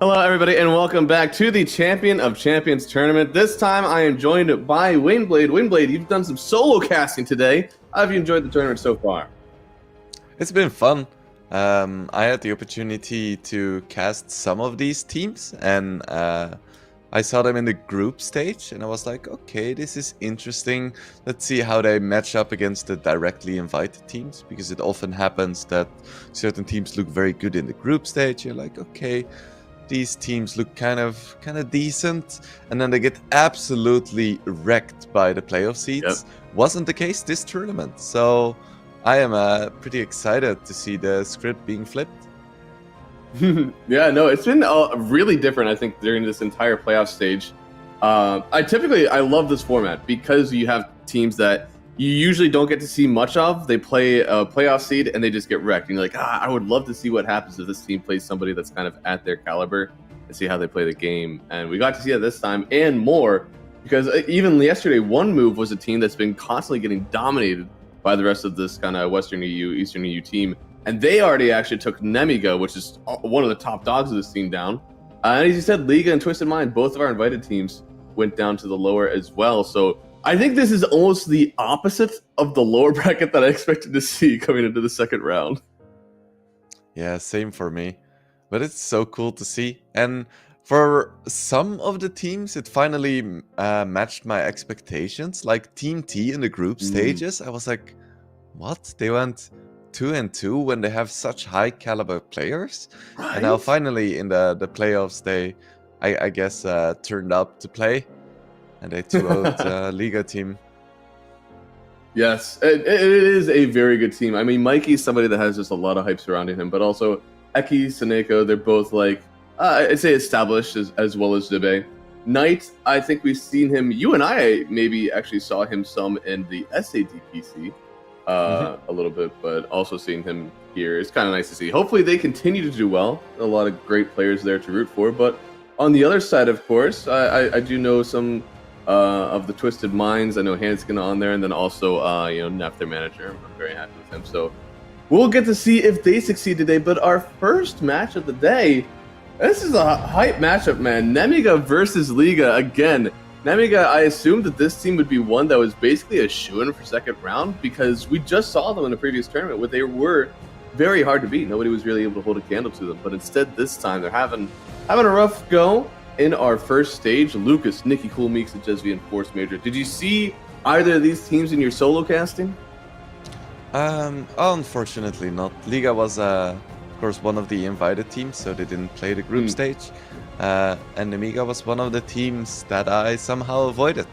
Hello, everybody, and welcome back to the Champion of Champions tournament. This time, I am joined by Windblade. Windblade, you've done some solo casting today. How have you enjoyed the tournament so far? It's been fun. I had the opportunity to cast some of these teams, and I saw them in the group stage, and I was like, okay, this is interesting. Let's see how they match up against the directly invited teams, because it often happens that certain teams look very good in the group stage. You're like, okay, these teams look kind of decent, and then they get absolutely wrecked by the playoff seeds. Yep. Wasn't the case this tournament, so I am pretty excited to see the script being flipped. Yeah, no, it's been really different, I think, during this entire playoff stage. I love this format because you have teams that you usually don't get to see much of. They play a playoff seed and they just get wrecked. And you're like, I would love to see what happens if this team plays somebody that's kind of at their caliber and see how they play the game. And we got to see it this time and more, because even yesterday, One Move was a team that's been constantly getting dominated by the rest of this kind of Western EU, Eastern EU team. And they already actually took Nemiga, which is one of the top dogs of this team, down. And as you said, Liga and Twisted Mind, both of our invited teams, went down to the lower as well. So I think this is almost the opposite of the lower bracket that I expected to see coming into the second round. Yeah, same for me. But it's so cool to see. And for some of the teams, it finally matched my expectations. Like Team T in the group stages, I was like, what? They went 2-2 when they have such high caliber players. Right? And now finally in the playoffs, they, I guess, turned up to play. And they 2-0'd Liga team. Yes, it is a very good team. I mean, Mikey's somebody that has just a lot of hype surrounding him, but also Eki, Saneko, they're both like, I'd say established as well as Zibe. Knight, I think we've seen him, you and I maybe actually saw him some in the SADPC a little bit, but also seeing him here is kind of nice to see. Hopefully they continue to do well. A lot of great players there to root for, but on the other side, of course, I do know some of the Twisted Minds. I know Hanskin on there, and then also Neff, their manager. I'm very happy with him. So we'll get to see if they succeed today. But our first match of the day, this is a hype matchup, man. Nemiga versus Liga again. Nemiga, I assumed that this team would be one that was basically a shoo-in for second round, because we just saw them in the previous tournament where they were very hard to beat. Nobody was really able to hold a candle to them. But instead, this time, they're having a rough go. In our first stage, Lucas, Nikki Cool Meeks, and Jesvi and Force Major. Did you see either of these teams in your solo casting? Unfortunately not. Liga was, of course, one of the invited teams, so they didn't play the group stage. And Nemiga was one of the teams that I somehow avoided.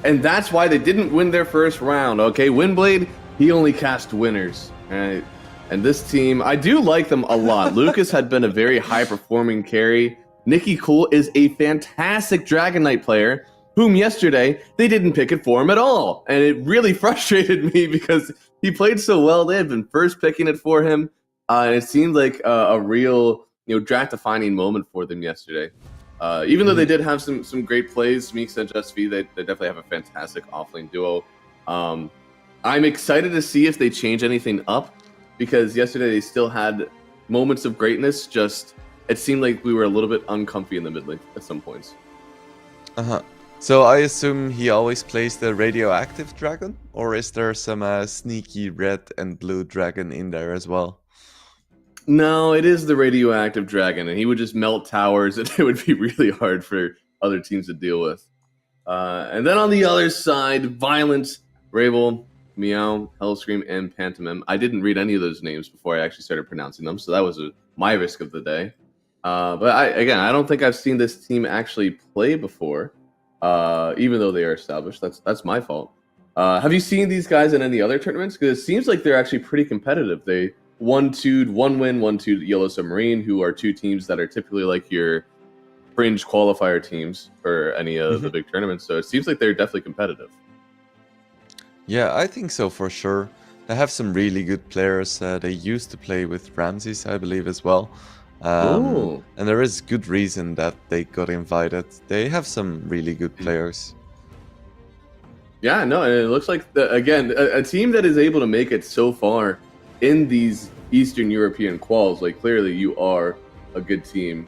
And that's why they didn't win their first round, okay? Windblade, he only cast winners, right? And this team, I do like them a lot. Lucas had been a very high-performing carry. Nikki Cool is a fantastic Dragon Knight player, whom yesterday they didn't pick it for him at all. And it really frustrated me because he played so well. They had been first picking it for him. And it seemed like a real draft-defining moment for them yesterday. Even though they did have some great plays, Meeks and Jesvi, they definitely have a fantastic offlane duo. I'm excited to see if they change anything up, because yesterday they still had moments of greatness, just it seemed like we were a little bit uncomfy in the mid lane at some points. So I assume he always plays the radioactive dragon, or is there some sneaky red and blue dragon in there as well? No, it is the radioactive dragon, and he would just melt towers, and it would be really hard for other teams to deal with. And then on the other side, Violent, Rabel, Meow, Hellscream, and Pantomime. I didn't read any of those names before I actually started pronouncing them, so that was my risk of the day. But I don't think I've seen this team actually play before, even though they are established. That's my fault. Have you seen these guys in any other tournaments? Because it seems like they're actually pretty competitive. They 1-2'd, 1-2'd Yellow Submarine, who are two teams that are typically like your fringe qualifier teams for any of the big tournaments. So it seems like they're definitely competitive. Yeah, I think so for sure. They have some really good players. They used to play with Ramses, I believe, as well. And there is good reason that they got invited. They have some really good players. Yeah, no, and it looks like, again, a team that is able to make it so far in these Eastern European quals, like clearly you are a good team,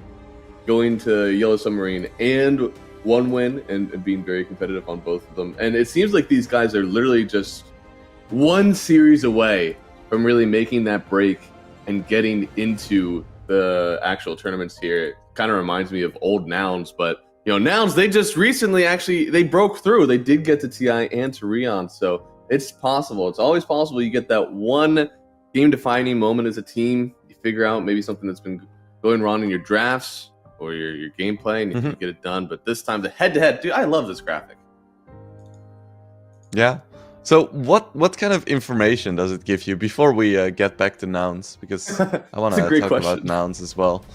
going to Yellow Submarine and one win and being very competitive on both of them. And it seems like these guys are literally just one series away from really making that break and getting into the actual tournaments here. It kind of reminds me of old Nouns, but Nouns, they just recently they broke through. They did get to TI and to Rion, so it's possible. It's always possible you get that one game-defining moment as a team. You figure out maybe something that's been going wrong in your drafts or your gameplay, and you can get it done. But this time, the head-to-head, dude, I love this graphic. Yeah. So what kind of information does it give you before we get back to Nouns? Because I want to talk about Nouns as well.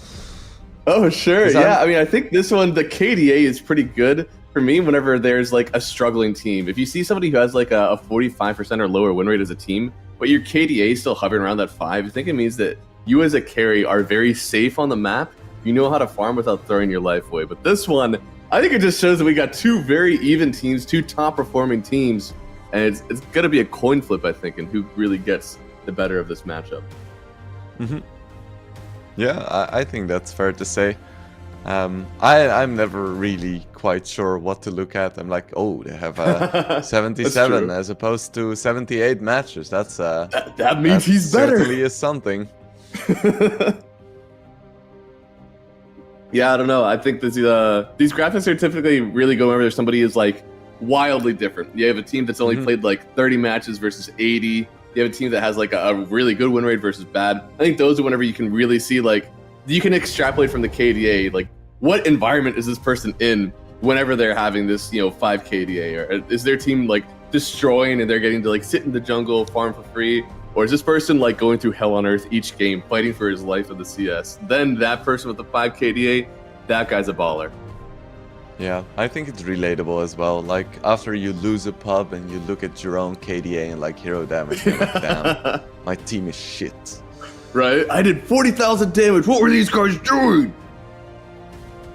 Oh, sure. Yeah, I mean, I think this one, the KDA is pretty good for me whenever there's like a struggling team. If you see somebody who has like a 45% or lower win rate as a team, but your KDA is still hovering around that 5, I think it means that you as a carry are very safe on the map. You know how to farm without throwing your life away. But this one, I think it just shows that we got two very even teams, two top performing teams. And it's going to be a coin flip, I think, and who really gets the better of this matchup. Yeah, I think that's fair to say. I'm never really quite sure what to look at. I'm like, oh, they have 77 as opposed to 78 matches. That's that means he's better. Certainly is something. Yeah, I don't know. I think these graphics are typically really good whenever there's somebody who's like wildly different. You have a team that's only played like 30 matches versus 80. You have a team that has like a really good win rate versus bad. I think those are whenever you can really see like you can extrapolate from the KDA like what environment is this person in whenever they're having this 5 KDA, or is their team like destroying and they're getting to like sit in the jungle, farm for free, or is this person like going through hell on earth each game, fighting for his life in the CS? Then that person with the 5 KDA, that guy's a baller. Yeah, I think it's relatable as well. Like, after you lose a pub and you look at your own KDA and like hero damage, you're like, damn, my team is shit. Right? I did 40,000 damage. What were these guys doing?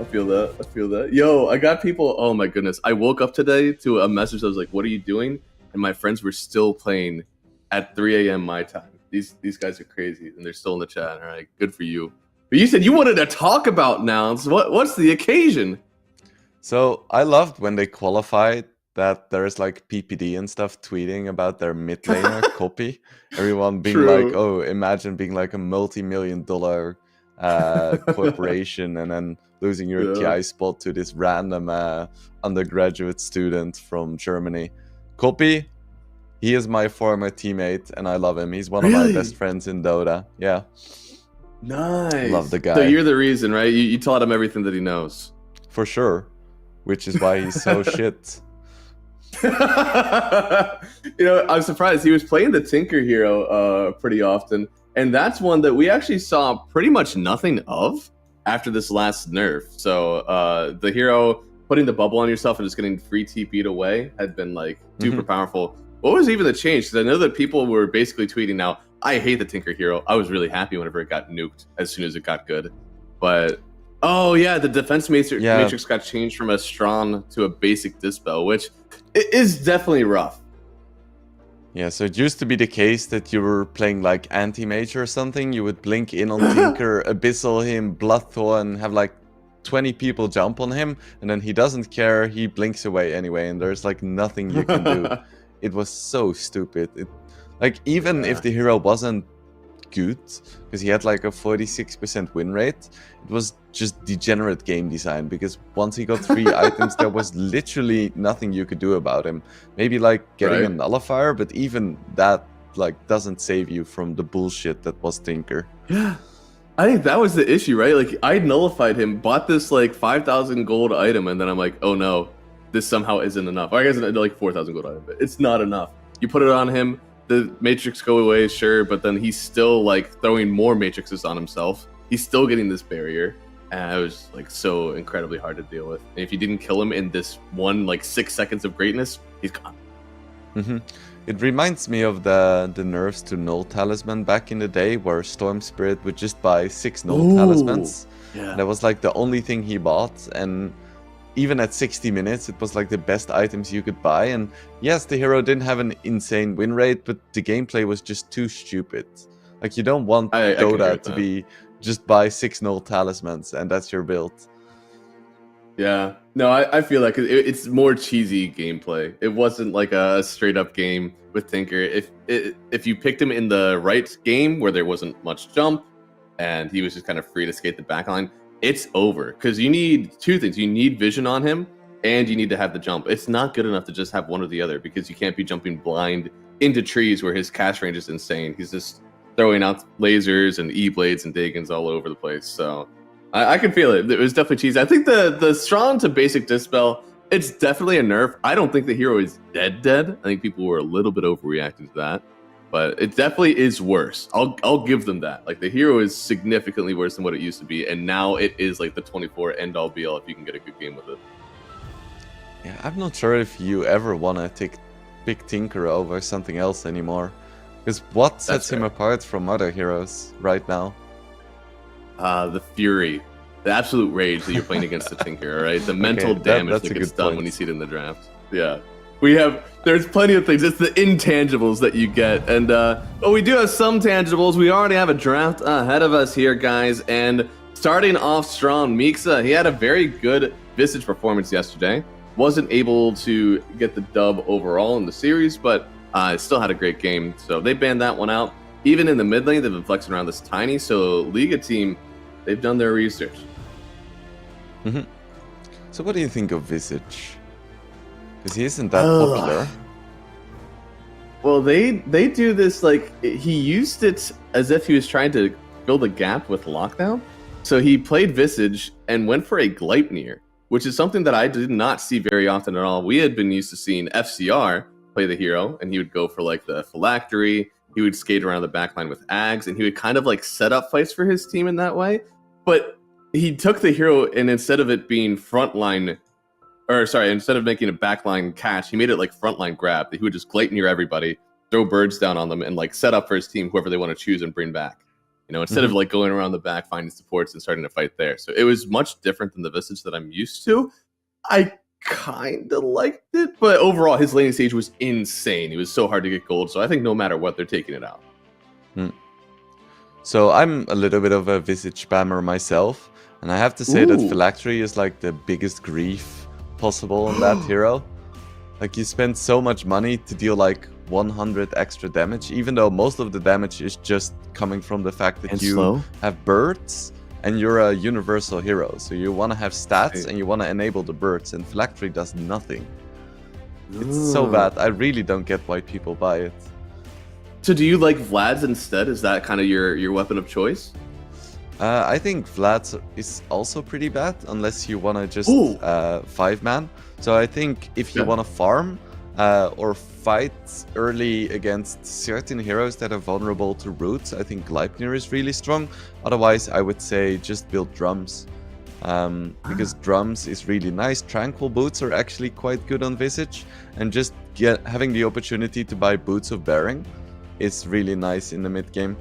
I feel that. Yo, I got people. Oh my goodness. I woke up today to a message that was like, what are you doing? And my friends were still playing at 3 a.m. my time. These guys are crazy, and they're still in the chat. All right, good for you. But you said you wanted to talk about Nouns. What's the occasion? So I loved when they qualified that there's like PPD and stuff tweeting about their mid laner copy. Everyone being like, oh, imagine being like a multi-million-dollar corporation and then losing your TI spot to this random undergraduate student from Germany. Copy, he is my former teammate and I love him. He's one of my best friends in Dota. Yeah. Nice. Love the guy. So you're the reason, right? You taught him everything that he knows. For sure. Which is why he's so shit. I'm surprised. He was playing the Tinker hero pretty often. And that's one that we actually saw pretty much nothing of after this last nerf. So the hero putting the bubble on yourself and just getting free TP'd away had been like super powerful. What was even the change? Because I know that people were basically tweeting now, I hate the Tinker hero. I was really happy whenever it got nuked as soon as it got good. But oh yeah, the defense matrix got changed from a strong to a basic dispel, which is definitely rough. Yeah, so it used to be the case that you were playing like anti-mage or something. You would blink in on Tinker, abyssal him, Bloodthorn, and have like 20 people jump on him, and then he doesn't care, he blinks away anyway, and there's like nothing you can do. It was so stupid. Even if the hero wasn't good, because he had like a 46% win rate, it was just degenerate game design, because once he got 3 items, there was literally nothing you could do about him. Maybe like getting a nullifier, but even that like doesn't save you from the bullshit that was Tinker. Yeah, I think that was the issue, right? Like, I nullified him, bought this like 5,000 gold item, and then I'm like, oh no, this somehow isn't enough. Or I guess it's like 4,000 gold item, but it's not enough. You put it on him, the matrix go away, sure, but then he's still like throwing more matrices on himself. He's still getting this barrier, and it was like so incredibly hard to deal with. And if you didn't kill him in this one like 6 seconds of greatness, he's gone. It reminds me of the nerfs to Null Talisman back in the day, where Storm Spirit would just buy 6 Null Talismans. Yeah. That was like the only thing he bought, and even at 60 minutes, it was like the best items you could buy. And yes, the hero didn't have an insane win rate, but the gameplay was just too stupid. Like, you don't want Dota to be just buy 6 null talismans and that's your build. Yeah. No, I feel like it's more cheesy gameplay. It wasn't like a straight up game with Tinker. If you picked him in the right game where there wasn't much jump and he was just kind of free to skate the backline, it's over. Because you need two things. You need vision on him and you need to have the jump. It's not good enough to just have one or the other because you can't be jumping blind into trees where his cast range is insane. He's just throwing out lasers and E-blades and Dagons all over the place. So I can feel it. It was definitely cheesy. I think the strong to basic dispel, it's definitely a nerf. I don't think the hero is dead. I think people were a little bit overreacting to that, but it definitely is worse. I'll give them that. Like the hero is significantly worse than what it used to be, and now it is like the 24 end all be all if you can get a good game with it. Yeah, I'm not sure if you ever want to pick Tinker over something else anymore. Because what sets him apart from other heroes right now? The fury, the absolute rage that you're playing against the Tinker, right? The mental damage that gets done when you see it in the draft. Yeah. There's plenty of things. It's the intangibles that you get. And, but we do have some tangibles. We already have a draft ahead of us here, guys. And starting off strong, Mixa, he had a very good Visage performance yesterday. Wasn't able to get the dub overall in the series, but still had a great game. So they banned that one out. Even in the mid lane, they've been flexing around this tiny. So Liga team, they've done their research. Mm-hmm. So what do you think of Visage? Because he isn't that popular. Well, they do this like he used it as if he was trying to fill the gap with lockdown. So he played Visage and went for a Gleipnir, which is something that I did not see very often at all. We had been used to seeing FCR play the hero, and he would go for like the phylactery. He would skate around the backline with Ags, and he would kind of like set up fights for his team in that way. But he took the hero, and instead of it being instead of making a backline catch, he made it like frontline grab. He would just Gleipnir everybody, throw birds down on them, and like set up for his team whoever they want to choose and bring back. You know, instead of like going around the back, finding supports and starting to fight there. So it was much different than the Visage that I'm used to. I kind of liked it, but overall his laning stage was insane. It was so hard to get gold, so I think no matter what, they're taking it out. So I'm a little bit of a Visage spammer myself, and I have to say that phylactery is like the biggest grief possible on that hero. Like you spend so much money to deal like 100 extra damage, even though most of the damage is just coming from the fact that you have birds and you're a universal hero. So you want to have stats and you want to enable the birds, and phylactery does nothing. It's so bad. I really don't get why people buy it. So do you like Vlad's instead? Is that kind of your weapon of choice? I think Vlad's is also pretty bad, unless you want to just 5-man. So I think if you want to farm or fight early against certain heroes that are vulnerable to roots, I think Gleipnir is really strong. Otherwise, I would say just build drums. Because drums is really nice. Tranquil boots are actually quite good on Visage. And just having the opportunity to buy Boots of Bearing is really nice in the mid game.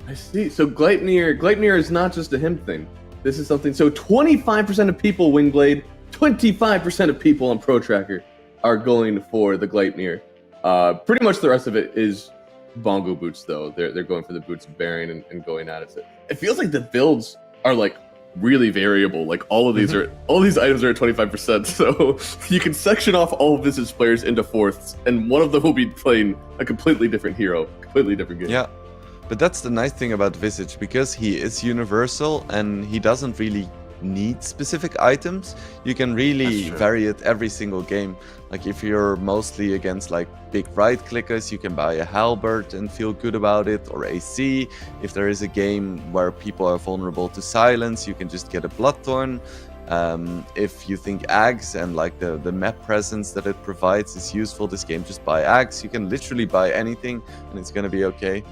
I see. So Gleipnir is not just a him thing. This is something. So 25% of people Wingblade, 25% of people on Pro Tracker are going for the Gleipnir. Pretty much the rest of it is bongo boots, though. They're going for the Boots of Bearing and going at it. It feels like the builds are like really variable. Like all of these items are at 25%. So you can section off all Visage players into fourths, and one of them will be playing a completely different hero, completely different game. Yeah. But that's the nice thing about Visage, because he is universal and he doesn't really need specific items. You can really vary it every single game. Like if you're mostly against like big right clickers, you can buy a halberd and feel good about it, or AC. If there is a game where people are vulnerable to silence, you can just get a Bloodthorn. If you think Ags and like the map presence that it provides is useful this game, just buy Ags. You can literally buy anything and it's gonna be okay.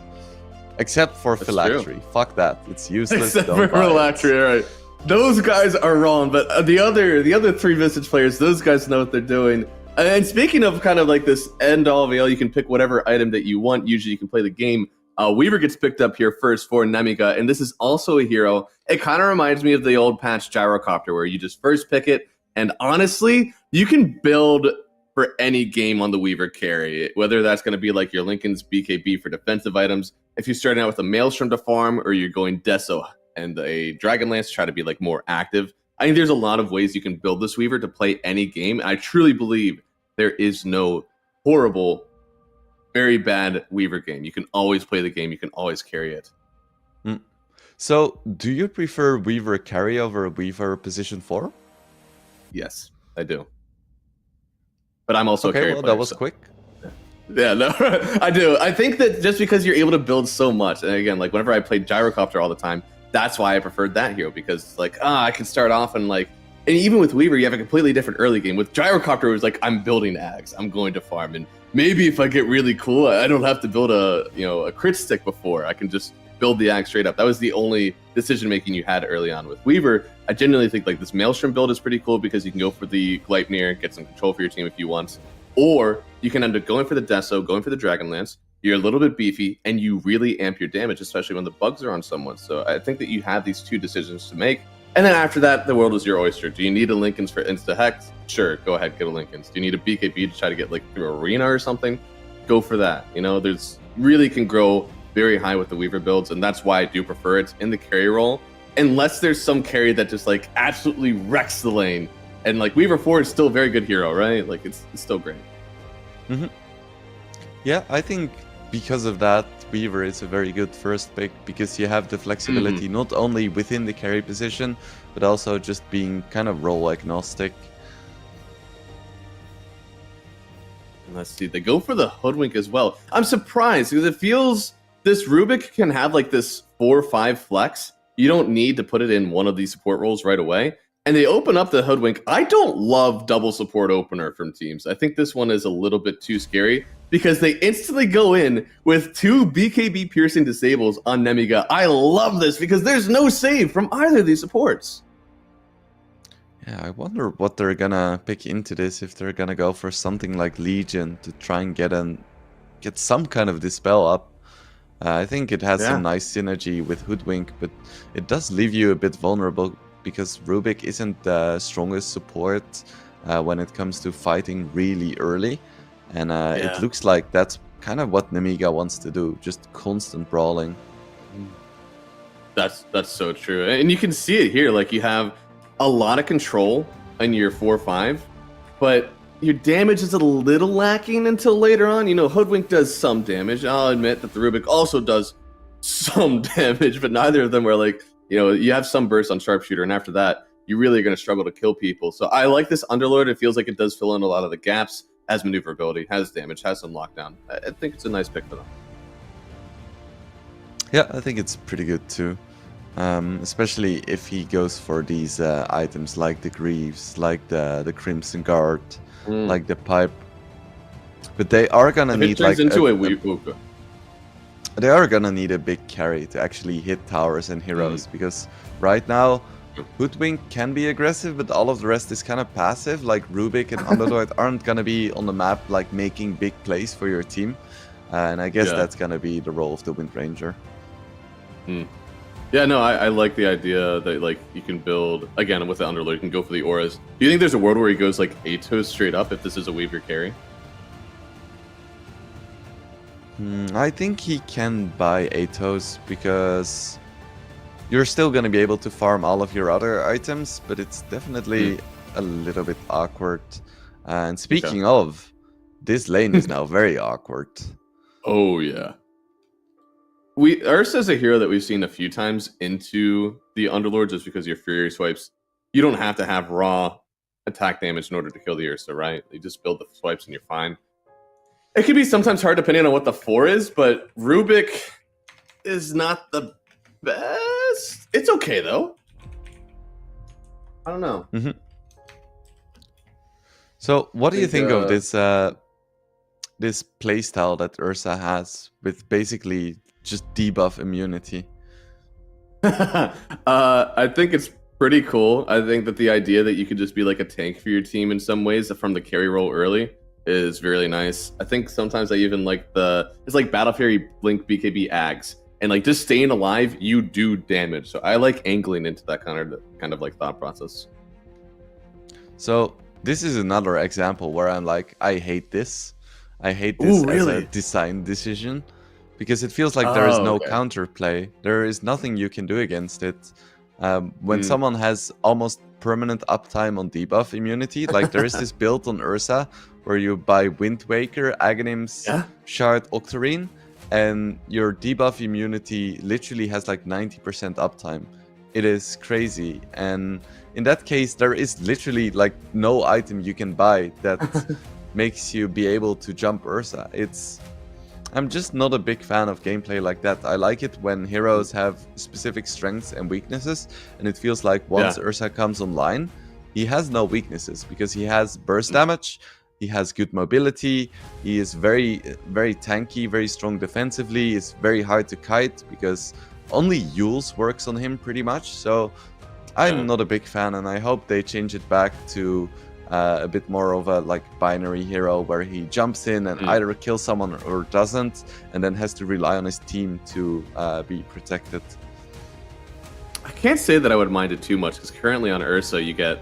Except for phylactery. Fuck that. It's useless. Except for phylactery, right. Those guys are wrong, but the other three Visage players, those guys know what they're doing. And speaking of kind of like this end-all be all, you can pick whatever item that you want. Usually you can play the game. Weaver gets picked up here first for Nemiga, and this is also a hero. It kind of reminds me of the old patch Gyrocopter, where you just first pick it, and honestly, you can build for any game on the Weaver carry, whether that's going to be like your Lincoln's BKB for defensive items, if you're starting out with a Maelstrom to farm, or you're going Deso and a Dragonlance to try to be like more active. I think there's a lot of ways you can build this Weaver to play any game. I truly believe there is no horrible, very bad Weaver game. You can always play the game. You can always carry it. So, do you prefer Weaver carry over Weaver position 4? Yes, I do. But I'm also a Okay, carry well, player, that was so. quick. Yeah, no, I do. I think that just because you're able to build so much, and again, like whenever I played Gyrocopter all the time, that's why I preferred that hero, because like, I can start off and like, and even with Weaver, you have a completely different early game. With Gyrocopter, it was like, I'm building Ags, I'm going to farm, and maybe if I get really cool, I don't have to build a crit stick before. I can just build the Ag straight up. That was the only decision making you had early on. With Weaver, I genuinely think like this Maelstrom build is pretty cool because you can go for the Gleipnir, get some control for your team if you want, or you can end up going for the Deso, going for the Dragonlance. You're a little bit beefy, and you really amp your damage, especially when the bugs are on someone. So I think that you have these two decisions to make. And then after that, the world is your oyster. Do you need a Linken's for Insta-Hex? Sure, go ahead, get a Linken's. Do you need a BKB to try to get like through Arena or something? Go for that. You know, there's really can grow very high with the Weaver builds, and that's why I do prefer it in the carry role. Unless there's some carry that just like absolutely wrecks the lane. And like Weaver 4 is still a very good hero, right? Like it's still great. Mm-hmm. Yeah, I think because of that, Weaver is a very good first pick, because you have the flexibility not only within the carry position, but also just being kind of role agnostic. And let's see, they go for the Hoodwink as well. I'm surprised because it feels this Rubik can have like this 4-5 flex. You don't need to put it in one of these support roles right away. And they open up the Hoodwink. I don't love double support opener from teams. I think this one is a little bit too scary because they instantly go in with 2 BKB piercing disables on Nemiga. I love this because there's no save from either of these supports. Yeah, I wonder what they're gonna pick into this, if they're gonna go for something like Legion to try and get some kind of dispel up. I think it has some nice synergy with Hoodwink, but it does leave you a bit vulnerable because Rubik isn't the strongest support when it comes to fighting really early. And it looks like that's kind of what Nemiga wants to do, just constant brawling. That's so true. And you can see it here. Like, you have a lot of control in your 4-5, but your damage is a little lacking until later on. You know, Hoodwink does some damage. I'll admit that the Rubik also does some damage, but neither of them are like, you know, you have some burst on Sharpshooter, and after that, you're really going to struggle to kill people. So I like this Underlord. It feels like it does fill in a lot of the gaps, has maneuverability, has damage, has some lockdown. I think it's a nice pick for them. Yeah, I think it's pretty good too. Especially if he goes for these items like the Greaves, like the Crimson Guard, like the Pipe. But they are gonna need like they are gonna need a big carry to actually hit towers and heroes, because right now Hoodwink can be aggressive, but all of the rest is kind of passive. Like Rubik and Underlord aren't gonna be on the map like making big plays for your team, and I guess that's gonna be the role of the Wind Ranger. Yeah, no, I like the idea that like you can build again with the Underlord. You can go for the auras. Do you think there's a world where he goes like Atos straight up if this is a Weaver carry? I think he can buy Atos because you're still going to be able to farm all of your other items, but it's definitely a little bit awkward. And speaking of, this lane is now very awkward. Oh, yeah. Ursa is a hero that we've seen a few times into the Underlord just because your Fury swipes. You don't have to have raw attack damage in order to kill the Ursa, right? You just build the swipes and you're fine. It can be sometimes hard depending on what the 4 is, but Rubik is not the best. It's okay, though. I don't know. So, what do you think of this this playstyle that Ursa has with basically just debuff immunity? I think it's pretty cool. I think that the idea that you could just be like a tank for your team in some ways from the carry role early is really nice. I think sometimes I even like it's like Battle Fury Blink BKB Ags, and like just staying alive, you do damage. So I like angling into that kind of like thought process. So this is another example where I'm like, I hate this. I hate this as a design decision, because it feels like there is Oh, no okay. counterplay. There is nothing you can do against it. When Mm. someone has almost permanent uptime on debuff immunity, like there is this build on Ursa where you buy Wind Waker, Aghanims, Yeah. Shard, Octarine, and your debuff immunity literally has like 90% uptime. It is crazy. And in that case, there is literally like no item you can buy that makes you be able to jump Ursa. I'm just not a big fan of gameplay like that. I like it when heroes have specific strengths and weaknesses, and it feels like once Yeah. Ursa comes online, he has no weaknesses because he has burst damage, he has good mobility, he is very, very tanky, very strong defensively, it's very hard to kite because only Yules works on him pretty much, so I'm Yeah. not a big fan, and I hope they change it back to a bit more of a like binary hero where he jumps in and Mm. either kills someone or doesn't, and then has to rely on his team to be protected. I can't say that I would mind it too much because currently on Ursa you get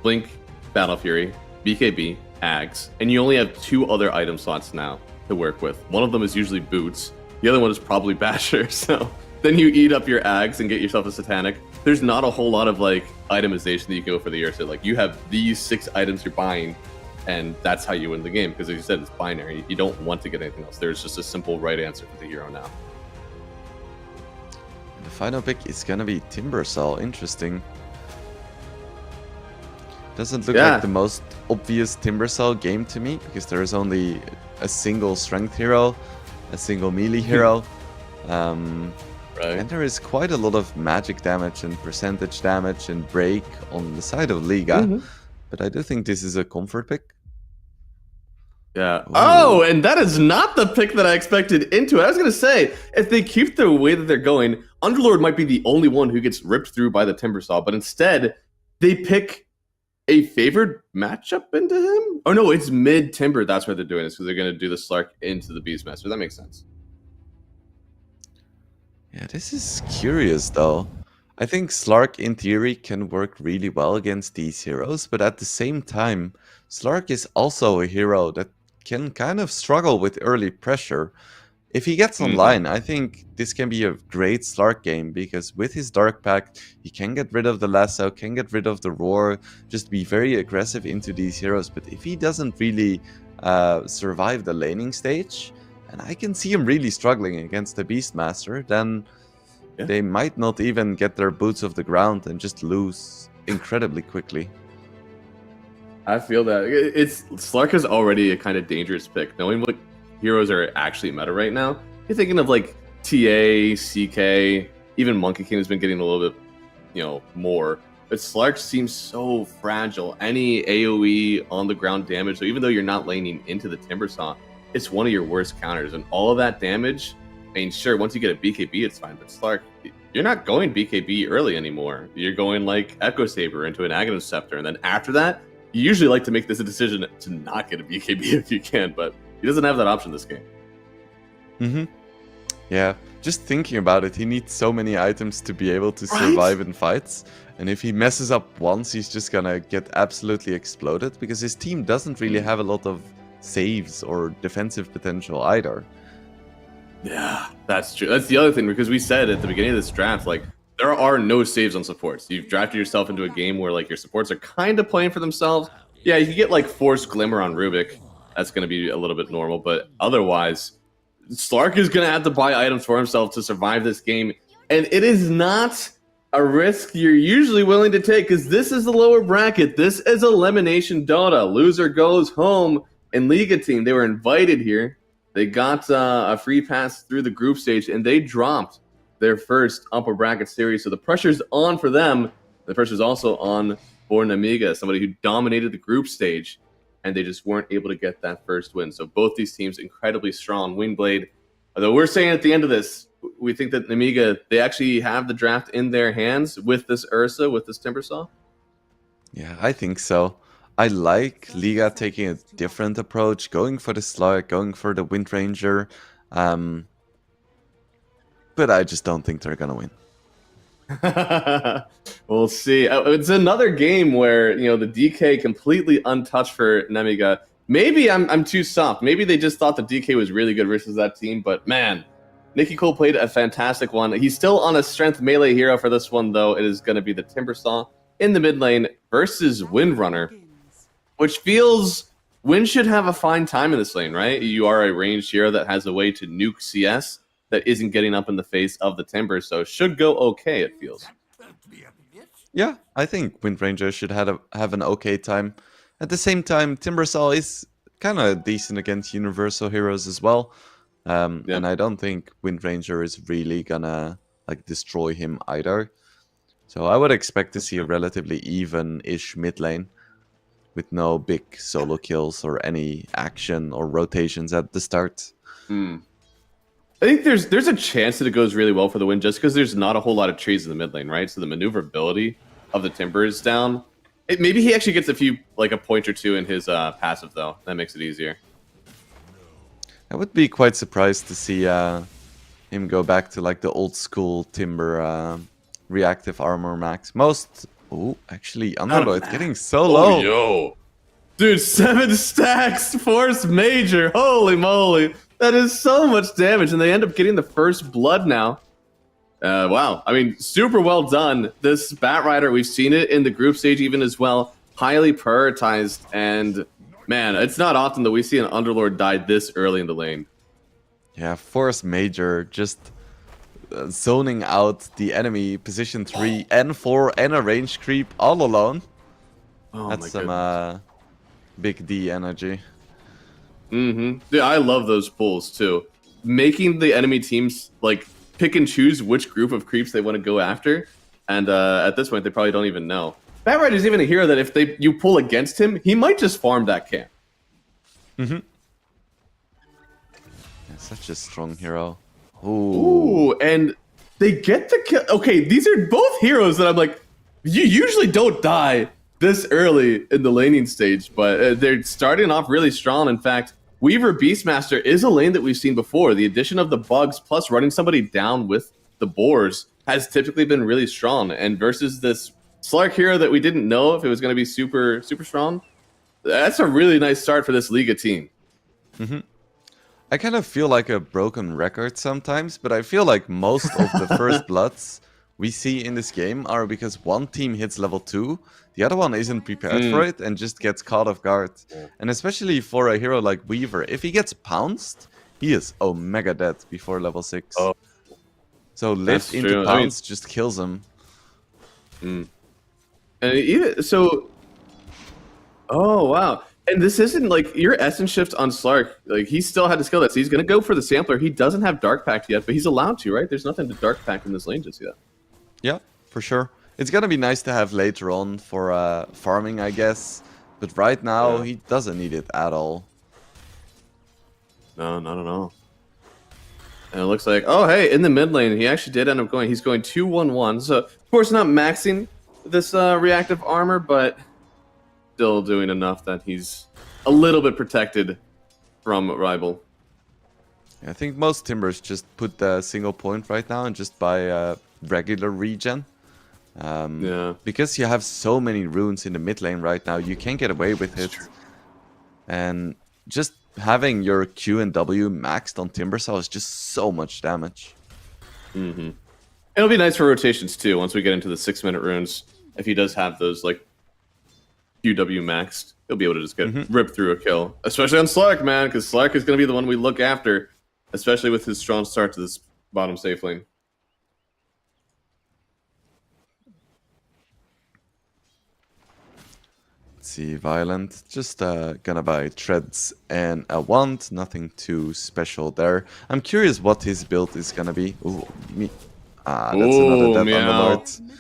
Blink, Battle Fury, BKB, Ags, and you only have 2 other item slots now to work with. One of them is usually Boots. The other one is probably Basher. So then you eat up your Ags and get yourself a Satanic. There's not a whole lot of like itemization that you can go for the Ursa. Like you have these 6 items you're buying, and that's how you win the game. Because as you said, it's binary. You don't want to get anything else. There's just a simple right answer for the hero now. The final pick is gonna be Timbersaw. Interesting. Doesn't look like the most obvious Timbersaw game to me because there is only a single strength hero, a single melee hero. Right. And there is quite a lot of magic damage and percentage damage and break on the side of Liga. But I do think this is a comfort pick. Yeah. Ooh. Oh, and that is not the pick that I expected into it. I was going to say, if they keep the way that they're going, Underlord might be the only one who gets ripped through by the Timbersaw, but instead, they pick a favored matchup into him? Oh, no, it's mid-Timber. That's why they're doing this, because they're going to do the Slark into the Beastmaster. That makes sense. Yeah, this is curious, though. I think Slark, in theory, can work really well against these heroes, but at the same time, Slark is also a hero that can kind of struggle with early pressure. If he gets online, I think this can be a great Slark game, because with his Dark Pact, he can get rid of the Lasso, can get rid of the Roar, just be very aggressive into these heroes. But if he doesn't really survive the laning stage, and I can see him really struggling against the Beastmaster, then they might not even get their boots off the ground and just lose incredibly quickly. I feel that. Slark is already a kind of dangerous pick. Knowing what heroes are actually meta right now, you're thinking of like TA, CK, even Monkey King has been getting a little bit, more. But Slark seems so fragile. Any AoE on the ground damage, so even though you're not laning into the Timbersaw, it's one of your worst counters. And all of that damage, I mean, sure, once you get a BKB, it's fine. But Slark, you're not going BKB early anymore. You're going like Echo Saber into an Aghanim Scepter. And then after that, you usually like to make this a decision to not get a BKB if you can. But he doesn't have that option this game. Yeah, just thinking about it, he needs so many items to be able to survive in fights. And if he messes up once, he's just gonna get absolutely exploded because his team doesn't really have a lot of saves or defensive potential either. Yeah, that's true. That's the other thing, because we said at the beginning of this draft, like, there are no saves on supports. You've drafted yourself into a game where, like, your supports are kind of playing for themselves. Yeah, you can get, like, Force Glimmer on Rubik. That's going to be a little bit normal. But otherwise, Slark is going to have to buy items for himself to survive this game. And it is not a risk you're usually willing to take, because this is the lower bracket. This is Elimination Dota. Loser goes home. And Liga team, they were invited here. They got a free pass through the group stage, and they dropped their first upper bracket series. So the pressure's on for them. The pressure's also on for Namiga, somebody who dominated the group stage, and they just weren't able to get that first win. So both these teams incredibly strong. Wingblade, although we're saying at the end of this, we think that Namiga, they actually have the draft in their hands with this Ursa, with this Timbersaw. Yeah, I think so. I like Liga taking a different approach, going for the Slug, going for the Wind Ranger. But I just don't think they're going to win. We'll see. It's another game where, the DK completely untouched for Nemiga. maybe I'm too soft. Maybe they just thought the DK was really good versus that team. But man, Nicky Cole played a fantastic one. He's still on a strength melee hero for this one, though. It is going to be the Timbersaw in the mid lane versus Windrunner, which feels Wind should have a fine time in this lane, right? You are a ranged hero that has a way to nuke CS that isn't getting up in the face of the Timber, so should go okay, it feels. Yeah, I think Wind Ranger should have an okay time. At the same time, Timbersaw is kind of decent against universal heroes as well. And I don't think Wind Ranger is really gonna like destroy him either. So I would expect to see a relatively even-ish mid lane with no big solo kills or any action or rotations at the start. I think there's a chance that it goes really well for the Wind just because there's not a whole lot of trees in the mid lane, right? So the maneuverability of the Timber is down. Maybe he actually gets a point or two in his passive, though. That makes it easier. I would be quite surprised to see him go back to like the old school Timber reactive armor max. Actually, Underlord getting so low. Yo. Dude, 7 stacks, Force Major. Holy moly. That is so much damage, and they end up getting the first blood now. Wow. I mean, super well done. This Batrider, we've seen it in the group stage even as well. Highly prioritized, and man, it's not often that we see an Underlord die this early in the lane. Yeah, Force Major just zoning out the enemy position 3 and 4 and a range creep all alone. Oh, that's some big D energy. Dude, I love those pulls too. Making the enemy teams like pick and choose which group of creeps they want to go after, and at this point they probably don't even know. Batrider is even a hero that if you pull against him, he might just farm that camp. Yeah, such a strong hero. Ooh, and they get the kill. Okay, these are both heroes that I'm like, you usually don't die this early in the laning stage, but they're starting off really strong. In fact, Weaver Beastmaster is a lane that we've seen before. The addition of the bugs plus running somebody down with the boars has typically been really strong. And versus this Slark hero that we didn't know if it was going to be super, super strong, that's a really nice start for this Liga team. I kind of feel like a broken record sometimes, but I feel like most of the first bloods we see in this game are because one team hits level 2, the other one isn't prepared for it and just gets caught off guard. And especially for a hero like Weaver, if he gets pounced, he is Omega dead before level 6. So lift into pounce just kills him. And even so, oh wow! And this isn't like your essence shift on Slark. Like he still had to skill that, so he's gonna go for the sampler. He doesn't have Dark Pact yet, but he's allowed to, right? There's nothing to Dark Pact in this lane just yet. Yeah, for sure. It's gonna be nice to have later on for farming, I guess. But right now, he doesn't need it at all. No, not at all. And it looks like, oh hey, in the mid lane, he actually did end up going. He's going 2-1-1. So of course not maxing this reactive armor, but still doing enough that he's a little bit protected from rival. I think most Timbers just put the single point right now and just buy regular regen. Because you have so many runes in the mid lane right now, you can't get away with it. And just having your Q and W maxed on Timbersaw is just so much damage. It'll be nice for rotations too once we get into the 6-minute runes. If he does have those like QW maxed, he'll be able to just get ripped through a kill. Especially on Slark, man, because Slark is going to be the one we look after, especially with his strong start to this bottom safe lane. Let's see, Violent. Just gonna buy Treads and a wand. Nothing too special there. I'm curious what his build is gonna be. Ooh, me. That's another death Underlord.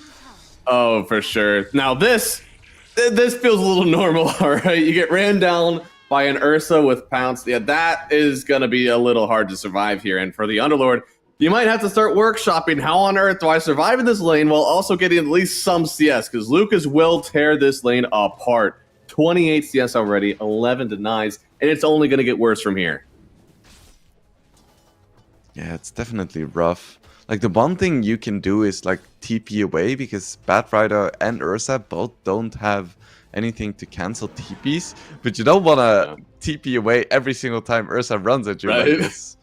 Oh, for sure. Now this feels a little normal, alright? You get ran down by an Ursa with Pounce. Yeah, that is going to be a little hard to survive here. And for the Underlord, you might have to start workshopping how on earth do I survive in this lane while also getting at least some CS, because Lucas will tear this lane apart. 28 CS already, 11 denies, and it's only going to get worse from here. Yeah, it's definitely rough. Like, the one thing you can do is, like, TP away, because Batrider and Ursa both don't have anything to cancel TPs, but you don't want to TP away every single time Ursa runs at you like this.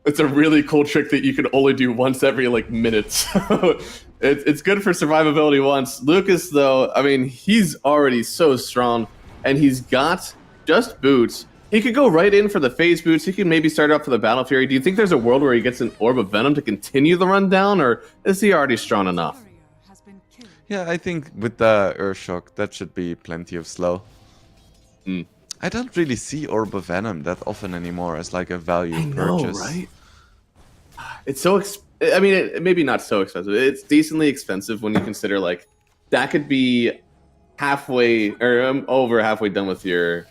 It's a really cool trick that you can only do once every like minute. So it's good for survivability once. Lucas, though, I mean, he's already so strong, and he's got just boots. He could go right in for the phase boots. He could maybe start up for the Battle Fury. Do you think there's a world where he gets an Orb of Venom to continue the rundown, or is he already strong enough? Yeah, I think with the Urshock, that should be plenty of slow. I don't really see Orb of Venom that often anymore as like a value purchase. Right? It's so I mean, maybe not so expensive. It's decently expensive when you consider like that could be halfway or over halfway done with your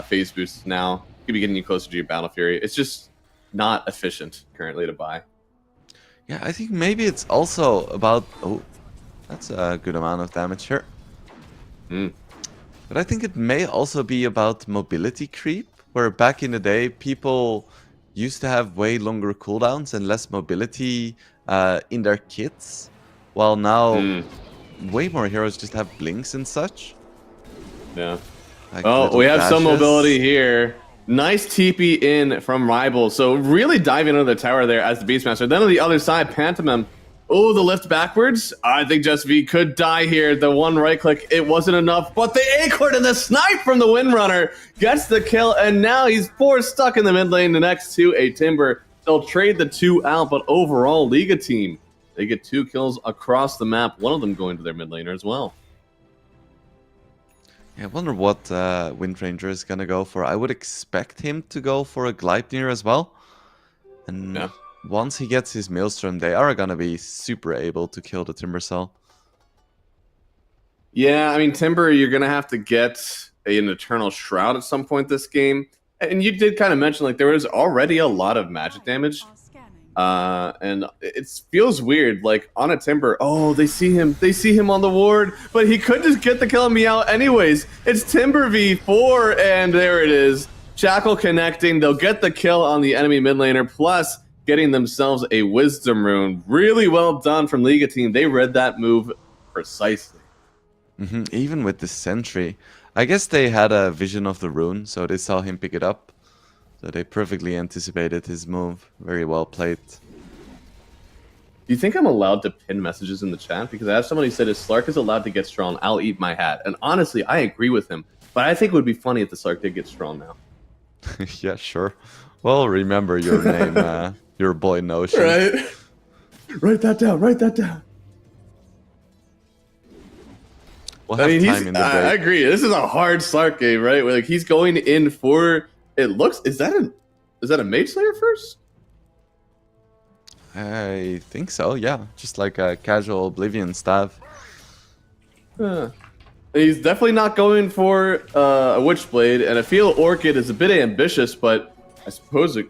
phase boosts now. Could be getting you closer to your Battle Fury. It's just not efficient currently to buy. Yeah, I think maybe it's also about... Oh, that's a good amount of damage here. But I think it may also be about mobility creep, where back in the day, people used to have way longer cooldowns and less mobility in their kits, while now way more heroes just have blinks and such. Yeah. Like we have dashes. some mobility here. Nice TP in from Rival. So really diving into the tower there as the Beastmaster. Then on the other side, Pantomime. Oh, the lift backwards. I think Just V could die here. The one right click, it wasn't enough. But the Acorn and the snipe from the Windrunner gets the kill. And now he's forced stuck in the mid lane next to a Timber. They'll trade the two out. But overall, Liga team, they get 2 kills across the map. One of them going to their mid laner as well. Yeah, I wonder what Windranger is going to go for. I would expect him to go for a Gleipnir as well. And once he gets his Maelstrom, they are going to be super able to kill the Timber Cell. Yeah, I mean, Timber, you're going to have to get an Eternal Shroud at some point this game. And you did kind of mention, like, there was already a lot of magic damage. And it feels weird, like, on a Timber, oh, they see him on the ward, but he could just get the kill on Meow anyways. It's Timber v4, and there it is. Shackle connecting, they'll get the kill on the enemy mid laner, plus getting themselves a Wisdom Rune. Really well done from Liga team. They read that move precisely. Even with the Sentry. I guess they had a vision of the rune, so they saw him pick it up. So they perfectly anticipated his move. Very well played. Do you think I'm allowed to pin messages in the chat? Because I have somebody who said, if Slark is allowed to get strong, I'll eat my hat. And honestly, I agree with him. But I think it would be funny if the Slark did get strong now. Yeah, sure. Well, remember your name, your boy Notion. Right. Write that down. Write that down. We'll have time in the break. I agree. This is a hard Slark game, right? Where, like, he's going in for... It looks... Is that a Mage Slayer first? I think so, yeah. Just like a casual Oblivion staff. He's definitely not going for a Witchblade, and I feel Orchid is a bit ambitious, but I suppose it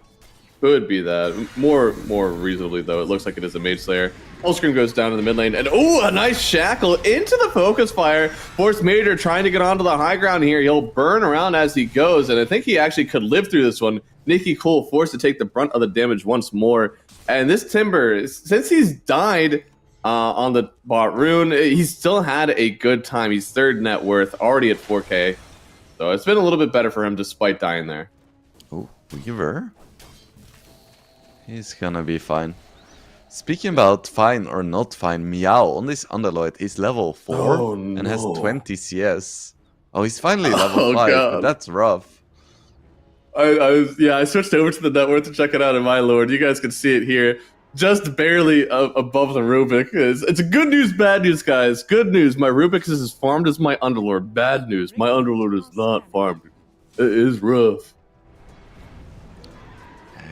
could be that. More reasonably, though, it looks like it is a Mage Slayer. Fullscream goes down to the mid lane, and a nice Shackle into the Focus Fire. Force Major trying to get onto the high ground here. He'll burn around as he goes, and I think he actually could live through this one. Nikki Cole forced to take the brunt of the damage once more. And this Timber, since he's died on the bot rune, he's still had a good time. He's 3rd net worth, already at 4K. So it's been a little bit better for him despite dying there. Oh, Weaver? He's gonna be fine. Speaking about fine or not fine, Meow on this Underlord is level 4 and has 20 CS. Oh, he's finally level 5, but that's rough. I switched over to the net worth to check it out in my lord. You guys can see it here. Just barely above the Rubik. It's a good news, bad news, guys. Good news, my Rubik is as farmed as my Underlord. Bad news, my Underlord is not farmed. It is rough.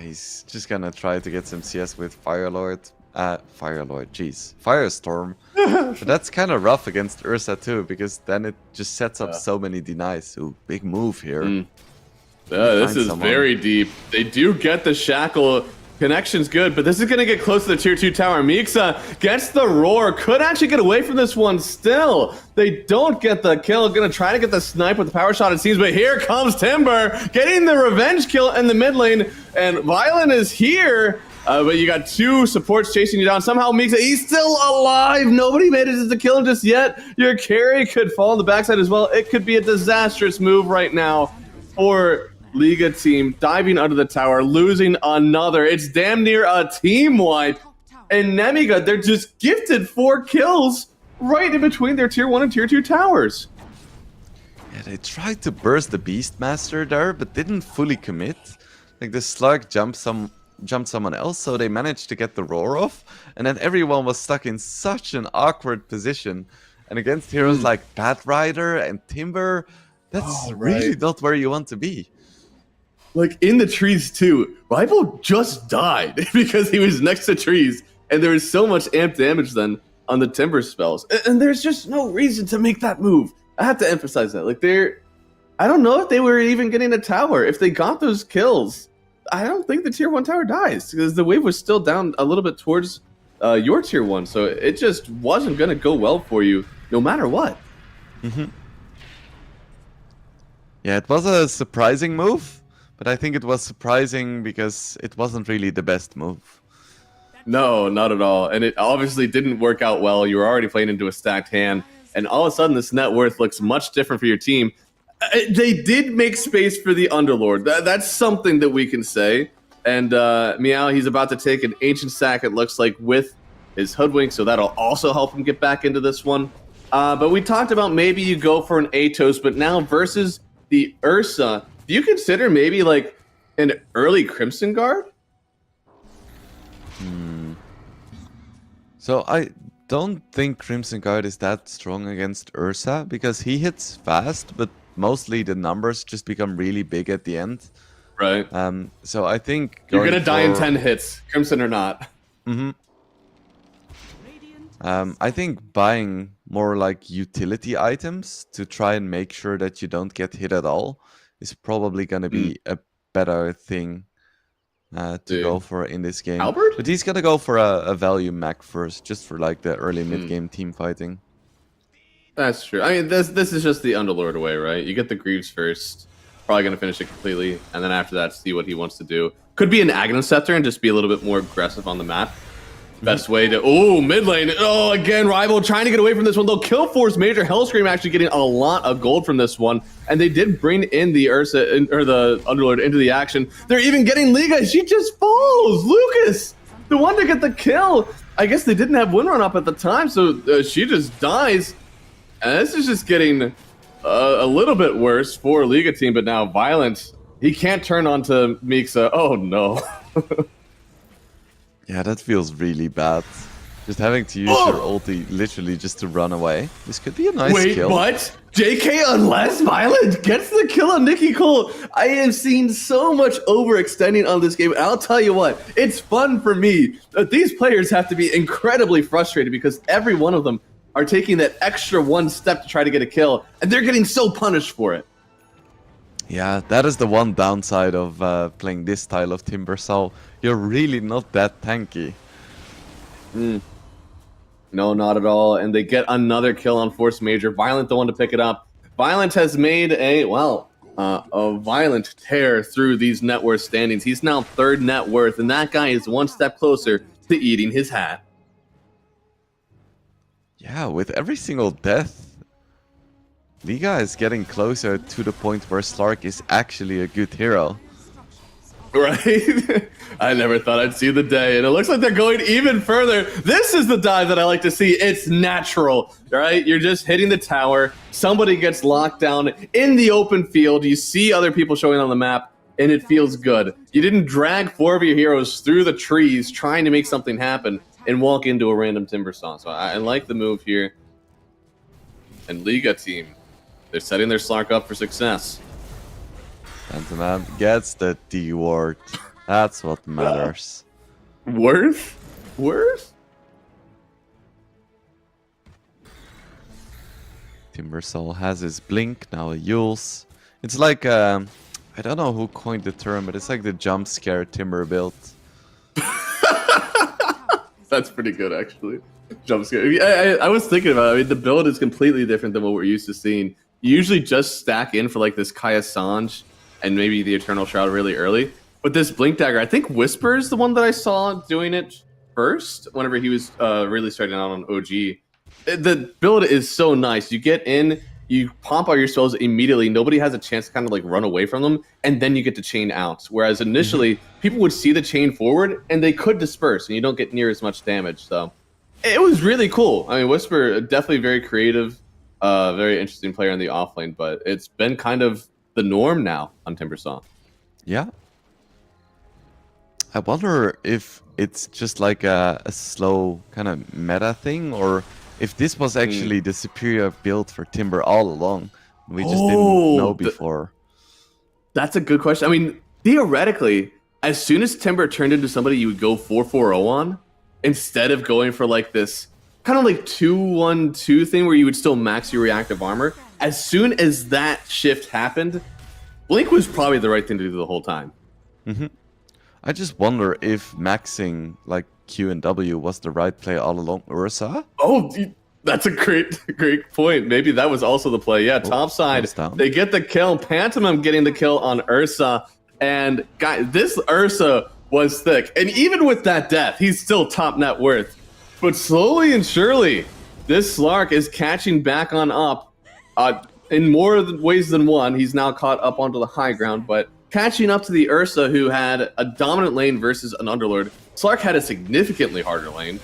He's just gonna try to get some CS with Firelord. Jeez. Firestorm. But that's kind of rough against Ursa too, because then it just sets up so many denies. Ooh, big move here. This is very deep. They do get the Shackle. Connection's good, but this is going to get close to the tier 2 tower. Mixa gets the roar. Could actually get away from this one still. They don't get the kill. Going to try to get the snipe with the power shot, it seems, but here comes Timber getting the revenge kill in the mid lane, and Violent is here. But you got 2 supports chasing you down. Somehow Mixa, he's still alive. Nobody manages to kill him just yet. Your carry could fall on the backside as well. It could be a disastrous move right now for Liga team. Diving under the tower, losing another. It's damn near a team wipe. And Nemiga, they're just gifted 4 kills right in between their tier 1 and tier 2 towers. Yeah, they tried to burst the Beastmaster there, but didn't fully commit. Like the slug jumped someone else, so they managed to get the roar off, and then everyone was stuck in such an awkward position. And against heroes like Batrider and Timber, that's really not where you want to be. Like in the trees too, Rival just died because he was next to trees, and there was so much amp damage then on the Timber spells, and there's just no reason to make that move. I have to emphasize that. Like I don't know if they were even getting a tower. If they got those kills, I don't think the tier 1 tower dies, because the wave was still down a little bit towards your tier 1, so it just wasn't going to go well for you no matter what. Yeah, it was a surprising move, but I think it was surprising because it wasn't really the best move. No, not at all. And it obviously didn't work out well. You were already playing into a stacked hand, and all of a sudden this net worth looks much different for your team. They did make space for the Underlord. That's something that we can say. And Meow, he's about to take an Ancient Sack, it looks like, with his Hoodwink, so that'll also help him get back into this one. But we talked about maybe you go for an Atos, but now versus the Ursa, do you consider maybe like an early Crimson Guard? So I don't think Crimson Guard is that strong against Ursa, because he hits fast, but mostly the numbers just become really big at the end. Right. So I think you're gonna die in 10 hits, Crimson or not. I think buying more like utility items to try and make sure that you don't get hit at all is probably gonna be a better thing to go for in this game. Albert? But he's gonna go for a value mech first, just for like the early mid-game team fighting. That's true. I mean, this is just the Underlord way, right? You get the Greaves first, probably going to finish it completely, and then after that, see what he wants to do. Could be an Aghanim Scepter and just be a little bit more aggressive on the map. Best way to... Oh, mid lane. Oh, again, Rival trying to get away from this one. They'll kill Force Major. Hellscream actually getting a lot of gold from this one, and they did bring in the Ursa, or the Underlord, into the action. They're even getting Liga. She just falls. Lucas, the one to get the kill. I guess they didn't have Windrun up at the time, so she just dies. And this is just getting a little bit worse for Liga team, but now Violent, he can't turn onto Mixa. Oh no. Yeah, that feels really bad. Just having to use your ulti literally just to run away. This could be a nice kill. Wait, what? JK, unless Violent gets the kill on Nikki Cole, I have seen so much overextending on this game. And I'll tell you what, it's fun for me. But these players have to be incredibly frustrated because every one of them are taking that extra one step to try to get a kill, and they're getting so punished for it. Yeah, that is the one downside of playing this style of Timber Soul. You're really not that tanky. No, not at all. And they get another kill on Force Major. Violent, the one to pick it up. Violent has made a violent tear through these net worth standings. He's now 3rd net worth, and that guy is one step closer to eating his hat. Yeah, with every single death, Liga is getting closer to the point where Slark is actually a good hero. Right? I never thought I'd see the day, and it looks like they're going even further. This is the dive that I like to see. It's natural, right? You're just hitting the tower. Somebody gets locked down in the open field. You see other people showing on the map, and it feels good. You didn't drag 4 of your heroes through the trees trying to make something happen and walk into a random Timber Saw. So I like the move here. And Liga team, they're setting their Slark up for success. Phantom gets the D ward. That's what matters. Worth? Timber Soul has his blink, now a Yules. It's like, I don't know who coined the term, but it's like the jump scare Timber build. That's pretty good, actually. Jump scare. I was thinking about it. I mean, the build is completely different than what we're used to seeing. You usually just stack in for like this Kaya Sange and maybe the Eternal Shroud really early. with this Blink Dagger. I think Whisper is the one that I saw doing it first whenever he was really starting out on OG. The build is so nice. You get in, you pump all your spells immediately. Nobody has a chance to kind of like run away from them, and then you get to chain out. Whereas initially, people would see the chain forward, and they could disperse, and you don't get near as much damage. So it was really cool. I mean, Whisper, definitely very creative, very interesting player in the offlane, but it's been kind of the norm now on Timbersaw. Yeah. I wonder if it's just like a slow kind of meta thing, or if this was actually the superior build for Timber all along. We just didn't know before. That's a good question. I mean, theoretically, as soon as Timber turned into somebody you would go 4-4-0 on, instead of going for like this kind of like 2-1-2 thing where you would still max your reactive armor, as soon as that shift happened, Blink was probably the right thing to do the whole time. I just wonder if maxing like Q and W was the right play all along Ursa. Oh, that's a great point. Maybe that was also the play. Yeah, top side, they get the kill. Pantomime getting the kill on Ursa. And guys, this Ursa was thick. And even with that death, he's still top net worth. But slowly and surely, this Slark is catching back on up. In more ways than one, he's now caught up onto the high ground, but catching up to the Ursa, who had a dominant lane versus an Underlord. Slark had a significantly harder lane,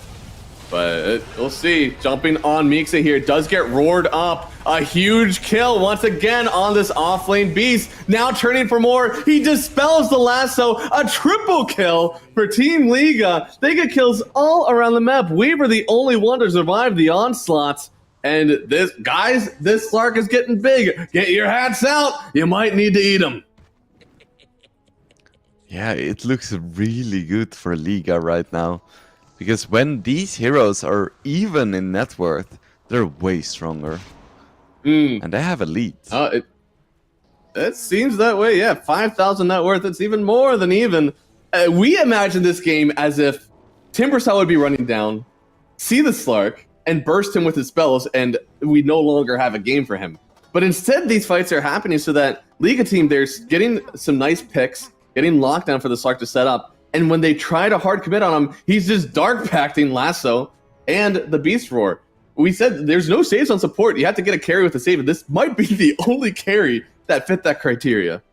but we'll see. Jumping on Mixa here, does get roared up. A huge kill once again on this offlane beast. Now turning for more, he dispels the lasso. A triple kill for Team Liga. They get kills all around the map. Weaver the only one to survive the onslaught. And this, guys, this Slark is getting big. Get your hats out. You might need to eat them. Yeah, it looks really good for Liga right now. Because when these heroes are even in net worth, they're way stronger. And they have a lead. It seems that way, yeah. 5,000 net worth, it's even more than even. We imagine this game as if Timbersaw would be running down, see the Slark, and burst him with his spells, and we no longer have a game for him. But instead, these fights are happening so that Liga team, they're getting some nice picks, getting lockdown for the Slark to set up, and when they try to hard commit on him, he's just dark pacting Lasso and the Beast Roar. We said there's no saves on support. You have to get a carry with a save, and this might be the only carry that fit that criteria.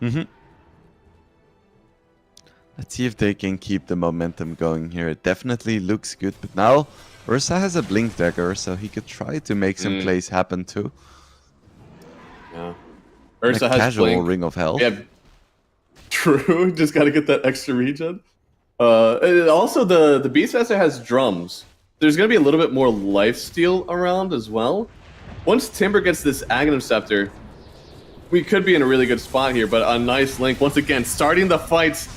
Let's see if they can keep the momentum going here. It definitely looks good, but now Ursa has a Blink Dagger, so he could try to make some plays happen too. Yeah. Ursa has casual Blink. Ring of Health. Yeah. True, just got to get that extra regen. Also, the Beastmaster has drums. There's going to be a little bit more lifesteal around as well. Once Timber gets this Aghanim Scepter, we could be in a really good spot here, but a nice link. Once again, starting the fights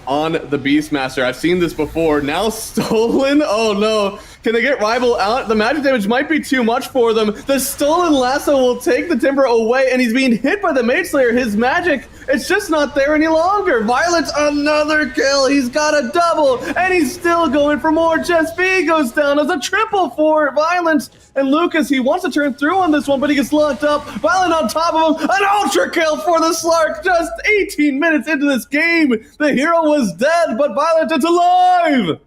on the Beastmaster. I've seen this before. Now stolen? Oh no. Can they get Rival out? The magic damage might be too much for them. The stolen lasso will take the Timber away, and he's being hit by the Mage Slayer. His magic, it's just not there any longer. Violet's another kill. He's got a double, and he's still going for more. Just B goes down as a triple for Violent. And Lucas, he wants to turn through on this one, but he gets locked up. Violent on top of him. An ultra kill for the Slark. Just 18 minutes into this game. The hero was dead, but Violent is alive.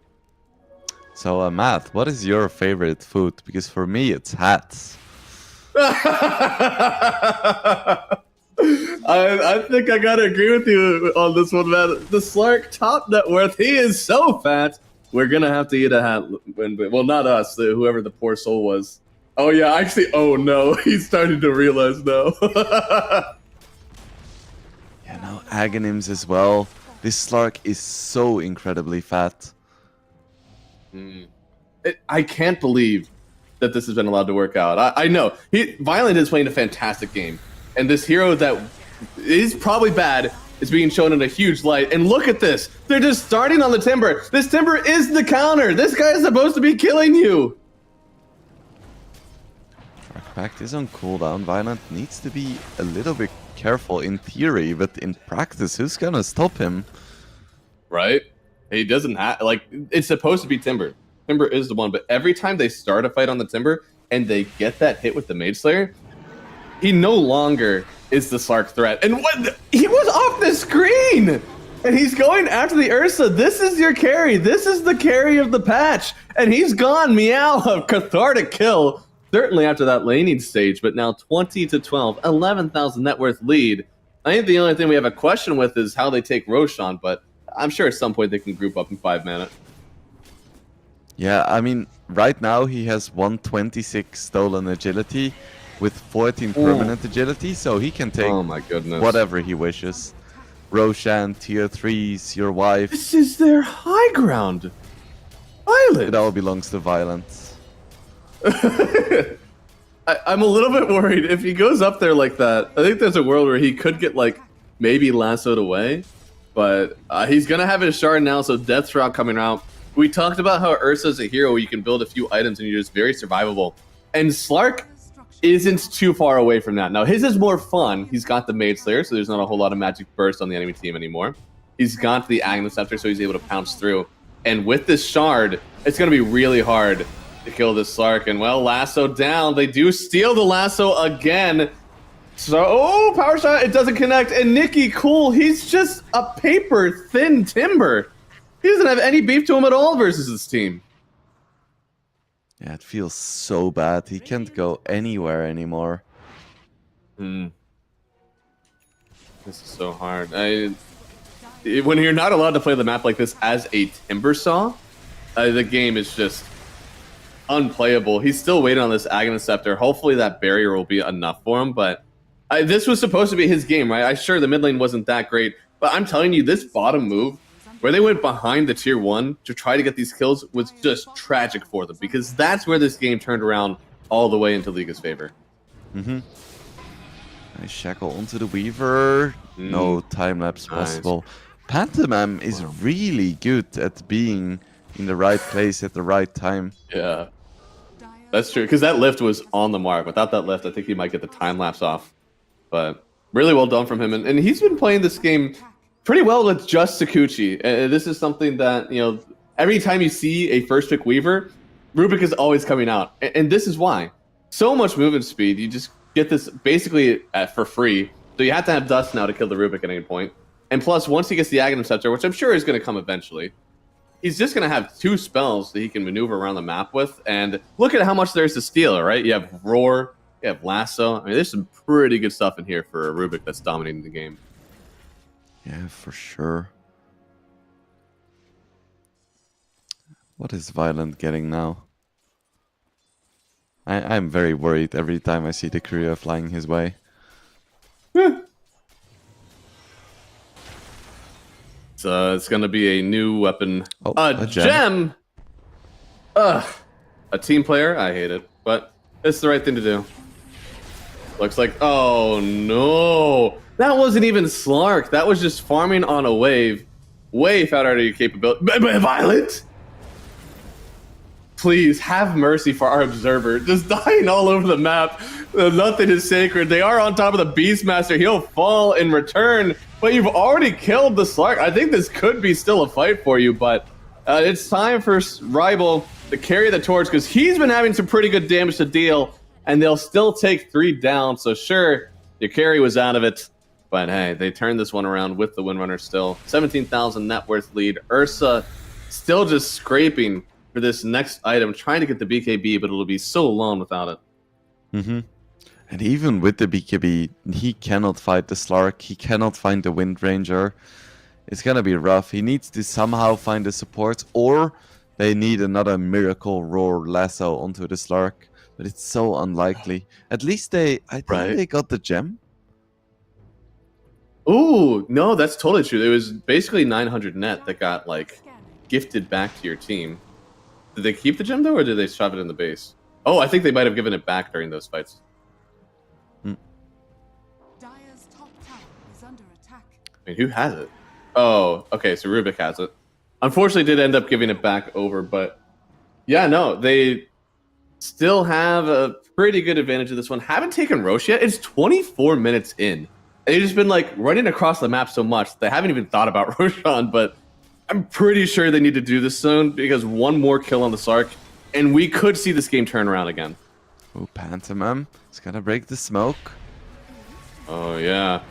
So, Matt, what is your favorite food? Because for me, it's hats. I think I gotta agree with you on this one, man. The Slark, top net worth, he is so fat. We're gonna have to eat a hat. Well, not us, whoever the poor soul was. Oh yeah, actually, oh no, he's starting to realize now. Yeah, now Aghanims as well. This Slark is so incredibly fat. I can't believe that this has been allowed to work out. I know. Violent is playing a fantastic game. And this hero that is probably bad is being shown in a huge light. And look at this. They're just starting on the Timber. This Timber is the counter. This guy is supposed to be killing you. Pact is on cooldown. Violent needs to be a little bit careful in theory, but in practice, who's gonna stop him? Right? He doesn't have, like, it's supposed to be Timber. Timber is the one, but every time they start a fight on the Timber and they get that hit with the Mage Slayer, he no longer is the Slark threat. And what? He was off the screen! And he's going after the Ursa. This is your carry. This is the carry of the patch. And he's gone. Meow, a cathartic kill. Certainly after that laning stage, but now 20-12, 11,000 net worth lead. I think the only thing we have a question with is how they take Roshan, but I'm sure at some point they can group up in 5 mana. Yeah, I mean, right now he has 126 stolen agility with 14 permanent agility, so he can take Oh my goodness. whatever he wishes. Roshan, tier 3s, your wife. This is their high ground. Violet. It all belongs to violence. I'm a little bit worried if he goes up there like that. I think there's a world where he could get like maybe lassoed away, but he's gonna have his shard now, so Death Route coming out. We talked about how Ursa's a hero where you can build a few items and you're just very survivable. And Slark isn't too far away from that. Now, his is more fun. He's got the Maid Slayer, so there's not a whole lot of magic burst on the enemy team anymore. He's got the Aghanim Scepter, so he's able to pounce through. And with this shard, it's going to be really hard to kill this Slark. And, well, lasso down. They do steal the lasso again. So, oh, power shot. It doesn't connect. And Nikki, cool. He's just a paper-thin timber. He doesn't have any beef to him at all versus this team. Yeah, it feels so bad. He can't go anywhere anymore. This is so hard. When you're not allowed to play the map like this as a timber saw, the game is just unplayable. He's still waiting on this Aghanim Scepter. Hopefully that barrier will be enough for him, but this was supposed to be his game, right? I'm sure the mid lane wasn't that great, but I'm telling you, this bottom move, where they went behind the tier 1 to try to get these kills, was just tragic for them, because that's where this game turned around all the way into Liga's favor. Nice shackle onto the Weaver. No time-lapse possible. Pantomime is really good at being in the right place at the right time. Yeah, that's true, because that lift was on the mark. Without that lift, I think he might get the time-lapse off. But really well done from him. And he's been playing this game pretty well with just Sakuchi. This is something that, you know, every time you see a first pick Weaver, Rubik is always coming out. And this is why. So much movement speed. You just get this basically for free. So you have to have Dust now to kill the Rubik at any point. And plus, once he gets the Aghanim Scepter, which I'm sure is going to come eventually, he's just going to have 2 spells that he can maneuver around the map with. And look at how much there's to steal, right? You have Roar, you have Lasso. I mean, there's some pretty good stuff in here for a Rubik that's dominating the game. Yeah, for sure. What is Violent getting now? I'm very worried every time I see the courier flying his way. So it's going to be a new weapon. Oh, a gem! Ugh. A team player? I hate it. But it's the right thing to do. Looks like... Oh, no! That wasn't even Slark. That was just farming on a wave. Way out of your capability. Violet! Please, have mercy for our observer. Just dying all over the map. Nothing is sacred. They are on top of the Beastmaster. He'll fall in return. But you've already killed the Slark. I think this could be still a fight for you, but it's time for Rival to carry the torch, because he's been having some pretty good damage to deal, and they'll still take 3 down. So sure, your carry was out of it. But hey, they turned this one around with the Windrunner still. 17,000 net worth lead. Ursa still just scraping for this next item, trying to get the BKB, but it'll be so long without it. And even with the BKB, he cannot fight the Slark. He cannot find the Wind Ranger. It's gonna be rough. He needs to somehow find the support, or they need another miracle Roar lasso onto the Slark. But it's so unlikely. At least I think they got the gem. Ooh, no, that's totally true. It was basically 900 net that got, like, gifted back to your team. Did they keep the gem, though, or did they shove it in the base? Oh, I think they might have given it back during those fights. Dire's top tower is under attack. I mean, who has it? Oh, okay, so Rubik has it. Unfortunately, did end up giving it back over, but... Yeah, no, they still have a pretty good advantage of this one. Haven't taken Roche yet. It's 24 minutes in. And they've just been, like, running across the map so much, they haven't even thought about Roshan, but I'm pretty sure they need to do this soon, because one more kill on the Sark, and we could see this game turn around again. Oh, Pantomime. It's gonna break the smoke. Oh, yeah.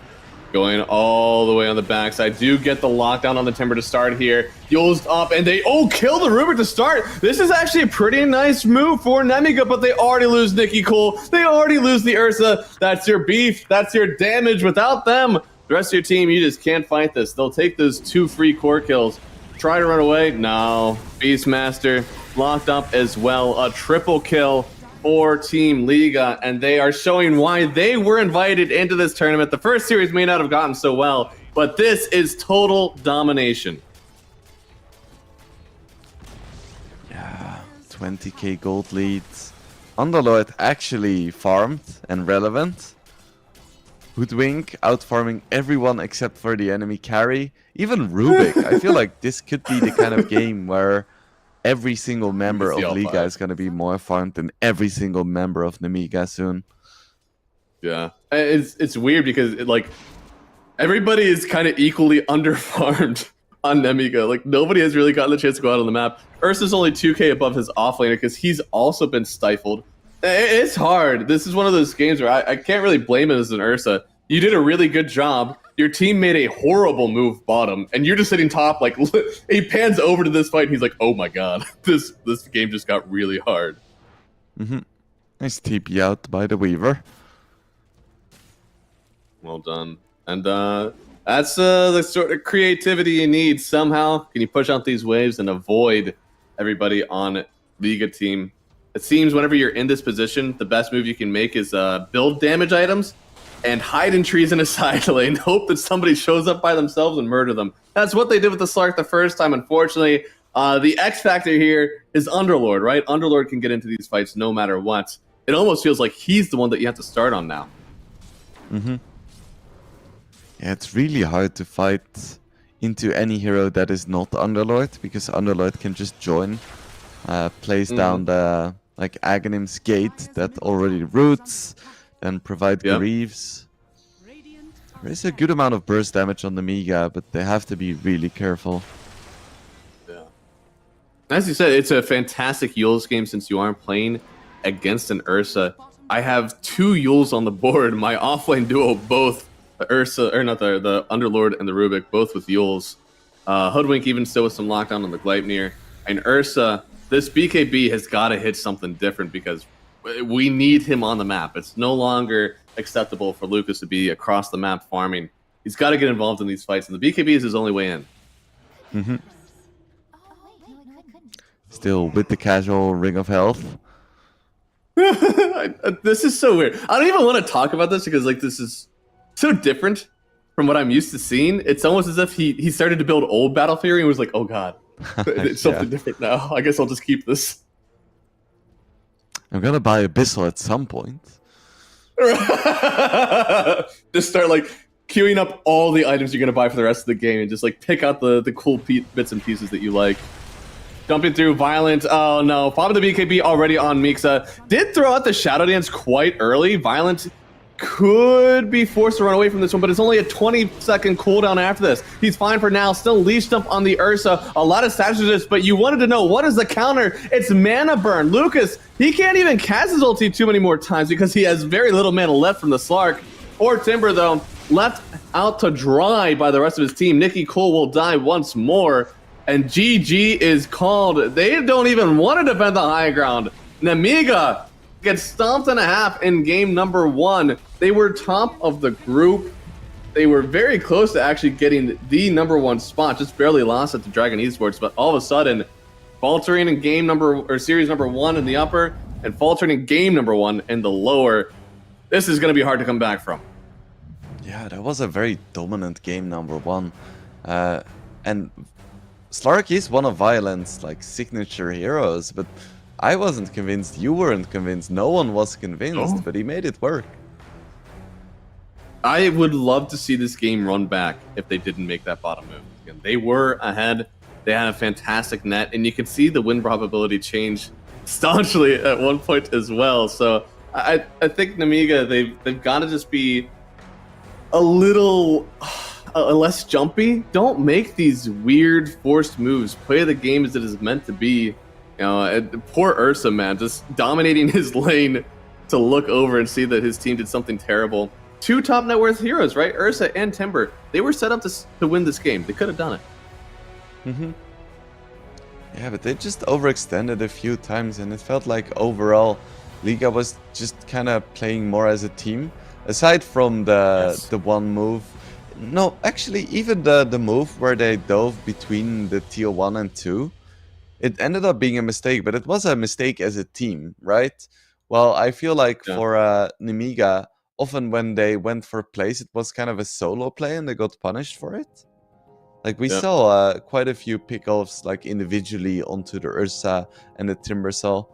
Going all the way on the backside. Do get the lockdown on the Timber to start here. Yule's up, and they, kill the Rubik to start. This is actually a pretty nice move for Nemiga, but they already lose Nikki Cole. They already lose the Ursa. That's your beef. That's your damage. Without them, the rest of your team, you just can't fight this. They'll take those 2 free core kills. Try to run away. No. Beastmaster locked up as well. A triple kill for Team Liga, and they are showing why they were invited into this tournament. The first series may not have gotten so well, but this is total domination. Yeah, 20k gold leads. Underlord actually farmed and relevant. Hoodwink outfarming everyone except for the enemy carry. Even Rubik. I feel like this could be the kind of game where every single member of Liga is going to be more farmed than every single member of Nemiga soon. Yeah, it's weird because everybody is kind of equally underfarmed on Nemiga. Like, nobody has really gotten the chance to go out on the map. Ursa's only 2k above his offlaner because he's also been stifled. It's hard. This is one of those games where I can't really blame it as an Ursa. You did a really good job. Your team made a horrible move bottom, and you're just sitting top. Like, he pans over to this fight, and he's like, "Oh my god, this game just got really hard." Nice TP out by the Weaver. Well done. And that's the sort of creativity you need. Somehow, can you push out these waves and avoid everybody on Liga team? It seems whenever you're in this position, the best move you can make is build damage items and hide in trees in a side lane, hope that somebody shows up by themselves and murder them. That's what they did with the Slark the first time. Unfortunately, the X factor here is Underlord, right? Underlord can get into these fights no matter what. It almost feels like he's the one that you have to start on now. Yeah, it's really hard to fight into any hero that is not Underlord, because Underlord can just join, place down the Aghanim's gate that already roots, then provide Greaves. There is a good amount of burst damage on the Nemiga, but they have to be really careful. Yeah. As you said, it's a fantastic Yules game since you aren't playing against an Ursa. I have 2 Yules on the board. My offlane duo, both the Ursa, or not the Underlord and the Rubik, both with Yules. Hoodwink even still with some lockdown on the Gleipnir. And Ursa, this BKB has got to hit something different because we need him on the map. It's no longer acceptable for Lucas to be across the map farming. He's got to get involved in these fights, and the BKB is his only way in. Still with the casual Ring of Health. This is so weird. I don't even want to talk about this because this is so different from what I'm used to seeing. It's almost as if he started to build old Battle Theory and was like, oh god, it's something different now. I guess I'll just keep this. I'm gonna buy Abyssal at some point. Just start queuing up all the items you're gonna buy for the rest of the game and just pick out the cool bits and pieces that you like. Jumping through Violent. Oh no, Pop the BKB already on Mixa. Did throw out the Shadow Dance quite early. Violent could be forced to run away from this one, but it's only a 20-second cooldown after this. He's fine for now. Still leashed up on the Ursa. A lot of statuses, but you wanted to know, what is the counter? It's mana burn. Lucas, he can't even cast his ulti too many more times because he has very little mana left from the Slark. Or Timber, though, left out to dry by the rest of his team. Nikki Cole will die once more, and GG is called. They don't even want to defend the high ground. Nemiga gets stomped in a half in game number 1. They were top of the group. They were very close to actually getting the number 1 spot. Just barely lost it to Dragon Esports, but all of a sudden, faltering in series number 1 in the upper, and faltering in game number 1 in the lower. This is going to be hard to come back from. Yeah, that was a very dominant game number 1. And Slark is one of Violent's signature heroes, but I wasn't convinced, you weren't convinced, no one was convinced, but he made it work. I would love to see this game run back if they didn't make that bottom move. Again, they were ahead, they had a fantastic net, and you could see the win probability change staunchly at one point as well. So I think Nemiga, they've got to just be a little less jumpy. Don't make these weird forced moves. Play the game as it is meant to be. Poor Ursa, man, just dominating his lane to look over and see that his team did something terrible. two top net worth heroes, right? Ursa and Timber. They were set up to win this game. They could have done it. Mm-hmm. Yeah, but they just overextended a few times, and it felt like overall, Liga was just kind of playing more as a team. Aside from the one move, no, actually, even the move where they dove between the tier 1 and 2, it ended up being a mistake, but it was a mistake as a team, right? Well, I feel like for Nemiga, often when they went for plays, it was kind of a solo play, and they got punished for it. Like, we saw quite a few pickoffs, like, individually onto the Ursa and the Timbersaw.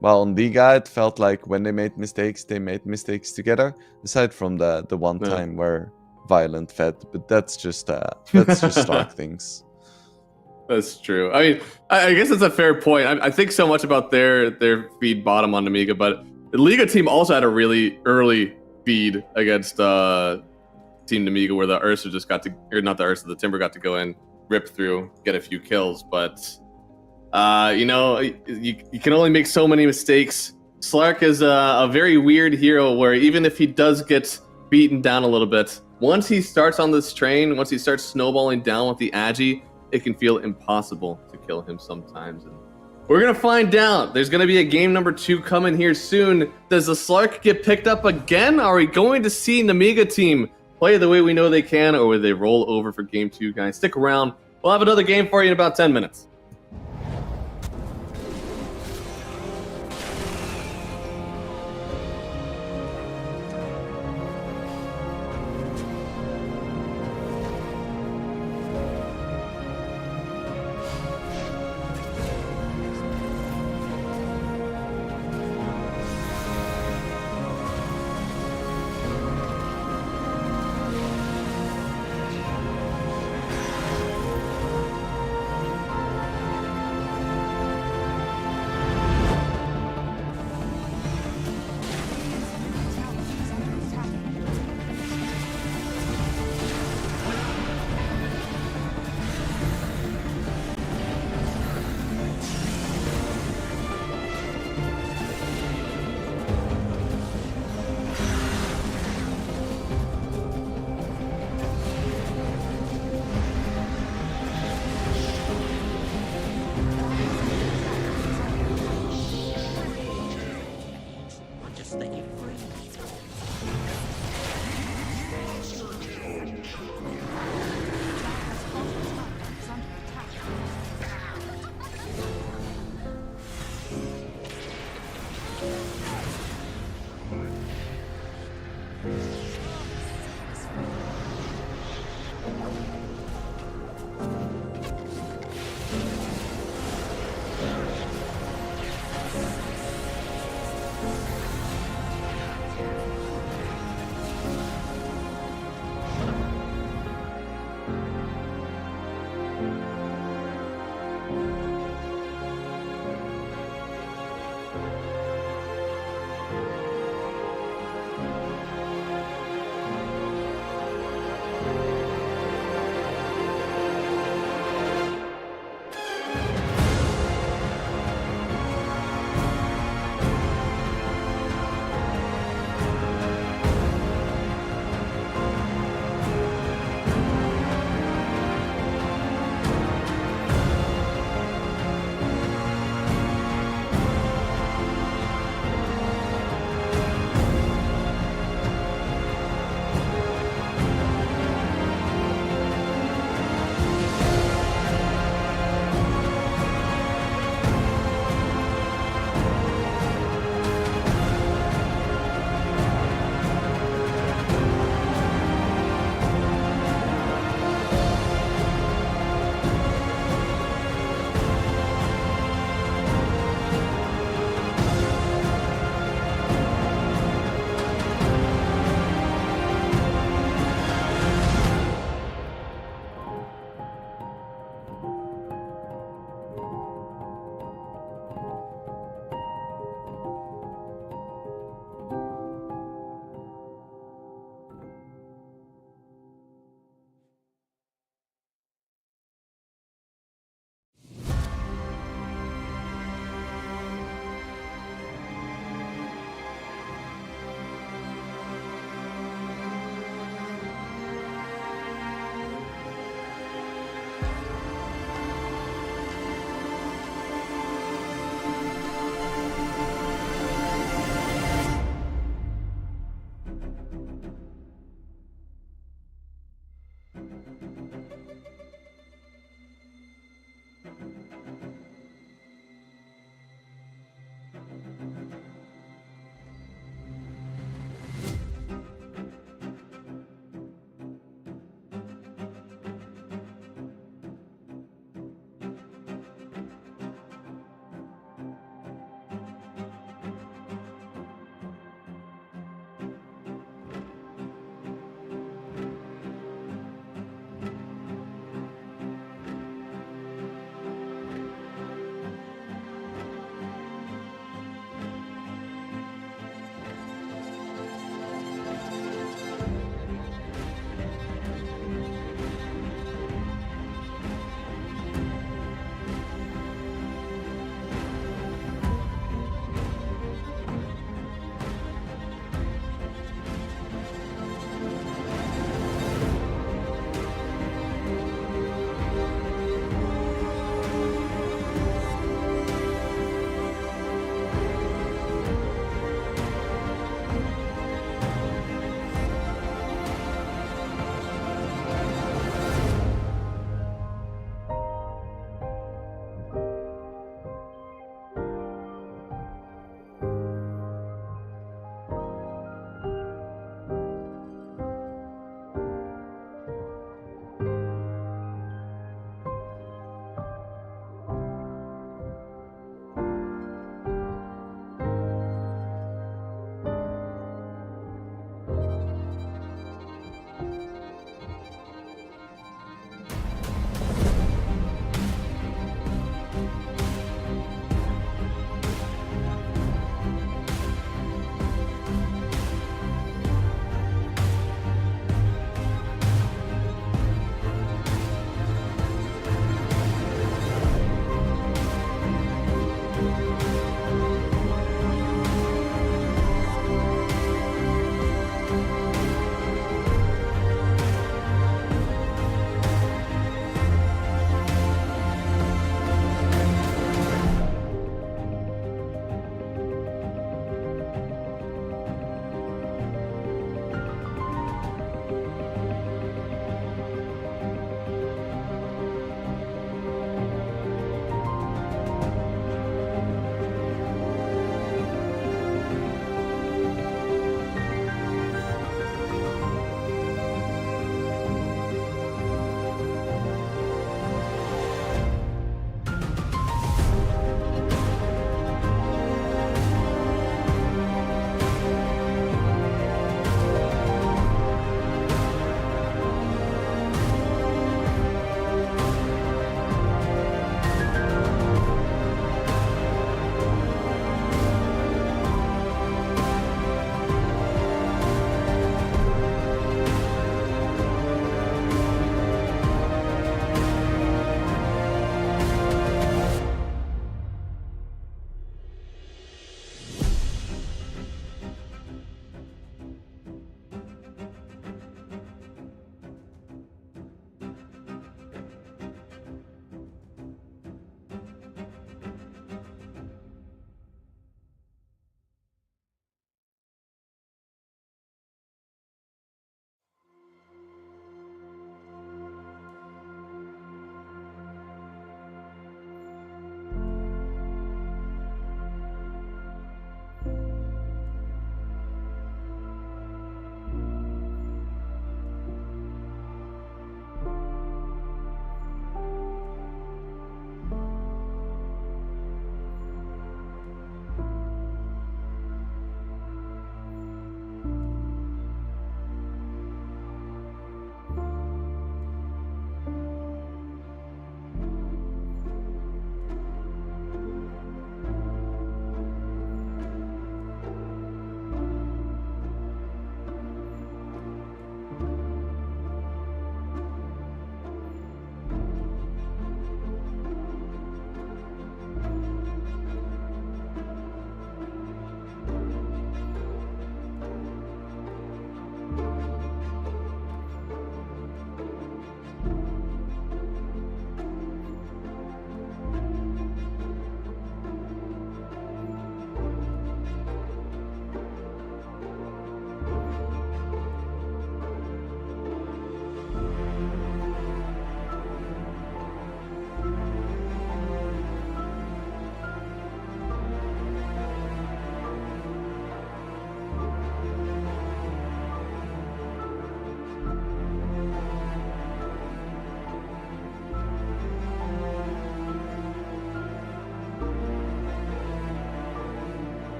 Well, on Liga, it felt like when they made mistakes together, aside from the one time where Violent fed, but that's just Stark things. That's true. I mean, I guess that's a fair point. I think so much about their feed bottom on Amiga, but the Liga team also had a really early feed against Team Amiga where the Ursa just got to, or not the Ursa, the Timber got to go in, rip through, get a few kills, but you know, you can only make so many mistakes. Slark is a very weird hero where even if he does get beaten down a little bit, once he starts on this train, once he starts snowballing down with the Agi, it can feel impossible to kill him sometimes. And we're going to find out. There's going to be a game number 2 coming here soon. Does the Slark get picked up again? Are we going to see an Amiga team play the way we know they can, or will they roll over for game 2, guys? Stick around. We'll have another game for you in about 10 minutes.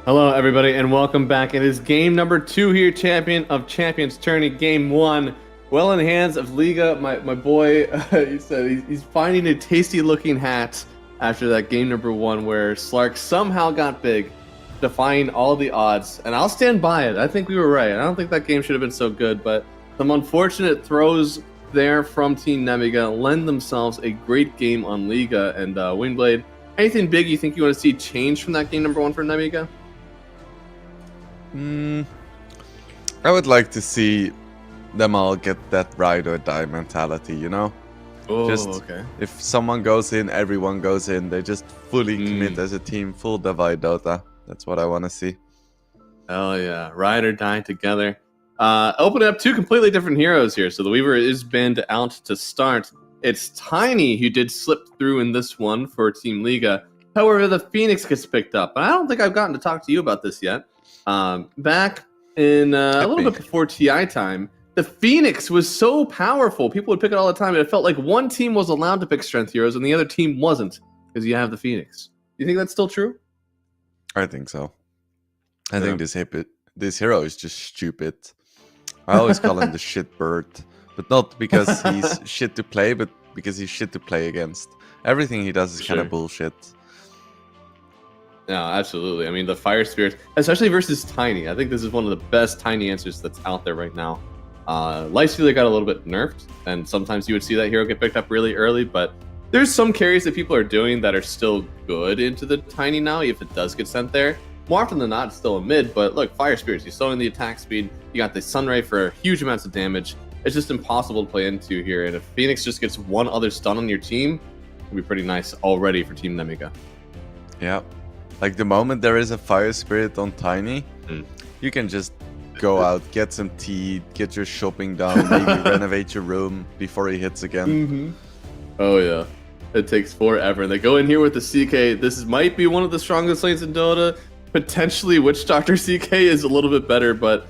Hello, everybody, and welcome back. It is game number 2 here, Champion of Champions Tourney, game 1. Well in the hands of Liga, my boy. He said he's finding a tasty-looking hat after that game number 1 where Slark somehow got big, defying all the odds. And I'll stand by it. I think we were right. I don't think that game should have been so good, but some unfortunate throws there from Team Nemiga lend themselves a great game on Liga and Windblade. Anything big you think you want to see change from that game number 1 for Nemiga? I would like to see them all get that ride or die mentality, you know? Oh, just okay. if someone goes in, everyone goes in. They just fully commit as a team, full divide Dota. That's what I want to see. Oh yeah, ride or die together. Opening up 2 completely different heroes here. So the Weaver is banned out to start. It's Tiny who did slip through in this one for Team Liga. However, the Phoenix gets picked up. And I don't think I've gotten to talk to you about this yet. Back in a little bit before TI time, the Phoenix was so powerful. People would pick it all the time, and it felt like one team was allowed to pick strength heroes and the other team wasn't, because you have the Phoenix. Do you think that's still true? I think so. I think this hero is just stupid. I always call him the shit bird, but not because he's shit to play, but because he's shit to play against. Everything he does is kind of bullshit. No, absolutely. I mean, the Fire Spirit, especially versus Tiny. I think this is one of the best Tiny answers that's out there right now. Lifestealer got a little bit nerfed, and sometimes you would see that hero get picked up really early, but there's some carries that people are doing that are still good into the Tiny now, if it does get sent there. More often than not, it's still a mid, but look, Fire Spirits, you're slowing the attack speed, you got the Sunray for huge amounts of damage. It's just impossible to play into here, and if Phoenix just gets one other stun on your team, it'll be pretty nice already for Team Nemiga. Yeah. Like the moment there is a Fire Spirit on Tiny, you can just go out, get some tea, get your shopping done, maybe renovate your room before he hits again. Oh yeah, it takes forever. They go in here with the CK. This might be one of the strongest lanes in Dota. Potentially Witch Doctor CK is a little bit better, but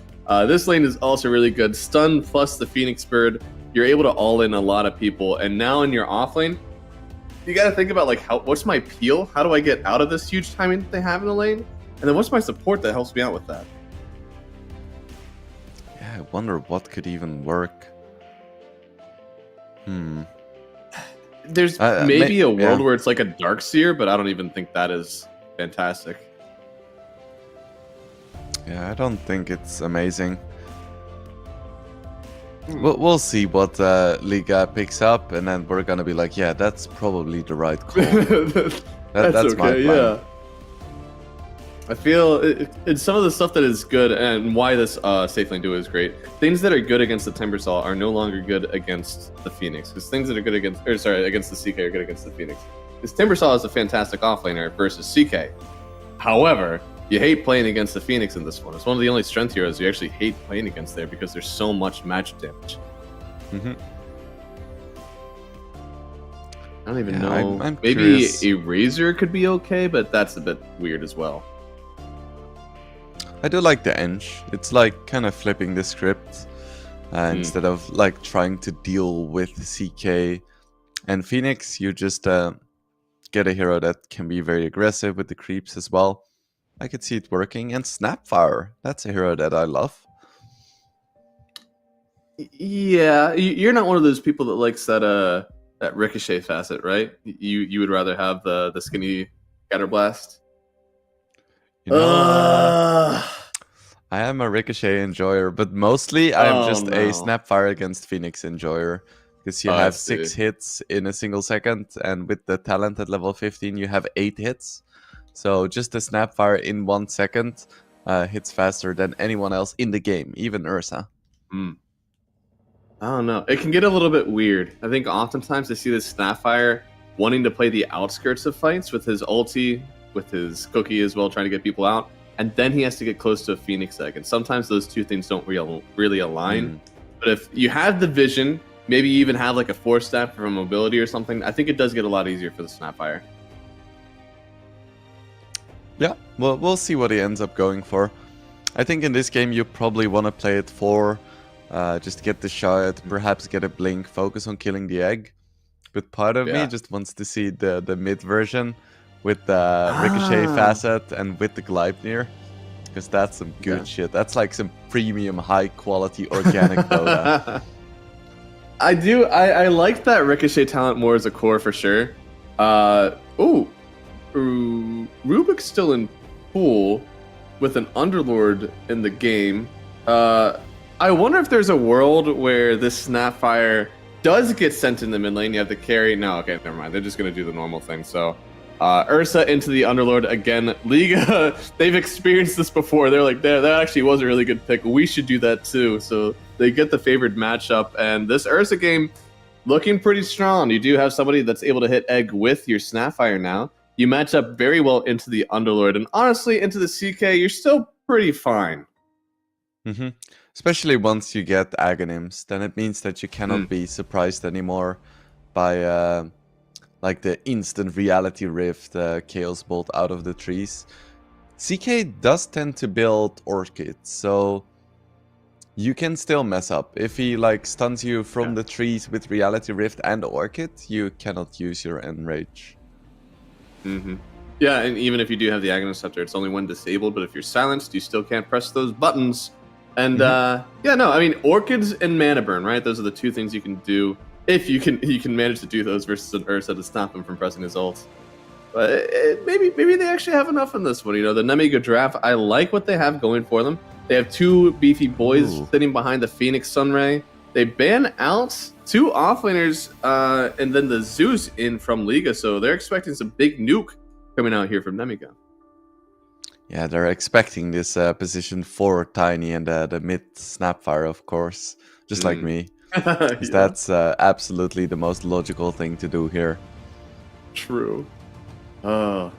this lane is also really good. Stun plus the Phoenix Bird, you're able to all in a lot of people. And now in your off lane, you got to think about like what's my peel? How do I get out of this huge timing that they have in the lane? And then what's my support that helps me out with that? Yeah, I wonder what could even work. There's maybe a world where it's like a Darkseer, but I don't even think that is fantastic. Yeah, I don't think it's amazing. We'll see what Liga picks up, and then we're gonna be like, yeah, that's probably the right call. that's okay, my plan. Yeah. I feel it's some of the stuff that is good, and why this safe lane duo is great. Things that are good against the Timbersaw are no longer good against the Phoenix, because things that are good against the CK are good against the Phoenix. Because Timbersaw is a fantastic offlaner versus CK. However, you hate playing against the Phoenix in this one. It's one of the only strength heroes you actually hate playing against there because there's so much magic damage. I don't even know. I'm maybe curious. a Razor could be okay, but that's a bit weird as well. I do like the Eng. It's like kind of flipping the script instead of like trying to deal with CK and Phoenix. You just get a hero that can be very aggressive with the creeps as well. I could see it working. And Snapfire, that's a hero that I love. Yeah, you're not one of those people that likes that ricochet facet, right? You would rather have the skinny Scatterblast. You know, I am a Ricochet enjoyer, but mostly I'm just a Snapfire against Phoenix enjoyer. Because you have 6 hits in a single second, and with the talent at level 15, you have 8 hits. So just a Snapfire in 1 second hits faster than anyone else in the game, even Ursa. I don't know. It can get a little bit weird. I think oftentimes I see this Snapfire wanting to play the outskirts of fights with his ulti, with his cookie as well, trying to get people out. And then he has to get close to a Phoenix egg. And sometimes those two things don't really align. But if you have the vision, maybe you even have like a 4-step for mobility or something, I think it does get a lot easier for the Snapfire. Yeah, well, we'll see what he ends up going for. I think in this game you probably want to play it for just get the shot, perhaps get a blink, focus on killing the egg. But part of me just wants to see the mid version with the Ricochet facet and with the Gleipnir. because that's some good Yeah. shit. That's like some premium, high quality organic Dota. I like that Ricochet talent more as a core for sure. Rubik's still in pool with an Underlord in the game. I wonder if there's a world where this Snapfire does get sent in the mid lane. You have to carry. No, okay, never mind. They're just gonna do the normal thing. So Ursa into the Underlord again. Liga, they've experienced this before. They're like, that actually was a really good pick. We should do that too. So they get the favored matchup, and this Ursa game looking pretty strong. You do have somebody that's able to hit egg with your Snapfire now. You match up very well into the Underlord, and honestly, into the CK, you're still pretty fine. Mm-hmm. Especially once you get Aghanim's, then it means that you cannot be surprised anymore by like the instant reality rift Chaos Bolt out of the trees. CK does tend to build Orchids, so you can still mess up. If he like stuns you from the trees with reality rift and Orchid, you cannot use your Enrage. Mm-hmm. Yeah, and even if you do have the Aghanim Scepter, it's only when disabled, but if you're silenced, you still can't press those buttons. And I mean, Orchids and Mana Burn, right? Those are the two things you can do if you can manage to do those versus an Ursa to stop him from pressing his ult. But maybe they actually have enough in this one. You know, the Nemiga draft, I like what they have going for them. They have two beefy boys sitting behind the Phoenix Sunray. They ban out two offlaners and then the Zeus in from Liga, so they're expecting some big nuke coming out here from Nemiga. Yeah, they're expecting this position for Tiny and the mid Snapfire, of course, just like me. That's absolutely the most logical thing to do here. True. I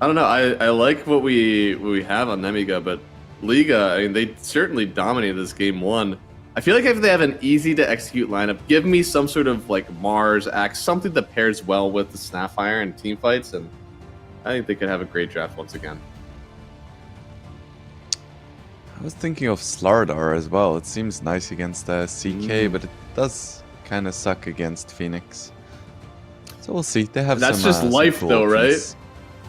don't know. I like what we have on Nemiga, but Liga, I mean, they certainly dominated this game one. I feel like if they have an easy to execute lineup, give me some sort of like Mars Axe, something that pairs well with the Snapfire and team fights, and I think they could have a great draft once again. I was thinking of Slardar as well. It seems nice against CK, but it does kind of suck against Phoenix. So we'll see. They have That's some, just life, cool though, options. Right?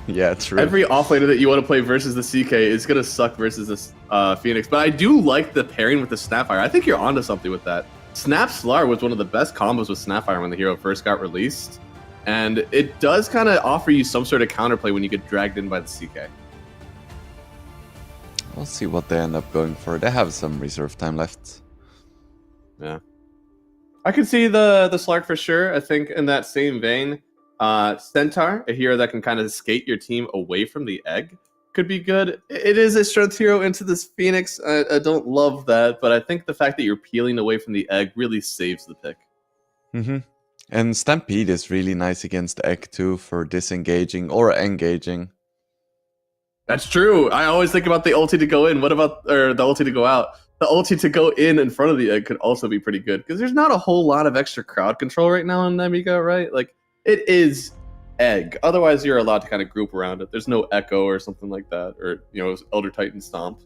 Yeah, true. Every offlaner that you want to play versus the CK is going to suck versus this Phoenix. But I do like the pairing with the Snapfire. I think you're onto something with that. Snap Slar was one of the best combos with Snapfire when the hero first got released. And it does kind of offer you some sort of counterplay when you get dragged in by the CK. We'll see what they end up going for. They have some reserve time left. Yeah. I could see the Slark for sure. I think in that same vein, Centaur, a hero that can kind of skate your team away from the egg, could be good. It is a strength hero into this Phoenix. I don't love that, but I think the fact that you're peeling away from the egg really saves the pick. Mm-hmm. And Stampede is really nice against egg too for disengaging or engaging. That's true. I always think about the ulti to go in. What about the ulti to go out? The ulti to go in front of the egg could also be pretty good because there's not a whole lot of extra crowd control right now in Nemiga, right? Like, it is egg. Otherwise, you're allowed to kind of group around it. There's no echo or something like that, or Elder Titan Stomp.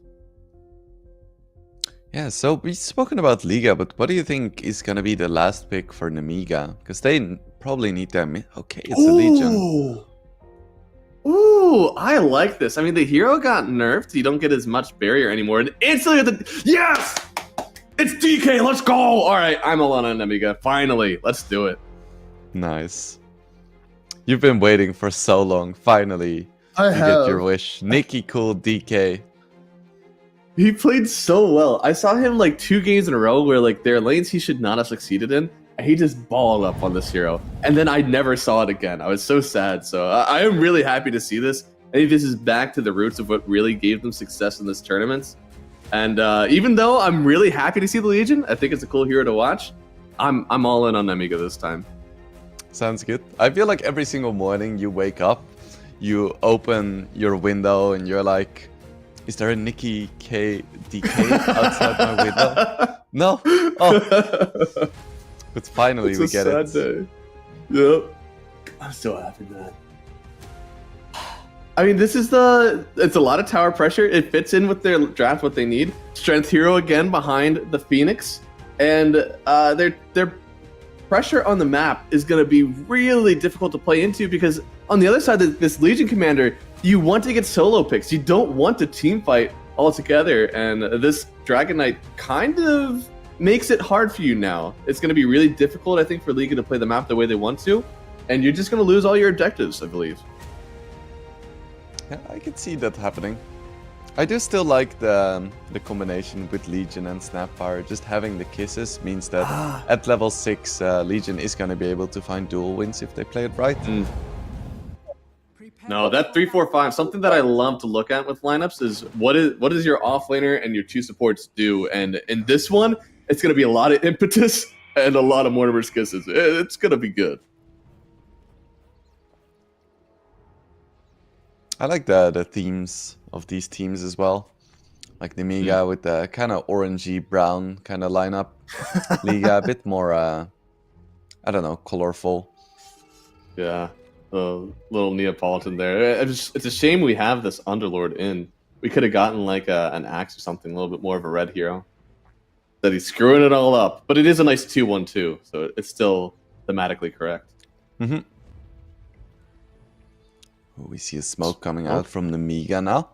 Yeah. So we've spoken about Liga, but what do you think is gonna be the last pick for Nemiga? Because they probably need them. Okay, it's a Legion. Ooh, I like this. I mean, the hero got nerfed. You don't get as much barrier anymore. And instantly, yes! It's DK, let's go! All right, I'm alone on Nemiga. Finally, let's do it. Nice. You've been waiting for so long. Finally, you get your wish. Nikki Cool DK. He played so well. I saw him like 2 games in a row where like there are lanes he should not have succeeded in. He just balled up on this hero. And then I never saw it again. I was so sad. So I am really happy to see this. I think this is back to the roots of what really gave them success in this tournament. And even though I'm really happy to see the Legion, I think it's a cool hero to watch. I'm all in on Nemiga this time. Sounds good. I feel like every single morning you wake up, you open your window and you're like, is there a Nikki K DK outside my window? No? Oh. But finally we get it. Day. Yep. I'm so happy, man. I mean, it's a lot of tower pressure. It fits in with their draft, what they need. Strength hero again behind the Phoenix. And their pressure on the map is going to be really difficult to play into because on the other side of this Legion commander, you want to get solo picks. You don't want to team fight altogether. And this Dragon Knight kind of makes it hard for you now. It's going to be really difficult, I think, for Liga to play the map the way they want to. And you're just going to lose all your objectives, I believe. Yeah, I can see that happening. I do still like the combination with Legion and Snapfire. Just having the kisses means that at level 6, Legion is going to be able to find dual wins if they play it right. No, that 3-4-5, something that I love to look at with lineups is what does your offlaner and your two supports do? And in this one, it's going to be a lot of impetus and a lot of Mortimer's kisses. It's going to be good. I like the themes of these teams as well. Like the Miga with the kind of orangey brown kind of lineup. Liga a bit more, I don't know, colorful. Yeah, a little Neapolitan there. It's a shame we have this Underlord in. We could have gotten like an axe or something, a little bit more of a red hero. That he's screwing it all up. But it is a nice 2-1-2, so it's still thematically correct. Mm-hmm. We see a smoke coming out from the Miga now.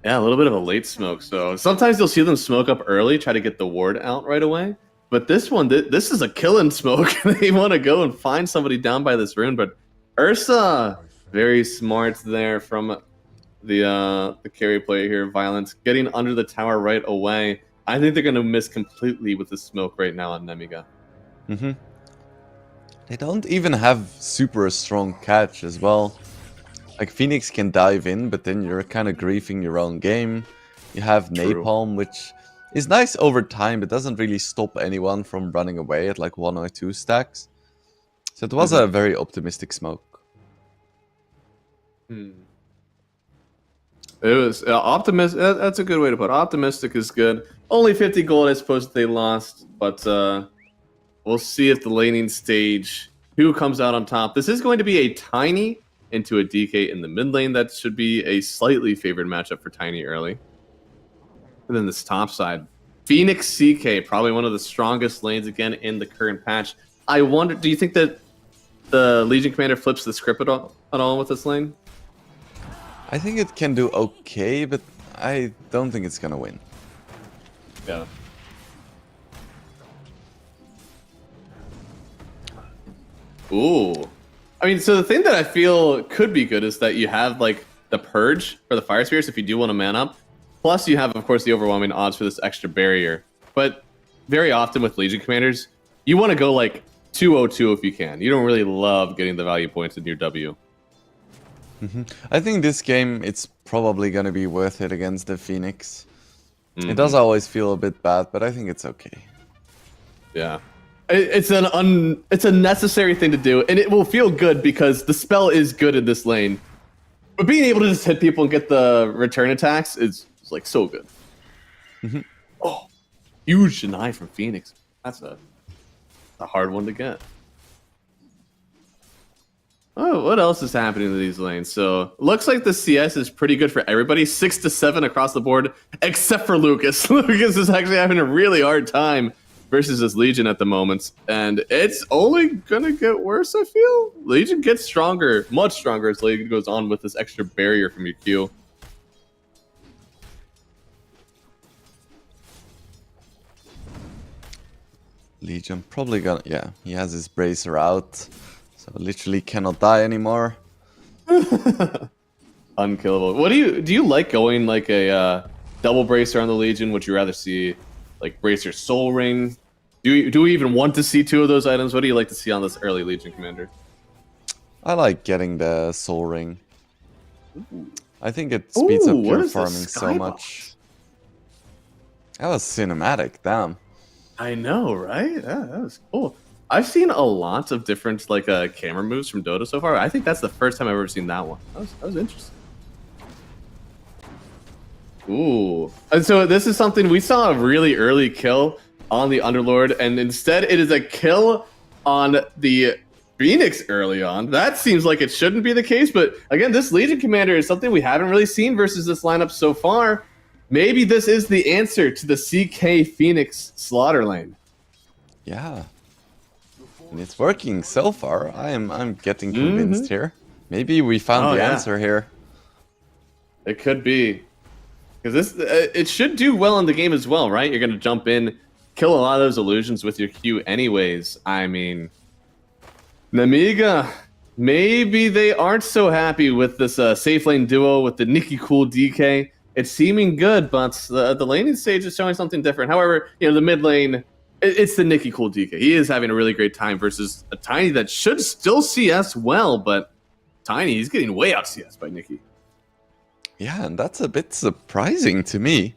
Yeah, a little bit of a late smoke. So sometimes you'll see them smoke up early, try to get the ward out right away. But this one, this is a killing smoke. They want to go and find somebody down by this rune. But Ursa, very smart there from the carry player here, Violence, getting under the tower right away. I think they're going to miss completely with the smoke right now on Nemiga. Mm-hmm. They don't even have super strong catch as well. Like Phoenix can dive in, but then you're kind of griefing your own game. You have Napalm, which is nice over time, but doesn't really stop anyone from running away at like 1 or 2 stacks. So it was a very optimistic smoke. It was optimistic. That's a good way to put it. Optimistic is good. Only 50 gold, I suppose they lost, but we'll see if the laning stage, who comes out on top. This is going to be a Tiny into a DK in the mid lane. That should be a slightly favored matchup for Tiny early. And then this top side, Phoenix CK, probably one of the strongest lanes again in the current patch. I wonder, do you think that the Legion Commander flips the script at all with this lane? I think it can do okay, but I don't think it's gonna win. Yeah. Ooh. I mean, so the thing that I feel could be good is that you have, like, the Purge for the Fire Spirits if you do want to man up. Plus, you have, of course, the overwhelming odds for this extra barrier. But very often with Legion Commanders, you want to go, like, 2-0-2 if you can. You don't really love getting the value points in your W. I think this game, it's probably going to be worth it against the Phoenix. It does always feel a bit bad, but I think it's okay. Yeah. It's a necessary thing to do, and it will feel good because the spell is good in this lane. But being able to just hit people and get the return attacks is like so good. Oh, huge deny from Phoenix. That's a hard one to get. Oh, what else is happening to these lanes? So looks like the CS is pretty good for everybody. 6-7 across the board, except for Lucas. Lucas is actually having a really hard time versus his Legion at the moment, and it's only gonna get worse, I feel. Legion gets stronger, much stronger as Legion goes on with this extra barrier from your Q. Legion probably gonna, yeah, he has his bracer out, so literally cannot die anymore. Unkillable. What do you like going like a double bracer on the Legion? Would you rather see like bracer soul ring? Do we even want to see 2 of those items? What do you like to see on this early Legion commander? I like getting the soul ring. I think it speeds up your farming so much. That was cinematic, damn. I know, right? Yeah, that was cool. I've seen a lot of different like camera moves from Dota so far. I think that's the first time I've ever seen that one. That was interesting. Ooh. And so this is something we saw a really early kill on the Underlord, and instead it is a kill on the Phoenix early on. That seems like it shouldn't be the case, but again, this Legion Commander is something we haven't really seen versus this lineup so far. Maybe this is the answer to the CK Phoenix slaughter lane. Yeah. And it's working so far. I'm getting convinced here. Maybe we found the answer here. It could be. Because this it should do well in the game as well, right? You're gonna jump in, kill a lot of those illusions with your Q anyways. I mean, Namiga, maybe they aren't so happy with this safe lane duo with the Nikki Cool DK. It's seeming good, but the laning stage is showing something different. However, the mid lane, it's the Nikki Cool DK. He is having a really great time versus a Tiny that should still CS well, but Tiny, he's getting way out CS by Nikki. Yeah, and that's a bit surprising to me.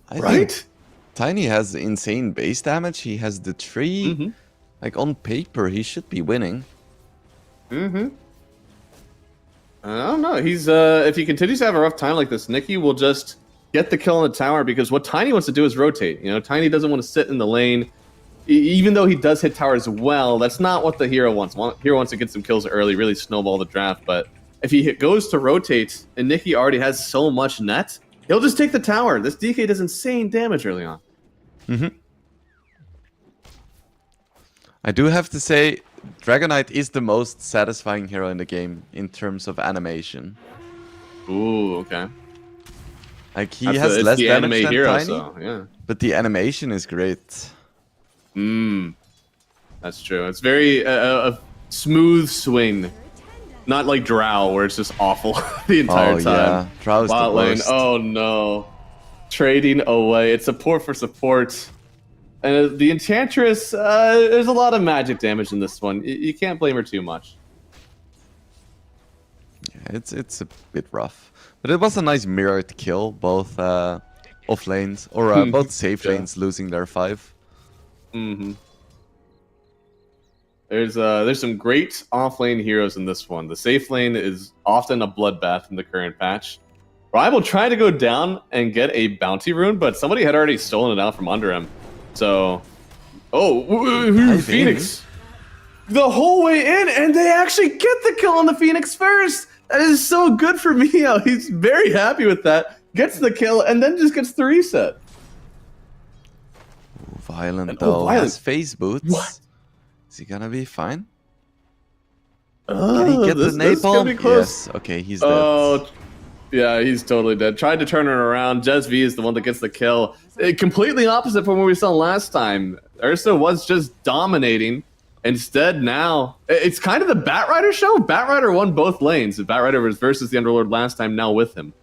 I think Tiny has insane base damage. He has the tree. Like, on paper, he should be winning. I don't know. He's if he continues to have a rough time like this, Nikki will just get the kill on the tower because what Tiny wants to do is rotate. Tiny doesn't want to sit in the lane. Even though he does hit towers well, that's not what the hero wants. Hero wants to get some kills early, really snowball the draft, but if he goes to rotate and Nikki already has so much net, he'll just take the tower. This DK does insane damage early on. I do have to say, Dragonite is the most satisfying hero in the game in terms of animation. Ooh, okay. Like, he has less the damage anime than hero, Tiny, so, yeah. but the animation is great. That's true. It's very a smooth swing. Not like Drow, where it's just awful the entire time. Yeah. Drow's the Bot lane, worst. oh no. Trading away. It's support for support. And the Enchantress, there's a lot of magic damage in this one. You can't blame her too much. Yeah, it's a bit rough. But it was a nice mirrored kill, both off lanes, or both safe lanes losing their 5. There's some great off-lane heroes in this one. The safe lane is often a bloodbath in the current patch. Rival tried to go down and get a bounty rune, but somebody had already stolen it out from under him. So, Phoenix the whole way in, and they actually get the kill on the Phoenix first. That is so good for Mio. He's very happy with that. Gets the kill and then just gets the reset. Ooh, Violent though. Has phase boots. What? Is he gonna be fine? Can he get the napalm? Yes. Okay, he's dead. Yeah, he's totally dead. Tried to turn it around. Jez V is the one that gets the kill. Completely opposite from what we saw last time. Ursa was just dominating. Instead, now, it's kind of the Batrider show. Batrider won both lanes. Batrider was versus the Underlord last time, now with him.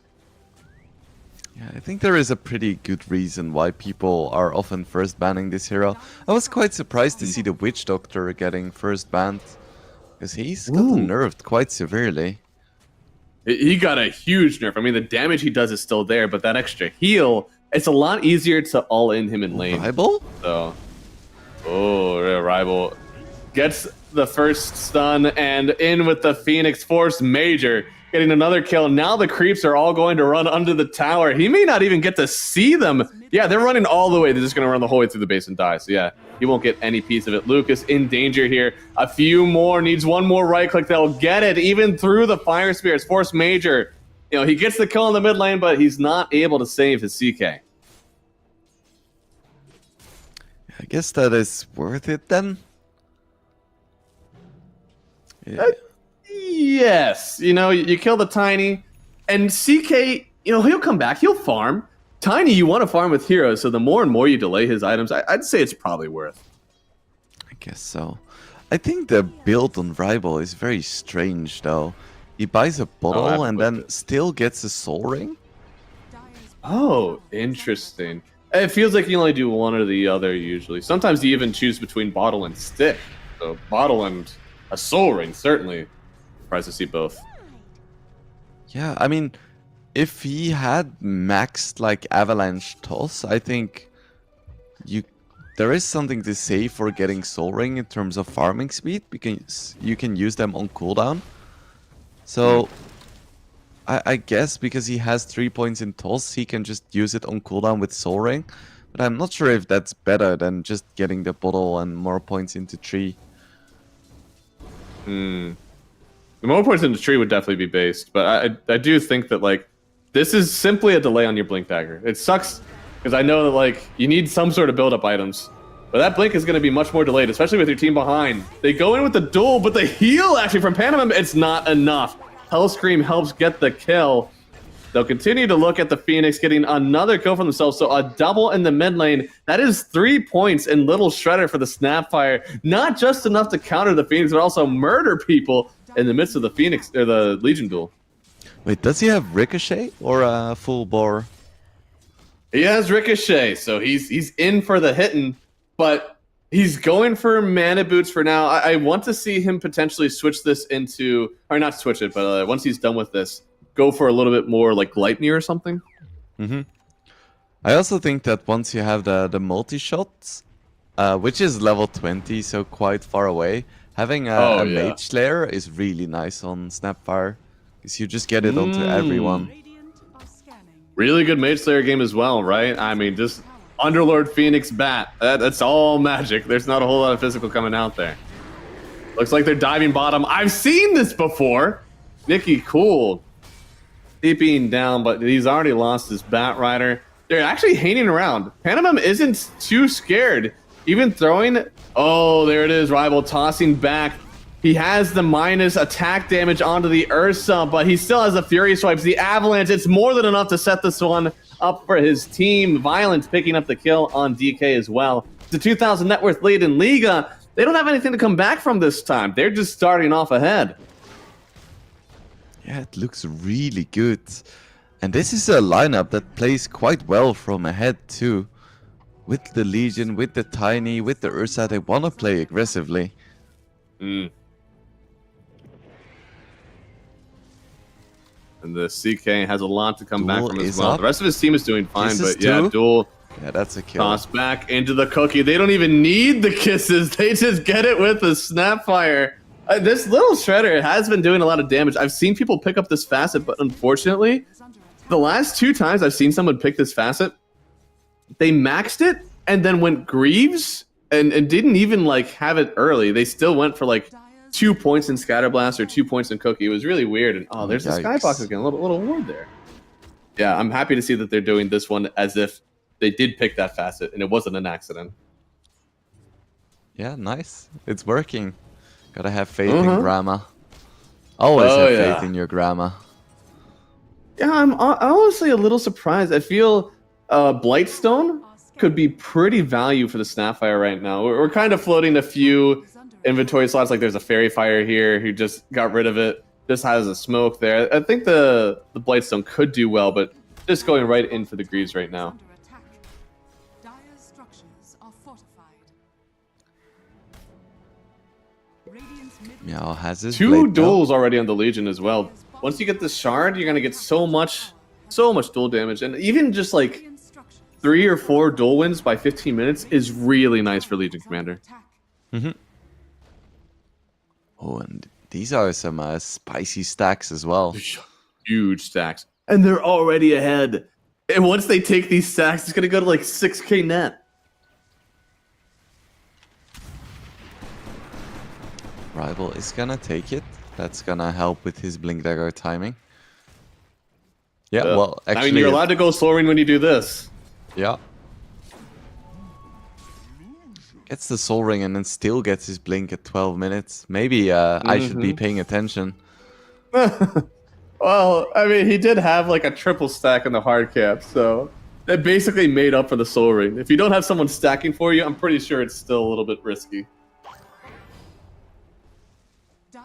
Yeah, I think there is a pretty good reason why people are often first banning this hero. I was quite surprised to see the Witch Doctor getting first banned, because he's gotten nerfed quite severely. He got a huge nerf. I mean, the damage he does is still there, but that extra heal, it's a lot easier to all-in him in lane. Rival? So, Rival gets the first stun, and in with the Phoenix Force Major, getting another kill. Now the creeps are all going to run under the tower. He may not even get to see them. Yeah, they're running all the way. They're just going to run the whole way through the base and die. So yeah, he won't get any piece of it. Lucas in danger here. A few more. Needs one more right click. They'll get it even through the Fire Spirits. Force Major. He gets the kill in the mid lane, but he's not able to save his CK. I guess that is worth it then. Yeah. Yes. You kill the Tiny, and CK, he'll come back. He'll farm. Tiny, you want to farm with heroes, so the more and more you delay his items, I'd say it's probably worth. I guess so. I think the build on Rival is very strange, though. He buys a bottle and then still gets a soul ring? Oh, interesting. It feels like you only do one or the other, usually. Sometimes you even choose between bottle and stick. So bottle and a soul ring, certainly. Surprised to see both. Yeah, I mean, if he had maxed like Avalanche Toss, I think there is something to say for getting Soul Ring in terms of farming speed, because you can use them on cooldown. So I guess because he has 3 points in Toss, he can just use it on cooldown with Soul Ring. But I'm not sure if that's better than just getting the bottle and more points into tree. The more points in the tree would definitely be based, but I do think that this is simply a delay on your Blink Dagger. It sucks because I know that you need some sort of build-up items, but that Blink is going to be much more delayed, especially with your team behind. They go in with the duel, but the heal actually from Panama, it's not enough. Hellscream helps get the kill. They'll continue to look at the Phoenix getting another kill for themselves. So a double in the mid lane. That is 3 points in Little Shredder for the Snapfire. Not just enough to counter the Phoenix, but also murder people in the midst of the Phoenix or the Legion duel. Wait, does he have Ricochet or a full bore? He has Ricochet, so he's in for the hitting, but he's going for mana boots for now. I want to see him potentially switch this into, or not switch it, but once he's done with this, go for a little bit more like Gleipnir or something. Mm-hmm. I also think that once you have the multi-shots, which is level 20, so quite far away, having a Mage Slayer is really nice on Snapfire, because you just get it onto everyone. Really good Mage Slayer game as well, right? I mean, just Underlord Phoenix Bat. That's all magic. There's not a whole lot of physical coming out there. Looks like they're diving bottom. I've seen this before. Nikki, cool. TPing down, but he's already lost his Bat Rider. They're actually hanging around. Panamam isn't too scared. Even throwing... Oh, there it is. Rival tossing back. He has the minus attack damage onto the Ursa, but he still has the Fury Swipes. The Avalanche, it's more than enough to set this one up for his team. Violence picking up the kill on DK as well. The 2,000 net worth lead in Liga. They don't have anything to come back from this time. They're just starting off ahead. Yeah, it looks really good. And this is a lineup that plays quite well from ahead too. With the Legion, with the Tiny, with the Ursa, they want to play aggressively. And the CK has a lot to come back from as well. The rest of his team is doing fine, but yeah, Duel. Yeah, that's a kill. Toss back into the cookie. They don't even need the kisses. They just get it with the Snapfire. This Little Shredder has been doing a lot of damage. I've seen people pick up this facet, but unfortunately, the last 2 times I've seen someone pick this facet, they maxed it and then went Greaves and didn't even like have it early. They still went for like 2 points in Scatterblast or 2 points in Cookie. It was really weird. And oh, there's the Skybox again. A little ward there. Yeah, I'm happy to see that they're doing this one as if they did pick that facet and it wasn't an accident. Yeah, nice. It's working. Gotta have faith in grammar. Always have faith in your grammar. Yeah, I'm honestly a little surprised. I feel Blightstone could be pretty value for the Snapfire right now. We're kind of floating a few inventory slots. Like there's a Fairy Fire here who just got rid of it. Just has a smoke there. I think the Blightstone could do well, but just going right in for the Greaves right now. Meow has his 2 duels already on the Legion as well. Once you get the Shard, you're gonna get so much duel damage, and even just like 3 or 4 duel wins by 15 minutes is really nice for Legion Commander. Oh, and these are some spicy stacks as well. Huge stacks, and they're already ahead. And once they take these stacks, it's gonna go to like 6k net. Rival is gonna take it. That's gonna help with his Blink Dagger timing. Yeah, well, actually... I mean, you're allowed to go Soaring when you do this. Yeah. Gets the Soul Ring and then still gets his Blink at 12 minutes. Maybe I should be paying attention. Well, I mean, he did have like a triple stack in the hard cap, so that basically made up for the Soul Ring. If you don't have someone stacking for you, I'm pretty sure it's still a little bit risky.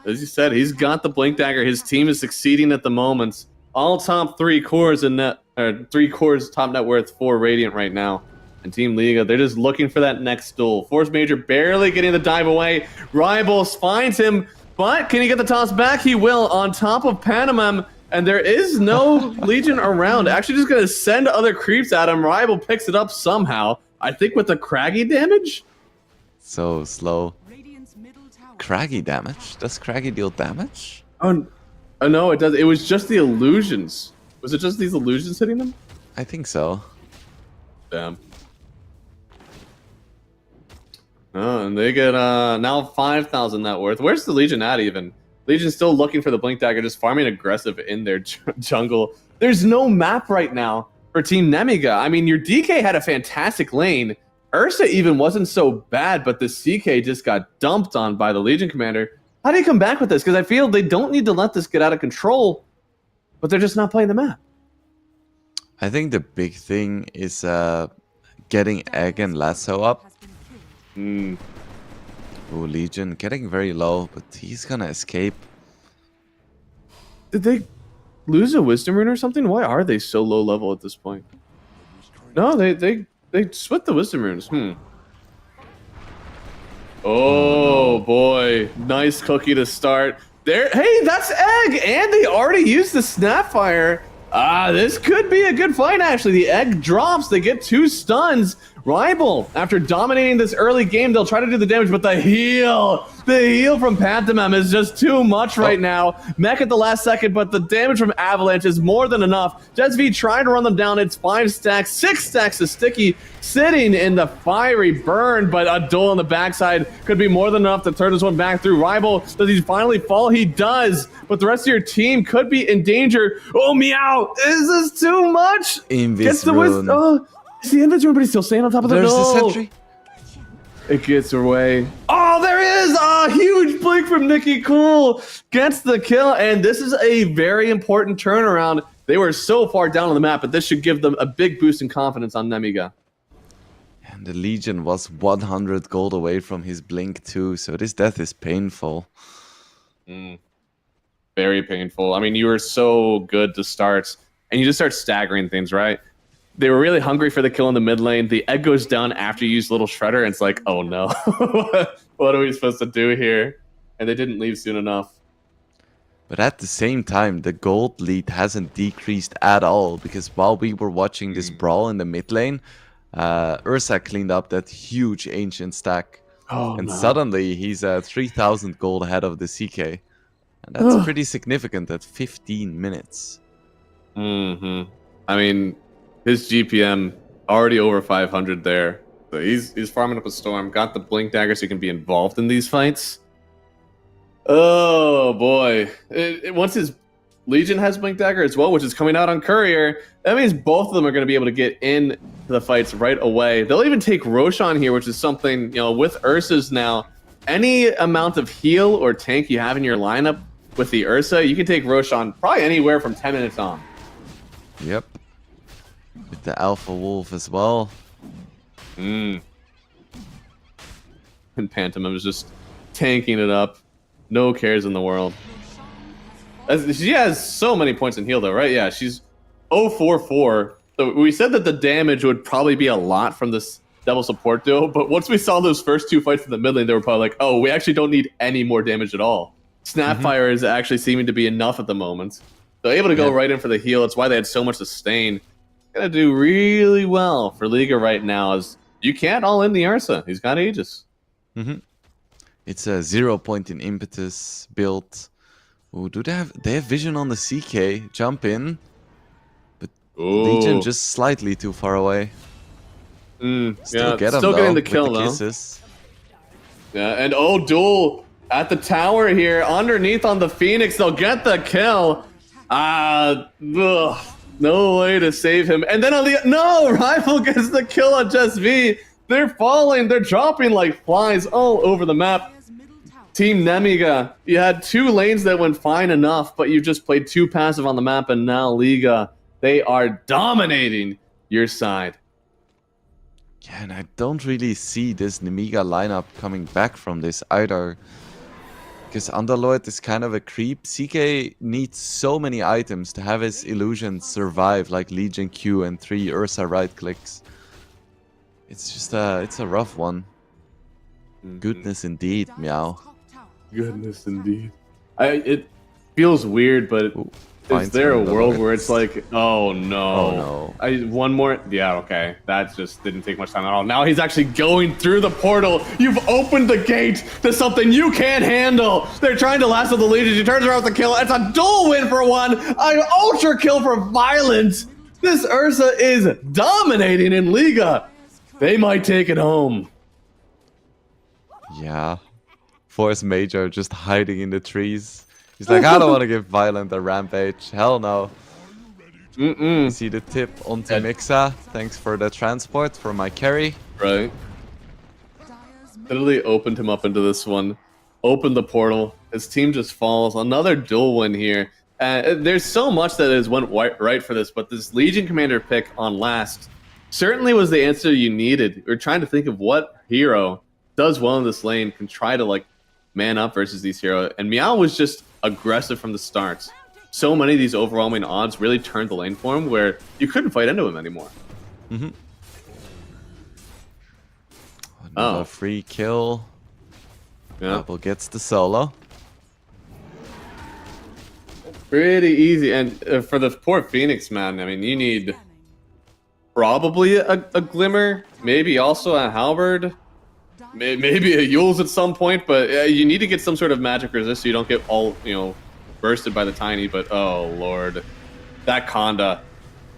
As you said, he's got the Blink Dagger. His team is succeeding at the moment. All top 3 cores in net, or 3 cores top net worth for Radiant right now. And Team Liga, they're just looking for that next duel. Force Major barely getting the dive away. Rivals finds him, but can he get the toss back? He will on top of Panamam, and there is no Legion around. Actually just gonna send other creeps at him. Rival picks it up somehow. I think with the Craggy damage? So slow. Craggy damage? Does Craggy deal damage? Oh no, it does. It was just the illusions. Was it just these illusions hitting them? I think so. Damn. Oh, and they get now 5,000 net worth. Where's the Legion at even? Legion's still looking for the Blink Dagger, just farming aggressive in their jungle. There's no map right now for Team Nemiga. I mean, your DK had a fantastic lane. Ursa even wasn't so bad, but the CK just got dumped on by the Legion commander. How do you come back with this? Because I feel they don't need to let this get out of control, but they're just not playing the map. I think the big thing is getting Egg and Lasso up. Has been killed. Ooh, Legion getting very low, but he's gonna escape. Did they lose a wisdom rune or something? Why are they so low level at this point? No, they split the wisdom runes. Oh boy, nice cookie to start. There, hey, that's Egg, and they already used the Snapfire. This could be a good fight actually. The Egg drops, they get 2 stuns. Rival, after dominating this early game, they'll try to do the damage, but the heal from Pantomime is just too much right now. Mech at the last second, but the damage from Avalanche is more than enough. JetsV trying to run them down. It's 5 stacks, 6 stacks of Sticky sitting in the fiery burn, but a duel on the backside could be more than enough to turn this one back through. Rival, does he finally fall? He does, but the rest of your team could be in danger. Oh, Meow, is this too much? Gets the Invis rune. Is the inventory, but he's still staying on top of the There's the no. sentry. It gets away. Oh, there is a huge blink from Nikki Cool. Gets the kill, and this is a very important turnaround. They were so far down on the map, but this should give them a big boost in confidence on Nemiga. And the Legion was 100 gold away from his blink too, so this death is painful. Very painful. I mean, you were so good to start, and you just start staggering things, right? They were really hungry for the kill in the mid lane. The egg goes down after you use Little Shredder, and it's like, oh no. What are we supposed to do here? And they didn't leave soon enough. But at the same time, the gold lead hasn't decreased at all, because while we were watching this brawl in the mid lane, Ursa cleaned up that huge ancient stack. Oh, And no. suddenly he's 3,000 gold ahead of the CK. And that's pretty significant at 15 minutes. I mean, his GPM already over 500 there. So he's farming up a storm. Got the blink dagger so he can be involved in these fights. Oh boy! Once his Legion has blink dagger as well, which is coming out on Courier, that means both of them are going to be able to get into the fights right away. They'll even take Roshan here, which is something, with Ursa's now. Any amount of heal or tank you have in your lineup with the Ursa, you can take Roshan probably anywhere from 10 minutes on. Yep. With the Alpha Wolf as well. And Pantomime is just tanking it up. No cares in the world. She has so many points in heal though, right? Yeah, she's 044. So we said that the damage would probably be a lot from this double support duo, but once we saw those first 2 fights in the mid lane, they were probably like, oh, we actually don't need any more damage at all. Snapfire is actually seeming to be enough at the moment. So able to go right in for the heal. It's why they had so much sustain. Gonna do really well for Liga right now, as you can't all in the Ursa. He's got Aegis. It's a 0 point in impetus built. Ooh, they have vision on the CK? Jump in. But Legion just slightly too far away. Still get him still getting though, the kill with the though. kisses. Yeah, and duel at the tower here, underneath on the Phoenix, they'll get the kill. No way to save him. And then on the Rival gets the kill on Just V. They're falling, they're dropping like flies all over the map. Dire's middle tower Team Nemiga, you had 2 lanes that went fine enough, but you just played too passive on the map, and now Liga, they are dominating your side. Yeah, and I don't really see this Nemiga lineup coming back from this either. Because Andaloid is kind of a creep. CK needs so many items to have his illusions survive, like Legion Q and 3 Ursa right clicks. It's just it's a rough one. Goodness indeed, Meow. top tower Goodness indeed. It feels weird, but is finds there a him, world look where at it's like, oh no. Oh, no. One more? Yeah, okay. That just didn't take much time at all. Now he's actually going through the portal. You've opened the gate to something you can't handle. They're trying to lasso the Legion. He turns around with the kill. It's a dual win for one. An ultra kill for Violence. This Ursa is dominating in Liga. They might take it home. Yeah. Force Major just hiding in the trees. He's like, I don't want to give Violent a rampage. Hell no. You see the tip onto Mixa. Thanks for the transport for my carry. Right. Dire's middle Literally opened him up into this one. Opened the portal. His team just falls. Another dual win here. There's so much that has went right for this, but this Legion Commander pick on last certainly was the answer you needed. We're trying to think of what hero does well in this lane, can try to like man up versus these heroes. And Meow was just aggressive from the start. So many of these overwhelming odds really turned the lane for him where you couldn't fight into him anymore. Mm-hmm. Another free kill. Yeah. Double gets the solo. Pretty easy. And for the poor Phoenix, man, I mean, you need probably a Glimmer, maybe also a Halberd, maybe a Yules at some point, but you need to get some sort of magic resist so you don't get all, bursted by the Tiny, but oh lord. That Conda.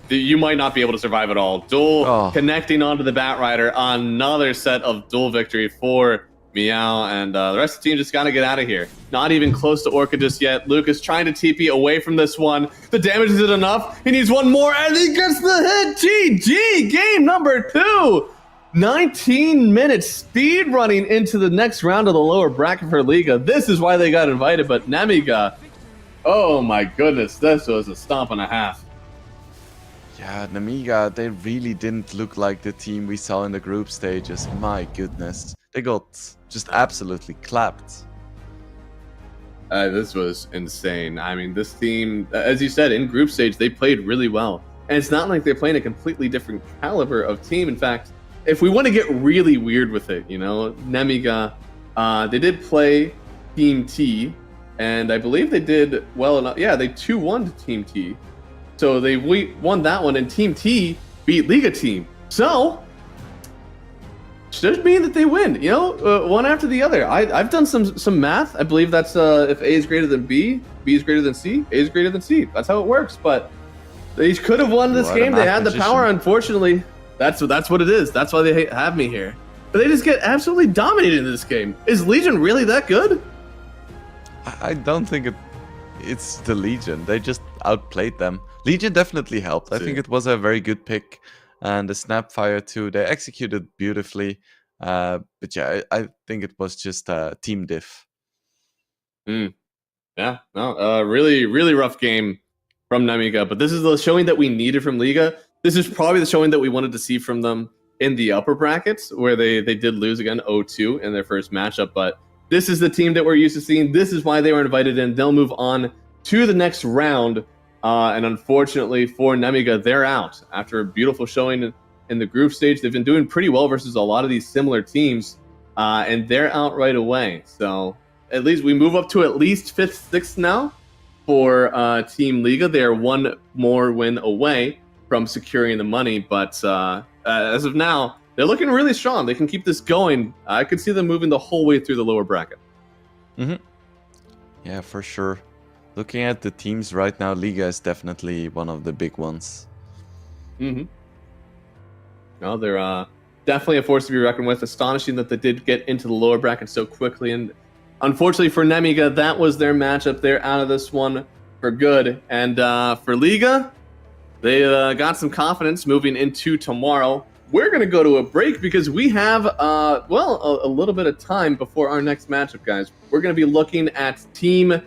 You might not be able to survive at all. Duel connecting onto the Batrider. Another set of duel victory for Meow, and the rest of the team just gotta get out of here. Not even close to Orca just yet. Lucas trying to TP away from this one. The damage isn't enough. He needs one more, and he gets the hit. GG! Game number 2! 19 minutes speed running into the next round of the lower bracket for Liga. This is why they got invited, but Nemiga, oh my goodness, this was a stomp and a half. Yeah, Nemiga, they really didn't look like the team we saw in the group stages. My goodness. They got just absolutely clapped. This was insane. I mean, this team, as you said, in group stage, they played really well. And it's not like they're playing a completely different caliber of team. In fact, if we want to get really weird with it, Nemiga, they did play Team T, and I believe they did well enough. Yeah, they 2-1 to Team T. So they won that one, and Team T beat Liga Team. So, should mean that they win, one after the other. I've done some math. I believe that's if A is greater than B, B is greater than C, A is greater than C. That's how it works. But they could have won this game. They had the power. Unfortunately, that's what it is. That's why they have me here. But they just get absolutely dominated in this game. Is Legion really that good? I don't think it's the Legion. They just outplayed them. Legion definitely helped. I think it was a very good pick. And the Snapfire too, they executed beautifully. But yeah, I think it was just a team diff. Yeah, no, really, really rough game from Nemiga. But this is the showing that we needed from Liga. This is probably the showing that we wanted to see from them in the upper brackets, where they did lose again 0-2 in their first matchup. But this is the team that we're used to seeing. This is why they were invited in. They'll move on to the next round. And unfortunately for Nemiga, they're out after a beautiful showing in the group stage. They've been doing pretty well versus a lot of these similar teams, and they're out right away. So at least we move up to at least 5th, 6th now for Team Liga. They are one more win away from securing the money, but as of now, they're looking really strong. They can keep this going. I could see them moving the whole way through the lower bracket. Mm-hmm. Yeah, for sure. Looking at the teams right now, Liga is definitely one of the big ones. Mm-hmm. No, they're definitely a force to be reckoned with. Astonishing that they did get into the lower bracket so quickly. And unfortunately for Nemiga, that was their matchup. They're out of this one for good. And for Liga, they got some confidence moving into tomorrow. We're going to go to a break because we have, a little bit of time before our next matchup, guys. We're going to be looking at Team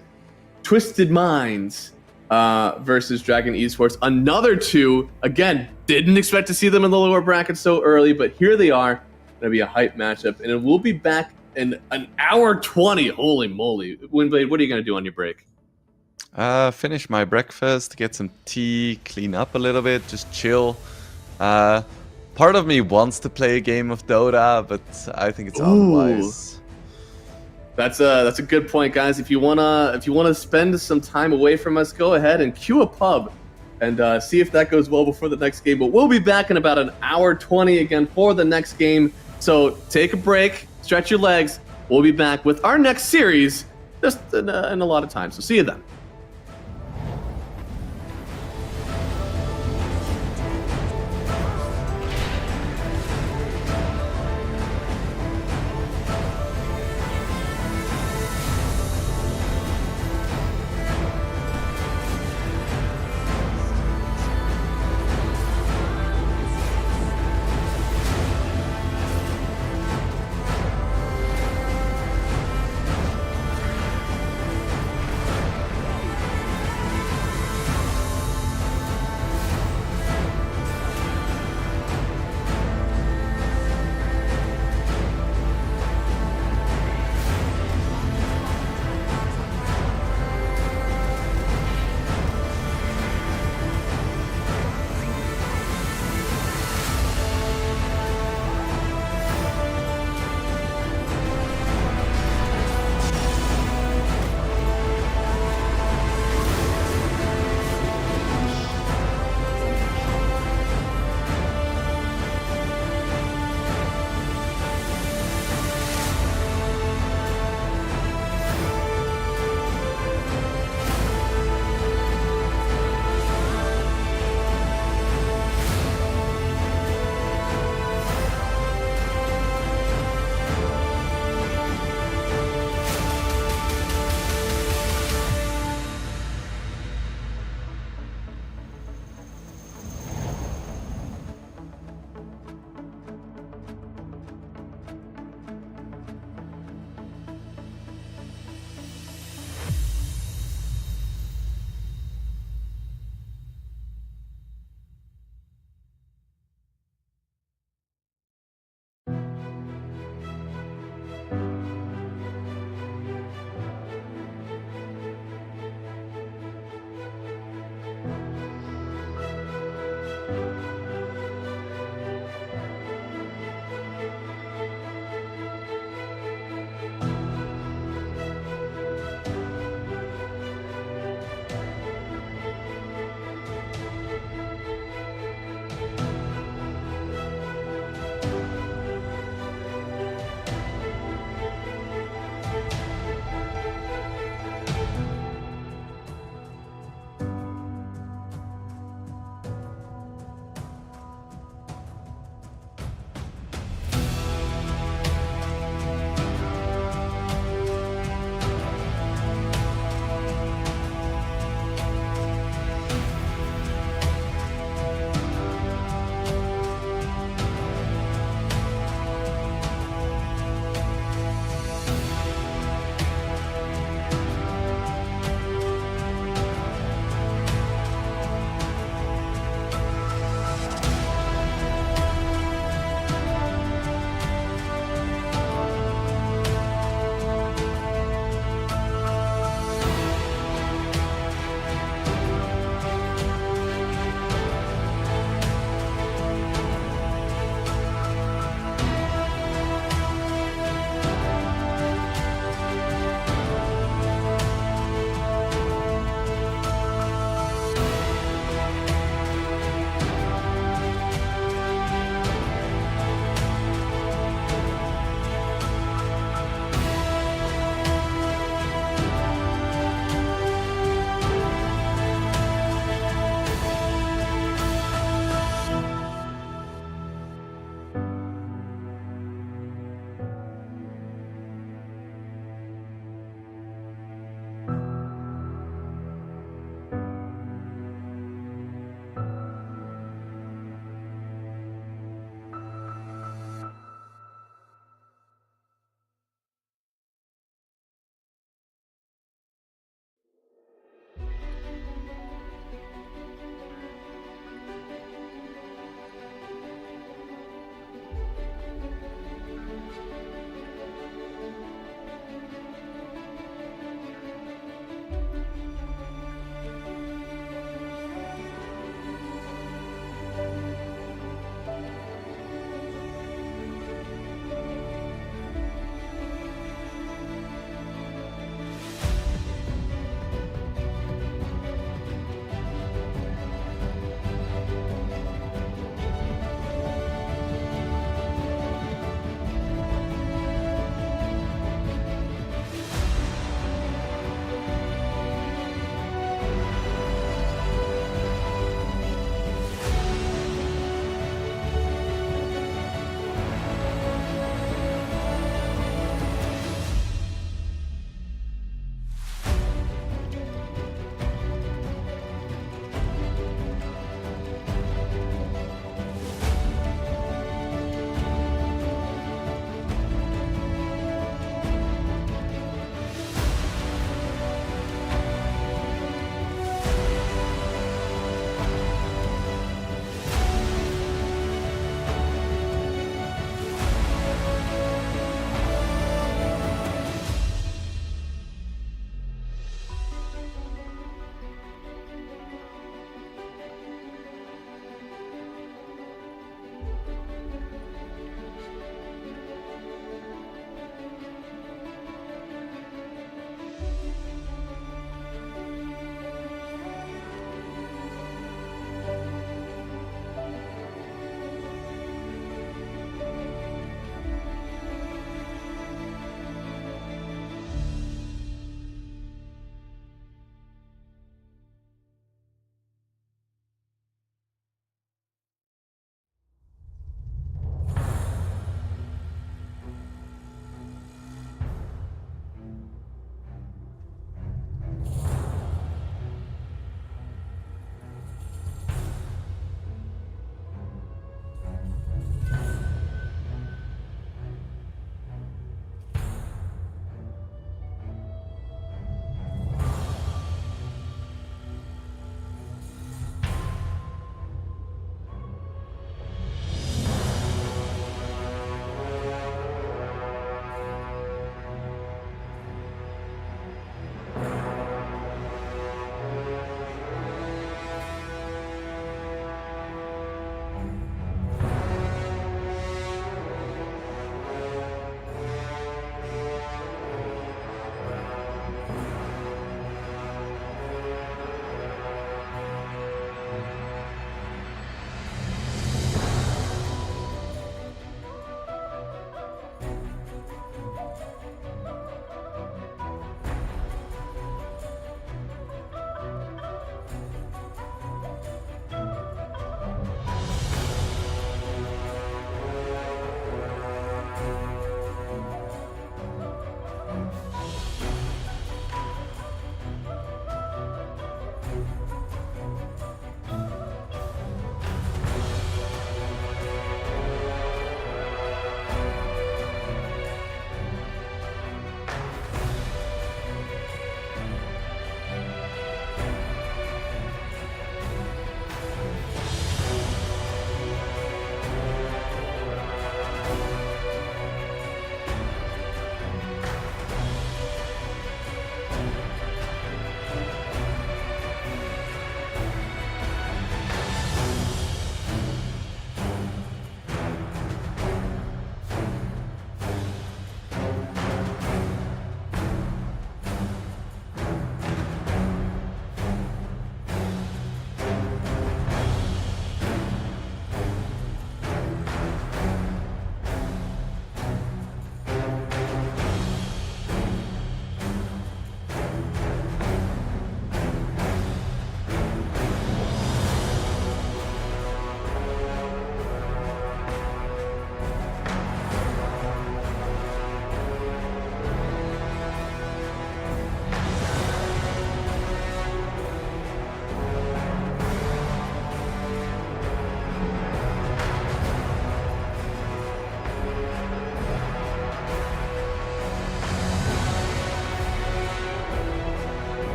Twisted Minds versus Dragon Esports. Another two. Again, didn't expect to see them in the lower bracket so early, but here they are. Going to be a hype matchup, and we'll be back in an hour 20. Holy moly. Windblade, what are you going to do on your break? Finish my breakfast, get some tea, clean up a little bit, just chill. Part of me wants to play a game of Dota, but I think it's unwise. That's a good point, guys. If you wanna spend some time away from us, go ahead and queue a pub and see if that goes well before the next game. But we'll be back in about an hour 20 again for the next game. So take a break, stretch your legs. We'll be back with our next series just in a lot of time. So see you then.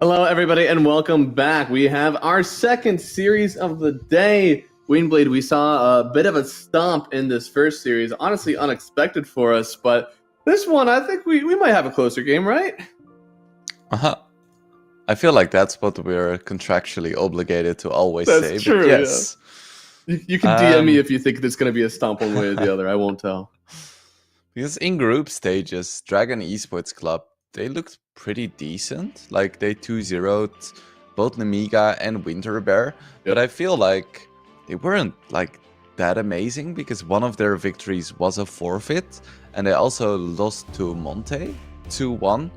Hello, everybody, and welcome back. We have our second series of the day. Wingblade, we saw a bit of a stomp in this first series. Honestly, unexpected for us, but this one, I think we might have a closer game, right? Uh-huh. I feel like that's what we're contractually obligated to always That's say. true, But yes. You can DM me Um, if you think it's going to be a stomp one way or the other. I won't tell. Because in group stages, Dragon Esports Club, they looked pretty decent. Like they 2-0'd both Nemiga and Winterbear. But I feel like they weren't like that amazing because one of their victories was a forfeit. And they also lost to Monte 2-1.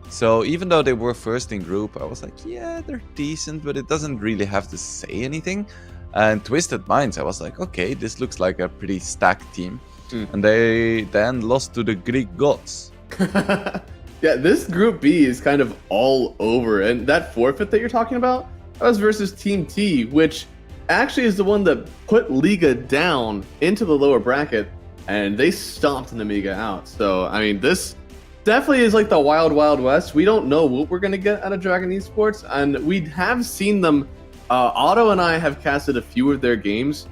So even though they were first in group, I was like, yeah, they're decent, but it doesn't really have to say anything. And Twisted Minds, I was like, okay, this looks like a pretty stacked team. And they then lost to the Greek gods. Yeah, this Group B is kind of all over. And that forfeit that you're talking about, that was versus Team T, which actually is the one that put Liga down into the lower bracket, and they stomped Nemiga out. So, I mean, this definitely is like the wild, wild west. We don't know what we're going to get out of Dragon Esports, and we have seen them. Otto and I have casted a few of their games,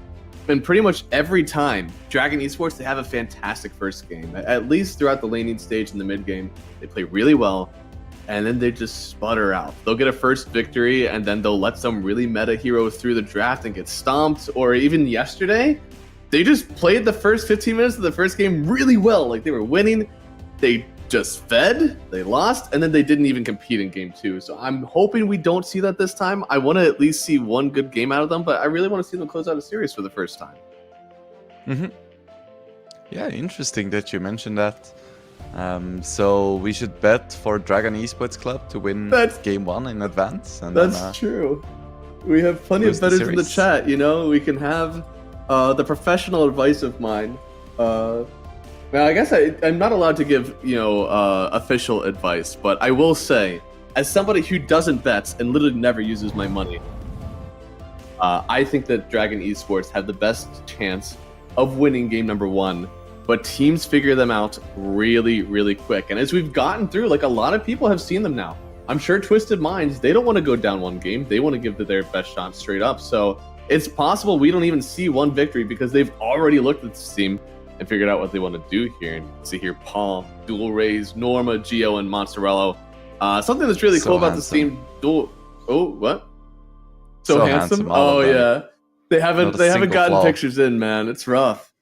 and pretty much every time Dragon Esports, they have a fantastic first game. At least throughout the laning stage and the mid game, they play really well, and then they just sputter out. They'll get a first victory, and then they'll let some really meta hero through the draft and get stomped. Or even yesterday, they just played the first 15 minutes of the first game really well. Like, they were winning. They just fed, they lost, and then they didn't even compete in game 2. So I'm hoping we don't see that this time. I want to at least see one good game out of them, but I really want to see them close out a series for the first time. Yeah, interesting that you mentioned that. So we should bet for Dragon Esports Club to win game 1 in advance. And that's then, true. We have plenty of bettors in the chat, you know? We can have the professional advice of mine. Now, I guess I'm not allowed to give, official advice, but I will say, as somebody who doesn't bet and literally never uses my money, I think that Dragon Esports have the best chance of winning game number 1, but teams figure them out really, really quick. And as we've gotten through, like, a lot of people have seen them now. I'm sure Twisted Minds, they don't want to go down one game. They want to give their best shot straight up. So it's possible we don't even see one victory because they've already looked at this team and figured out what they want to do here. And see here, Paul, Dual Rays, Norma, Geo, and Monsterello. Something that's really cool about this team. What? So handsome. Oh yeah, they haven't gotten pictures in, man. It's rough.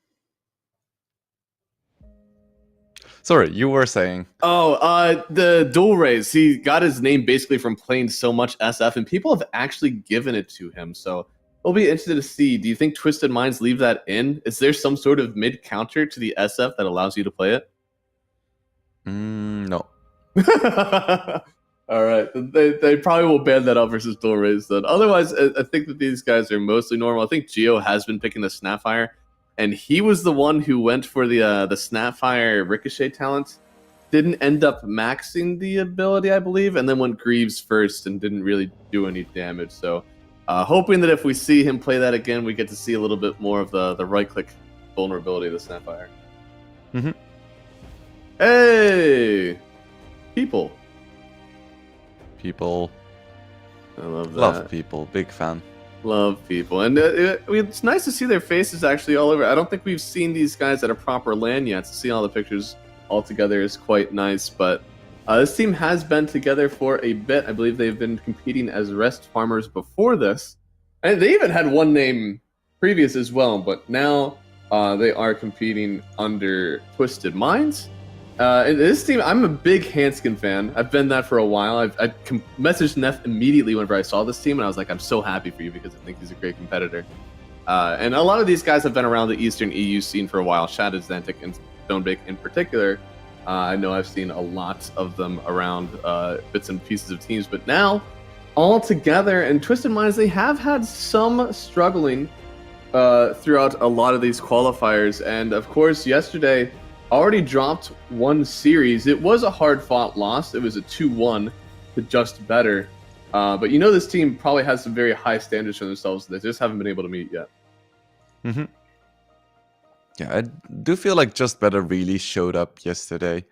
Sorry, you were saying. The Dual Rays. He got his name basically from playing so much SF, and people have actually given it to him. So we'll be interested to see. Do you think Twisted Minds leave that in? Is there some sort of mid counter to the SF that allows you to play it? No. All right. They probably will ban that out versus Dual Rays then. Otherwise, I think that these guys are mostly normal. I think Geo has been picking the Snapfire, and he was the one who went for the Snapfire Ricochet talent. Didn't end up maxing the ability, I believe, and then went Greaves first and didn't really do any damage. So hoping that if we see him play that again, we get to see a little bit more of the right-click vulnerability of the Snapfire. Hey! People. I love that. Love people. Big fan. Love people. And it's nice to see their faces actually all over. I don't think we've seen these guys at a proper LAN yet. To see all the pictures all together is quite nice. But this team has been together for a bit. I believe they've been competing as Rest Farmers before this. And they even had one name previous as well. But now they are competing under Twisted Minds. And this team, I'm a big Hanskin fan. I've been that for a while. I messaged Neff immediately whenever I saw this team, and I was like, I'm so happy for you because I think he's a great competitor. And a lot of these guys have been around the Eastern EU scene for a while. Shadow, Xantic, and Stonebake in particular. I know I've seen a lot of them around bits and pieces of teams, but now, all together, and Twisted Minds, they have had some struggling throughout a lot of these qualifiers. And of course, yesterday, already dropped one series. It was a hard-fought loss. It was a 2-1 to Just Better. But you know this team probably has some very high standards for themselves. They just haven't been able to meet yet. Yeah, I do feel like Just Better really showed up yesterday.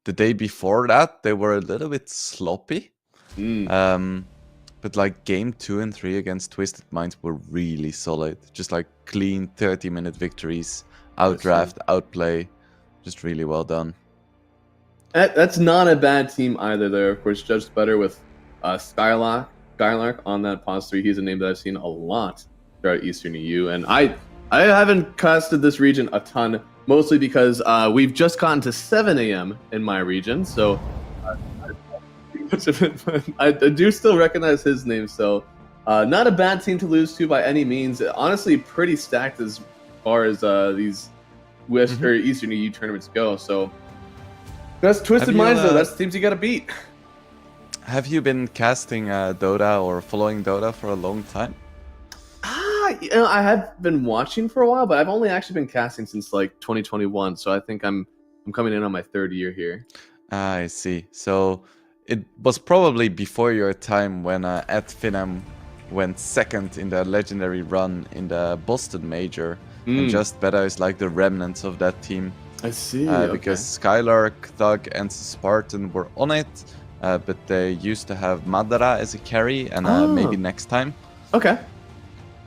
the day before that, they were a little bit sloppy. But like game 2 and 3 against Twisted Minds were really solid. Just like clean 30-minute victories, outdraft, outplay. Just really well done. That's not a bad team either. There, of course, judged better with Skylark on that pause 3. He's a name that I've seen a lot throughout Eastern EU, and I haven't casted this region a ton, mostly because we've just gotten to 7 a.m. in my region, so I do still recognize his name. So not a bad team to lose to by any means. Honestly, pretty stacked as far as these West or Eastern EU tournaments go. So that's Twisted Minds, though. That's the teams you got to beat. Have you been casting Dota or following Dota for a long time? I have been watching for a while, but I've only actually been casting since like 2021. So I think I'm coming in on my 3rd year here. I see. So it was probably before your time when at Finam went 2nd in the legendary run in the Boston Major, and Just Better is like the remnants of that team. I see. Because Skylark, Thug, and Spartan were on it, but they used to have Madara as a carry, and maybe next time. Okay.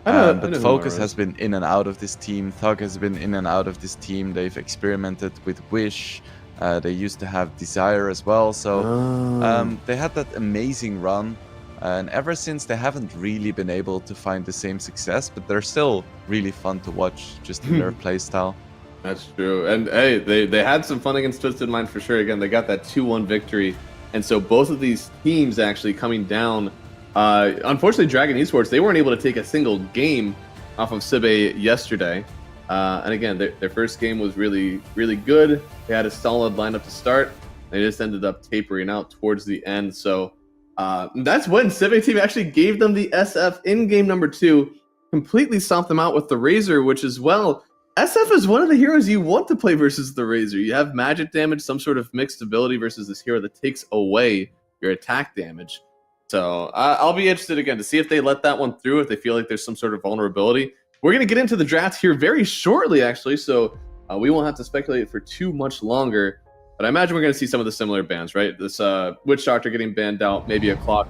But Focus has been in and out of this team. Thug has been in and out of this team. They've experimented with Wish. They used to have Desire as well. So they had that amazing run. And ever since, they haven't really been able to find the same success. But they're still really fun to watch, just in their playstyle. That's true. And hey, they had some fun against Twisted Mind for sure. Again, they got that 2-1 victory. And so both of these teams actually coming down. Unfortunately, Dragon Esports, they weren't able to take a single game off of Sibe yesterday. And again, their first game was really, really good. They had a solid lineup to start. They just ended up tapering out towards the end. So that's when Sibe team actually gave them the SF in game number 2, completely stomped them out with the Razor, which is, well, SF is one of the heroes you want to play versus the Razor. You have magic damage, some sort of mixed ability versus this hero that takes away your attack damage. So I'll be interested again to see if they let that one through, if they feel like there's some sort of vulnerability. We're going to get into the draft here very shortly, actually, so we won't have to speculate for too much longer. But I imagine we're going to see some of the similar bans, right? This Witch Doctor getting banned out, maybe a clock.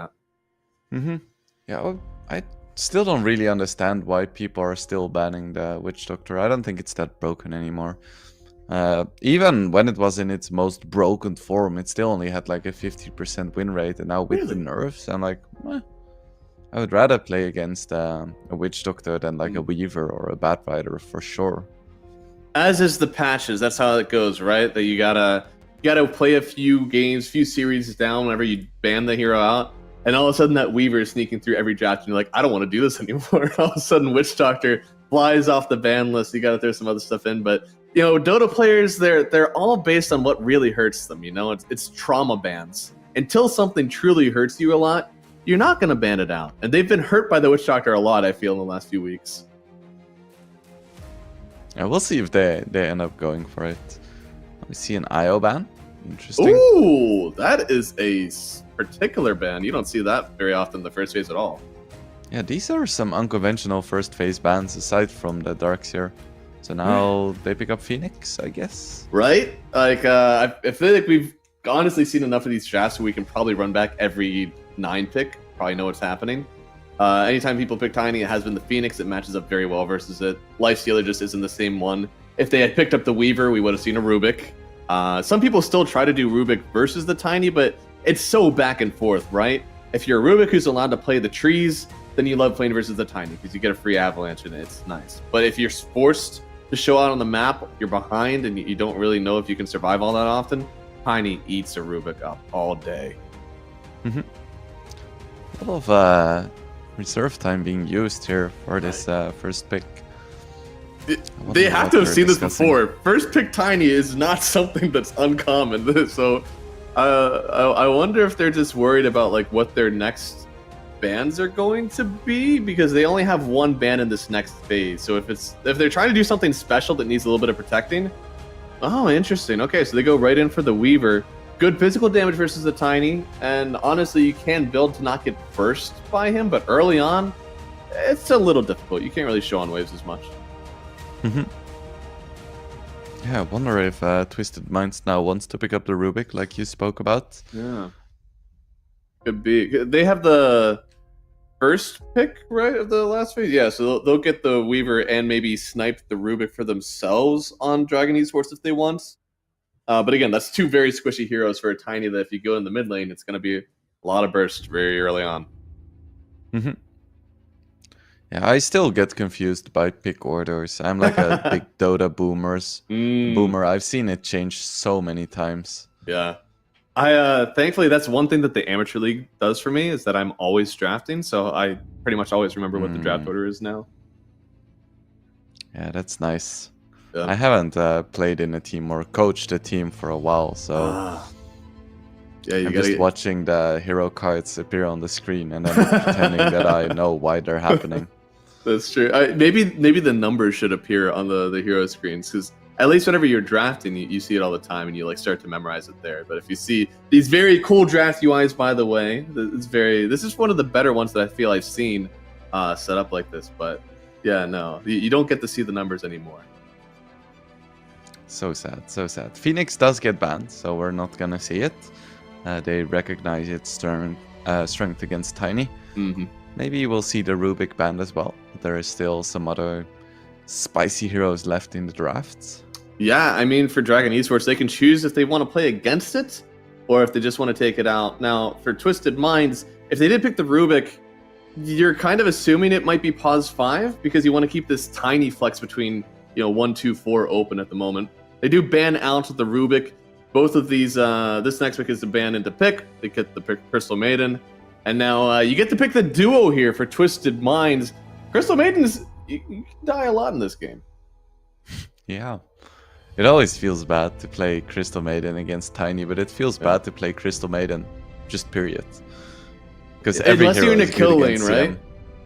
Yeah, well, I still don't really understand why people are still banning the Witch Doctor. I don't think it's that broken anymore. Even when it was in its most broken form, it still only had like a 50% win rate, and now with the nerfs, I'm like, I would rather play against a Witch Doctor than like a Weaver or a Bat Rider for sure. As is the patches, that's how it goes, right? That you gotta play a few games, few series down whenever you ban the hero out, and all of a sudden that Weaver is sneaking through every draft, and you're like, I don't want to do this anymore. All of a sudden, Witch Doctor flies off the ban list. You gotta throw some other stuff in, but you know, Dota players, they're all based on what really hurts them. You know, it's trauma bans. Until something truly hurts you a lot, you're not going to ban it out. And they've been hurt by the Witch Doctor a lot, I feel, in the last few weeks. Yeah, we'll see if they end up going for it. We see an IO ban. Interesting. Ooh, that is a particular ban. You don't see that very often in the first phase at all. Yeah, these are some unconventional first phase bans aside from the Darkseer. So now they pick up Phoenix, I guess. Right? Like, I feel like we've honestly seen enough of these drafts where we can probably run back every 9 pick. Probably know what's happening. Anytime people pick Tiny, it has been the Phoenix. It matches up very well versus it. Lifestealer just isn't the same one. If they had picked up the Weaver, we would have seen a Rubik. Some people still try to do Rubik versus the Tiny, but it's so back and forth, right? If you're a Rubik who's allowed to play the trees, then you love playing versus the Tiny because you get a free avalanche and it's nice. But if you're forced to show out on the map, you're behind and you don't really know if you can survive all that often, Tiny eats a Rubik up all day. A lot of reserve time being used here for this first pick. They have to have seen this before. First pick Tiny is not something that's uncommon. So I wonder if they're just worried about like what their next bans are going to be, because they only have one ban in this next phase. So if they're trying to do something special that needs a little bit of protecting, oh, interesting. Okay, so they go right in for the Weaver. Good physical damage versus the Tiny, and honestly, you can build to not get burst by him, but early on, it's a little difficult. You can't really show on waves as much. Yeah, I wonder if Twisted Minds now wants to pick up the Rubik like you spoke about. Yeah. Could be. They have the first pick, right, of the last phase? Yeah, so they'll get the Weaver and maybe snipe the Rubik for themselves on Dragon Esports if they want. But again, that's two very squishy heroes for a Tiny that if you go in the mid lane, it's going to be a lot of burst very early on. Mm-hmm. Yeah, I still get confused by pick orders. I'm like a big Dota boomer. I've seen it change so many times. Yeah. I thankfully that's one thing that the amateur league does for me is that I'm always drafting, so I pretty much always remember what the draft order is now. Yeah, that's nice. Yeah. I haven't played in a team or coached a team for a while, so yeah, you I'm gotta just watching the hero cards appear on the screen and then pretending that I know why they're happening. That's true. Maybe the numbers should appear on the hero screens because at least whenever you're drafting, you see it all the time and you like start to memorize it there. But if you see these very cool draft UIs, by the way, this is one of the better ones that I feel I've seen set up like this. But yeah, no, you don't get to see the numbers anymore. So sad, so sad. Phoenix does get banned, so we're not gonna see it. They recognize its strength against Tiny. Mm-hmm. Maybe we'll see the Rubik banned as well. There is still some other spicy heroes left in the drafts. Yeah, I mean, for Dragon Esports, they can choose if they want to play against it or if they just want to take it out. Now, for Twisted Minds, if they did pick the Rubik, you're kind of assuming it might be pause 5 because you want to keep this tiny flex between 1, 2, 4 open at the moment. They do ban out the Rubik. Both of these, this next pick is to ban into pick. They get the pick Crystal Maiden. And now you get to pick the duo here for Twisted Minds. Crystal Maiden you can die a lot in this game. Yeah. It always feels bad to play Crystal Maiden against Tiny, but it feels bad to play Crystal Maiden, just period. Because Unless you're in a is kill good lane, against right? CM.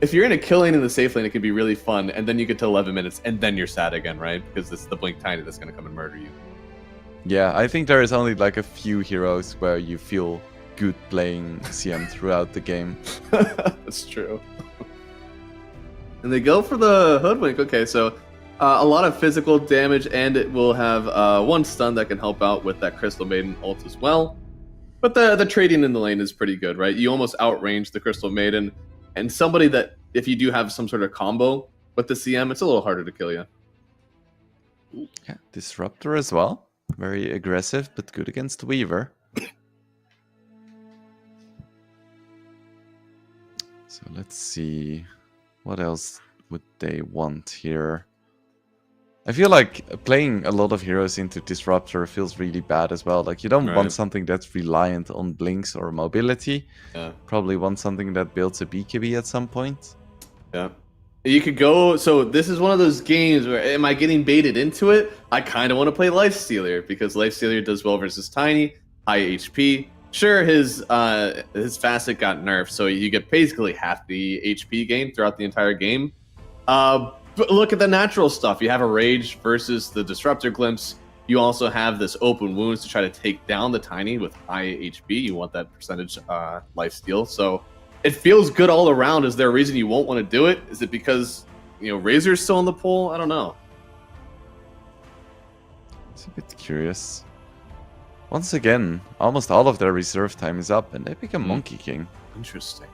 If you're in a kill lane in the safe lane, it can be really fun, and then you get to 11 minutes, and then you're sad again, right? Because it's the Blink Tiny that's going to come and murder you. Yeah, I think there is only like a few heroes where you feel good playing CM throughout the game. That's true. And they go for the Hoodwink. Okay, so a lot of physical damage, and it will have one stun that can help out with that Crystal Maiden ult as well. But the trading in the lane is pretty good, right? You almost outrange the Crystal Maiden, and somebody that, if you do have some sort of combo with the CM, it's a little harder to kill you. Yeah, Disruptor as well. Very aggressive, but good against Weaver. So let's see. What else would they want here? I feel like playing a lot of heroes into Disruptor feels really bad as well. Like, you don't want something that's reliant on blinks or mobility. Yeah. Probably want something that builds a BKB at some point. Yeah. You could go, so this is one of those games where, am I getting baited into it? I kind of want to play Lifestealer, because Lifestealer does well versus Tiny, high HP. Sure, his facet got nerfed, so you get basically half the HP gain throughout the entire game. But look at the natural stuff. You have a Rage versus the Disruptor Glimpse. You also have this Open Wounds to try to take down the Tiny with high HP. You want that percentage lifesteal. So it feels good all around. Is there a reason you won't want to do it? Is it because, Razor's still in the pool? I don't know. It's a bit curious. Once again, almost all of their reserve time is up, and they pick a Monkey King. Interesting.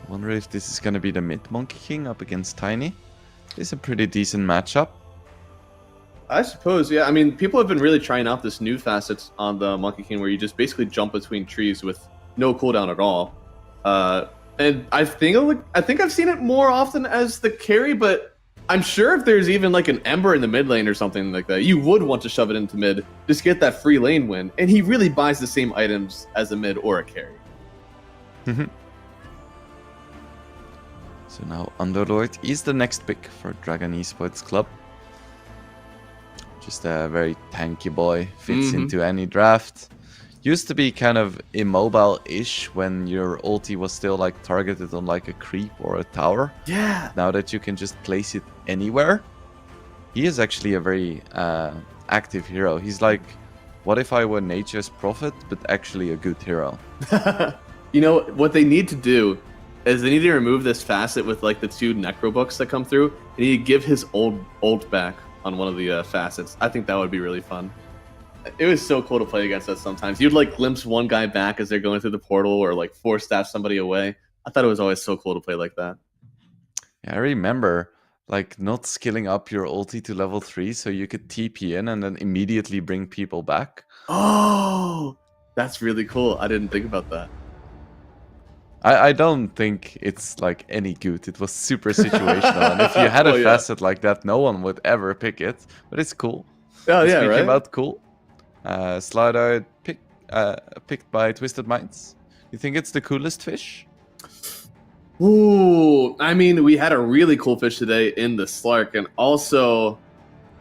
Wonder if this is going to be the mid Monkey King up against Tiny. It's a pretty decent matchup. I suppose, yeah. I mean, people have been really trying out this new facet on the Monkey King where you just basically jump between trees with no cooldown at all. And I think I've seen it more often as the carry, but I'm sure if there's even like an Ember in the mid lane or something like that, you would want to shove it into mid, just get that free lane win. And he really buys the same items as a mid or a carry. So now Underlord is the next pick for Dragon Esports Club. Just a very tanky boy, fits into any draft. Used to be kind of immobile-ish when your ulti was still like targeted on like a creep or a tower. Yeah. Now that you can just place it anywhere, he is actually a very active hero. He's like, what if I were Nature's Prophet, but actually a good hero? What they need to do is they need to remove this facet with like the 2 necro books that come through. They need to give his old ult back. on one of the facets. I think that would be really fun. It was so cool to play against us sometimes. You'd like glimpse one guy back as they're going through the portal or like force staff somebody away. I thought it was always so cool to play like that. Yeah, I remember like not skilling up your ulti to level 3 so you could TP in and then immediately bring people back. Oh, that's really cool. I didn't think about that. I don't think it's like any good. It was super situational, and if you had a Oh, yeah. facet like that, no one would ever pick it. But it's cool. Oh, yeah, Speaking right? about cool, Slido picked by Twisted Minds. You think it's the coolest fish? Ooh, I mean, we had a really cool fish today in the Slark, and also,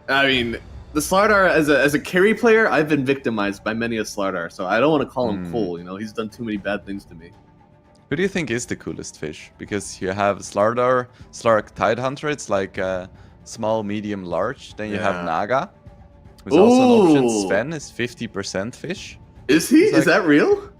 I mean, the Slardar as a carry player, I've been victimized by many a Slardar, so I don't want to call him cool. You know, he's done too many bad things to me. Who do you think is the coolest fish? Because you have Slardar, Slark Tidehunter, it's like small, medium, large. Then you have Naga, who's also an option. Ooh. Sven is 50% fish. Is he? It's Is that real?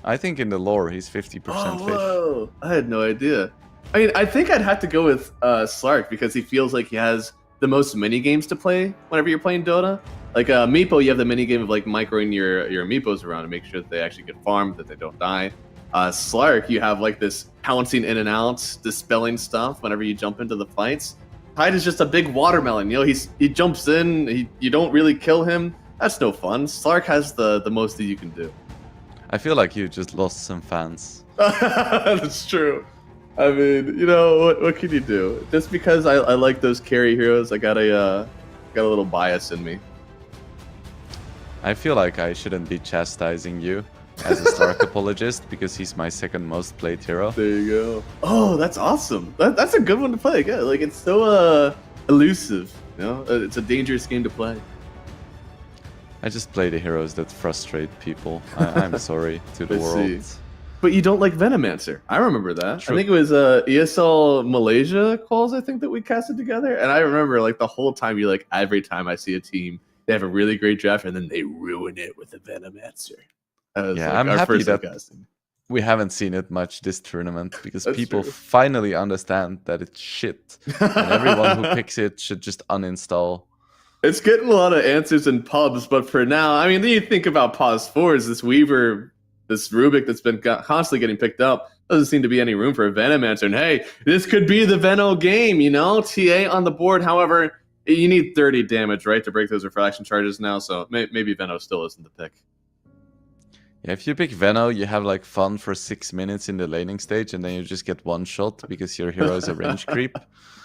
I think in the lore he's 50% fish. Whoa. I had no idea. I mean, I think I'd have to go with Slark because he feels like he has the most mini games to play whenever you're playing Dota. Like Meepo, you have the mini game of like microing your Meepos around to make sure that they actually get farmed, that they don't die. Slark, you have like this pouncing in and out, dispelling stuff whenever you jump into the fights. Tide is just a big watermelon. You know, he jumps in, you don't really kill him. That's no fun. Slark has the most that you can do. I feel like you just lost some fans. That's true. I mean, you know, what can you do? Just because I like those carry heroes, I got a little bias in me. I feel like I shouldn't be chastising you as a Slark apologist because he's my second most played hero. There you go. Oh, that's awesome. That's a good one to play. Yeah, like it's so elusive. You know, it's a dangerous game to play. I just play the heroes that frustrate people. I'm sorry to the I world. see. But you don't like Venomancer. I remember that. True. I think it was ESL Malaysia calls, I think, that we casted together. And I remember like the whole time you like every time I see a team, they have a really great draft and then they ruin it with a Venomancer. Yeah, like I'm our happy first that casting. we haven't seen it much this tournament because That's people true. finally understand that it's shit. And everyone who picks it should just uninstall. It's getting a lot of answers in pubs, but for now, I mean, then you think about pause fours, this Weaver, this Rubik that's been constantly getting picked up. Doesn't seem to be any room for a Venomancer. And hey, this could be the Veno game, you know? TA on the board. However, you need 30 damage, right, to break those refraction charges now, so maybe Veno still isn't the pick. Yeah, if you pick Veno, you have like fun for 6 minutes in the laning stage, and then you just get one shot because your hero is a range creep.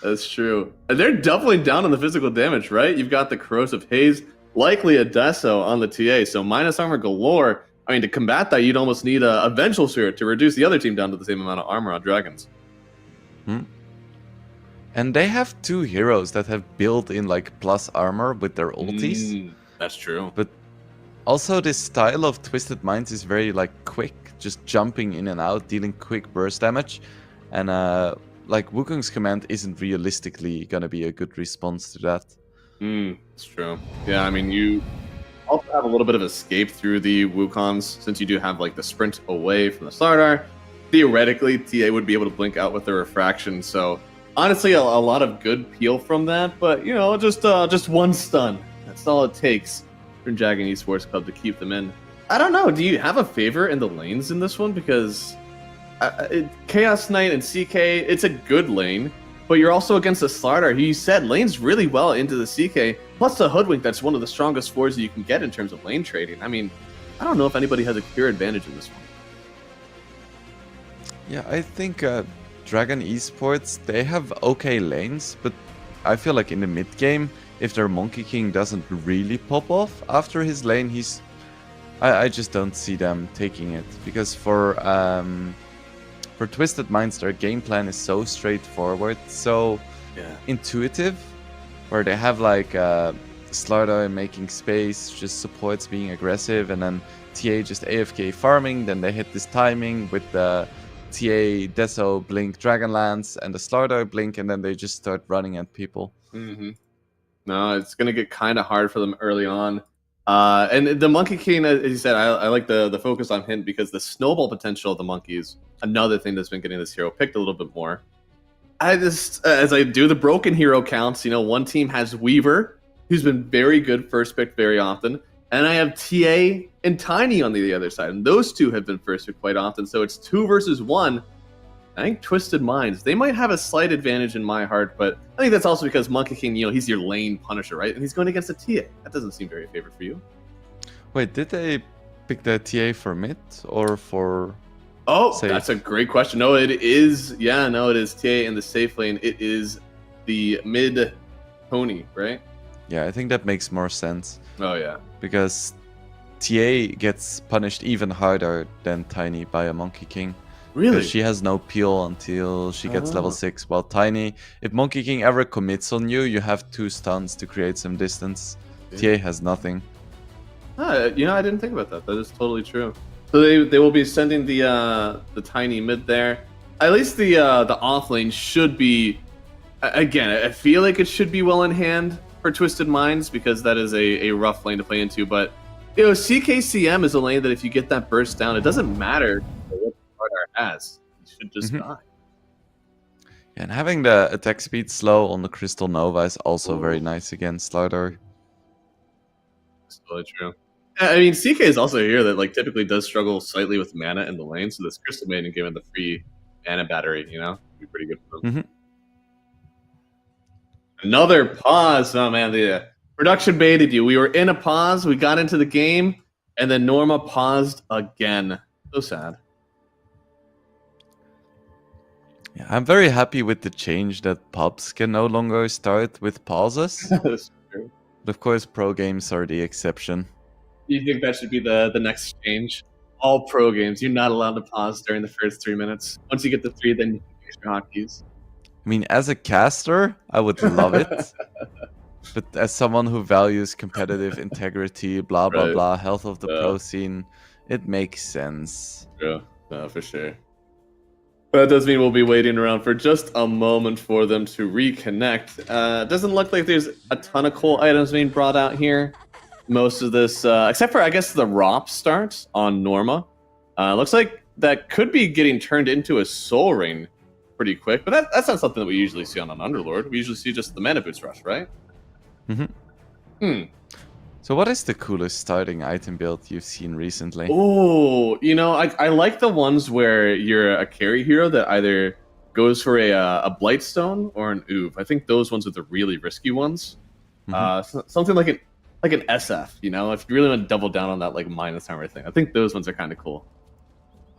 That's true. And they're doubling down on the physical damage, right? You've got the Corrosive Haze, likely a Deso on the TA, so minus armor galore. I mean, to combat that, you'd almost need a Vengeful Spirit to reduce the other team down to the same amount of armor on dragons. And they have two heroes that have built in like plus armor with their ultis. That's true. But also this style of Twisted Minds is very like quick, just jumping in and out, dealing quick burst damage. And like Wukong's command isn't realistically gonna be a good response to that. It's true. Yeah, I mean, you also have a little bit of escape through the Wukongs, since you do have like the sprint away from the Slardar. Theoretically, TA would be able to blink out with the refraction, so honestly, a lot of good peel from that, but you know, just one stun. That's all it takes for Dragon Esports Club to keep them in. I don't know, do you have a favorite in the lanes in this one? Because Chaos Knight and CK, it's a good lane, but you're also against the Slardar, who you said lanes really well into the CK, plus the Hoodwink, that's one of the strongest fours that you can get in terms of lane trading. I mean, I don't know if anybody has a clear advantage in this one. Yeah, I think Dragon Esports, they have okay lanes, but I feel like in the mid game, if their Monkey King doesn't really pop off after his lane, I just don't see them taking it, because for Twisted Minds, their game plan is so straightforward, so intuitive, where they have like Slardar making space, just supports being aggressive, and then TA just AFK farming, then they hit this timing with the TA, Deso, Blink, Dragonlance, and the Slardar Blink, and then they just start running at people. No, it's going to get kind of hard for them early on. And the Monkey King, as you said, I like the focus on hint because the snowball potential of the Monkey is another thing that's been getting this hero picked a little bit more. I just, as I do the broken hero counts, one team has Weaver, who's been very good first pick very often, and I have TA and Tiny on the other side, and those two have been first pick quite often. So it's 2 versus 1. I think Twisted Minds, they might have a slight advantage in my heart, but I think that's also because Monkey King, he's your lane punisher, right? And he's going against a TA. That doesn't seem very favored for you. Wait, did they pick the TA for mid or for... Oh, safe? That's a great question. No, it is. Yeah, no, it is TA in the safe lane. It is the mid pony, right? Yeah, I think that makes more sense. Oh, yeah. Because TA gets punished even harder than Tiny by a Monkey King. Really? Because she has no peel until she gets level Oh. 6. While Tiny, if Monkey King ever commits on you, you have 2 stuns to create some distance. Yeah. TA has nothing. I didn't think about that. That is totally true. So they will be sending the Tiny mid there. At least the off lane should be. Again, I feel like it should be well in hand for Twisted Minds because that is a rough lane to play into. But CKCM is a lane that if you get that burst down, it doesn't matter what Slardar has. You should just die. Yeah, and having the attack speed slow on the Crystal Nova is also very nice against Slardar. That's totally true. I mean, CK is also here that typically does struggle slightly with mana in the lane, so this Crystal Maiden giving the free mana battery, would be pretty good for them. Another pause. Oh man, the production baited you. We were in a pause, we got into the game, and then Norma paused again. So sad. Yeah, I'm very happy with the change that pubs can no longer start with pauses. That's true. But of course, pro games are the exception. You think that should be the next change? All pro games, you're not allowed to pause during the first 3 minutes. Once you get to 3, then you can use your hotkeys. I mean, as a caster, I would love it. But as someone who values competitive integrity, blah, blah, Right. blah, health of the Yeah. pro scene, it makes sense. Yeah, no, for sure. But that does mean we'll be waiting around for just a moment for them to reconnect. Doesn't look like there's a ton of cool items being brought out here. Most of this, except for, I guess, the ROP starts on Norma. Looks like that could be getting turned into a Soul Ring pretty quick. But that's not something that we usually see on an Underlord. We usually see just the Mana Boost Rush, right? So what is the coolest starting item build you've seen recently? Oh, I like the ones where you're a carry hero that either goes for a Blightstone or an Oob. I think those ones are the really risky ones. Something like an SF, if you really want to double down on that minus armor thing. I think those ones are kind of cool.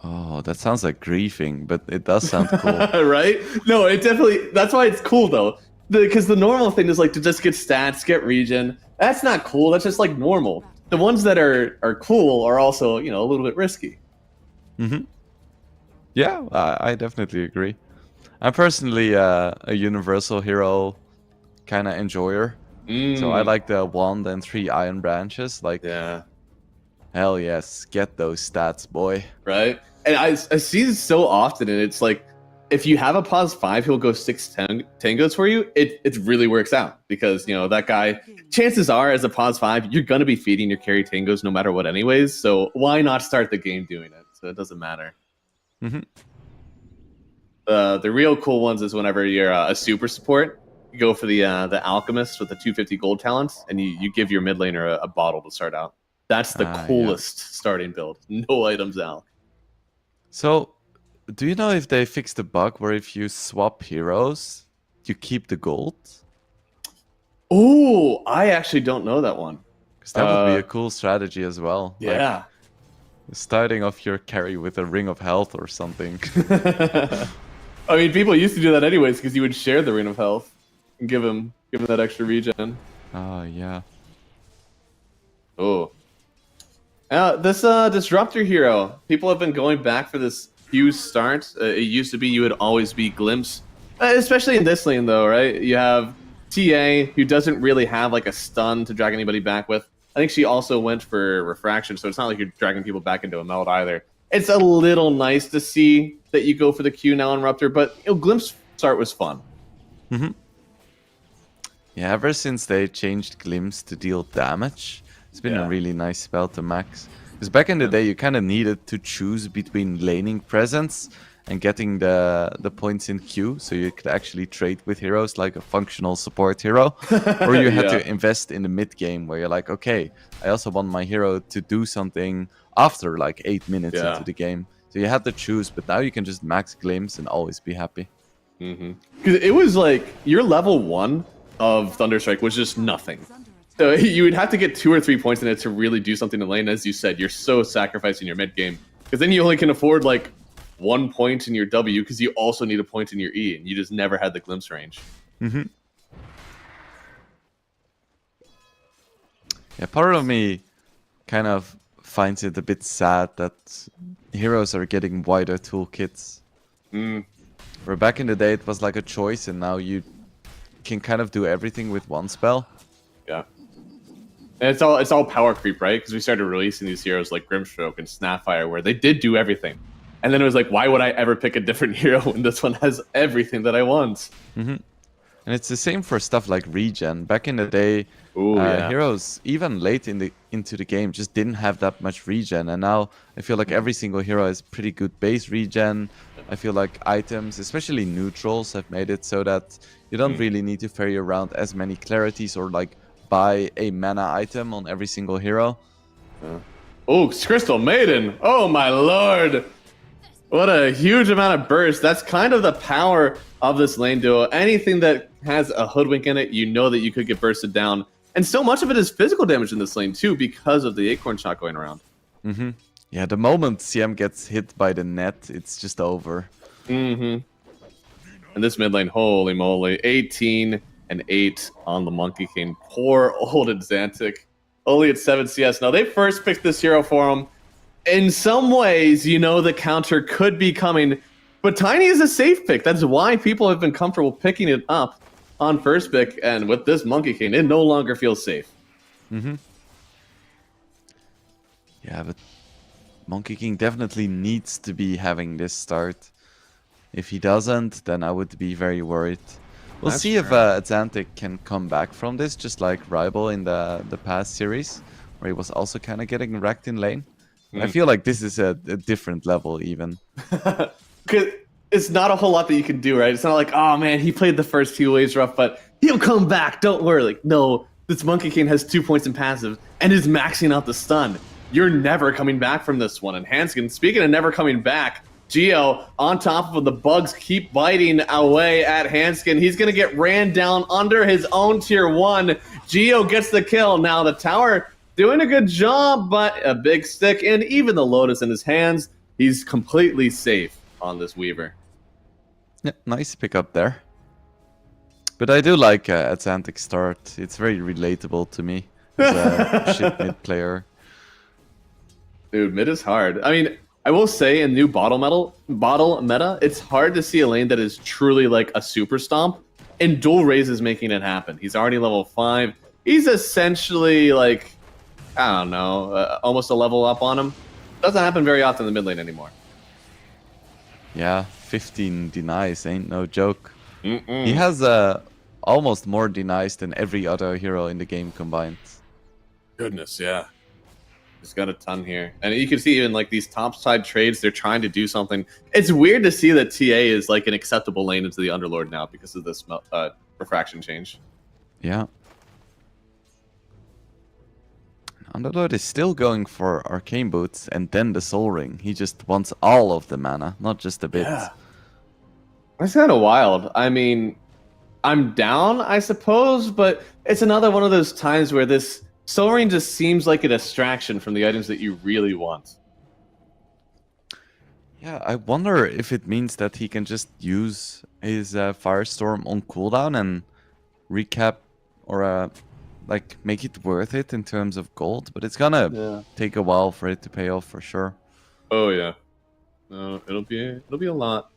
Oh, that sounds like griefing, but it does sound cool. Right? No, it definitely, that's why it's cool though. Because the normal thing is to just get stats, get regen. That's not cool. That's just normal. The ones that are cool are also, a little bit risky. Yeah, I definitely agree. I'm personally a universal hero kind of enjoyer. So I like the 1 and 3 iron branches. Yeah. Hell yes, get those stats, boy. Right? And I see this so often, and it's if you have a pause 5, he'll go 6 tangos for you. It really works out because that guy. Chances are, as a pause 5, you're gonna be feeding your carry tangos no matter what, anyways. So why not start the game doing it? So it doesn't matter. The real cool ones is whenever you're a super support, you go for the Alchemist with the 250 gold talents, and you give your mid laner a bottle to start out. That's the coolest starting build. No items out. So, do you know if they fixed the bug where if you swap heroes, you keep the gold? Oh, I actually don't know that one. Because that would be a cool strategy as well. Yeah. Starting off your carry with a ring of health or something. I mean, people used to do that anyways because you would share the ring of health and give him that extra regen. Oh, yeah. Oh. This Disruptor hero, people have been going back for this Fuse start. It used to be you would always be Glimpse. Especially in this lane, though, right? You have TA, who doesn't really have a stun to drag anybody back with. I think she also went for Refraction, so it's not like you're dragging people back into a meld either. It's a little nice to see that you go for the Q now on Rupture, but Glimpse start was fun. Yeah, ever since they changed Glimpse to deal damage, it's been a really nice spell to max. Because back in the day, you kind of needed to choose between laning presence and getting the points in queue, so you could actually trade with heroes like a functional support hero, or you had Yeah. to invest in the mid game where you're like, okay, I also want my hero to do something after like 8 minutes Yeah. into the game. So you had to choose, but now you can just max glimpse and always be happy. Because it was like your level 1 of Thunderstrike was just nothing. So you would have to get 2 or 3 points in it to really do something in lane. As you said, you're so sacrificing your mid game. Because then you only can afford like 1 point in your W because you also need a point in your E, and you just never had the glimpse range. Yeah, part of me kind of finds it a bit sad that heroes are getting wider toolkits. Where back in the day it was like a choice, and now you can kind of do everything with one spell. Yeah. And it's all power creep, right? Because we started releasing these heroes like Grimstroke and Snapfire, where they did do everything. And then it was like, why would I ever pick a different hero when this one has everything that I want? And it's the same for stuff like regen. Back in the day, Ooh, yeah. heroes, even late into the game, just didn't have that much regen. And now I feel like every single hero has pretty good base regen. I feel like items, especially neutrals, have made it so that you don't really need to ferry around as many clarities or like buy a mana item on every single hero. Oh, Crystal Maiden! Oh my lord! What a huge amount of burst. That's kind of the power of this lane duo. Anything that has a hoodwink in it, you know that you could get bursted down. And so much of it is physical damage in this lane too, because of the acorn shot going around. Yeah, the moment CM gets hit by the net, it's just over. And this mid lane, holy moly, 18 and 8 on the Monkey King. Poor old Exantic. Only at 7 CS. Now, they first picked this hero for him. In some ways, you know the counter could be coming, but Tiny is a safe pick. That's why people have been comfortable picking it up on first pick, and with this Monkey King, it no longer feels safe. Yeah, but Monkey King definitely needs to be having this start. If he doesn't, then I would be very worried. We'll That's see if true. Atlantic can come back from this, just like Ribal in the past series, where he was also kind of getting wrecked in lane. And I feel like this is a different level even. Because it's not a whole lot that you can do, right? It's not like, oh man, he played the first few waves rough, but he'll come back, don't worry. Like, no, this Monkey King has 2 points in passive and is maxing out the stun. You're never coming back from this one. And Hanskin, speaking of never coming back, Geo, on top of the bugs, keep biting away at Hanskin. He's going to get ran down under his own tier 1. Geo gets the kill. Now the tower doing a good job, but a big stick, and even the Lotus in his hands, he's completely safe on this Weaver. Yeah, nice pickup there. But I do like Atlantic start. It's very relatable to me as a ship mid player. Dude, mid is hard. I mean, I will say in new bottle meta, it's hard to see a lane that is truly like a super stomp, and Dual Raze is making it happen. He's already level 5. He's essentially like, I don't know, almost a level up on him. Doesn't happen very often in the mid lane anymore. Yeah, 15 denies ain't no joke. He has almost more denies than every other hero in the game combined. Goodness, yeah. He's got a ton here. And you can see even like these top side trades, they're trying to do something. It's weird to see that TA is like an acceptable lane into the Underlord now because of this refraction change. Yeah. Underlord is still going for Arcane Boots and then the Soul Ring. He just wants all of the mana, not just a bit. Yeah. That's kind of wild. I mean, I'm down, I suppose, but it's another one of those times where this Soul Ring just seems like a distraction from the items that you really want. Yeah, I wonder if it means that he can just use his Firestorm on cooldown and recap or like make it worth it in terms of gold, but it's gonna take a while for it to pay off for sure. Oh yeah, no, it'll be a lot.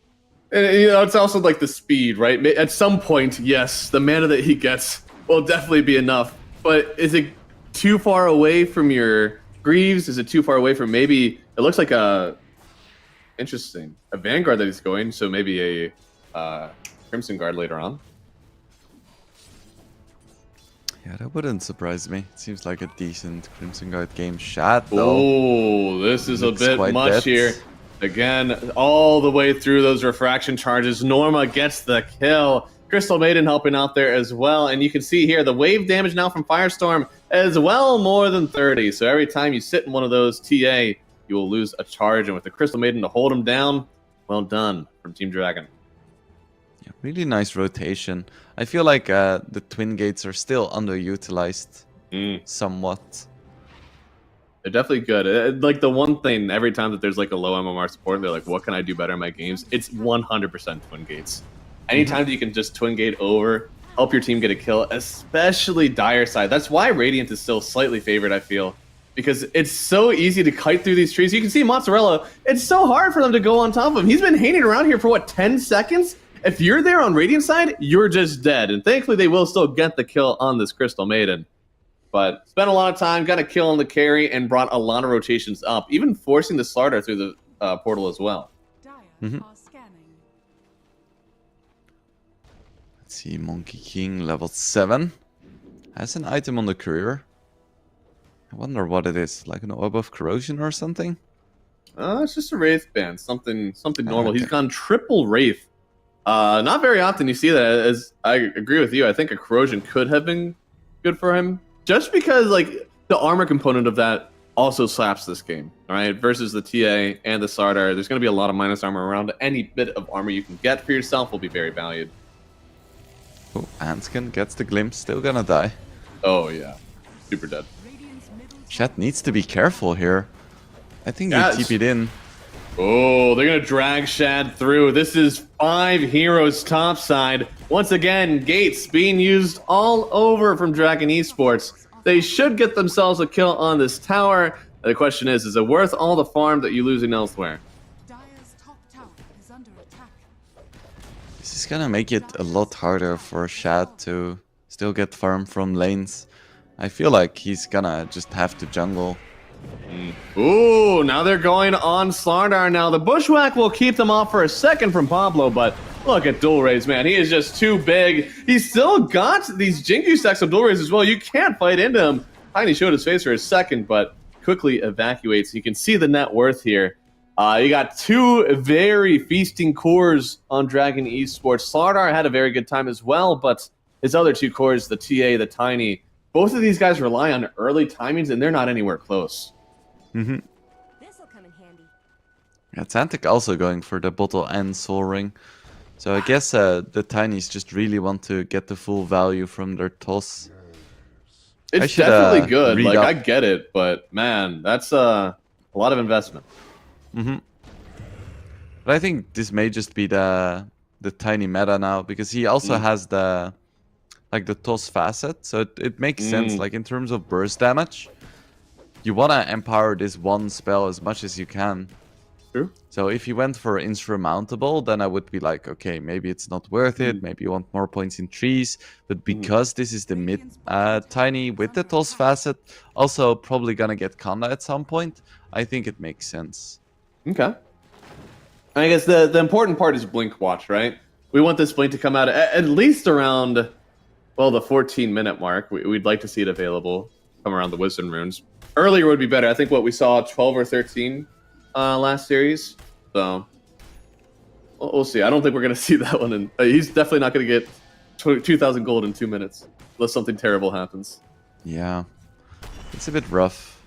And you know, it's also like the speed, right? At some point, yes, the mana that he gets will definitely be enough. But is it too far away from your Greaves? Is it too far away from maybe? It looks like a Vanguard that he's going. So maybe a Crimson Guard later on. Yeah, that wouldn't surprise me. It seems like a decent Crimson Guard game shot, though. Oh, this is a Looks bit quite much dead. here. Again, all the way through those refraction charges, Norma gets the kill. Crystal Maiden helping out there as well. And you can see here the wave damage now from Firestorm as well, more than 30. So every time you sit in one of those TA, you will lose a charge. And with the Crystal Maiden to hold him down, well done from Team Dragon. Yeah, really nice rotation. I feel like the Twin Gates are still underutilized somewhat. They're definitely good. Like the one thing, every time that there's like a low MMR support, they're like, what can I do better in my games? It's 100% Twin Gates. Anytime that you can just Twin Gate over, help your team get a kill, especially Dire side. That's why Radiant is still slightly favored, I feel. Because it's so easy to kite through these trees. You can see Mozzarella, it's so hard for them to go on top of him. He's been hanging around here for, what, 10 seconds? If you're there on Radiant side, you're just dead. And thankfully, they will still get the kill on this Crystal Maiden. But spent a lot of time, got a kill on the carry, and brought a lot of rotations up, even forcing the starter through the portal as well. Dire Mhm. are scanning. Let's see, Monkey King level 7 has an item on the courier. I wonder what it is, like an orb of corrosion or something. It's just a Wraith band, something normal. Okay. He's gone triple Wraith. Not very often you see that. As I agree with you, I think a corrosion could have been good for him. Just because, like, the armor component of that also slaps this game, all right? Versus the TA and the Sardar, there's going to be a lot of minus armor around. Any bit of armor you can get for yourself will be very valued. Oh, Anskin gets the glimpse, still gonna die. Oh, yeah. Super dead. Radiant's middle Shat needs to be careful here. I think Yes. he TP'd in. Oh, they're going to drag Shad through. This is 5 heroes topside. Once again, Gates being used all over from Dragon Esports. They should get themselves a kill on this tower. The question is it worth all the farm that you're losing elsewhere? Dire's top tower is under attack. This is gonna make it a lot harder for Shad to still get farm from lanes. I feel like he's gonna just have to jungle. Ooh, now they're going on Slardar now. The Bushwhack will keep them off for a second from Pablo, but look at Dual Rays, man. He is just too big. He's still got these Jingu stacks of Dual Rays as well. You can't fight into him. Tiny showed his face for a second, but quickly evacuates. You can see the net worth here. You got 2 very feasting cores on Dragon Esports. Slardar had a very good time as well, but his other 2 cores, the TA, the Tiny, both of these guys rely on early timings, and they're not anywhere close. Mm-hmm. This'll come in handy. Yeah, Zantic also going for the bottle and Soul Ring. So I guess the Tinies just really want to get the full value from their toss. I It's should, definitely good. read Like, up. I get it, but man, that's a lot of investment. Mm-hmm. But I think this may just be the Tiny meta now, because he also has the toss facet, so it makes sense. Like, in terms of burst damage, you want to empower this one spell as much as you can. True. So if you went for insurmountable, then I would be like, okay, maybe it's not worth it. Maybe you want more points in trees. But because this is the mid Tiny with the toss facet, also probably gonna get Kanda at some point, I think it makes sense. Okay. I guess the important part is Blink Watch, right? We want this Blink to come out at least around, well, the 14-minute mark. We'd like to see it available come around the Wisdom Runes. Earlier would be better. I think what we saw 12 or 13 last series. So we'll see. I don't think we're going to see that one. And he's definitely not going to get 2,000 gold in 2 minutes unless something terrible happens. Yeah, it's a bit rough.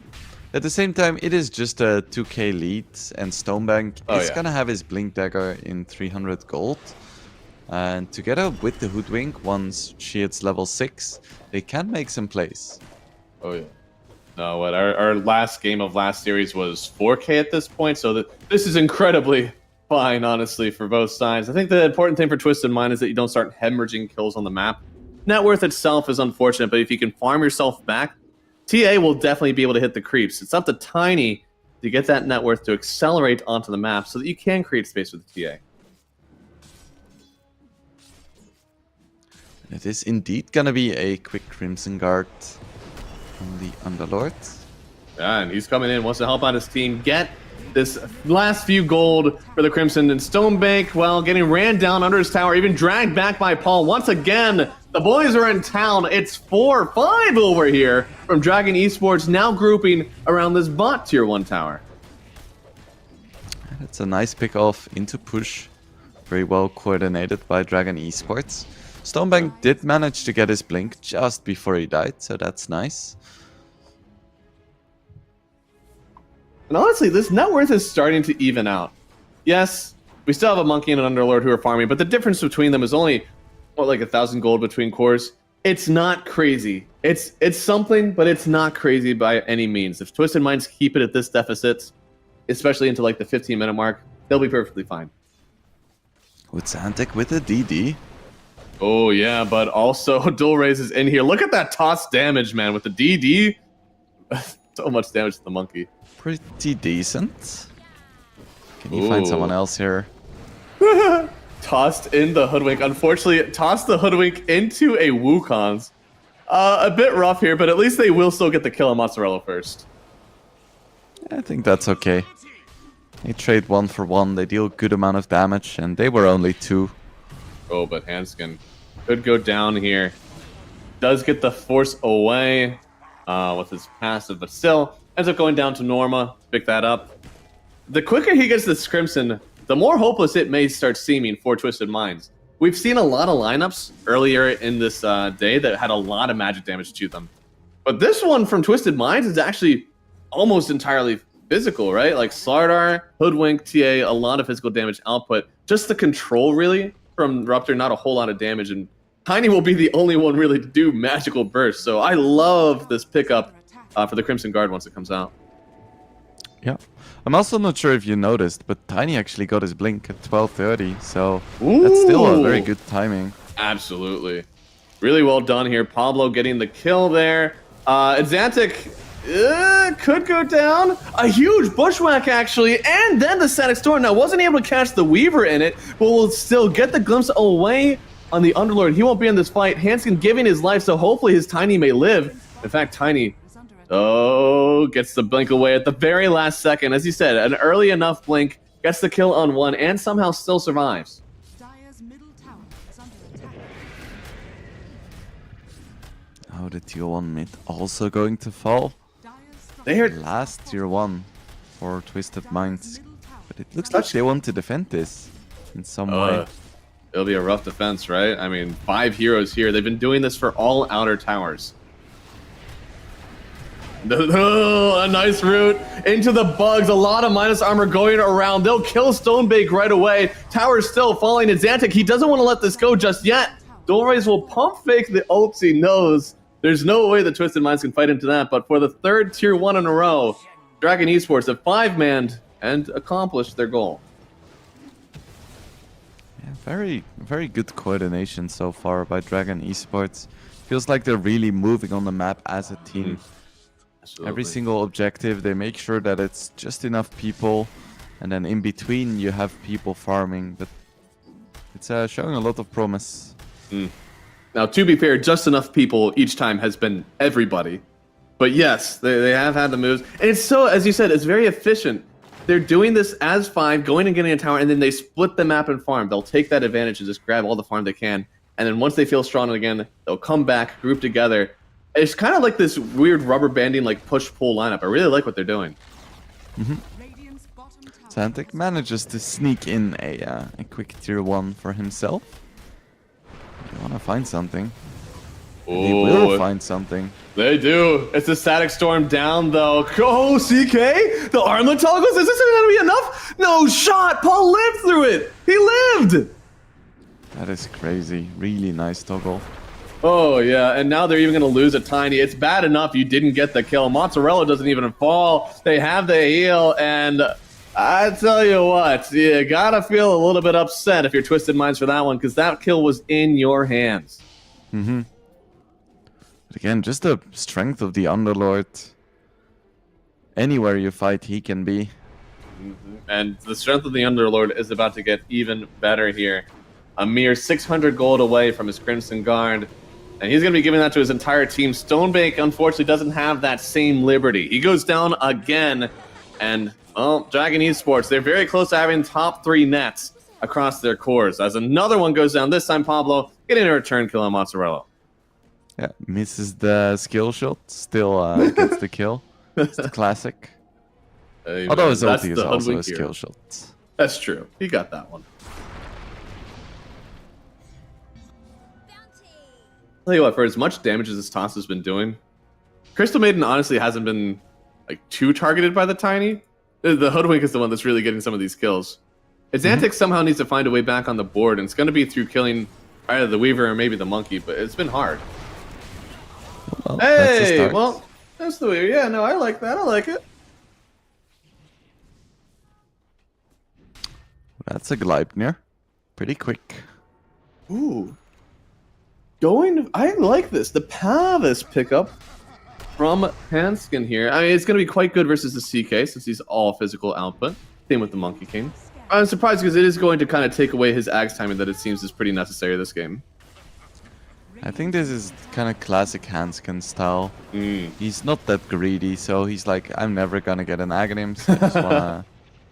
At the same time, it is just a 2k lead, and Stonebank is gonna have his Blink Dagger in 300 gold. And together with the Hoodwink, once she hits level 6, they can make some plays. Oh, yeah. No, what our last game of last series was 4K at this point, so this is incredibly fine, honestly, for both sides. I think the important thing for Twisted Mind is that you don't start hemorrhaging kills on the map. Net worth itself is unfortunate, but if you can farm yourself back, TA will definitely be able to hit the creeps. It's up to Tiny to get that net worth to accelerate onto the map so that you can create space with the TA. It is indeed gonna be a quick Crimson Guard from the Underlord. Yeah, and he's coming in, wants to help out his team get this last few gold for the Crimson. And Stonebank, well, getting ran down under his tower, even dragged back by Paul. Once again, the boys are in town. It's 4-5 over here from Dragon Esports, now grouping around this bot tier 1 tower. it's a nice pick off into push. Very well coordinated by Dragon Esports. Stonebank did manage to get his blink just before he died, so that's nice. And honestly, this net worth is starting to even out. Yes, we still have a monkey and an underlord who are farming, but the difference between them is only, what, like 1,000 gold between cores? It's not crazy. It's something, but it's not crazy by any means. If Twisted Minds keep it at this deficit, especially into like the 15-minute mark, they'll be perfectly fine. With Xantic with a DD. Oh yeah, but also Dual Raise is in here. Look at that toss damage, man, with the DD. So much damage to the monkey. Pretty decent. Can you find someone else here? Tossed in the Hoodwink. Unfortunately, tossed the Hoodwink into a Wukong's. A bit rough here, but at least they will still get the kill on Mozzarella first. I think that's okay. They trade 1 for 1, they deal a good amount of damage, and they were only 2. Oh, but Hanskin could go down here. Does get the force away with his passive, but still ends up going down to Norma. Pick that up. The quicker he gets this Crimson, the more hopeless it may start seeming for Twisted Minds. We've seen a lot of lineups earlier in this day that had a lot of magic damage to them. But this one from Twisted Minds is actually almost entirely physical, right? Like Slardar, Hoodwink, TA, a lot of physical damage output. Just the control, really, from Rupture, not a whole lot of damage. And Tiny will be the only one really to do magical burst. So I love this pickup for the Crimson Guard once it comes out. Yeah. I'm also not sure if you noticed, but Tiny actually got his blink at 12:30, so that's still a very good timing. Absolutely. Really well done here. Pablo getting the kill there. Xantic could go down. A huge bushwhack, actually, and then the Static Storm. Now, wasn't able to catch the Weaver in it, but will still get the glimpse away on the Underlord. He won't be in this fight. Hanskin giving his life, so hopefully his Tiny may live. In fact, Tiny, gets the blink away at the very last second. As you said, an early enough blink, gets the kill on one, and somehow still survives. Dire's middle tower is under attack. Oh, the tier 1 mid also going to fall. They're Last tier 1 for Twisted Minds. But it looks like they want to defend this in some way. It'll be a rough defense, right? I mean, 5 heroes here. They've been doing this for all outer towers. A nice route into the bugs. A lot of minus armor going around. They'll kill Stonebake right away. Tower's still falling. And Xantic, he doesn't want to let this go just yet. Dolrays will pump fake the ults he knows. There's no way the Twisted Minds can fight into that. But for the 3rd tier 1 in a row, Dragon Esports have 5-manned and accomplished their goal. Yeah, very good coordination so far by Dragon Esports. Feels like they're really moving on the map as a team. Absolutely. Every single objective, they make sure that it's just enough people, and then in between you have people farming, but it's showing a lot of promise. Now, to be fair, just enough people each time has been everybody. But yes, they have had the moves. And it's so, as you said, it's very efficient. They're doing this as 5, going and getting a tower, and then they split the map and farm. They'll take that advantage and just grab all the farm they can. And then once they feel strong again, they'll come back, group together. It's kind of like this weird rubber banding, like push-pull lineup. I really like what they're doing. Radiant's bottom tower. Xantic manages to sneak in a quick tier 1 for himself. You want to find something. They will find something. They do. It's a Static Storm down, though. Oh, CK? The armlet toggles? Is this going to be enough? No shot. Paul lived through it. He lived. That is crazy. Really nice toggle. Oh, yeah, and now they're even going to lose a Tiny. It's bad enough you didn't get the kill. Mozzarella doesn't even fall. They have the heal, and I tell you what, you got to feel a little bit upset if you're Twisted Minds for that one, because that kill was in your hands. But again, just the strength of the Underlord. Anywhere you fight, he can be. And the strength of the Underlord is about to get even better here. A mere 600 gold away from his Crimson Guard. And he's going to be giving that to his entire team. Stonebank, unfortunately, doesn't have that same liberty. He goes down again. And, well, Dragon Esports, they're very close to having top 3 nets across their cores. As another one goes down, this time Pablo getting a return kill on Mozzarella. Yeah, misses the skill shot. Still gets the kill. It's the classic. Hey, Although man, his that's ulti is the also a Hoodwink hero. skill shot. That's true. He got that one. Tell you what, for as much damage as this toss has been doing, Crystal Maiden honestly hasn't been like too targeted by the Tiny. The Hoodwink is the one that's really getting some of these kills. Xantic somehow needs to find a way back on the board, and it's going to be through killing either the Weaver or maybe the Monkey, but it's been hard. Well, that's a Hey, start. well, that's the Weaver. Yeah, no, I like that. I like it. That's a Gleipnir. Pretty quick. Ooh. I like this. The Pavis pickup from Hanskin here. I mean, it's going to be quite good versus the CK since he's all physical output. Same with the Monkey King. I'm surprised because it is going to kind of take away his Axe timing that it seems is pretty necessary this game. I think this is kind of classic Hanskin style. He's not that greedy, so he's like, I'm never gonna get an Aghanim, so I just wanna...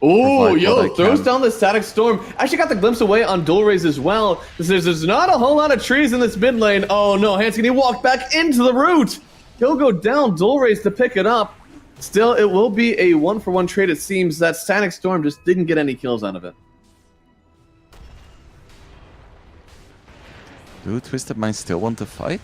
Oh, provide yo, what I throws can. down the Static Storm. Actually got the glimpse away on Dual Raise as well. There's not a whole lot of trees in this mid lane. Oh no, Hanskin, he walked back into the root. He'll go down, Dual Raise to pick it up. Still, it will be a 1-for-1 trade. It seems that Static Storm just didn't get any kills out of it. Do Twisted Mind still want to fight?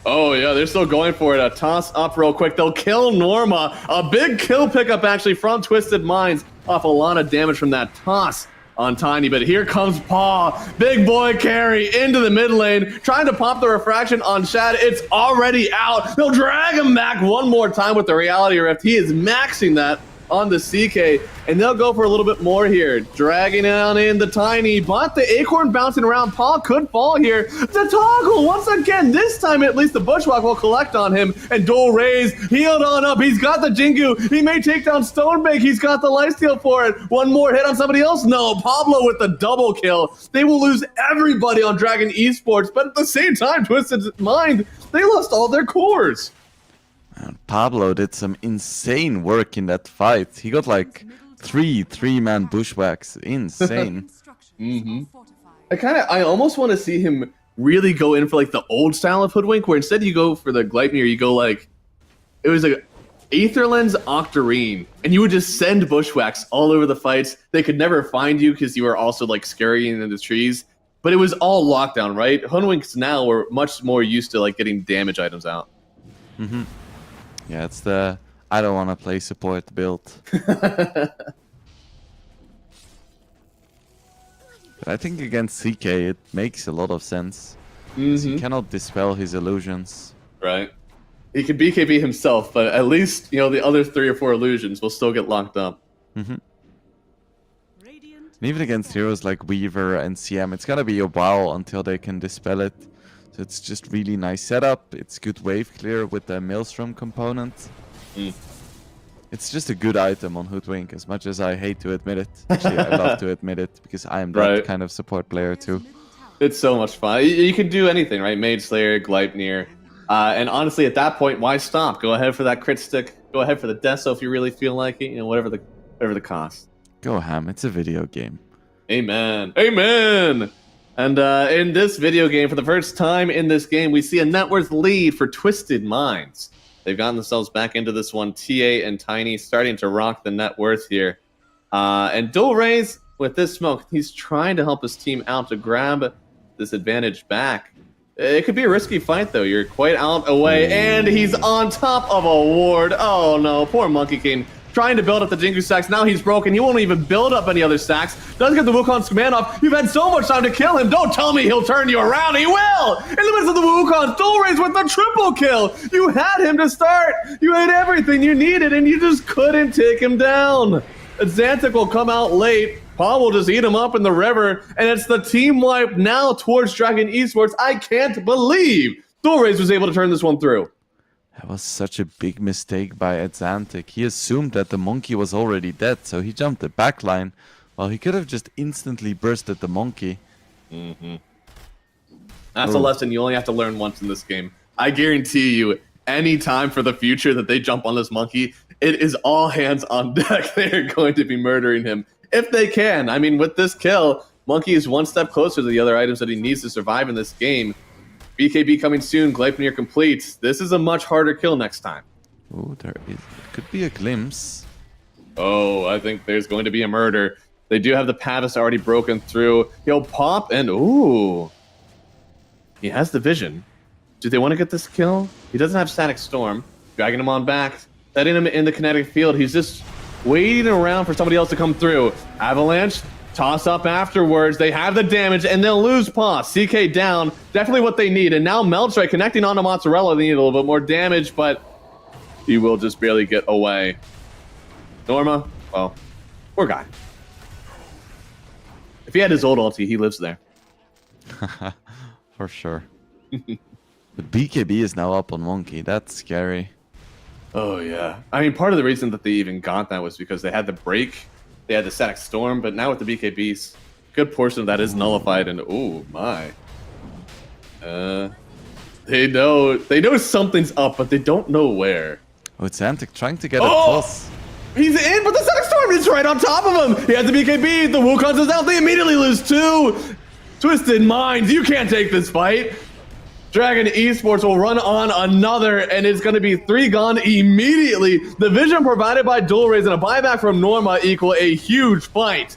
Oh yeah, they're still going for it. A toss up real quick. They'll kill Norma. A big kill pickup actually from Twisted Minds off a lot of damage from that toss on Tiny. But here comes Paw. Big boy carry into the mid lane. Trying to pop the refraction on Shad. It's already out. They'll drag him back one more time with the Reality Rift. He is maxing that on the CK, and they'll go for a little bit more here. Dragging on in the Tiny, but the Acorn bouncing around. Paul could fall here. The Toggle, once again, this time at least the Bushwhack will collect on him, and Dole Rays healed on up. He's got the Jingu. He may take down Stonebank. He's got the lifesteal for it. One more hit on somebody else. No, Pablo with the double kill. They will lose everybody on Dragon Esports, but at the same time, Twisted Mind, they lost all their cores. And Pablo did some insane work in that fight. He got like three-man bushwhacks. Insane. I almost want to see him really go in for like the old style of Hoodwink, where instead you go for the Gleipnir, you go like, it was like Aetherlens Octarine, and you would just send bushwhacks all over the fights. They could never find you because you were also like scurrying in the trees, but it was all lockdown, right? Hoodwinks now are much more used to like getting damage items out. Yeah, it's the I don't want to play support build. But I think against CK it makes a lot of sense. 'Cause he cannot dispel his illusions. Right. He can BKB himself, but at least, you know, the other 3 or 4 illusions will still get locked up. And even against heroes like Weaver and CM, it's gonna be a while until they can dispel it. So it's just really nice setup. It's good wave clear with the Maelstrom component. It's just a good item on Hoodwink, as much as I hate to admit it. Actually, I love to admit it, because I am that Right. kind of support player too. It's so much fun. You can do anything, right? Mage Slayer, Gleipnir. And honestly, at that point, why stop? Go ahead for that crit stick. Go ahead for the Deso if you really feel like it. You know, whatever the cost. Go ham, it's a video game. Amen. Amen. And in this video game, for the first time in this game, we see a net worth lead for Twisted Minds. They've gotten themselves back into this one. TA and Tiny starting to rock the net worth here. And Dual Rays, with this smoke, he's trying to help his team out to grab this advantage back. It could be a risky fight, though. You're quite out away, and he's on top of a ward. Oh, no. Poor Monkey King. Trying to build up the Jingu stacks. Now he's broken. He won't even build up any other stacks. Doesn't get the Wukong's command off. You've had so much time to kill him. Don't tell me he'll turn you around. He will! In the midst of the Wukong, Dual Rays with the triple kill. You had him to start. You had everything you needed, and you just couldn't take him down. Xantic will come out late. Paul will just eat him up in the river, and it's the team wipe now towards Dragon Esports. I can't believe Dual Rays was able to turn this one through. That was such a big mistake by Xantic. He assumed that the monkey was already dead, so he jumped the backline. Well, he could have just instantly bursted the monkey. That's a lesson you only have to learn once in this game. I guarantee you, any time for the future that they jump on this monkey, it is all hands on deck. They're going to be murdering him. If they can. I mean, with this kill, Monkey is one step closer to the other items that he needs to survive in this game. BKB coming soon, Gleipnir complete. This is a much harder kill next time. Oh, there could be a glimpse. Oh, I think there's going to be a murder. They do have the Pavis already broken through. He'll pop and ooh. He has the vision. Do they want to get this kill? He doesn't have Static Storm. Dragging him on back. Setting him in the kinetic field. He's just waiting around for somebody else to come through. Avalanche, toss up afterwards. They have the damage and they'll lose Paw. CK down. Definitely what they need. And now Meltray connecting onto Mozzarella. They need a little bit more damage, but he will just barely get away. Norma, well, poor guy. If he had his old ulti, he lives there. For sure. But BKB is now up on Monkey. That's scary. Oh, yeah. I mean, part of the reason that they even got that was because they had the break, they had the Static Storm, but now with the BKBs, a good portion of that is nullified, and oh my. They know something's up, but they don't know where. Oh, it's Antic trying to get a toss. He's in, but the Static Storm is right on top of him! He has the BKB, the Wukong's is out, they immediately lose two! Twisted Minds, you can't take this fight! Dragon Esports will run on another, and it's going to be 3 gone immediately. The vision provided by Dual Rays and a buyback from Norma equal a huge fight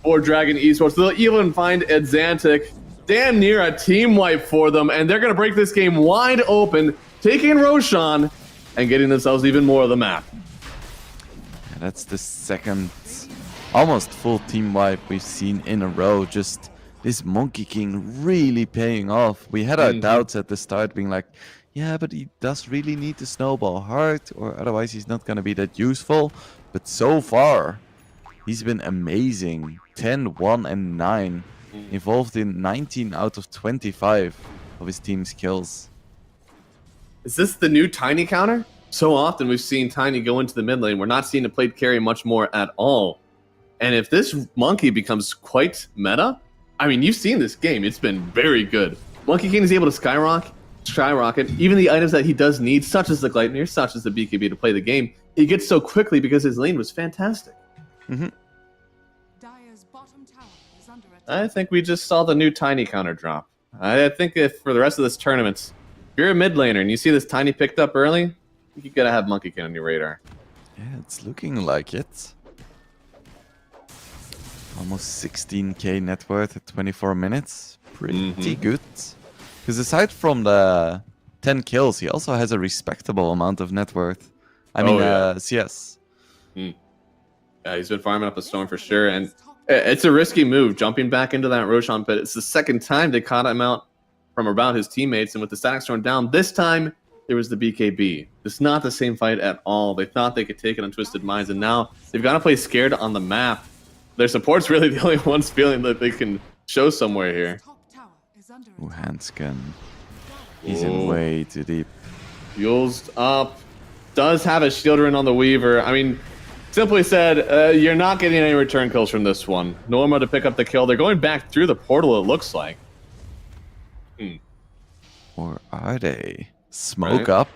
for Dragon Esports. They'll even find Exantic damn near a team wipe for them, and they're going to break this game wide open, taking Roshan and getting themselves even more of the map. Yeah, that's the second almost full team wipe we've seen in a row. Just this Monkey King really paying off. We had our doubts at the start, being like, yeah, but he does really need to snowball hard, or otherwise he's not going to be that useful. But so far, he's been amazing. 10, 1, and 9. Involved in 19 out of 25 of his team's kills. Is this the new Tiny counter? So often we've seen Tiny go into the mid lane. We're not seeing the plate carry much more at all. And if this Monkey becomes quite meta, I mean, you've seen this game. It's been very good. Monkey King is able to skyrocket even the items that he does need, such as the Gleipnir, such as the BKB to play the game. He gets so quickly because his lane was fantastic. Dire's bottom tower is under attack. I think we just saw the new Tiny counter drop. I think if for the rest of this tournament, if you're a mid laner and you see this Tiny picked up early, you gotta have Monkey King on your radar. Yeah, it's looking like it. Almost 16k net worth at 24 minutes. Pretty good. Because aside from the 10 kills, he also has a respectable amount of net worth. I mean, CS. Yeah, he's been farming up a storm for sure, and it's a risky move, jumping back into that Roshan pit. It's the second time they caught him out from about his teammates, and with the Static Storm down, this time there was the BKB. It's not the same fight at all. They thought they could take it on Twisted Minds, and now they've got to play scared on the map. Their support's really the only ones feeling that they can show somewhere here. Top tower is under Ooh, attack. handscan. He's in way too deep. Fuels up. Does have a shield rune on the Weaver. I mean, simply said, you're not getting any return kills from this one. Norma to pick up the kill. They're going back through the portal, it looks like. Or are they? Smoke up?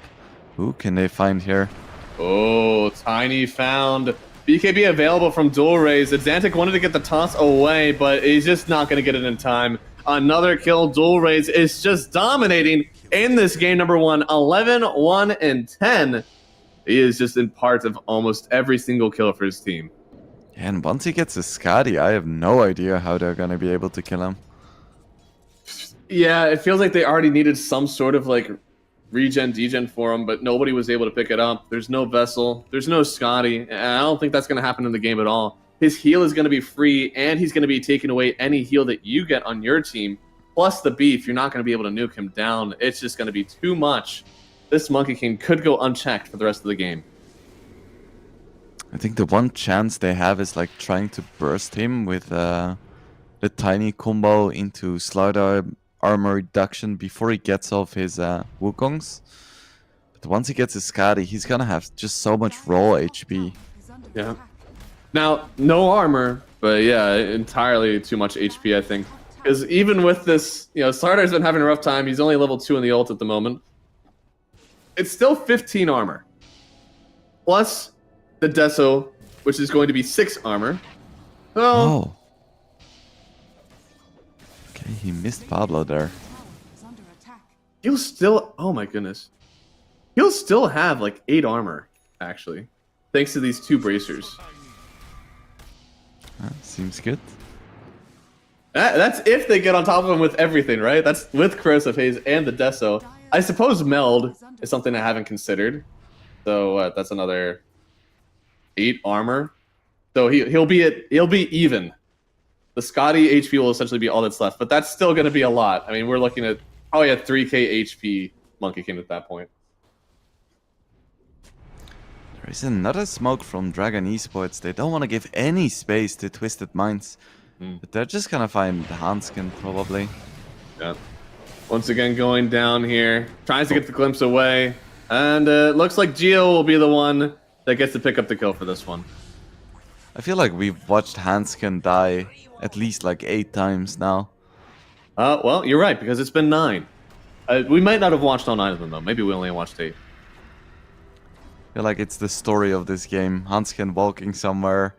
Who can they find here? Oh, Tiny found BKB available from Dual Rays. Exantic wanted to get the toss away, but he's just not going to get it in time. Another kill. Dual Rays is just dominating in this game number 1. 11, 1, and 10. He is just in part of almost every single kill for his team. And once he gets a Skadi, I have no idea how they're going to be able to kill him. Yeah, it feels like they already needed some sort of like degen for him, but nobody was able to pick it up. There's no Vessel, there's no Scotty, and I don't think that's going to happen in the game at all. His heal is going to be free, and he's going to be taking away any heal that you get on your team, plus the beef. You're not going to be able to nuke him down. It's just going to be too much. This Monkey King could go unchecked for the rest of the game. I think the one chance they have is like trying to burst him with the Tiny combo into Slaughter armor reduction before he gets off his Wukongs. But once he gets his Skadi, he's gonna have just so much raw HP. Yeah. Now, no armor, but yeah, entirely too much HP, I think. Because even with this, Slardar's been having a rough time. He's only level 2 in the ult at the moment. It's still 15 armor. Plus the Deso, which is going to be 6 armor. Oh. Okay, he missed Pablo there. Is under attack. He'll still... Oh my goodness. He'll still have like 8 armor, actually. Thanks to these 2 bracers. Seems good. That's if they get on top of him with everything, right? That's with Corrosive Haze and the Deso. I suppose Meld is something I haven't considered. So that's another 8 armor. So he'll be even. The Scotty HP will essentially be all that's left, but that's still going to be a lot. I mean, we're looking at probably a 3k HP Monkey King at that point. There is another smoke from Dragon Esports. They don't want to give any space to Twisted Minds. But they're just going to find Hanskin, probably. Yeah. Once again, going down here. Tries to get the glimpse away. And it looks like Geo will be the one that gets to pick up the kill for this one. I feel like we've watched Hanskin die at least like 8 times now. Well, you're right, because it's been 9. We might not have watched all 9 of them, though. Maybe we only watched 8. I feel like it's the story of this game. Hanskin walking somewhere,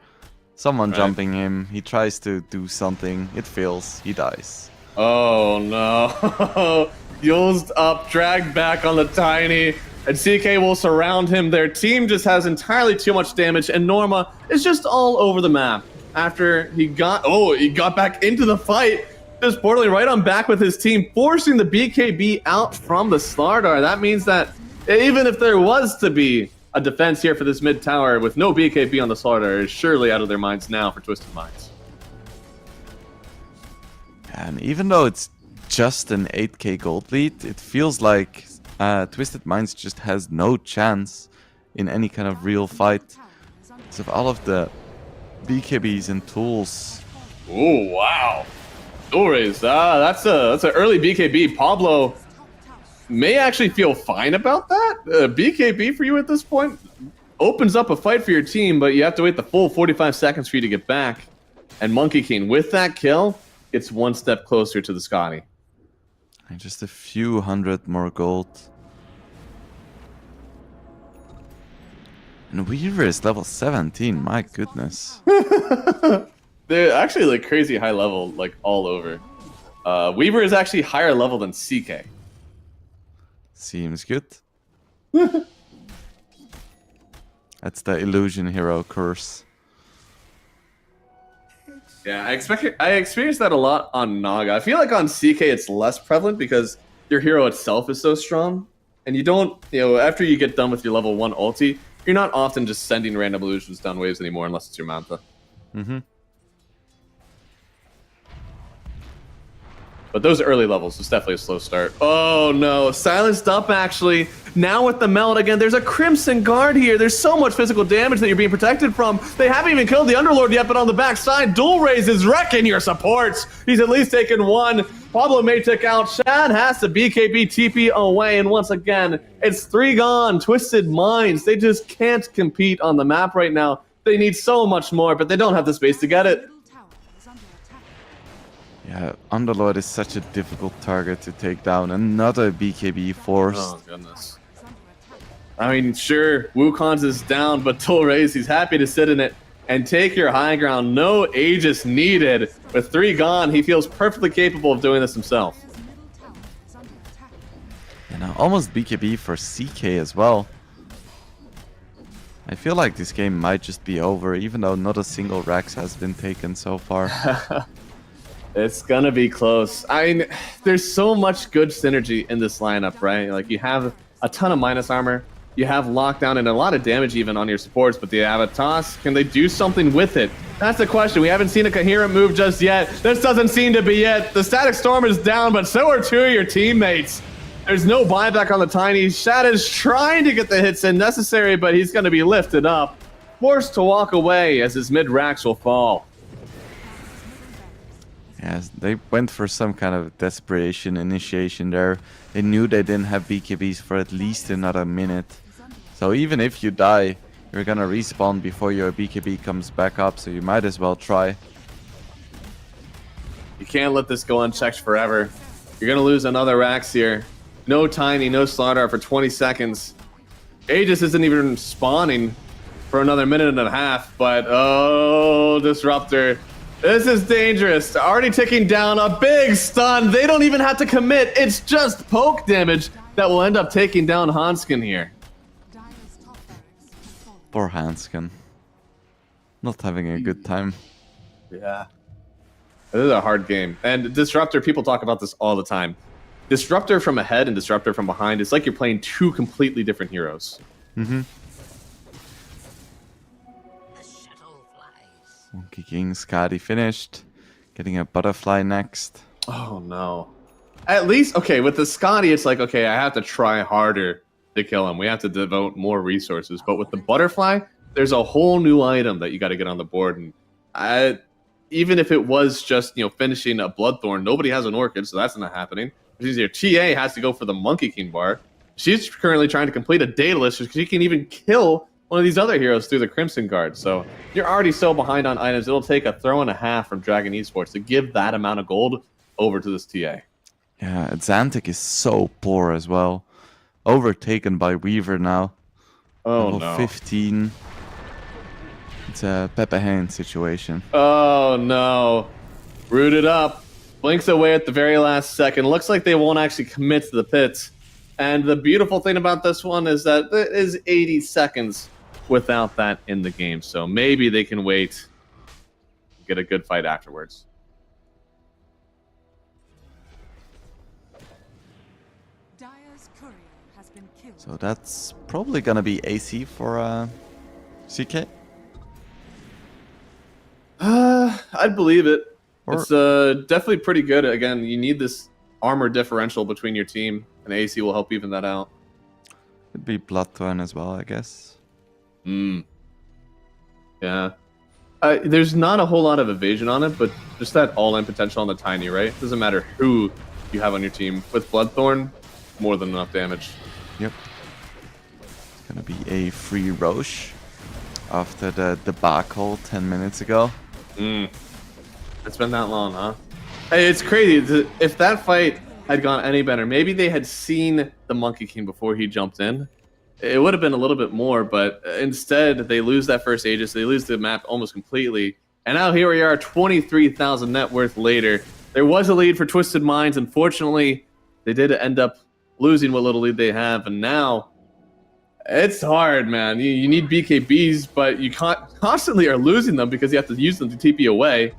someone jumping him, he tries to do something, it fails, he dies. Oh no. Used up, dragged back on the Tiny, and CK will surround him. Their team just has entirely too much damage, and Norma is just all over the map. After he got back into the fight, just portaling right on back with his team, forcing the BKB out from the Slardar. That means that even if there was to be a defense here for this mid tower with no BKB on the Slardar, is surely out of their minds now for Twisted Minds. And even though it's just an 8k gold lead, it feels like Twisted Minds just has no chance in any kind of real fight. Because of all of the BKBs and tools. Oh wow. Dual raise. That's an early BKB. Pablo may actually feel fine about that. BKB for you at this point opens up a fight for your team, but you have to wait the full 45 seconds for you to get back. And Monkey King, with that kill, gets one step closer to the Scotty. And just a few hundred more gold. And Weaver is level 17, my goodness. They're actually like crazy high level, like all over. Weaver is actually higher level than CK. Seems good. That's the illusion hero curse. Yeah, I experienced that a lot on Naga. I feel like on CK it's less prevalent because your hero itself is so strong. And you don't, after you get done with your level 1 ulti, you're not often just sending random illusions down waves anymore unless it's your Mantha. Mm-hmm. But those early levels, it's definitely a slow start. Oh no, silenced up actually. Now with the meld again, there's a Crimson Guard here. There's so much physical damage that you're being protected from. They haven't even killed the Underlord yet, but on the backside, Dual Raise is wrecking your supports. He's at least taken one. Pablo may take out. Shad has to BKB TP away, and once again, it's 3 gone. Twisted Minds, they just can't compete on the map right now. They need so much more, but they don't have the space to get it. Yeah, Underlord is such a difficult target to take down. Another BKB forced. Oh, goodness. I mean, sure, Wukong's is down, but Dual Raise, he's happy to sit in it and take your high ground. No Aegis needed. With 3 gone, he feels perfectly capable of doing this himself. And now almost BKB for CK as well. I feel like this game might just be over, even though not a single Rax has been taken so far. It's gonna be close. I mean, there's so much good synergy in this lineup, right? Like, you have a ton of minus armor, you have lockdown and a lot of damage even on your supports, but they have a toss. Can they do something with it? That's the question. We haven't seen a coherent move just yet. This doesn't seem to be it. The Static Storm is down, but so are 2 of your teammates. There's no buyback on the Tiny. Shad is trying to get the hits in necessary, but he's gonna be lifted up. Forced to walk away as his mid-racks will fall. Yes, they went for some kind of desperation initiation there. They knew they didn't have BKBs for at least another minute. So even if you die, you're gonna respawn before your BKB comes back up, so you might as well try. You can't let this go unchecked forever. You're gonna lose another Rax here. No Tiny, no Slaughter for 20 seconds. Aegis isn't even spawning for another minute and a half, but oh, Disruptor. This is dangerous. Already taking down a big stun. They don't even have to commit. It's just poke damage that will end up taking down Hanskin here. Poor Hanskin. Not having a good time. Yeah. This is a hard game. And Disruptor, people talk about this all the time. Disruptor from ahead and Disruptor from behind, it's like you're playing two completely different heroes. Mm-hmm. Monkey King, Skadi finished. Getting a butterfly next. Oh, no. At least, okay, with the Scotty, it's like, okay, I have to try harder to kill him. We have to devote more resources. But with the butterfly, there's a whole new item that you got to get on the board. And even if it was just, finishing a Bloodthorn, nobody has an Orchid, so that's not happening. It's easier. TA has to go for the Monkey King bar. She's currently trying to complete a Daedalus, so she can even kill one of these other heroes through the Crimson Guard. So you're already so behind on items. It'll take a throw and a half from Dragon Esports to give that amount of gold over to this TA. Yeah, Xantic is so poor as well. Overtaken by Weaver now. Oh, Level no. 15. It's a Peppa Hand situation. Oh, no. Rooted up. Blinks away at the very last second. Looks like they won't actually commit to the pits. And the beautiful thing about this one is that it is 80 seconds without that in the game. So maybe they can wait, get a good fight afterwards. Dire's courier has been killed. So that's probably gonna be AC for CK. I'd believe it. Or- It's definitely pretty good. Again, you need this armor differential between your team, and AC will help even that out. Could be Bloodthorn as well, I guess. Yeah. There's not a whole lot of evasion on it, but just that all-in potential on the Tiny, right? Doesn't matter who you have on your team. With Bloodthorn, more than enough damage. Yep. It's gonna be a free Roche after the debacle 10 minutes ago. It's been that long, huh? Hey, it's crazy. If that fight had gone any better, maybe they had seen the Monkey King before he jumped in. It would have been a little bit more, but instead they lose that first Aegis. They lose the map almost completely. And now here we are, 23,000 net worth later. There was a lead for Twisted Minds. Unfortunately, they did end up losing what little lead they have. And now it's hard, man. You need BKBs, but you constantly are losing them because you have to use them to TP away.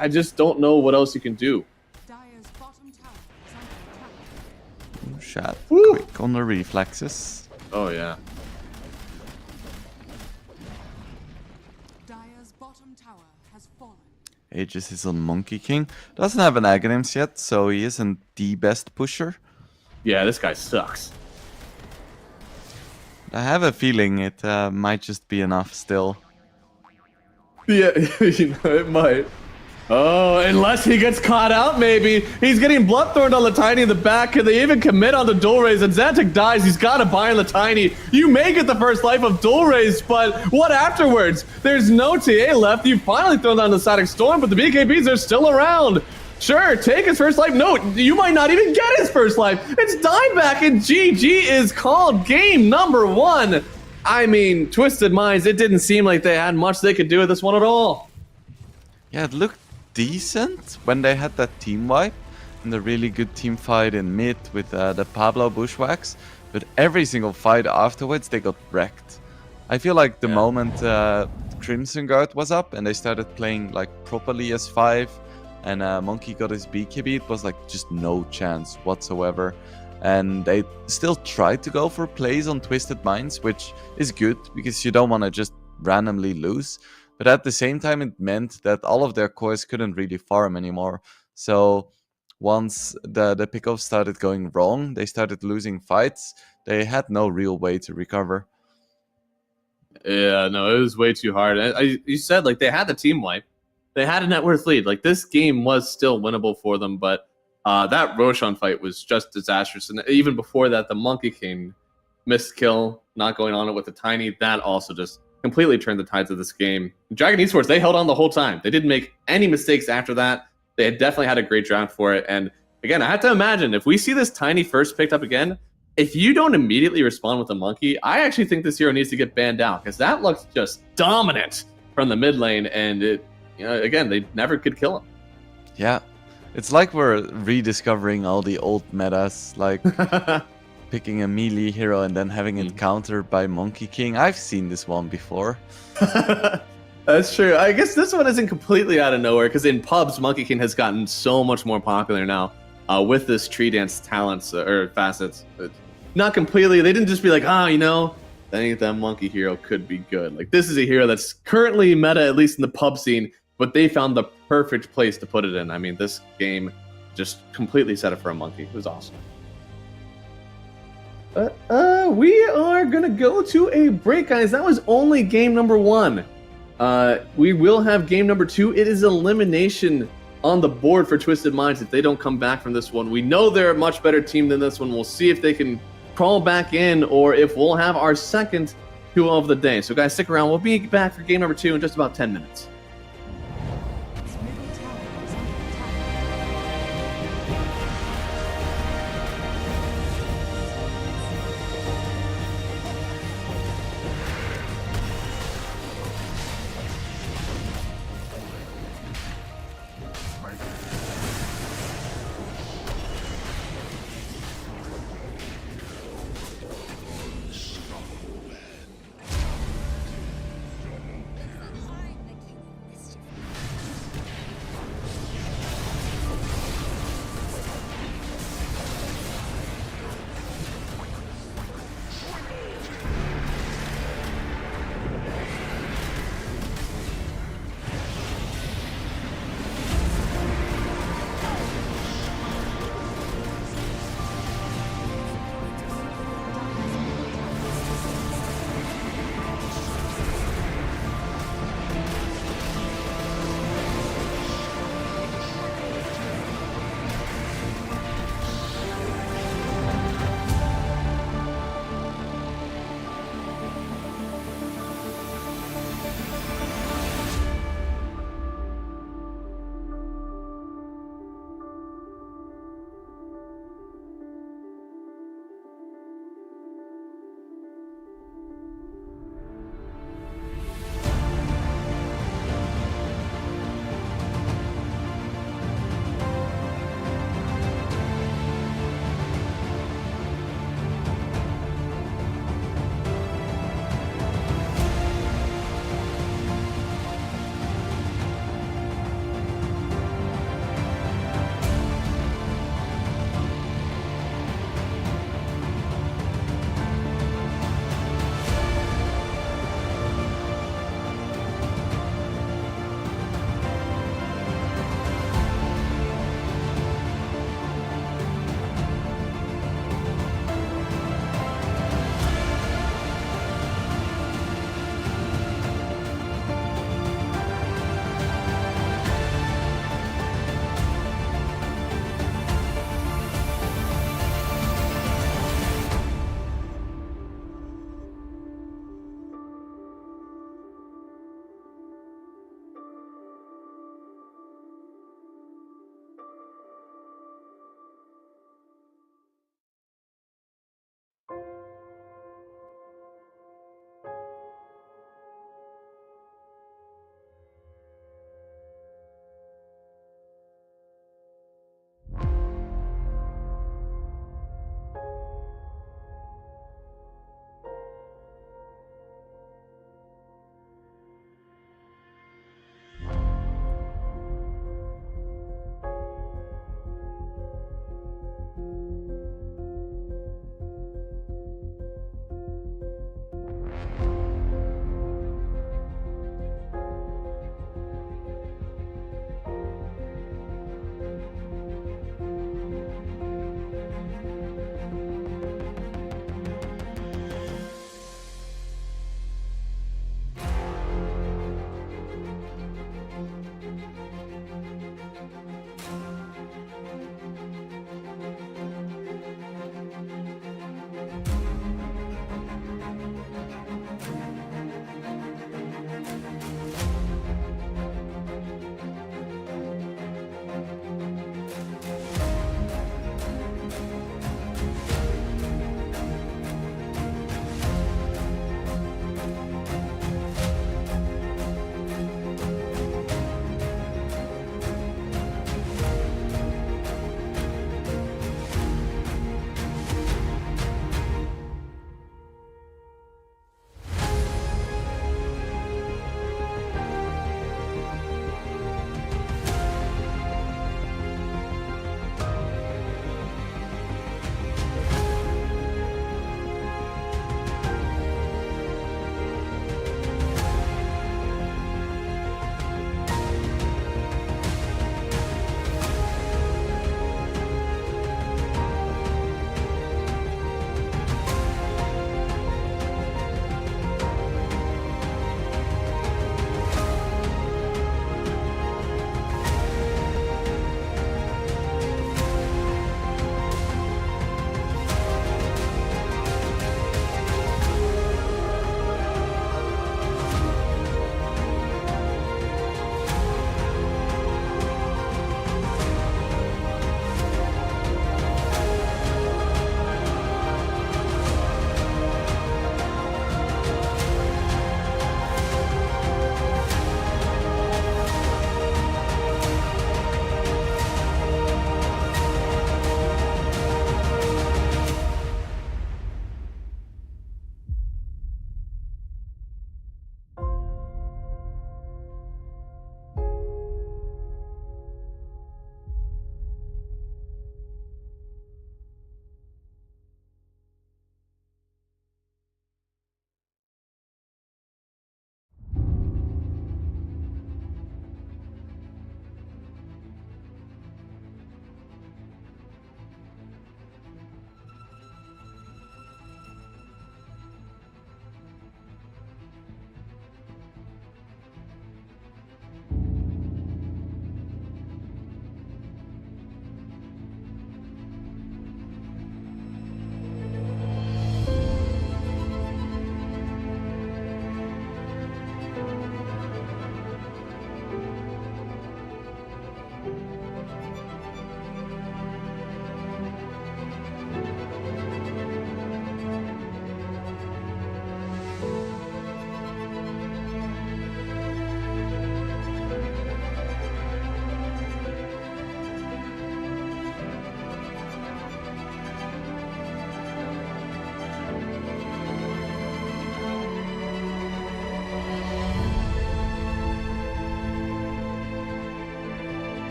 I just don't know what else you can do. Dire's bottom tower is under attack. Shot Woo. quick on the reflexes. Oh, yeah. Dire's bottom tower has fallen. Aegis is on Monkey King. Doesn't have an Aghanims yet, so he isn't the best pusher. Yeah, this guy sucks. I have a feeling it might just be enough still. Yeah, it might. Oh, unless he gets caught out, maybe. He's getting Bloodthorned on the Tiny in the back. Can they even commit on the Dual Raise? And Xantic dies. He's got to buy on the Tiny. You may get the first life of Dual Raise, but what afterwards? There's no TA left. You finally thrown down the Static Storm, but the BKBs are still around. Sure, take his first life. No, you might not even get his first life. It's dieback, and GG is called game number 1. I mean, Twisted Minds, it didn't seem like they had much they could do with this one at all. Yeah, it looked decent when they had that team wipe and the really good team fight in mid with the Pablo Bushwhacks, but every single fight afterwards they got wrecked. I feel like the moment Crimson Guard was up and they started playing like properly as 5 and Monkey got his BKB, it was like just no chance whatsoever. And they still tried to go for plays on Twisted Minds, which is good because you don't want to just randomly lose. But at the same time, it meant that all of their cores couldn't really farm anymore. So once the pickoffs started going wrong, they started losing fights. They had no real way to recover. Yeah, no, it was way too hard. You said, like, they had the team wipe. They had a net worth lead. Like, this game was still winnable for them, but that Roshan fight was just disastrous. And even before that, the Monkey King missed kill, not going on it with the Tiny. That also just completely turned the tides of this game. Dragon Esports, they held on the whole time. They didn't make any mistakes after that. They had definitely had a great draft for it. And again, I have to imagine, if we see this Tiny first picked up again, if you don't immediately respond with a Monkey, I actually think this hero needs to get banned out because that looks just dominant from the mid lane. And it, again, they never could kill him. Yeah, it's like we're rediscovering all the old metas, like picking a melee hero and then having it countered by Monkey King. I've seen this one before. That's true. I guess this one isn't completely out of nowhere because in pubs, Monkey King has gotten so much more popular now with this tree dance talents or facets. But not completely. They didn't just be like, you know, I think that monkey hero could be good. Like this is a hero that's currently meta, at least in the pub scene, but they found the perfect place to put it in. I mean, this game just completely set it for a monkey. It was awesome. We are gonna go to a break, guys. That was only game number 1. We will have game number 2. It is elimination on the board for Twisted Minds if they don't come back from this one. We know they're a much better team than this one. We'll see if they can crawl back in or if we'll have our second 2 of the day. So guys, stick around. We'll be back for game number 2 in just about 10 minutes. Its middle tower is under attack.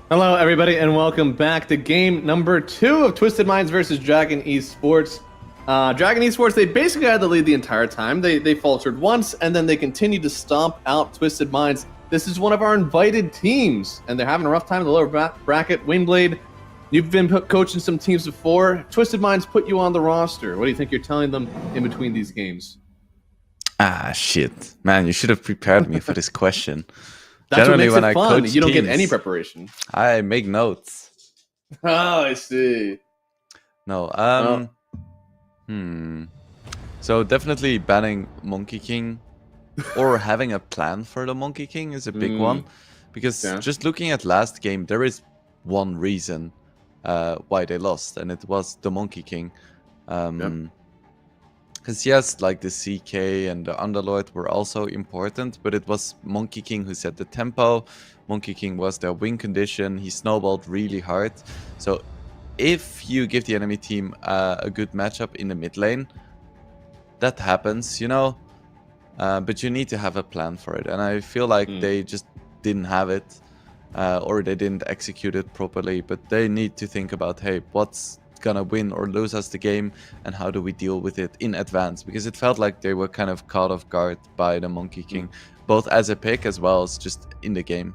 Hello, everybody, and welcome back to game number 2 of Twisted Minds versus Dragon Esports. Dragon Esports, they basically had the lead the entire time. They faltered once, and then they continued to stomp out Twisted Minds. This is one of our invited teams, and they're having a rough time in the lower bracket. Windblade, you've been coaching some teams before. Twisted Minds put you on the roster. What do you think you're telling them in between these games? Ah, shit. Man, you should have prepared me for this question. That's Generally, what makes when it I fun. coach You don't get teams, any preparation. I make notes. Oh, I see. No, So definitely banning Monkey King or having a plan for the Monkey King is a big one. Because just looking at last game, there is one reason why they lost, and it was the Monkey King. Because yes, like the CK and the Underlord were also important, but it was Monkey King who set the tempo. Monkey King was their win condition. He snowballed really hard. So if you give the enemy team a good matchup in the mid lane, that happens, you know. But you need to have a plan for it. And I feel like they just didn't have it, or they didn't execute it properly. But they need to think about, hey, what's gonna win or lose us the game, and how do we deal with it in advance, because it felt like they were kind of caught off guard by the Monkey King, both as a pick as well as just in the game.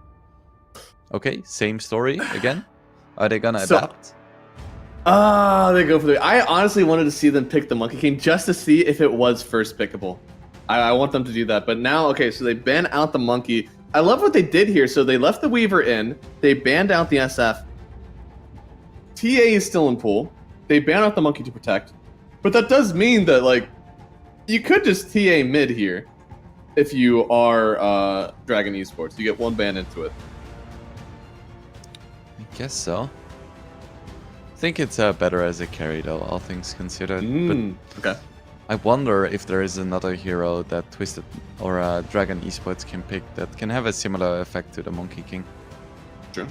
Okay, same story again. Are they gonna adapt? They go for the... I honestly wanted to see them pick the Monkey King just to see if it was first pickable. I want them to do that, but now, okay, so they ban out the Monkey. I love what they did here. So they left the Weaver in, they banned out the SF. TA is still in pool. They ban out the Monkey to protect. But that does mean that, like, you could just TA mid here if you are Dragon Esports. You get one ban into it. I guess so. I think it's better as a carry, though, all things considered. But Okay. I wonder if there is another hero that Twisted or Dragon Esports can pick that can have a similar effect to the Monkey King. True.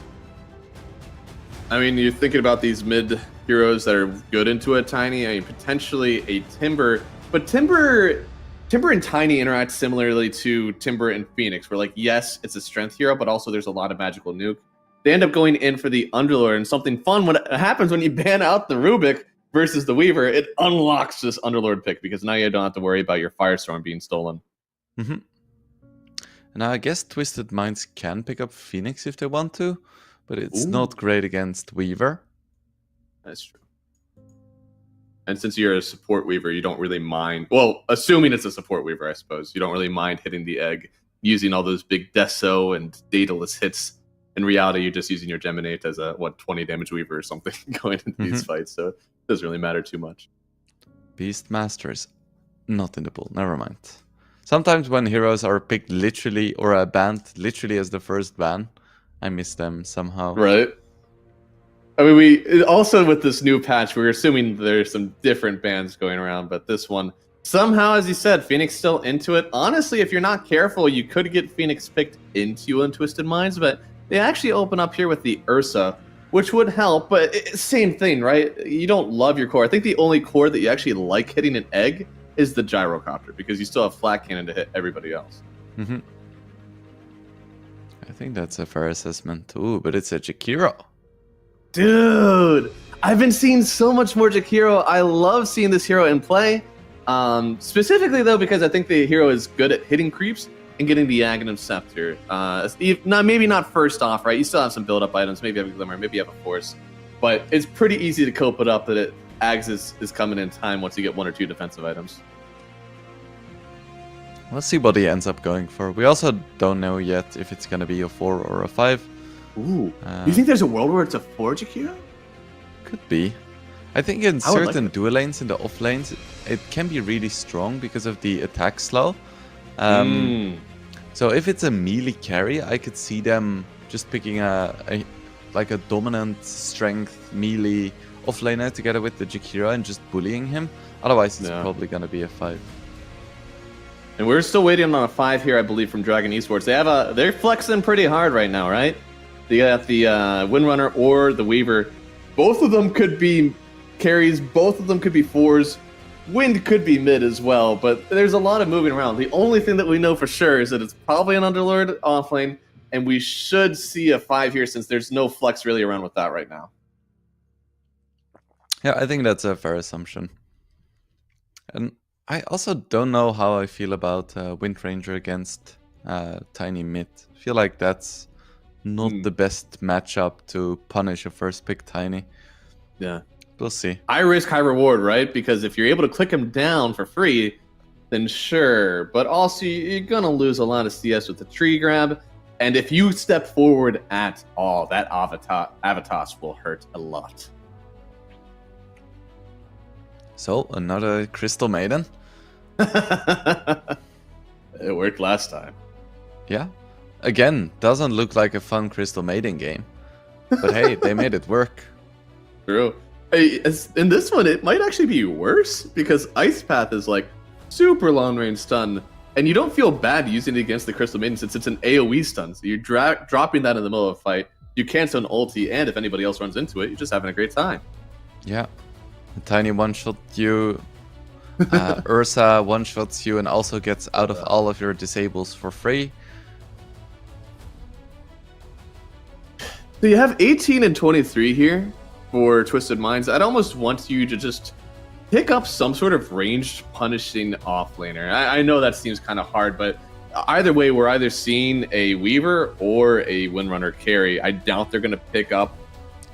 I mean, you're thinking about these mid heroes that are good into a Tiny. I mean, potentially a Timber, but Timber and Tiny interact similarly to Timber and Phoenix, where, like, yes, it's a strength hero, but also there's a lot of magical nuke. They end up going in for the Underlord, and something fun when it happens when you ban out the Rubik versus the Weaver, it unlocks this Underlord pick, because now you don't have to worry about your Firestorm being stolen. And I guess Twisted Minds can pick up Phoenix if they want to, but it's not great against Weaver. That's true. And since you're a support Weaver, you don't really mind... Well, assuming it's a support Weaver, I suppose. You don't really mind hitting the egg, using all those big Deso and Daedalus hits. In reality, you're just using your Geminate as a, 20 damage Weaver or something going into these fights, so it doesn't really matter too much. Beastmasters, not in the pool, never mind. Sometimes when heroes are picked literally, or banned literally as the first ban, I miss them somehow. Right. I mean, we also, with this new patch, we're assuming there's some different bans going around, but this one, somehow, as you said, Phoenix still into it. Honestly, if you're not careful, you could get Phoenix picked into in Twisted Minds, but they actually open up here with the Ursa, which would help, but same thing, right? You don't love your core. I think the only core that you actually like hitting an egg is the Gyrocopter, because you still have Flat Cannon to hit everybody else. I think that's a fair assessment too, but it's a Jakiro. Dude, I've been seeing so much more Jakiro. I love seeing this hero in play. Specifically, though, because I think the hero is good at hitting creeps and getting the Aghanim Scepter. Maybe not first off, right? You still have some build-up items. Maybe you have a Glimmer, maybe you have a Force. But it's pretty easy to cope it up that Ags is coming in time once you get 1 or 2 defensive items. Let's see what he ends up going for. We also don't know yet if it's going to be a 4 or a 5. Ooh. You think there's a world where it's a 4 Jakiro? Could be. I think in certain dual lanes, in the off lanes, it can be really strong because of the attack slow. So if it's a melee carry, I could see them just picking a dominant strength melee offlaner together with the Jakiro and just bullying him. Otherwise, it's probably going to be a 5. And we're still waiting on a 5 here, I believe, from Dragon Esports. They're flexing pretty hard right now, right? They got the Windrunner or the Weaver. Both of them could be carries. Both of them could be 4s. Wind could be mid as well, but there's a lot of moving around. The only thing that we know for sure is that it's probably an Underlord offlane, and we should see a 5 here since there's no flex really around with that right now. Yeah, I think that's a fair assumption. And I also don't know how I feel about Wind Ranger against Tiny Mid. I feel like that's not the best matchup to punish a first pick Tiny. Yeah. We'll see. High risk, high reward, right? Because if you're able to click him down for free, then sure. But also, you're going to lose a lot of CS with the tree grab. And if you step forward at all, that Avatos will hurt a lot. So, another Crystal Maiden. It worked last time. Yeah. Again, doesn't look like a fun Crystal Maiden game. But hey, they made it work. True. In this one, it might actually be worse because Ice Path is like super long range stun, and you don't feel bad using it against the Crystal Maiden since it's an AoE stun. So you're dropping that in the middle of a fight. You cancel an ulti, and if anybody else runs into it, you're just having a great time. Yeah. A Tiny one-shot you. Ursa one-shots you and also gets out of all of your disables for free. So you have 18 and 23 here for Twisted Minds. I'd almost want you to just pick up some sort of ranged punishing offlaner. I know that seems kind of hard, but either way, we're either seeing a Weaver or a Windrunner carry. I doubt they're going to pick up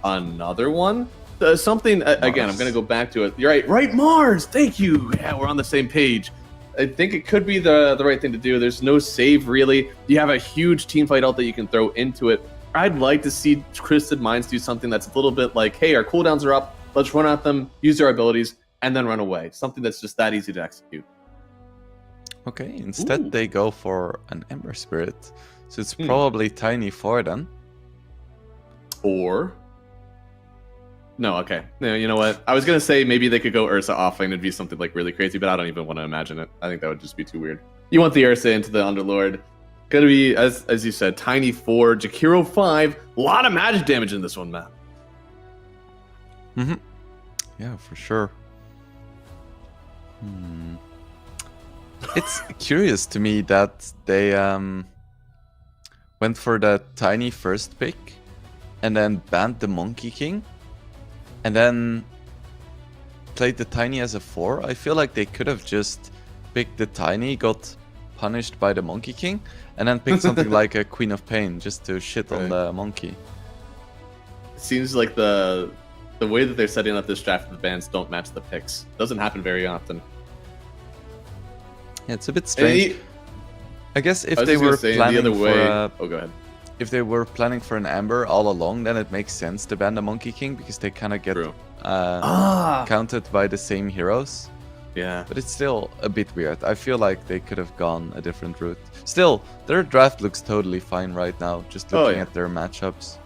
another one. Something, again, I'm going to go back to it. You're right, Mars! Thank you! Yeah, we're on the same page. I think it could be the right thing to do. There's no save, really. You have a huge teamfight ult that you can throw into it. I'd like to see Twisted Minds do something that's a little bit like, hey, our cooldowns are up, let's run at them, use our abilities, and then run away. Something that's just that easy to execute. Okay, instead they go for an Ember Spirit. So it's probably Tiny 4 then. Or... No, okay. No, you know what? I was going to say maybe they could go Ursa offlane. It'd be something like really crazy, but I don't even want to imagine it. I think that would just be too weird. You want the Ursa into the Underlord. Gonna be, as you said, Tiny 4, Jakiro 5. A lot of magic damage in this one, man. Mm-hmm. Yeah, for sure. It's curious to me that they went for the Tiny first pick and then banned the Monkey King and then played the Tiny as a 4. I feel like they could have just picked the Tiny, got punished by the Monkey King, and then picked something like a Queen of Pain just to shit on the monkey. It seems like the way that they're setting up this draft, the bans don't match the picks. Doesn't happen very often. Yeah, it's a bit strange. I guess if they were planning the other way. for Go ahead. If they were planning for an Amber all along, then it makes sense to ban the Monkey King because they kind of get counted by the same heroes. Yeah. But it's still a bit weird. I feel like they could have gone a different route. Still, their draft looks totally fine right now, just looking at their matchups.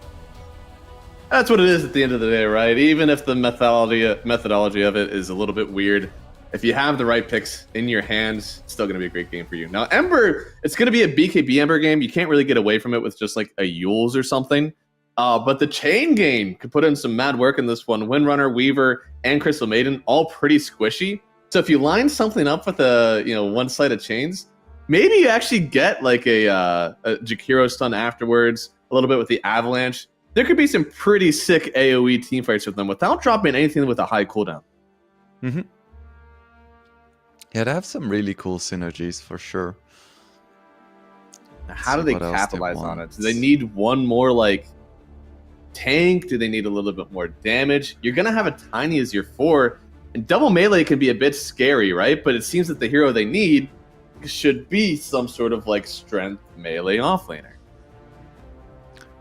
That's what it is at the end of the day, right? Even if the methodology of it is a little bit weird, if you have the right picks in your hands, it's still going to be a great game for you. Now, Ember, it's going to be a BKB Ember game. You can't really get away from it with just like a Yules or something. But the chain game could put in some mad work in this one. Windrunner, Weaver, and Crystal Maiden, all pretty squishy. So if you line something up with a one-sided chains, maybe you actually get like a Jakiro stun afterwards, a little bit with the Avalanche. There could be some pretty sick AoE teamfights with them without dropping anything with a high cooldown. Mm-hmm. Yeah, they have some really cool synergies for sure. How do they capitalize on it? Do they need one more like tank? Do they need a little bit more damage? You're gonna have a Tiny as your 4. And double melee can be a bit scary, right? But it seems that the hero they need should be some sort of like strength melee offlaner.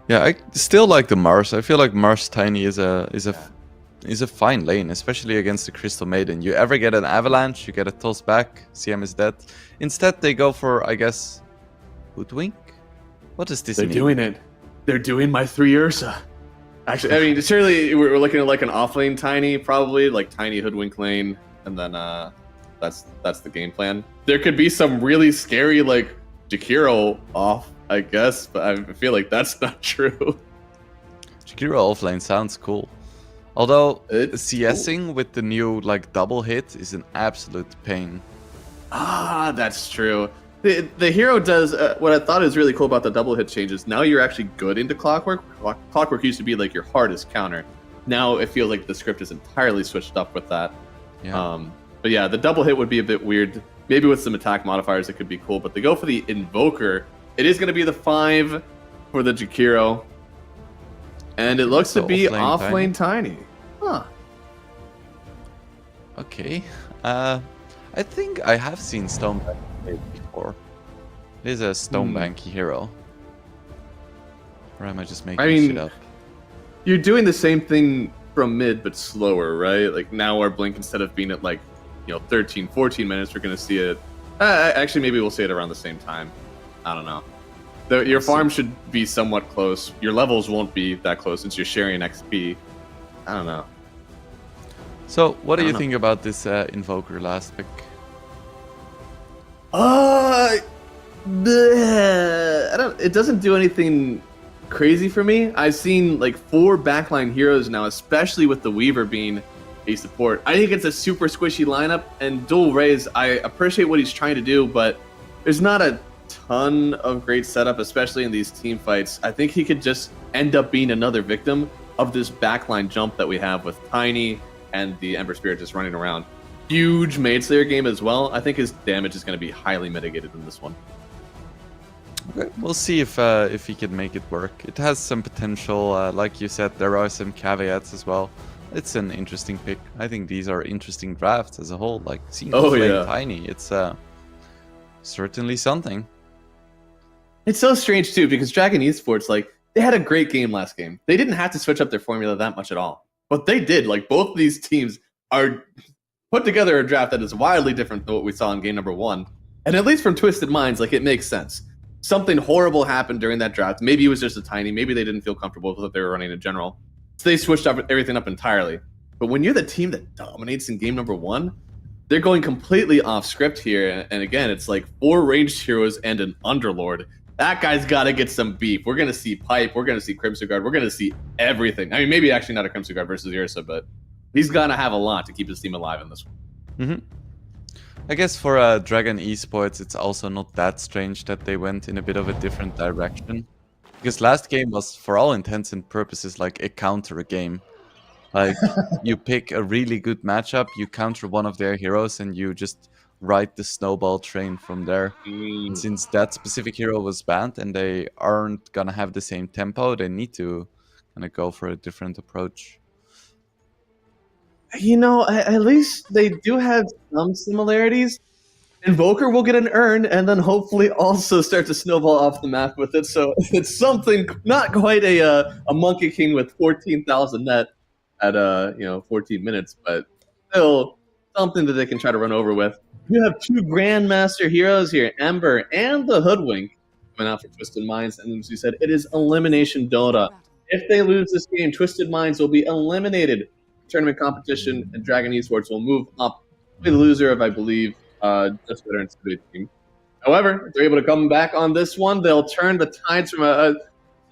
Yeah, I still like the Mars. I feel like Mars Tiny is a fine lane, especially against the Crystal Maiden. You ever get an Avalanche, you get a toss back, CM is dead. Instead, they go for, I guess, Hoodwink? What does this mean? They're doing it. They're doing my 3 Ursa. Actually, I mean, surely we're looking at like an offlane Tiny, probably like Tiny Hoodwink lane, and then that's the game plan. There could be some really scary like Jakiro off, I guess, but I feel like that's not true. Jakiro offlane sounds cool. Although It's CSing with the new like double hit is an absolute pain. That's true. The hero does what I thought is really cool about the double hit changes. Now you're actually good into Clockwork. Clockwork used to be like your hardest counter. Now it feels like the script is entirely switched up with that. Yeah. But yeah, the double hit would be a bit weird. Maybe with some attack modifiers it could be cool, but they go for the Invoker. It is going to be the 5 for the Jakiro. And it looks to be off-lane Tiny. Huh. Okay. I think I have seen Stonebank played before. It is a Stonebank hero. Or am I just making shit up? You're doing the same thing from mid, but slower, right? Like now our blink, instead of being at like, 13, 14 minutes, we're going to see it. Actually, maybe we'll see it around the same time. I don't know. Your farm should be somewhat close. Your levels won't be that close since you're sharing XP. I don't know. So, what do you think about this Invoker last pick? It doesn't do anything crazy for me. I've seen like 4 backline heroes now, especially with the Weaver being a support. I think it's a super squishy lineup, and dual raise, I appreciate what he's trying to do, but there's not a ton of great setup, especially in these team fights. I think he could just end up being another victim of this backline jump that we have with Tiny and the Ember Spirit just running around. Huge Maid Slayer game as well. I think his damage is going to be highly mitigated in this one. Okay, we'll see if he can make it work. It has some potential. Like you said, there are some caveats as well. It's an interesting pick. I think these are interesting drafts as a whole. Like seeing Tiny, it's certainly something. It's so strange too, because Dragon Esports, like, they had a great game last game. They didn't have to switch up their formula that much at all, but they did. Like, both of these teams are put together a draft that is wildly different than what we saw in game number 1. And at least from Twisted Minds, like, it makes sense. Something horrible happened during that draft. Maybe it was just a Tiny. Maybe they didn't feel comfortable with what they were running in general. So they switched up everything up entirely. But when you're the team that dominates in game number 1, they're going completely off script here. And again, it's like 4 ranged heroes and an Underlord. That guy's got to get some beef. We're going to see Pipe. We're going to see Crimson Guard. We're going to see everything. I mean, maybe actually not a Crimson Guard versus Ursa, but he's going to have a lot to keep his team alive in this one. I guess for Dragon Esports, it's also not that strange that they went in a bit of a different direction. Because last game was, for all intents and purposes, like a counter game. Like, you pick a really good matchup, you counter one of their heroes, and you just ride the snowball train from there. And since that specific hero was banned and they aren't gonna have the same tempo, they need to kind of go for a different approach. At least they do have some similarities. Invoker will get an urn and then hopefully also start to snowball off the map with it. So it's something, not quite a Monkey King with 14,000 net at 14 minutes, but still something that they can try to run over with. You have 2 Grandmaster heroes here, Ember and the Hoodwink, coming out for Twisted Minds. And as we said, it is Elimination Dota. If they lose this game, Twisted Minds will be eliminated. Tournament competition, and Dragon Esports will move up to the loser of, I believe, just Veterans team. However, if they're able to come back on this one, they'll turn the tides from a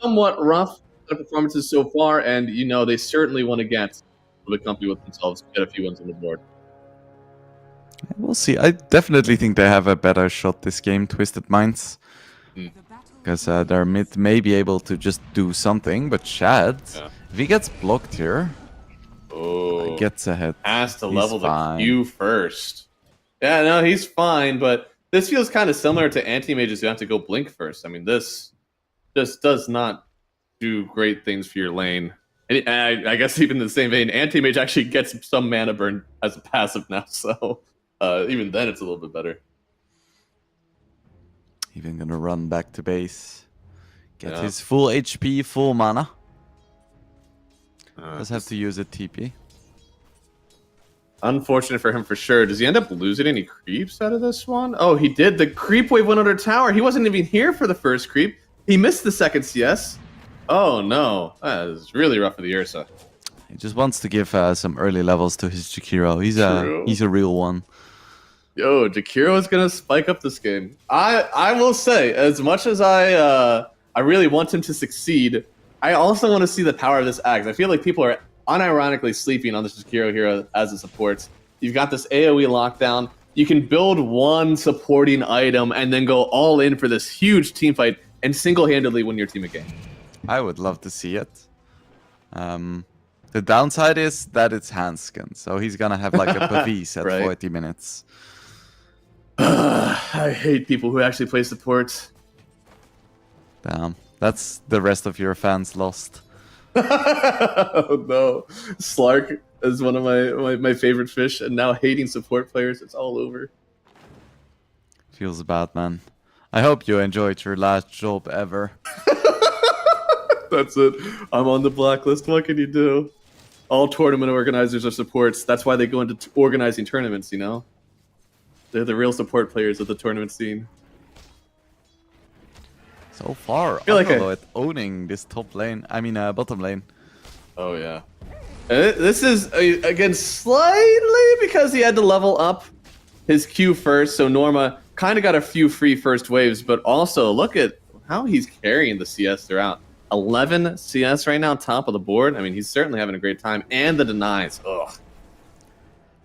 somewhat rough set of performances so far, and they certainly want to get the company with themselves, get a few ones on the board. We'll see. I definitely think they have a better shot this game, Twisted Minds. Because their mid may be able to just do something, but Shad, if he gets blocked here, gets ahead. Has to level the Q first. Yeah, no, he's fine, but this feels kind of similar to anti-mages who have to go blink first. I mean, this just does not do great things for your lane. And I guess even in the same vein, anti-mage actually gets some mana burn as a passive now, so even then it's a little bit better. Even gonna run back to base. Get his full HP, full mana. Does have to use a TP. Unfortunate for him for sure. Does he end up losing any creeps out of this one? Oh, he did. The creep wave went under tower. He wasn't even here for the first creep. He missed the second CS. Oh no, that is really rough for the Ursa. He just wants to give some early levels to his Jakiro. He's a real one. Yo, Jakiro is gonna spike up this game. I will say, as much as I really want him to succeed, I also want to see the power of this Axe. I feel like people are unironically sleeping on this Jakiro hero as a support. You've got this AoE lockdown. you can build one supporting item and then go all in for this huge team fight and single-handedly win your team a game. I would love to see it. The downside is that it's Hanskin, so he's gonna have like a Pavis at Right. 40 minutes. I hate people who actually play supports. Damn, that's the rest of your fans lost. Oh no. Slark is one of my favorite fish, and now hating support players, it's all over. Feels bad, man. I hope you enjoyed your last job ever. That's it. I'm on the blacklist. What can you do? All tournament organizers are supports. That's why they go into organizing tournaments, you know? They're the real support players of the tournament scene. So far, feel like Apollo at owning this top lane. I mean, bottom lane. Oh, yeah. This is, again, slightly because he had to level up his Q first, so Norma kind of got a few free first waves, but also look at how he's carrying the CS throughout. 11 CS right now, top of the board. I mean, he's certainly having a great time. And the denies. Ugh.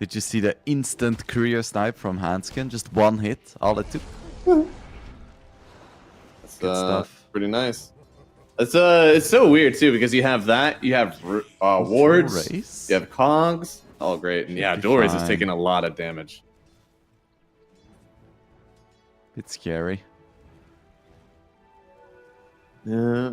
Did you see the instant career snipe from Hanskin? Just one hit, all it took. It's Good stuff. pretty nice. It's so weird, too, because you have that. You have wards. Race? You have cogs. All great. And yeah, Dual Race is Fine. taking a lot of damage. It's scary. Yeah.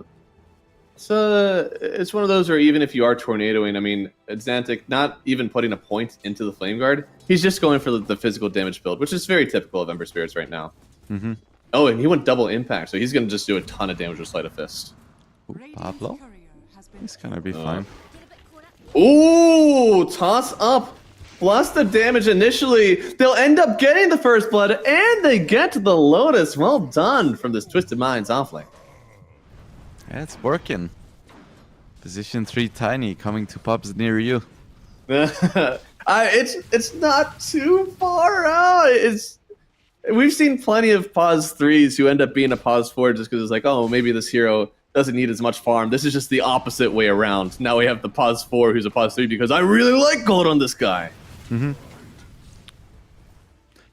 So it's one of those where even if you are tornadoing, I mean, Xantic not even putting a point into the Flame Guard, he's just going for the physical damage build, which is very typical of Ember Spirits right now. Mm-hmm. Oh, and he went double impact, so he's going to just do a ton of damage with Sleight of Fist. Ooh, Radiant's Pablo? courier has been He's gonna be fine. Get a bit caught up. Ooh, toss up. Plus the damage initially. They'll end up getting the first blood, and they get the Lotus. Well done from this Twisted Minds offlane. Yeah, it's working. Position 3 Tiny coming to pubs near you. It's not too far out. We've seen plenty of pause 3s who end up being a pause 4 just because it's like, oh, maybe this hero doesn't need as much farm. This is just the opposite way around. Now we have the pause 4 who's a pause 3 because I really like gold on this guy. Mm-hmm.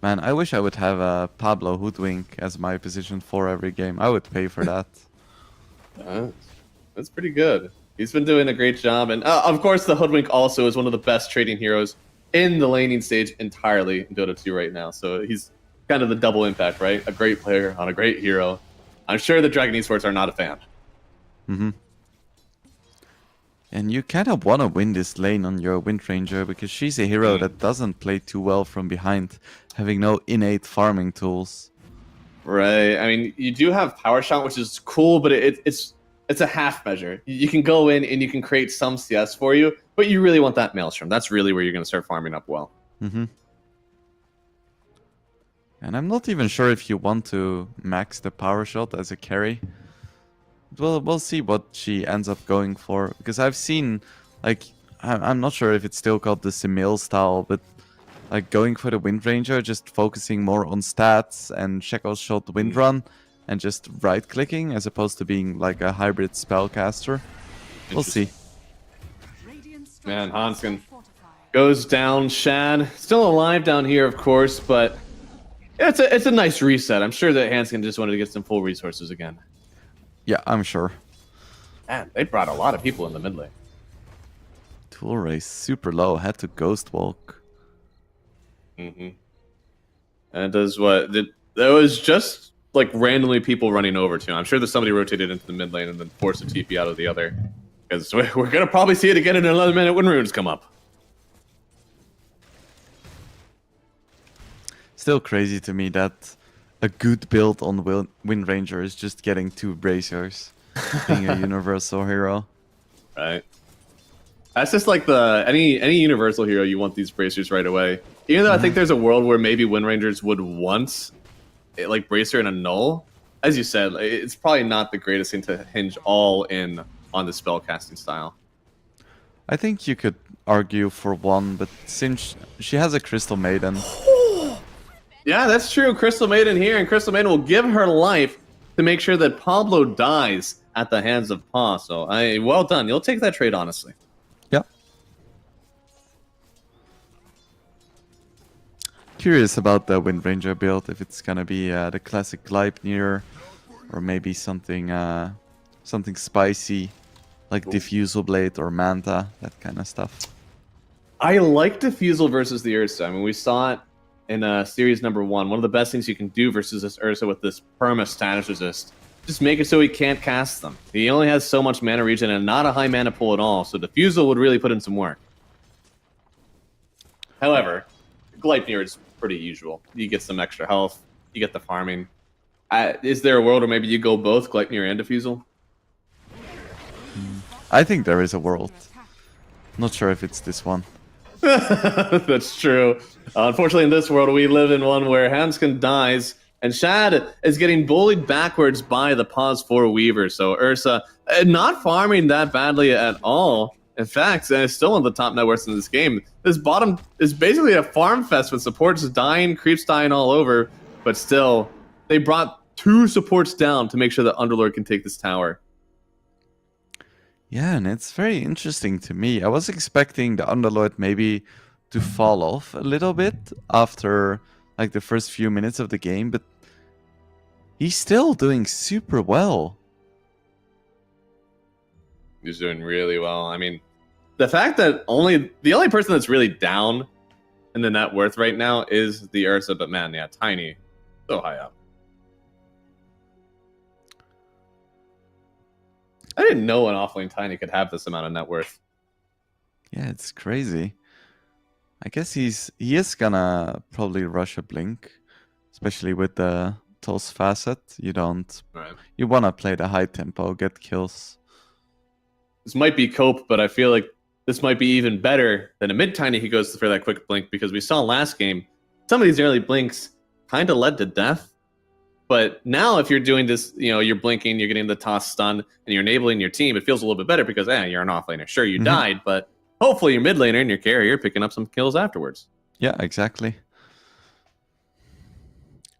Man, I wish I would have Pablo Hoodwink as my position 4 every game. I would pay for that. That's pretty good. He's been doing a great job. And of course, the Hoodwink also is one of the best trading heroes in the laning stage entirely in Dota 2 right now. So he's kind of the double impact, right? A great player on a great hero. I'm sure the Dragon Esports are not a fan. Mm-hmm. And you kind of want to win this lane on your Wind Ranger because she's a hero that doesn't play too well from behind, having no innate farming tools. Right. I mean, you do have Power Shot, which is cool, but it's a half measure. You can go in and you can create some CS for you, but you really want that Maelstrom. That's really where you're going to start farming up well. Mm-hmm. And I'm not even sure if you want to max the Power Shot as a carry. We'll see what she ends up going for. Because I've seen, like, I'm not sure if it's still called the Simil style, but like going for the Wind Ranger, just focusing more on stats and Shackle Shot Wind Run, and just right-clicking as opposed to being like a hybrid spellcaster. We'll see. Radiant's Man, structures Hanskin are fortified. goes down. Shan still alive down here, of course, but it's a nice reset. I'm sure that Hanskin just wanted to get some full resources again. Yeah, I'm sure. Man, they brought a lot of people in the mid lane. Tool race super low, had to Ghost Walk. Mm-hmm. And it does what? There was just like randomly people running over to him. I'm sure that somebody rotated into the mid lane and then forced a TP out of the other. Because we're going to probably see it again in another minute when runes come up. Still crazy to me that a good build on Wind Ranger is just getting 2 braziers, being a universal hero. Right. That's just like any universal hero, you want these bracers right away. Even though I think there's a world where maybe Wind Rangers would want like bracer and a null. As you said, it's probably not the greatest thing to hinge all in on the spellcasting style. I think you could argue for one, but since she has a Crystal Maiden, Yeah, that's true. Crystal Maiden here, and Crystal Maiden will give her life to make sure that Pablo dies at the hands of Pa. So, well done. You'll take that trade, honestly. yeah. Curious about the Wind Ranger build, if it's gonna be the classic Gleipnir, or maybe something something spicy, like Diffusal Blade or Manta, that kind of stuff. I like Diffusal versus the Ursa. I mean, we saw it in series number 1. One of the best things you can do versus this Ursa with this perma status resist. Just make it so he can't cast them. He only has so much mana regen and not a high mana pool at all, so Diffusal would really put in some work. However, Gleipnir is pretty usual. You get some extra health, you get the farming. Is there a world where maybe you go both Gleipnir and Diffusal? I think there is a world. Not sure if it's this one. That's true. Unfortunately, in this world, we live in one where Hanskin dies, and Shad is getting bullied backwards by the Pause 4 Weaver. So Ursa not farming that badly at all. In fact, still one of the top net worths in this game. This bottom is basically a farm fest with supports dying, creeps dying all over, but still, they brought 2 supports down to make sure that Underlord can take this tower. Yeah, and it's very interesting to me. I was expecting the Underlord maybe to fall off a little bit after like the first few minutes of the game, but he's still doing super well. He's doing really well. I mean, the fact that the only person that's really down in the net worth right now is the Ursa, but man, yeah, Tiny, so high up. I didn't know an offlane Tiny could have this amount of net worth. Yeah, it's crazy. I guess he is gonna probably rush a blink, especially with the Tul's facet. You wanna play the high tempo, get kills. This might be cope, but I feel like this might be even better than a mid Tiny who goes for that quick blink, because we saw last game some of these early blinks kind of led to death. But now if you're doing this, you're blinking, you're getting the toss stun, and you're enabling your team, it feels a little bit better because you're an offlaner. Sure, you died, but hopefully your mid laner and your carrier picking up some kills afterwards. Yeah, exactly.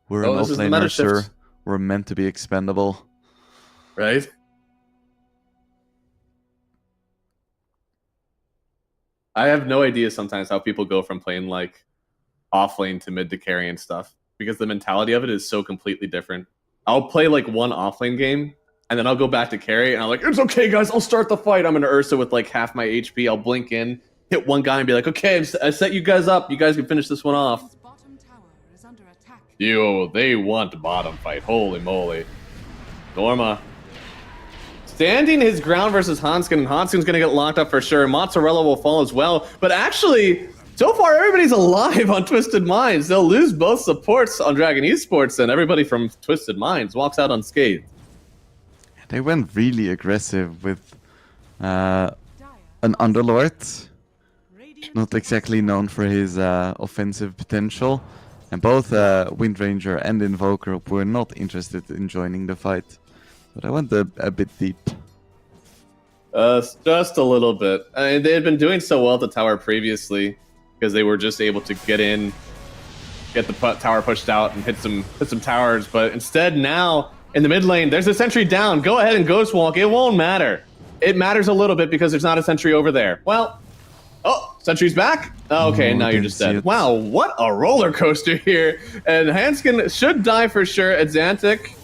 We're an offlaner, sir. We're meant to be expendable. Right? I have no idea sometimes how people go from playing like offlane to mid to carry and stuff, because the mentality of it is so completely different. I'll play like one offlane game, and then I'll go back to carry, and I'm like, it's okay, guys, I'll start the fight. I'm an Ursa with like half my HP. I'll blink in, hit one guy, and be like, okay, I set you guys up. You guys can finish this one off. Bottom tower is under attack. They want bottom fight. Holy moly. Norma standing his ground versus Hanskin, and Hanskin's going to get locked up for sure. Mozzarella will fall as well. But actually, so far, everybody's alive on Twisted Minds. They'll lose both supports on Dragon Esports, and everybody from Twisted Minds walks out unscathed. They went really aggressive with an Underlord, not exactly known for his offensive potential. And both Wind Ranger and Invoker were not interested in joining the fight. But I went a bit deep. Just a little bit. I mean, they had been doing so well at the tower previously because they were just able to get in, get the tower pushed out, and hit some towers. But instead, now in the mid lane, there's a sentry down. Go ahead and ghost walk. It won't matter. It matters a little bit because there's not a sentry over there. Well, sentry's back. Okay, now you're just dead. Wow, what a roller coaster here. And Hanskin should die for sure. Adxantic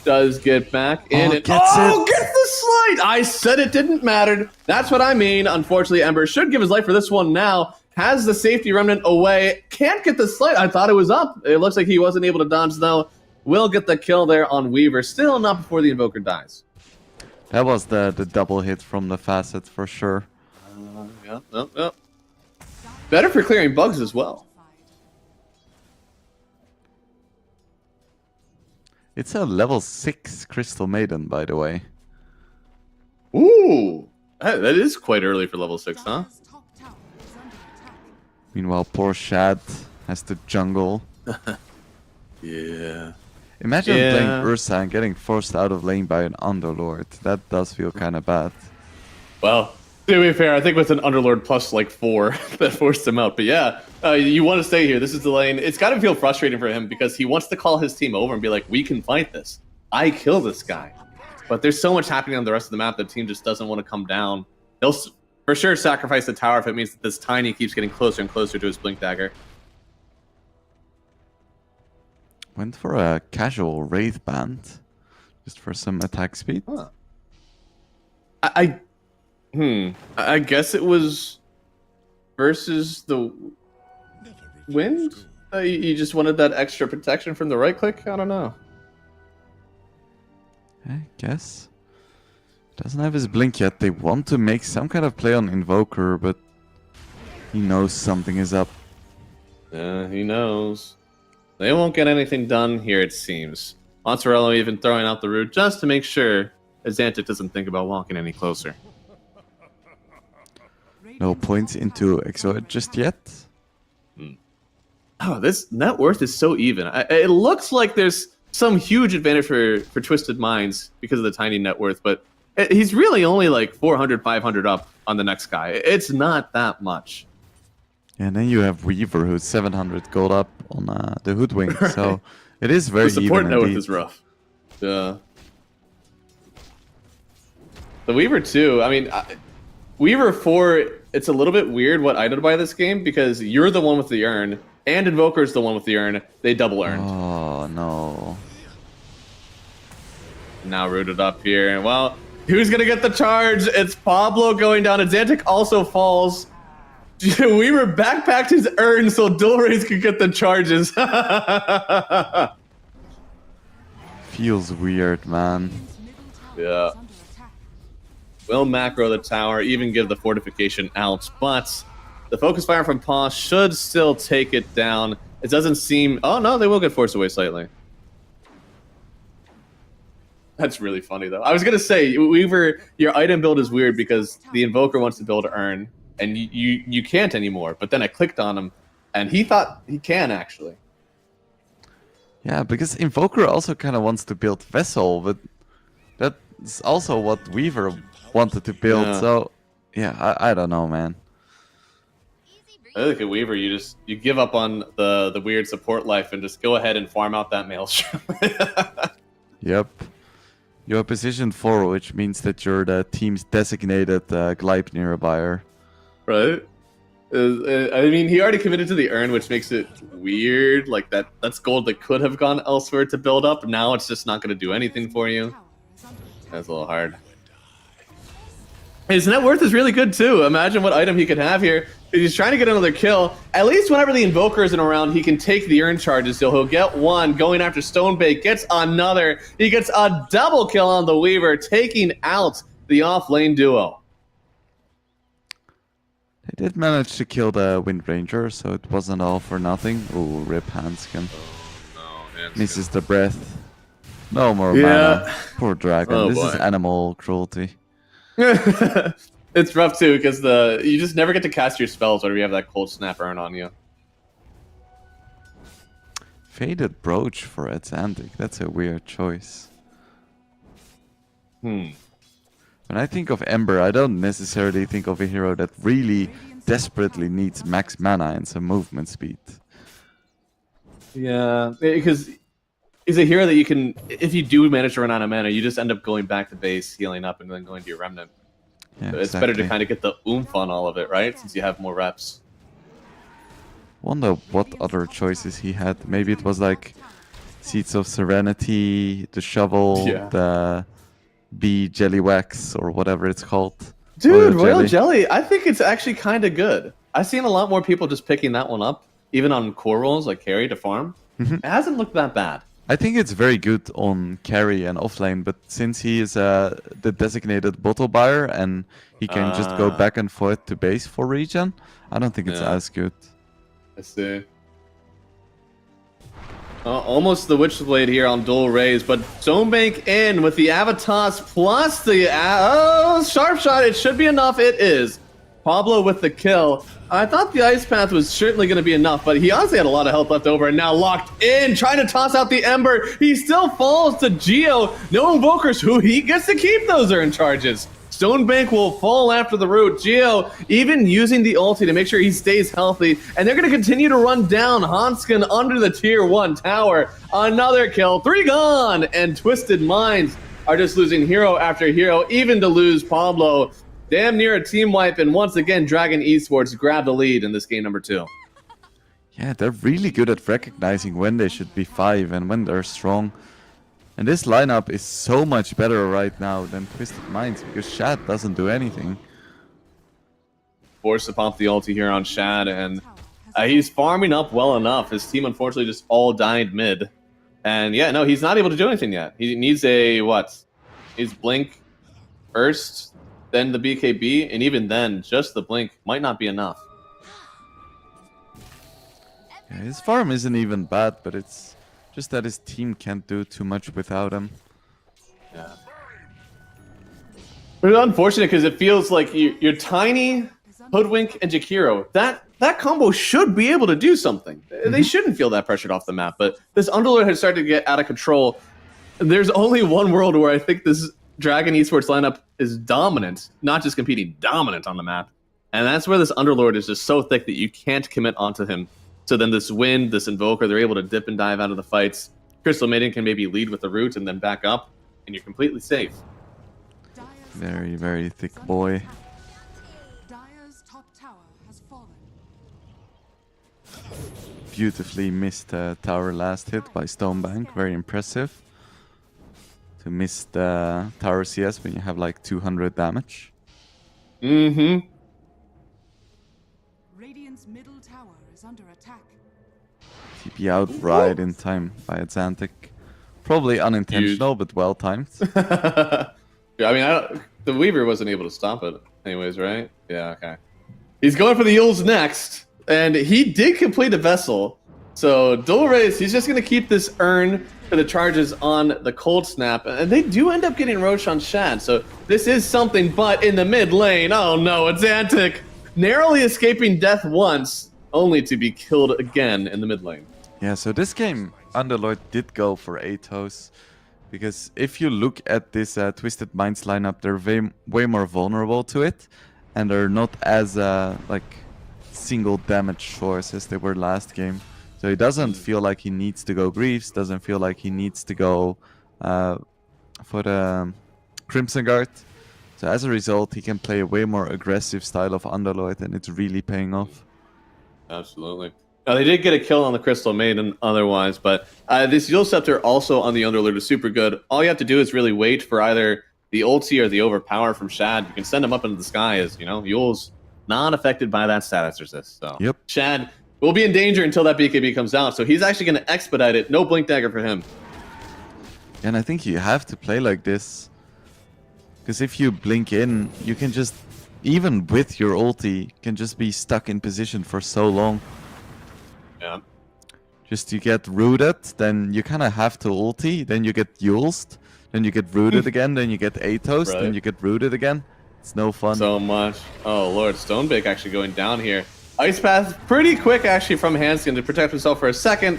does get back in. Get the slide! I said it didn't matter. That's what I mean. Unfortunately, Ember should give his life for this one now. Has the safety remnant away. Can't get the slide. I thought it was up. It looks like he wasn't able to dodge, though. Will get the kill there on Weaver. Still not before the Invoker dies. That was the double hit from the facet for sure. Yep. Better for clearing bugs as well. It's a level 6 Crystal Maiden, by the way. Ooh, that is quite early for level 6, huh? Dire's top tower is under attack. Meanwhile, poor Shad has to jungle. Yeah. Imagine playing Ursa and getting forced out of lane by an Underlord. That does feel kind of bad. Well, to be fair, I think with an Underlord plus like 4 that forced him out. But yeah, you want to stay here. This is the lane. It's got to feel frustrating for him because he wants to call his team over and be like, we can fight this. I kill this guy. But there's so much happening on the rest of the map that the team just doesn't want to come down. They'll for sure sacrifice the tower if it means that this Tiny keeps getting closer and closer to his Blink Dagger. Went for a casual Wraith Band. Just for some attack speed. Huh. I guess it was versus the wind? You just wanted that extra protection from the right click? I don't know. I guess. Doesn't have his blink yet. They want to make some kind of play on Invoker, but he knows something is up. Yeah, he knows. They won't get anything done here, it seems. Mozzarella even throwing out the root just to make sure Azantic doesn't think about walking any closer. No points into Exoid just yet. Oh, this net worth is so even. It looks like there's some huge advantage for Twisted Minds because of the tiny net worth, but he's really only like 400, 500 up on the next guy. It's not that much. And then you have Weaver, who's 700 gold up on the Hoodwink, right. So it is very the support even net worth indeed. is rough. Yeah. The Weaver too. I mean, Weaver 4. It's a little bit weird what item to buy this game because you're the one with the urn and Invoker's the one with the urn. They double earned. Oh no! Now rooted up here. Well, who's gonna get the charge? It's Pablo going down. And Xantic also falls. Weaver backpacked his urn so Dulrays could get the charges. Feels weird, man. Yeah. Will macro the tower, even give the fortification out, but the focus fire from Paw should still take it down. It doesn't seem... Oh, no, they will get forced away slightly. That's really funny, though. I was going to say, Weaver, your item build is weird because the Invoker wants to build Urn, and you can't anymore. But then I clicked on him, and he thought he can, actually. Yeah, because Invoker also kind of wants to build Vessel, but that's also what Weaver wanted to build, Yeah. So yeah, I don't know, man. I look at Weaver, you give up on the weird support life and just go ahead and farm out that Maelstrom. Yep. You're position 4, which means that you're the team's designated Gleipnir buyer. Right? I mean, he already committed to the urn, which makes it weird. Like, that's gold that could have gone elsewhere to build up. Now it's just not going to do anything for you. That's a little hard. His net worth is really good, too. Imagine what item he could have here. He's trying to get another kill. At least whenever the Invoker isn't around, he can take the urn charges. So he'll get one, going after Stonebait, gets another. He gets a double kill on the Weaver, taking out the off-lane duo. They did manage to kill the Wind Ranger, so it wasn't all for nothing. Ooh, rip Hanskin. Oh, no, Misses the breath. No more Yeah. mana. Poor dragon. Oh, This boy. is animal cruelty. It's rough too because you just never get to cast your spells whenever you have that cold snap urn on you. Faded Brooch for Atlantic. That's a weird choice. When I think of Ember, I don't necessarily think of a hero that really desperately needs max mana and some movement speed. Yeah, because he's a hero that you can, if you do manage to run out of mana, you just end up going back to base, healing up, and then going to your remnant. Yeah, So it's better to kind of get the oomph on all of it, right? Since you have more reps. Wonder what other choices he had. Maybe it was like Seeds of Serenity, the Shovel, Yeah. the Bee Jelly Wax, or whatever it's called. Dude, Royal Jelly, I think it's actually kind of good. I've seen a lot more people just picking that one up, even on core rolls like carry to farm. It hasn't looked that bad. I think it's very good on carry and offlane, but since he is the designated bottle buyer and he can just go back and forth to base for regen, I don't think it's Yeah. as good. I see. Almost the Witchblade here on dual raise, but Stonebank in with the Avitas plus the sharp shot. It should be enough. It is. Pablo with the kill. I thought the Ice Path was certainly going to be enough, but he honestly had a lot of health left over and now locked in, trying to toss out the Ember. He still falls to Geo. No Invokers, who he gets to keep those urn charges. Stonebank will fall after the root. Geo even using the ulti to make sure he stays healthy. And they're going to continue to run down Hanskin under the tier 1 tower. Another kill. 3 gone. And Twisted Minds are just losing hero after hero, even to lose Pablo. Damn near a team wipe. And once again, Dragon Esports grabbed the lead in this game number 2. Yeah, they're really good at recognizing when they should be 5 and when they're strong. And this lineup is so much better right now than Twisted Minds because Shad doesn't do anything. Forced to pump the ulti here on Shad, and he's farming up well enough. His team unfortunately just all died mid. And yeah, no, he's not able to do anything yet. He needs a, what? He's Blink first, then the BKB, and even then, just the Blink might not be enough. Yeah, his farm isn't even bad, but it's just that his team can't do too much without him. Yeah. But it's unfortunate because it feels like you're Tiny, Hoodwink, and Jakiro. That combo should be able to do something. They shouldn't feel that pressured off the map, but this Underlord has started to get out of control. There's only one world where I think this Dragon Esports lineup is dominant, not just competing, dominant on the map. And that's where this Underlord is just so thick that you can't commit onto him. So then this Wind, this Invoker, they're able to dip and dive out of the fights. Crystal Maiden can maybe lead with the root and then back up, and you're completely safe. Very, very thick boy. Dire's top tower has fallen. Beautifully missed tower last hit by Stonebank. Very impressive. To miss the tower CS when you have like 200 damage. Mm-hmm. Radiant's middle tower is under attack. TP out right in time by Atlantic. Probably unintentional, but well timed. Yeah, I mean, the Weaver wasn't able to stop it anyways, right? Yeah, okay. He's going for the Yules next, and he did complete a Vessel. So, Dual Race, he's just going to keep this urn for the charges on the Cold Snap, and they do end up getting Roche on Shad, so this is something, but in the mid lane, oh no, Atlantic narrowly escaping death once, only to be killed again in the mid lane. Yeah, so this game, Underlord did go for Atos. Because if you look at this Twisted Minds lineup, they're way more vulnerable to it. And they're not as like single damage source as they were last game. So he doesn't feel like he needs to go Greaves, doesn't feel like he needs to go for the Crimson Guard. So as a result, he can play a way more aggressive style of Underlord, and it's really paying off. Absolutely. Now, they did get a kill on the Crystal Maiden otherwise, but this Yule Scepter also on the Underlord is super good. All you have to do is really wait for either the ulti or the overpower from Shad. You can send him up into the sky as, you know, Yule's not affected by that status resist. So Yep. Shad will be in danger until that BKB comes out, so he's actually going to expedite it. No Blink Dagger for him. And I think you have to play like this. Because if you blink in, you can just, even with your ulti, can just be stuck in position for so long. Yeah. Just you get rooted, then you kind of have to ulti, then you get Yulesed, then you get rooted again, then you get Atos, Right. then you get rooted again. It's no fun. So much. Oh, Lord. Stonebake actually going down here. Ice Path pretty quick, actually, from Hanskin to protect himself for a second,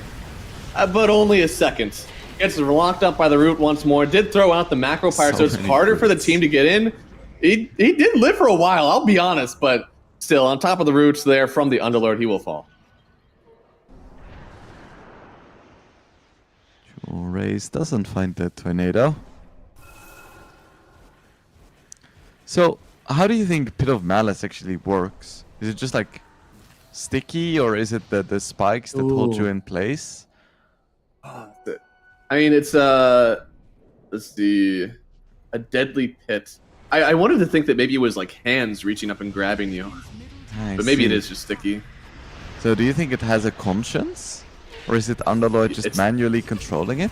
but only a second. Gets locked up by the root once more. Did throw out the macro pyre, so it's many harder for the roots. team to get in. He did live for a while, I'll be honest, but still, on top of the roots there from the Underlord, he will fall. Raze doesn't find that tornado. So, how do you think Pit of Malice actually works? Is it just like sticky, or is it the spikes that hold you Ooh. in place? I mean, it's let's see, a deadly pit. I wanted to think that maybe it was like hands reaching up and grabbing you, I but maybe it see. is just sticky. So, do you think it has a conscience? Or is it Underlord just It's- manually controlling it?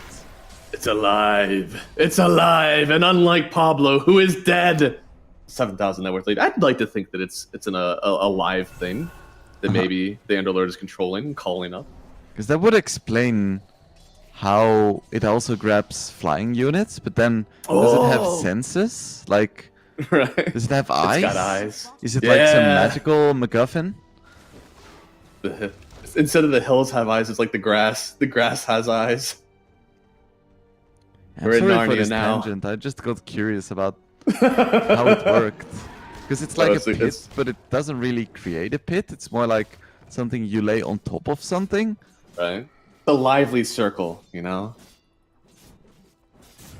It's alive. It's alive, and unlike Pablo, who is dead. 7,000 net worth lead. I'd like to think that it's a live thing that maybe the Underlord is controlling and calling up. Because that would explain how it also grabs flying units, but then does it have Oh. senses? Like, Right? does it have eyes? It's got eyes. Is it like some Yeah. magical MacGuffin? Instead of the hills have eyes, it's like the grass. The grass has eyes. I'm We're in sorry for Narnia this now. tangent. I just got curious about how it worked. Because it's like Oh, a it's like pit, this- but it doesn't really create a pit. It's more like something you lay on top of something. Right? The lively circle, you know?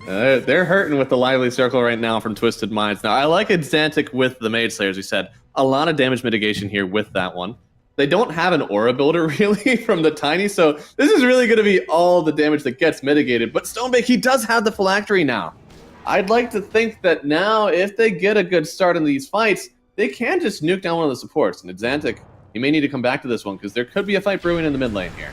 They're hurting with the lively circle right now from Twisted Minds. Now, I like Exantic with the Mage Slayer, as we said. A lot of damage mitigation here with that one. They don't have an aura builder really from the Tiny, so this is really going to be all the damage that gets mitigated. But Stonebake, he does have the phylactery now. I'd like to think that now, if they get a good start in these fights, they can just nuke down one of the supports. And Xantic, he may need to come back to this one, because there could be a fight brewing in the mid lane here.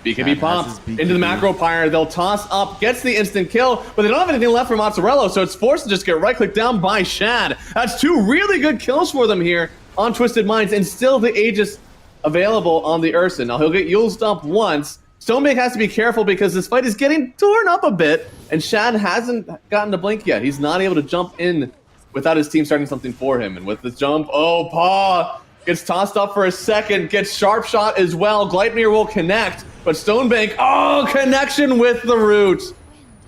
BKB pops into the macro pyre. They'll toss up, gets the instant kill, but they don't have anything left for Mozzarella, so it's forced to just get right-clicked down by Shad. That's 2 really good kills for them here on Twisted Minds, and still the Aegis available on the Ursa. Now he'll get Yulesed up once. Stonebake has to be careful because this fight is getting torn up a bit, and Shad hasn't gotten to blink yet. He's not able to jump in without his team starting something for him. And with the jump, oh, Paw gets tossed up for a second, gets sharp shot as well. Gleipnir will connect, but Stonebake, oh, connection with the root.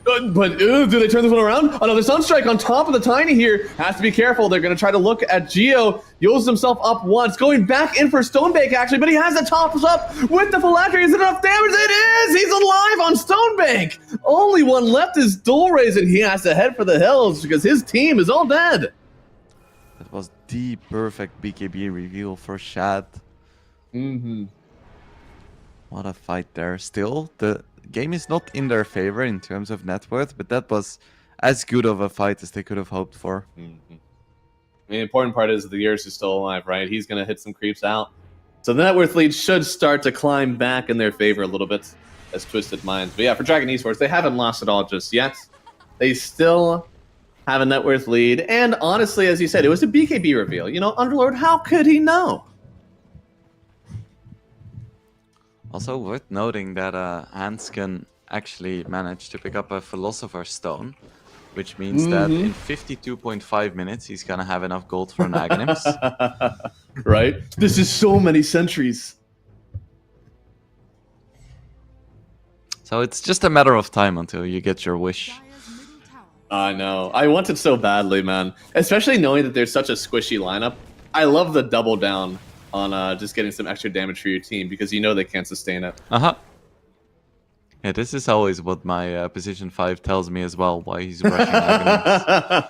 But do they turn this one around? Another Sunstrike on top of the Tiny here. Has to be careful. They're going to try to look at Geo. Yules himself up once. Going back in for Stonebake, actually, but he has the tops up with the Phylactery. Is it enough damage? It is! He's alive on Stonebake! Only one left is Duelraze, and he has to head for the hills because his team is all dead. That was the perfect BKB reveal for Shad. What a fight there. Still, the game is not in their favor in terms of net worth, but that was as good of a fight as they could have hoped for. I mean, the important part is the Ursa is still alive, right? He's going to hit some creeps out. So the net worth lead should start to climb back in their favor a little bit as Twisted Minds. But yeah, for Dragon Esports, they haven't lost it all just yet. They still have a net worth lead. And honestly, as you said, it was a BKB reveal. You know, Underlord, how could he know? Also worth noting that Hansken actually managed to pick up a Philosopher's Stone, which means that in 52.5 minutes he's gonna have enough gold for an Aghanims. Right? This is so many centuries. So it's just a matter of time until you get your wish. Dire's middle tower I know. I want it so badly, man. Especially knowing that there's such a squishy lineup. I love the double down on just getting some extra damage for your team because you know they can't sustain it. Yeah, this is always what my position 5 tells me as well, why he's rushing Aghanims.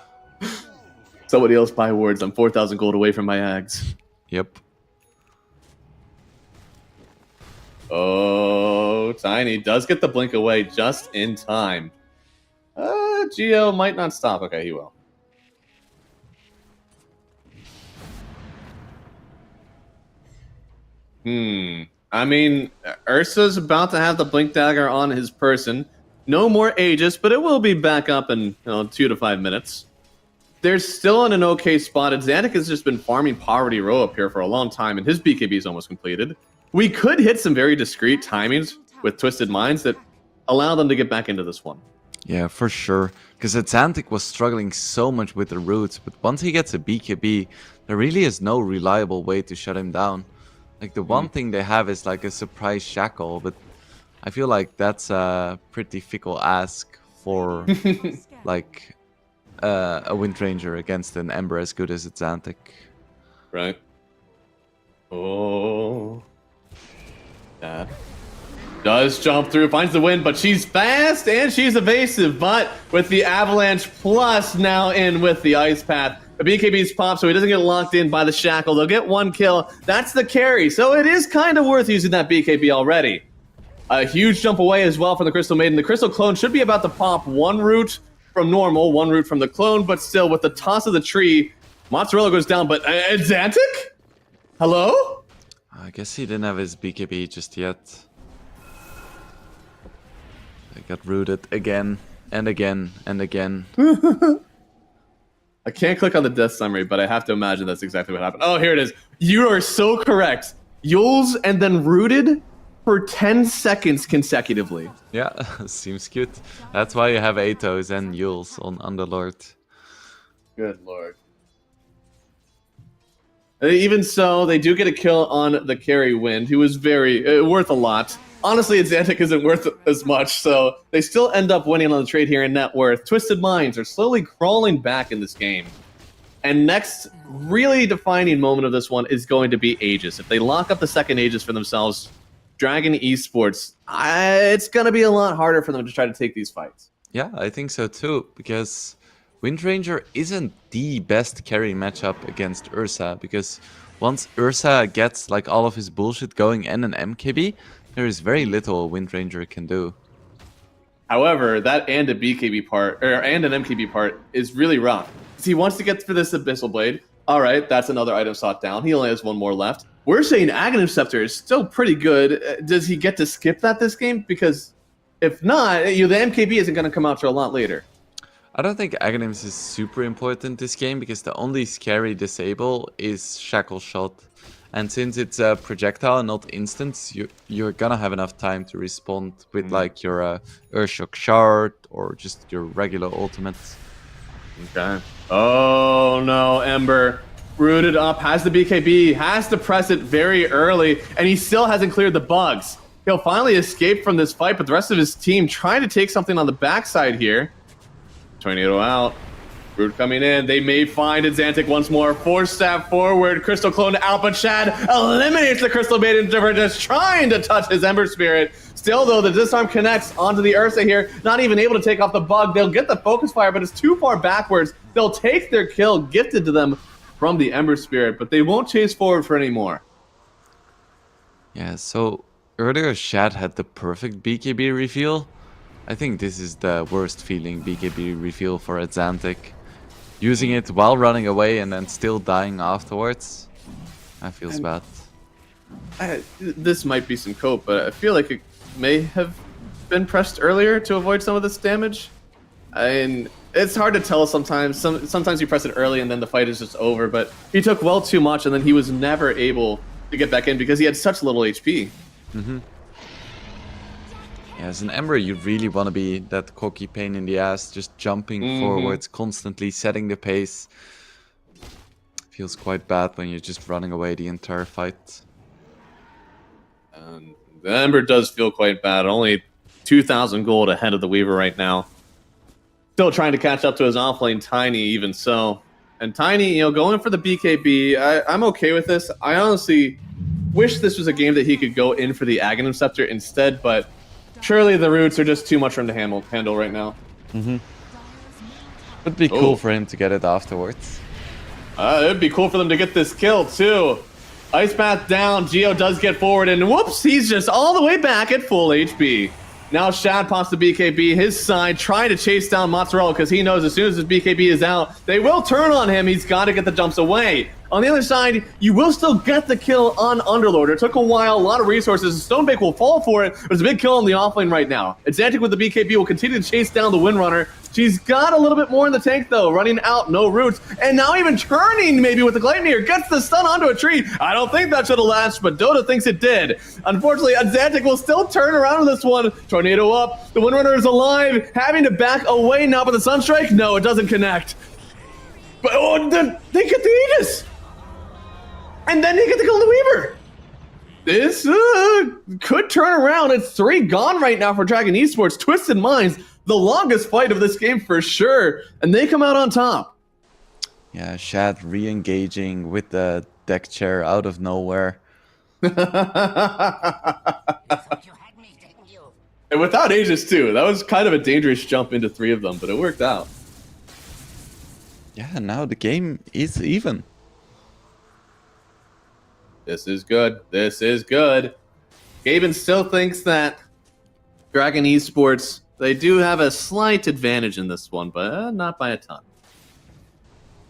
Somebody else buy wards. I'm 4,000 gold away from my Ags. Yep. Oh, Tiny does get the blink away just in time. Geo might not stop. Okay, he will. I mean, Ursa's about to have the Blink Dagger on his person. No more Aegis, but it will be back up in 2 to 5 minutes. They're still in an okay spot. Xantic has just been farming Poverty Row up here for a long time, and his BKB is almost completed. We could hit some very discreet timings with Twisted Minds that allow them to get back into this one. Yeah, for sure. Because Xantic was struggling so much with the roots, but once he gets a BKB, there really is no reliable way to shut him down. Like, the one thing they have is like a surprise shackle, but I feel like that's a pretty fickle ask for like a Wind Ranger against an Ember as good as Xantic. Right. Oh. That does jump through, finds the win, but she's fast and she's evasive. But with the Avalanche Plus now in with the Ice Path, the BKB's pop, so he doesn't get locked in by the shackle. They'll get 1 kill. That's the carry. So it is kind of worth using that BKB already. A huge jump away as well from the Crystal Maiden. The Crystal Clone should be about to pop 1 root from normal, 1 root from the clone, but still with the toss of the tree, Mozzarella goes down, but Xantic? Hello? I guess he didn't have his BKB just yet. I got rooted again and again and again. I can't click on the death summary, but I have to imagine that's exactly what happened. Oh, here it is. You are so correct. Yules and then rooted for 10 seconds consecutively. Yeah, seems cute. That's why you have Atos and Yules on Underlord. Good lord. Even so, they do get a kill on the carry Wind, who is very worth a lot. Honestly, Xantic isn't worth as much, so they still end up winning on the trade here in net worth. Twisted Minds are slowly crawling back in this game. And next really defining moment of this one is going to be Aegis. If they lock up the second Aegis for themselves, Dragon Esports, it's going to be a lot harder for them to try to take these fights. Yeah, I think so too, because Wind Ranger isn't the best carry matchup against Ursa, because once Ursa gets like all of his bullshit going and an MKB, there is very little a Wind Ranger can do. However, that and a BKB part, or and an MKB part, is really rough. He wants to get for this Abyssal Blade. All right, that's another item sought down. He only has one more left. We're saying Aghanim Scepter is still pretty good. Does he get to skip that this game? Because if not, the MKB isn't going to come out till a lot later. I don't think Aghanims is super important this game because the only scary disable is Shackle Shot. And since it's a projectile and not instance, you're gonna have enough time to respond with like your Urshock Shard or just your regular ultimate. Okay. Oh no, Ember. Rooted up, has the BKB, has to press it very early, and he still hasn't cleared the bugs. He'll finally escape from this fight, but the rest of his team trying to take something on the backside here. Tornado out. Root coming in. They may find Xantic once more. Force stab forward. Crystal Clone out, but Shad eliminates the Crystal Maiden for just trying to touch his Ember Spirit. Still, though, the Disarm connects onto the Ursa here. Not even able to take off the bug. They'll get the Focus Fire, but it's too far backwards. They'll take their kill gifted to them from the Ember Spirit, but they won't chase forward for any more. Yeah, so earlier Shad had the perfect BKB reveal. I think this is the worst feeling BKB reveal for Xantic. Using it while running away and then still dying afterwards. That feels bad. This might be some cope, but I feel like it may have been pressed earlier to avoid some of this damage. And it's hard to tell sometimes. Sometimes you press it early and then the fight is just over, but he took well too much and then he was never able to get back in because he had such little HP. Mm-hmm. Yeah, as an Ember, you really want to be that cocky pain in the ass, just jumping forwards, constantly setting the pace. Feels quite bad when you're just running away the entire fight. The Ember does feel quite bad. Only 2,000 gold ahead of the Weaver right now. Still trying to catch up to his offlane Tiny, even so. And Tiny, going for the BKB, I'm okay with this. I honestly wish this was a game that he could go in for the Aghanim Scepter instead, but surely the roots are just too much for him to handle right now. Mm-hmm. Would be cool for him to get it afterwards. It'd be cool for them to get this kill, too. Ice Path down, Geo does get forward, and whoops, he's just all the way back at full HP. Now Shad pops the BKB, his side, trying to chase down Mozzarella because he knows as soon as his BKB is out, they will turn on him. He's got to get the jumps away. On the other side, you will still get the kill on Underlord. It took a while, a lot of resources. Stonebake will fall for it, but it's a big kill on the offlane right now. Xantic with the BKB will continue to chase down the Windrunner. She's got a little bit more in the tank, though. Running out, no roots. And now even turning, maybe, with the Gleipnir. Gets the stun onto a tree. I don't think that should have lasted, but Dota thinks it did. Unfortunately, Xantic will still turn around in this one. Tornado up. The Windrunner is alive. Having to back away now, but the Sunstrike? No, it doesn't connect. But they get the Aegis. And then they get the kill on the Weaver. This could turn around. It's 3 gone right now for Dragon Esports. Twisted Minds, the longest fight of this game for sure. And they come out on top. Yeah, Shad re-engaging with the deck chair out of nowhere. And without Aegis too. That was kind of a dangerous jump into 3 of them, but it worked out. Yeah, now the game is even. This is good. This is good. Gaben still thinks that Dragon Esports, they do have a slight advantage in this one, but not by a ton.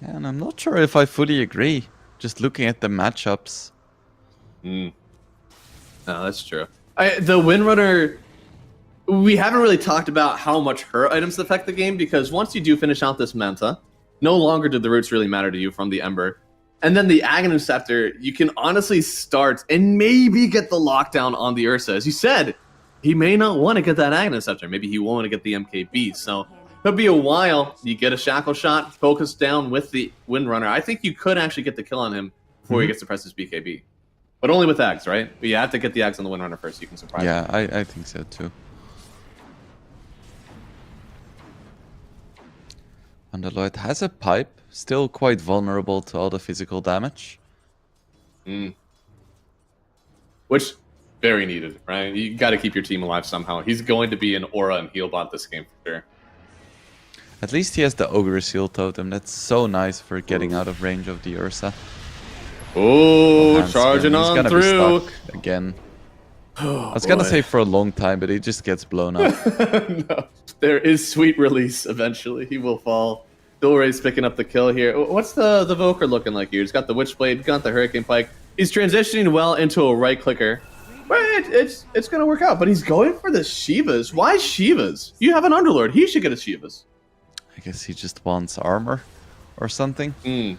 Yeah, and I'm not sure if I fully agree, just looking at the matchups. No, that's true. The Windrunner, we haven't really talked about how much her items affect the game, because once you do finish out this Manta, no longer do the roots really matter to you from the Ember. And then the Aghanim Scepter, you can honestly start and maybe get the lockdown on the Ursa. As you said, he may not want to get that Aghanim Scepter. Maybe he won't want to get the MKB. So it'll be a while. You get a Shackle Shot, focus down with the Windrunner. I think you could actually get the kill on him before he gets to press his BKB. But only with Ags, right? But you have to get the Ags on the Windrunner first so you can surprise him. Yeah, I think so too. Underlord has a pipe, still quite vulnerable to all the physical damage. Which, very needed, right? You got to keep your team alive somehow. He's going to be an Aura and Heal bot this game for sure. At least he has the Ogre Seal Totem. That's so nice for getting out of range of the Ursa. Oh, Hanskin, charging he's on gonna through. be stuck again. Oh, I was gonna boy. say for a long time, but he just gets blown up. No, there is sweet release eventually. He will fall. Dulray's picking up the kill here. What's the Voker looking like here? He's got the Witchblade, got the Hurricane Pike. He's transitioning well into a right clicker. But it's going to work out. But he's going for the Shivas. Why Shivas? You have an Underlord. He should get a Shivas. I guess he just wants armor or something. Dire's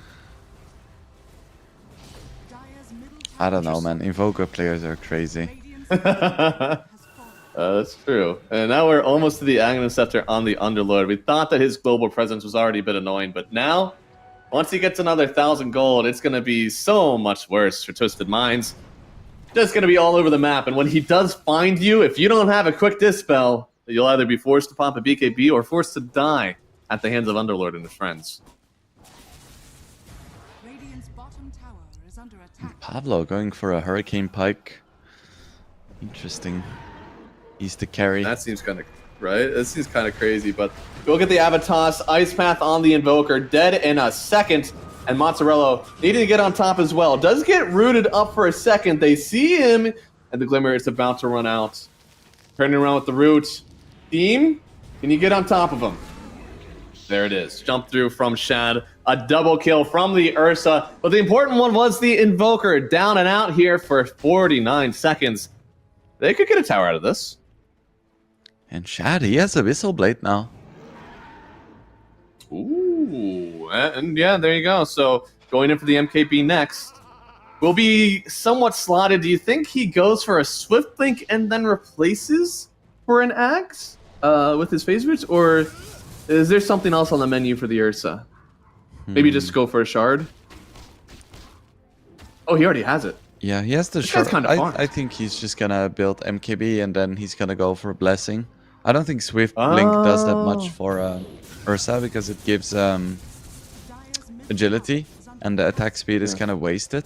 middle I don't know, man. Invoker players are crazy. Radiant's middle tower has fallen. That's true. And now we're almost to the Aghanim Scepter on the Underlord. We thought that his global presence was already a bit annoying, but now, once he gets another 1,000 gold, it's going to be so much worse for Twisted Minds. Just going to be all over the map. And when he does find you, if you don't have a quick dispel, you'll either be forced to pop a BKB or forced to die at the hands of Underlord and his friends. Radiant's bottom tower is under attack. Pablo going for a Hurricane Pike. Interesting. He's the carry. That seems kind of right. That seems kind of crazy, but go get the Avatos. Ice Path on the Invoker, dead in a second, and Mozzarella needing to get on top as well. Does get rooted up for a second. They see him, and the Glimmer is about to run out. Turning around with the root. Team, can you get on top of him? There it is. Jump through from Shad. A double kill from the Ursa, but the important one was the Invoker. Down and out here for 49 seconds. They could get a tower out of this. And Shad, he has a Whistle Blade now. Ooh, and yeah, there you go. So going in for the MKB next. Will be somewhat slotted. Do you think he goes for a Swift Link and then replaces for an Axe with his phase roots? Or is there something else on the menu for the Ursa? Maybe just go for a Shard? Oh, he already has it. Yeah, he has the This guy's shard. kinda farmed. I think he's just gonna build MKB and then he's gonna go for Blessing. I don't think Swift Blink does that much for Ursa because it gives Dire's middle agility tower is under and the attack speed is kind of wasted.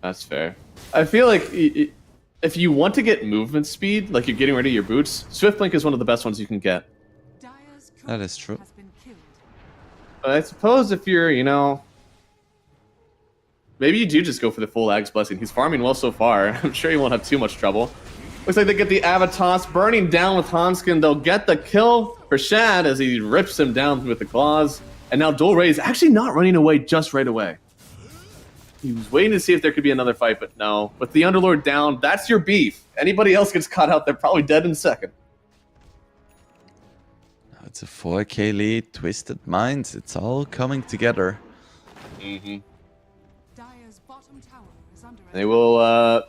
That's fair. I feel like if you want to get movement speed, like you're getting rid of your boots, Swift Link is one of the best ones you can get. Dire's That is courier true. has been killed. But I suppose if you're, maybe you do just go for the full Ag's Blessing. He's farming well so far. I'm sure he won't have too much trouble. Looks like they get the Avatos burning down with Hanskin. They'll get the kill for Shad as he rips him down with the claws. And now Dulray is actually not running away just right away. He was waiting to see if there could be another fight, but no. With the Underlord down, that's your beef. Anybody else gets caught out, they're probably dead in a second. Now it's a 4K lead, Twisted Minds. It's all coming together. Mm-hmm. Dire's bottom tower is under They attack. will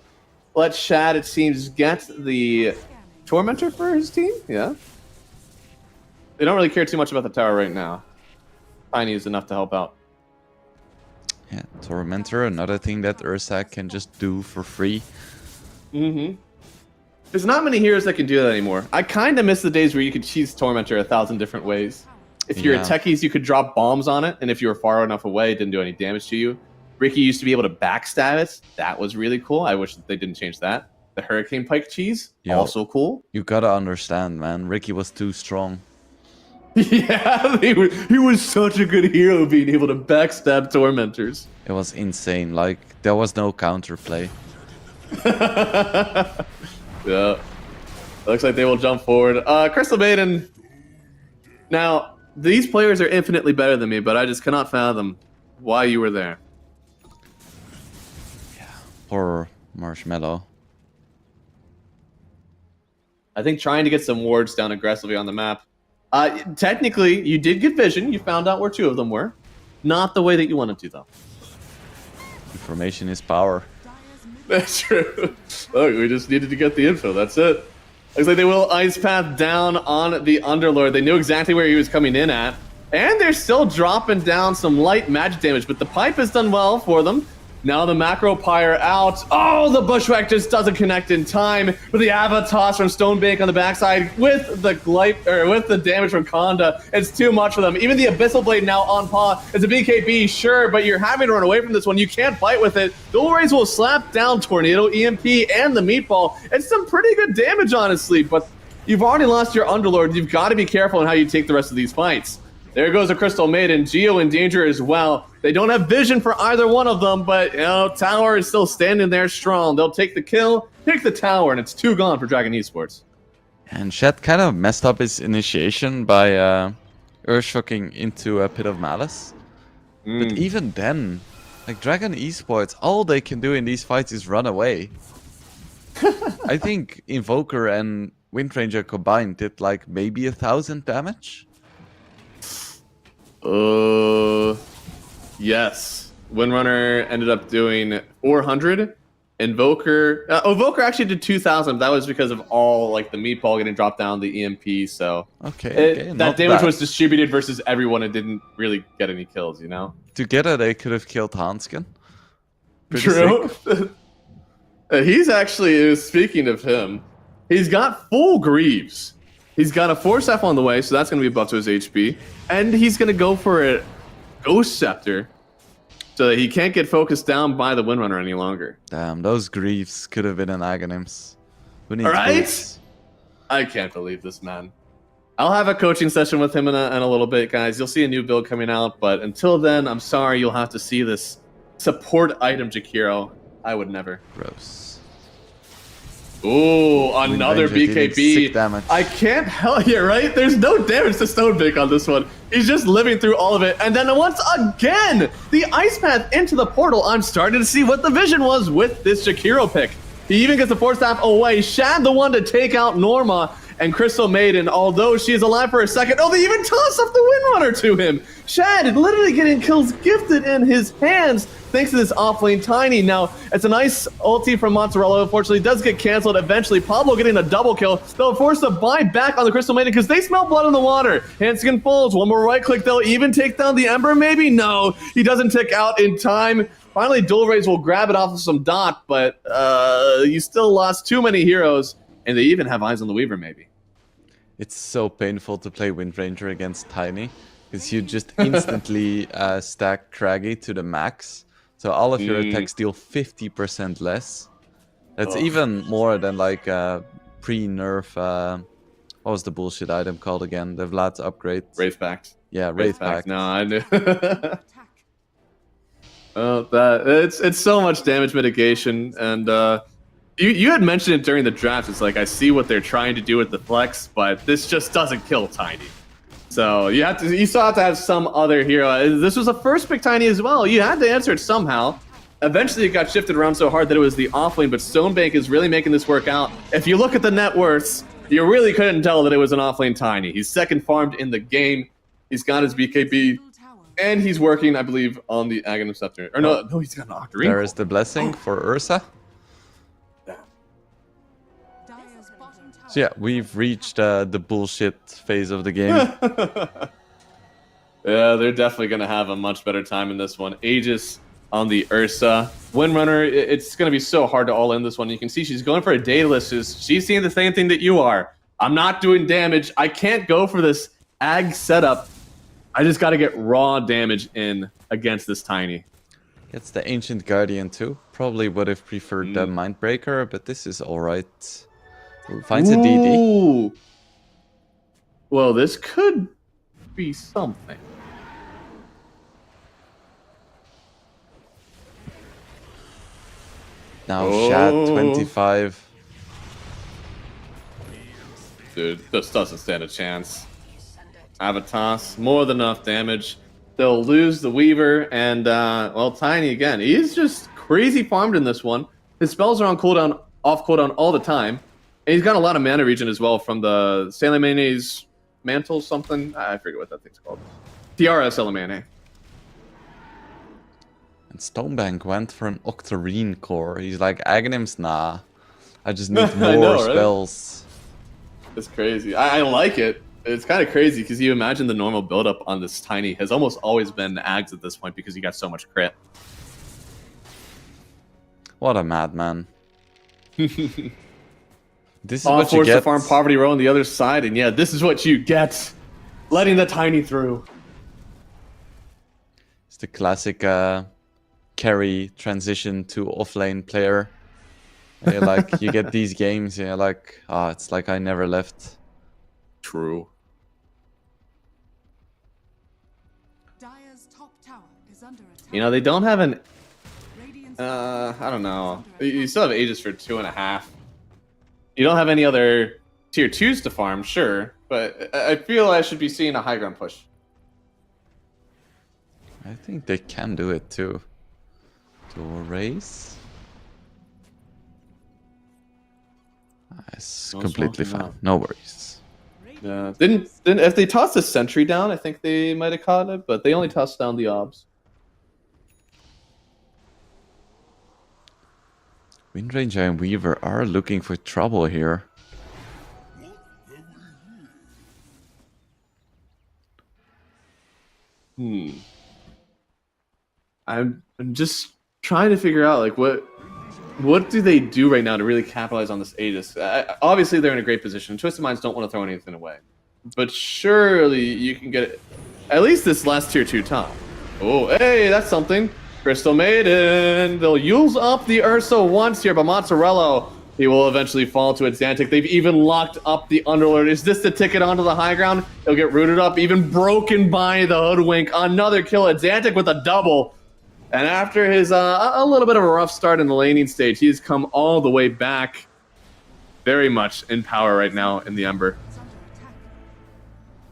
let Shad, it seems, get the Scanning. Tormentor for his team? Yeah. They don't really care too much about the tower right now. Tiny is enough to help out. Yeah, Tormentor, another thing that Ursa can just do for free. Mm-hmm. There's not many heroes that can do that anymore. I kind of miss the days where you could cheese Tormentor 1,000 different ways. If you're Yeah. a techies, you could drop bombs on it, and if you were far enough away, it didn't do any damage to you. Ricky used to be able to backstab it. That was really cool. I wish that they didn't change that. The Hurricane Pike cheese, Yo. also cool. You gotta understand, man. Ricky was too strong. Yeah, he was such a good hero being able to backstab Tormentors. It was insane. Like, there was no counterplay. Yeah. Looks like they will jump forward. Crystal Maiden. Now, these players are infinitely better than me, but I just cannot fathom why you were there. Poor Marshmallow. I think trying to get some wards down aggressively on the map. Technically, you did get vision. You found out where 2 of them were. Not the way that you wanted to, though. Information is power. Dire's middle That's true. Look, we just needed to get the info. That's it. Looks like they will Ice Path down on the Underlord. They knew exactly where he was coming in at. And they're still dropping down some light magic damage, but the pipe has done well for them. Now the Macro Pyre out. Oh, the Bushwhack just doesn't connect in time. With the Avatos from Stonebank on the backside, with the damage from Konda, it's too much for them. Even the Abyssal Blade now on paw. It's a BKB, sure, but you're having to run away from this one. You can't fight with it. Dulrays will slap down Tornado, EMP, and the Meatball. It's some pretty good damage, honestly, but you've already lost your Underlord. You've got to be careful in how you take the rest of these fights. There goes a Crystal Maiden. Geo in danger as well. They don't have vision for either one of them, but Tower is still standing there strong. They'll take the kill, pick the tower, and it's 2 gone for Dragon Esports. And Shed kind of messed up his initiation by Earthshocking into a Pit of Malice. But even then, like Dragon Esports, all they can do in these fights is run away. I think Invoker and Windranger combined did like maybe 1,000 damage. Yes. Windrunner ended up doing 400. Invoker actually did 2,000. That was because of all like the meatball getting dropped down, the EMP. So Okay, that damage was distributed versus everyone and didn't really get any kills. You know. Together they could have killed Hanskin. Pretty True. sick. He's actually, speaking of him, he's got full Greaves. He's got a Force F on the way, so that's going to be a buff to his HP. And he's going to go for a Ghost Scepter so that he can't get focused down by the Windrunner any longer. Damn, those Greaves could have been an Aghanims. Who needs Right? boots? I can't believe this, man. I'll have a coaching session with him in a little bit, guys. You'll see a new build coming out, but until then, I'm sorry you'll have to see this support item, Jakiro. I would never. Gross. Ooh, another Windranger dealing sick BKB. damage. I can't help you, right? There's no damage to Stonepick on this one. He's just living through all of it. And then once again, the Ice Path into the portal. I'm starting to see what the vision was with this Jakiro pick. He even gets the Force Staff away. Shad the one to take out Norma. And Crystal Maiden, although she is alive for a second, they even toss up the Windrunner to him. Shad literally getting kills gifted in his hands thanks to this offlane Tiny. Now, it's a nice ulti from Mozzarella. Unfortunately, it does get canceled eventually. Pablo getting a double kill. They'll force to buy back on the Crystal Maiden because they smell blood in the water. Hanskin falls. One more right click. They'll even take down the Ember, maybe? No, he doesn't tick out in time. Finally, Dual Rays will grab it off of some dot, but you still lost too many heroes, and they even have eyes on the Weaver, maybe. It's so painful to play Windranger against Tiny, because you just instantly stack Craggy to the max, so all of your attacks deal 50% less. That's even more than like pre-nerf, what was the bullshit item called again? The Vlad's upgrade. Wraith Pact. Yeah, Wraith Pact. No, I knew. Attack. It's so much damage mitigation, and you had mentioned it during the draft. It's like, I see what they're trying to do with the flex, but this just doesn't kill Tiny. So you still have to have some other hero. This was a first pick Tiny as well. You had to answer it somehow. Eventually it got shifted around so hard that it was the offlane, but Stonebank is really making this work out. If you look at the net worths, you really couldn't tell that it was an offlane Tiny. He's second farmed in the game. He's got his BKB, Middle tower. and he's working, I believe, on the Aghanim Scepter. Or no, he's got an Octarine. There is the blessing for Ursa. Dire's bottom tower. So yeah, we've reached the bullshit phase of the game. Yeah, they're definitely going to have a much better time in this one. Aegis on the Ursa. Windrunner, it's going to be so hard to all in this one. You can see she's going for a Daedalus. She's seeing the same thing that you are. I'm not doing damage. I can't go for this Ag setup. I just got to get raw damage in against this Tiny. It's the Ancient Guardian too. Probably would have preferred the Mindbreaker, but this is alright. Finds a DD. Ooh. Well, this could be something. Now Shad 25. Dude, this doesn't stand a chance. Avatos, more than enough damage. They'll lose the Weaver, and, well, Tiny again. He's just crazy farmed in this one. His spells are on cooldown, off cooldown all the time. And he's got a lot of mana regen as well from the Salamandre's Mantle something. I forget what that thing's called. Tiara Salamandre. And Stonebank went for an Octarine core. He's like, Aghanims, nah. I just need more know, right? spells. It's crazy. I like it. It's kind of crazy because you imagine the normal buildup on this Tiny has almost always been Ags at this point because you got so much crit. What a madman. This is All what you forced get. to farm Poverty Row on the other side, and yeah, this is what you get. Letting the Tiny through. It's the classic carry transition to offlane player. And you're like, you get these games, and you're like, it's like I never left. True. You know, they don't have an Radiant's I don't know. You still have Aegis for 2.5. You don't have any other tier 2s to farm, sure, but I feel I should be seeing a high ground push. I think they can do it too. To raise. It's No completely smoking fine. out. No worries. Yeah, didn't if they tossed the sentry down, I think they might have caught it, but they only tossed down the obs. Windranger and Weaver are looking for trouble here. I'm just trying to figure out like what do they do right now to really capitalize on this Aegis? Obviously, they're in a great position. Twisted Minds don't want to throw anything away, but surely you can get it. At least this last tier 2 top. Oh, hey, that's something. Crystal Maiden. They'll use up the Ursa once here, but Mozzarella, he will eventually fall to Xantic. They've even locked up the Underlord. Is this the ticket onto the high ground? He'll get rooted up, even broken by the Hoodwink. Another kill. Xantic with a double. And after his a little bit of a rough start in the laning stage, he's come all the way back. Very much in power right now in the Ember.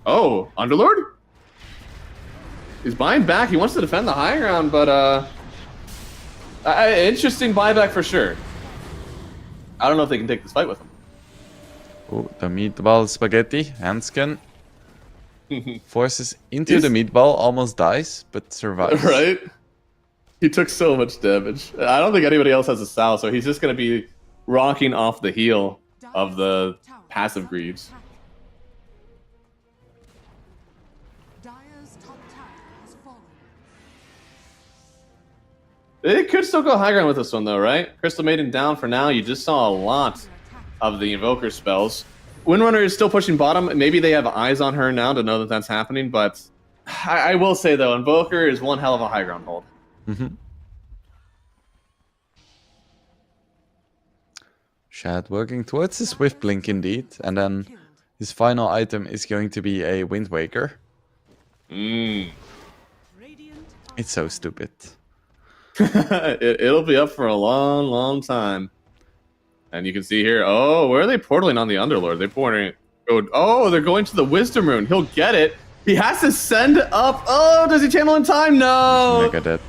Oh, Underlord? He's buying back. He wants to defend the high ground, but interesting buyback for sure. I don't know if they can take this fight with him. Oh, the meatball spaghetti. Hanskin forces into the meatball, almost dies, but survives. Right? He took so much damage. I don't think anybody else has a Sal, so he's just going to be rocking off the heel of the passive greaves. Dire's top tower has fallen. It could still go high ground with this one, though, right? Crystal Maiden down for now. You just saw a lot of the Invoker spells. Windrunner is still pushing bottom. Maybe they have eyes on her now to know that that's happening, but I will say, though, Invoker is one hell of a high ground hold. Shad working towards the Swift Blink indeed, and then his final item is going to be a Wind Waker. Radiant It's so stupid. It'll be up for a long, long time. And you can see here, oh, where are they portaling on the Underlord? They're portaling. Oh, they're going to the Wisdom Rune. He'll get it. He has to send up. Oh, does he channel in time? No. Mega dead.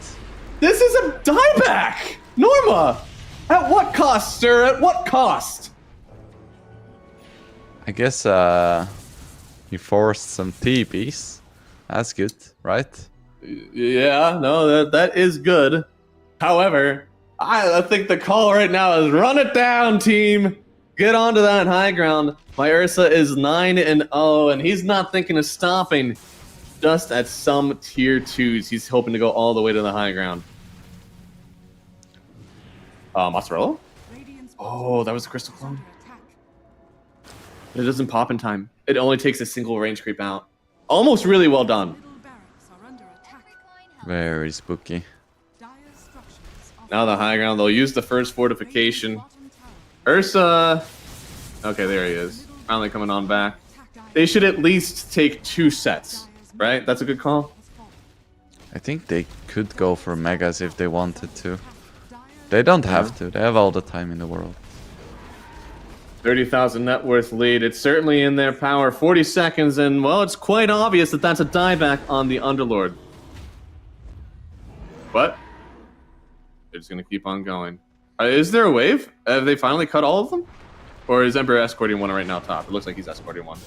This is a dieback. Norma. At what cost, sir? At what cost? I guess he forced some TPs. That's good, right? Yeah, no, that is good. However, I think the call right now is run it down, team. Get onto that high ground. My Ursa is 9-0, and he's not thinking of stopping just at some tier 2s. He's hoping to go all the way to the high ground. Mozzarella? Radiant's Oh, that was a crystal clone. under attack. It doesn't pop in time. It only takes a single range creep out. Almost really well done. Middle barracks are under attack. Very spooky. Dire's structures are Now the high ground, they'll use the first fortification. bottom tower. Ursa. Okay, there he is. Finally coming on back. They should at least take 2 sets, right? That's a good call. I think they could go for megas if they wanted to. They don't have to. They have all the time in the world. 30,000 net worth lead. It's certainly in their power. 40 seconds, and, well, it's quite obvious that that's a dieback on the Underlord. But they're just going to keep on going. Is there a wave? Have they finally cut all of them? Or is Ember escorting one right now top? It looks like he's escorting one.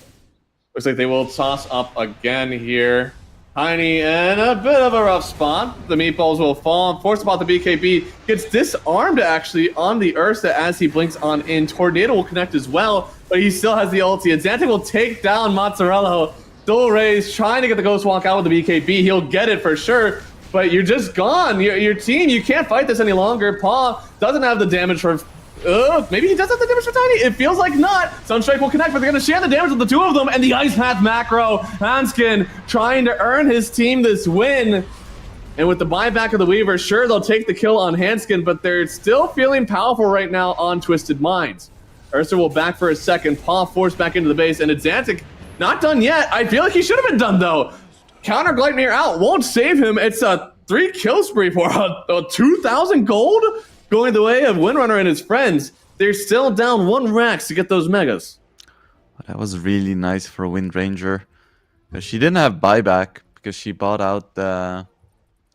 Looks like they will toss up again here. Tiny in a bit of a rough spot. The meatballs will fall. Force about the BKB. Gets disarmed actually on the Ursa as he blinks on in. Tornado will connect as well, but he still has the ulti. And Xantic will take down Mozzarella. Still raised, trying to get the Ghost Walk out with the BKB. He'll get it for sure, but you're just gone. Your team, you can't fight this any longer. Paw doesn't have the damage for... maybe he does have the damage for Tiny. It feels like not. Sunstrike will connect, but they're going to share the damage with the 2 of them. And the Ice Path macro. Hanskin trying to earn his team this win. And with the buyback of the Weaver, sure, they'll take the kill on Hanskin, but they're still feeling powerful right now on Twisted Minds. Ursa will back for a second. Paw forced back into the base. And Xantic not done yet. I feel like he should have been done, though. Counter Gleipnir out won't save him. It's a 3 kill spree for 2,000 gold going the way of Windrunner and his friends. They're still down 1 Rax to get those megas. That was really nice for Wind Ranger. She didn't have buyback because she bought out the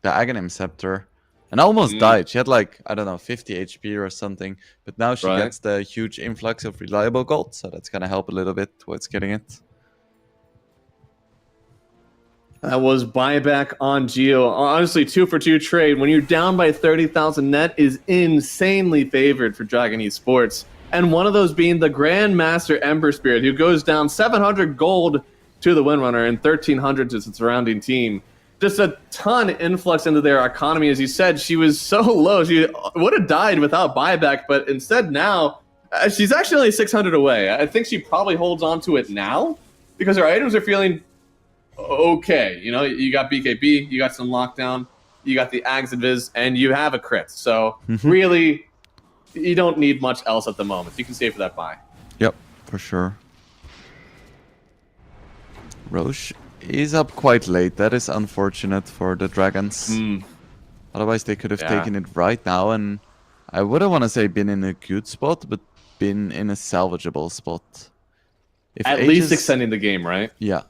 Aghanim Scepter and almost died. She had like, I don't know, 50 HP or something. But now she gets the huge influx of reliable gold. So that's going to help a little bit towards getting it. That was buyback on Geo. Honestly, 2-for-2 trade. When you're down by 30,000 net is insanely favored for Dragon Esports. And one of those being the Grandmaster Ember Spirit, who goes down 700 gold to the Windrunner and 1,300 to the surrounding team. Just a ton of influx into their economy. As you said, she was so low. She would have died without buyback, but instead now, she's actually only 600 away. I think she probably holds on to it now because her items are feeling okay. You know, you got BKB, you got some lockdown, you got the Ags and Viz, and you have a crit. So really, you don't need much else at the moment. You can save for that buy. Yep, for sure. Roche is up quite late. That is unfortunate for the Dragons. Otherwise, they could have taken it right now, and I wouldn't want to say been in a good spot, but been in a salvageable spot. If At least extending the game, right? Yeah.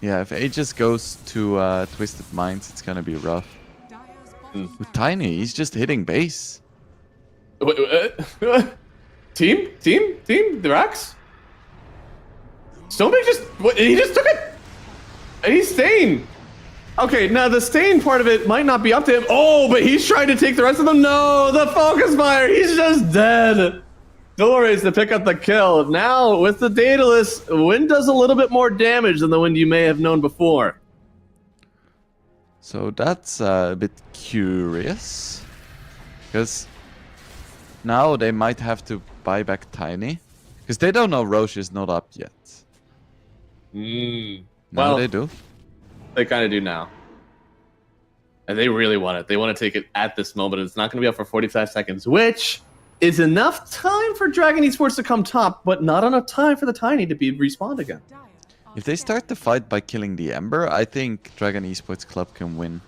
Yeah, if Aegis goes to Twisted Minds, it's gonna be rough. With Tiny, he's just hitting base. Team? The Rax? Stonebig he just took it! And he's staying. Okay, now the staying part of it might not be up to him. Oh, but he's trying to take the rest of them. No, the Focus Fire, he's just dead. Dolores to pick up the kill. Now, with the Daedalus, Wind does a little bit more damage than the Wind you may have known before. So that's a bit curious. Because now they might have to buy back Tiny. Because they don't know Roche is not up yet. Now Well, they do. They kind of do now. And they really want it. They want to take it at this moment. It's not going to be up for 45 seconds, which is enough time for Dragon Esports to come top, but not enough time for the Tiny to be respawned again. If they start the fight by killing the Ember, I think Dragon Esports Club can win.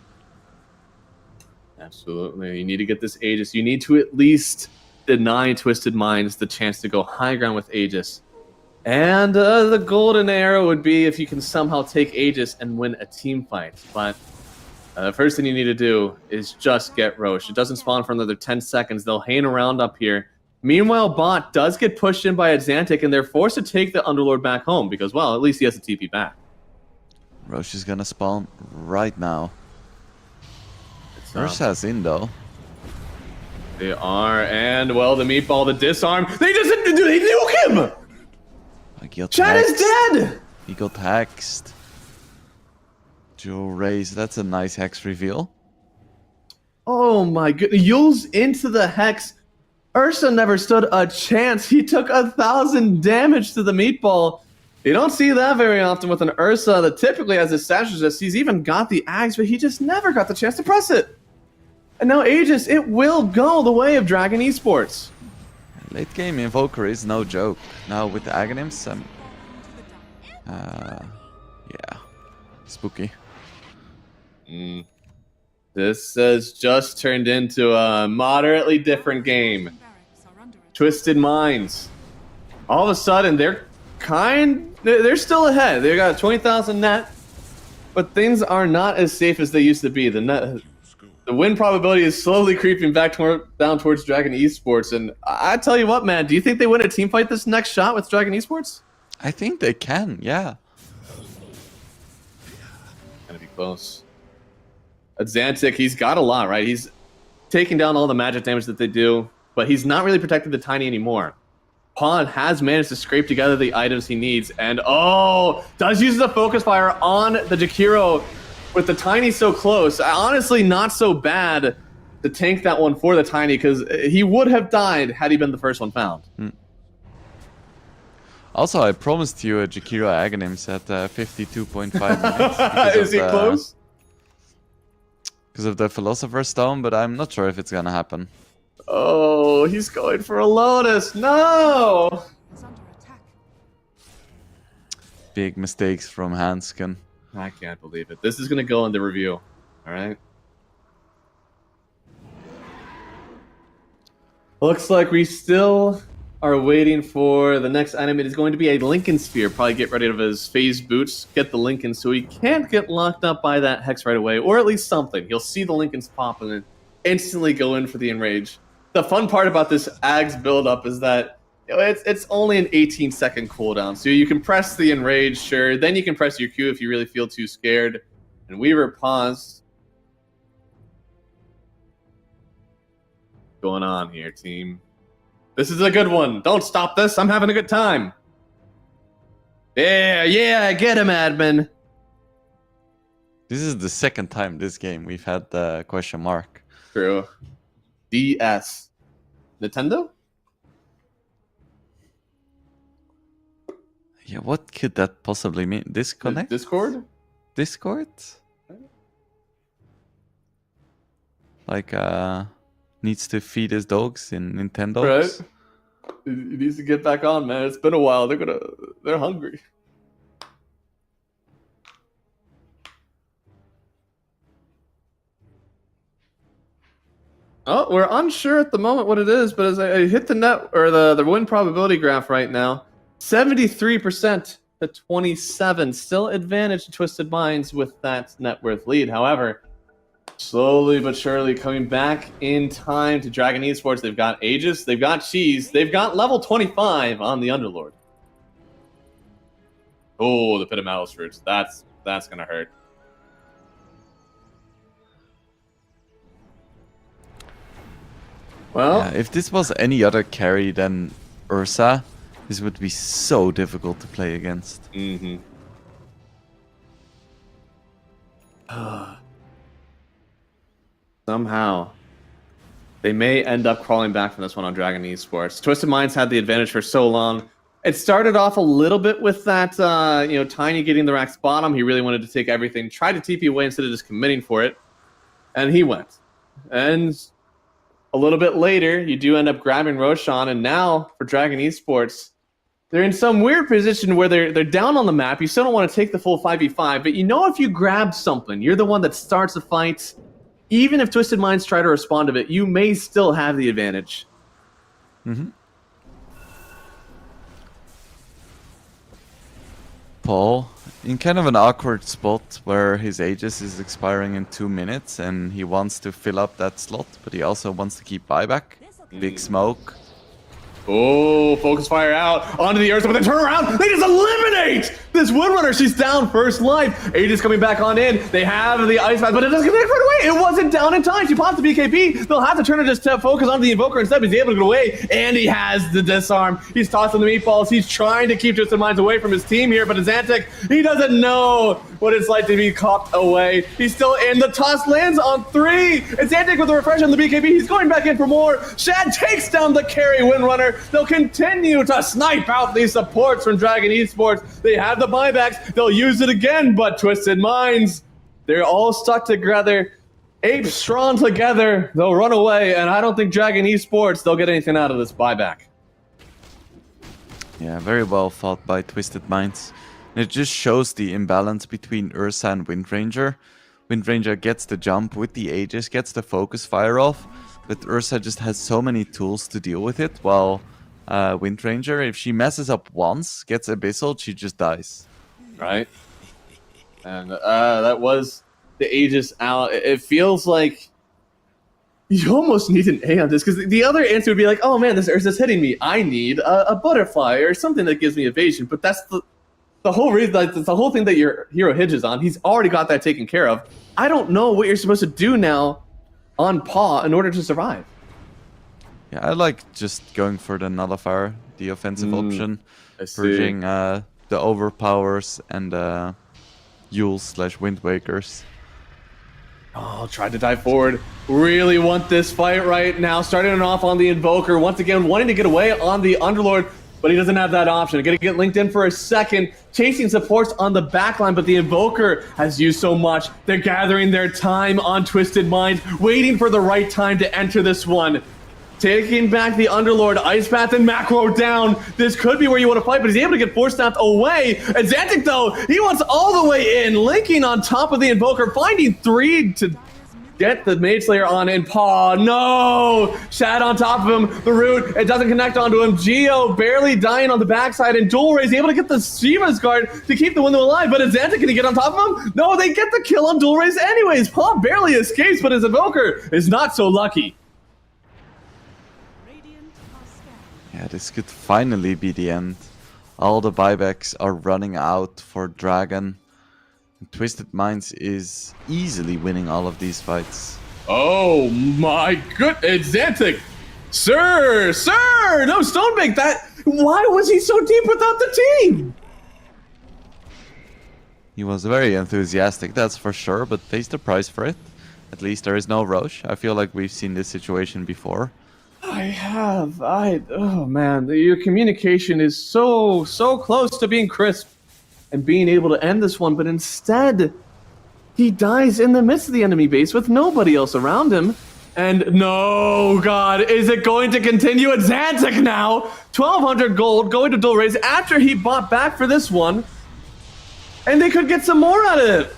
Absolutely. You need to get this Aegis. You need to at least deny Twisted Minds the chance to go high ground with Aegis. And the golden arrow would be if you can somehow take Aegis and win a team fight. But the first thing you need to do is just get Roche. It doesn't spawn for another 10 seconds. They'll hang around up here. Meanwhile, Bot does get pushed in by a Xantic, and they're forced to take the Underlord back home because, well, at least he has a TP back. Roche is gonna spawn right now. Ursa's in, though. They are, and, well, the meatball, the disarm. They nuke him! Chad is dead! He got hexed. Dual raise, that's a nice hex reveal. Oh my goodness, Yule's into the hex. Ursa never stood a chance. He took 1,000 damage to the meatball. You don't see that very often with an Ursa that typically has his strategist. He's even got the Ags, but he just never got the chance to press it. And now Aegis, it will go the way of Dragon Esports. Late game Invoker is no joke. Now with the Aghanims, yeah, spooky. This has just turned into a moderately different game. Twisted Minds. All of a sudden, they're still ahead. They got 20,000 net, but things are not as safe as they used to be. The win probability is slowly creeping back down towards Dragon Esports, and I tell you what, man, do you think they win a team fight this next shot with Dragon Esports? I think they can, yeah. Gonna be close. Xantic, he's got a lot, right? He's taking down all the magic damage that they do, but he's not really protecting the Tiny anymore. Pawn has managed to scrape together the items he needs, and does use the Focus Fire on the Jakiro with the Tiny so close. Honestly, not so bad to tank that one for the Tiny, because he would have died had he been the first one found. Also, I promised you a Jakiro Aghanims at 52.5 minutes. Is he close? Because of the Philosopher's Stone, but I'm not sure if it's gonna happen. Oh, he's going for a Lotus. No! Big mistakes from Hansken. I can't believe it. This is going to go in the review. All right? Looks like we still are waiting for the next item. It is going to be a Lincoln Sphere. Probably get rid of his phase boots, get the Lincoln so he can't get locked up by that Hex right away, or at least something. He'll see the Lincolns pop and then instantly go in for the Enrage. The fun part about this Ags build-up is that it's only an 18-second cooldown, so you can press the Enrage, sure, then you can press your Q if you really feel too scared. And Weaver paused. What's going on here, team? This is a good one. Don't stop this. I'm having a good time. Yeah, get him, admin. This is the second time this game we've had the question mark. True. DS. Nintendo? Yeah, what could that possibly mean? Disconnect? Discord? Discord? Like, needs to feed his dogs in Nintendo. Right. He needs to get back on, man. It's been a while. They're hungry. Oh, we're unsure at the moment what it is, but as I hit the net or the win probability graph right now, 73% to 27, still advantage to Twisted Minds with that net worth lead. However, slowly but surely coming back in time to Dragon Esports. They've got Aegis, they've got Cheese, they've got level 25 on the Underlord. Oh, the Pit of Malice Roots. That's gonna hurt. Well, Yeah, if this was any other carry than Ursa, this would be so difficult to play against. mm-hmm. Somehow, they may end up crawling back from this one on Dragon Esports. Twisted Minds had the advantage for so long. It started off a little bit with that, Tiny getting the Rack's bottom. He really wanted to take everything, tried to TP away instead of just committing for it, and he went. And a little bit later, you do end up grabbing Roshan, and now for Dragon Esports, they're in some weird position where they're down on the map. You still don't want to take the full 5v5, but you know if you grab something, you're the one that starts the fight. Even if Twisted Minds try to respond to it, you may still have the advantage. Mm-hmm. Paul, in kind of an awkward spot where his Aegis is expiring in 2 minutes and he wants to fill up that slot, but he also wants to keep buyback. Big smoke. Oh, focus fire out onto the Ursa, but then turn around. They just eliminate this Windrunner. She's down first life. Aegis coming back on in. They have the Ice Path, but it doesn't connect right away. It wasn't down in time. She pops the BKB. They'll have to turn it just to focus onto the Invoker instead, but he's able to get away, and he has the disarm. He's tossing the meatballs. He's trying to keep Twisted Minds away from his team here, but Azantic, he doesn't know what it's like to be copped away. He's still in. The toss lands on 3. Azantic with the refresh on the BKB. He's going back in for more. Shad takes down the carry Windrunner. They'll continue to snipe out these supports from Dragon Esports. They have the buybacks. They'll use it again, but Twisted Minds, they're all stuck together. Ape strong together. They'll run away, and I don't think Dragon Esports, they'll get anything out of this buyback. Yeah, very well fought by Twisted Minds. And it just shows the imbalance between Ursa and Windranger. Windranger gets the jump with the Aegis, gets the focus fire off, but Ursa just has so many tools to deal with it, while Windranger, if she messes up once, gets Abyssal, she just dies. Right? And that was the Aegis out. It feels like you almost need an A on this, because the other answer would be like, oh man, this Ursa's hitting me. I need a butterfly or something that gives me evasion. But that's the whole reason, like, the whole thing that your hero hinges on. He's already got that taken care of. I don't know what you're supposed to do now on Paw in order to survive. Yeah, I like just going for the Nullifier, the offensive option, I see. purging the Overpowers and Yule/Wind Wakers. Oh, tried to dive forward. Really want this fight right now. Starting it off on the Invoker. Once again, wanting to get away on the Underlord, but he doesn't have that option. Gonna get linked in for a second. Chasing supports on the backline, but the Invoker has used so much. They're gathering their time on Twisted Minds, waiting for the right time to enter this one. Taking back the Underlord, Ice Path and Macro down. This could be where you want to fight, but he's able to get force snapped away. Azantic, though, he wants all the way in, linking on top of the Invoker, finding 3 to get the Mage Slayer on in Paw. No! Shad on top of him. The root, it doesn't connect onto him. Geo barely dying on the backside, and Dual Ray is able to get the Shiva's guard to keep the window alive, but is Xanta going to get on top of him? No, they get the kill on Dual Rays anyways. Paw barely escapes, but his Evoker is not so lucky. Radiant are scanning. Yeah, this could finally be the end. All the buybacks are running out for Dragon. Twisted Minds is easily winning all of these fights. Oh my good, it's Xantic. Sir, no Stonebake, why was he so deep without the team? He was very enthusiastic, that's for sure, but pays the price for it. At least there is no Roche. I feel like we've seen this situation before. Oh man, your communication is so close to being crisp and being able to end this one, but instead, he dies in the midst of the enemy base with nobody else around him. And no, God, is it going to continue? It's Xantic now! 1,200 gold going to Dual Rays after he bought back for this one. And they could get some more out of it.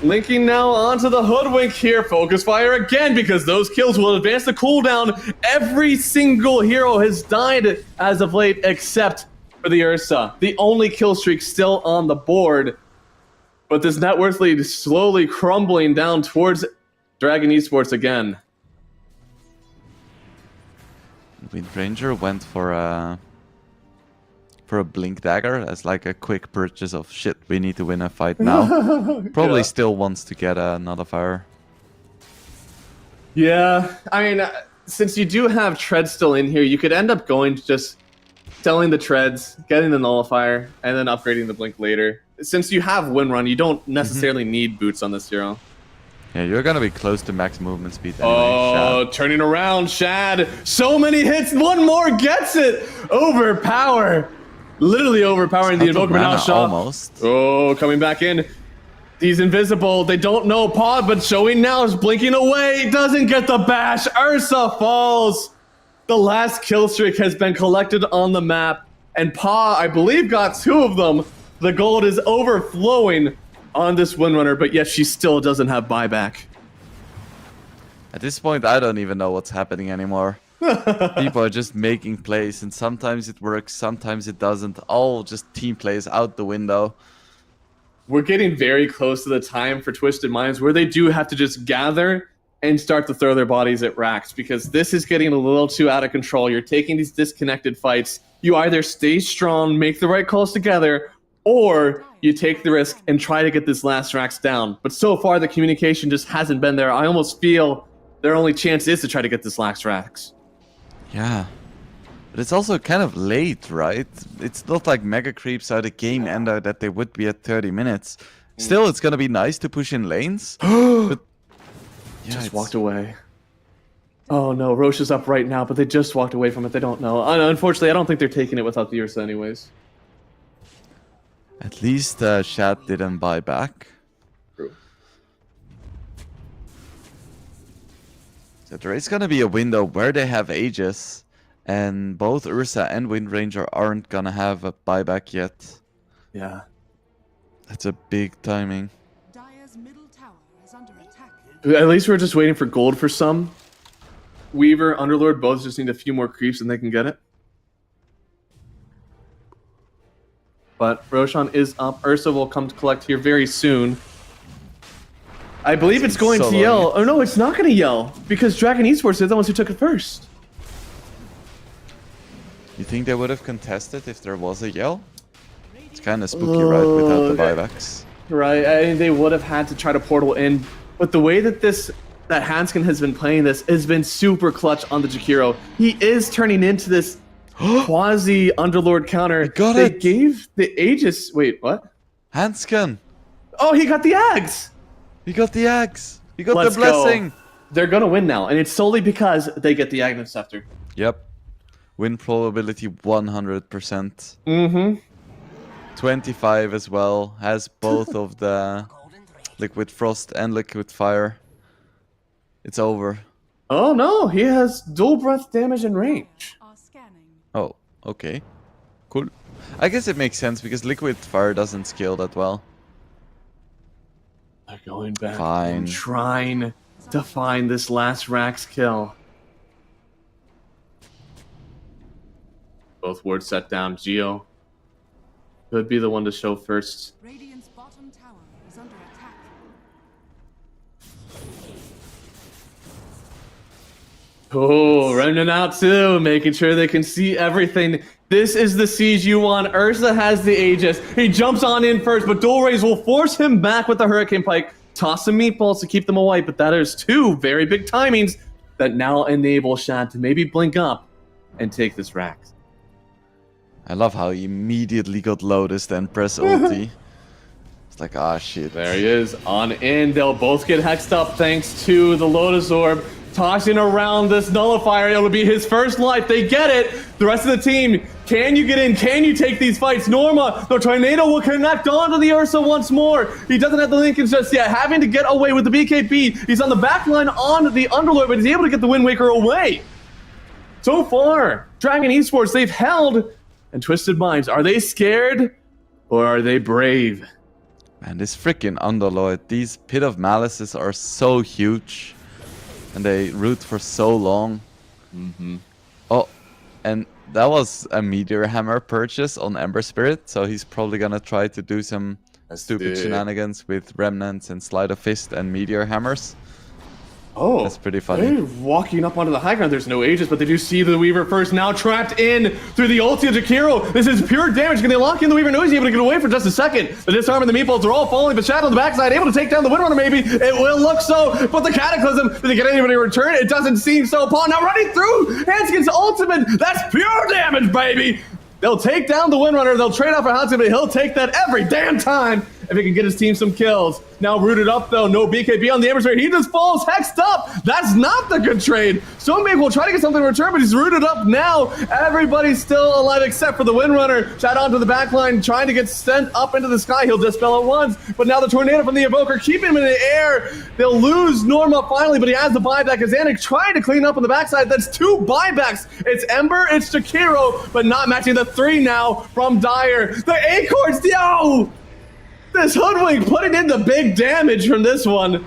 Linking now onto the Hoodwink here. Focus fire again because those kills will advance the cooldown. Every single hero has died as of late except for the Ursa. The only kill streak still on the board. But this net worth lead is slowly crumbling down towards Dragon Esports again. Wind Ranger went for a Blink Dagger as like a quick purchase of shit, we need to win a fight now. Probably still wants to get another fire. Yeah, I mean, since you do have Tread still in here, you could end up going to just selling the Treads, getting the Nullifier, and then upgrading the Blink later. Since you have Windrun, you don't necessarily need boots on this hero. Yeah, you're gonna be close to max movement speed anyway, Oh, Shad. turning around, Shad. So many hits, one more gets it. Overpower. Literally overpowering the Out of Invoker, but now mana, Shaw. almost. Oh, coming back in. He's invisible. They don't know Pod, but showing now is blinking away. Doesn't get the bash. Ursa falls. The last kill streak has been collected on the map, and Pa, I believe, got 2 of them. The gold is overflowing on this Windrunner, but yet she still doesn't have buyback. At this point, I don't even know what's happening anymore. People are just making plays, and sometimes it works, sometimes it doesn't. All just team plays out the window. We're getting very close to the time for Twisted Minds where they do have to just gather and start to throw their bodies at racks, because this is getting a little too out of control. You're taking these disconnected fights. You either stay strong, make the right calls together, or you take the risk and try to get this last racks down. But so far, the communication just hasn't been there. I almost feel their only chance is to try to get this last racks. Yeah. But it's also kind of late, right? It's not like Mega Creeps are the game ender that they would be at 30 minutes. Still, it's gonna be nice to push in lanes. But yeah, Just it's- walked away. Oh no, Roche is up right now, but they just walked away from it. They don't know. Unfortunately, I don't think they're taking it without the Ursa anyways. At least Shad didn't buy back. True. So there is gonna be a window where they have Aegis, and both Ursa and Wind Ranger aren't gonna have a buyback yet. Yeah. That's a big timing. Dire's middle tower is under attack. At least we're just waiting for gold for some. Weaver, Underlord, both just need a few more creeps and they can get it. But Roshan is up. Ursa will come to collect here very soon. I believe it's going to yell. Oh no, it's not going to yell, because Dragon Esports are the ones who took it first. You think they would have contested if there was a yell? It's kind of spooky, right, without the buybacks. Right, I mean, they would have had to try to portal in, but the way that that Hanskin has been playing this has been super clutch on the Jakiro. He is turning into this quasi Underlord counter. They gave the Aegis. Wait, what? Hanskin! Oh, he got the Ags! He got the axe! He got Let's the blessing! go. They're gonna win now, and it's solely because they get the Aghanim Scepter. Yep. Win probability 100%. Mm-hmm. 25 as well. Has both of the Liquid Frost and Liquid Fire. It's over. Oh no, he has dual breath damage and range. Are scanning. Oh, okay. Cool. I guess it makes sense because Liquid Fire doesn't scale that well. They're going back Fine. and trying to find this last Rax kill. Both wards set down. Geo could be the one to show first. Radiant's bottom tower is under attack. Oh, Remnant out too, making sure they can see everything. This is the siege you want. Ursa has the Aegis. He jumps on in first, but Dual Rays will force him back with the Hurricane Pike. Toss some meatballs to keep them away, but that is two very big timings that now enable Shad to maybe blink up and take this Rax. I love how he immediately got Lotus, then press ulti. It's like, ah, shit. There he is, on in. They'll both get hexed up thanks to the Lotus Orb. Tossing around this nullifier, it'll be his first life. They get it. The rest of the team, can you get in? Can you take these fights? Norma, the tornado will connect onto the Ursa once more. He doesn't have the Lincolns just yet, having to get away with the BKB. He's on the back line on the Underlord, but he's able to get the Wind Waker away. So far, Dragon Esports, they've held. And Twisted Minds, are they scared or are they brave? Man, this freaking Underlord, these Pit of Malices are so huge. And they root for so long. Oh, and that was a Meteor Hammer purchase on Ember Spirit, so he's probably gonna try to do some stupid shenanigans with Remnants and Sleight of Fist and Meteor Hammers. Oh, that's pretty funny. They're walking up onto the high ground. There's no Aegis, but they do see the Weaver first. Now trapped in through the ulti of Jakiro. This is pure damage. Can they lock in the Weaver? No, he's able to get away for just a second. The disarm and the meatballs are all falling, but Shadow on the backside able to take down the Windrunner maybe. It will look so, but the Cataclysm, did they get anybody in return? It doesn't seem so. Paul now running through Hanskin's ultimate. That's pure damage, baby. They'll take down the Windrunner. They'll trade off for Hanskin, but he'll take that every damn time if he can get his team some kills. Now rooted up though, no BKB on the Ember Spirit. He just falls hexed up. That's not the good trade. Stonebank will try to get something in return, but he's rooted up now. Everybody's still alive except for the Windrunner. Shot onto the back line, trying to get sent up into the sky. He'll dispel it once, but now the Tornado from the Evoker, keeping him in the air. They'll lose Norma finally, but he has the buyback. Zanuck trying to clean up on the backside. That's two buybacks. It's Ember, it's Jakiro, but not matching the three now from Dire. The Acorns, yo! This Hoodwink putting in the big damage from this one.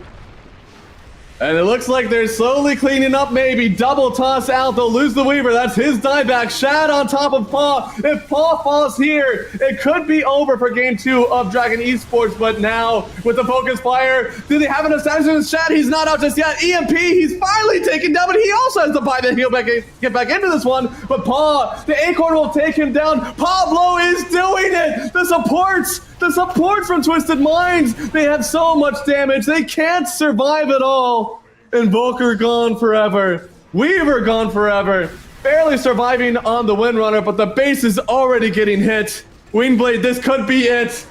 And it looks like they're slowly cleaning up maybe. Double toss out, they'll lose the Weaver. That's his dieback. Shad on top of Paw. If Paw falls here, it could be over for game 2 of Dragon Esports. But now, with the focus fire, do they have an assassin in Shad? He's not out just yet. EMP, he's finally taken down, but he also has the buyback. He'll get back into this one. But Paw, the Acorn will take him down. Pablo is doing it. The support from Twisted Minds. They have so much damage. They can't survive at all. Invoker gone forever. Weaver gone forever. Barely surviving on the Windrunner, but the base is already getting hit. Windblade, this could be it.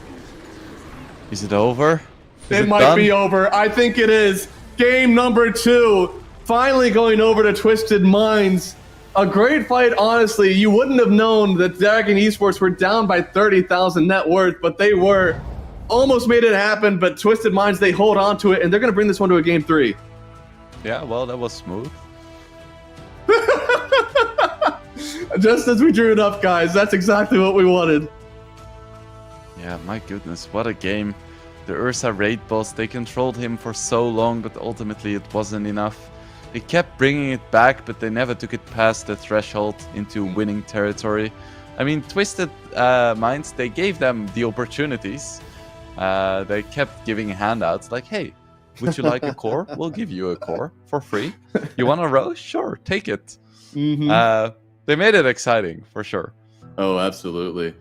Is it over? It might be over. I think it is. Game number 2. Finally going over to Twisted Minds. A great fight, honestly. You wouldn't have known that Dragon Esports were down by 30,000 net worth, but they were. Almost made it happen, but Twisted Minds, they hold on to it, and they're going to bring this one to a game 3. Yeah, well, that was smooth. Just as we drew it up, guys. That's exactly what we wanted. Yeah, my goodness, what a game. The Ursa raid boss, they controlled him for so long, but ultimately it wasn't enough. They kept bringing it back, but they never took it past the threshold into winning territory. I mean, Twisted Minds, they gave them the opportunities. They kept giving handouts like, hey, would you like a core? We'll give you a core for free. You want a row? Sure, take it. They made it exciting, for sure. Oh, absolutely.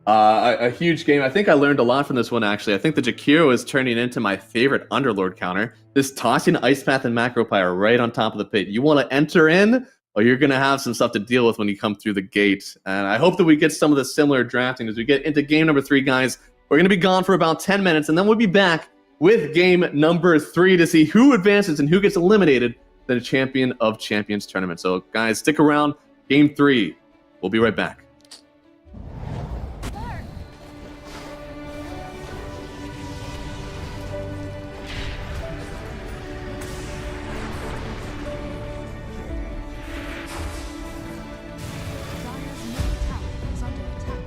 A huge game. I think I learned a lot from this one, actually. I think the Jakiro is turning into my favorite Underlord counter. This tossing Ice Path and Macropyre right on top of the pit. You want to enter in, or you're going to have some stuff to deal with when you come through the gate. And I hope that we get some of the similar drafting as we get into game number 3, guys. We're going to be gone for about 10 minutes, and then we'll be back with game number 3 to see who advances and who gets eliminated in the Champion of Champions tournament. So, guys, stick around. Game 3. We'll be right back. Dire's middle tower is under attack.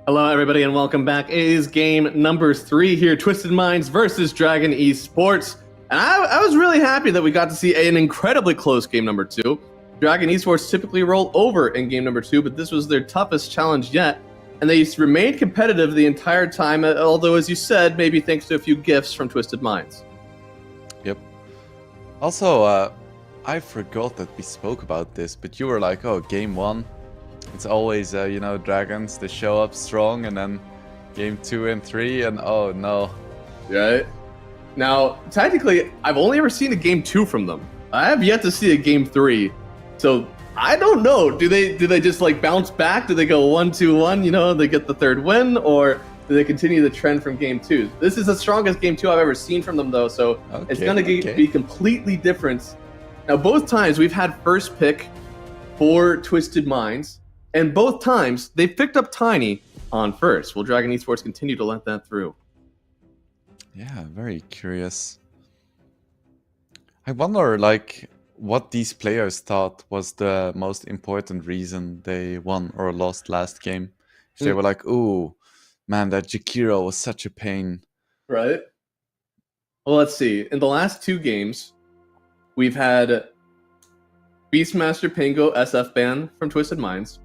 Hello, everybody, and welcome back. It is game number 3 here, Twisted Minds versus Dragon Esports. And I was really happy that we got to see an incredibly close game number 2. Dragon Esports typically roll over in game number 2, but this was their toughest challenge yet. And they remained competitive the entire time, although, as you said, maybe thanks to a few gifts from Twisted Minds. Yep. Also, I forgot that we spoke about this, but you were like, oh, game 1. It's always, dragons, they show up strong, and then game 2 and 3, and oh no. Right? Now, technically, I've only ever seen a game 2 from them. I have yet to see a game 3. So, I don't know. Do they just like bounce back? Do they go 1-2-1, they get the third win? Or do they continue the trend from game 2? This is the strongest game 2 I've ever seen from them, though, so it's going to be completely different. Now, both times we've had first pick for Twisted Minds. And both times, they picked up Tiny on first. Will Dragon Esports continue to let that through? Yeah, very curious. I wonder, what these players thought was the most important reason they won or lost last game. If they were like, ooh, man, that Jakiro was such a pain. Right? Well, let's see. In the last 2 games, we've had Beastmaster Pango SF ban from Twisted Minds.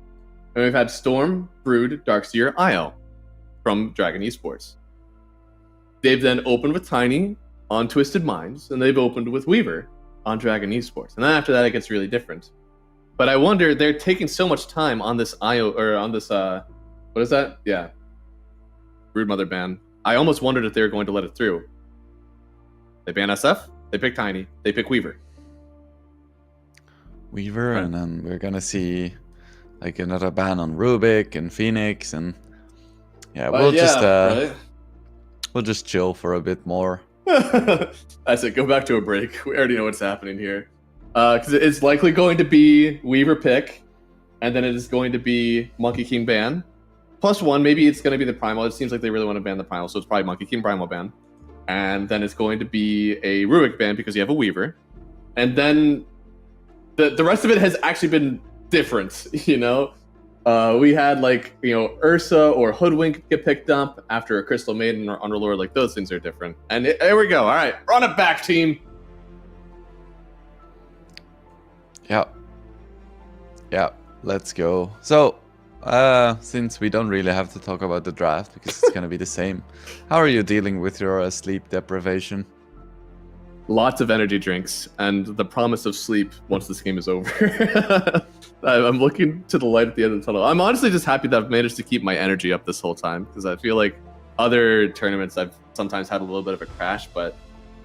And we've had Storm, Brood, Darkseer, IO from Dragon Esports. They've then opened with Tiny on Twisted Minds, and they've opened with Weaver on Dragon Esports. And then after that, it gets really different. But I wonder, they're taking so much time on this IO, or on this, what is that? Yeah. Broodmother ban. I almost wondered if they were going to let it through. They ban SF, they pick Tiny, they pick Weaver. Weaver, right. And then we're gonna see another ban on Rubik and Phoenix, and we'll just chill for a bit more. I said go back to a break. We already know what's happening here, because it's likely going to be Weaver pick, and then it is going to be Monkey King ban +1. Maybe it's going to be the Primal. It seems like they really want to ban the Primal, so it's probably Monkey King Primal ban, and then it's going to be a Rubik ban because you have a Weaver, and then the rest of it has actually been different. We had Ursa or Hoodwink get picked up after a Crystal Maiden or Underlord. Those things are different. And there we go. All right, run it back, team. Yeah, let's go. So since we don't really have to talk about the draft because it's gonna be the same, how are you dealing with your sleep deprivation? Lots of energy drinks and the promise of sleep once this game is over. I'm looking to the light at the end of the tunnel. I'm honestly just happy that I've managed to keep my energy up this whole time, because I feel like other tournaments I've sometimes had a little bit of a crash, but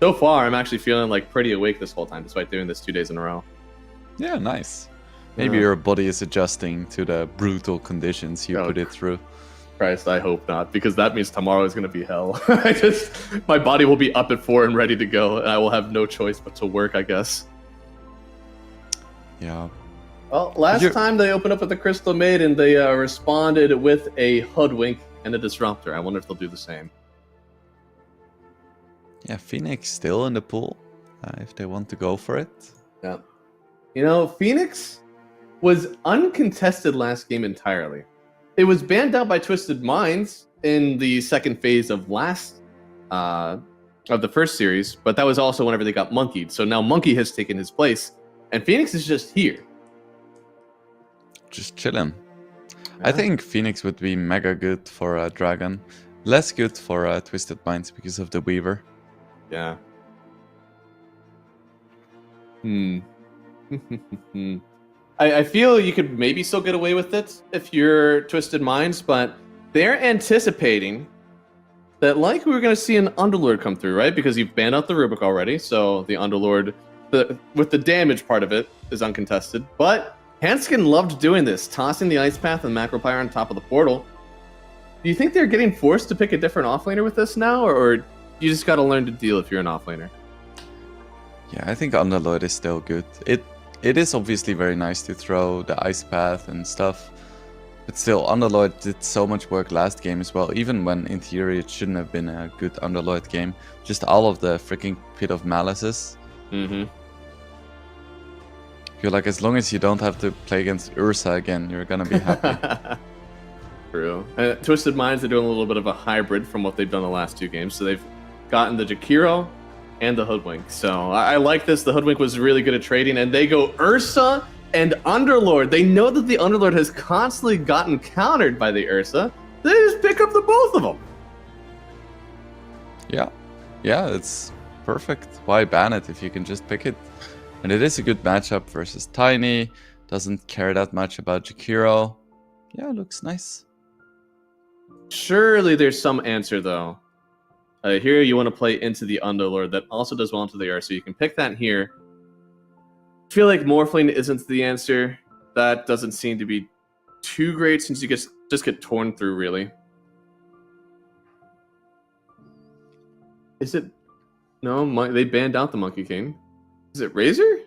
so far I'm actually feeling pretty awake this whole time despite doing this 2 days in a row. Yeah, nice. Maybe your body is adjusting to the brutal conditions you put it through. Christ, I hope not, because that means tomorrow is going to be hell. My body will be up at 4 and ready to go, and I will have no choice but to work, I guess. Yeah. Well, last time they opened up with the Crystal Maiden, they responded with a Hoodwink and a Disruptor. I wonder if they'll do the same. Yeah, Phoenix still in the pool, if they want to go for it. Yeah. Phoenix was uncontested last game entirely. It was banned out by Twisted Minds in the second phase of the first series, but that was also whenever they got monkeyed. So now Monkey has taken his place, and Phoenix is just here. Just chilling. Yeah. I think Phoenix would be mega good for a Dragon. Less good for Twisted Minds because of the Weaver. Yeah. I feel you could maybe still get away with it if you're Twisted Minds, but they're anticipating that we were going to see an Underlord come through, right? Because you've banned out the Rubik already, so the Underlord, with the damage part of it, is uncontested. But Hanskin loved doing this, tossing the Ice Path and Macropyre on top of the portal. Do you think they're getting forced to pick a different offlaner with this now, or you just got to learn to deal if you're an offlaner? Yeah, I think Underlord is still good. It is obviously very nice to throw the Ice Path and stuff, but still, Underlord did so much work last game as well, even when in theory it shouldn't have been a good Underlord game. Just all of the freaking Pit of Malices. You're as long as you don't have to play against Ursa again, you're gonna be happy. True. Twisted Minds are doing a little bit of a hybrid from what they've done the last 2 games. So they've gotten the Jakiro and the Hoodwink. So I like this. The Hoodwink was really good at trading, and they go Ursa and Underlord. They know that the Underlord has constantly gotten countered by the Ursa. They just pick up the both of them. Yeah. Yeah, it's perfect. Why ban it if you can just pick it? And it is a good matchup versus Tiny. Doesn't care that much about Jakiro. Yeah, looks nice. Surely there's some answer, though. Here you want to play into the Underlord that also does well into the Ursa. So you can pick that here. I feel like Morphling isn't the answer. That doesn't seem to be too great since you just get torn through, really. Is it? No, they banned out the Monkey King. Is it Razor?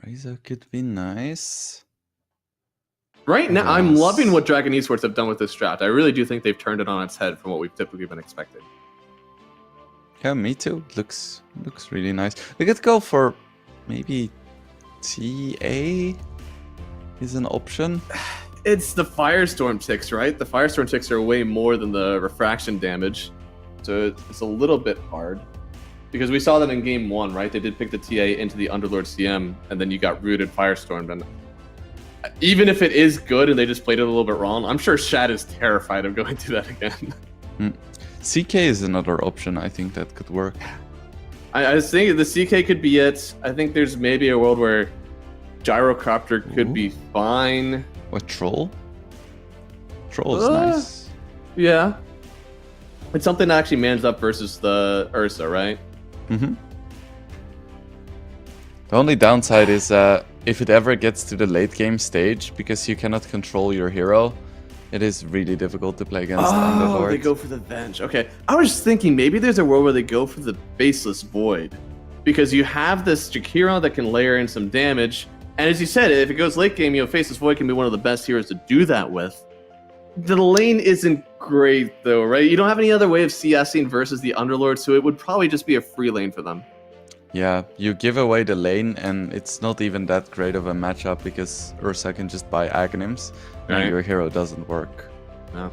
Razor could be nice. Right now, I'm Yes. loving what Dragon Esports have done with this draft. I really do think they've turned it on its head from what we've typically been expecting. Yeah, me too. Looks really nice. We could go for maybe TA is an option. It's the Firestorm ticks, right? The Firestorm ticks are way more than the refraction damage. So it's a little bit hard. Because we saw that in game 1, right? They did pick the TA into the Underlord CM, and then you got rooted Firestormed. And even if it is good and they just played it a little bit wrong, I'm sure Shad is terrified of going through that again. CK is another option. I think that could work. I was thinking the CK could be it. I think there's maybe a world where Gyrocopter could be fine. What, Troll? Troll is nice. Yeah. It's something that actually mans up versus the Ursa, right? Mm-hmm. The only downside is if it ever gets to the late game stage, because you cannot control your hero, it is really difficult to play against Underlord. They go for the Venge. Okay. I was thinking maybe there's a world where they go for the Faceless Void. Because you have this Jakiro that can layer in some damage. And as you said, if it goes late game, Faceless Void can be one of the best heroes to do that with. The lane isn't great, though, right? You don't have any other way of CSing versus the Underlord, so it would probably just be a free lane for them. Yeah, you give away the lane, and it's not even that great of a matchup because Ursa can just buy Aghanims, and your hero doesn't work. No.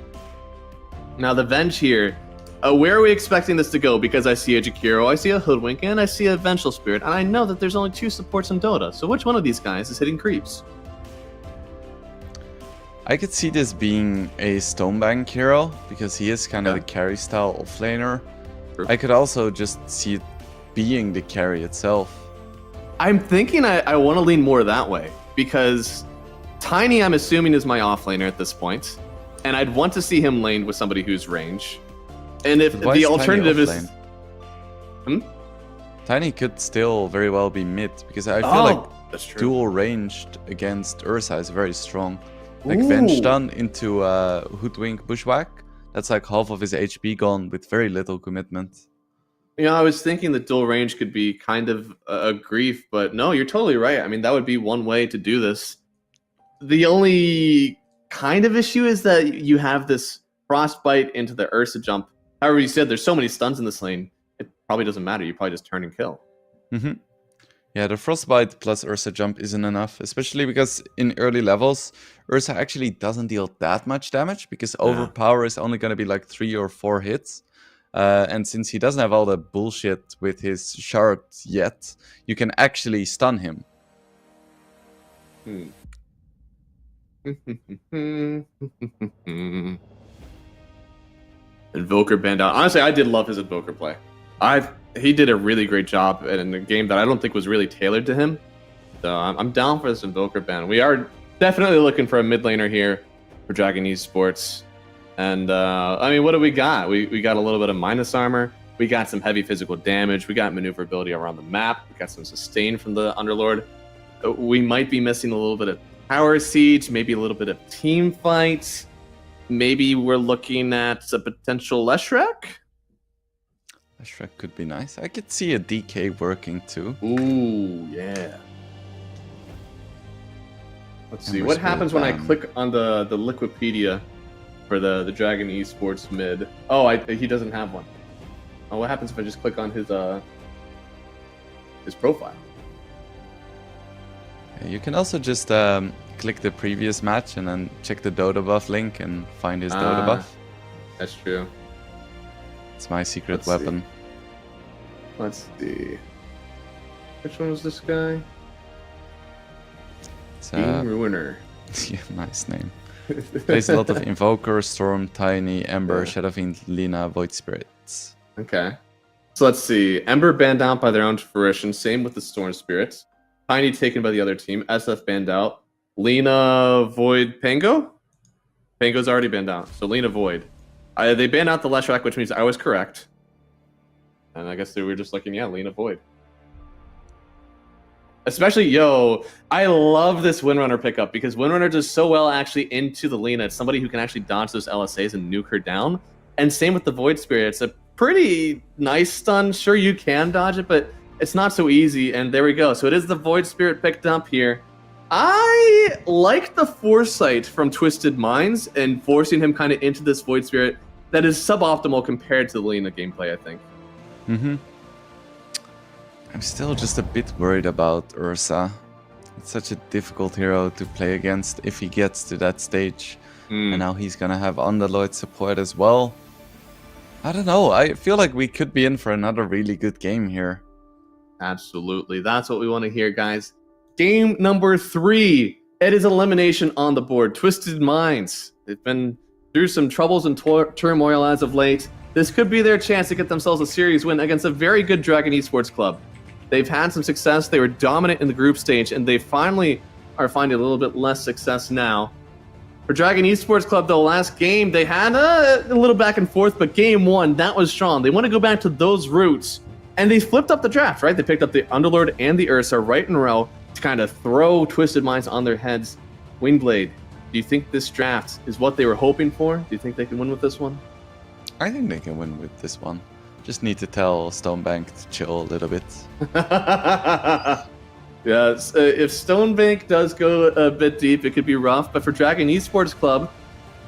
Now, the Venge here, where are we expecting this to go? Because I see a Jakiro, I see a Hoodwink, and I see a Vengeful Spirit, and I know that there's only 2 supports in Dota, so which one of these guys is hitting creeps? I could see this being a Stonebank hero, because he is kind of the carry style offlaner. True. I could also just see it being the carry itself. I'm thinking I want to lean more that way, because Tiny, I'm assuming, is my offlaner at this point, and I'd want to see him laned with somebody who's range. And if But why the is Tiny alternative is... offlane? Tiny could still very well be mid, because I feel like that's true. dual ranged against Ursa is very strong. Like Venge done into Hoodwink Bushwhack, that's like half of his HP gone with very little commitment. You know, I was thinking that dual range could be kind of a grief, but no, you're totally right. I mean, that would be one way to do this. The only kind of issue is that you have this Frostbite into the Ursa jump. However, you said there's so many stuns in this lane, it probably doesn't matter. You probably just turn and kill. Mm-hmm. Yeah, the Frostbite plus Ursa jump isn't enough, especially because in early levels, Ursa actually doesn't deal that much damage, because Overpower is only going to be like 3 or 4 hits. And since he doesn't have all the bullshit with his shard yet, you can actually stun him. Invoker banned out. Honestly, I did love his Invoker play. He did a really great job in a game that I don't think was really tailored to him. So I'm down for this Invoker ban. We are definitely looking for a mid laner here for Dragon Esports. And I mean, what do we got? We got a little bit of minus armor. We got some heavy physical damage. We got maneuverability around the map. We got some sustain from the Underlord. We might be missing a little bit of power siege, maybe a little bit of team fight. Maybe we're looking at a potential Leshrek. Leshrek could be nice. I could see a DK working too. Ooh, yeah. Let's see. And What we're happens still when I down. click on the Liquipedia for the Dragon Esports mid? Oh, he doesn't have one. Oh, what happens if I just click on his profile? You can also just click the previous match and then check the Dota buff link and find his Dota buff. That's true. It's my secret Let's weapon. Let's see. Which one was this guy? It's Game Ruiner. yeah, nice name. Plays a lot of Invoker, Storm, Tiny, Ember, Yeah. Shadowfiend, Lina, Void Spirits. Okay. So let's see. Ember banned out by their own fruition. Same with the Storm Spirits. Tiny taken by the other team. SF banned out. Lena, Void, Pango? Pango's already banned out. So Lena, Void. They banned out the Leshrac, which means I was correct. And I guess they were just looking, yeah, Lena, Void. Especially, I love this Windrunner pickup because Windrunner does so well actually into the Lena. It's somebody who can actually dodge those LSAs and nuke her down. And same with the Void Spirit. It's a pretty nice stun. Sure, you can dodge it, but it's not so easy. And there we go. So it is the Void Spirit picked up here. I like the foresight from Twisted Minds and forcing him kind of into this Void Spirit that is suboptimal compared to the Lena gameplay, I think. Mm-hmm. I'm still just a bit worried about Ursa. It's such a difficult hero to play against if he gets to that stage. And now he's gonna have Underlord support as well. I don't know, I feel like we could be in for another really good game here. Absolutely. That's what we want to hear, guys. Game number 3. It is elimination on the board. Twisted Minds. They've been through some troubles and turmoil as of late. This could be their chance to get themselves a series win against a very good Dragon Esports club. They've had some success. They were dominant in the group stage, and they finally are finding a little bit less success now. For Dragon Esports Club, though, last game, they had a little back and forth, but game 1, that was strong. They want to go back to those roots, and they flipped up the draft, right? They picked up the Underlord and the Ursa right in a row to kind of throw Twisted Minds on their heads. Windblade, do you think this draft is what they were hoping for? Do you think they can win with this one? I think they can win with this one. Just need to tell Stonebank to chill a little bit. Yes, if Stonebank does go a bit deep, it could be rough. But for Dragon Esports Club,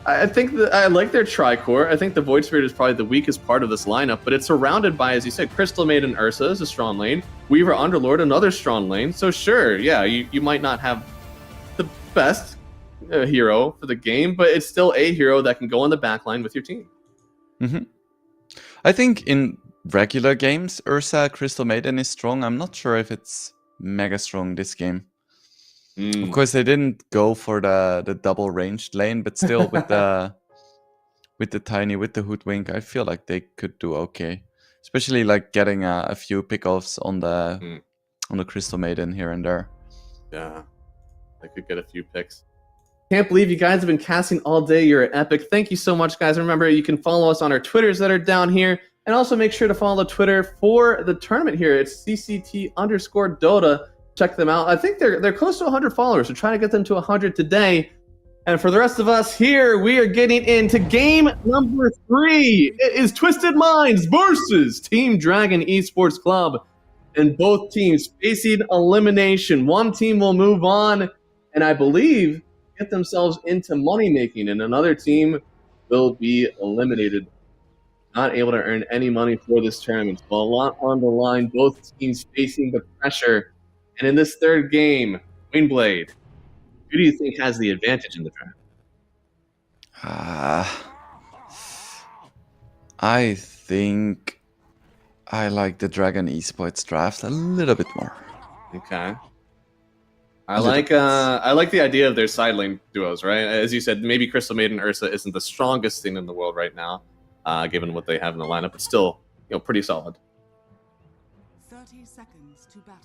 I think that I like their Tricore. I think the Void Spirit is probably the weakest part of this lineup, but it's surrounded by, as you said, Crystal Maiden Ursa is a strong lane. Weaver Underlord, another strong lane. So sure, yeah, you might not have the best hero for the game, but it's still a hero that can go on the backline with your team. Mm-hmm. I think in regular games, Ursa Crystal Maiden is strong. I'm not sure if it's mega strong this game. Of course, they didn't go for the double ranged lane, but still with the Tiny, with the Hoodwink, I feel like they could do okay. Especially like getting a few pickoffs on the Crystal Maiden here and there. Yeah, they could get a few picks. Can't believe you guys have been casting all day. You're epic. Thank you so much, guys. Remember, you can follow us on our Twitters that are down here. And also make sure to follow Twitter for the tournament here. It's CCT_Dota. Check them out. I think they're close to 100 followers. We're trying to get them to 100 today. And for the rest of us here, we are getting into game number 3. It is Twisted Minds versus Team Dragon Esports Club. And both teams facing elimination. One team will move on, and I believe get themselves into money making, and another team will be eliminated, not able to earn any money for this tournament. So a lot on the line, both teams facing the pressure. And in this third game, Windblade, who do you think has the advantage in the draft? I think I like the Dragon Esports draft a little bit more. Okay. I like the idea of their side lane duos, right? As you said, maybe Crystal Maiden Ursa isn't the strongest thing in the world right now, given what they have in the lineup, but still, pretty solid. 30 seconds to battle.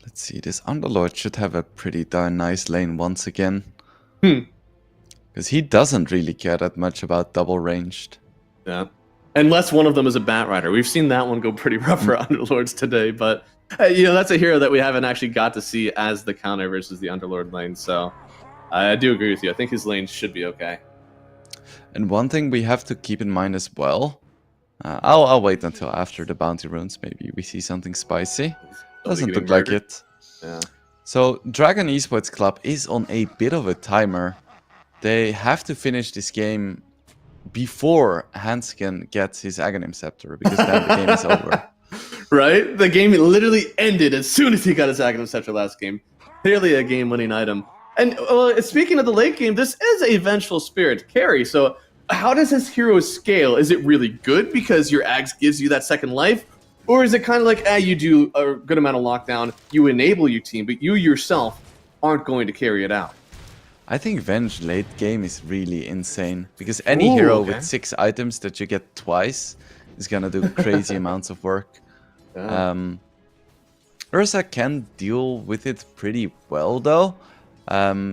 Let's see, this Underlord should have a pretty darn nice lane once again. Because he doesn't really care that much about double ranged. Yeah. Unless one of them is a Bat Rider. We've seen that one go pretty rough for Underlords today, but that's a hero that we haven't actually got to see as the counter versus the Underlord lane, so I do agree with you. I think his lane should be okay. And one thing we have to keep in mind as well, I'll wait until after the bounty runes, maybe we see something spicy. Doesn't look like it. Yeah. So Dragon Esports Club is on a bit of a timer. They have to finish this game before Hansken gets his Aghanim Scepter, because then the game is over. Right? The game literally ended as soon as he got his Aghanim Scepter last game. clearly a game-winning item. And speaking of the late game, this is a Vengeful Spirit carry. So how does this hero scale? Is it really good because your Axe gives you that second life? Or is it kind of like, you do a good amount of lockdown, you enable your team, but you yourself aren't going to carry it out? I think Venge late game is really insane. Because any hero with 6 items that you get twice is gonna do crazy amounts of work. Yeah. Ursa can deal with it pretty well though.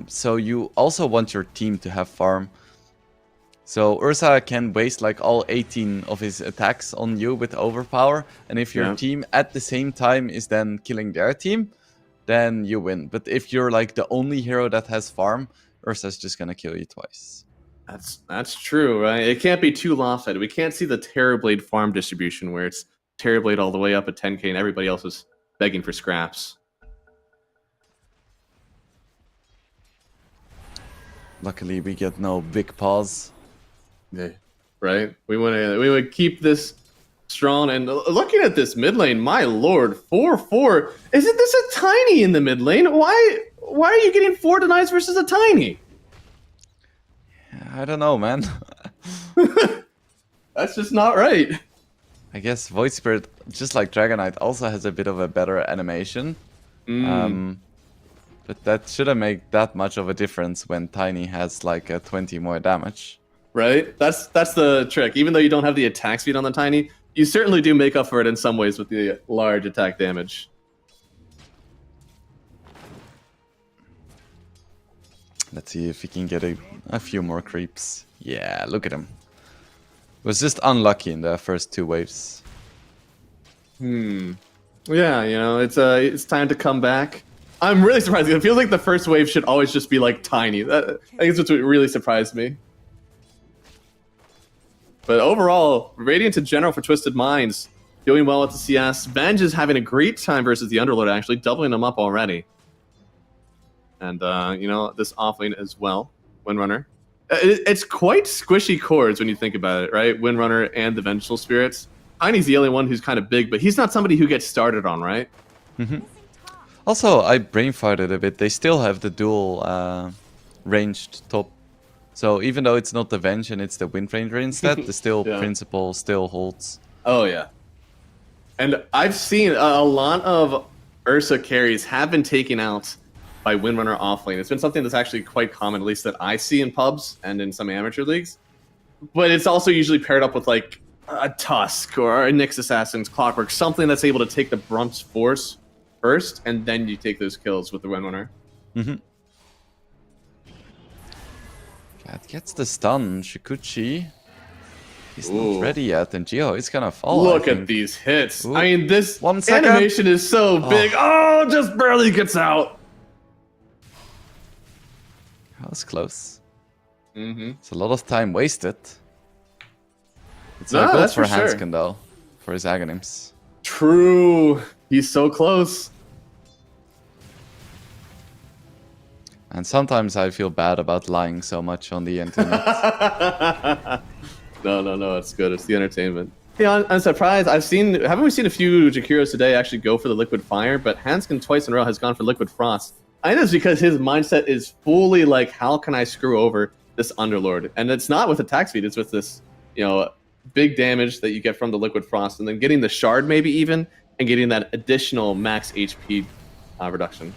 So you also want your team to have farm. So Ursa can waste like all 18 of his attacks on you with overpower, and if your team at the same time is then killing their team, then you win. But if you're like the only hero that has farm, Ursa's just gonna kill you twice. That's true, right? It can't be too lopsided. We can't see the Terrorblade farm distribution where it's Terrorblade all the way up at 10k and everybody else is begging for scraps. Luckily, we get no big pause. Yeah, right? We want to keep this strong. And looking at this mid lane, my lord, 4-4. Isn't this a tiny in the mid lane? Why are you getting 4 denies versus a tiny? I don't know, man. That's just not right. I guess Void Spirit, just like Dragonite, also has a bit of a better animation. But that shouldn't make that much of a difference when Tiny has like a 20 more damage. Right? That's the trick. Even though you don't have the attack speed on the Tiny, you certainly do make up for it in some ways with the large attack damage. Let's see if we can get a few more creeps. Yeah, look at him. Was just unlucky in the first 2 waves. Yeah, you know, it's time to come back. I'm really surprised. It feels like the first wave should always just be like tiny. I think that's what really surprised me. But overall, Radiant in general for Twisted Minds, doing well with the CS. Venge is having a great time versus the Underlord, actually, doubling them up already. And, you know, this offlane as well, Windrunner. It's quite squishy cores when you think about it, right? Windrunner and the Vengeful Spirits. Tiny's the only one who's kind of big, but he's not somebody who gets started on, right? Also, I brain farted a bit. They still have the dual ranged top. So even though it's not the Venge and it's the Wind Ranger instead, the principle still holds. Oh, yeah. And I've seen a lot of Ursa carries have been taken out by Windrunner offlane. It's been something that's actually quite common, at least that I see in pubs and in some amateur leagues. But it's also usually paired up with like a Tusk or a Nyx Assassin's Clockwork, something that's able to take the brunt force first, and then you take those kills with the Windrunner. That gets the stun. Shikuchi. He's not ready yet, and Geo is gonna fall. Look at these hits. Ooh. I mean, this 1 second. animation is so big. Oh, just barely gets out. That was close. It's a lot of time wasted. It's not good for Hanskin, though, for his Aghanims. True. He's so close. And sometimes I feel bad about lying so much on the internet. No, it's good. It's the entertainment. Yeah, I'm surprised. Haven't we seen a few Jakiros today actually go for the Liquid Fire, but Hanskin twice in a row has gone for Liquid Frost. I think it's because his mindset is fully like, how can I screw over this Underlord? And it's not with attack speed, it's with this, you know, big damage that you get from the Liquid Frost, and then getting the Shard maybe even, and getting that additional max HP reduction.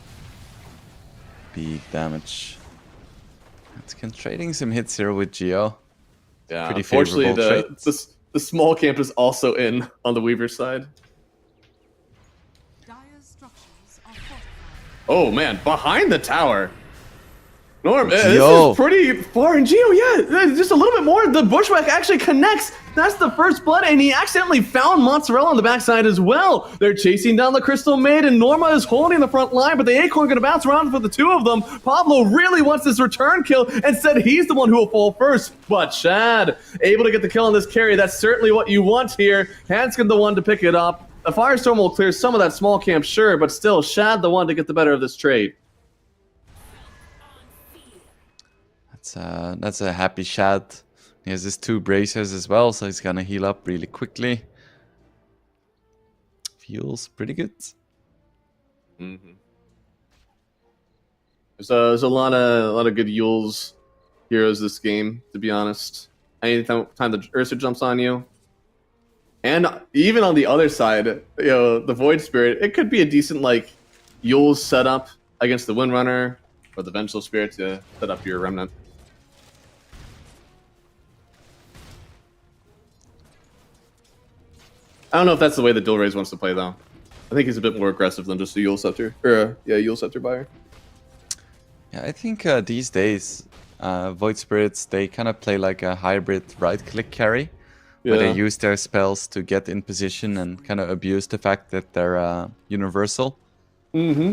Big damage. Hanskin trading some hits here with Geo. Yeah, pretty unfortunately, favorable the small camp is also in on the Weaver side. Dire's structures are fortified. Oh man, behind the tower. Norm, this Geo. is pretty far in Geo, yeah, just a little bit more. The Bushwhack actually connects. That's the first blood, and he accidentally found Mozzarella on the backside as well. They're chasing down the Crystal Maiden. Norma is holding the front line, but the Acorn gonna bounce around for the two of them. Pablo really wants this return kill and said he's the one who will fall first, but Shad able to get the kill on this carry. That's certainly what you want here. Hanskin the one to pick it up. The Firestorm will clear some of that small camp, sure, but still, Shad the one to get the better of this trade. That's a happy Shad. He has his 2 bracers as well, so he's gonna heal up really quickly. Feels pretty good. There's a lot of good Yules heroes this game, to be honest. Anytime the Ursa jumps on you. And even on the other side, the Void Spirit, it could be a decent like Yule's setup against the Windrunner or the Vengeful Spirit to set up your Remnant. I don't know if that's the way that Dual Rays wants to play though. I think he's a bit more aggressive than just a Yule Scepter or Yule Scepter buyer. Yeah, I think these days Void Spirits, they kind of play like a hybrid right-click carry, where they use their spells to get in position and kind of abuse the fact that they're universal. Mm-hmm.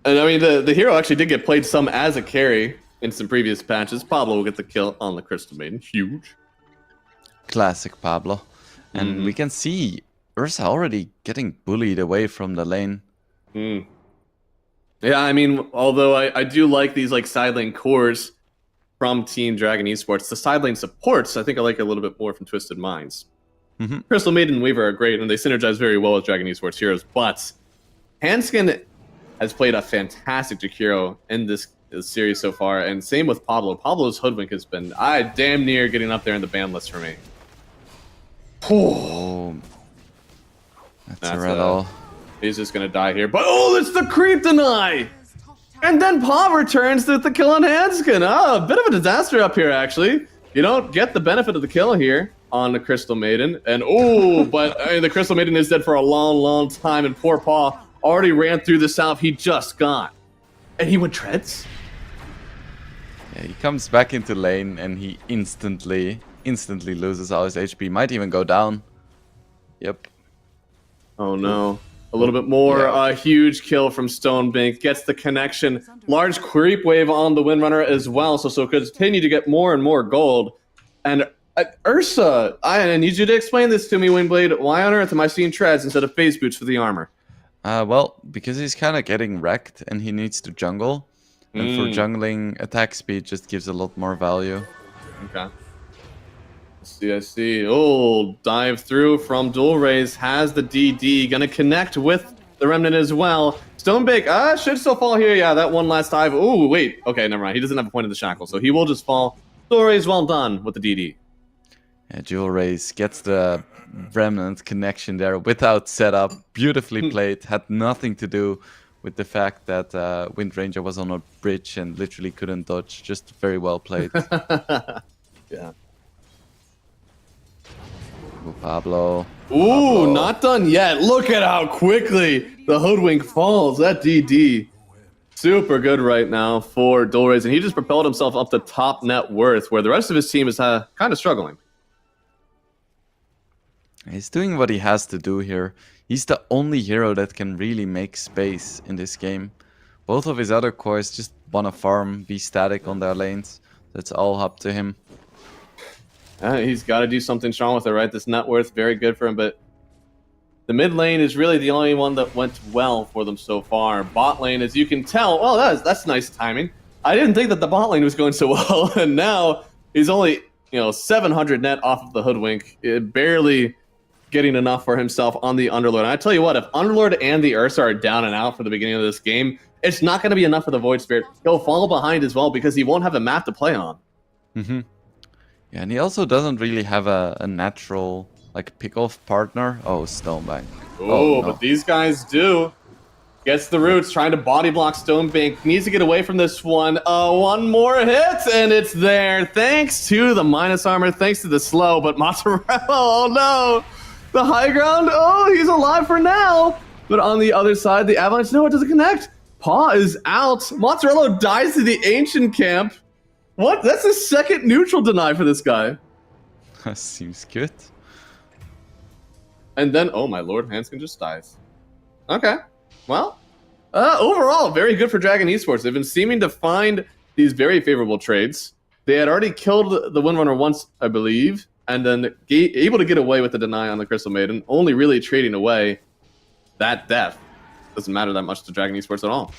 And I mean, the hero actually did get played some as a carry in some previous patches. Pablo will get the kill on the Crystal Maiden. Huge. Classic Pablo. And we can see Ursa already getting bullied away from the lane. Mm. Yeah, I mean, although I do like these like side lane cores from Team Dragon Esports, the side lane supports I think I like a little bit more from Twisted Minds. Crystal Maiden and Weaver are great, and they synergize very well with Dragon Esports heroes, but Hanskin has played a fantastic Jakiro in this series so far, and same with Pablo. Pablo's Hoodwink has been damn near getting up there in the ban list for me. Oh, that's a rattle. He's just gonna die here, but it's the creep deny! And then Pav returns to the kill on Hanskin. A bit of a disaster up here, actually. You don't get the benefit of the kill here on the Crystal Maiden. And but the Crystal Maiden is dead for a long, long time, and poor Paw already ran through the south he just got. And he went treads? Yeah, he comes back into lane and he instantly loses all his HP. Might even go down. Yep. Oh no. A little bit more. A huge kill from Stonebank. Gets the connection. Large creep wave on the Windrunner as well. So continue to get more and more gold. And Ursa, I need you to explain this to me, Windblade. Why on earth am I seeing treads instead of phase boots for the armor? Well, because he's kind of getting wrecked and he needs to jungle. And for jungling, attack speed just gives a lot more value. Okay. I see. Oh, dive through from Dual Rays. Has the DD. Gonna connect with the Remnant as well. Stonebank, should still fall here. Yeah, that one last dive. Oh, wait. Okay, never mind. He doesn't have a point in the shackle, so he will just fall. Dual Rays, well done with the DD. Yeah, Dual Rays gets the Remnant connection there without setup. Beautifully played. Had nothing to do with the fact that Wind Ranger was on a bridge and literally couldn't dodge. Just very well played. Yeah. Ooh, Pablo. Ooh, not done yet. Look at how quickly the Hoodwink falls. That DD. Super good right now for Dual Rays, and he just propelled himself up to top net worth, where the rest of his team is kind of struggling. He's doing what he has to do here. He's the only hero that can really make space in this game. Both of his other cores just want to farm, be static on their lanes. That's all up to him. He's got to do something strong with it, right? This net worth, very good for him, but the mid lane is really the only one that went well for them so far. Bot lane, as you can tell, well, that's nice timing. I didn't think that the bot lane was going so well, and now he's only 700 net off of the Hoodwink, barely getting enough for himself on the Underlord. And I tell you what, if Underlord and the Ursa are down and out for the beginning of this game, it's not going to be enough for the Void Spirit. He'll fall behind as well because he won't have a map to play on. Yeah, and he also doesn't really have a natural pick-off partner. Oh, Stonebank. Oh, no. But these guys do. Gets the roots, trying to body block Stonebank. Needs to get away from this one. One more hit, and it's there. Thanks to the minus armor, thanks to the slow, but Mozzarella, oh no! The high ground, he's alive for now! But on the other side, the Avalanche, no, it doesn't connect. Paw is out. Mozzarella dies to the Ancient Camp. What? That's the second neutral deny for this guy. Seems good. And then, oh my lord, Hanskin just dies. Okay. Well, overall, very good for Dragon Esports. They've been seeming to find these very favorable trades. They had already killed the Windrunner once, I believe, and then able to get away with the deny on the Crystal Maiden, only really trading away that death. Doesn't matter that much to Dragon Esports at all.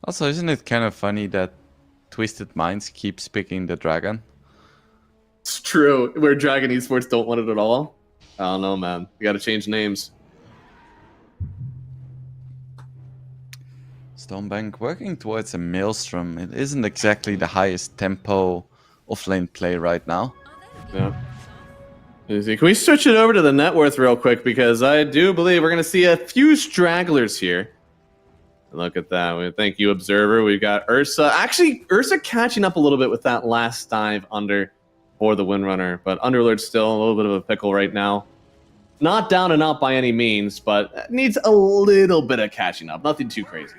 Also, isn't it kind of funny that Twisted Minds keeps picking the dragon? It's true, where Dragon Esports don't want it at all. I don't know, man. We gotta change names. Stonebank working towards a Maelstrom. It isn't exactly the highest tempo offlane play right now. Yeah. Can we switch it over to the net worth real quick? Because I do believe we're going to see a few stragglers here. Look at that. Thank you, Observer. We've got Ursa. Actually, Ursa catching up a little bit with that last dive under for the Windrunner. But Underlord's still a little bit of a pickle right now. Not down and out by any means, but needs a little bit of catching up. Nothing too crazy.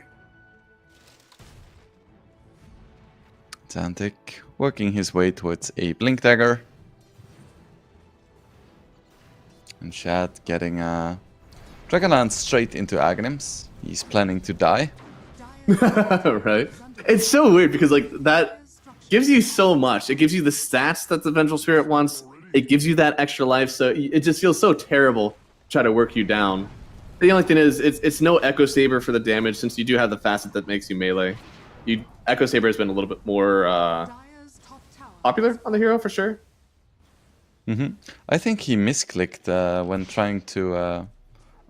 Zantic working his way towards a Blink Dagger. And Shad getting Dragonlance straight into Aghanims. He's planning to die. Right? It's so weird because like that gives you so much. It gives you the stats that the Vengeful Spirit wants. It gives you that extra life, so it just feels so terrible to try to work you down. The only thing is, it's no Echo Saber for the damage since you do have the facet that makes you melee. Echo Saber has been a little bit more popular on the hero for sure. I think he misclicked when trying to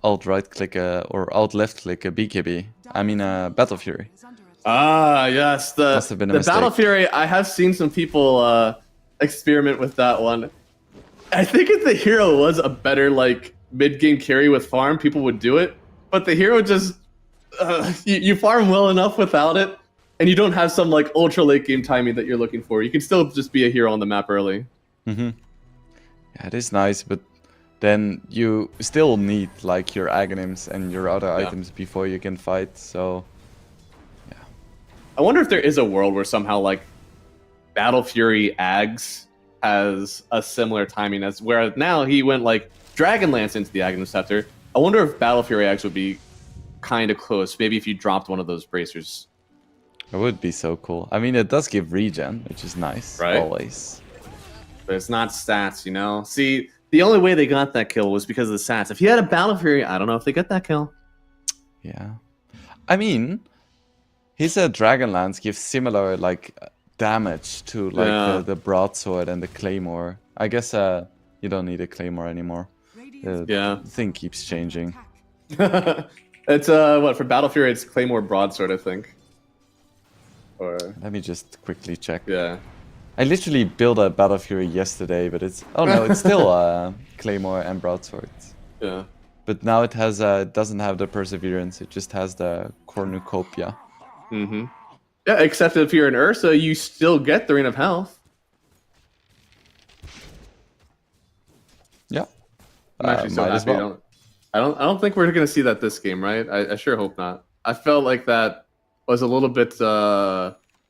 alt right click or alt left click a BKB. I mean Battle Fury. Ah, yes, Must have been a the mistake. Battle Fury. I have seen some people experiment with that one. I think if the hero was a better like mid game carry with farm, people would do it. But the hero just you farm well enough without it, and you don't have some like ultra late game timing that you're looking for. You can still just be a hero on the map early. Yeah, it is nice, but then you still need like your Aghanims and your other items before you can fight. So I wonder if there is a world where somehow like Battle Fury Ags has a similar timing as where now he went like Dragonlance into the Aghanim Scepter. I wonder if Battle Fury Ags would be kind of close. Maybe if you dropped one of those bracers. it would be so cool. I mean, it does give regen, which is nice, Right. always. But it's not stats, you know? See, the only way they got that kill was because of the stats. If he had a Battle Fury, I don't know if they got that kill. Yeah, I mean, his Dragonlance gives similar like damage to like the broadsword and the claymore. I guess you don't need a claymore anymore. The thing keeps changing. It's what for Battle Fury? It's Claymore Broadsword, I think. Or Let me just quickly check. yeah. I literally built a Battle Fury yesterday, but it's it's still claymore and broadsword. Yeah. But now it has doesn't have the perseverance. It just has the cornucopia. Mm-hmm. Yeah, except if you're an Ursa, you still get the Ring of Health. Yeah, I'm actually so might happy. as well. I don't think we're gonna see that this game, right? I sure hope not. I felt like that was a little bit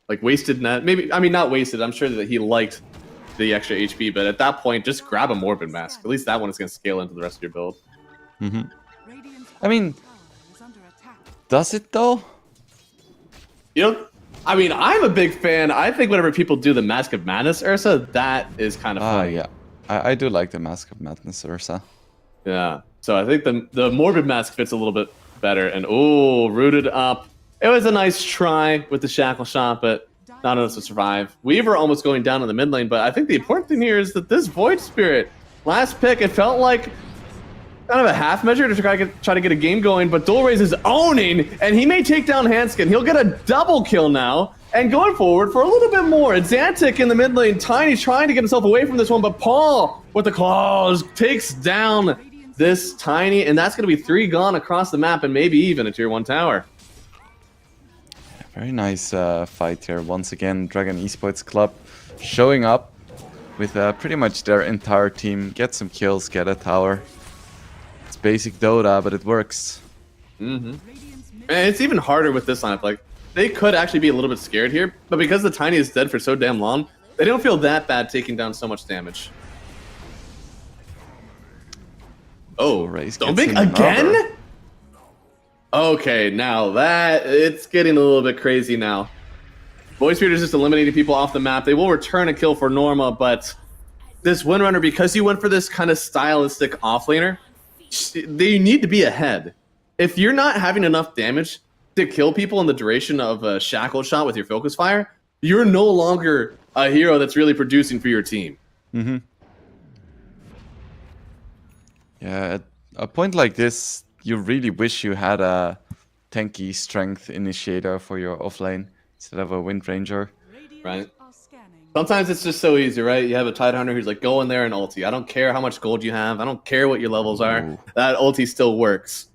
like wasted net. Maybe I mean not wasted. I'm sure that he liked the extra HP, but at that point, just grab a Morbid Mask. At least that one is gonna scale into the rest of your build. I mean, does it though? You know, I mean, I'm a big fan. I think whenever people do the Mask of Madness Ursa, that is kind of funny. Yeah, I do like the Mask of Madness Ursa. Yeah. So I think the Morbid Mask fits a little bit better. And oh, rooted up. It was a nice try with the Shackle Shot, but not enough to survive. Weaver almost going down in the mid lane, but I think the important thing here is that this Void Spirit, last pick, it felt like kind of a half measure to try to get a game going, but Dulraze is owning, and he may take down Hanskin. He'll get a double kill now, and going forward for a little bit more. Xantic in the mid lane, Tiny trying to get himself away from this one, but Paul with the claws takes down this Tiny, and that's going to be 3 gone across the map, and maybe even a tier 1 tower. Very nice fight here. Once again, Dragon Esports Club showing up with pretty much their entire team. Get some kills, get a tower. It's basic Dota, but it works. And it's even harder with this lineup. Like, they could actually be a little bit scared here, but because the Tiny is dead for so damn long, they don't feel that bad taking down so much damage. Oh, Raze don't gets big in again? another. Okay, now that it's getting a little bit crazy now. Void Spirit is just eliminating people off the map. They will return a kill for Norma, but this Windrunner, because you went for this kind of stylistic offlaner, they need to be ahead. If you're not having enough damage to kill people in the duration of a Shackle Shot with your Focus Fire, you're no longer a hero that's really producing for your team. Yeah, at a point like this, you really wish you had tanky strength initiator for your offlane instead of a Wind Ranger. Radiant Right. are scanning. Sometimes it's just so easy, right? You have a Tidehunter who's like, go in there and ulti. I don't care how much gold you have. I don't care what your levels are. Ooh. That ulti still works.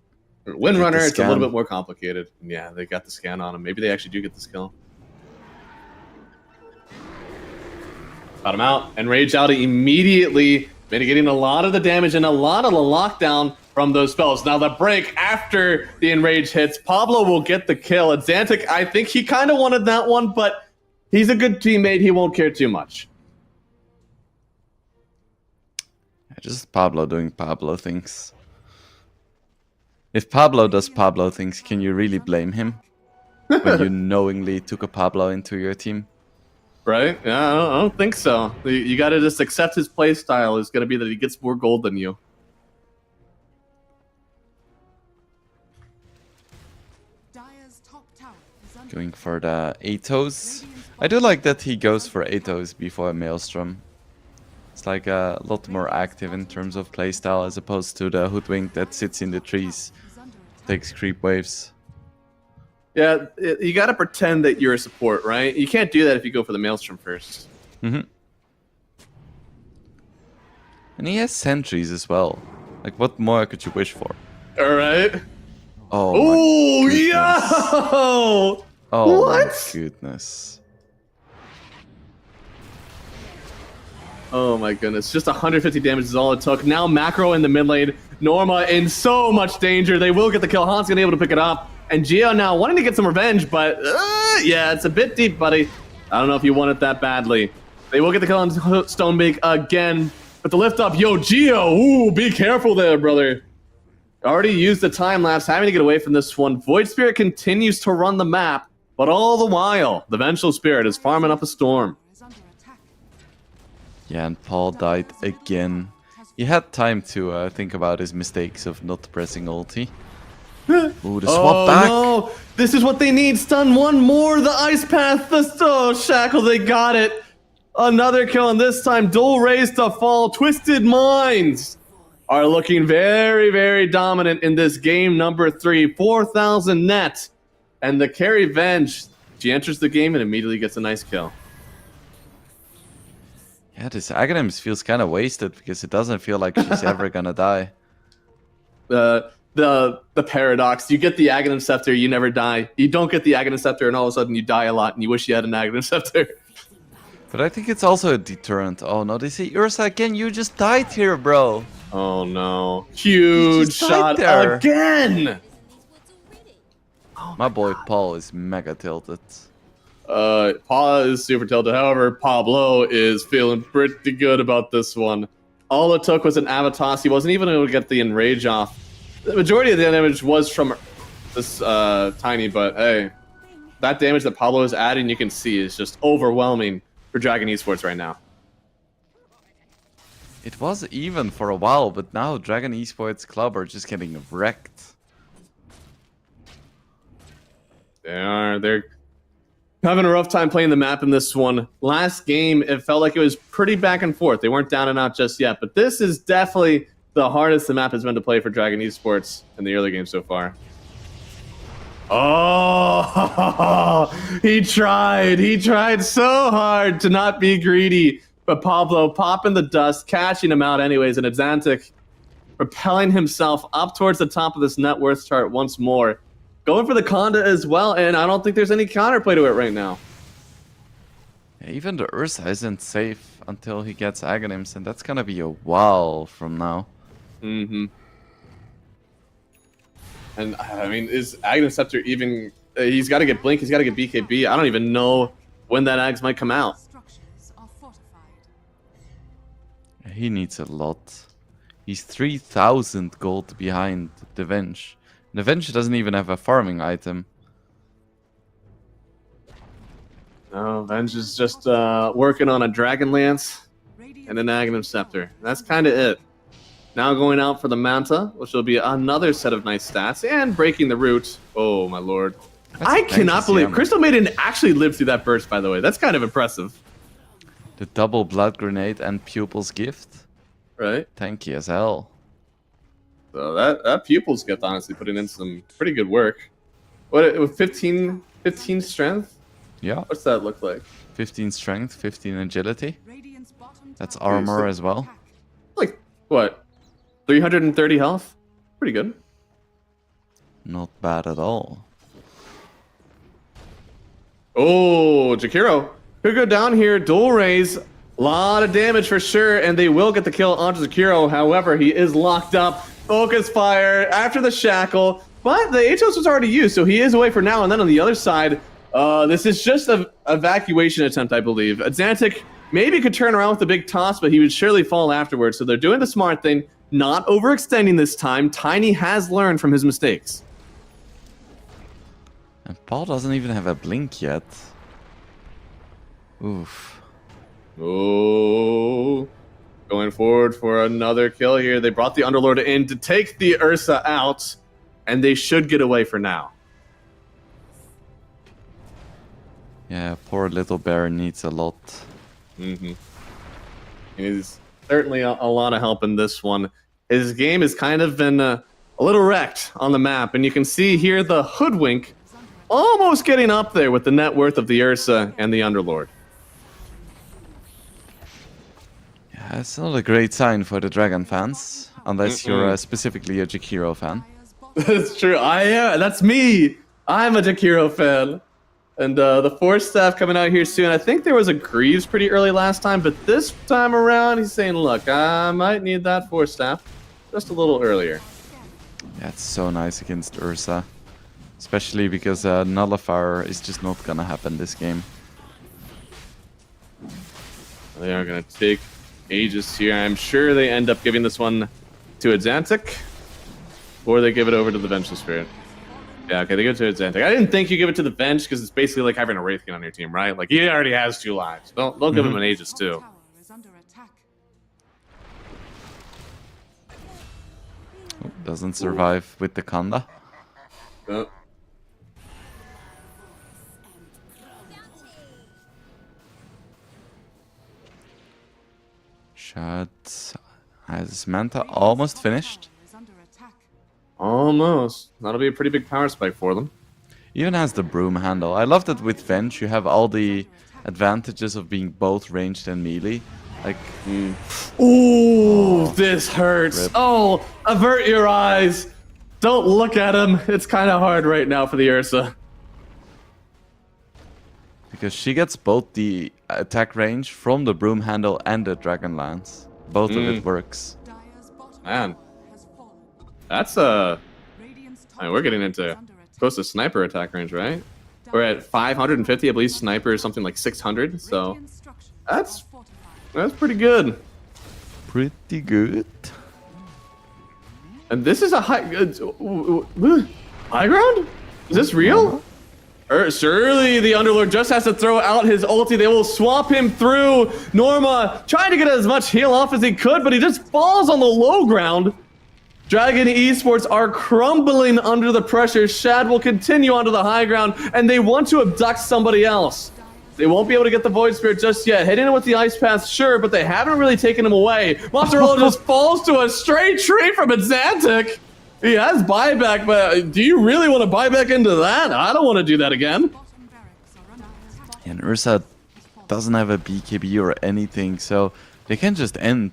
Windrunner, the it's a little scan. bit more complicated. Yeah, they got the scan on him. Maybe they actually do get the skill. Got him out, and Rage out immediately, mitigating a lot of the damage and a lot of the lockdown from those spells. Now the break after the Enrage hits, Pablo will get the kill. And Xantic, I think he kind of wanted that one, but he's a good teammate. He won't care too much. Just Pablo doing Pablo things. If Pablo does Pablo things, can you really blame him? When you knowingly took a Pablo into your team? Right? Yeah, I don't think so. You got to just accept his play style is going to be that he gets more gold than you. Dire's top tower is under Going for the Atos. I do like that he goes for Atos before Maelstrom. It's like a lot more active in terms of playstyle as opposed to the Hoodwink that sits in the trees, is under attack. takes creep waves. Yeah, you got to pretend that you're a support, right? You can't do that if you go for the Maelstrom first. And he has sentries as well. Like, what more could you wish for? All right. Oh, Oh, my goodness. yo! Oh What? my goodness. Oh my goodness. Just 150 damage is all it took. Now Macro in the mid lane. Norma in so much danger. They will get the kill. Han's going to be able to pick it up. And Gio now wanting to get some revenge, but yeah, it's a bit deep, buddy. I don't know if you want it that badly. They will get the kill on Stonebeak again. But the lift up, yo, Gio, ooh, be careful there, brother. Already used the time lapse, having to get away from this one. Void Spirit continues to run the map, but all the while, the Vengeful Spirit is farming up a storm. Is under attack. Yeah, and Paul died again. He had time to think about his mistakes of not pressing ulti. Ooh, the swap back. No, this is what they need. Stun one more. The ice path. The shackle. They got it. Another kill, and this time dual raise to fall. Twisted Minds are looking very, very dominant in this game number 3. 4,000 net, and the carry Venge. She enters the game and immediately gets a nice kill. Yeah, this Aghanims feels kind of wasted because it doesn't feel like she's ever gonna die. The paradox. You get the Aghanim Scepter, you never die. You don't get the Aghanim Scepter, and all of a sudden you die a lot, and you wish you had an Aghanim Scepter. But I think it's also a deterrent. Oh no, they say Ursa again, you just died here, bro. Oh no. Huge just died shot there. again! My boy Paul is mega tilted. Paul is super tilted. However, Pablo is feeling pretty good about this one. All it took was an Avatos. He wasn't even able to get the Enrage off. The majority of the damage was from this Tiny, but hey, that damage that Pablo is adding, you can see, is just overwhelming for Dragon Esports right now. It was even for a while, but now Dragon Esports Club are just getting wrecked. They're having a rough time playing the map in this one. Last game, it felt like it was pretty back and forth. They weren't down and out just yet, but this is definitely the hardest the map has been to play for Dragon Esports in the early game so far. Oh, he tried so hard to not be greedy, but Pablo popping the dust, catching him out anyways, and Xantic propelling himself up towards the top of this net worth chart once more. Going for the Conda as well, and I don't think there's any counterplay to it right now. Yeah, even the Ursa isn't safe until he gets Aghanims, and that's gonna be a while from now. Mm-hmm. And I mean, is Aghanim Scepter even... he's got to get Blink, he's got to get BKB. I don't even know when that Ags might come out. Structures are fortified. He needs a lot. He's 3,000 gold behind the Venge. The Venge doesn't even have a farming item. No, Venge is just working on a Dragon Lance and an Aghanim Scepter. That's kind of it. Now going out for the Manta, which will be another set of nice stats, and breaking the root. Oh, my lord. I cannot believe Crystal Maiden actually lived through that burst, by the way. That's kind of impressive. The double blood grenade and pupil's gift. Right? Tanky as hell. So that Pupil's gift honestly putting in some pretty good work. What, 15 strength? Yeah, What's that look like? 15 strength, 15 agility. Radiant's bottom That's tower armor as well. attack. Like, what? 330 health? Pretty good. Not bad at all. Oh, Jakiro could go down here, dual raise, a lot of damage for sure, and they will get the kill onto Jakiro. However, he is locked up. Focus fire after the shackle, but the Atos was already used, so he is away for now. And then on the other side, this is just an evacuation attempt, I believe. Xantic maybe could turn around with a big toss, but he would surely fall afterwards. So they're doing the smart thing, not overextending this time. Tiny has learned from his mistakes. And Paul doesn't even have a blink yet. Oof. Oh, going forward for another kill here. They brought the Underlord in to take the Ursa out, and they should get away for now. Yeah, poor little bear needs a lot. Mm-hmm. He's certainly a lot of help in this one. His game has kind of been a little wrecked on the map, and you can see here the Hoodwink almost getting up there with the net worth of the Ursa and the Underlord. Yeah, it's not a great sign for the Dragon fans, unless you're specifically a Jakiro fan. Dire's bottom That's true. That's me. I'm a Jakiro fan. And the Force staff coming out here soon. I think there was a Greaves pretty early last time, but this time around, he's saying, look, I might need that Force staff just a little earlier. Yeah, it's so nice against Ursa. Especially because Nullifier is just not gonna happen this game. They are going to take ages here. I'm sure they end up giving this one to Xantic, or they give it over to the Vengeful Spirit. Yeah, okay, they give it to Xantic. I didn't think you give it to the Venge because it's basically like having a Wraithkin on your team, right? Like, he already has 2 lives. Don't give him an Aegis, too. tower is under attack. Doesn't survive with the Kanda. Shad has Manta almost finished. Tower is under attack. Almost. That'll be a pretty big power spike for them. Even has the broom handle. I love that with Venge you have all the advantages of being both ranged and melee. Like, Ooh, this hurts. Rip. Oh, avert your eyes. Don't look at him. It's kind of hard right now for the Ursa. because she gets both the attack range from the broom handle and the dragon lance. Both of it works. Dire's bottom Man. tower has fallen. That's Radiant's top I mean, we're getting tower into is under attack. close to sniper attack range, right? We're at 550, I believe sniper is something like 600, so Radiant structures that's- are fortified. that's pretty good. Pretty good. And this is a high ground? Is this real? Surely the Underlord just has to throw out his ulti. They will swap him through. Norma trying to get as much heal off as he could, but he just falls on the low ground. Dragon Esports are crumbling under the pressure. Shad will continue onto the high ground, and they want to abduct somebody else. They won't be able to get the Void Spirit just yet. Hitting it with the Ice Path, sure, but they haven't really taken him away. Mozzarella just falls to a straight tree from Xantic. He has buyback, but do you really want to buy back into that? I don't want to do that again. Bottom barracks are under attack. And Ursa doesn't have a BKB or anything, so they can just end.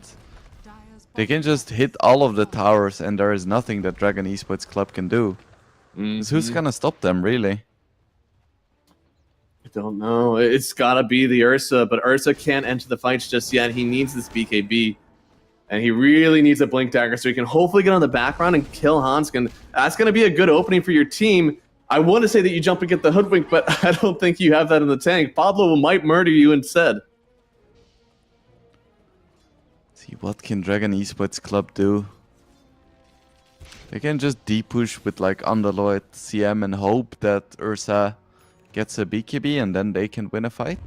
Dire's They can just hit all of the towers, and there is nothing that Dragon Esports Club can do. 'Cause who's gonna stop them, really? I don't know. It's gotta be the Ursa, but Ursa can't enter the fights just yet. He needs this BKB. And he really needs a Blink Dagger so he can hopefully get on the background and kill Hanskin. That's going to be a good opening for your team. I want to say that you jump and get the Hoodwink, but I don't think you have that in the tank. Pablo might murder you instead. See, what can Dragon Esports Club do? They can just D-push with like Underlord, CM, and hope that Ursa gets a BKB and then they can win a fight.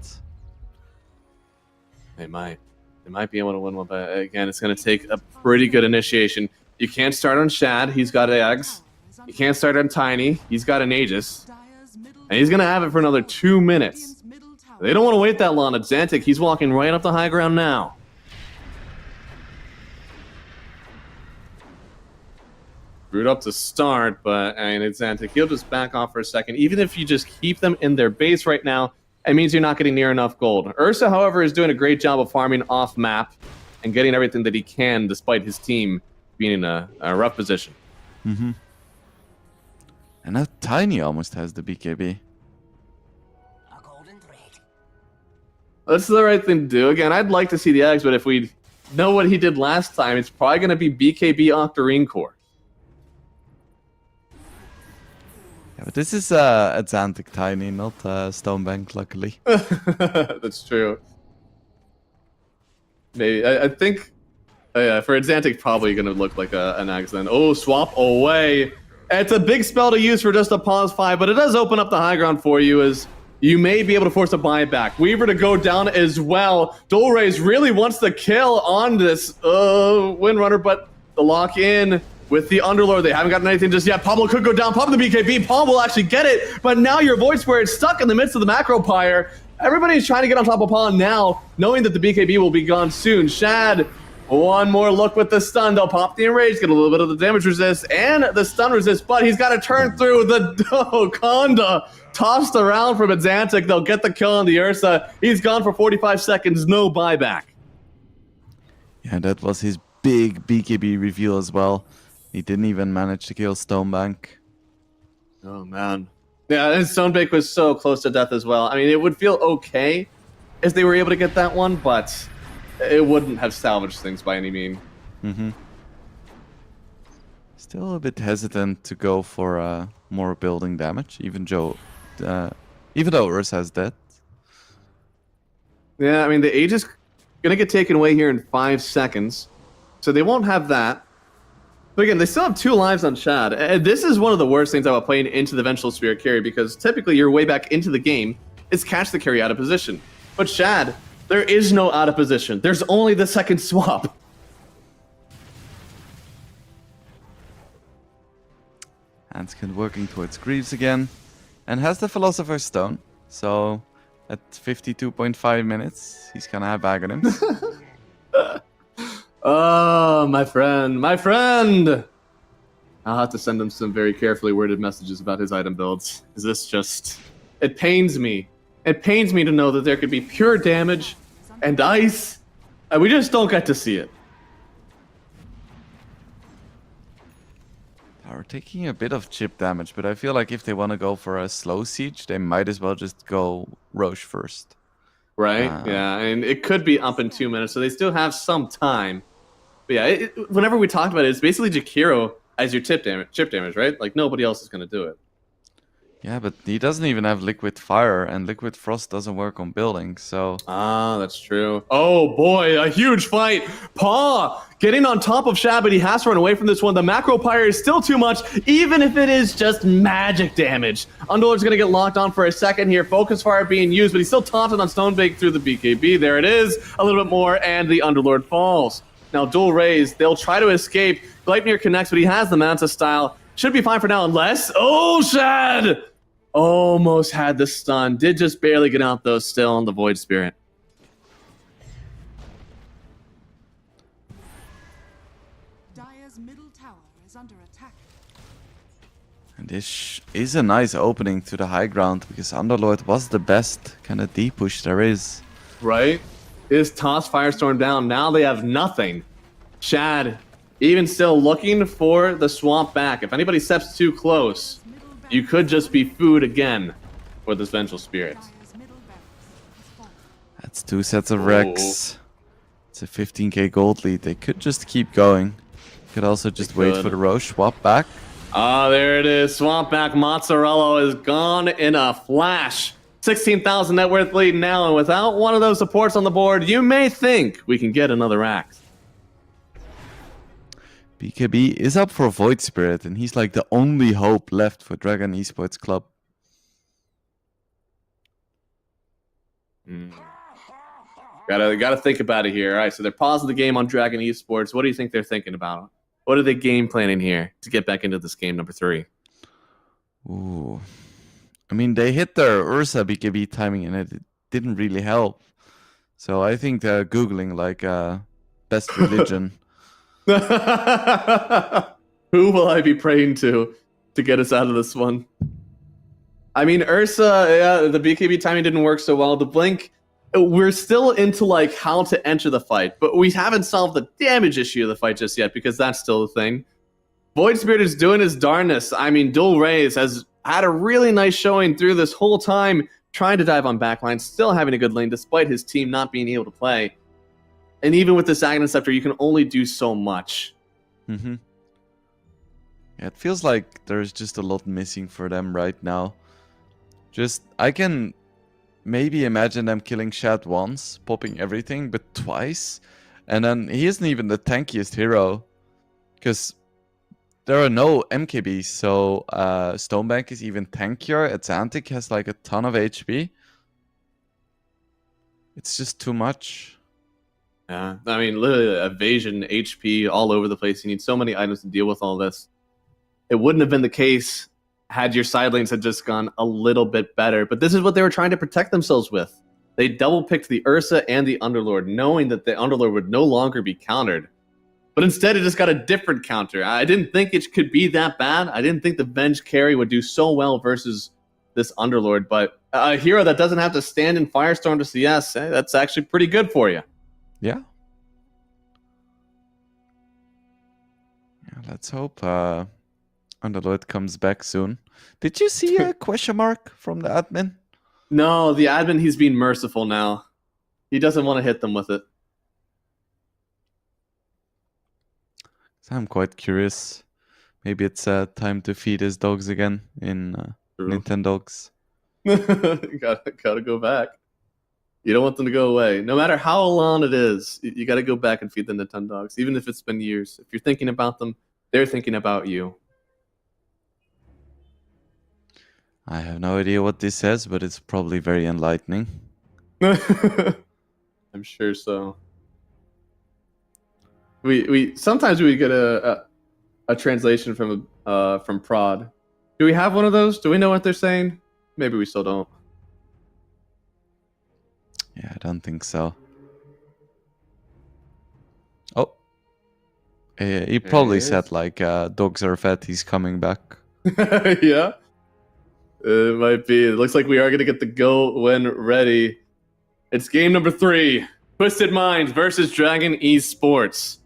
They might. They might be able to win one, but again, it's going to take a pretty good initiation. You can't start on Shad. He's got eggs. You can't start on Tiny. He's got an Aegis. Dire's middle And he's going to have it for another 2 minutes. Radiant's middle tower They don't want to wait that long. At Xantic, he's walking right up the high ground now. Root up to start, but I mean, it's Xantic. He'll just back off for a second. Even if you just keep them in their base right now, it means you're not getting near enough gold. Ursa, however, is doing a great job of farming off map and getting everything that he can, despite his team being in a rough position. Mm-hmm. And now Tiny almost has the BKB. That's the right thing to do. Again, I'd like to see the eggs, but if we know what he did last time, it's probably going to be BKB Octarine Core. Yeah, but this is Atlantic Tiny, not Stonebank, luckily. That's true. Maybe I think for Xantic probably going to look like an accident. Oh, swap away. It's a big spell to use for just a pause 5, but it does open up the high ground for you as you may be able to force a buyback. Weaver to go down as well. Dolrays really wants the kill on this Windrunner, but the lock in with the Underlord. They haven't gotten anything just yet. Pablo could go down. Pablo the BKB. Paul will actually get it, but now your Void Spirit stuck in the midst of the Macro Pyre. Everybody's trying to get on top of Paul now, knowing that the BKB will be gone soon. Shad, one more look with the stun. They'll pop the enrage, get a little bit of the damage resist and the stun resist, but he's got to turn through the Conda. Tossed around from Xantic. They'll get the kill on the Ursa. He's gone for 45 seconds, no buyback. Yeah, that was his big BKB reveal as well. He didn't even manage to kill Stonebank. Oh, man. Yeah, and Stonebank was so close to death as well. I mean, it would feel okay if they were able to get that one, but it wouldn't have salvaged things by any mean. Mm-hmm. Still a bit hesitant to go for more building damage, even though Ursa has that. Yeah, I mean, the age is going to get taken away here in 5 seconds, so they won't have that. But again, they still have 2 lives on Shad. And this is one of the worst things about playing into the Vengeful Spirit carry, because typically your way back into the game is catch the carry out of position. But Shad, there is no out of position. There's only the second swap. Hanskin working towards Greaves again, and has the Philosopher's Stone. So at 52.5 minutes, he's gonna have Aghanim's. Oh, my friend, my friend! I'll have to send him some very carefully worded messages about his item builds. Is this just... It pains me. It pains me to know that there could be pure damage and ice, and we just don't get to see it. Are taking a bit of chip damage, but I feel like if they want to go for a slow siege, they might as well just go Roche first. Right? Yeah, and it could be up in 2 minutes, so they still have some time. But yeah, whenever we talked about it, it's basically Jakiro as your chip damage, right? Like, nobody else is going to do it. Yeah, but he doesn't even have Liquid Fire, and Liquid Frost doesn't work on buildings, so... Ah, that's true. Oh boy, a huge fight! Paw getting on top of Shad, but he has to run away from this one. The Macro Pyre is still too much, even if it is just magic damage. Underlord's gonna get locked on for a second here. Focus Fire being used, but he's still taunted on Stonebank through the BKB. There it is, a little bit more, and the Underlord falls. Now, dual raise, they'll try to escape. Gleipnir connects, but he has the Manta style. Should be fine for now, unless... Oh, Shad! Almost had the stun. Did just barely get out, though, still on the Void Spirit. Dire's middle tower is under attack. And this is a nice opening to the high ground, because Underlord was the best kind of deep push there is. Right? Is toss Firestorm down. Now they have nothing. Shad, even still looking for the swamp back. If anybody steps too close, you could just be food again for this Vengeful Spirit. Dire's middle barracks has fallen. That's 2 sets of Rex. It's a 15k gold lead. They could just keep going. Could also just wait could. for the Roche swap back. Ah, there it is. Swamp back Mozzarella is gone in a flash. 16,000 net worth lead now, and without one of those supports on the board, you may think we can get another axe. BKB is up for Void Spirit, and he's like the only hope left for Dragon Esports Club. Gotta think about it here. All right, so they're pausing the game on Dragon Esports. What do you think they're thinking about? What are they game planning here to get back into this game number 3? Ooh. I mean, they hit their Ursa BKB timing, and it didn't really help. So I think they're Googling, like, best religion. Who will I be praying to get us out of this one? I mean, Ursa, yeah, the BKB timing didn't work so well. The Blink, we're still into like how to enter the fight, but we haven't solved the damage issue of the fight just yet because that's still a thing. Void Spirit is doing his darnest. I mean, Dual Rays has had a really nice showing through this whole time, trying to dive on backline, still having a good lane despite his team not being able to play. And even with this Aghanim Scepter, you can only do so much. Mm-hmm. Yeah, it feels like there's just a lot missing for them right now. I can maybe imagine them killing Shad once, popping everything, but twice. And then he isn't even the tankiest hero. Because there are no MKBs, so Stonebank is even tankier. Atlantic has like a ton of HP. It's just too much. Yeah, I mean, literally evasion, HP, all over the place. You need so many items to deal with all this. It wouldn't have been the case had your side lanes had just gone a little bit better. But this is what they were trying to protect themselves with. They double-picked the Ursa and the Underlord, knowing that the Underlord would no longer be countered. But instead, it just got a different counter. I didn't think it could be that bad. I didn't think the Venge carry would do so well versus this Underlord. But a hero that doesn't have to stand in Firestorm to CS, that's actually pretty good for you. Yeah. Yeah, let's hope Underlord comes back soon. Did you see a question mark from the admin? No, the admin, he's being merciful now. He doesn't want to hit them with it. I'm quite curious. Maybe it's time to feed his dogs again in Nintendogs. gotta go back. You don't want them to go away. No matter how long it is, you gotta go back and feed the Nintendogs, even if it's been years. If you're thinking about them, they're thinking about you. I have no idea what this says, but it's probably very enlightening. I'm sure so. We sometimes we get a translation from Prod. Do we have one of those? Do we know what they're saying? Maybe we still don't. Yeah, I don't think so. Oh. He probably said like dogs are fat, he's coming back. Yeah. It might be. It looks like we are going to get the go when ready. It's game number 3. Twisted Minds versus Dragon Esports.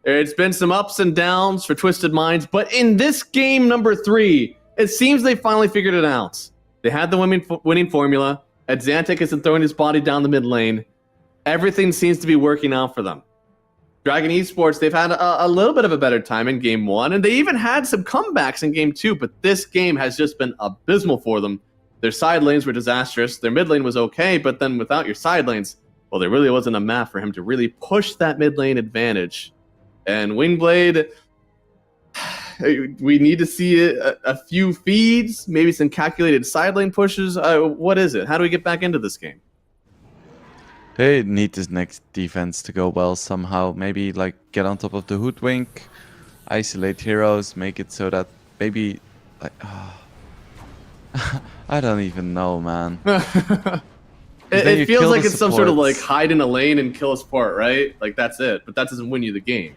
It's been some ups and downs for Twisted Minds, but in this game number 3, it seems they finally figured it out. They had the winning formula. Xantic isn't throwing his body down the mid lane. Everything seems to be working out for them. Dragon Esports, they've had a little bit of a better time in Game 1, and they even had some comebacks in Game 2, but this game has just been abysmal for them. Their side lanes were disastrous. Their mid lane was okay, but then without your side lanes, well, there really wasn't a map for him to really push that mid lane advantage. And Wingblade, we need to see a few feeds, maybe some calculated side lane pushes. What is it? How do we get back into this game? They need this next defense to go well somehow. Maybe like get on top of the hoodwink, isolate heroes, make it so that maybe like I don't even know, man. It feels like it's supports. some sort of like hide in a lane and kill a support, right? Like that's it, but that doesn't win you the game.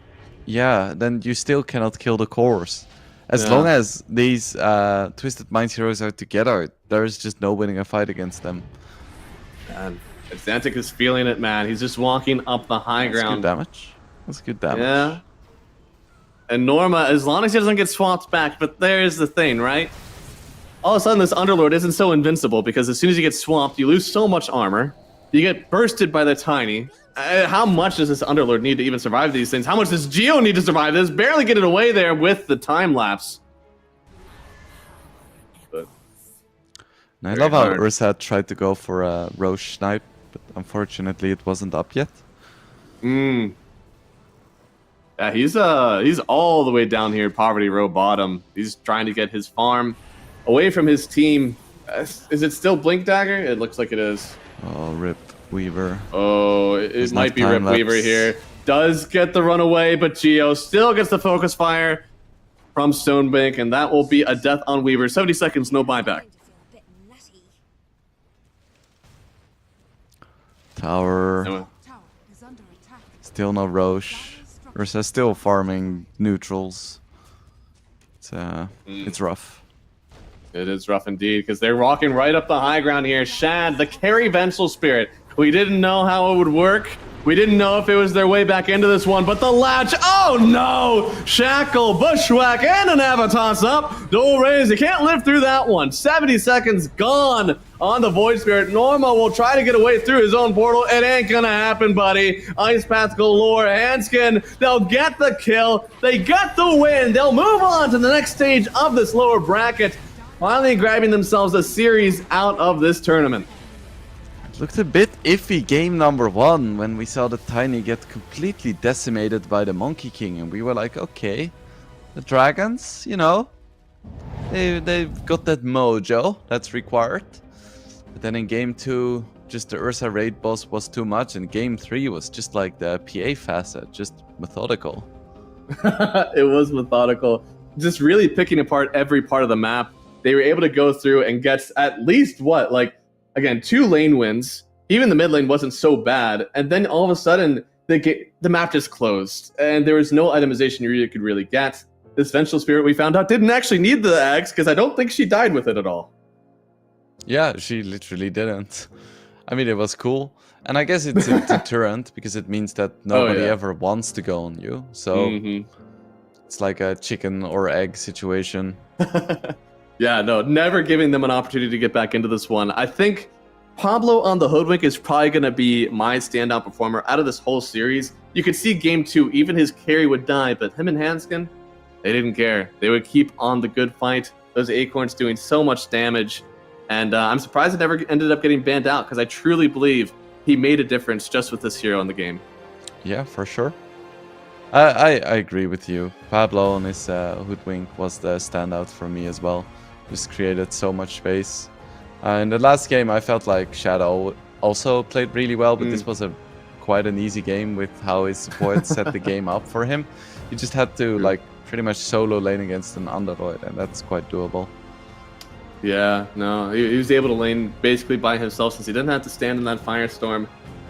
Yeah, then you still cannot kill the cores. As long as these Twisted Minds heroes are together, there's just no winning a fight against them. And Xantic is feeling it, man. He's just walking up the high ground. Good damage. That's good damage. Yeah. And Norma, as long as he doesn't get swapped back, but there's the thing, right? All of a sudden, this Underlord isn't so invincible because as soon as you get swamped, you lose so much armor. You get bursted by the Tiny. How much does this Underlord need to even survive these things? How much does Geo need to survive this? Barely getting away there with the time lapse. But and I love how Ursa tried to go for a Roche snipe, but unfortunately it wasn't up yet. Yeah, he's all the way down here, Poverty Row bottom. He's trying to get his farm away from his team. Is it still Blink Dagger? It looks like it is. Oh, Rip Weaver. Oh, it might be Rip Weaver here. Does get the runaway, but Geo still gets the focus fire from Stonebank, and that will be a death on Weaver. 70 seconds, no buyback. Tower. Tower is under attack. Still no Roche. Ursa still farming neutrals. it's rough. It is rough indeed, because they're walking right up the high ground here. Shad, the carry Vengeful Spirit. We didn't know how it would work. We didn't know if it was their way back into this one, but the latch, oh no! Shackle, Bushwhack, and an Avatos up. Dual raise, you can't live through that one. 70 seconds gone on the Void Spirit. Norma will try to get away through his own portal. It ain't gonna happen, buddy. Ice Path galore, Hanskin, they'll get the kill. They get the win. They'll move on to the next stage of this lower bracket, finally grabbing themselves a series out of this tournament. Looked a bit iffy game number 1 when we saw the Tiny get completely decimated by the Monkey King, and we were like, okay, the dragons, you know, they've got that mojo that's required. But then in game 2, just the Ursa raid boss was too much, and game 3 was just like the PA facet, just methodical. It was methodical, just really picking apart every part of the map. They were able to go through and get at least what, like, again, 2 lane wins. Even the mid lane wasn't so bad. And then all of a sudden, the map just closed. And there was no itemization you could really get. This Vengeful Spirit, we found out, didn't actually need the eggs, because I don't think she died with it at all. Yeah, she literally didn't. I mean, it was cool. And I guess it's a deterrent, because it means that nobody ever wants to go on you. So it's like a chicken or egg situation. Yeah, no, never giving them an opportunity to get back into this one. I think Pablo on the Hoodwink is probably going to be my standout performer out of this whole series. You could see game 2, even his carry would die, but him and Hanskin, they didn't care. They would keep on the good fight. Those Acorns doing so much damage. And I'm surprised it never ended up getting banned out, because I truly believe he made a difference just with this hero in the game. Yeah, for sure. I agree with you. Pablo on his Hoodwink was the standout for me as well. Just created so much space. In the last game, I felt like Shadow also played really well, but this was quite an easy game with how his support set the game up for him. He just had to like pretty much solo lane against an Underlord, and that's quite doable. Yeah, no, he was able to lane basically by himself, since he didn't have to stand in that firestorm.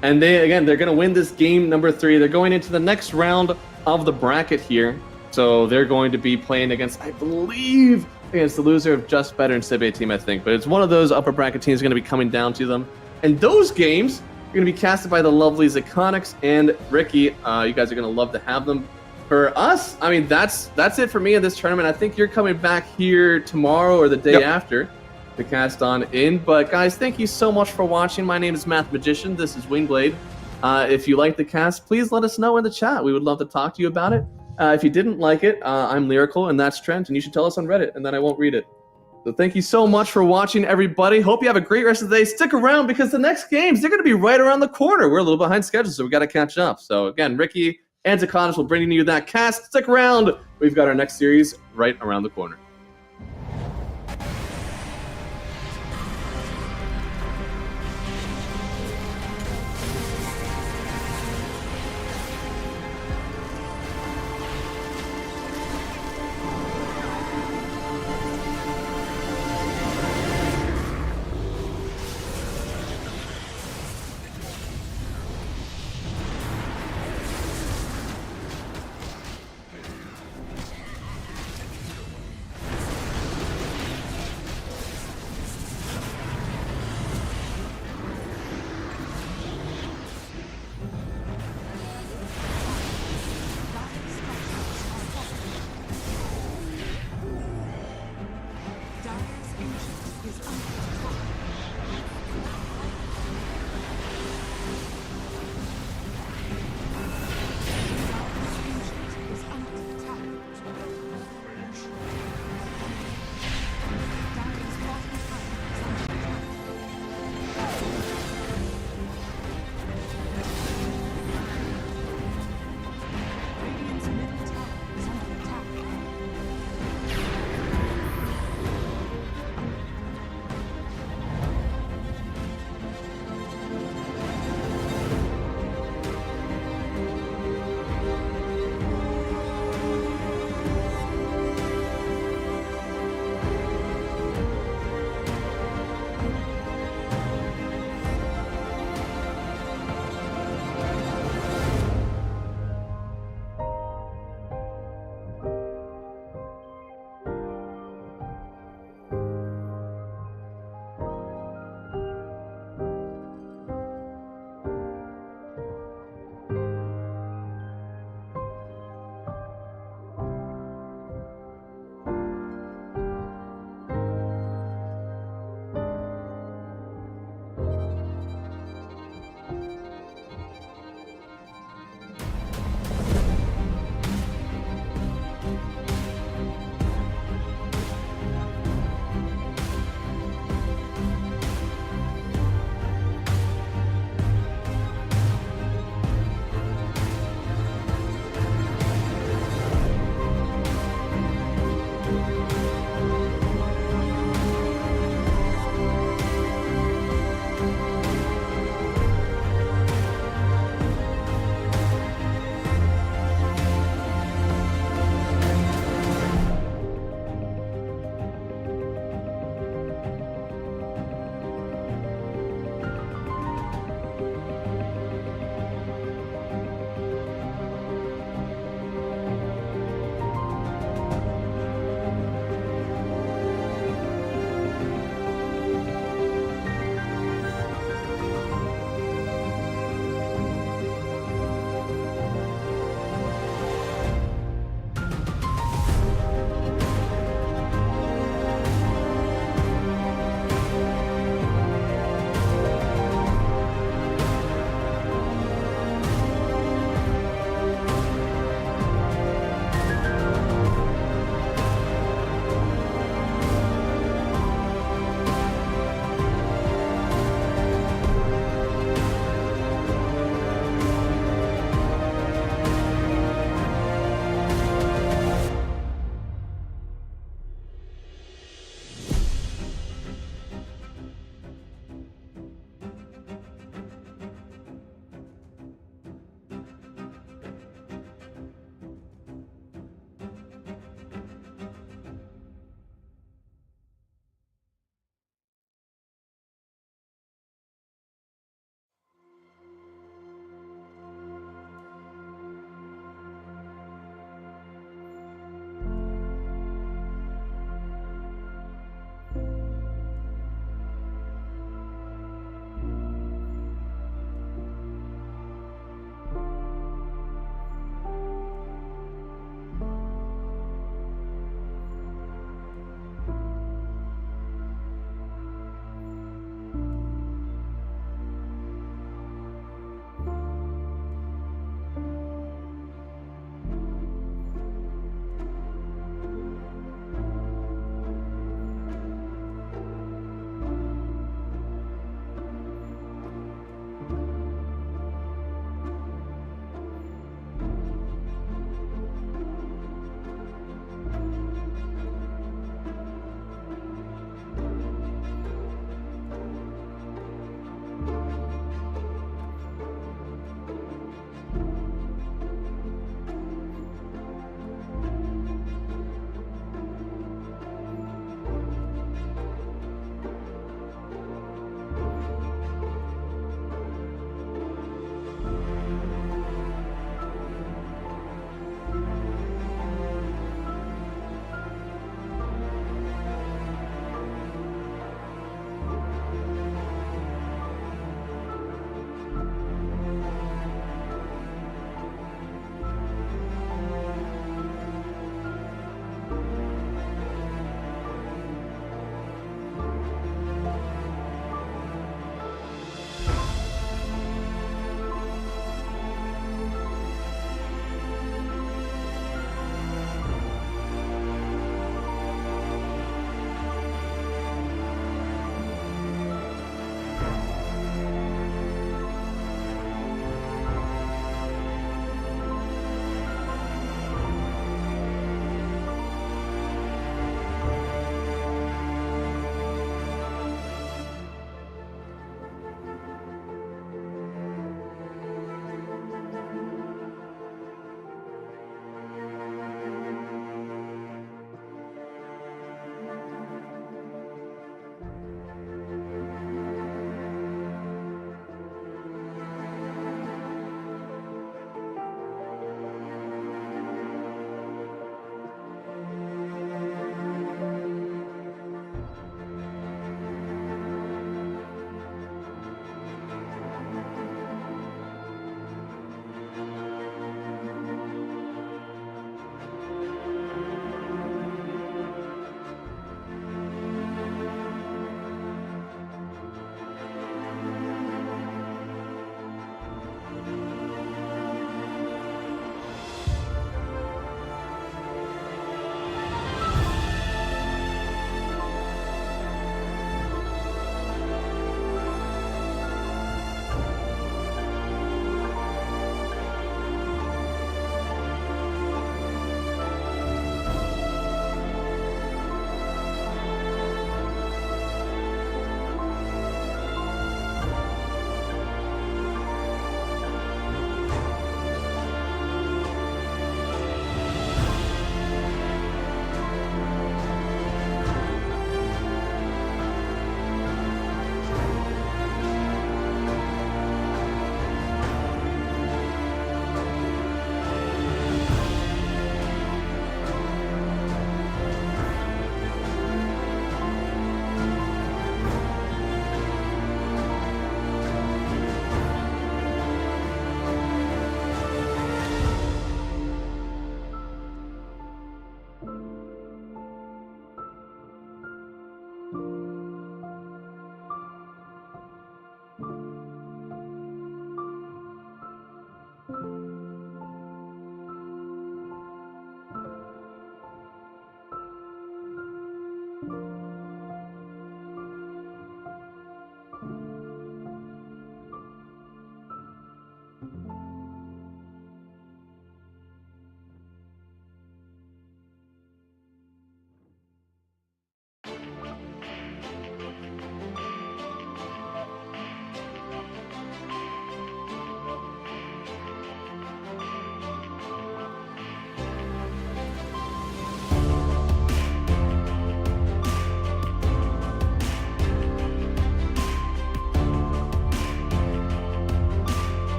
And they're going to win this game number 3. They're going into the next round of the bracket here. So they're going to be playing against, I believe, against the loser of Just Better and Sibe team, I think. But it's one of those upper bracket teams going to be coming down to them. And those games are going to be casted by the lovely Zaconics and Ricky. You guys are going to love to have them. For us, I mean, that's it for me in this tournament. I think you're coming back here tomorrow or the day after to cast on in. But guys, thank you so much for watching. My name is Math Magician. This is Wingblade. If you like the cast, please let us know in the chat. We would love to talk to you about it. If you didn't like it, I'm Lyrical, and that's Trent, and you should tell us on Reddit, and then I won't read it. So thank you so much for watching, everybody. Hope you have a great rest of the day. Stick around, because the next games, they're going to be right around the corner. We're a little behind schedule, so we got to catch up. So again, Ricky and Zaconics will bring you that cast. Stick around. We've got our next series right around the corner.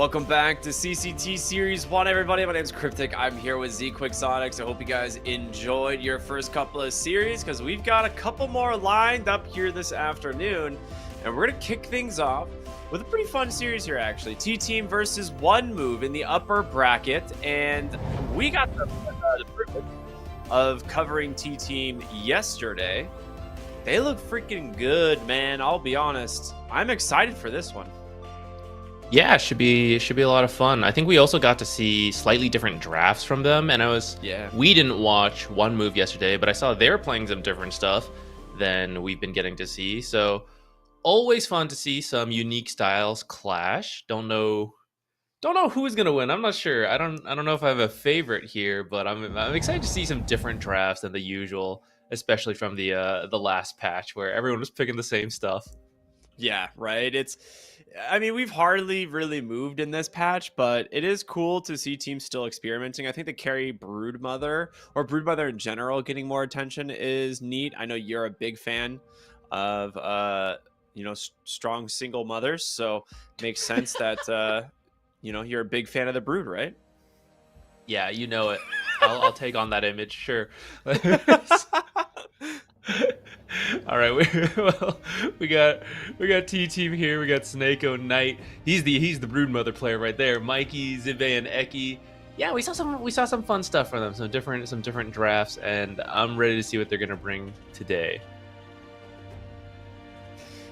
Welcome back to CCT Series 1, everybody. My name's Cryptic. I'm here with Z Quicksonics. I hope you guys enjoyed your first couple of series, because we've got a couple more lined up here this afternoon. And we're going to kick things off with a pretty fun series here, actually. T-Team versus One Move in the upper bracket. And we got the privilege of covering T-Team yesterday. They look freaking good, man. I'll be honest. I'm excited for this one. Yeah, it should be a lot of fun. I think we also got to see slightly different drafts from them, and we didn't watch One Move yesterday, but I saw they're playing some different stuff than we've been getting to see. So always fun to see some unique styles clash. Don't know who's gonna win. I'm not sure. I don't know if I have a favorite here, but I'm excited to see some different drafts than the usual, especially from the last patch where everyone was picking the same stuff. Yeah, right. I mean, we've hardly really moved in this patch, but it is cool to see teams still experimenting. I think the carry Broodmother, or Broodmother in general, getting more attention is neat. I know you're a big fan of, strong single mothers, so makes sense that, you're a big fan of the Brood, right? Yeah, you know it. I'll take on that image, sure. All right, we got T-Team here. We got Snakeo Knight. He's the Broodmother player right there. Mikey, Zive, and Eki. Yeah, we saw some fun stuff from them. Some different drafts, and I'm ready to see what they're gonna bring today.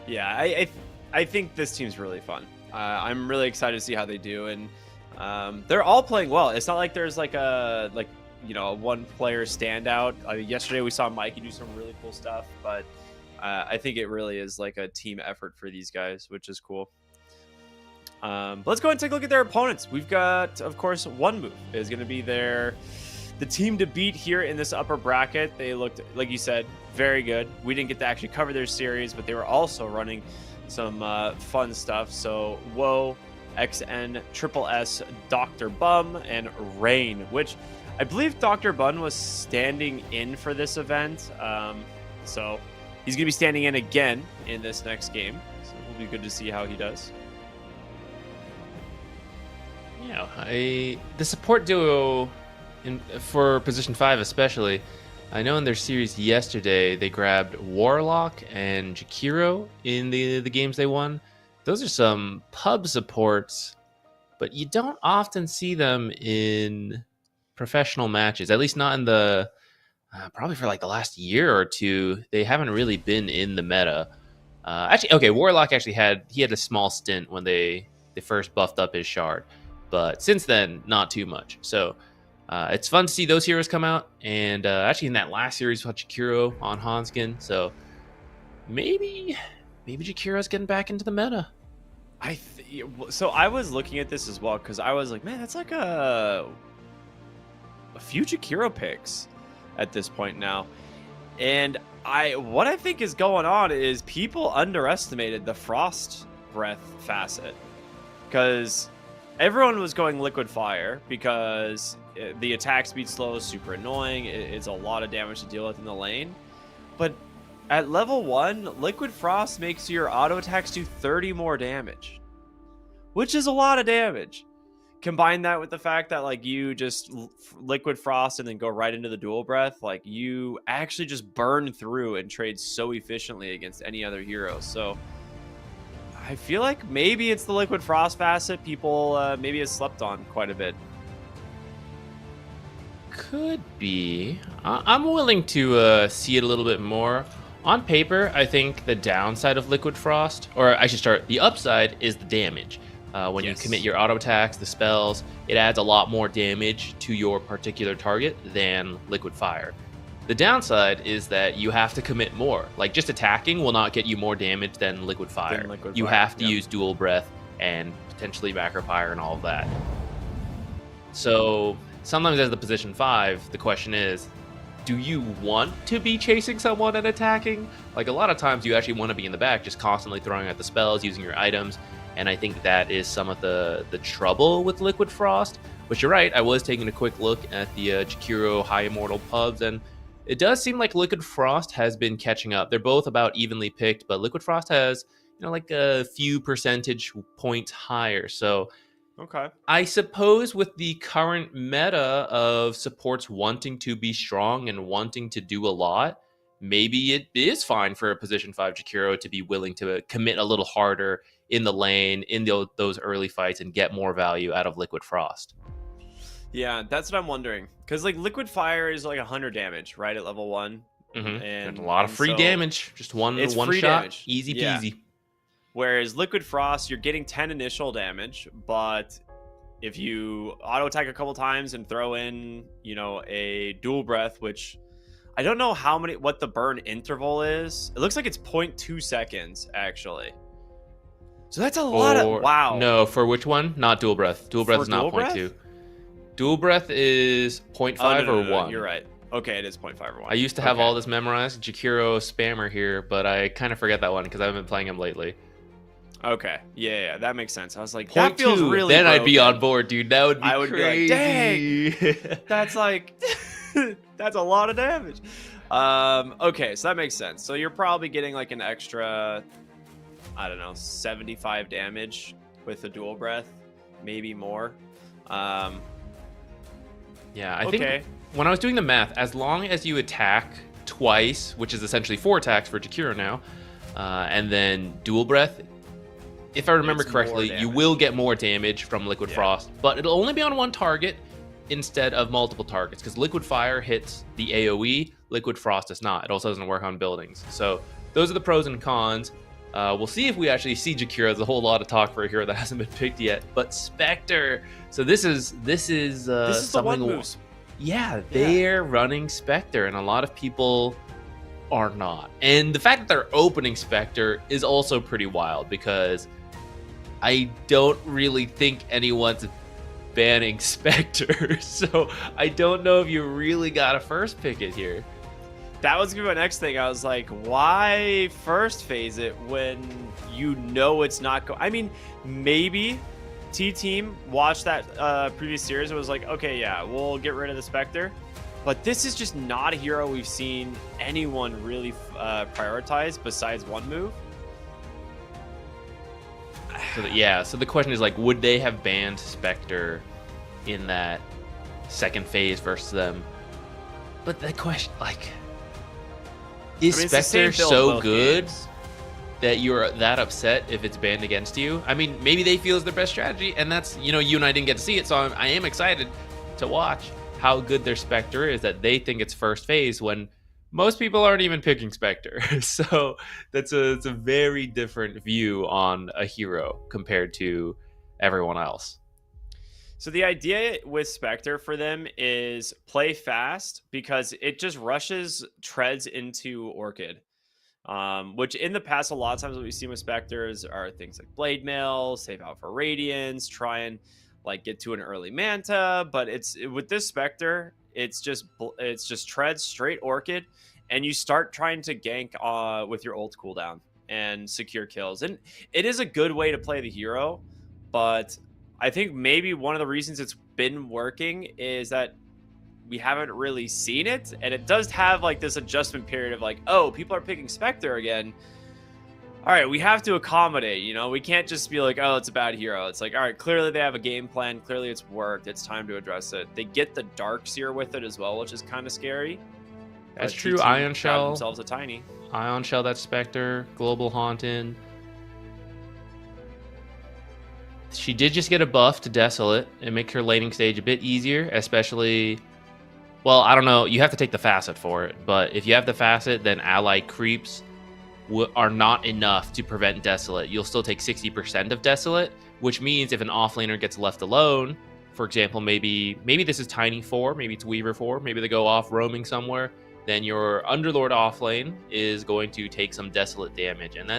Yeah, I think this team's really fun. I'm really excited to see how they do, and they're all playing well. It's not like there's like a one player standout. Yesterday we saw Mikey do some really cool stuff, but I think it really is like a team effort for these guys, which is cool. Let's go ahead and take a look at their opponents. We've got, of course, One Move is going to be the team to beat here in this upper bracket. They looked, like you said, very good. We didn't get to actually cover their series, but they were also running some fun stuff. So Woe, XN, Triple S, Dr. Bum, and Rain, which I believe Dr. Bun was standing in for this event. So he's going to be standing in again in this next game. So it'll be good to see how he does. Yeah, the support duo for position 5 especially, I know in their series yesterday they grabbed Warlock and Jakiro in the games they won. Those are some pub supports, but you don't often see them in professional matches, at least not in the probably for like the last year or two. They haven't really been in the meta. Warlock actually had a small stint when they first buffed up his shard, but since then not too much. So it's fun to see those heroes come out, and actually in that last series we saw Jakiro on Hanskin, so maybe Jakiro's getting back into the meta. So I was looking at this as well, because I was like, man, that's like a few Jakiro picks at this point now. And what I think is going on is people underestimated the Frost Breath facet, because everyone was going Liquid Fire because the attack speed slow is super annoying. It's a lot of damage to deal with in the lane. But at level 1, Liquid Frost makes your auto attacks do 30 more damage, which is a lot of damage. Combine that with the fact that like you just Liquid Frost and then go right into the Dual Breath, like you actually just burn through and trade so efficiently against any other hero. So I feel like maybe it's the Liquid Frost facet people maybe has slept on quite a bit. Could be. I'm willing to see it a little bit more. On paper, I think the downside of Liquid Frost, or I should start, the upside is the damage. When you commit your auto attacks, the spells, it adds a lot more damage to your particular target than Liquid Fire. The downside is that you have to commit more. Like, just attacking will not get you more damage than Liquid Fire. You have to use Dual Breath and potentially Macro Fire and all of that. So sometimes as the position 5, the question is, do you want to be chasing someone and attacking? Like, a lot of times you actually want to be in the back, just constantly throwing out the spells, using your items. And I think that is some of the trouble with Liquid Frost. But you're right, I was taking a quick look at the Jakiro High Immortal pubs, and it does seem like Liquid Frost has been catching up. They're both about evenly picked, but Liquid Frost has, like a few percentage points higher. So Okay. I suppose with the current meta of supports wanting to be strong and wanting to do a lot, maybe it is fine for a position 5 Jakiro to be willing to commit a little harder in the lane, in those early fights, and get more value out of Liquid Frost. Yeah, that's what I'm wondering. Because like Liquid Fire is like 100 damage, right, at level 1. Mm-hmm. And a lot of free so damage. Just one it's shot. free damage. Easy Yeah. peasy. Whereas Liquid Frost, you're getting 10 initial damage, but if you auto attack a couple times and throw in, a dual breath, which I don't know what the burn interval is. It looks like it's 0.2 seconds, actually. So that's a lot of, wow. No, for which one? Not dual breath. Dual breath For is not dual breath? 0.2. Dual breath is 0.5 no, or 1. You're right. Okay, it is 0.5 or 1. I used to have Okay. all this memorized. Jakiro spammer here, but I kind of forget that one because I haven't been playing him lately. Okay, yeah, that makes sense. I was like, Point that feels two, really then I'd be broken. on board, dude. That would be I would crazy. be like, that's like, that's a lot of damage. Okay, so that makes sense. So you're probably getting like an extra, I don't know, 75 damage with the dual breath, maybe more. Yeah, I Okay. think when I was doing the math, as long as you attack twice, which is essentially 4 attacks for Jakiro now, and then dual breath, if I remember It's more correctly, you damage. will get more damage from Liquid Yeah. Frost, but it'll only be on one target instead of multiple targets, because Liquid Fire hits the AoE, Liquid Frost does not. It also doesn't work on buildings. So those are the pros and cons. We'll see if we actually see Jakiro. There's a whole lot of talk for a hero that hasn't been picked yet. But Spectre. So this is This is the something. one moves. Yeah, they're running Spectre, and a lot of people are not. And the fact that they're opening Spectre is also pretty wild, because I don't really think anyone's banning Spectre. So I don't know if you really got to first pick it here. That was gonna be my next thing. I was like, why first phase it when you know it's not going? I mean, maybe T-Team watched that previous series and was like, okay, yeah, we'll get rid of the Spectre. But this is just not a hero we've seen anyone really prioritize besides one move. So the question is, like, would they have banned Spectre in that second phase versus them? But the question, like, is I mean, it's the Spectre same build so both good games. that you're that upset if it's banned against you? I mean, maybe they feel it's their best strategy, and that's, you and I didn't get to see it, so I am excited to watch how good their Spectre is, that they think it's first phase when most people aren't even picking Spectre. So it's a very different view on a hero compared to everyone else. So the idea with Spectre for them is play fast, because it just rushes treads into Orchid. Which in the past, a lot of times what we've seen with Spectres are things like Blade Mail, save out for Radiance, try and like get to an early Manta. But it's with this Spectre, it's just treads straight Orchid, and you start trying to gank with your ult cooldown and secure kills. And it is a good way to play the hero, but I think maybe one of the reasons it's been working is that we haven't really seen it, and it does have like this adjustment period of like, oh, people are picking Spectre again. All right, we have to accommodate, we can't just be like, oh, it's a bad hero. It's like, all right, clearly they have a game plan, clearly it's worked, it's time to address it. They get the Darkseer with it as well, which is kind of scary. That's But true. TT Ion grabbed Shell, themselves a tiny. Ion Shell, that Spectre, Global Haunted. She did just get a buff to Desolate and make her laning stage a bit easier, especially, well, I don't know, you have to take the facet for it, but if you have the facet, then ally creeps are not enough to prevent Desolate. You'll still take 60% of Desolate, which means if an offlaner gets left alone, for example, maybe this is Tiny 4, maybe it's Weaver 4, maybe they go off roaming somewhere, then your Underlord offlane is going to take some Desolate damage, and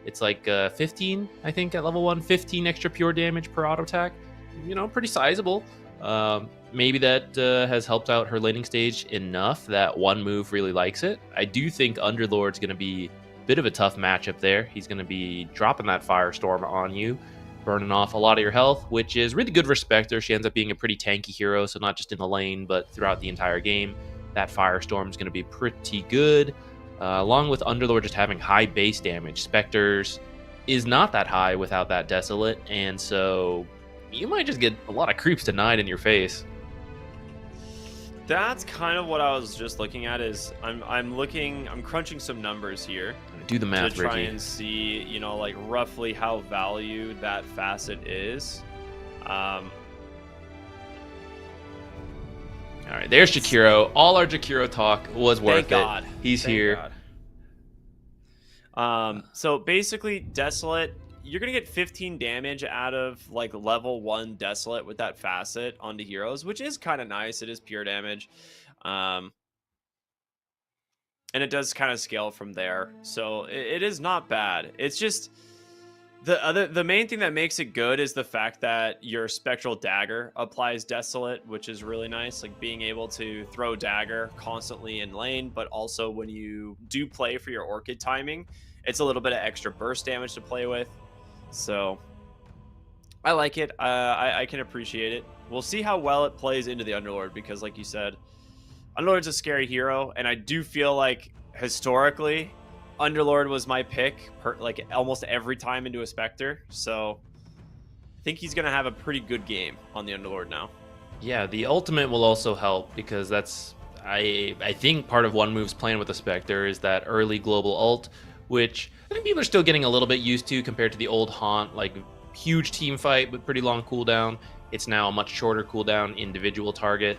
it's like 15, I think, at level 1, 15 extra pure damage per auto attack. Pretty sizable. Maybe that has helped out her laning stage enough that one move really likes it. I do think Underlord's going to be a bit of a tough matchup there. He's going to be dropping that Firestorm on you, burning off a lot of your health, which is really good for Spectre. She ends up being a pretty tanky hero, so not just in the lane, but throughout the entire game. That Firestorm is going to be pretty good. Along with Underlord just having high base damage, Spectre's is not that high without that Desolate, and so you might just get a lot of creeps denied in your face. That's kind of what I was just looking at. Is I'm crunching some numbers here Do the math, to try Ricky. and see, like roughly how valued that facet is. All right, there's Jakiro. All our Jakiro talk was worth Thank God. it. He's Thank here. God. So basically, Desolate, you're gonna get 15 damage out of like level 1 Desolate with that facet onto heroes, which is kind of nice. It is pure damage, and it does kind of scale from there. So it is not bad. It's just the main thing that makes it good is the fact that your Spectral Dagger applies Desolate, which is really nice. Like being able to throw Dagger constantly in lane, but also when you do play for your Orchid timing, it's a little bit of extra burst damage to play with. So I like it. I can appreciate it. We'll see how well it plays into the Underlord, because like you said, Underlord's a scary hero, and I do feel like historically Underlord was my pick like almost every time into a Spectre. So I think he's gonna have a pretty good game on the Underlord now. Yeah, the ultimate will also help, because that's I think part of One Move's plan with the Spectre is that early global ult, which I think people are still getting a little bit used to compared to the old Haunt, like huge team fight but pretty long cooldown. It's now a much shorter cooldown individual target,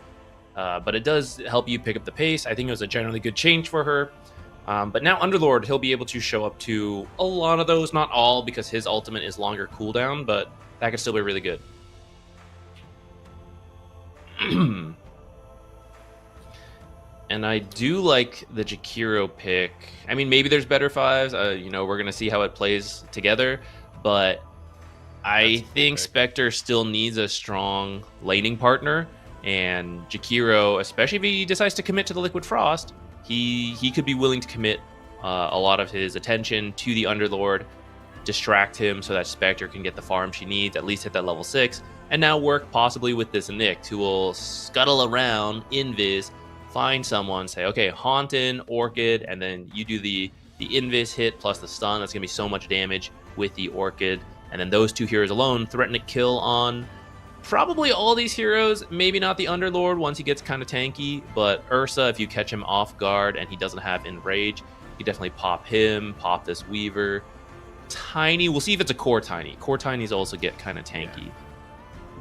but it does help you pick up the pace. I think it was a generally good change for her. But now Underlord, he'll be able to show up to a lot of those, not all, because his ultimate is longer cooldown, but that could still be really good. And I do like the Jakiro pick. I mean, maybe there's better fives. We're going to see how it plays together. But I think Spectre still needs a strong laning partner. And Jakiro, especially if he decides to commit to the Liquid Frost, he could be willing to commit a lot of his attention to the Underlord, distract him so that Spectre can get the farm she needs, at least hit that level 6, and now work possibly with this Nyx, who will scuttle around, invis, find someone, say, okay, Haunt in, Orchid, and then you do the invis hit plus the stun. That's going to be so much damage with the Orchid. And then those two heroes alone threaten to kill on probably all these heroes. Maybe not the Underlord once he gets kind of tanky, but Ursa, if you catch him off guard and he doesn't have Enrage, you definitely pop him, pop this Weaver. Tiny, we'll see if it's a Core Tiny. Core Tinies also get kind of tanky. Yeah.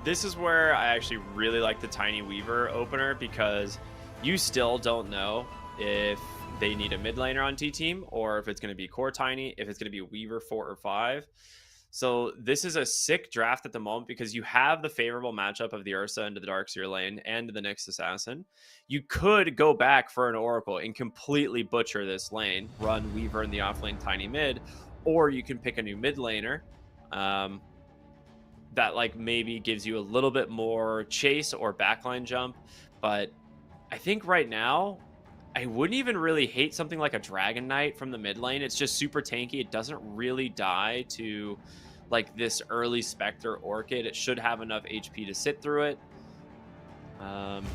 This is where I actually really like the Tiny Weaver opener, because you still don't know if they need a mid laner on T-Team or if it's going to be Core Tiny, if it's going to be Weaver 4 or 5. So this is a sick draft at the moment, because you have the favorable matchup of the Ursa into the Darkseer lane and the Nyx Assassin. You could go back for an Oracle and completely butcher this lane, run Weaver in the offlane Tiny mid, or you can pick a new mid laner that like maybe gives you a little bit more chase or backline jump. But I think right now, I wouldn't even really hate something like a Dragon Knight from the mid lane. It's just super tanky. It doesn't really die to like this early Spectre Orchid. It should have enough HP to sit through it. And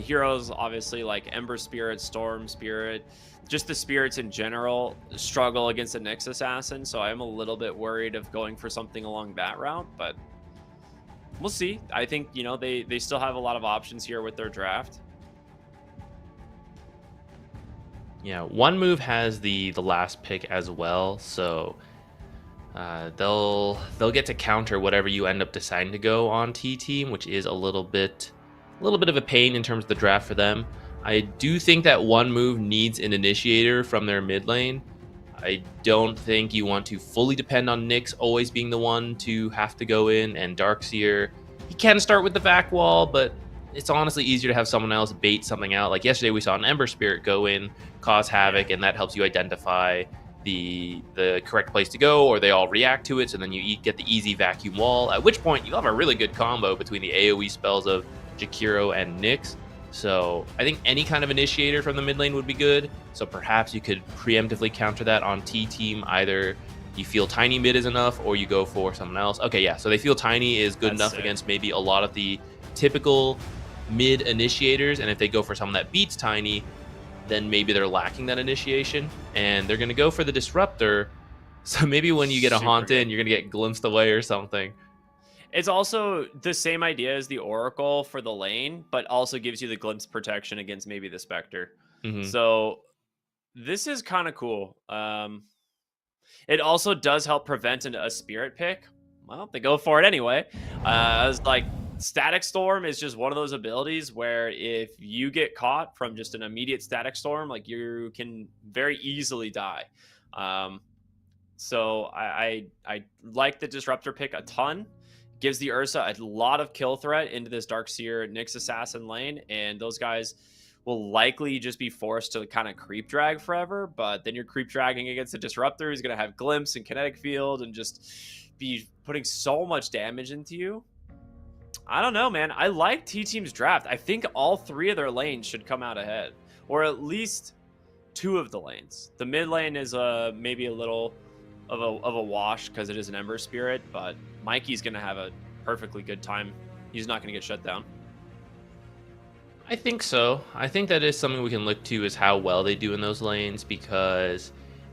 heroes, obviously, like Ember Spirit, Storm Spirit, just the spirits in general struggle against a Nyx Assassin. So I'm a little bit worried of going for something along that route, but we'll see. I think, they still have a lot of options here with their draft. Yeah, One Move has the last pick as well, so they'll get to counter whatever you end up deciding to go on T-Team, which is a little bit of a pain in terms of the draft for them. I do think that One Move needs an initiator from their mid lane. I don't think you want to fully depend on Nyx always being the one to have to go in, and Darkseer, he can start with the vac wall, but it's honestly easier to have someone else bait something out. Like yesterday we saw an Ember Spirit go in, cause havoc, and that helps you identify the correct place to go, or they all react to it, so then you get the easy vacuum wall, at which point you'll have a really good combo between the AoE spells of Jakiro and Nyx. So I think any kind of initiator from the mid lane would be good. So perhaps you could preemptively counter that on T-Team. Either you feel Tiny mid is enough, or you go for someone else. Okay, yeah, so they feel Tiny is good enough against maybe a lot of the typical mid initiators, and if they go for someone that beats Tiny, then maybe they're lacking that initiation, and they're going to go for the Disruptor. So maybe when you get a Haunt in, you're going to get glimpsed away or something. It's also the same idea as the Oracle for the lane, but also gives you the glimpse protection against maybe the Spectre. Mhm. So this is kind of cool. It also does help prevent a spirit pick. Well, they go for it anyway. It's like Static Storm is just one of those abilities where if you get caught from just an immediate Static Storm, like you can very easily die. So I like the Disruptor pick a ton. Gives the Ursa a lot of kill threat into this Darkseer Nyx Assassin lane, and those guys will likely just be forced to kind of creep drag forever. But then you're creep dragging against a Disruptor who's going to have Glimpse and Kinetic Field and just be putting so much damage into you. I don't know, man. I like T-Team's draft. I think all 3 of their lanes should come out ahead, or at least 2 of the lanes. The mid lane is maybe a little of a wash because it is an Ember Spirit, but Mikey's going to have a perfectly good time. He's not going to get shut down. I think so. I think that is something we can look to, is how well they do in those lanes, because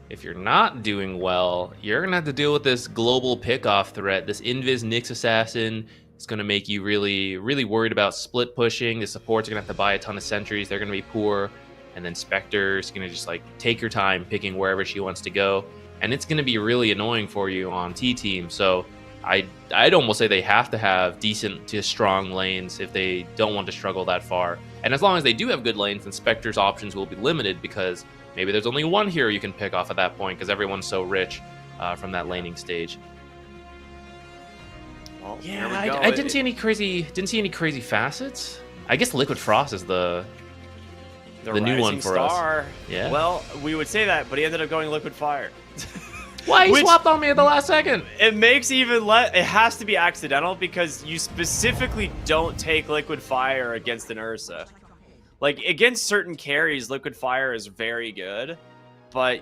if you're not doing well, you're going to have to deal with this global pickoff threat. This Invis Nyx Assassin is going to make you really, really worried about split pushing. The supports are going to have to buy a ton of sentries. They're going to be poor. And then Spectre's going to just like take your time picking wherever she wants to go. And it's going to be really annoying for you on T-Team. So I'd almost say they have to have decent to strong lanes if they don't want to struggle that far. And as long as they do have good lanes, then Spectre's options will be limited, because maybe there's only one hero you can pick off at that point because everyone's so rich from that laning stage. Well, Yeah, there we go. I didn't see any crazy facets. I guess Liquid Frost is the new one Rising for us. Star. Yeah. Well, we would say that, but he ended up going Liquid Fire. Why he Which- swapped on me at the last second? It makes even less. It has to be accidental because you specifically don't take Liquid Fire against an Ursa. Like against certain carries, Liquid Fire is very good, but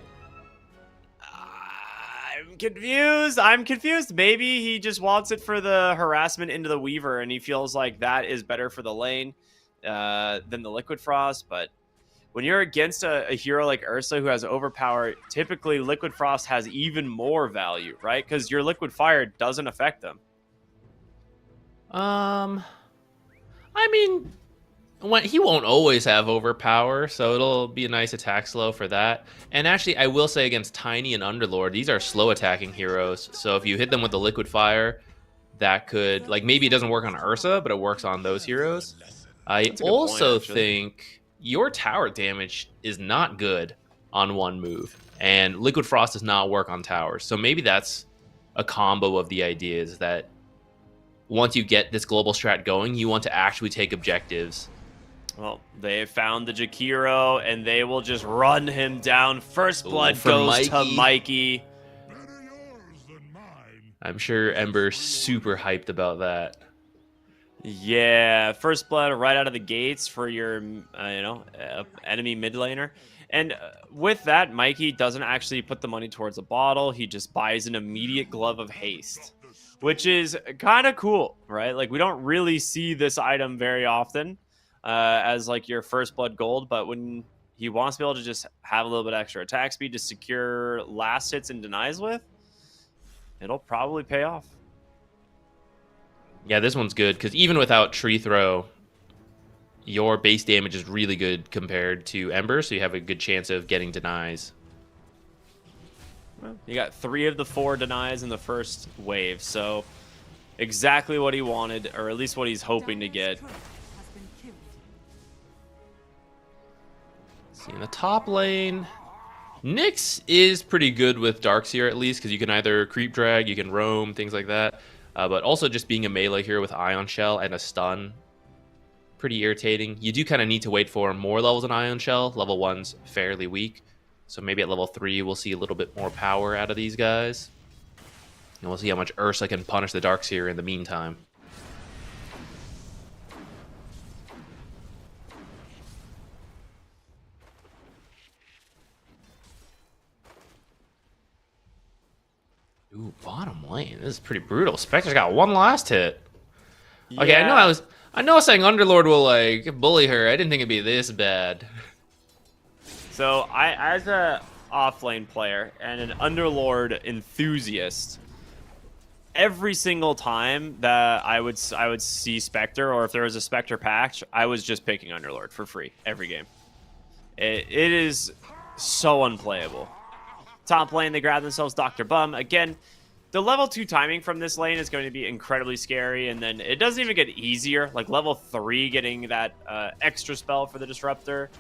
I'm confused. Maybe he just wants it for the harassment into the Weaver, and he feels like that is better for the lane than the Liquid Frost. But when you're against a hero like Ursa who has overpower, typically Liquid Frost has even more value, right? Because your Liquid Fire doesn't affect them. I mean, he won't always have overpower, so it'll be a nice attack slow for that. And actually, I will say against Tiny and Underlord, these are slow attacking heroes. So if you hit them with the Liquid Fire, that could, like, maybe it doesn't work on Ursa, but it works on those heroes. I That's a good also point, actually. think your tower damage is not good on one move, and Liquid Frost does not work on towers. So maybe that's a combo of the ideas that once you get this global strat going, you want to actually take objectives. Well, they found the Jakiro, and they will just run him down. First blood for goes to Mikey. Mikey. I'm sure Ember's super hyped about that. Yeah, first blood right out of the gates for your, enemy mid laner. And with that, Mikey doesn't actually put the money towards a bottle. He just buys an immediate Glove of Haste, which is kind of cool, right? Like, we don't really see this item very often as, like, your first blood gold. But when he wants to be able to just have a little bit extra attack speed to secure last hits and denies with, it'll probably pay off. Yeah, this one's good, because even without Tree Throw, your base damage is really good compared to Ember, so you have a good chance of getting denies. Well, you got 3 of the 4 denies in the first wave, so exactly what he wanted, or at least what he's hoping to get. Dyer's turret has been killed. See, in the top lane, Nyx is pretty good with Darkseer, at least, because you can either creep drag, you can roam, things like that. But also just being a melee hero with Ion Shell and a stun, pretty irritating. You do kind of need to wait for more levels in Ion Shell. Level 1's fairly weak, so maybe at level 3 we'll see a little bit more power out of these guys. And we'll see how much Ursa can punish the Darkseer in the meantime. Ooh, bottom lane. This is pretty brutal. Spectre's got one last hit. Okay, Yeah. I know saying Underlord will like bully her. I didn't think it'd be this bad. So as a offlane player and an Underlord enthusiast, every single time that I would see Spectre, or if there was a Spectre patch, I was just picking Underlord for free every game. It is so unplayable. Top lane, they grab themselves Dr. Bum. Again, the level 2 timing from this lane is going to be incredibly scary, and then it doesn't even get easier. Like level 3 getting that extra spell for the Disruptor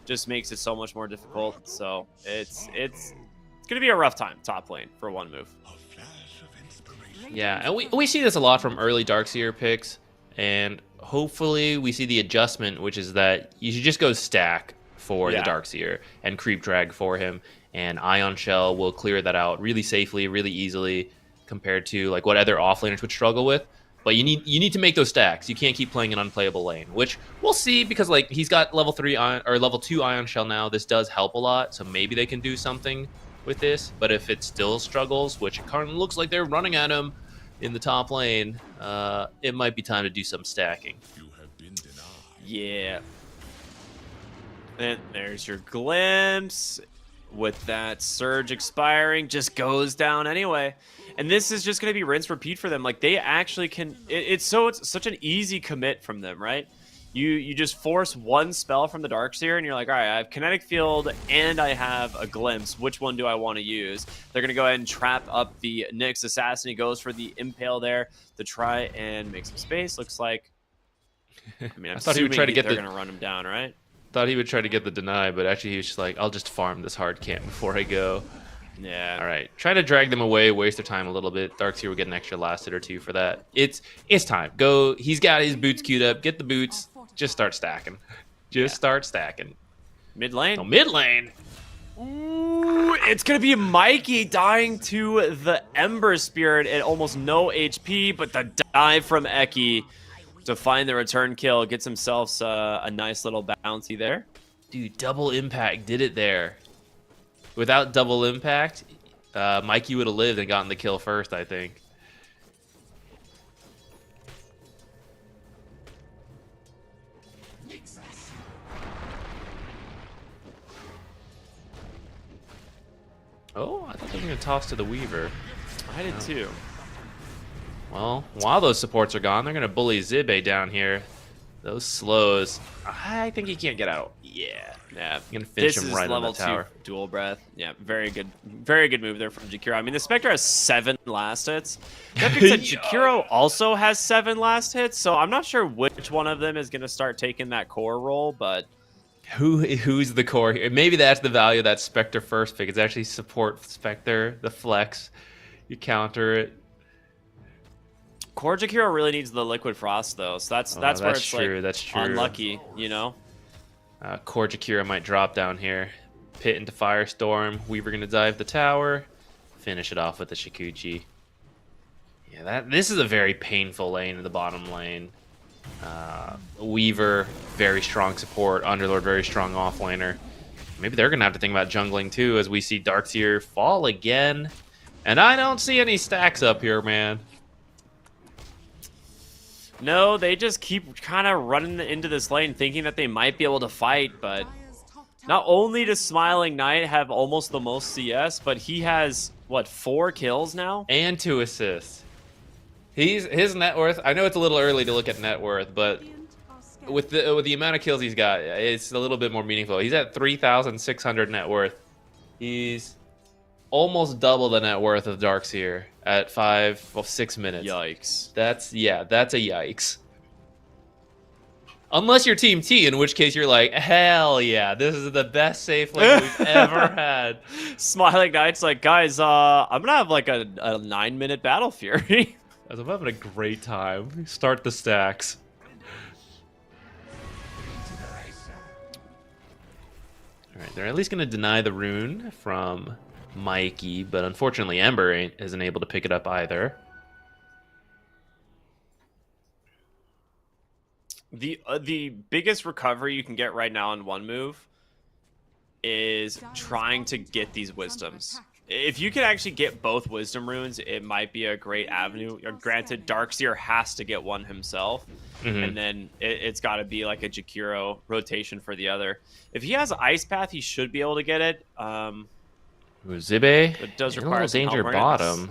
just makes it so much more difficult. So it's going to be a rough time top lane for one move. Yeah, and we see this a lot from early Darkseer picks, and hopefully we see the adjustment, which is that you should just go stack for the Darkseer and creep drag for him, and Ion Shell will clear that out really safely, really easily, compared to like what other offlaners would struggle with. But you need to make those stacks. You can't keep playing an unplayable lane, which we'll see, because like he's got level 3 ion, or level 2 Ion Shell now. This does help a lot, so maybe they can do something with this. But if it still struggles, which it currently looks like they're running at him in the top lane, it might be time to do some stacking. Yeah. And there's your glimpse. With that surge expiring, just goes down anyway. And this is just going to be rinse repeat for them. Like, they actually can... It's such an easy commit from them, right? You just force one spell from the Darkseer, and you're like, all right, I have Kinetic Field, and I have a Glimpse. Which one do I want to use? They're going to go ahead and trap up the Nyx Assassin. He goes for the Impale there to try and make some space. Looks like... I mean, I thought he would try to get they're going to run him down, right? Thought he would try to get the deny, but actually he was just like, I'll just farm this hard camp before I go. Yeah. All right. Try to drag them away, waste their time a little bit. Darkseer will get an extra last hit or two for that. It's time. Go. He's got his boots queued up. Get the boots. Just start stacking. Start stacking. Mid lane. Oh, mid lane. Ooh, it's going to be Mikey dying to the Ember Spirit at almost no HP, but the dive from Eki to find the return kill, gets himself a nice little bounty there. Dude, double impact did it there. Without double impact, Mikey would have lived and gotten the kill first, I think. Oh, I thought they were going to toss to the Weaver. I did too. Well, while those supports are gone, they're going to bully Zibe down here. Those slows, I think he can't get out. Yeah. Yeah. I'm going to finish This him is right on the level tower. 2 dual breath. Yeah, very good move there from Jakiro. I mean, the Spectre has 7 last hits. That being said, Jakiro also has 7 last hits, so I'm not sure which one of them is going to start taking that core role, but... Who's the core here? Maybe that's the value of that Spectre first pick. It's actually support Spectre, the flex. You counter it. Core Jakiro really needs the Liquid Frost, though, so that's where it's true, like that's true. unlucky, you know? Core Jakiro might drop down here. Pit into Firestorm. Weaver going to dive the tower. Finish it off with the Shikuchi. Yeah, this is a very painful lane in the bottom lane. Weaver, very strong support. Underlord, very strong offlaner. Maybe they're going to have to think about jungling too, as we see Darkseer fall again. And I don't see any stacks up here, man. No, they just keep kind of running into this lane thinking that they might be able to fight, but not only does Smiling Knight have almost the most CS, but he has, what, 4 kills now? And 2 assists. His net worth, I know it's a little early to look at net worth, but with the amount of kills he's got, it's a little bit more meaningful. He's at 3,600 net worth. He's almost double the net worth of Darkseer at 6 minutes. Yikes. That's a yikes. Unless you're Team T, in which case you're like, hell yeah, this is the best safe lane we've ever had. Smiling Knight's like, guys, I'm gonna have like a 9-minute Battle Fury. I'm having a great time. Start the stacks. Alright, they're at least going to deny the rune from Mikey, but unfortunately Ember isn't able to pick it up either. The biggest recovery you can get right now on one move is trying to get these wisdoms. If you can actually get both wisdom runes, it might be a great avenue. Granted, Darkseer has to get one himself, and then it's got to be like a Jakiro rotation for the other. If he has Ice Path, he should be able to get it. Zibe, It does a require little some danger help. bottom.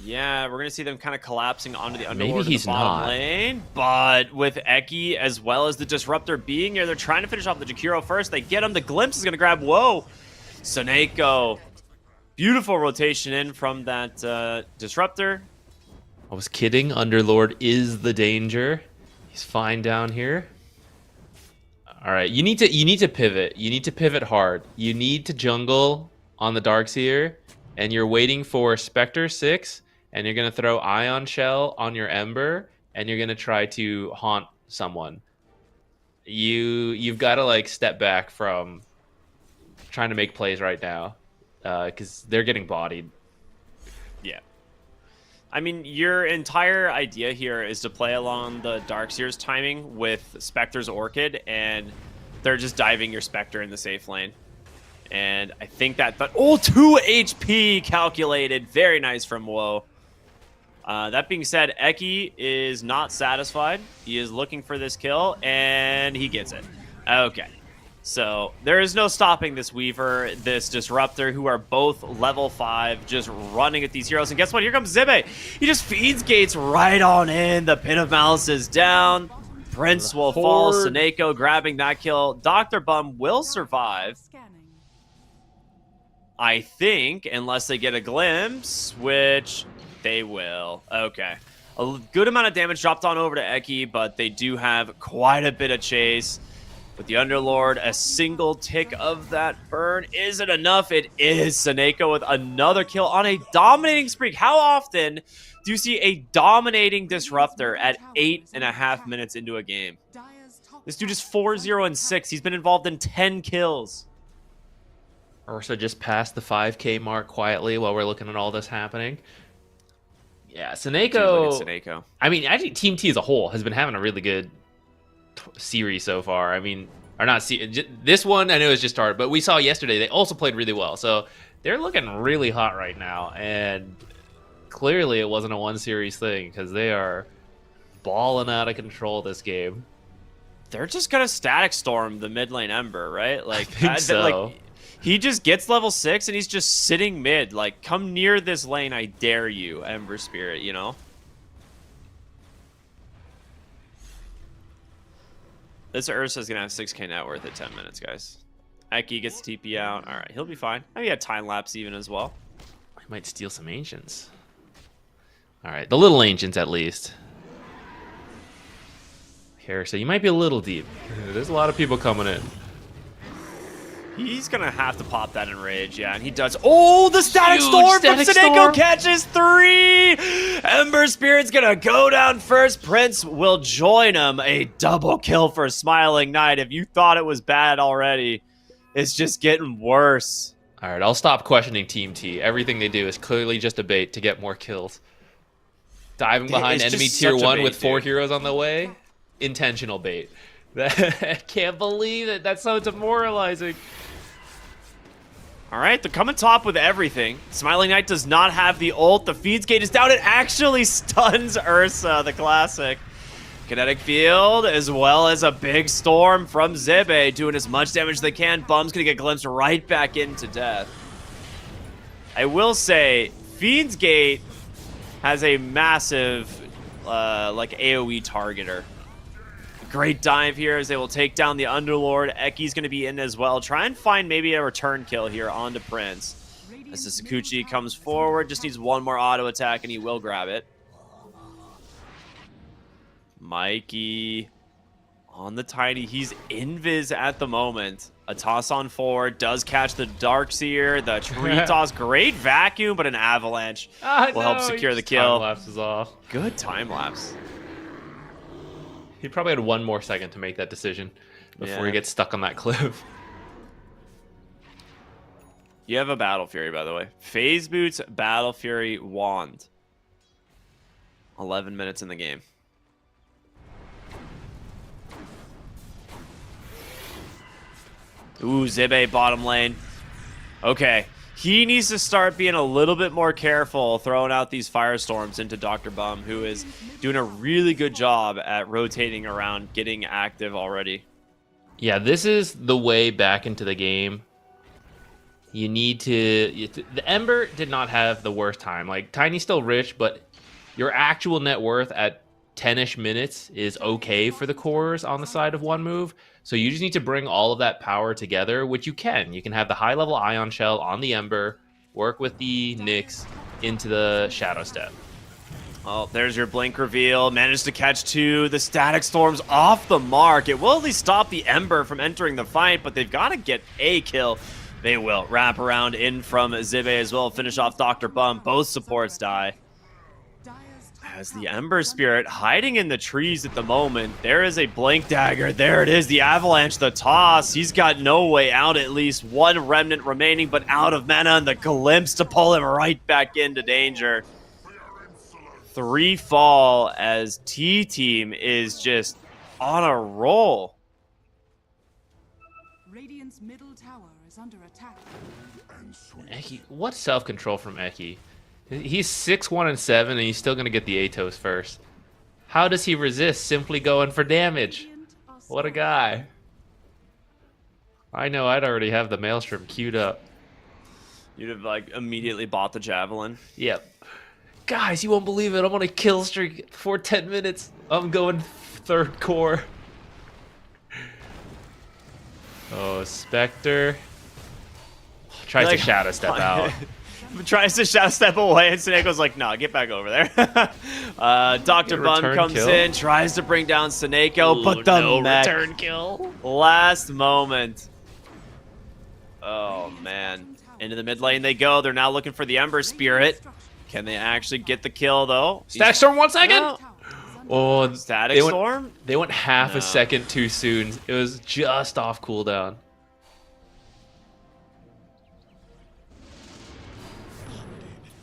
Yeah, we're gonna see them kind of collapsing onto the Maybe Underlord in the he's bottom not. lane. But with Eki as well as the Disruptor being here, they're trying to finish off the Jakiro first. They get him. The Glimpse is gonna grab. Whoa, Soneko. Beautiful rotation in from that Disruptor. I was kidding. Underlord is the danger. He's fine down here. All right, you need to pivot. You need to pivot hard. You need to jungle on the Darkseer, and you're waiting for Spectre 6, and you're gonna throw Ion Shell on your Ember, and you're gonna try to haunt someone. You've got to like step back from trying to make plays right now, because they're getting bodied. Yeah. I mean, your entire idea here is to play along the Darkseer's timing with Spectre's Orchid, and they're just diving your Spectre in the safe lane. And I think that... Oh, 2 HP calculated. Very nice from Woe. That being said, Eki is not satisfied. He is looking for this kill, and he gets it. Okay. So there is no stopping this Weaver, this Disruptor, who are both level 5, just running at these heroes. And guess what? Here comes Zibe. He just feeds Gates right on in. The Pit of Malice is down. Prince will fall. Soneko grabbing that kill. Dr. Bum will survive, Scanning. I think, unless they get a glimpse, which they will. Okay. A good amount of damage dropped on over to Eki, but they do have quite a bit of chase. With the Underlord, a single tick of that burn isn't enough. It is Soneko with another kill on a dominating streak. How often do you see a dominating Disruptor at 8.5 minutes into a game? Dire's top This dude is 4-0-6. He's been involved in 10 kills. Ursa just passed the 5K mark quietly while we're looking at all this happening. Yeah, Dude, look at Soneko. Soneko. I mean, actually, Team T as a whole has been having a really good series so far. I mean, or not this one, I know it's just started, but we saw yesterday they also played really well. So they're looking really hot right now, and clearly it wasn't a one series thing because they are balling out of control this game. They're just gonna static storm the mid lane Ember, right? Like, think so. like he just gets level 6 and he's just sitting mid. Like, come near this lane, I dare you, Ember Spirit. You know. This Ursa's gonna have 6k net worth at 10 minutes, guys. Eki gets TP out. All right, he'll be fine. Maybe a time lapse even as well. I might steal some ancients. All right, the little ancients at least. Here, so you might be a little deep. There's a lot of people coming in. He's gonna have to pop that in rage, yeah, and he does. Oh, the static Huge storm static from Soneko storm. catches 3. Ember Spirit's gonna go down first. Prince will join him. A double kill for Smiling Knight. If you thought it was bad already, it's just getting worse. All right, I'll stop questioning Team T. Everything they do is clearly just a bait to get more kills. Diving behind It's enemy just tier such a 1 bait, with 4 dude. heroes on the way. Intentional bait. I can't believe it. That's so demoralizing. All right, they're coming top with everything. Smiling Knight does not have the ult. The feeds gate is down. It actually stuns Ursa, the classic. Kinetic field, as well as a big storm from Zibe, doing as much damage as they can. Bum's gonna get glimpsed right back into death. I will say, Feeds Gate has a massive, like AoE targeter. Great dive here as they will take down the Underlord. Eki's going to be in as well. Try and find maybe a return kill here onto Prince. As the Sakuchi comes forward, just needs one more auto attack and he will grab it. Mikey on the Tiny. He's invis at the moment. A toss on forward does catch the Darkseer. The tree toss, great vacuum, but an avalanche will help secure the kill. Time lapse is off. Good time lapse. He probably had one more second to make that decision before Yeah. he gets stuck on that cliff. You have a Battle Fury, by the way. Phase Boots, Battle Fury, Wand. 11 minutes in the game. Ooh, Zibe bottom lane. Okay. He needs to start being a little bit more careful throwing out these firestorms into Dr. Bum, who is doing a really good job at rotating around, getting active already. Yeah, this is the way back into the game you need to... The Ember did not have the worst time. Like, Tiny's still rich, but your actual net worth at 10-ish minutes is okay for the cores on the side of one move. So you just need to bring all of that power together, which you can. You can have the high-level Ion Shell on the Ember, work with the Nyx into the Shadow Step. Oh, there's your blink reveal. Managed to catch two. The Static Storm's off the mark. It will at least stop the Ember from entering the fight, but they've got to get a kill. They will. Wrap around in from Zibe as well. Finish off Dr. Bum. Both supports die. As the Ember Spirit hiding in the trees at the moment. There is a blink dagger. There it is. The Avalanche, the toss. He's got no way out. At least one remnant remaining, but out of mana. And the glimpse to pull him right back into danger. 3 fall as T-Team is just on a roll. Radiant's middle tower is under attack. Eki, what self-control from Eki? He's 6-1-7, and he's still going to get the Atos first. How does he resist simply going for damage? What a guy. I know I'd already have the Maelstrom queued up. You'd have, like, immediately bought the Javelin. Yep. Guys, you won't believe it. I'm on a kill streak for 10 minutes. I'm going 3rd core. Oh, Spectre. Tries to Shadow Step out. Tries to Shadow Step away, and Seneco's like, nah, get back over there. Dr. Bun comes in, tries to bring down Seneko, but the mech. Return kill. Last moment. Oh, man. Into the mid lane they go. They're now looking for the Ember Spirit. Can they actually get the kill, though? Static Storm 1 second. No. Oh, Static Storm? They went half a second too soon. It was just off cooldown.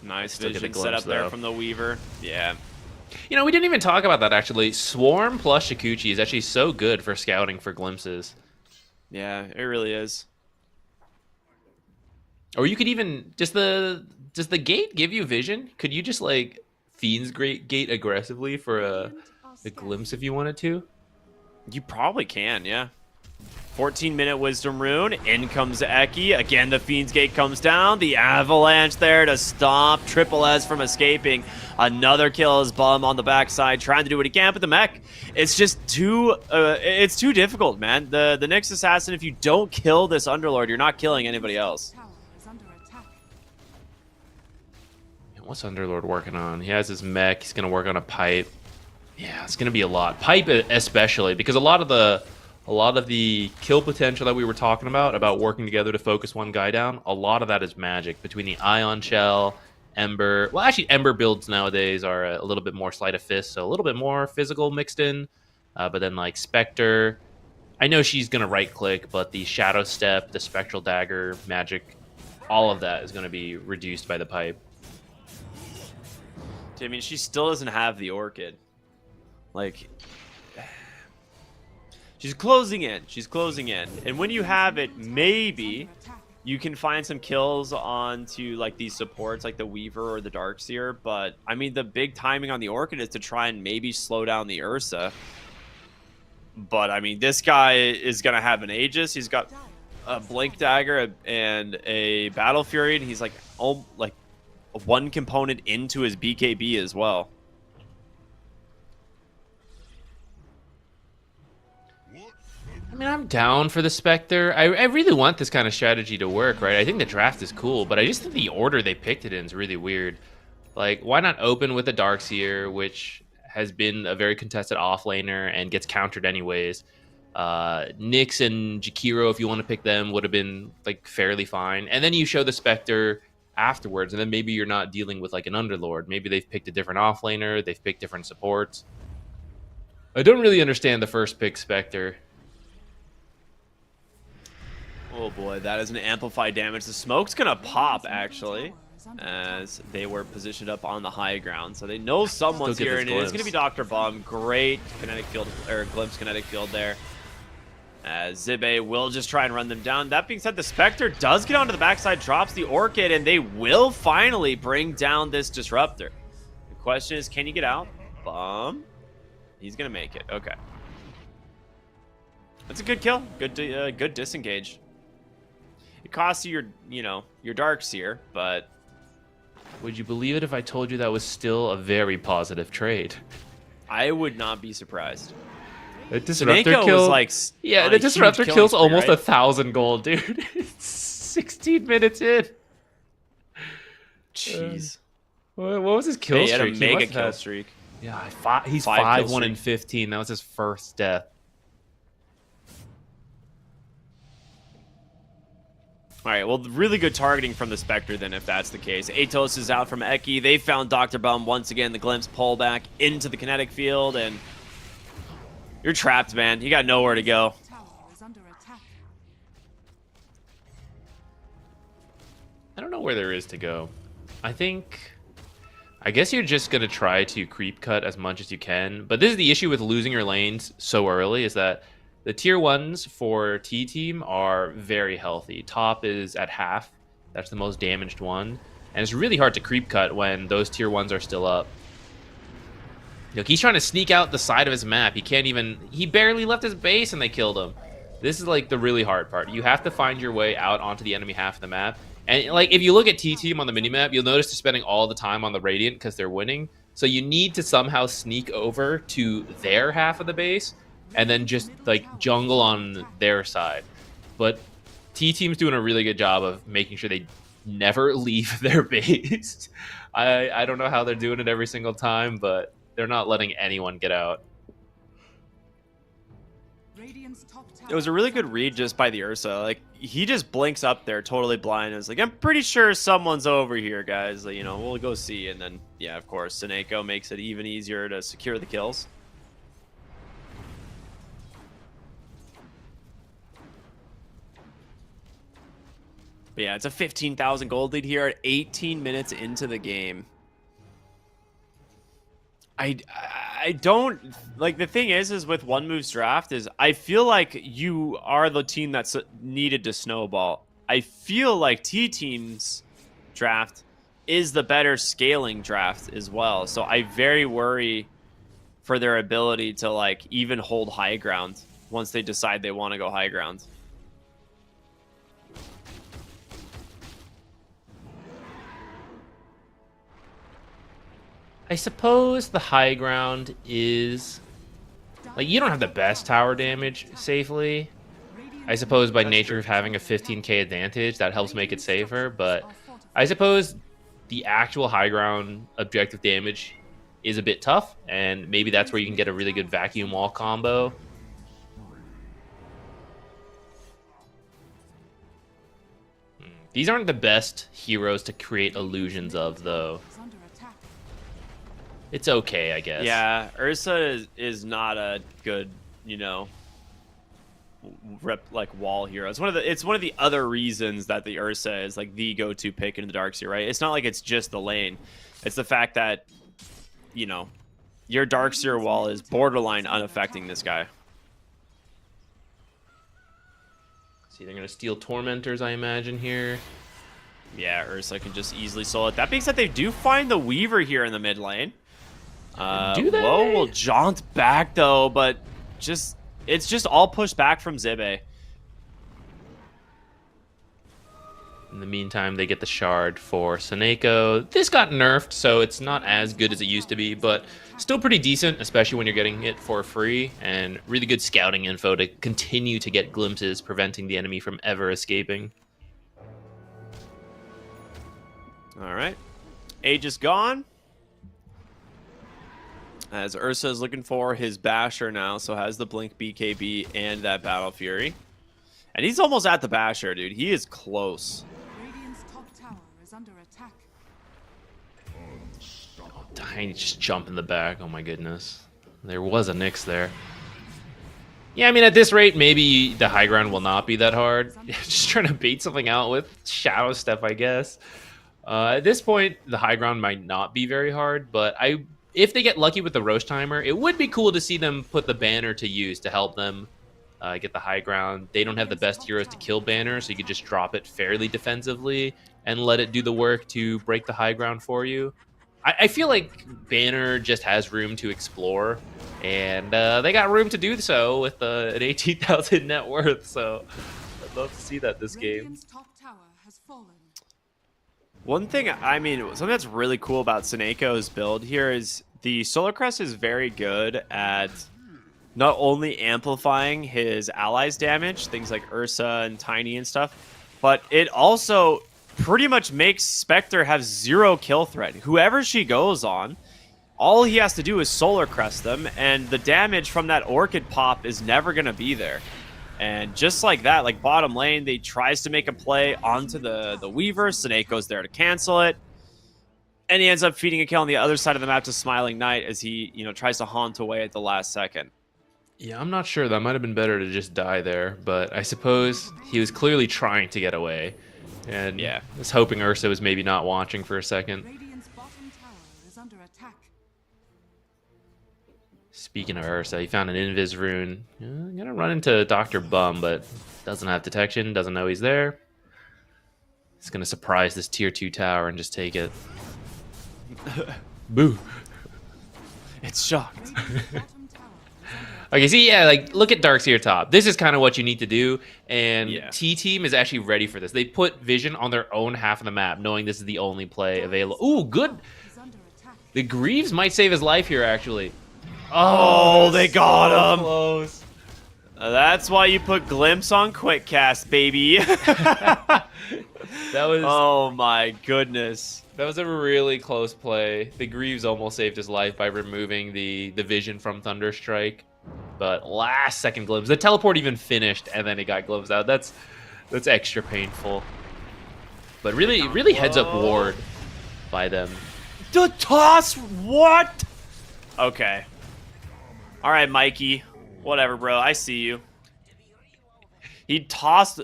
Nice Still get vision the set up glimpse, there though. from the Weaver. Yeah. You know, we didn't even talk about that, actually. Swarm plus Shikuchi is actually so good for scouting for glimpses. Yeah, it really is. Or you could even... Does the gate give you vision? Could you just, like, Fiend's Gate aggressively for a glimpse if you wanted to? You probably can, yeah. 14-minute Wisdom Rune. In comes Eki. Again, the Fiend's Gate comes down. The Avalanche there to stop Triple S from escaping. Another kill is Bum on the backside, trying to do it again, but the mech, it's just too difficult, man. The Nyx Assassin, if you don't kill this Underlord, you're not killing anybody else. Tower is under attack. What's Underlord working on? He has his mech. He's going to work on a pipe. Yeah, it's going to be a lot. Pipe especially, because a lot of the kill potential that we were talking about working together to focus one guy down, a lot of that is magic between the Ion Shell, Ember. Well, actually, Ember builds nowadays are a little bit more sleight of fist, so a little bit more physical mixed in. But then, like, Spectre, I know she's going to right-click, but the Shadow Step, the Spectral Dagger, magic, all of that is going to be reduced by the pipe. I mean, she still doesn't have the Orchid. Like... She's closing in. She's closing in. And when you have it, maybe you can find some kills onto like these supports like the Weaver or the Darkseer. But I mean, the big timing on the Orchid is to try and maybe slow down the Ursa. But I mean, this guy is going to have an Aegis. He's got a Blink Dagger and a Battle Fury. And he's like one component into his BKB as well. I mean, I'm down for the Spectre. I really want this kind of strategy to work, right? I think the draft is cool, but I just think the order they picked it in is really weird. Like, why not open with a Darkseer, which has been a very contested offlaner and gets countered anyways. Nyx and Jakiro, if you want to pick them, would have been, like, fairly fine. And then you show the Spectre afterwards, and then maybe you're not dealing with, like, an Underlord. Maybe they've picked a different offlaner, they've picked different supports. I don't really understand the first pick Spectre. Oh boy, that is an amplified damage. The smoke's gonna pop, actually, as they were positioned up on the high ground. So they know someone's here, and it is gonna be Dr. Bum. Great kinetic field, or glimpse kinetic field there. As Zibe will just try and run them down. That being said, the Spectre does get onto the backside, drops the Orchid, and they will finally bring down this Disruptor. The question is, can you get out? Bum. He's gonna make it. Okay. That's a good kill. Good disengage. It costs you your Darkseer, but Would you believe it if I told you that was still a very positive trade? I would not be surprised. The disruptor Seneko kill, was like yeah, on the a huge disruptor killing kill's spree, almost right? 1,000 gold, dude. It's 16 minutes in. Jeez. What was his kill Hey, he had a streak? mega must have kill had- streak. Yeah, he's 5 kill 5-1 and streak. 15. That was his first death. All right, well, really good targeting from the Spectre then, if that's the case. Atos is out from Eki. They found Dr. Bum once again. The glimpse pull back into the kinetic field, and you're trapped, man. You got nowhere to go. Tower is under attack. I don't know where there is to go. I guess you're just going to try to creep cut as much as you can. But this is the issue with losing your lanes so early, is that the tier 1s for T-Team are very healthy. Top is at half. That's the most damaged one. And it's really hard to creep cut when those tier 1s are still up. Look, he's trying to sneak out the side of his map. He barely left his base and they killed him. This is like the really hard part. You have to find your way out onto the enemy half of the map. And like if you look at T-Team on the minimap, you'll notice they're spending all the time on the Radiant because they're winning. So you need to somehow sneak over to their half of the base and then just like jungle on their side. But T-Team's doing a really good job of making sure they never leave their base. I don't know how they're doing it every single time, but they're not letting anyone get out. Radiant's top tower It was a really is good under read attack. just by the Ursa. Like, he just blinks up there, totally blind. And was like, I'm pretty sure someone's over here, guys. Like, we'll go see. And then, yeah, of course, Seneko makes it even easier to secure the kills. But yeah, it's a 15,000 gold lead here at 18 minutes into the game. I don't like the thing is with one move's draft is I feel like you are the team that's needed to snowball. I feel like T team's draft is the better scaling draft as well. So I very worry for their ability to like even hold high ground once they decide they want to go high ground. I suppose the high ground is like you don't have the best tower damage safely. I suppose by nature of having a 15k advantage, that helps make it safer, but I suppose the actual high ground objective damage is a bit tough, and maybe that's where you can get a really good vacuum wall combo. These aren't the best heroes to create illusions of, though. Is under attack. It's okay, I guess. Yeah, Ursa is not a good, wall hero. It's one of the other reasons that the Ursa is like the go-to pick in the Darkseer, right? It's not like it's just the lane. It's the fact that, your Darkseer wall is borderline unaffecting this guy. See, they're gonna steal Tormentors, I imagine, here. Yeah, Ursa can just easily solo it. That being said, they do find the Weaver here in the mid lane. Do they? Woe will jaunt back though, but it's just all pushed back from Zibe. In the meantime, they get the shard for Seneko. This got nerfed, so it's not as good as it used to be, but still pretty decent, especially when you're getting it for free, and really good scouting info to continue to get glimpses, preventing the enemy from ever escaping. All right. Age is gone. As Ursa is looking for his Basher now, so has the Blink BKB and that Battle Fury. And he's almost at the Basher, dude. He is close. Radiant's top tower is under attack. Oh, Tiny just jump in the back. Oh my goodness. There was a Nyx there. Yeah, I mean, at this rate, maybe the high ground will not be that hard. Just trying to bait something out with Shadow Step, I guess. At this point, the high ground might not be very hard, but if they get lucky with the roast timer, it would be cool to see them put the banner to use to help them get the high ground. They don't have the best heroes to kill banner, so you could just drop it fairly defensively and let it do the work to break the high ground for you. I feel like banner just has room to explore, and they got room to do so with an 18,000 net worth, so I'd love to see that this game. Radiant's top One thing, I mean, something that's really cool about Seneco's build here is the Solar Crest is very good at not only amplifying his allies' damage, things like Ursa and Tiny and stuff, but it also pretty much makes Spectre have 0 kill threat. Whoever she goes on, all he has to do is Solar Crest them, and the damage from that Orchid pop is never going to be there. And just like that, like bottom lane, they tries to make a play onto the Weaver. Seneco's there to cancel it. And he ends up feeding a kill on the other side of the map to Smiling Knight as he, tries to haunt away at the last second. Yeah, I'm not sure. That might have been better to just die there, but I suppose he was clearly trying to get away. And Yeah. was hoping Ursa was maybe not watching for a second. Radiant's bottom tower is under attack. Speaking of Ursa, he found an Invis rune. Gonna run into Dr. Bum, but doesn't have detection, doesn't know he's there. He's gonna surprise this tier 2 tower and just take it. Boo. It's shocked. Radiant's bottom tower is under attack. Okay, see, yeah, like, look at Darkseer top. This is kind of what you need to do, and Yeah. T-Team is actually ready for this. They put Vision on their own half of the map, knowing this is the only play available. Ooh, good. Is under attack. The Greaves might save his life here, actually. Oh, they got so him. Close. That's why you put Glimpse on Quick Cast, baby. That was Oh my goodness. that was a really close play. The Greaves almost saved his life by removing the Vision from Thunderstrike. But last second glimpse. The teleport even finished, and then it got glimpsed out. That's extra painful. But really heads up ward by them. The toss? What? Okay. All right, Mikey. Whatever, bro. I see you. He tossed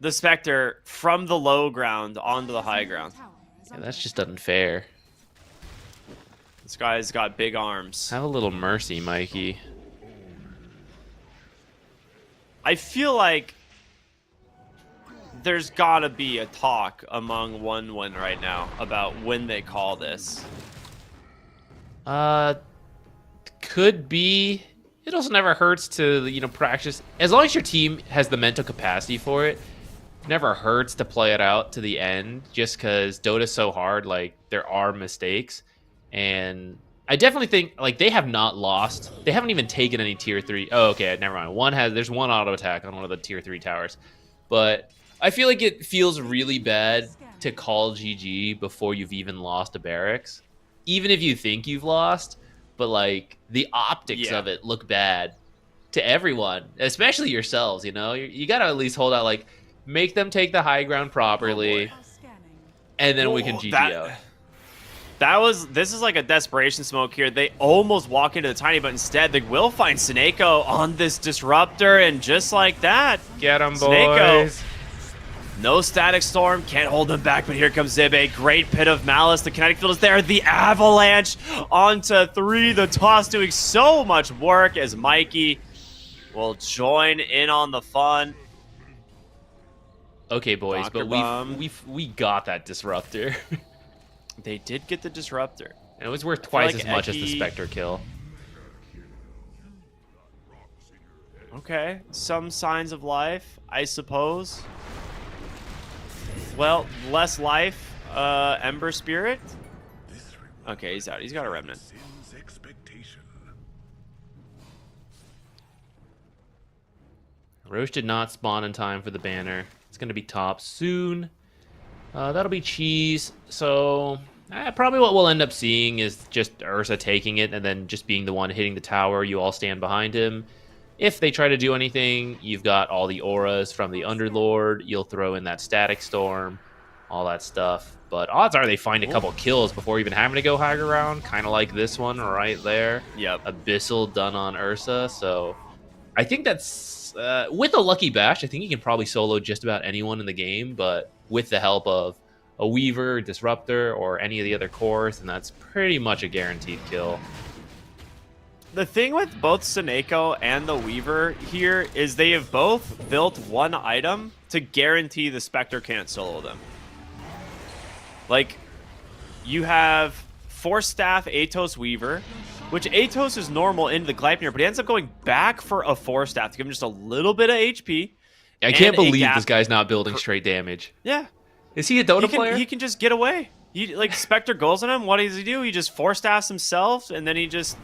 the Spectre from the low ground onto the high ground. Tower is Yeah, under that's just attack. unfair. This guy's got big arms. Have a little mercy, Mikey. I feel like there's gotta be a talk among one right now about when they call this. Could be. It also never hurts to, practice. As long as your team has the mental capacity for it, never hurts to play it out to the end, just because Dota's so hard, like, there are mistakes. And I definitely think, like, they have not lost. They haven't even taken any tier 3. Oh, okay, never mind. There's one auto attack on one of the tier 3 towers. But I feel like it feels really bad to call GG before you've even lost a barracks. Even if you think you've lost, but, like, the optics Yeah. of it look bad to everyone, especially yourselves, you got to at least hold out, like, make them take the high ground properly, Scanning. and then we can Oh, GG that- out. This is like a desperation smoke here. They almost walk into the Tiny, but instead they will find Seneko on this Disruptor, and just like that, Get them, Snake-O. boys. no Static Storm, can't hold them back, but here comes Zibe. Great Pit of Malice, the kinetic field is there, the Avalanche onto 3, the toss doing so much work as Mikey will join in on the fun. Okay, boys, Dr. but Bomb. we got that disruptor. They did get the Disruptor. And it was worth twice like as much as the Eki- Spectre kill. Okay, some signs of life, I suppose. Well, less life, Ember Spirit. Okay, he's out. He's got a Remnant. Roche did not spawn in time for the banner. It's going to be top soon. That'll be cheese. So probably what we'll end up seeing is just Ursa taking it and then just being the one hitting the tower. You all stand behind him. If they try to do anything, you've got all the auras from the Underlord. You'll throw in that Static Storm, all that stuff. But odds are they find a couple kills before even having to go high ground, kind of like this one right there. Yep. Abyssal done on Ursa. So I think that's, with a Lucky Bash, I think he can probably solo just about anyone in the game, but with the help of a Weaver, Disruptor, or any of the other cores, and that's pretty much a guaranteed kill. The thing with both Seneko and the Weaver here is they have both built one item to guarantee the Spectre can't solo them. Like, you have Force Staff Atos Weaver, which Atos is normal into the Gleipnir, but he ends up going back for a Force Staff to give him just a little bit of HP. I can't and a believe gap. this guy's not building straight damage. Yeah. Is he a Dota he player? can just get away. He like Spectre goes on him. What does he do? He just force staffs himself, and then he just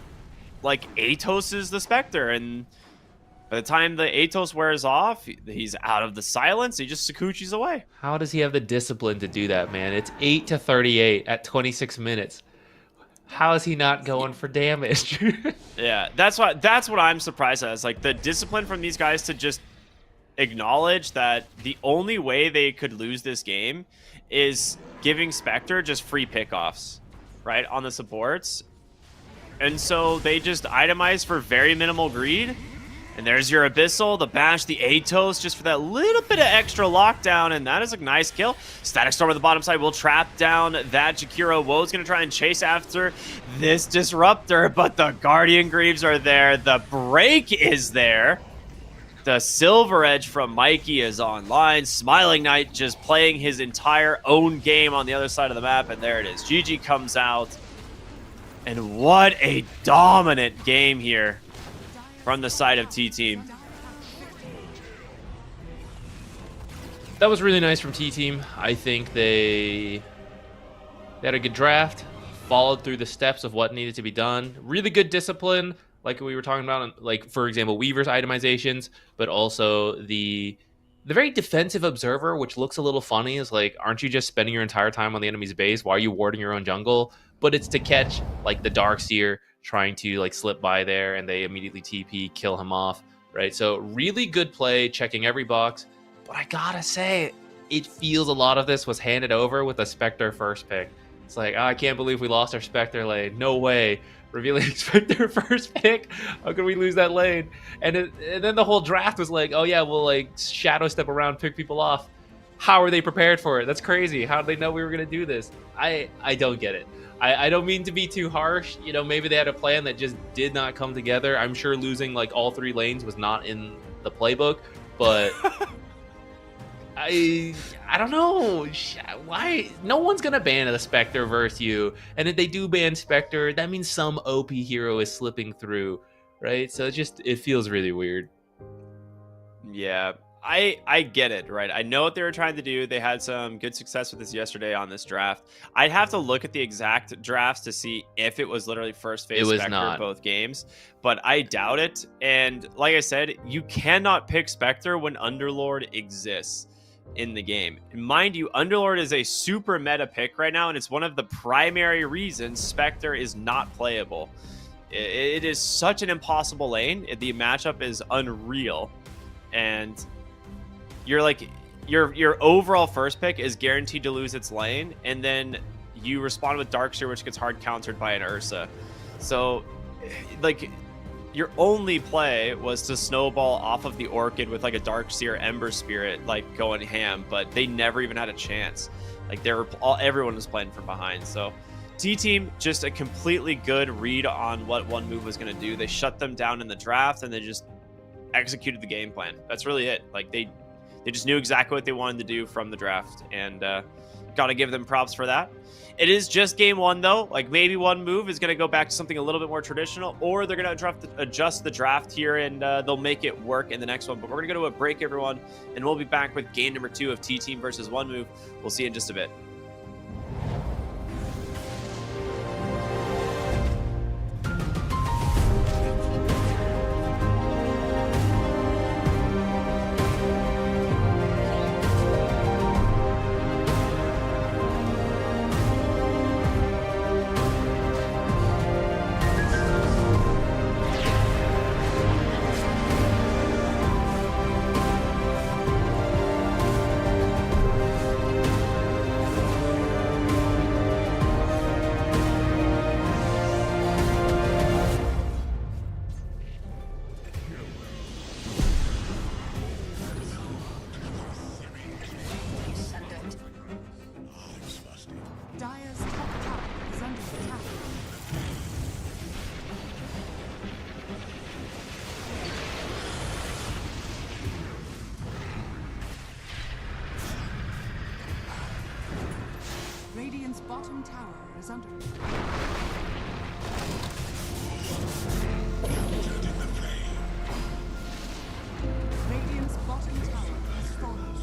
like Atoses the Spectre. And by the time the Atos wears off, he's out of the silence. He just Sakuchi's away. How does he have the discipline to do that, man? It's 8-38 at 26 minutes. How is he not going for damage? Yeah, that's what I'm surprised at. Is like the discipline from these guys to just acknowledge that the only way they could lose this game is giving Spectre just free pickoffs, right, on the supports. And so they just itemize for very minimal greed. And there's your Abyssal, the Bash, the Atos, just for that little bit of extra lockdown, and that is a nice kill. Static Storm on the bottom side will trap down that Jakiro. Woe's going to try and chase after this Disruptor, but the Guardian Greaves are there. The break is there. The Silver Edge from Mikey is online. Smiling Knight just playing his entire own game on the other side of the map, and there it is. GG comes out. And what a dominant game here from the side of T-Team. That was really nice from T-Team. I think they had a good draft, followed through the steps of what needed to be done. Really good discipline, like we were talking about, like, for example, Weaver's itemizations, but also the very defensive observer, which looks a little funny, is like, aren't you just spending your entire time on the enemy's base? Why are you warding your own jungle? But it's to catch, like, the Darkseer trying to, like, slip by there, and they immediately TP, kill him off, right? So really good play, checking every box. But I gotta say, it feels a lot of this was handed over with a Spectre first pick. It's like, oh, I can't believe we lost our Spectre lane. No way. Revealing Spectre first pick. How could we lose that lane? And then the whole draft was like, oh yeah, we'll like shadow step around, pick people off. How are they prepared for it? That's crazy. How did they know we were gonna do this? I don't get it. I don't mean to be too harsh. You know, maybe they had a plan that just did not come together. I'm sure losing like all 3 lanes was not in the playbook, but I don't know. Why? No one's gonna ban the Spectre versus you, and if they do ban Spectre, that means some OP hero is slipping through, right? So it feels really weird. Yeah, I get it, right? I know what they were trying to do. They had some good success with this yesterday on this draft. I'd have to look at the exact drafts to see if it was literally first phase It was Spectre not. both games, but I doubt it. And like I said, you cannot pick Spectre when Underlord exists in the game. And mind you, Underlord is a super meta pick right now, and it's one of the primary reasons Spectre is not playable. It is such an impossible lane. The matchup is unreal, and you're like your overall first pick is guaranteed to lose its lane, and then you respond with Darkseer, which gets hard countered by an Ursa. So like your only play was to snowball off of the Orchid with like a Darkseer Ember Spirit like going ham, but they never even had a chance. Like everyone was playing from behind. So T-Team, just a completely good read on what one move was going to do. They shut them down in the draft, and they just executed the game plan. That's really it. Like they just knew exactly what they wanted to do from the draft, and got to give them props for that. It is just game 1, though. Like, maybe one move is going to go back to something a little bit more traditional, or they're going to adjust the draft here, and they'll make it work in the next one. But we're going to go to a break, everyone, and we'll be back with game number 2 of T-Team versus One Move. We'll see you in just a bit. Dire's top tower is under attack. Radiant's bottom tower is under Radiant's bottom tower has fallen.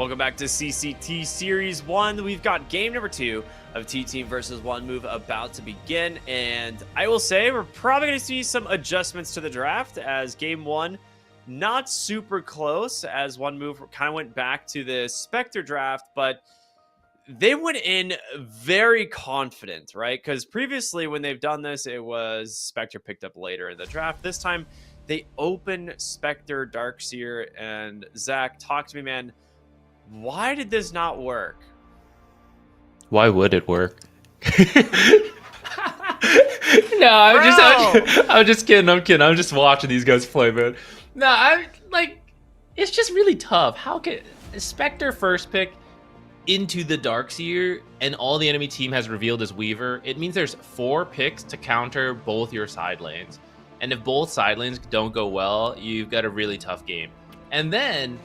Welcome back to CCT Series 1. We've got game number 2 of T-Team versus One Move about to begin. And I will say we're probably going to see some adjustments to the draft as game 1, not super close as One Move kind of went back to the Spectre draft, but they went in very confident, right? Because previously when they've done this, it was Spectre picked up later in the draft. This time they open Spectre, Darkseer, and Zach, talk to me, man. Why did this not work? Why would it work? No, I'm just kidding. I'm kidding. I'm just watching these guys play, man. No, I like. It's just really tough. How can Spectre first pick into the Darkseer, and all the enemy team has revealed is Weaver? It means there's 4 picks to counter both your side lanes, and if both side lanes don't go well, you've got a really tough game. And then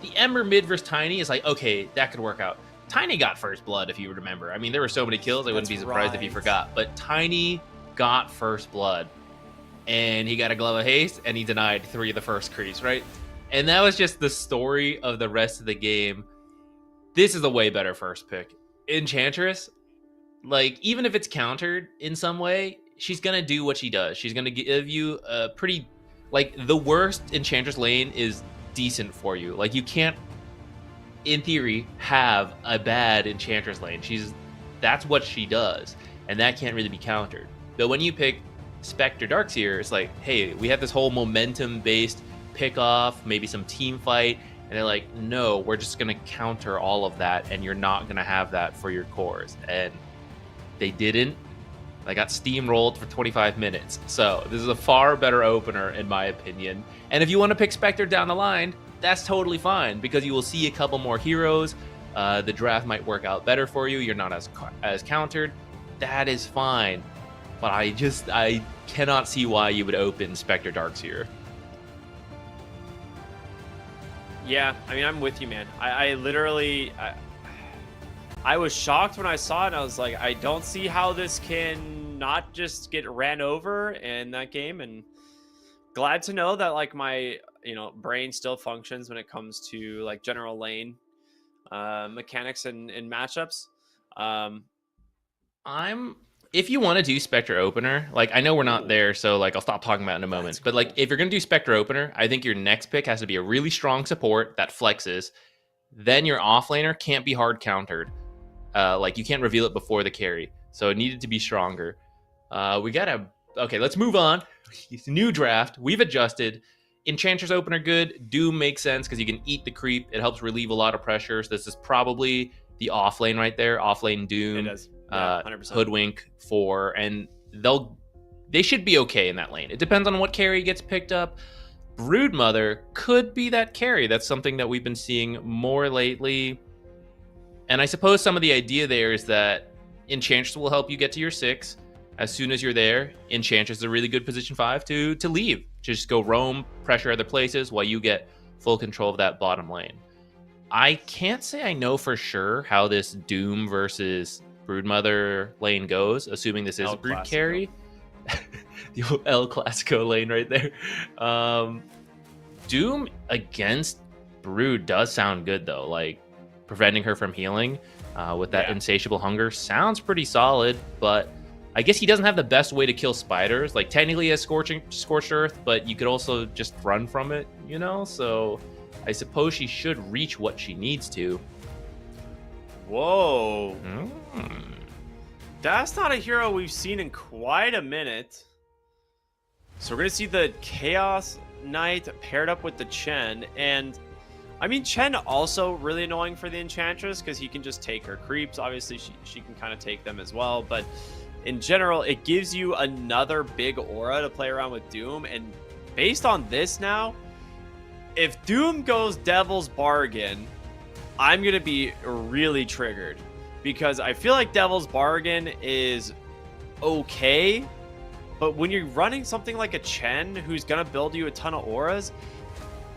the Ember mid versus Tiny is like, okay, that could work out. Tiny got first blood, if you remember. I mean, there were so many kills, I wouldn't be surprised if you forgot. But Tiny got first blood, and he got a Glove of Haste, and he denied 3 of the first creeps, right? And that was just the story of the rest of the game. This is a way better first pick. Enchantress, like, even if it's countered in some way, she's going to do what she does. She's going to give you a pretty, like, the worst Enchantress lane is decent for you. Like, you can't, in theory, have a bad Enchantress lane. That's what she does, and that can't really be countered. But when you pick Spectre Darkseer, it's like, hey, we have this whole momentum-based pick-off, maybe some team fight, and they're like, no, we're just going to counter all of that, and you're not going to have that for your cores. And they didn't. I got steamrolled for 25 minutes. So this is a far better opener, in my opinion. And if you want to pick Spectre down the line, that's totally fine, because you will see a couple more heroes. The draft might work out better for you. You're not as countered. That is fine. But I cannot see why you would open Spectre Darkseer. Yeah, I mean, I'm with you, man. I literally... I was shocked when I saw it, and I was like, I don't see how this can not just get ran over in that game. And glad to know that, like, my, brain still functions when it comes to, like, general lane mechanics and matchups. If you want to do Spectre Opener, like, I know we're not there, so, like, I'll stop talking about it in a moment. But, like, if you're going to do Spectre Opener, I think your next pick has to be a really strong support that flexes. Then your offlaner can't be hard countered. Like, you can't reveal it before the carry. So it needed to be stronger. Okay, let's move on. New draft. We've adjusted. Enchantress Opener good. Doom makes sense because you can eat the creep. It helps relieve a lot of pressure. So this is probably the offlane right there. Offlane Doom. It is. Yeah, 100%. Hoodwink 4. And they should be okay in that lane. It depends on what carry gets picked up. Broodmother could be that carry. That's something that we've been seeing more lately. And I suppose some of the idea there is that Enchantress will help you get to your 6. As soon as you're there, Enchantress is a really good position 5 to leave. Just go roam, pressure other places while you get full control of that bottom lane. I can't say I know for sure how this Doom versus Broodmother lane goes, assuming this is a Brood carry. The old El Clasico lane right there. Doom against Brood does sound good, though. Like, preventing her from healing with that insatiable hunger sounds pretty solid, but I guess he doesn't have the best way to kill spiders. Like, technically he has Scorched Earth, but you could also just run from it, So I suppose she should reach what she needs to. Whoa. That's not a hero we've seen in quite a minute. So we're going to see the Chaos Knight paired up with the Chen. And, I mean, Chen also really annoying for the Enchantress because he can just take her creeps. Obviously, she can kind of take them as well. But in general, it gives you another big aura to play around with Doom. And based on this now, if Doom goes Devil's Bargain, I'm going to be really triggered. Because I feel like Devil's Bargain is okay, but when you're running something like a Chen who's going to build you a ton of auras,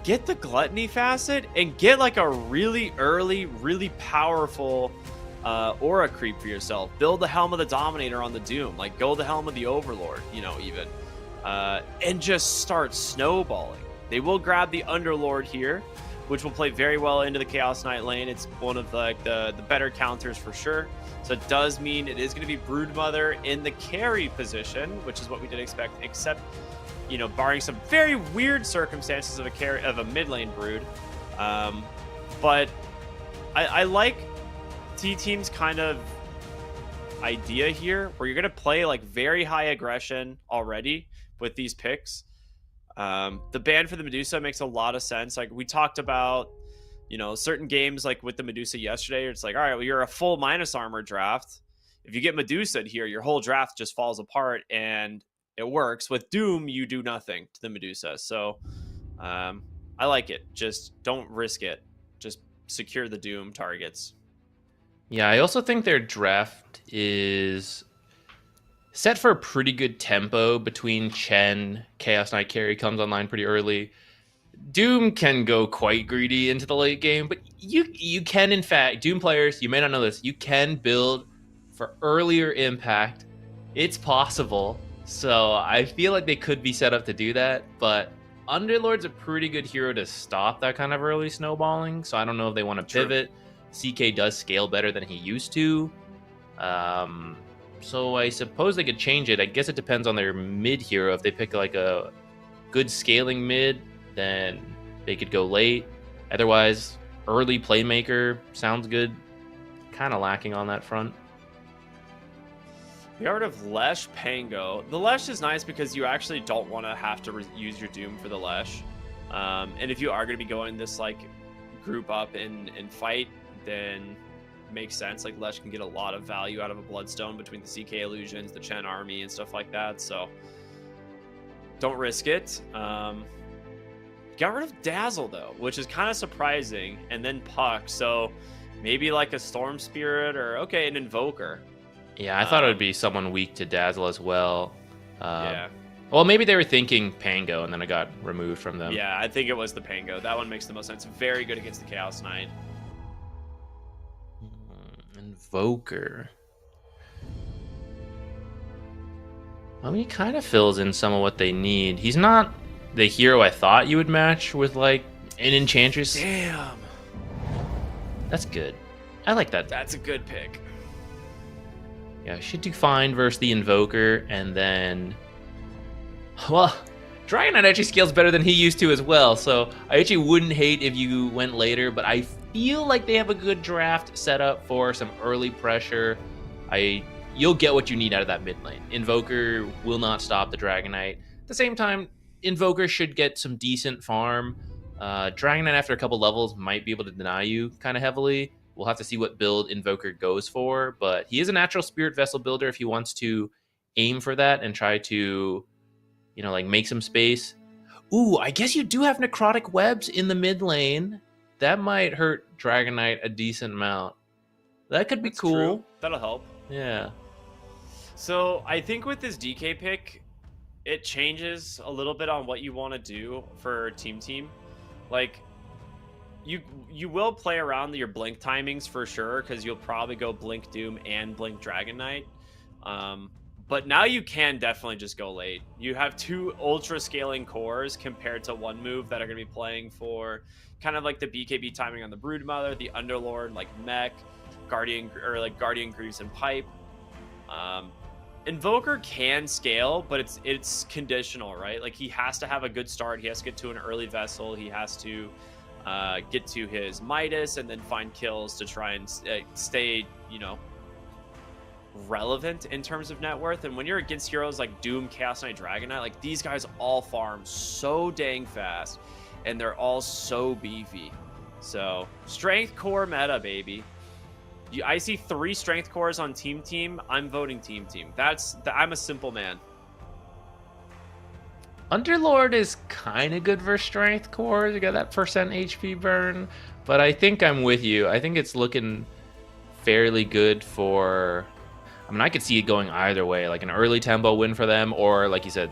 get the Gluttony facet and get like a really early, really powerful aura creep for yourself. Build the Helm of the Dominator on the Doom. Like, go the Helm of the Overlord, even. And just start snowballing. They will grab the Underlord here. which will play very well into the Chaos Knight lane. It's one of the better counters for sure. So it does mean it is going to be Broodmother in the carry position, which is what we did expect, except, you know, barring some very weird circumstances of a mid lane Brood. But I like T-Team's kind of idea here, where you're going to play like very high aggression already with these picks. The ban for the Medusa makes a lot of sense. Like we talked about, you know, certain games like with the Medusa yesterday, it's like, all right, well, you're a full minus armor draft. If you get Medusa here, your whole draft just falls apart, and it works. With Doom, you do nothing to the Medusa. So I like it. Just don't risk it. Just secure the Doom targets. Yeah, I also think their draft is set for a pretty good tempo between Chen. Chaos Knight carry comes online pretty early. Doom can go quite greedy into the late game, but you can, in fact, Doom players, you may not know this, you can build for earlier impact. It's possible. So I feel like they could be set up to do that, but Underlord's a pretty good hero to stop that kind of early snowballing, so I don't know if they want to pivot. CK does scale better than he used to. So I suppose they could change it. I guess it depends on their mid hero. If they pick like a good scaling mid, then they could go late. Otherwise, early playmaker sounds good. Kind of lacking on that front. The art of Lesh Pango. The Lesh is nice because you actually don't want to have to use your Doom for the Lesh. And if you are going to be going this like group up and fight, then makes sense. Like Lesh can get a lot of value out of a Bloodstone between the CK illusions, the Chen army, and stuff like that. So don't risk it. Got rid of Dazzle though, which is kind of surprising, and then Puck. So maybe like a Storm Spirit or an Invoker. Yeah, I thought it would be someone weak to Dazzle as well. Yeah. Well, maybe they were thinking Pango, and then it got removed from them. Yeah, I think it was the Pango. That one makes the most sense. Very good against the Chaos Knight. Invoker. I mean, he kind of fills in some of what they need. He's not the hero I thought you would match with, like, an Enchantress. Damn. That's good. I like that. That's a good pick. Yeah, should do fine versus the Invoker, and then... Well, Dragon Knight actually scales better than he used to as well, so I actually wouldn't hate if you went later, but I feel like they have a good draft set up for some early pressure. You'll get what you need out of that mid lane. Invoker will not stop the Dragon Knight. At the same time, Invoker should get some decent farm. Dragon Knight after a couple levels might be able to deny you kind of heavily. We'll have to see what build Invoker goes for, but he is a natural Spirit Vessel builder if he wants to aim for that and try to, you know, like make some space. Ooh, I guess you do have Necrotic Webs in the mid lane. That might hurt Dragon Knight a decent amount. That could be That's cool. true. That'll help. Yeah. So I think with this DK pick, it changes a little bit on what you want to do for team. Like, you will play around your blink timings for sure, because you'll probably go blink Doom and blink Dragon Knight. But now you can definitely just go late. You have two ultra scaling cores compared to one move that are going to be playing for kind of like the BKB timing on the Broodmother, the Underlord, like Mech, Guardian Greaves and Pipe. Invoker can scale, but it's conditional, right? Like he has to have a good start. He has to get to an early vessel. He has to get to his Midas and then find kills to try and stay, you know, relevant in terms of net worth. And when you're against heroes like Doom, Chaos Knight, Dragon Knight, like these guys all farm so dang fast, and they're all so beefy. So strength core meta, baby. I see 3 strength cores on team. I'm voting team. I'm a simple man. Underlord is kind of good for strength cores. You got that % HP burn, but I think I'm with you. I think it's looking fairly good for... I mean, I could see it going either way, like an early tempo win for them, or like you said,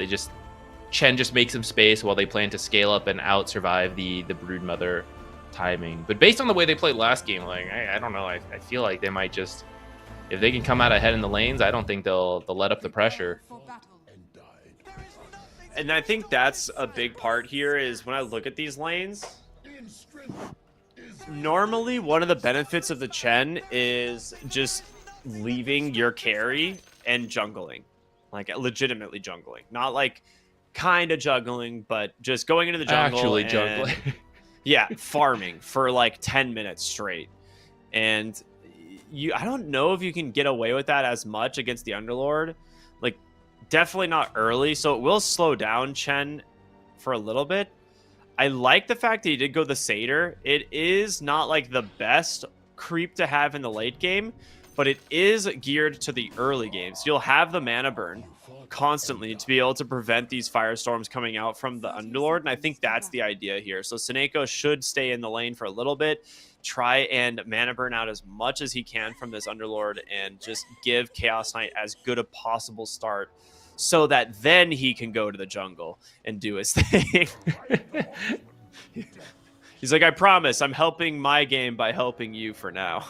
Chen just makes some space while they plan to scale up and out survive the Broodmother timing. But based on the way they played last game, like I don't know, I feel like they might just, if they can come out ahead in the lanes, I don't think they'll let up the pressure. For battle. And I think that's a big part here is when I look at these lanes, Normally, one of the benefits of the Chen is just leaving your carry and jungling. Like, legitimately jungling. Not like kind of juggling, but just going into the jungle. Actually, and, juggling. yeah, farming for like 10 minutes straight. And I don't know if you can get away with that as much against the Underlord. Like, definitely not early, so it will slow down Chen for a little bit. I like the fact that he did go the Satyr. It is not like the best creep to have in the late game, but it is geared to the early game. So you'll have the mana burn constantly to be able to prevent these firestorms coming out from the Underlord, and I think that's the idea here. So Seneko should stay in the lane for a little bit, try and mana burn out as much as he can from this Underlord, and just give Chaos Knight as good a possible start so that then he can go to the jungle and do his thing. He's like, I promise, I'm helping my game by helping you for now.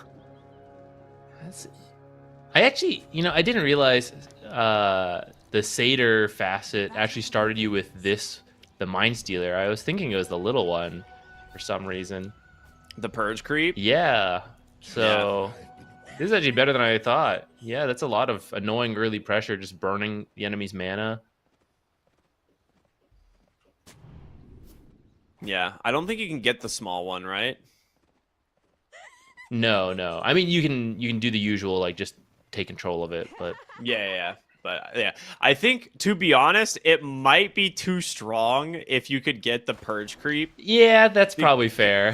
I actually, I didn't realize the Satyr facet actually started you with the Mind Stealer. I was thinking it was the little one for some reason. The Purge creep? Yeah. So this is actually better than I thought. Yeah, that's a lot of annoying early pressure, just burning the enemy's mana. Yeah, I don't think you can get the small one, right? No. I mean, you can do the usual, like just take control of it, but Yeah. But yeah, I think, to be honest, it might be too strong if you could get the Purge creep. yeah, that's probably fair.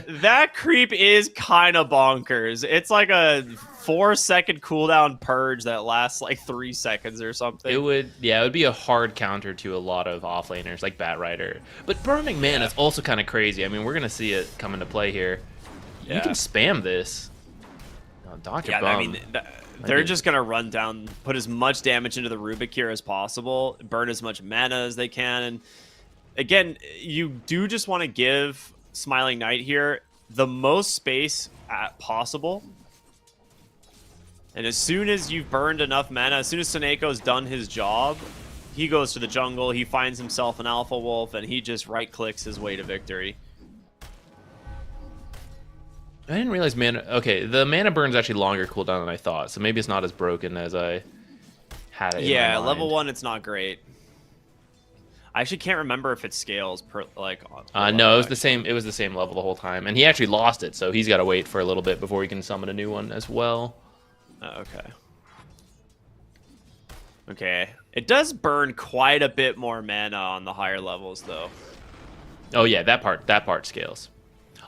That creep is kind of bonkers. It's like a 4-second cooldown Purge that lasts like 3 seconds or something. It would be a hard counter to a lot of offlaners like Bat Rider. But burning mana is also kind of crazy. I mean, we're gonna see it come into play here. You can spam this. Oh, Dr. Bum. I mean, they're just gonna run down, put as much damage into the Rubik here as possible, burn as much mana as they can, and again, you do just want to give Smiling Knight here the most space possible. And as soon as you've burned enough mana, as soon as Seneko's done his job, he goes to the jungle, he finds himself an Alpha Wolf, and he just right-clicks his way to victory. I didn't realize mana... Okay, the mana burn's actually longer cooldown than I thought, so maybe it's not as broken as I had it in my mind. Level 1, it's not great. I actually can't remember if it scales per, like... no, it was the same. It was the same level the whole time, and he actually lost it, so he's got to wait for a little bit before he can summon a new one as well. Okay. Okay. It does burn quite a bit more mana on the higher levels, though. Oh yeah, that part scales.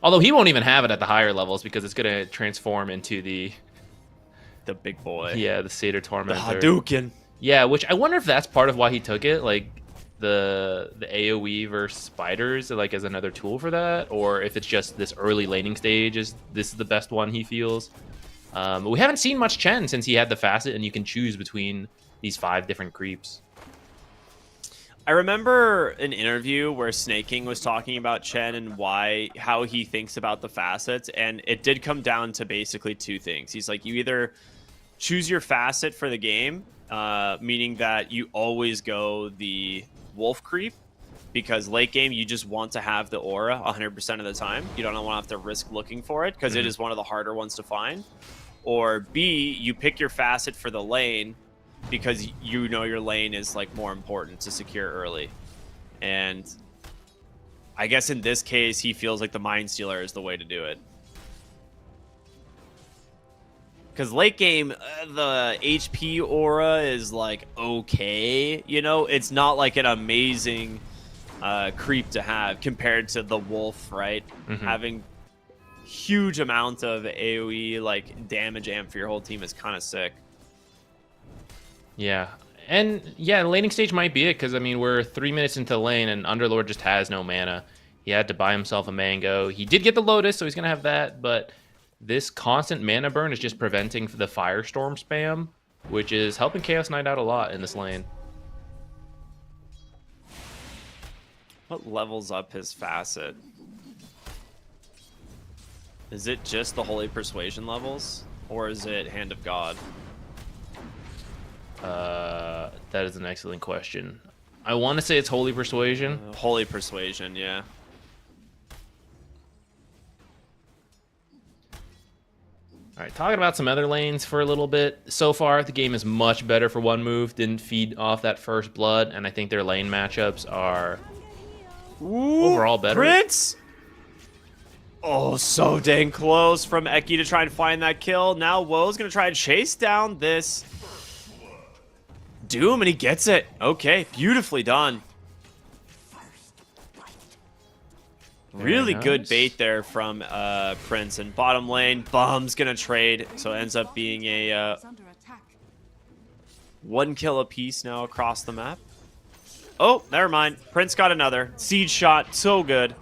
Although he won't even have it at the higher levels because it's gonna transform into the big boy. Yeah, the Satyr Tormentor. The Hadouken. Yeah, which I wonder if that's part of why he took it, like the AoE versus spiders, like as another tool for that, or if it's just this early laning stage this is the best one he feels. But we haven't seen much Chen since he had the facet, and you can choose between these 5 different creeps. I remember an interview where Snaking was talking about Chen and how he thinks about the facets, and it did come down to basically 2 things. He's like, you either choose your facet for the game, meaning that you always go the wolf creep, because late game you just want to have the aura 100% of the time. You don't want to have to risk looking for it, because it is one of the harder ones to find. Or B, you pick your facet for the lane, because you know your lane is like more important to secure early. And I guess in this case, he feels like the Mind Stealer is the way to do it. Because late game, the HP aura is like okay, you know? It's not like an amazing creep to have compared to the wolf, right? Having huge amount of AoE like damage amp for your whole team is kind of sick. Yeah, and yeah, laning stage might be it, because I mean we're 3 minutes into the lane and Underlord just has no mana. He had to buy himself a mango. He did get the Lotus, so he's gonna have that, but this constant mana burn is just preventing the Firestorm spam, which is helping Chaos Knight out a lot in this lane. What levels up his facet? Is it just the Holy Persuasion levels? Or is it Hand of God? That is an excellent question. I want to say it's Holy Persuasion. Holy Persuasion, yeah. All right, talking about some other lanes for a little bit. So far, the game is much better for one move. Didn't feed off that first blood, and I think their lane matchups are overall better. Prince! Oh, so dang close from Eki to try and find that kill. Now Woe's going to try and chase down this Doom, and he gets it. Okay, beautifully done. Really nice. good bait there from Prince. And bottom lane, Bum's going to trade. So it ends up being a Is under attack. 1 kill apiece now across the map. Oh, never mind. Prince got another. Siege shot, so good.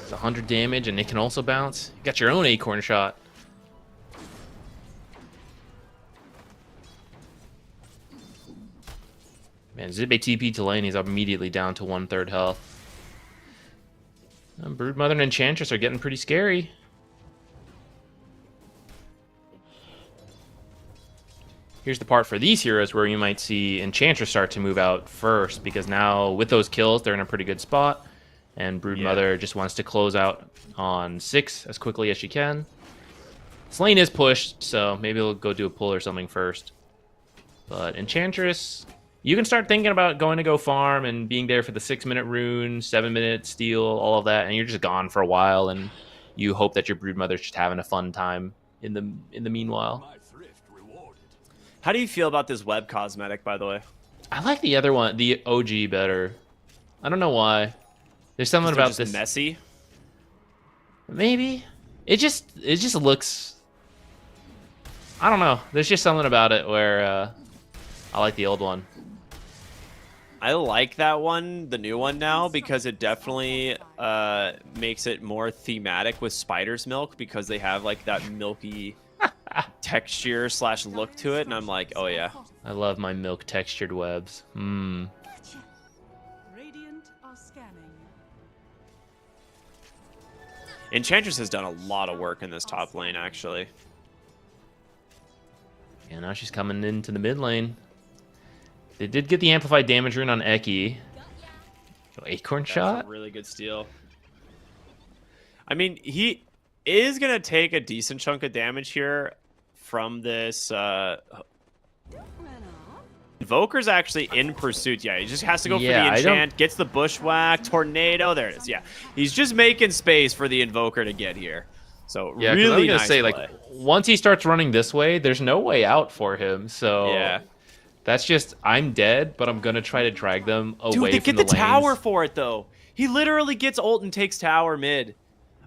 It's 100 damage, and it can also bounce. You got your own acorn shot. Man, Zibe TP to lane, he's immediately down to 1/3 health. Broodmother and Enchantress are getting pretty scary. Here's the part for these heroes where you might see Enchantress start to move out first, because now with those kills, they're in a pretty good spot. And Broodmother just wants to close out on 6 as quickly as she can. This lane is pushed, so maybe we'll go do a pull or something first. But Enchantress, you can start thinking about going to go farm and being there for the 6-minute rune, 7-minute steal, all of that, and you're just gone for a while, and you hope that your Broodmother's just having a fun time in the meanwhile. How do you feel about this web cosmetic, by the way? I like the other one, the OG, better. I don't know why. There's something They're about just this. messy. Maybe it just looks. I don't know. There's just something about it where I like the old one. I like that one, the new one now, because it definitely makes it more thematic with Spider's Milk, because they have like that milky texture / look to it, and I'm like, oh yeah. I love my milk textured webs. Mmm. Radiant are scanning. Enchantress has done a lot of work in this top lane, actually. And now she's coming into the mid lane. They did get the amplified damage rune on Eki. Acorn That's shot? a really good steal. I mean, he is going to take a decent chunk of damage here from this. Invoker's actually in pursuit. Yeah, he just has to go for the enchant, gets the bushwhack, tornado. There it is. Yeah, he's just making space for the Invoker to get here. So Yeah, really I was gonna nice say, play. like, once he starts running this way, there's no way out for him. So Yeah. that's just, I'm dead, but I'm gonna try to drag them away Dude, they from get the tower lanes. for it, though. He literally gets ult and takes tower mid.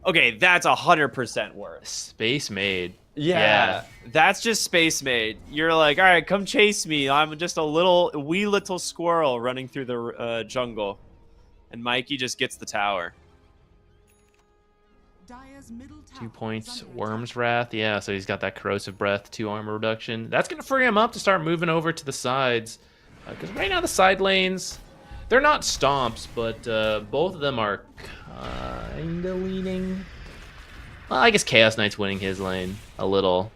Okay, that's 100% worth. Space made. Yeah, that's just space made. You're like, all right, come chase me. I'm just a wee little squirrel running through the jungle. And Mikey just gets the tower. Dire's middle tower 2 is points, under Worm's attack. Wrath. Yeah, so he's got that corrosive breath, 2 armor reduction. That's gonna free him up to start moving over to the sides. Because right now the side lanes, they're not stomps, but both of them are kinda leaning. Well, I guess Chaos Knight's winning his lane a little.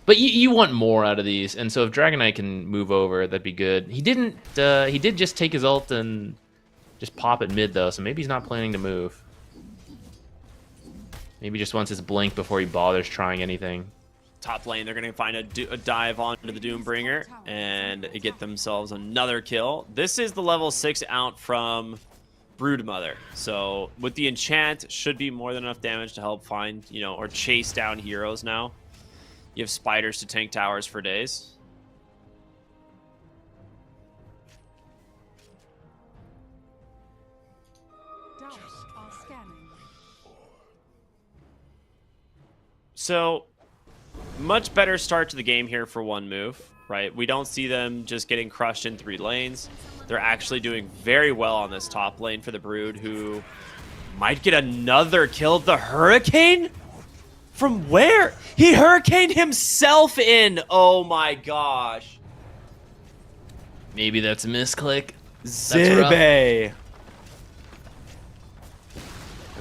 But you want more out of these, and so if Dragon Knight can move over, that'd be good. He didn't. He did just take his ult and just pop it mid, though, so maybe he's not planning to move. Maybe just wants his blink before he bothers trying anything. Top lane, they're going to find a dive onto the Doombringer and get themselves another kill. This is the level 6 out from Broodmother. So with the enchant, should be more than enough damage to help find, or chase down heroes now. You have spiders to tank towers for days. Doubts are scanning. So, much better start to the game here for one move, right? We don't see them just getting crushed in 3 lanes. They're actually doing very well on this top lane for the Brood, who might get another kill. The Hurricane? From where? He Hurricaned himself in! Oh my gosh. Maybe that's a misclick. Zibe.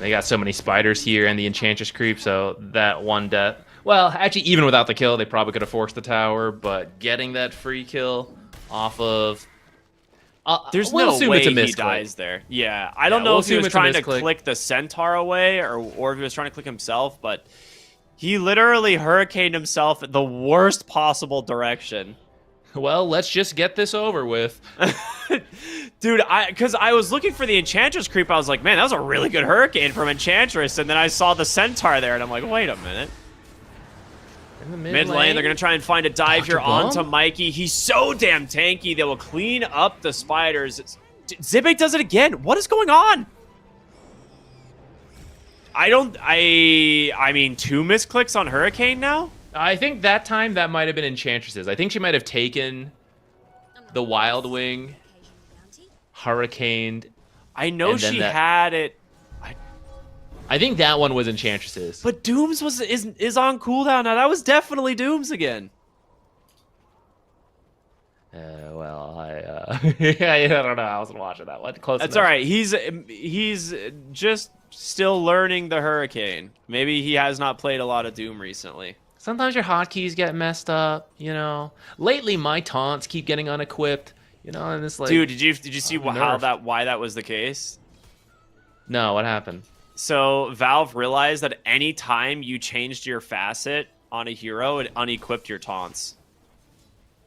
They got so many spiders here and the Enchantress creep, so that one death. Well, actually, even without the kill, they probably could have forced the tower, but getting that free kill off of There's we'll no assume way it's a he misclick. dies there. Yeah, I don't know we'll if he assume was it's a trying to misclick. click the centaur away or if he was trying to click himself, but he literally hurricaned himself in the worst possible direction. Well, let's just get this over with. Dude, because I was looking for the Enchantress creep, I was like, man, that was a really good hurricane from Enchantress, and then I saw the centaur there, and I'm like, wait a minute. In the Mid lane, they're going to try and find a dive here Dr. Bum? onto Mikey. He's so damn tanky, they will clean up the spiders. Zibek does it again. What is going on? I mean, 2 misclicks on Hurricane now? I think that time that might have been Enchantress's. I think she might have taken the Wild Wing, hurricaned. I know And then she that- had it, I think that one was Enchantress's. but Doom's is on cooldown now. That was definitely Doom's again. Well, I don't know. I wasn't watching that one. Close That's enough. all right. He's just still learning the Hurricane. Maybe he has not played a lot of Doom recently. Sometimes your hotkeys get messed up, you know. Lately, my taunts keep getting unequipped, you know, and it's like... Dude, did you see nerfed. why that was the case? No, what happened? So Valve realized that any time you changed your facet on a hero, it unequipped your taunts.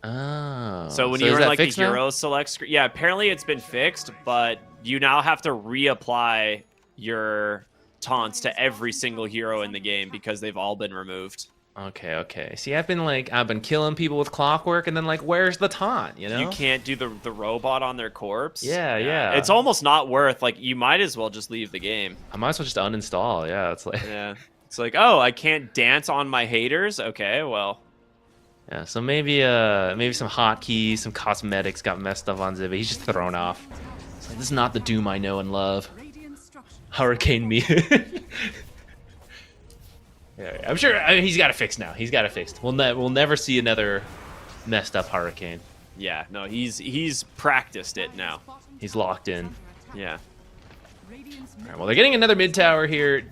Oh. So when is you were in that like the fixed now? hero select screen, yeah, apparently it's been fixed, but you now have to reapply your taunts to every single hero in the game because they've all been removed. Okay. See, I've been killing people with clockwork, and then like, where's the taunt? You know? You can't do the robot on their corpse. Yeah. It's almost not worth. Like, you might as well just leave the game. I might as well just uninstall. Yeah, it's like. Yeah. It's like, oh, I can't dance on my haters. Okay, well. Yeah. So maybe some hotkeys, some cosmetics got messed up on Zibby. He's just thrown off. It's like, this is not the Doom I know and love. Radiant structure. Hurricane me. Yeah, I'm sure he's got it fixed now. He's got it fixed. We'll never see another messed up Hurricane. Yeah, no, he's practiced it now. He's locked in. Yeah. All right, well, they're getting another mid tower here.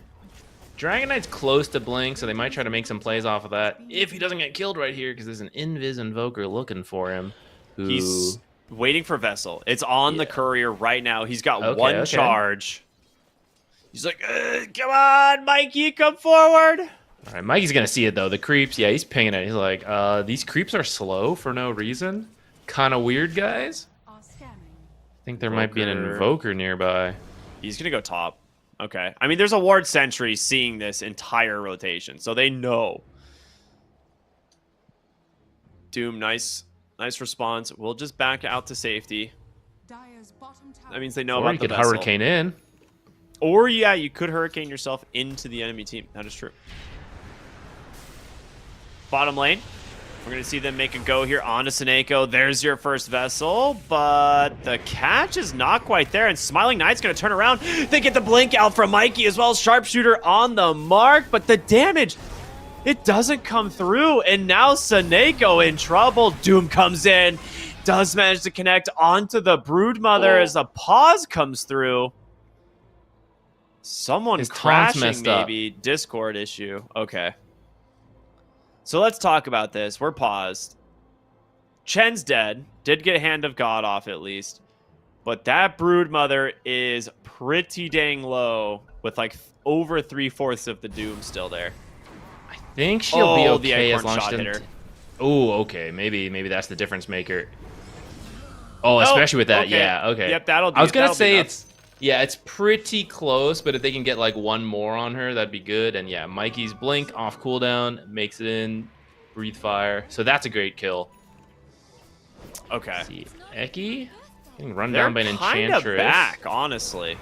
Dragon Knight's close to Blink, so they might try to make some plays off of that if he doesn't get killed right here, because there's an Invis Invoker looking for him. Who... He's waiting for Vessel. It's on the courier right now. He's got Okay, one okay. charge. He's like, come on, Mikey, come forward. All right, Mikey's gonna see it though. The creeps, yeah, he's pinging it. He's like, these creeps are slow for no reason. Kind of weird, guys. Are scanning. I think there might be an Invoker. Invoker nearby. He's going to go top. Okay. I mean, there's a Ward Sentry seeing this entire rotation, so they know. Doom, nice response. We'll just back out to safety. Dire's bottom tower. That means they know Or about you the could Vessel. Hurricane in. Or, yeah, you could Hurricane yourself into the enemy team. That is true. Bottom lane. We're going to see them make a go here onto Seneko. There's your first Vessel, but the catch is not quite there, and Smiling Knight's going to turn around. They get the blink out from Mikey as well. Sharpshooter on the mark, but the damage, it doesn't come through, and now Seneko in trouble. Doom comes in, does manage to connect onto the Broodmother as a pause comes through. Someone His taunt's crashing, messed up. maybe. Discord issue. Okay. So let's talk about this. We're paused. Chen's dead. Did get Hand of God off at least. But that Broodmother is pretty dang low with like over 3/4 of the Doom still there. I think she'll be Oh, the okay as Acorn long as shot she hit doesn't. her. Oh, okay. Maybe that's the difference maker. Oh, especially with that. okay. Yeah. Okay. Yep, that'll do. I was gonna that'll be say enough. it's pretty close, but if they can get like one more on her, that'd be good. And yeah, Mikey's blink off cooldown makes it in, breathe fire. So that's a great kill. Okay. Let's see, Eki getting run They're down by an kind of enchantress. back, honestly.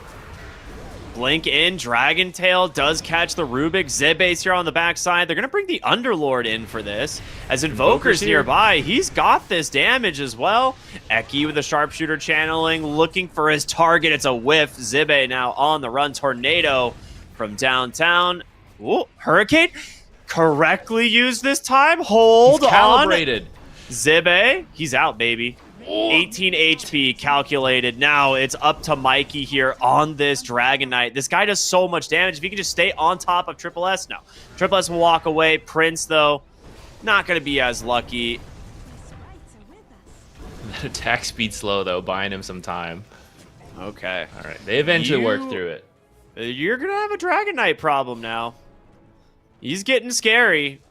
Blink in, Dragon Tail does catch the Rubik. Zibase here on the backside. They're going to bring the Underlord in for this. As Invoker's here. nearby, he's got this damage as well. Eki with the Sharpshooter channeling, looking for his target. It's a whiff. Zibe now on the run. Tornado from downtown. Ooh, Hurricane. Correctly used this time. Hold He's on. calibrated. Zibe, he's out, baby. 18 HP calculated. Now it's up to Mikey here on this Dragon Knight. This guy does so much damage. If he can just stay on top of Triple S, no. Triple S will walk away. Prince, though, not going to be as lucky. Sprites are with us. attack speed slow though, buying him some time. Okay. All right, they eventually work through it. You're gonna have a Dragon Knight problem now. He's getting scary.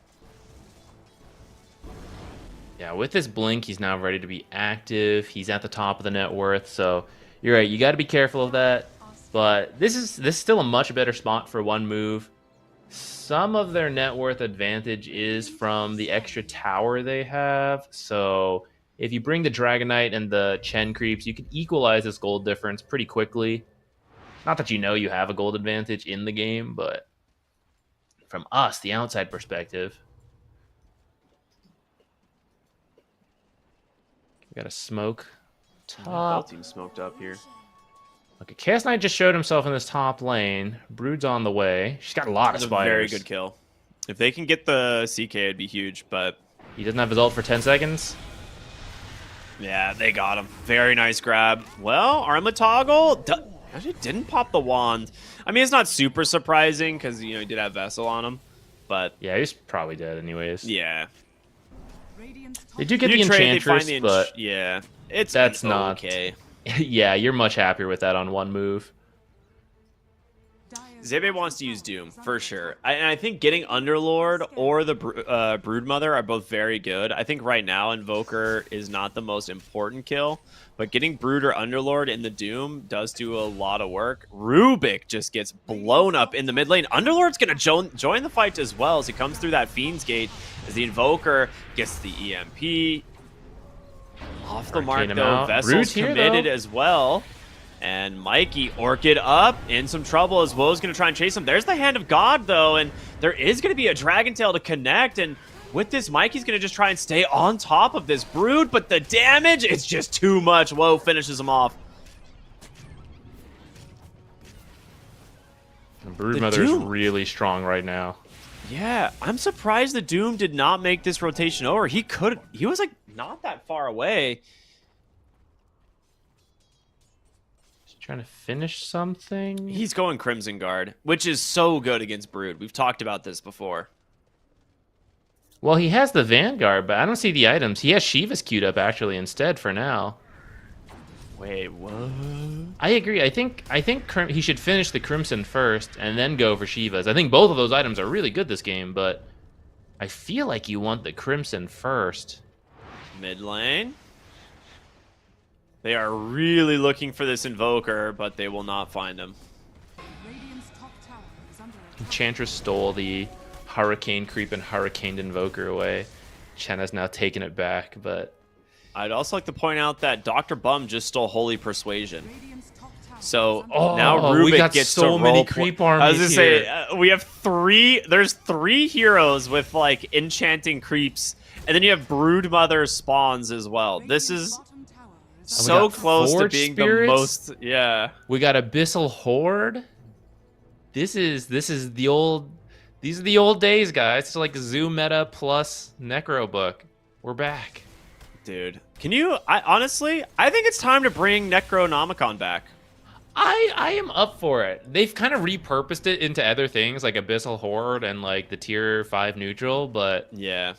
Yeah, with this blink, he's now ready to be active. He's at the top of the net worth, so you're right. You got to be careful of that. But this is still a much better spot for one move. Some of their net worth advantage is from the extra tower they have. So if you bring the Dragon Knight and the Chen creeps, you can equalize this gold difference pretty quickly. Not that you know you have a gold advantage in the game, but from us, the outside perspective. We got a smoke. Both Top. teams smoked up here. Okay, Chaos Knight just showed himself in this top lane. Brood's on the way. She's got a lot of That's a spiders. very good kill. If they can get the CK, it'd be huge, but He doesn't have his ult for 10 seconds. yeah, they got him. Very nice grab. Well, Armlet Toggle actually didn't pop the wand. I mean, it's not super surprising because, you know, he did have Vessel on him, but Yeah, he's probably dead anyways. yeah. They do get You the trade, they Enchantress, find the but yeah, it's that's been not- okay. yeah, you're much happier with that on one move. Zebe wants to use Doom, for sure. And I think getting Underlord or the Broodmother are both very good. I think right now Invoker is not the most important kill, but getting Brood or Underlord in the Doom does do a lot of work. Rubik just gets blown up in the mid lane. Underlord's going to join the fight as well as he comes through that Fiend's Gate as the Invoker gets the EMP. Off the mark, Arcane him though. out. Vessel's Brood's here, committed though. as well. And Mikey, Orchid up, in some trouble as well. Is going to try and chase him. There's the Hand of God, though, and there is going to be a Dragon Tail to connect. And with this, Mikey's going to just try and stay on top of this Brood, but the damage, it's just too much. Whoa, finishes him off. Broodmother is Doom. really strong right now. Yeah, I'm surprised the Doom did not make this rotation over. He was like not that far away. He's trying to finish something. He's going Crimson Guard, which is so good against Brood. We've talked about this before. Well, he has the Vanguard, but I don't see the items. He has Shiva's queued up actually instead for now. Wait, what? I agree. I think he should finish the Crimson first and then go for Shiva's. I think both of those items are really good this game, but I feel like you want the Crimson first. Mid lane. They are really looking for this Invoker, but they will not find him. Radiant's top tower is under attack. Enchantress stole the Hurricane Creep and Hurricaned Invoker away. Chen has now taken it back, but I'd also like to point out that Dr. Bum just stole Holy Persuasion. Radiant's top tower So is under Oh, now we Rubik got gets so to many roll creep I was armies gonna say here. we have there's three heroes with like enchanting creeps, and then you have Broodmother spawns as well. This is bottom tower is so got close to Forge being Spirits? the most. Yeah, we got Abyssal Horde. This is the old. These are the old days, guys. It's like Zoo Meta plus Necro Book. We're back. dude. Can you? Honestly, I think it's time to bring Necronomicon back. I am up for it. They've kind of repurposed it into other things like Abyssal Horde and like the tier 5 neutral, but Yeah.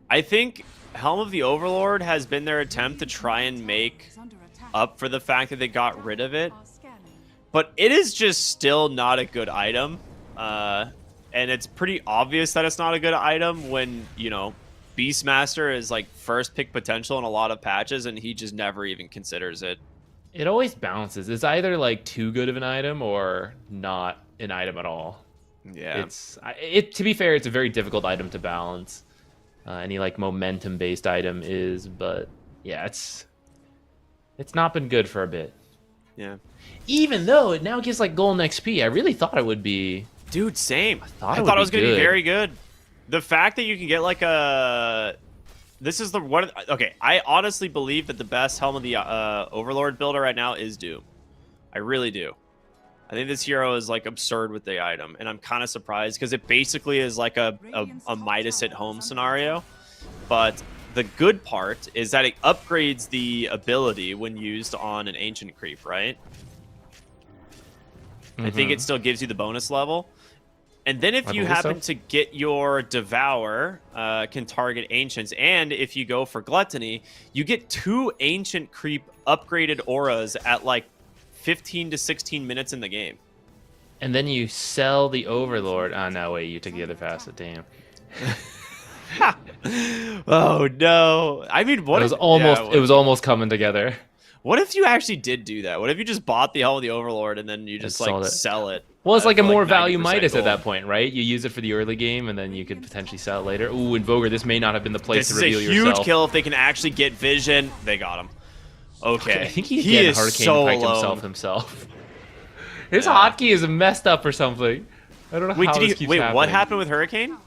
I think Helm of the Overlord has been their attempt to try and make under attack. up for the fact that they got rid of it. Are scanning. But it is just still not a good item. And it's pretty obvious that it's not a good item when, you know, Beastmaster is like first pick potential in a lot of patches and he just never even considers it. it always bounces. It's either like too good of an item or not an item at all. Yeah. To be fair, it's a very difficult item to balance. Any like momentum based item is, but yeah, it's not been good for a bit. Yeah. Even though it now gives like golden XP, I really thought it would be. Dude, same. thought I it thought would it was be going to be good. very good. The fact that you can get like a... This is the one... Okay, I honestly believe that the best Helm of the Overlord builder right now is Doom. I really do. I think this hero is like absurd with the item, and I'm kind of surprised because it basically is like a Midas at home scenario. But the good part is that it upgrades the ability when used on an Ancient Creep, right? I think it still gives you the bonus level. And then if I you believe happen so. to get your Devour, can target Ancients. And if you go for Gluttony, you get 2 Ancient Creep upgraded auras at like 15 to 16 minutes in the game. And then you sell the Overlord. Oh, no, wait, you took the other facet. Damn. Oh, no. I mean, what It was if... almost, yeah, it was almost coming together. what if you actually did do that? What if you just bought the Helm of the Overlord and then you just like sold it. sell it? Well, it's like a for, more 90% value Midas at gold? that point, right? You use it for the early game, and then you could potentially sell it later. Ooh, Invoker, this may not have been the place This to is a reveal huge yourself. kill if they can actually get vision. They got him. Okay. I think he he again is Hurricane so piked alone. himself. His Yeah. hotkey is messed up or something. I don't know Wait, how did this he? keeps Wait, happening. what happened with Hurricane?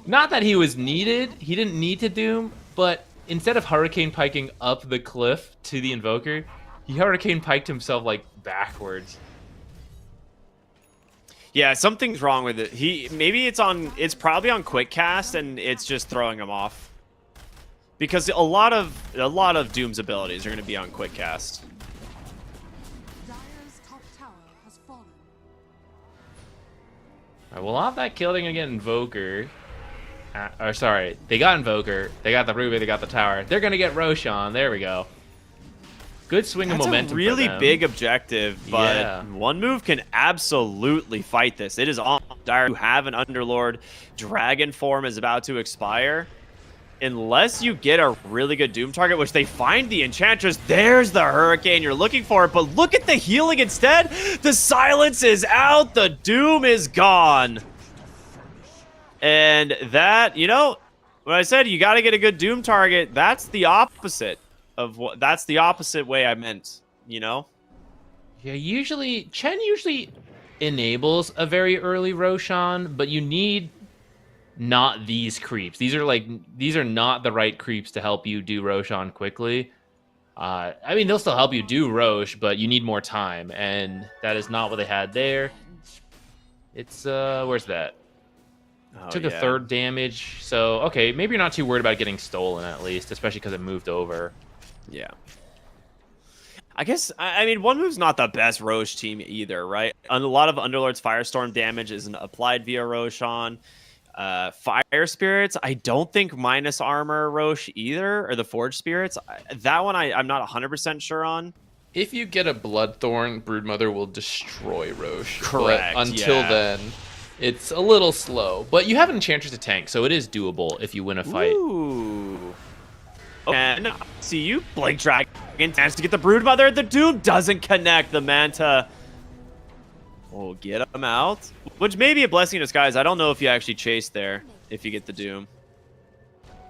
Not that he was needed. He didn't need to Doom, but instead of Hurricane piking up the cliff to the Invoker, he Hurricane piked himself like backwards. Yeah, something's wrong with it. It's probably on quick cast and it's just throwing him off. Because a lot of Doom's abilities are going to be on quick cast. Dire's top tower has fallen. Alright, well, off that kill, they're gonna get Invoker. Or sorry, they got Invoker, they got the Ruby, they got the tower. They're gonna get Roshan. There we go. Good swing That's of momentum. a really for them. big objective, but Yeah. one move can absolutely fight this. It is on Dire. You have an Underlord. Dragon form is about to expire. Unless you get a really good Doom target, which they find the Enchantress. There's the Hurricane you're looking for, but look at the healing instead. The silence is out. The Doom is gone. And that, when I said you got to get a good Doom target, that's the opposite of what. That's the opposite way I meant. Yeah, Chen usually enables a very early Roshan, but you need not these creeps. These are not the right creeps to help you do Roshan quickly. I mean, they'll still help you do Rosh, but you need more time, and that is not what they had there. It's where's that? Oh, Took a yeah. 3rd damage, so okay, maybe you're not too worried about getting stolen at least, especially because it moved over. Yeah. I guess, I mean, one move's not the best Rosh team either, right? A lot of Underlord's Firestorm damage isn't applied via Roshan. Fire Spirits, I don't think minus armor Rosh either, or the Forge Spirits. That one I'm not 100% sure on. If you get a Bloodthorn, Broodmother will destroy Roche. Correct, But until yeah. then, it's a little slow. But you have an Enchantress to tank, so it is doable if you win a fight. Ooh. And see you, Blink Dragon tends to get the Broodmother. The Doom doesn't connect. The Manta will get him out, which may be a blessing in disguise. I don't know if you actually chase there if you get the Doom.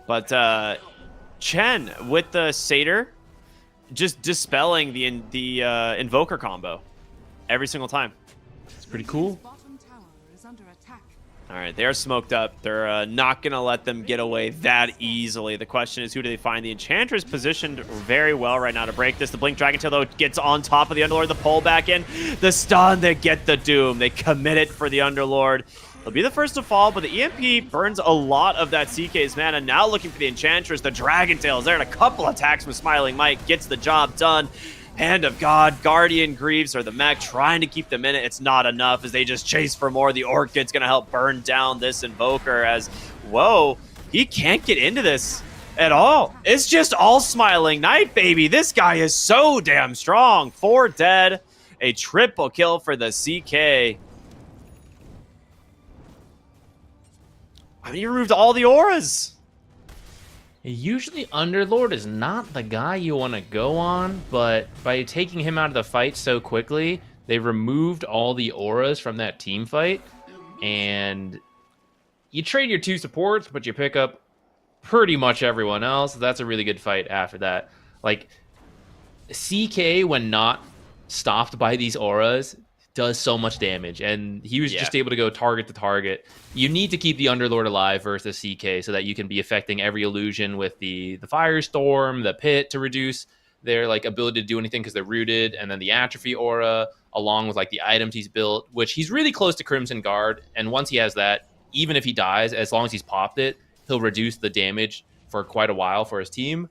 But Chen with the Satyr just dispelling the Invoker combo every single time. It's pretty cool. Bottom tower is under attack. All right, they are smoked up. They're not going to let them get away that easily. The question is, who do they find? The Enchantress positioned very well right now to break this. The Blink Dragon Tail, though, gets on top of the Underlord. The pull back in. The stun, they get the Doom. They commit it for the Underlord. They'll be the first to fall, but the EMP burns a lot of that CK's mana. Now looking for the Enchantress. The Dragon Tail is there, and a couple attacks from Smiling Mike gets the job done. Hand of God, Guardian Greaves are the mech trying to keep them in it. It's not enough as they just chase for more. The Orchid's going to help burn down this Invoker as, whoa, he can't get into this at all. It's just all Smiling Knight, baby. This guy is so damn strong. 4 dead, a triple kill for the CK. I mean, he removed all the auras. Usually Underlord is not the guy you want to go on, but by taking him out of the fight so quickly, they removed all the auras from that team fight, and you trade your 2 supports, but you pick up pretty much everyone else. That's a really good fight after that. Like, CK, when not stopped by these auras, does so much damage, and he was just able to go target to target. You need to keep the Underlord alive versus CK so that you can be affecting every illusion with the Firestorm, the Pit to reduce their ability to do anything because they're rooted, and then the Atrophy aura along with the items he's built, which he's really close to Crimson Guard, and once he has that, even if he dies, as long as he's popped it, he'll reduce the damage for quite a while for his team.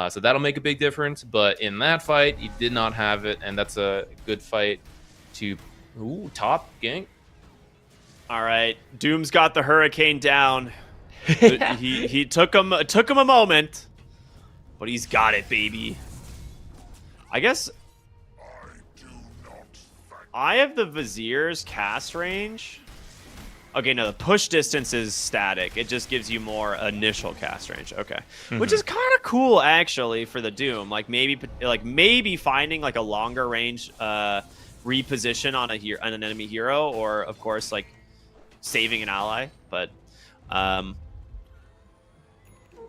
So that'll make a big difference, but in that fight, he did not have it, and that's a good fight to top gank. All right, Doom's got the hurricane down. he took him a moment, but he's got it, baby. I guess I have the Vizier's cast range. Okay, no, the push distance is static. It just gives you more initial cast range. Okay, which is kind of cool actually for the Doom. Like maybe finding like a longer range reposition on an enemy hero, or of course like saving an ally. But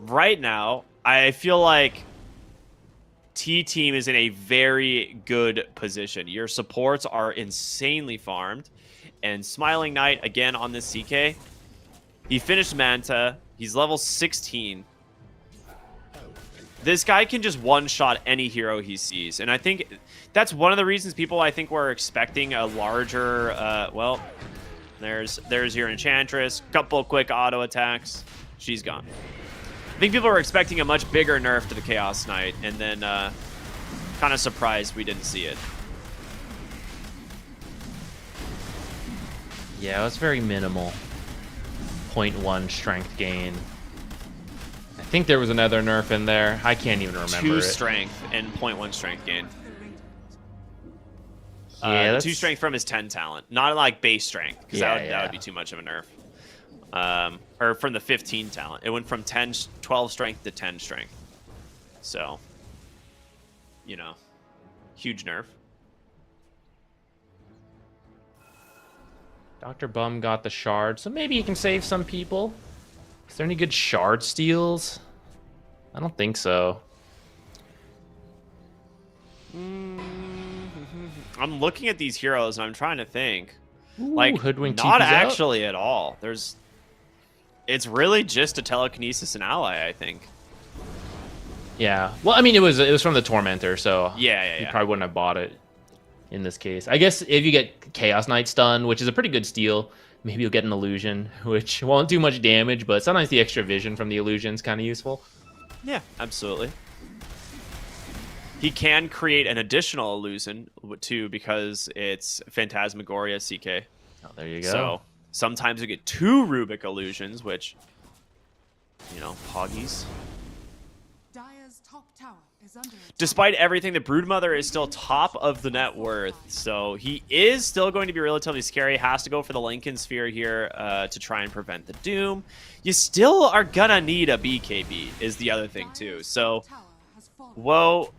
right now, I feel like T-Team is in a very good position. Your supports are insanely farmed. And Smiling Knight, again, on this CK. He finished Manta. He's level 16. This guy can just one-shot any hero he sees. And I think that's one of the reasons people, I think, were expecting a larger... well, there's your Enchantress. Couple quick auto attacks. She's gone. I think people were expecting a much bigger nerf to the Chaos Knight. And then kind of surprised we didn't see it. Yeah, it was very minimal. 0.1 strength gain. I think there was another nerf in there. I can't even remember 2 it. strength and 0.1 strength gain. Yeah, that's... 2 strength from his 10 talent. Not like base strength, because that would be too much of a nerf. Or from the 15 talent. It went from 12 strength to 10 strength. So, you know, huge nerf. Dr. Bum got the shard, so maybe he can save some people. Is there any good shard steals? I don't think so. I'm looking at these heroes and I'm trying to think. Ooh, Like, Hoodwink not TP's out. actually at all. It's really just a telekinesis and ally, I think. Yeah. Well, I mean, it was from the Tormentor, so Yeah. you probably wouldn't have bought it in this case. I guess if you get Chaos Knight stun, which is a pretty good steal, maybe you'll get an illusion, which won't do much damage, but sometimes the extra vision from the illusion is kind of useful. Yeah, absolutely. He can create an additional illusion, too, because it's Phantasmagoria CK. Oh, there you go. So sometimes you get 2 Rubik illusions, which, you know, poggies. Dire's top tower is under attack. Despite everything, the Broodmother is still top of the net worth, so he is still going to be relatively scary. Has to go for the Lincoln Sphere here to try and prevent the Doom. You still are gonna need a BKB, is the other thing too. So, Tower has fallen. whoa.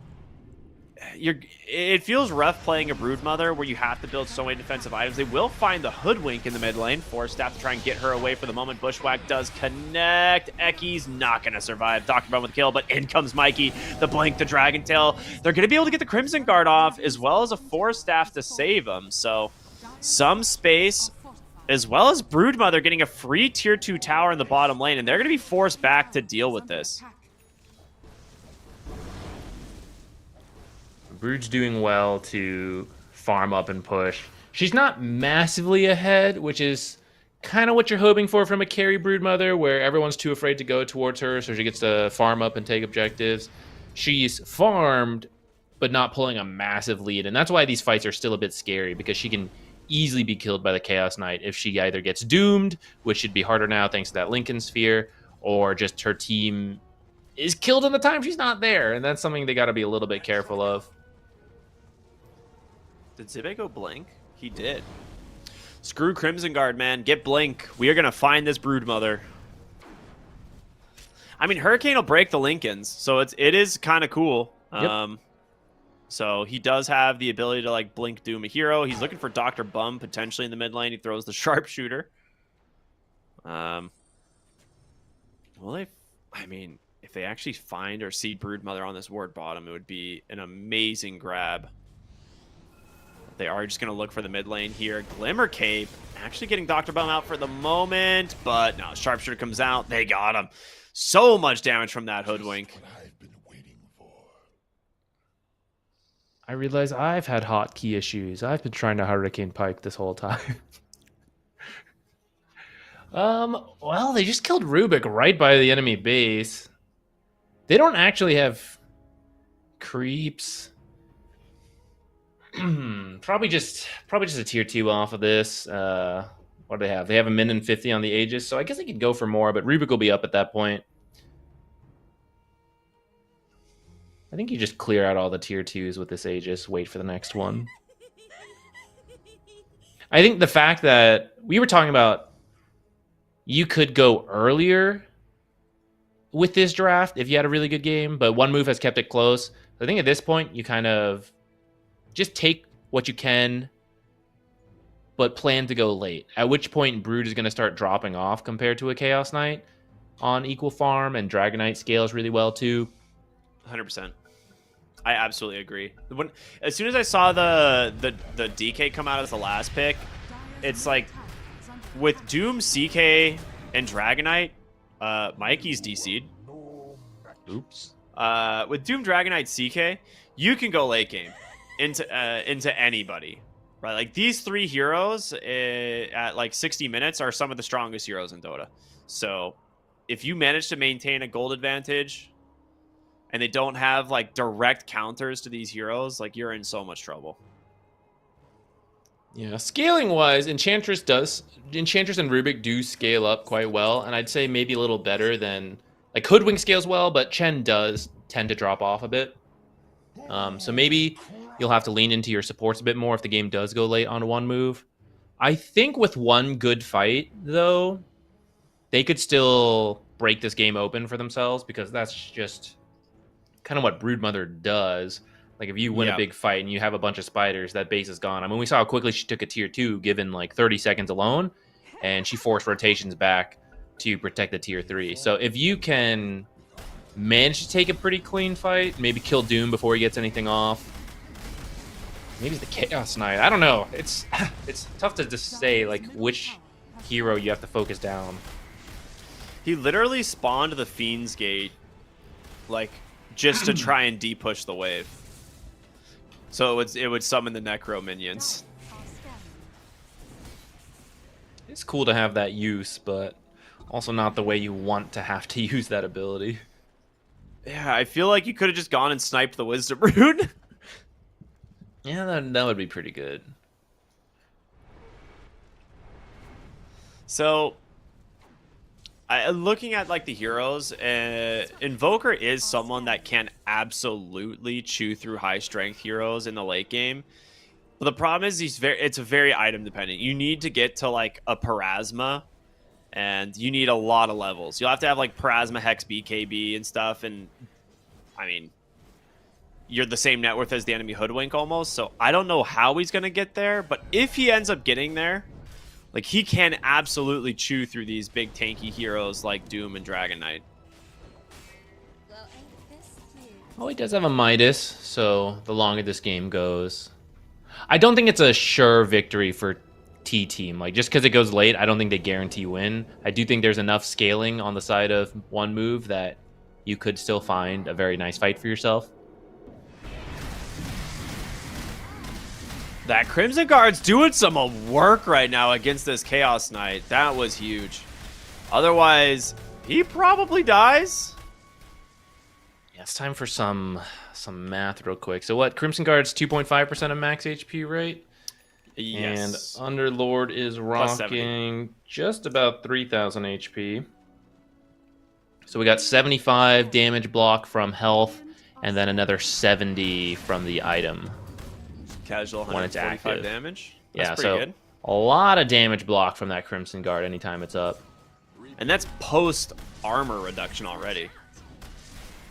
It feels rough playing a Broodmother where you have to build so many defensive items. They will find the Hoodwink in the mid lane. Force Staff to try and get her away for the moment. Bushwhack does connect. Eki's not going to survive. Dr. Bum with the kill, but in comes Mikey. The Blink, the Dragon Tail. They're going to be able to get the Crimson Guard off as well as a Force Staff to save them. So some space, as well as Broodmother getting a free tier 2 tower in the bottom lane, and they're going to be forced back to deal with this. Brood's doing well to farm up and push. She's not massively ahead, which is kind of what you're hoping for from a carry Broodmother, where everyone's too afraid to go towards her, so she gets to farm up and take objectives. She's farmed, but not pulling a massive lead, and that's why these fights are still a bit scary, because she can easily be killed by the Chaos Knight if she either gets doomed, which should be harder now thanks to that Lincoln Sphere, or just her team is killed in the time she's not there, and that's something they got to be a little bit careful of. Did Zibe go Blink? He did. Screw Crimson Guard, man. Get Blink. We are going to find this Broodmother. I mean, Hurricane will break the Lincolns, so it is kind of cool. Yep. So he does have the ability to, like, Blink Doom a hero. He's looking for Dr. Bum potentially in the mid lane. He throws the Sharpshooter. Well, I mean, if they actually find or see Broodmother on this ward bottom, it would be an amazing grab. They are just going to look for the mid lane here. Glimmer Cape actually getting Dr. Bum out for the moment, but no, Sharpshooter comes out. They got him. So much damage from that Hoodwink. I realize I've had hotkey issues. I've been trying to Hurricane Pike this whole time. Well, they just killed Rubik right by the enemy base. They don't actually have creeps. Probably just a tier 2 off of this. What do they have? They have a min and 50 on the Aegis, so I guess they could go for more, but Rubik will be up at that point. I think you just clear out all the tier 2s with this Aegis, wait for the next one. I think the fact that we were talking about you could go earlier with this draft if you had a really good game, but one move has kept it close. I think at this point, you kind of just take what you can, but plan to go late. At which point, Brood is going to start dropping off compared to a Chaos Knight on equal farm, and Dragon Knight scales really well too. 100%. I absolutely agree. As soon as I saw the DK come out as the last pick, it's like with Doom, CK, and Dragon Knight, Mikey's DC'd. Oops. With Doom, Dragon Knight, CK, you can go late game into anybody, right? Like these 3 heroes at like 60 minutes are some of the strongest heroes in Dota. So if you manage to maintain a gold advantage and they don't have like direct counters to these heroes, like you're in so much trouble. Yeah, scaling wise, Enchantress and Rubik do scale up quite well, and I'd say maybe a little better than like Hoodwink scales well, but Chen does tend to drop off a bit. So maybe you'll have to lean into your supports a bit more if the game does go late on one move. I think with one good fight, though, they could still break this game open for themselves, because that's just kind of what Broodmother does. Like, if you win a big fight and you have a bunch of spiders, that base is gone. I mean, we saw how quickly she took a tier 2 given, like, 30 seconds alone, and she forced rotations back to protect the tier 3. So if you can manage to take a pretty clean fight, maybe kill Doom before he gets anything off. Maybe it's the Chaos Knight. I don't know. It's tough to just say, like, which hero you have to focus down. He literally spawned the Fiend's Gate, like, just to try and de-push the wave. So it would summon the Necro minions. It's cool to have that use, but also not the way you want to have to use that ability. Yeah, I feel like you could have just gone and sniped the Wisdom Rune. Yeah, that would be pretty good. So, looking at like the heroes, Invoker is someone that can absolutely chew through high strength heroes in the late game. But the problem is it's very item dependent. You need to get to like a Parasma, and you need a lot of levels. You'll have to have like Parasma Hex BKB and stuff, and I mean, you're the same net worth as the enemy Hoodwink almost. So I don't know how he's gonna get there, but if he ends up getting there, like, he can absolutely chew through these big tanky heroes like Doom and Dragon Knight. Oh, he does have a Midas, so the longer this game goes. I don't think it's a sure victory for T-Team. Like, just because it goes late, I don't think they guarantee win. I do think there's enough scaling on the side of one move that you could still find a very nice fight for yourself. That Crimson Guard's doing some work right now against this Chaos Knight. That was huge. Otherwise, he probably dies. Yeah, it's time for some math real quick. So what? Crimson Guard's 2.5% of max HP, right? Yes. And Underlord is Plus 70. rocking just about 3,000 HP. So we got 75 damage block from health, and then another 70 from the item. Casual When it's 145 active. damage. That's Yeah, pretty so good. a lot of damage block from that Crimson Guard anytime it's up. And that's post armor reduction already.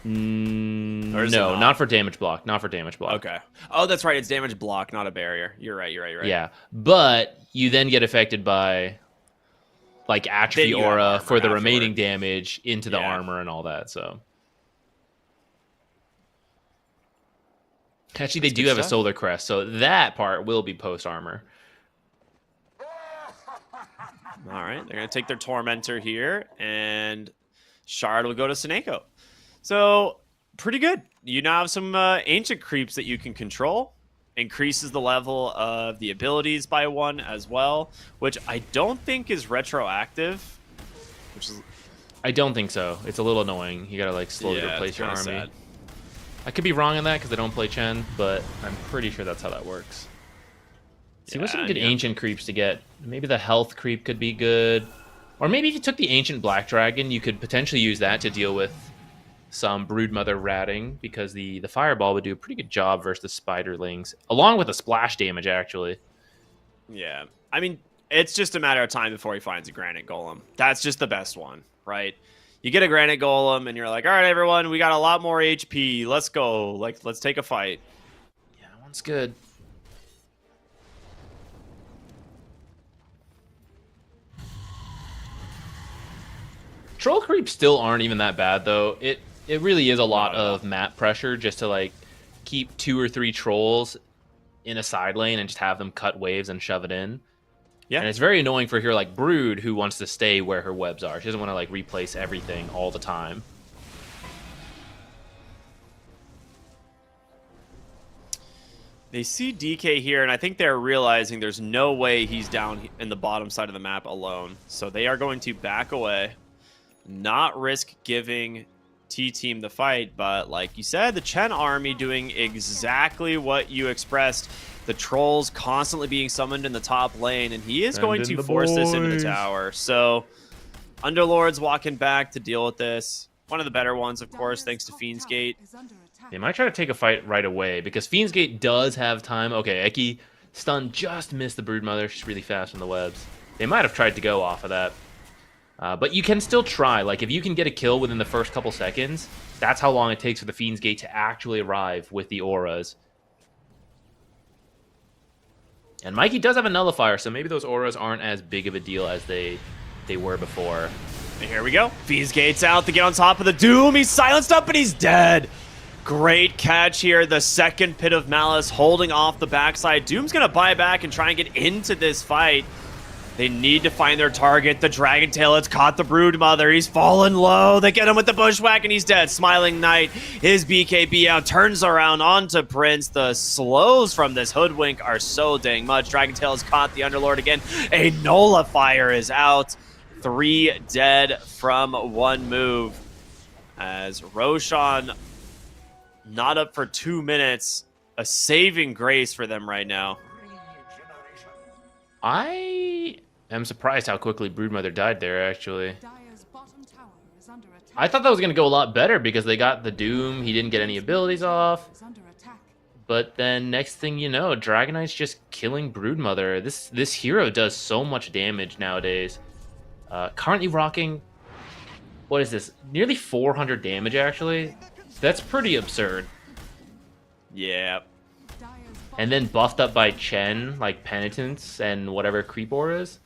Or is it No, not for damage block. Not for damage block. Okay. Oh, that's right. It's damage block, not a barrier. You're right. Yeah, but you then get affected by like Atrophy Then you have Aura armor for the remaining afterward. damage into the Yeah. armor and all that. So actually, they That's do good have a stuff. Solar Crest, so that part will be post armor. All right. They're going to take their Tormentor here, and Shard will go to Seneko. So, pretty good. You now have some ancient creeps that you can control. Increases the level of the abilities by 1 as well, which I don't think is retroactive. Which is I don't think so. It's a little annoying. You gotta like slowly replace your army. Sad. I could be wrong on that because I don't play Chen, but I'm pretty sure that's how that works. See, what's some Yeah, good yeah. ancient creeps to get? Maybe the health creep could be good. Or maybe if you took the ancient black dragon, you could potentially use that to deal with some broodmother ratting, because the fireball would do a pretty good job versus the spiderlings, along with the splash damage, actually. Yeah. I mean, it's just a matter of time before he finds a granite golem. That's just the best one, right? You get a granite golem and you're like, all right, everyone, we got a lot more HP. Let's go. Like, let's take a fight. Yeah, that one's good. Troll creeps still aren't even that bad, though. It really is a lot of map pressure just to, like, keep 2 or 3 trolls in a side lane and just have them cut waves and shove it in. Yeah. And it's very annoying for a hero like Brood, who wants to stay where her webs are. She doesn't want to, like, replace everything all the time. They see DK here, and I think they're realizing there's no way he's down in the bottom side of the map alone. So they are going to back away, not risk giving T-Team the fight. But like you said, the Chen army doing exactly what you expressed. The trolls constantly being summoned in the top lane, and he is going to force this into the tower. So Underlord's walking back to deal with this. One of the better ones, of course, thanks to Fiend's Gate. They might try to take a fight right away, because Fiend's Gate does have time. Okay, Eki stun just missed the Broodmother. She's really fast on the webs. They might have tried to go off of that. But you can still try. Like, if you can get a kill within the first couple seconds, that's how long it takes for the Fiend's Gate to actually arrive with the auras. And Mikey does have a nullifier, so maybe those auras aren't as big of a deal as they were before. And here we go. Fiend's Gate's out to get on top of the Doom. He's silenced up and he's dead. Great catch here. The second Pit of Malice holding off the backside. Doom's going to buy back and try and get into this fight. They need to find their target. The Dragon Tail has caught the Broodmother. He's fallen low. They get him with the Bushwhack and he's dead. Smiling Knight, his BKB out, turns around onto Prince. The slows from this Hoodwink are so dang much. Dragon Tail has caught the Underlord again. A Nullifier is out. 3 dead from 1 move. As Roshan not up for 2 minutes. A saving grace for them right now. I am surprised how quickly Broodmother died there, actually. Dire's bottom tower is under attack. I thought that was going to go a lot better because they got the Doom. He didn't get any abilities off. Is under attack. But then next thing you know, Dragonite's just killing Broodmother. This hero does so much damage nowadays. Currently rocking, what is this? Nearly 400 damage, actually. That's pretty absurd. Yeah. Dire's And then buffed up by Chen, like Penitence and whatever creep auras.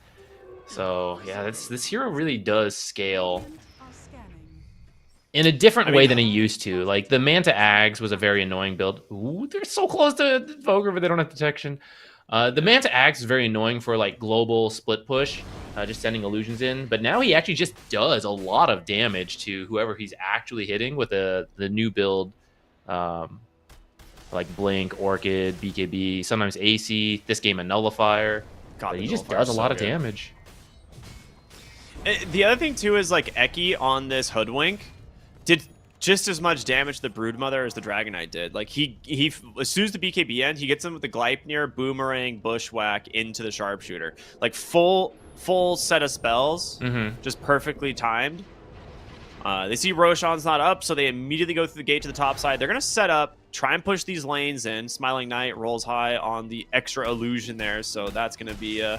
So yeah, this hero really does scale are scanning. in a different way than he used to. Like the Manta Ags was a very annoying build. Ooh, they're so close to Voger, but they don't have detection. The Manta Ags is very annoying for like global split push, just sending illusions in. But now he actually just does a lot of damage to whoever he's actually hitting with the new build, like Blink, Orchid, BKB, sometimes AC. This game a Nullifier. God, But the he just Nullifier's does a so lot of good. damage. The other thing too is like Eki on this Hoodwink did just as much damage to the Broodmother as the Dragonite did. Like he as soon as the BKB end, he gets him with the Gleipnir, Boomerang, Bushwhack into the Sharpshooter. Like full set of spells, just perfectly timed. They see Roshan's not up, so they immediately go through the gate to the top side. They're gonna set up, try and push these lanes in. Smiling Knight rolls high on the extra illusion there, so that's gonna be a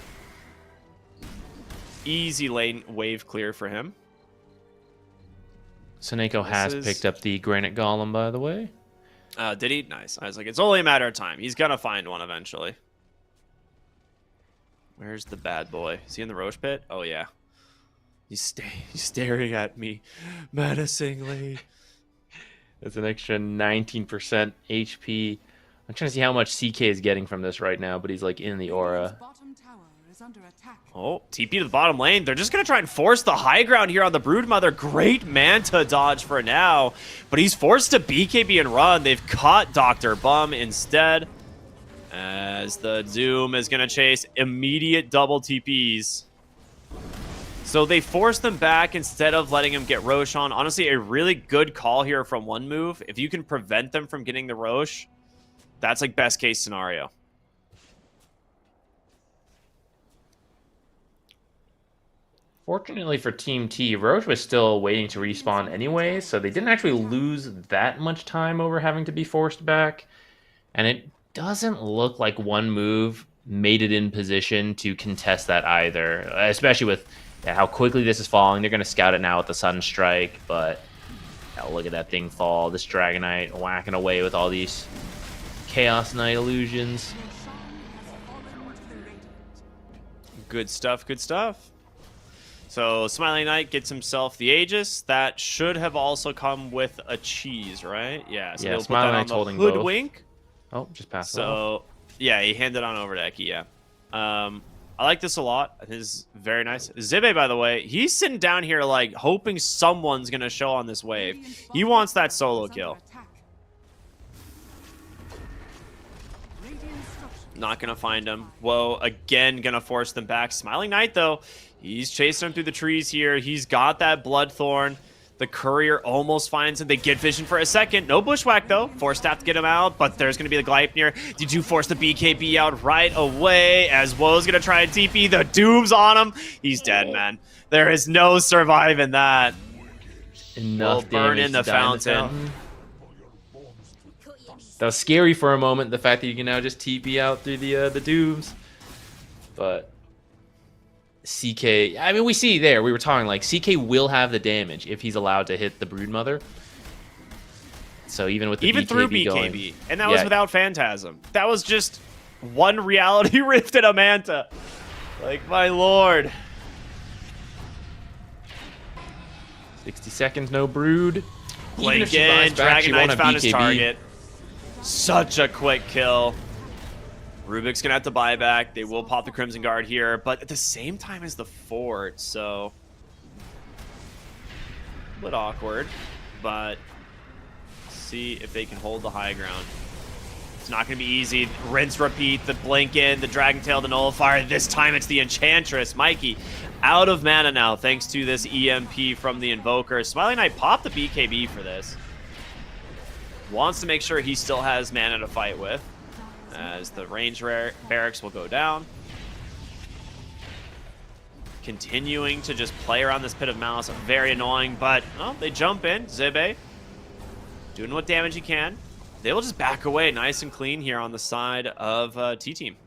easy lane wave clear for him. Seneko has is- picked up the Granite Golem, by the way. Did he? Nice. I was like, it's only a matter of time. He's gonna find one eventually. Where's the bad boy? Is he in the Roche pit? Oh yeah. He's staring at me menacingly. That's an extra 19% HP. I'm trying to see how much CK is getting from this right now, but he's like in the Dire's aura. bottom tower is under attack. Oh, TP to the bottom lane. They're just going to try and force the high ground here on the Broodmother. Great Manta dodge for now. But he's forced to BKB and run. They've caught Dr. Bum instead. As the Doom is going to chase immediate double TPs. So they force them back instead of letting him get Roshan. Honestly, a really good call here from one move. If you can prevent them from getting the Roche, that's like best case scenario. Fortunately for Team T, Roche was still waiting to respawn anyway, so they didn't actually lose that much time over having to be forced back. And it doesn't look like one move made it in position to contest that either, especially with how quickly this is falling. They're going to scout it now with the Sunstrike, but look at that thing fall. This Dragonite whacking away with all these Chaos Knight illusions. Good stuff, good stuff. So Smiling Knight gets himself the Aegis. That should have also come with a cheese, right? Yeah, so Yeah, they'll put Smiling that on Knight's the holding both. Hoodwink. Oh, just passed it off. So, yeah, he handed on over to Eki, yeah. I like this a lot. This is very nice. Zibe, by the way, he's sitting down here, like, hoping someone's going to show on this wave. He wants that solo kill. Not going to find him. Whoa, again, going to force them back. Smiling Knight, though, he's chasing him through the trees here. He's got that Bloodthorn. The Courier almost finds him. They get vision for a second. No Bushwhack, though. Force Staff to get him out, but there's going to be the Gleipnir. Did you force the BKB out right away? As Woe's going to try and TP. The Doom's on him. He's dead, man. There is no surviving that. Enough We'll burn damage in the to die fountain. That was scary for a moment, the fact that you can now just TP out through the Dooms. But CK, I mean, we see there, we were talking, like, CK will have the damage if he's allowed to hit the Broodmother. So even with the even BKB through BKB. going, And that was without Phantasm. That was just one Reality Rift and a Manta. Like, my lord. 60 seconds, no Brood. Even if Blink she in, buys back, she Dragon won't Knight have found his BKB. target. Such a quick kill. Rubik's gonna have to buy back. They will pop the Crimson Guard here, but at the same time as the fort, so a bit awkward. But see if they can hold the high ground. It's not gonna be easy. Rinse, repeat, the blink in, the Dragon Tail, the Nullifier. This time it's the Enchantress. Mikey out of mana now thanks to this EMP from the Invoker. Smiling Knight popped the BKB for this. Wants to make sure he still has mana to fight with, as the range barracks will go down. Continuing to just play around this Pit of Malice. Very annoying, but oh, they jump in. Zibe doing what damage he can. They will just back away nice and clean here on the side of T-Team.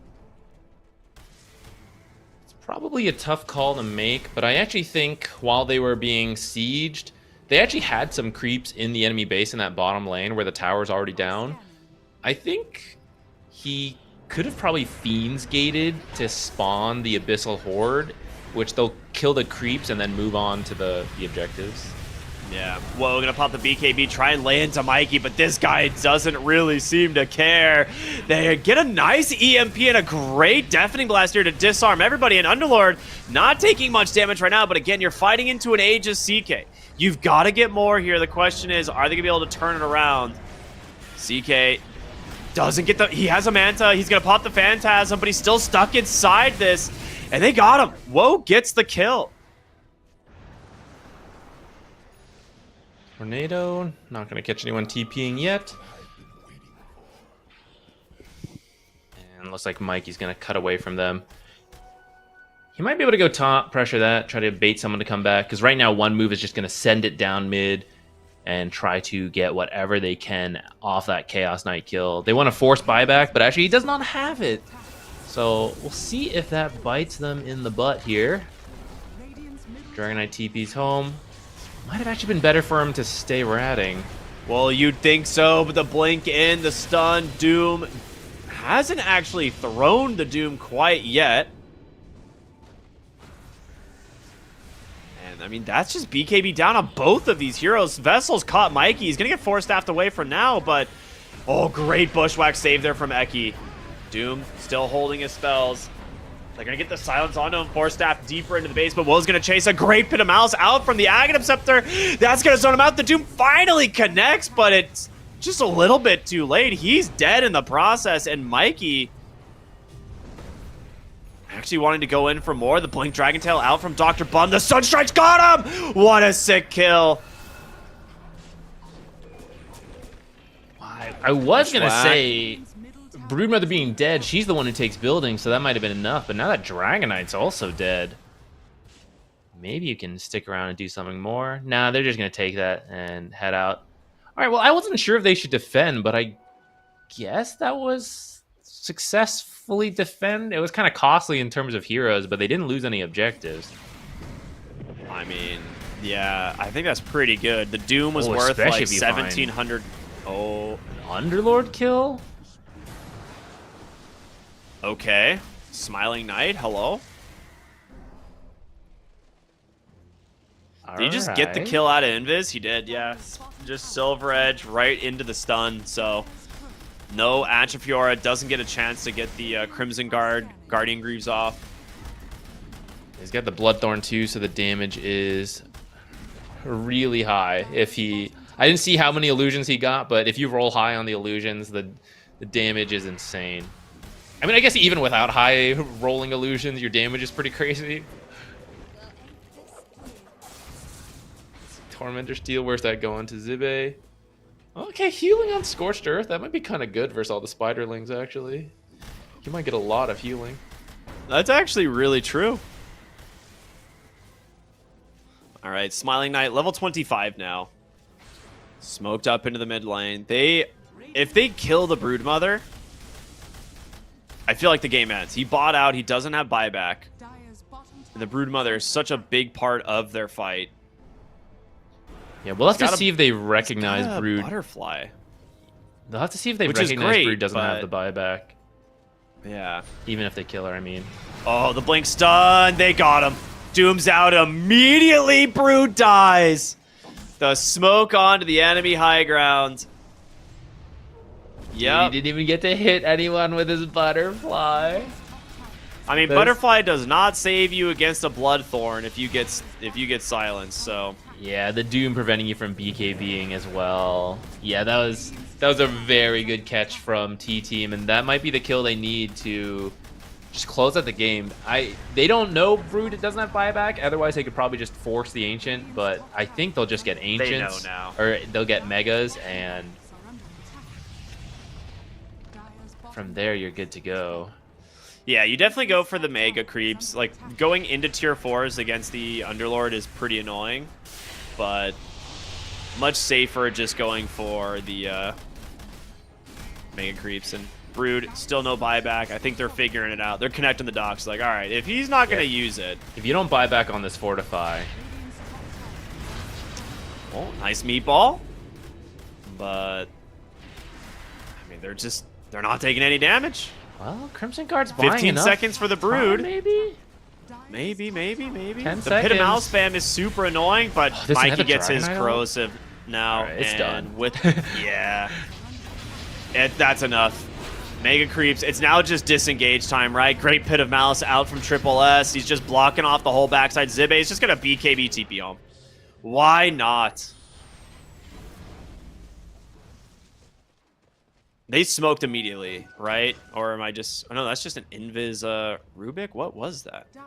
It's probably a tough call to make, but I actually think while they were being sieged, they actually had some creeps in the enemy base in that bottom lane where the tower's already down. I think he could have probably Fiends gated to spawn the Abyssal Horde, which they'll kill the creeps and then move on to the objectives. Yeah, whoa, gonna pop the BKB, try and lay into Mikey, but this guy doesn't really seem to care. They get a nice EMP and a great Deafening Blast here to disarm everybody, and Underlord not taking much damage right now, but again, you're fighting into an Aegis CK. You've got to get more here. The question is, are they gonna be able to turn it around? CK doesn't get the... He has a Manta, he's gonna pop the Phantasm, but he's still stuck inside this, and they got him. Whoa gets the kill. Tornado, not going to catch anyone TPing yet. And looks like Mikey's going to cut away from them. He might be able to go top, pressure that, try to bait someone to come back. Because right now, one move is just going to send it down mid and try to get whatever they can off that Chaos Knight kill. They want to force buyback, but actually he does not have it. So we'll see if that bites them in the butt here. Dragon Knight TP's home. Might have actually been better for him to stay ratting. Well, you'd think so, but the blink in, the stun, Doom hasn't actually thrown the Doom quite yet. And, I mean, that's just BKB down on both of these heroes. Vessel's caught Mikey. He's going to get Force Staffed away for now, but... Oh, great Bushwhack save there from Eki. Doom still holding his spells. They're going to get the silence onto him, Force Staff deeper into the base, but Will's going to chase a great Pit of Malice out from the Aghanim Scepter. That's going to zone him out. The Doom finally connects, but it's just a little bit too late. He's dead in the process, and Mikey actually wanting to go in for more. The Blink Dragon Tail out from Dr. Bum. The Sunstrike's got him! What a sick kill. I was going to say... Broodmother being dead, she's the one who takes buildings, so that might have been enough. But now that Dragon Knight's also dead. Maybe you can stick around and do something more. Nah, they're just going to take that and head out. All right, well, I wasn't sure if they should defend, but I guess that was successfully defend. It was kind of costly in terms of heroes, but they didn't lose any objectives. I mean, yeah, I think that's pretty good. The Doom was Oh, worth especially like if you find- 1,700. Oh, Underlord kill? okay. Smiling Knight, hello. Did he just get the Alright. kill out of Invis? He did, yeah. Just Silver Edge right into the stun, so no Antifiora doesn't get a chance to get the Crimson Guardian Greaves off. He's got the Bloodthorn too, so the damage is really high. I didn't see how many illusions he got, but if you roll high on the illusions, the damage is insane. I mean, I guess even without high rolling illusions, your damage is pretty crazy. Tormentor Steel, where's that going? To Zibe. Okay, healing on Scorched Earth. That might be kind of good versus all the Spiderlings, actually. You might get a lot of healing. That's actually really true. All right, Smiling Knight, level 25 now. Smoked up into the mid lane. If they kill the Broodmother, I feel like the game ends. He bought out. He doesn't have buyback. Dire's bottom And the Broodmother is such a big part of their fight. Yeah, we'll have to Got a- see if they recognize Got a Brood. Butterfly. They'll have to see if they Which is recognize great, Brood doesn't have the but- buyback. Yeah. Even if they kill her, I mean. Oh, the blink stun. They got him. Doom's out immediately. Brood dies. The smoke onto the enemy high ground. Yep. He didn't even get to hit anyone with his butterfly. I mean, That's- Butterfly does not save you against a Bloodthorn if you get silenced. So Yeah, the Doom preventing you from BKBing as well. Yeah, that was a very good catch from T-Team, and that might be the kill they need to just close out the game. They don't know Brood doesn't have buyback, otherwise they could probably just force the Ancient, but I think they'll just get Ancients. know now. Or they'll get Megas, and are under attack. Dire's bottom from there you're good to go. yeah, you definitely go for the Mega Creeps. Like, going into tier 4s against the Underlord is pretty annoying, but much safer just going for the Mega Creeps. And Brood, still no buyback. I think they're figuring it out. They're connecting the docks. Like, all right, if he's not going to use it. If you don't buy back on this Fortify, Oh, nice meatball. But, I mean, they're not taking any damage. well, Crimson Guard's buying 15 enough seconds for the Brood. maybe? Maybe. 10 The Pit of Mal seconds. spam is super annoying, but This Mikey another gets his Dragon Idol? corrosive now. Alright, it's and done. With yeah, that's enough. Mega Creeps. It's now just disengage time, right? Great Pit of Malice out from Triple S. He's just blocking off the whole backside. Zibe is just gonna BKB TP home. Why not? They smoked immediately, right? Or am I just? Oh no, that's just an Invis Rubik. What was that? Dire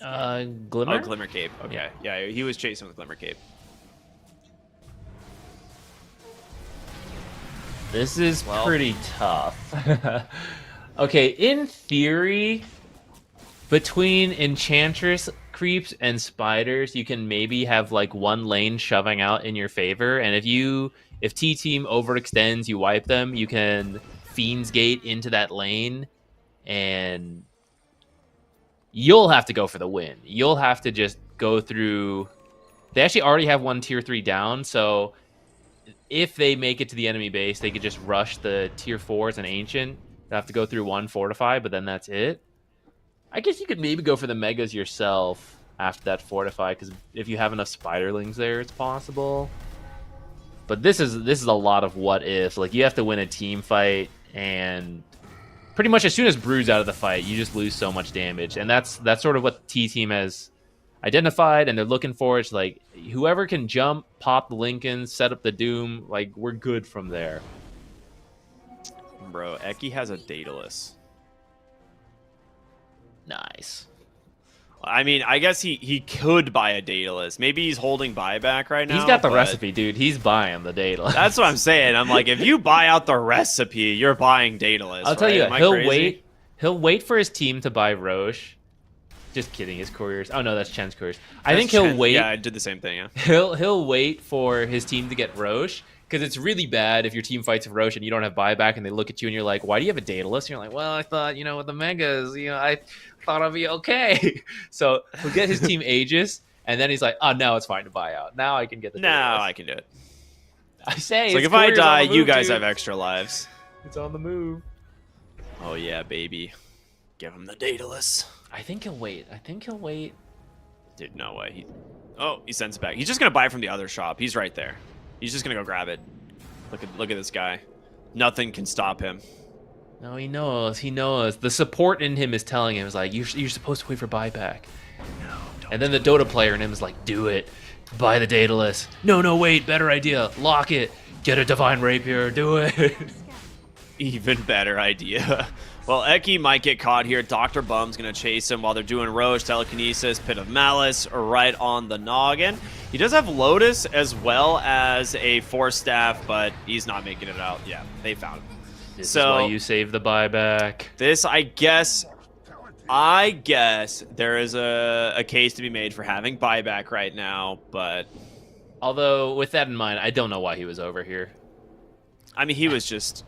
are Glimmer? Oh, Glimmer Cape. Okay. Yeah, he was chasing with Glimmer Cape. This is Well- pretty tough. Okay, in theory, between Enchantress creeps and spiders, you can maybe have like one lane shoving out in your favor, and if T-Team overextends, you wipe them, you can Fiend's Gate into that lane, and you'll have to go for the win. You'll have to just go through... They actually already have one tier 3 down, so if they make it to the enemy base, they could just rush the tier 4s and Ancient. They'll have to go through one Fortify, but then that's it. I guess you could maybe go for the Megas yourself after that Fortify, because if you have enough Spiderlings there, it's possible. But this is a lot of what if. Like, you have to win a team fight, and pretty much as soon as Brood's out of the fight, you just lose so much damage. And that's sort of what T-Team has identified, and they're looking for. It's like, whoever can jump, pop the Lincolns, set up the Doom, like, we're good from there. Bro, Eki has a Daedalus. Nice. I mean, I guess he could buy a Daedalus. Maybe he's holding buyback right now. He's got the but recipe, dude. He's buying the data. That's what I'm saying. I'm like, if you buy out the recipe, you're buying Daedalus. I'll tell right? you, Am I he'll crazy? wait. He'll wait for his team to buy Roche, Just kidding. His couriers. Oh no, that's Chen's couriers. I That's think he'll Chen. wait. Yeah, I did the same thing. Yeah. He'll wait for his team to get Roche, because it's really bad if your team fights with Roche and you don't have buyback, and they look at you and you're like, "Why do you have a Daedalus?" And you're like, "Well, I thought, with the megas, I thought I'd be okay." So he'll get his team Aegis, and then he's like, "Oh, now it's fine to buy out. Now I can get the Now Daedalus." I can do it. I say, It's like his if I courier's on die, the you move, guys dude. have extra lives. It's on the move. Oh yeah, baby. Give him the Daedalus. I think he'll wait. Dude, no way. He sends it back. He's just gonna buy from the other shop. He's right there. He's just gonna go grab it. Look at this guy. Nothing can stop him. No, he knows. The support in him is telling him, is like, you're supposed to wait for buyback. No, don't. And then the Dota player in him is like, do it. Buy the Daedalus. No, wait, better idea. Lock it. Get a Divine Rapier. Do it. Even better idea. Well, Eki might get caught here. Dr. Bum's going to chase him while they're doing Roche, Telekinesis, Pit of Malice, right on the noggin. He does have Lotus as well as a Force Staff, but he's not making it out. Yeah, they found him. This is So why you save the buyback. this, I guess there is a case to be made for having buyback right now, but Although, with that in mind, I don't know why he was over here. I mean, he was just,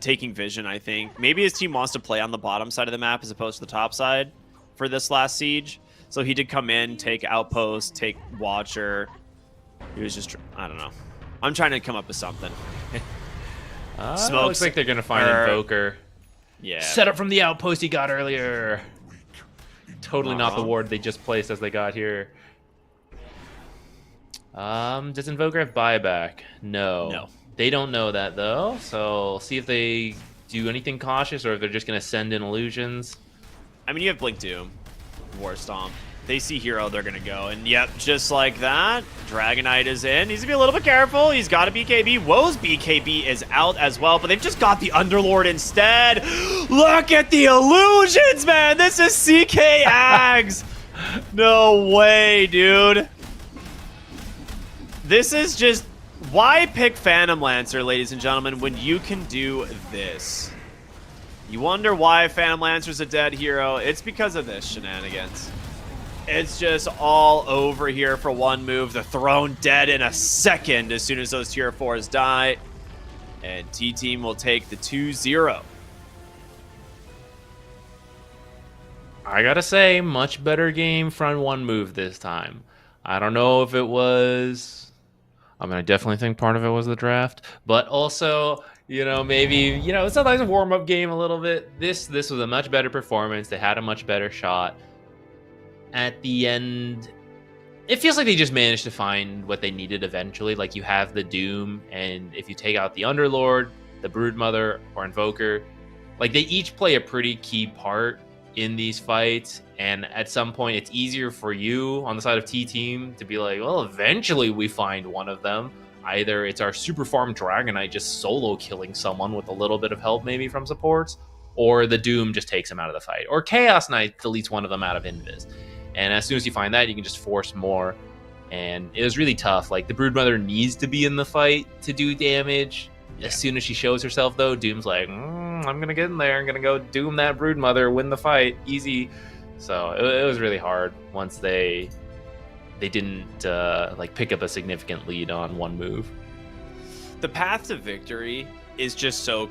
taking vision, I think. Maybe his team wants to play on the bottom side of the map as opposed to the top side for this last siege. So he did come in, take Outpost, take Watcher. He was just, I don't know. I'm trying to come up with something. Looks Smokes like they're going to find her- Invoker. Yeah. Set up from the outpost he got earlier. Totally not the wrong. ward they just placed as they got here. Does Invoker have buyback? No. No. They don't know that, though. So, see if they do anything cautious or if they're just going to send in illusions. I mean, you have Blink Doom, War Stomp. They see Hero, they're going to go. And yep, just like that, Dragonite is in. He's going to be a little bit careful. He's got a BKB. Woe's BKB is out as well, but they've just got the Underlord instead. Look at the illusions, man. This is CK Ags. No way, dude. This is just... Why pick Phantom Lancer, ladies and gentlemen, when you can do this? You wonder why Phantom Lancer's a dead hero. It's because of this shenanigans. It's just all over here for one move. The throne dead in a second as soon as those tier 4s die. And T-Team will take the 2-0. I gotta say, much better game front one move this time. I don't know if it was... I mean, I definitely think part of it was the draft, but also, maybe, sometimes a warm-up game a little bit. This was a much better performance. They had a much better shot. At the end, it feels like they just managed to find what they needed eventually. Like, you have the Doom, and if you take out the Underlord, the Broodmother, or Invoker, like, they each play a pretty key part in these fights, and at some point it's easier for you on the side of T-Team to be like, well, eventually we find one of them. Either it's our super farm Dragonite just solo killing someone with a little bit of help maybe from supports, or the Doom just takes him out of the fight, or Chaos Knight deletes one of them out of Invis. And as soon as you find that, you can just force more. And it was really tough. Like, the Broodmother needs to be in the fight to do damage. As soon as she shows herself, though, Doom's like, I'm going to get in there. I'm going to go Doom that Broodmother, win the fight. Easy. So it was really hard once they didn't pick up a significant lead on one move. The path to victory is just so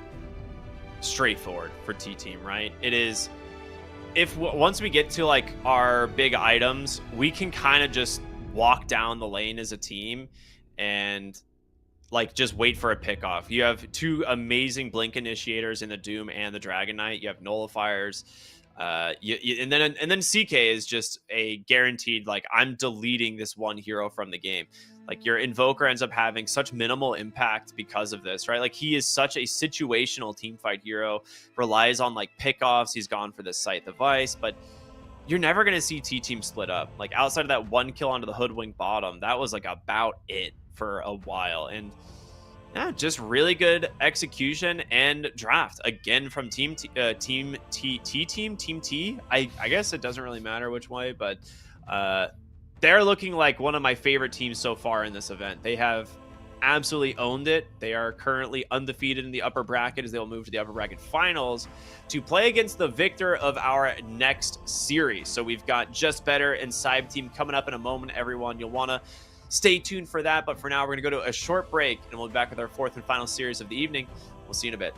straightforward for T-Team, right? It is... Once we get to, like, our big items, we can kind of just walk down the lane as a team and... like, just wait for a pickoff. You have two amazing blink initiators in the Doom and the Dragon Knight. You have nullifiers. And then CK is just a guaranteed, like, I'm deleting this one hero from the game. Like, your Invoker ends up having such minimal impact because of this, right? Like, he is such a situational teamfight hero, relies on, like, pickoffs. He's gone for this Scythe of Ice, but you're never going to see T-Team split up. Like, outside of that one kill onto the Hoodwink bottom, that was, like, about it for a while. And yeah, just really good execution and draft again from Team T. I guess it doesn't really matter which way, but they're looking like one of my favorite teams so far in this event. They have absolutely owned it. They are currently undefeated in the upper bracket as they will move to the upper bracket finals to play against the victor of our next series. So we've got Just Better and Cybe Team coming up in a moment, everyone. You'll want to stay tuned for that. But for now, we're going to go to a short break, and we'll be back with our fourth and final series of the evening. We'll see you in a bit.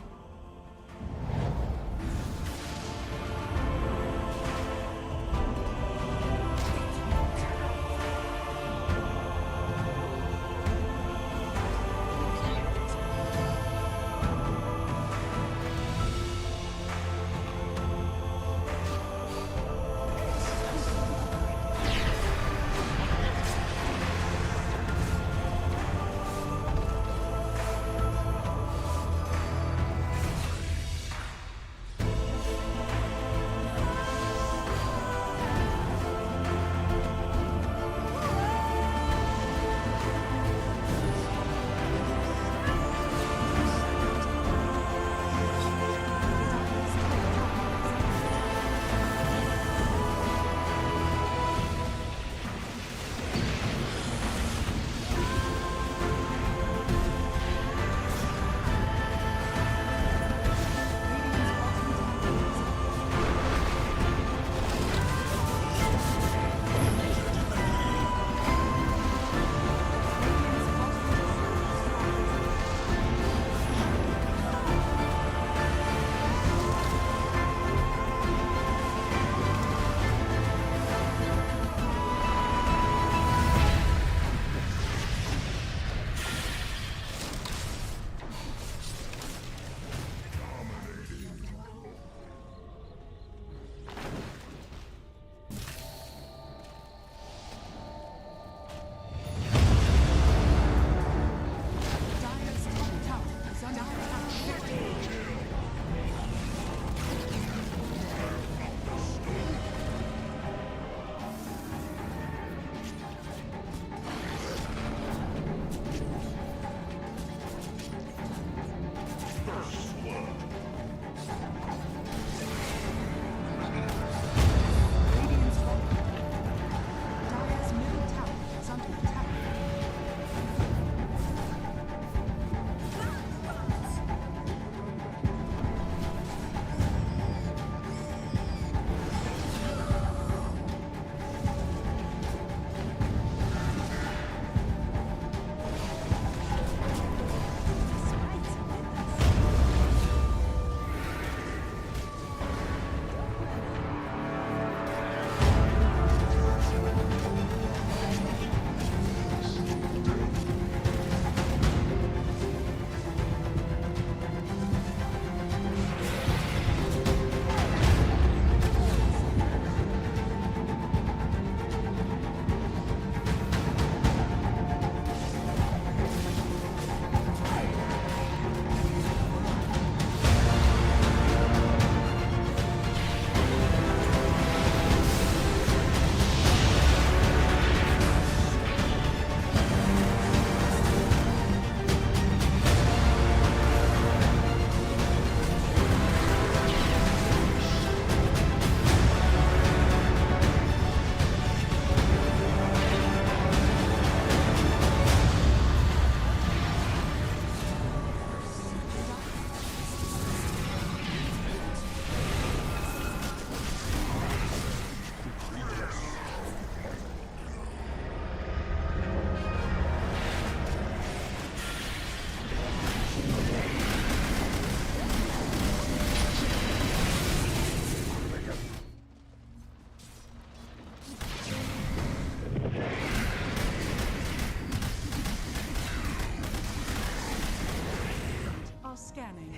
Dire's top tower is under attack. Radiant's bottom. Dire's middle tower is under attack. Are scanning.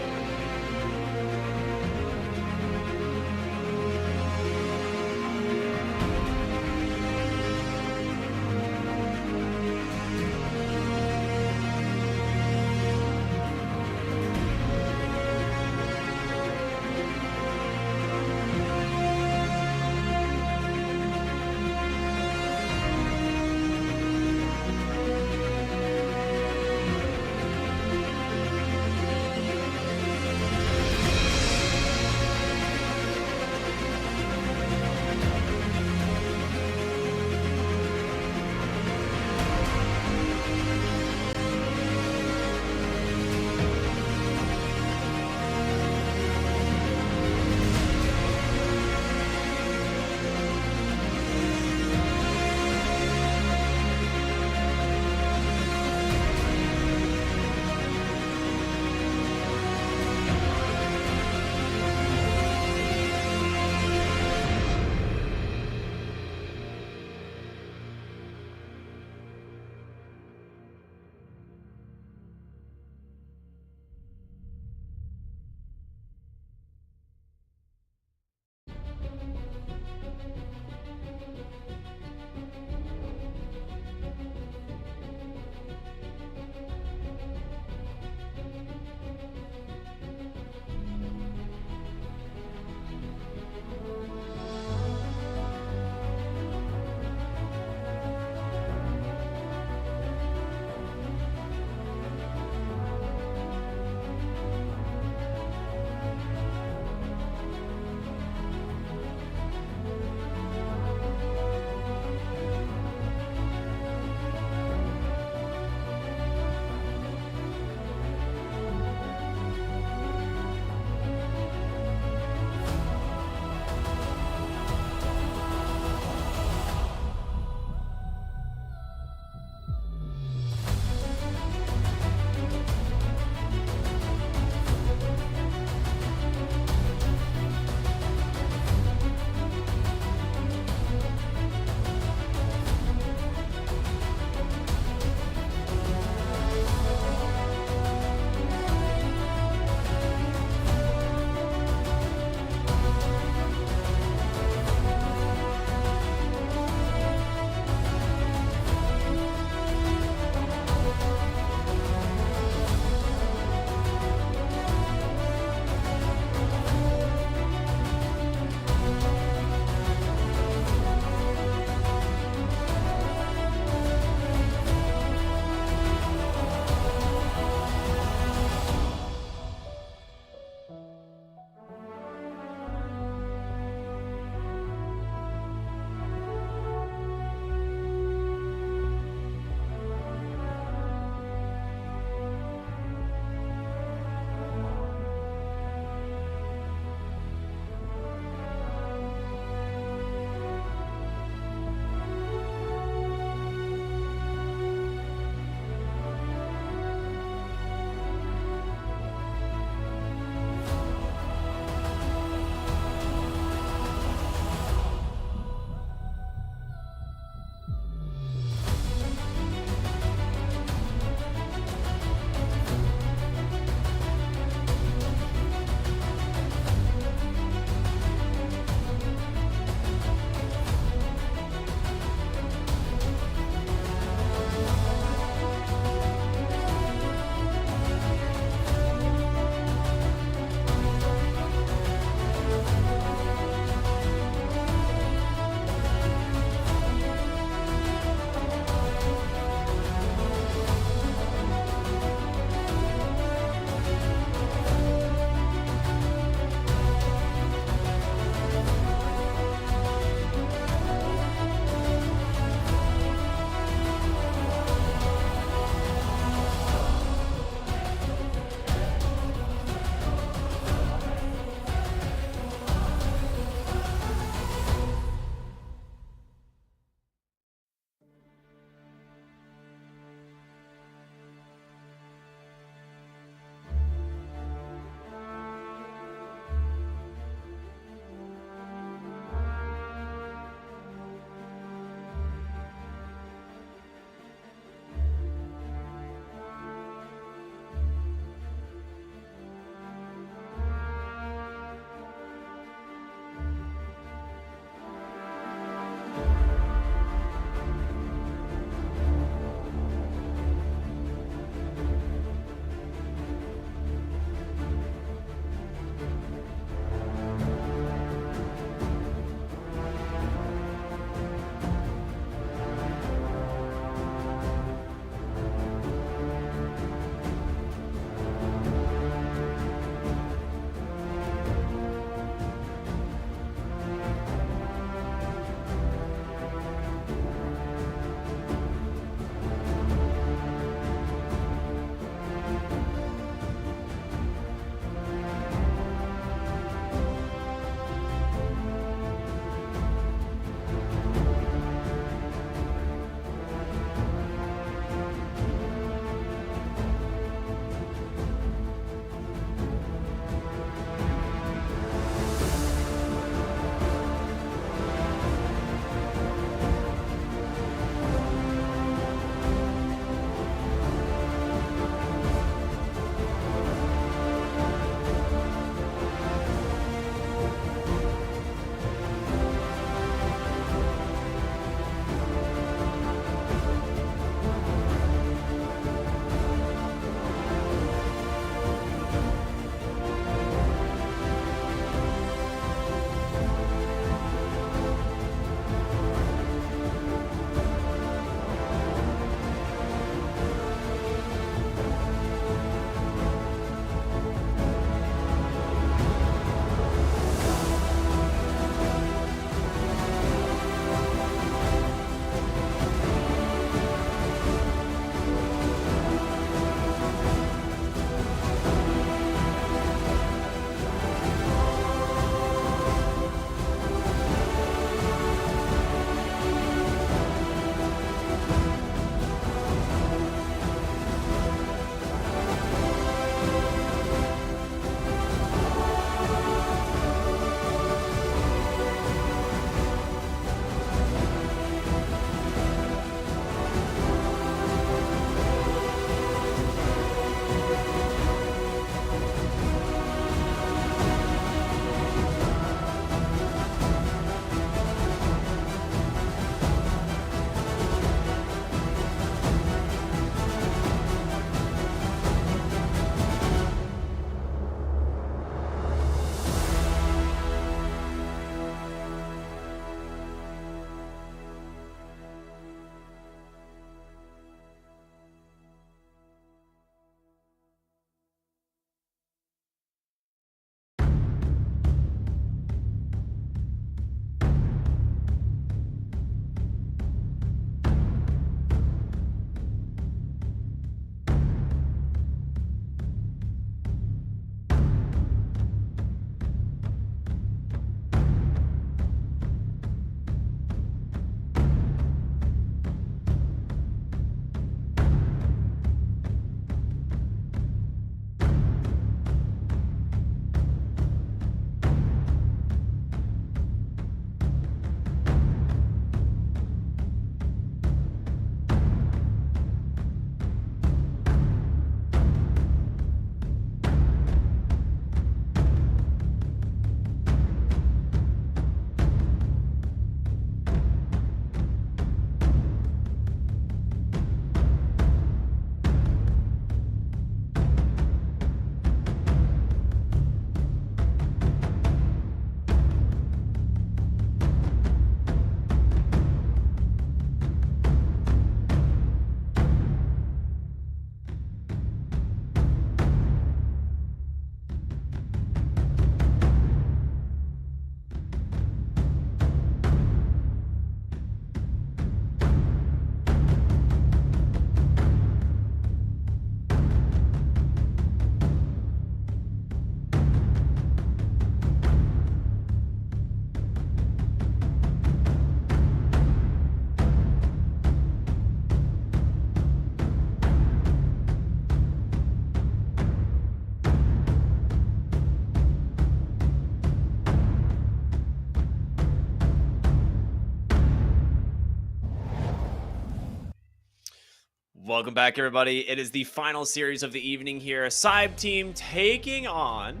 Welcome back, everybody. It is the final series of the evening here. Cybe team taking on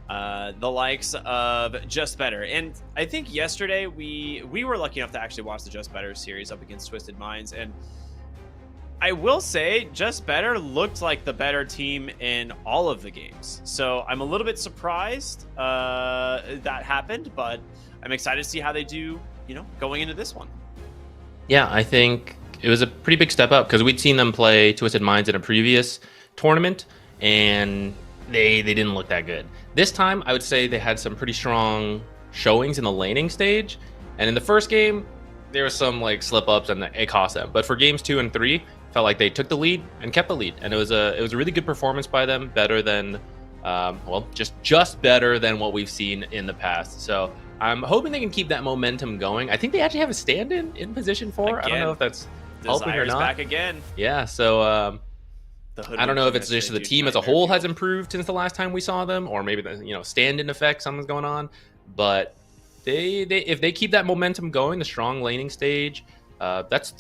the likes of Just Better. And I think yesterday we were lucky enough to actually watch the Just Better series up against Twisted Minds. And I will say Just Better looked like the better team in all of the games. So I'm a little bit surprised that happened, but I'm excited to see how they do, going into this one. Yeah, I think it was a pretty big step up because we'd seen them play Twisted Minds in a previous tournament, and they didn't look that good. This time, I would say they had some pretty strong showings in the laning stage, and in the first game, there were some slip-ups and it cost them. But for games 2 and 3, felt like they took the lead and kept the lead, and it was a really good performance by them, better than, just better than what we've seen in the past. So I'm hoping they can keep that momentum going. I think they actually have a stand-in in position 4. I don't know if that's helping or Desire's not. back again. Yeah, so I don't know if it's just the team as a whole has improved since the last time we saw them, or maybe the stand-in effect, something's going on. But they if they keep that momentum going, the strong laning stage, that's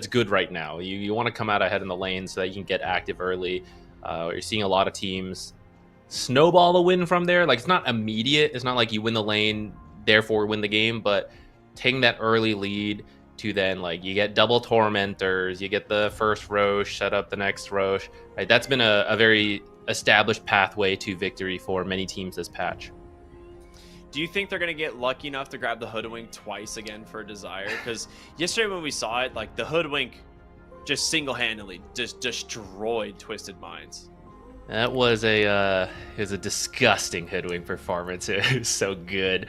good right now. You want to come out ahead in the lane so that you can get active early. You're seeing a lot of teams snowball the win from there. It's not immediate. It's not like you win the lane, therefore win the game, but taking that early lead to then you get double tormentors, you get the first Roche, set up the next Roche. Right? That's been a very established pathway to victory for many teams this patch. Do you think they're going to get lucky enough to grab the Hoodwink twice again for Desire? Because yesterday when we saw it, the Hoodwink just single-handedly just destroyed Twisted Minds. That was a disgusting Hoodwink performance. It was so good.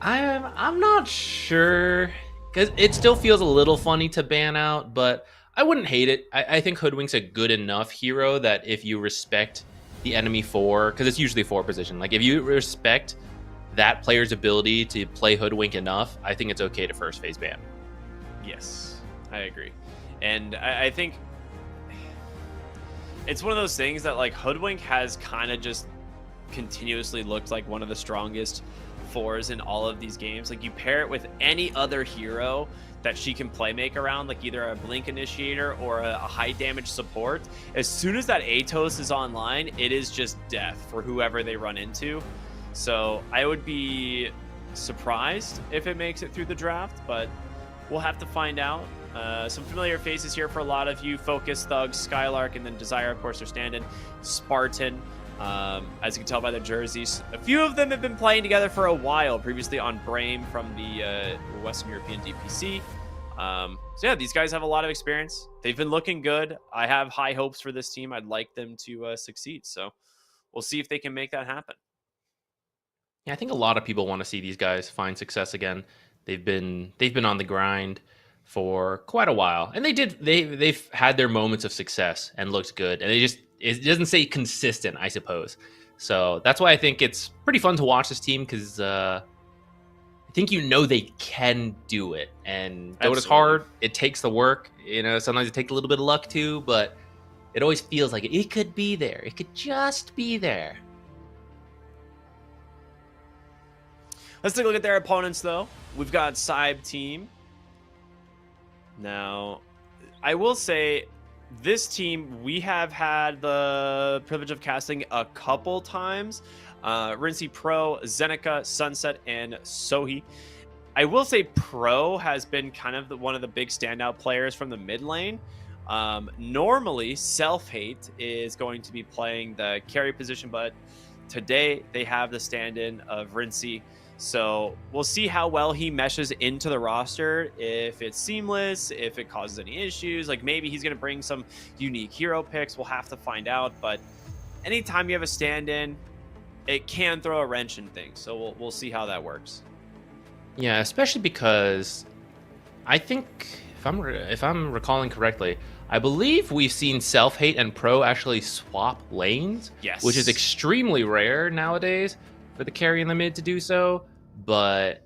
I'm not sure, because it still feels a little funny to ban out, but I wouldn't hate it. I think Hoodwink's a good enough hero that if you respect the enemy 4, because it's usually 4 position, if you respect that player's ability to play Hoodwink enough, I think it's okay to first phase ban. Yes, I agree. And I think it's one of those things that Hoodwink has kind of just continuously looked like one of the strongest 4s in all of these games. You pair it with any other hero that she can playmake around, either a blink initiator or a high damage support. As soon as that Atos is online, it is just death for whoever they run into. So I would be surprised if it makes it through the draft, but we'll have to find out. Some familiar faces here for a lot of you. Focus, Thug, Skylark, and then Desire, of course, are standing. Spartan, as you can tell by their jerseys. A few of them have been playing together for a while, previously on Brame from the Western European DPC. So yeah, these guys have a lot of experience. They've been looking good. I have high hopes for this team. I'd like them to succeed. So we'll see if they can make that happen. Yeah, I think a lot of people want to see these guys find success again. They've been on the grind for quite a while, and they've had their moments of success and looked good, and it doesn't say consistent, I suppose. So that's why I think it's pretty fun to watch this team, because I think they can do it. And Dota's hard. It takes the work. Sometimes it takes a little bit of luck too, but it always feels like it could be there. It could just be there. Let's take a look at their opponents, though. We've got Cybe team. Now, I will say, this team, we have had the privilege of casting a couple times. Rincy Pro, Zeneca, Sunset, and Sohi. I will say Pro has been kind of one of the big standout players from the mid lane. Normally, Self-Hate is going to be playing the carry position, but today they have the stand-in of Rincy. So we'll see how well he meshes into the roster, if it's seamless, if it causes any issues. Maybe he's going to bring some unique hero picks. We'll have to find out. But anytime you have a stand-in, it can throw a wrench in things. So we'll see how that works. Yeah, especially because I think, if I'm recalling correctly, I believe we've seen Self-Hate and Pro actually swap lanes. Yes. Which is extremely rare nowadays for the carry in the mid to do so. But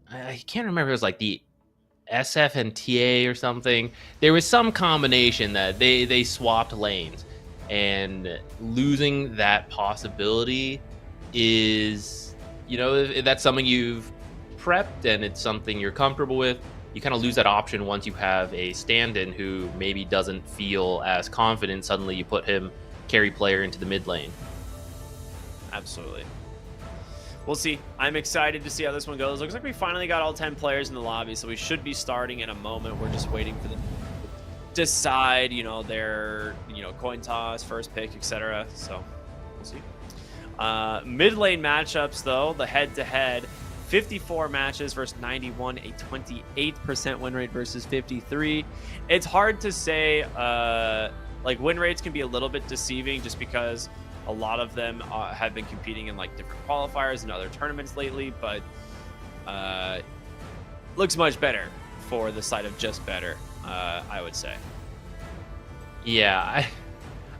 I can't remember if it was the SF and TA or something. There was some combination that they swapped lanes, and losing that possibility is, if that's something you've prepped and it's something you're comfortable with, you kind of lose that option once you have a stand-in who maybe doesn't feel as confident. Suddenly you put him carry player into the mid lane. Absolutely. We'll see. I'm excited to see how this one goes. Looks like we finally got all 10 players in the lobby, so we should be starting in a moment. We're just waiting for them to decide, their, coin toss, first pick, etc. So we'll see. Mid lane matchups, though, the head-to-head. 54 matches versus 91, a 28% win rate versus 53. It's hard to say, win rates can be a little bit deceiving just because a lot of them have been competing in different qualifiers and other tournaments lately, but looks much better for the side of just better, I would say. Yeah,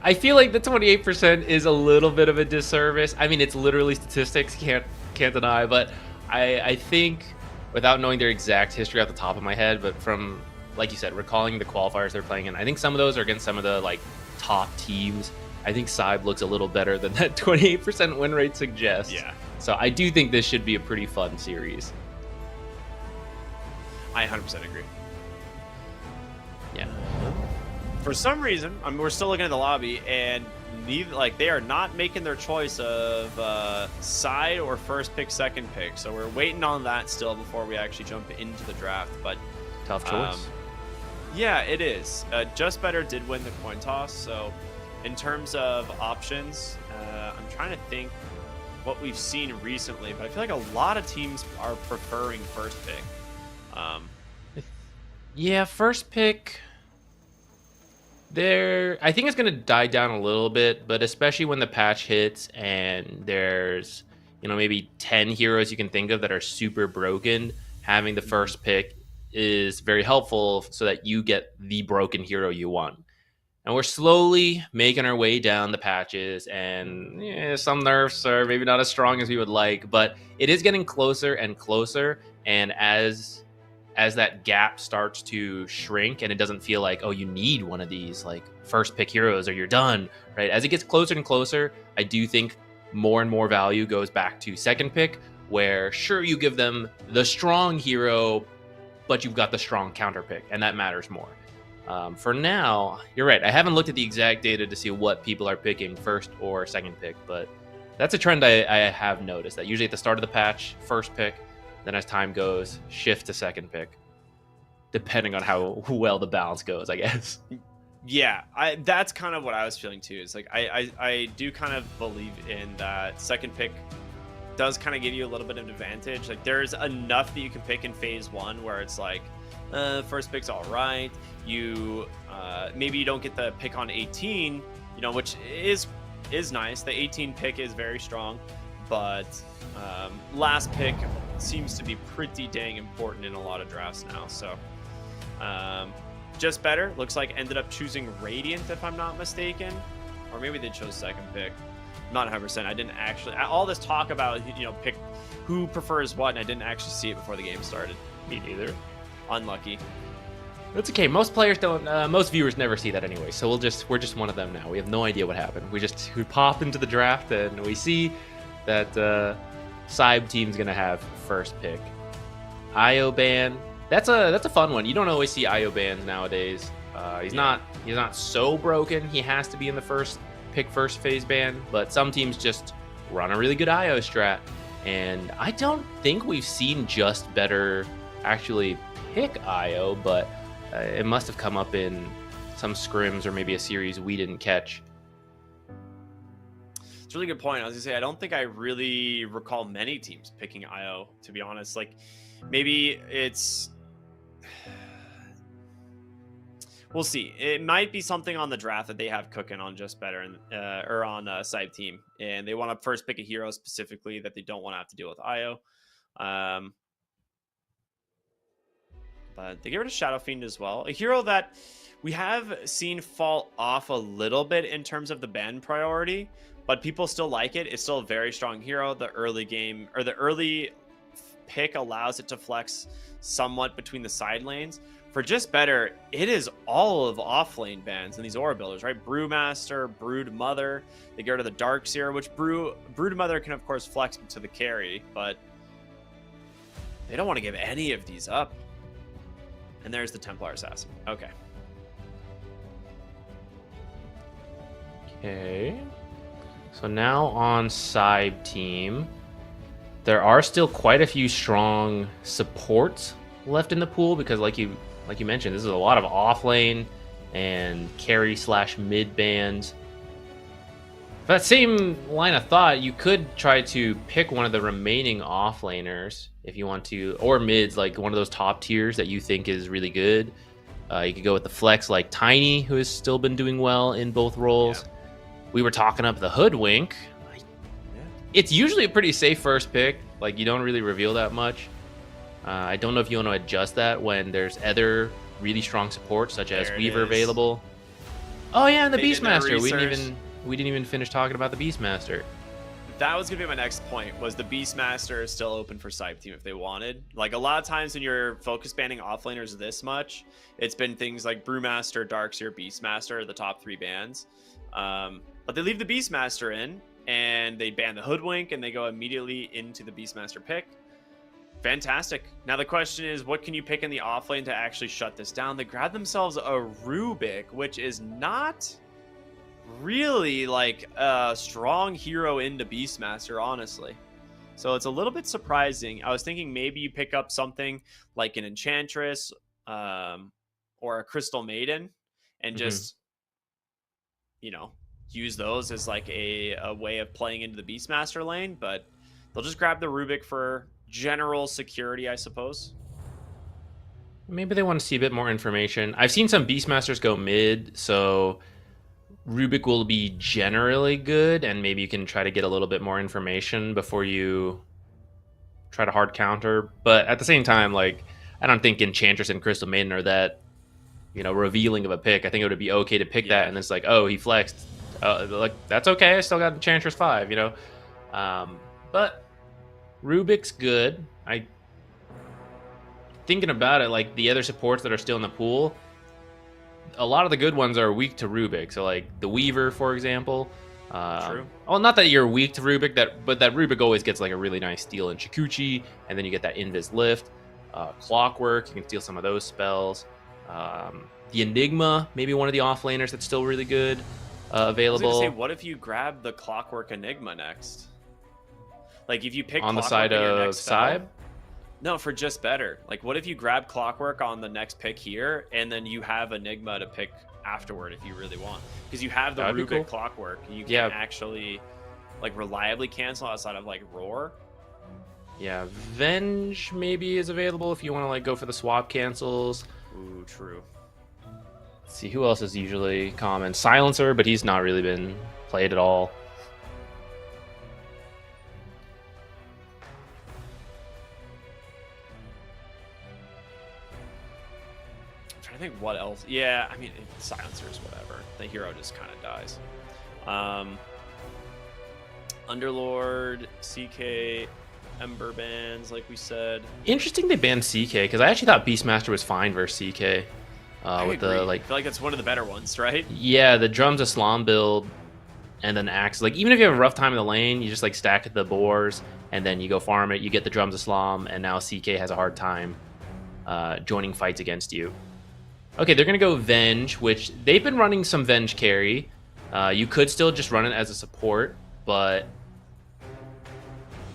I feel like the 28% is a little bit of a disservice. I mean, it's literally statistics, can't deny, but I think, without knowing their exact history off the top of my head, but from, like you said, recalling the qualifiers they're playing in, I think some of those are against some of the top teams. I think Saib looks a little better than that 28% win rate suggests. Yeah. So I do think this should be a pretty fun series. I 100% agree. Yeah. For some reason, we're still looking at the lobby, and they are not making their choice of side or first pick, second pick. So we're waiting on that still before we actually jump into the draft. But Tough choice. Yeah, it is. Just Better did win the coin toss. So in terms of options, I'm trying to think what we've seen recently, but I feel like a lot of teams are preferring first pick. Yeah, first pick. I think it's going to die down a little bit, but especially when the patch hits and there's, maybe 10 heroes you can think of that are super broken, having the first pick is very helpful so that you get the broken hero you want. And we're slowly making our way down the patches, and some nerfs are maybe not as strong as we would like, but it is getting closer and closer. And as that gap starts to shrink and it doesn't feel like, oh, you need one of these first pick heroes or you're done, right? As it gets closer and closer, I do think more and more value goes back to second pick, where sure, you give them the strong hero, but you've got the strong counter pick, and that matters more. For now, you're right. I haven't looked at the exact data to see what people are picking first or second pick, but that's a trend I have noticed, that usually at the start of the patch, first pick, then as time goes, shift to second pick, depending on how well the balance goes, I guess. Yeah, that's kind of what I was feeling too. It's I do kind of believe in that second pick does kind of give you a little bit of an advantage. There's enough that you can pick in phase one where it's first pick's all right. You maybe you don't get the pick on 18, which is nice. The 18 pick is very strong, but last pick seems to be pretty dang important in a lot of drafts now. So Just Better looks like ended up choosing Radiant, if I'm not mistaken, or maybe they chose second pick. I'm not 100%. I didn't actually, all this talk about pick who prefers what, and I didn't actually see it before the game started. Me neither. Unlucky. That's okay. Most players don't. Most viewers never see that anyway. So we're just one of them now. We have no idea what happened. We pop into the draft and we see that Saib team's gonna have first pick. IO ban. That's a fun one. You don't always see IO bans nowadays. He's not so broken. He has to be in the first phase ban, but some teams just run a really good IO strat. And I don't think we've seen Just Better actually pick IO, but it must have come up in some scrims or maybe a series we didn't catch. It's a really good point. I was gonna say, I don't think I really recall many teams picking IO, to be honest. Maybe it's, we'll see. It might be something on the draft that they have cooking on Just Better and or on Saib team, and they want to first pick a hero specifically that they don't want to have to deal with IO. But they get rid of Shadow Fiend as well, a hero that we have seen fall off a little bit in terms of the ban priority, but people still like it. It's still a very strong hero. The early game, or the early pick, allows it to flex somewhat between the side lanes. For Just Better, it is all of off-lane bans and these aura builders, right? Brewmaster, Brood Mother. They get rid of the Darkseer, which Brood Mother can, of course, flex to the carry, but they don't want to give any of these up. And there's the Templar Assassin. Okay. Okay. So now on side team, there are still quite a few strong supports left in the pool because, like you mentioned, this is a lot of off lane and carry / mid bands. That same line of thought, you could try to pick one of the remaining offlaners if you want to, or mids, like one of those top tiers that you think is really good. You could go with the flex like Tiny, who has still been doing well in both roles. Yeah. We were talking up the Hoodwink. It's usually a pretty safe first pick. Like, you don't really reveal that much. I don't know if you want to adjust that when there's other really strong support, such as There it Weaver is. available. Oh yeah, and the They did their Beastmaster. research. We didn't even finish talking about the Beastmaster. That was gonna be my next point. Was the Beastmaster is still open for side team if they wanted? Like a lot of times when you're focus banning offlaners this much, it's been things like Brewmaster, Darkseer, Beastmaster, the top 3 bans. But they leave the Beastmaster in, and they ban the Hoodwink, and they go immediately into the Beastmaster pick. Fantastic. Now the question is, what can you pick in the offlane to actually shut this down? They grab themselves a Rubik, which is not really like a strong hero into Beastmaster, honestly. So it's a little bit surprising. I was thinking maybe you pick up something like an Enchantress or a Crystal Maiden and just, you know, use those as like a way of playing into the Beastmaster lane, but they'll just grab the Rubik for general security, I suppose. Maybe they want to see a bit more information. I've seen some Beastmasters go mid, so Rubik will be generally good, and maybe you can try to get a little bit more information before you try to hard counter. But at the same time, like, I don't think Enchantress and Crystal Maiden are that, you know, revealing of a pick. I think it would be okay to pick that, and it's like, oh, he flexed. Like, that's okay. I still got Enchantress 5, you know? But Rubik's good. Thinking about it, like, the other supports that are still in the pool, a lot of the good ones are weak to Rubik. So, like, the Weaver, for example. True. Well, not that you're weak to Rubik, but that Rubik always gets, like, a really nice steal in Shikuchi, and then you get that Invis Lift. Clockwork, you can steal some of those spells. The Enigma, maybe one of the offlaners that's still really good, I was available. gonna say, what if you grab the Clockwork Enigma next? Like, if you pick On the Clockwork side in your of next spell- Saib? No, for just better. Like, what if you grab Clockwork on the next pick here, and then you have Enigma to pick afterward if you really want? Because you have the That'd be Rubik cool. Clockwork. You can Yeah. actually, like, reliably cancel outside of, like, Roar. Yeah, Venge maybe is available if you want to, like, go for the swap cancels. Ooh, true. Let's see, who else is usually common? Silencer, but he's not really been played at all. I'm trying to think what else. Yeah, I mean, Silencers, whatever. The hero just kind of dies. Underlord, CK, Ember Bands, like we said. Interesting they banned CK, because I actually thought Beastmaster was fine versus CK. I With agree. the, I like, feel like that's one of the better ones, right? yeah, the Drums Islam build, and then Axe. Like, even if you have a rough time in the lane, you just, like, stack the boars, and then you go farm it, you get the Drums Islam, and now CK has a hard time joining fights against you. Okay, they're going to go Venge, which they've been running some Venge carry. You could still just run it as a support, but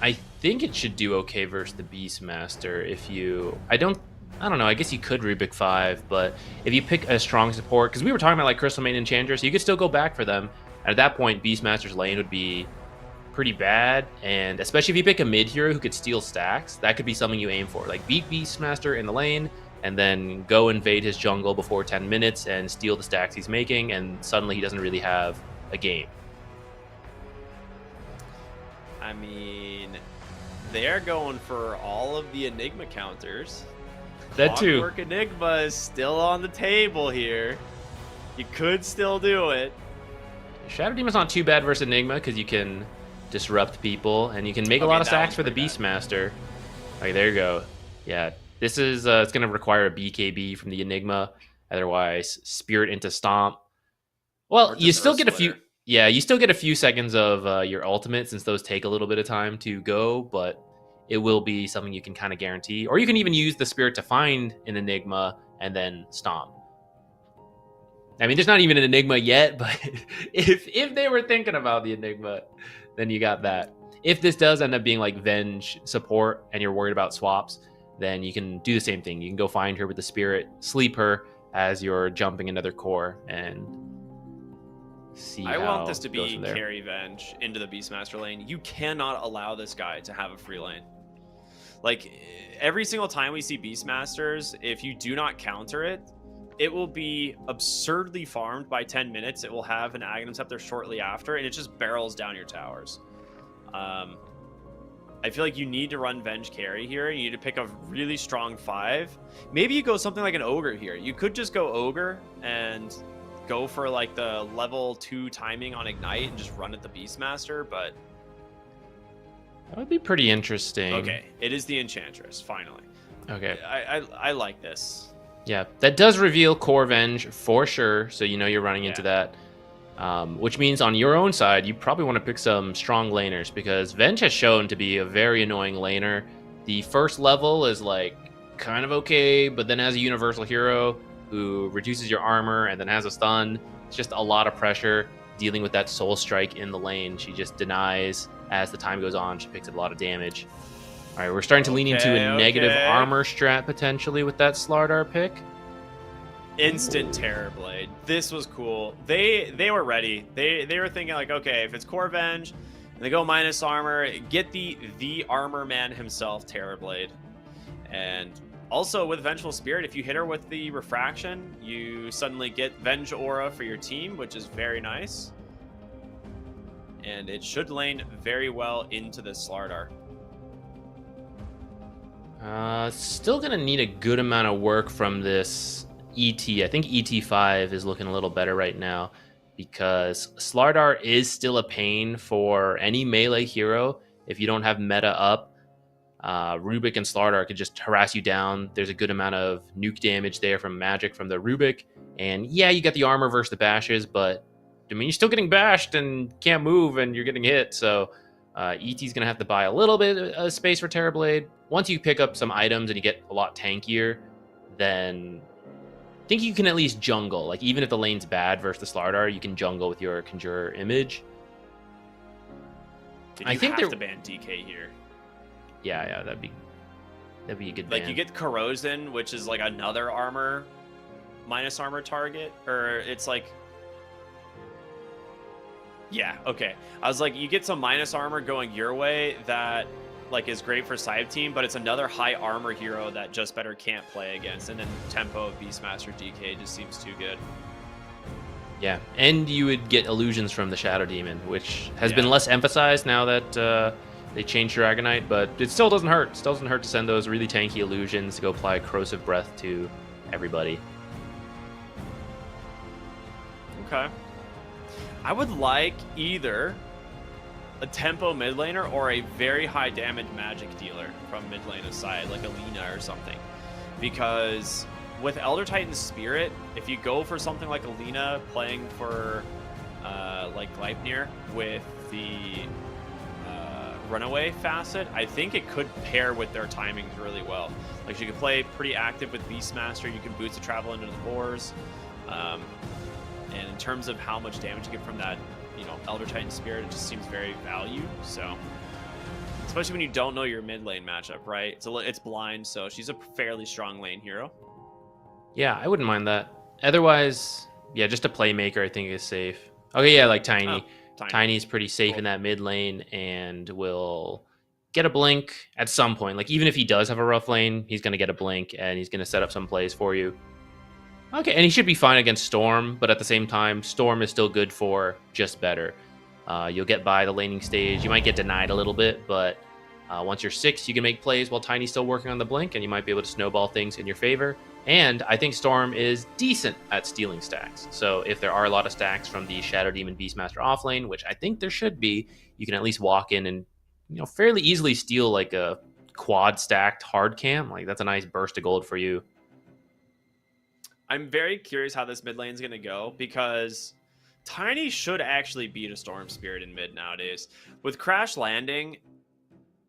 I think it should do okay versus the Beastmaster if you... I don't know, I guess you could Rubik 5, but if you pick a strong support, because we were talking about, like, Crystal Maiden Enchantress, you could still go back for them. And at that point, Beastmaster's lane would be pretty bad, and especially if you pick a mid hero who could steal stacks, that could be something you aim for. Like, beat Beastmaster in the lane, and then go invade his jungle before 10 minutes and steal the stacks he's making, and suddenly he doesn't really have a game. I mean, they're going for all of the Enigma counters. That too. Clockwork Enigma is still on the table here. You could still do it. Shadow Demon's not too bad versus Enigma, because you can disrupt people, and you can make a lot of that stacks one's for the pretty bad. Beastmaster. Like, there you go. Yeah, this is it's going to require a BKB from the Enigma. Otherwise, Spirit into Stomp. Well, Or you just still Earth get a few... Splitter. Yeah, you still get a few seconds of your ultimate, since those take a little bit of time to go, but it will be something you can kind of guarantee. Or you can even use the Spirit to find an Enigma and then Stomp. I mean, there's not even an Enigma yet, but if they were thinking about the Enigma, then you got that. If this does end up being like Venge support and you're worried about swaps, then you can do the same thing. You can go find her with the Spirit, sleep her as you're jumping another core, and see I how want this to it goes be from there. carry Venge into the Beastmaster lane. You cannot allow this guy to have a free lane. Like, every single time we see Beastmasters, if you do not counter it, it will be absurdly farmed by 10 minutes. It will have an Aghanim Scepter shortly after, and it just barrels down your towers. I feel like you need to run Venge carry here. You need to pick a really strong 5. Maybe you go something like an Ogre here. You could just go Ogre and go for like the level 2 timing on Ignite and just run at the Beastmaster, but... That would be pretty interesting. Okay, it is the Enchantress, finally. Okay. I like this. Yeah, that does reveal Core Venge for sure, so you know you're running into that. Which means on your own side, you probably want to pick some strong laners, because Venge has shown to be a very annoying laner. The first level is like kind of okay, but then as a universal hero who reduces your armor and then has a stun, it's just a lot of pressure dealing with that soul strike in the lane. She just denies as the time goes on. She picks up a lot of damage. All right, we're starting to lean into a negative armor strat potentially with that Slardar pick. Instant Terrorblade. This was cool. They were ready. They were thinking like, okay, if it's Core Venge and they go minus armor, get the armor man himself, Terrorblade. And also with Vengeful Spirit, if you hit her with the refraction, you suddenly get Venge Aura for your team, which is very nice. And it should lane very well into this Slardar. Still gonna need a good amount of work from this ET. I think ET5 is looking a little better right now, because Slardar is still a pain for any melee hero. If you don't have meta up, Rubik and Slardar could just harass you down. There's a good amount of nuke damage there from magic from the Rubik. And yeah, you got the armor versus the bashes, but I mean, you're still getting bashed and can't move and you're getting hit. So ET's going to have to buy a little bit of space for Terrorblade. Once you pick up some items and you get a lot tankier, then I think you can at least jungle. Like, even if the lane's bad versus the Slardar, you can jungle with your Conjurer image. I think have to ban DK here. Yeah, that'd be a good like ban. You get Corrosion, which is like another armor minus armor target, or it's like, yeah, okay. I was like, you get some minus armor going your way that like is great for side team, but it's another high armor hero that just better can't play against, and then tempo of Beastmaster DK just seems too good. Yeah, and you would get illusions from the Shadow Demon, which has been less emphasized now that they changed Dragonite, but it still doesn't hurt. It still doesn't hurt to send those really tanky illusions to go apply Corrosive Breath to everybody. Okay. I would like either a tempo mid laner or a very high damage magic dealer from mid lane side, like Alina or something. Because with Elder Titan's Spirit, if you go for something like Alina playing for like Gleipnir with the runaway facet, I think it could pair with their timings really well. Like, you could play pretty active with Beastmaster, you can boost the travel into the boars. And in terms of how much damage you get from that, you know, Elder Titan Spirit, it just seems very valued. So, especially when you don't know your mid lane matchup, right? It's blind, so she's a fairly strong lane hero. Yeah, I wouldn't mind that. Otherwise, yeah, just a playmaker I think is safe. Okay, yeah, like Tiny. Tiny's pretty safe in that mid lane and will get a blink at some point. Like, even if he does have a rough lane, he's going to get a blink and he's going to set up some plays for you. Okay, and he should be fine against Storm, but at the same time, Storm is still good for just better. You'll get by the laning stage. You might get denied a little bit, but once you're 6, you can make plays while Tiny's still working on the blink, and you might be able to snowball things in your favor. And I think Storm is decent at stealing stacks. So if there are a lot of stacks from the Shadow Demon Beastmaster offlane, which I think there should be, you can at least walk in and, you know, fairly easily steal like a quad stacked hard cam. Like, that's a nice burst of gold for you. I'm very curious how this mid lane is going to go, because Tiny should actually beat a Storm Spirit in mid nowadays. With Crash Landing,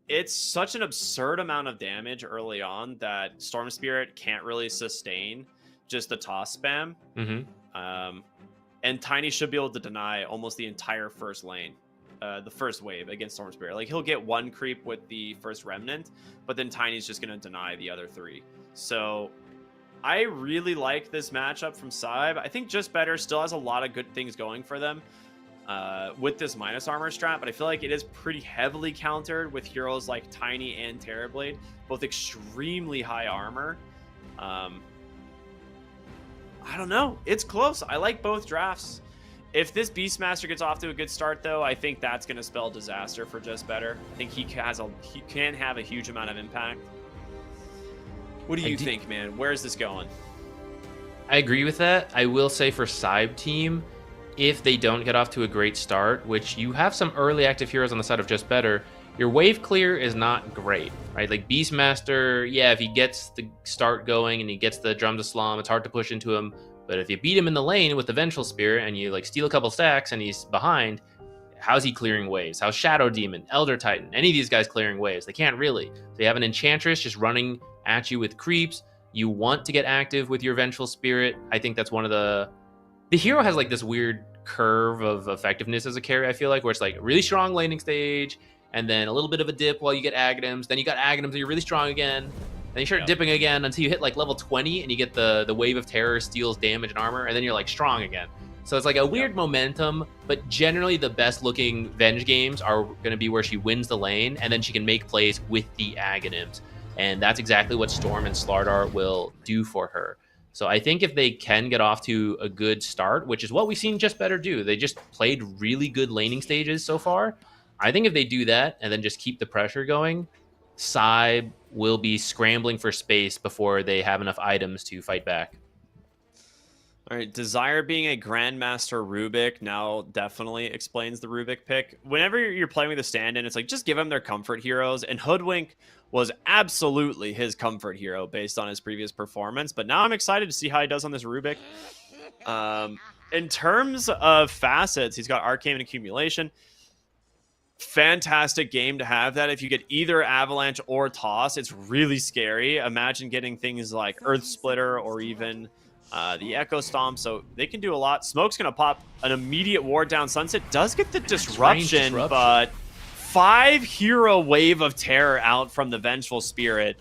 it's such an absurd amount of damage early on that Storm Spirit can't really sustain. just the toss spam. Mm-hmm. And Tiny should be able to deny almost the entire first lane, the first wave against Storm Spirit. Like, he'll get one creep with the first Remnant, but then Tiny's just going to deny the other 3. So I really like this matchup from Saib. I think Just Better still has a lot of good things going for them with this minus armor strat, but I feel like it is pretty heavily countered with heroes like Tiny and Terrorblade, both extremely high armor. I don't know. It's close. I like both drafts. If this Beastmaster gets off to a good start, though, I think that's going to spell disaster for Just Better. I think he can have a huge amount of impact. What do you think, man? Where's this going? I agree with that. I will say for Saib team, if they don't get off to a great start, which you have some early active heroes on the side of Just Better, your wave clear is not great, right? Like Beastmaster, yeah, if he gets the start going and he gets the Drum to Slum, it's hard to push into him. But if you beat him in the lane with the Vengeful Spirit and you like steal a couple stacks and he's behind, how's he clearing waves? How's Shadow Demon, Elder Titan, any of these guys clearing waves? They can't really. They have an Enchantress just running at you with creeps. You want to get active with your Vengeful Spirit. I think that's one of the hero has like this weird curve of effectiveness as a carry, I feel like, where it's like really strong laning stage, and then a little bit of a dip while you get Aghanims. Then you got Aghanims and you're really strong again. Then you start dipping again until you hit like level 20 and you get the Wave of Terror, steals damage and armor, and then you're like strong again. So it's like a weird momentum, but generally the best looking Venge games are going to be where she wins the lane and then she can make plays with the Aghanims. And that's exactly what Storm and Slardar will do for her. So I think if they can get off to a good start, which is what we've seen Just Better do, they just played really good laning stages so far. I think if they do that and then just keep the pressure going, Saib will be scrambling for space before they have enough items to fight back. All right, Desire being a Grandmaster Rubik now definitely explains the Rubik pick. Whenever you're playing with a stand-in, it's like, just give them their comfort heroes, and Hoodwink was absolutely his comfort hero based on his previous performance, but now I'm excited to see how he does on this Rubik. In terms of facets, he's got Arcane and Accumulation. Fantastic game to have that. If you get either Avalanche or Toss, it's really scary. Imagine getting things like Earth Splitter or even the Echo Stomp, so they can do a lot. Smoke's going to pop an immediate ward down Sunset. Does get the disruption, but 5 hero Wave of Terror out from the Vengeful Spirit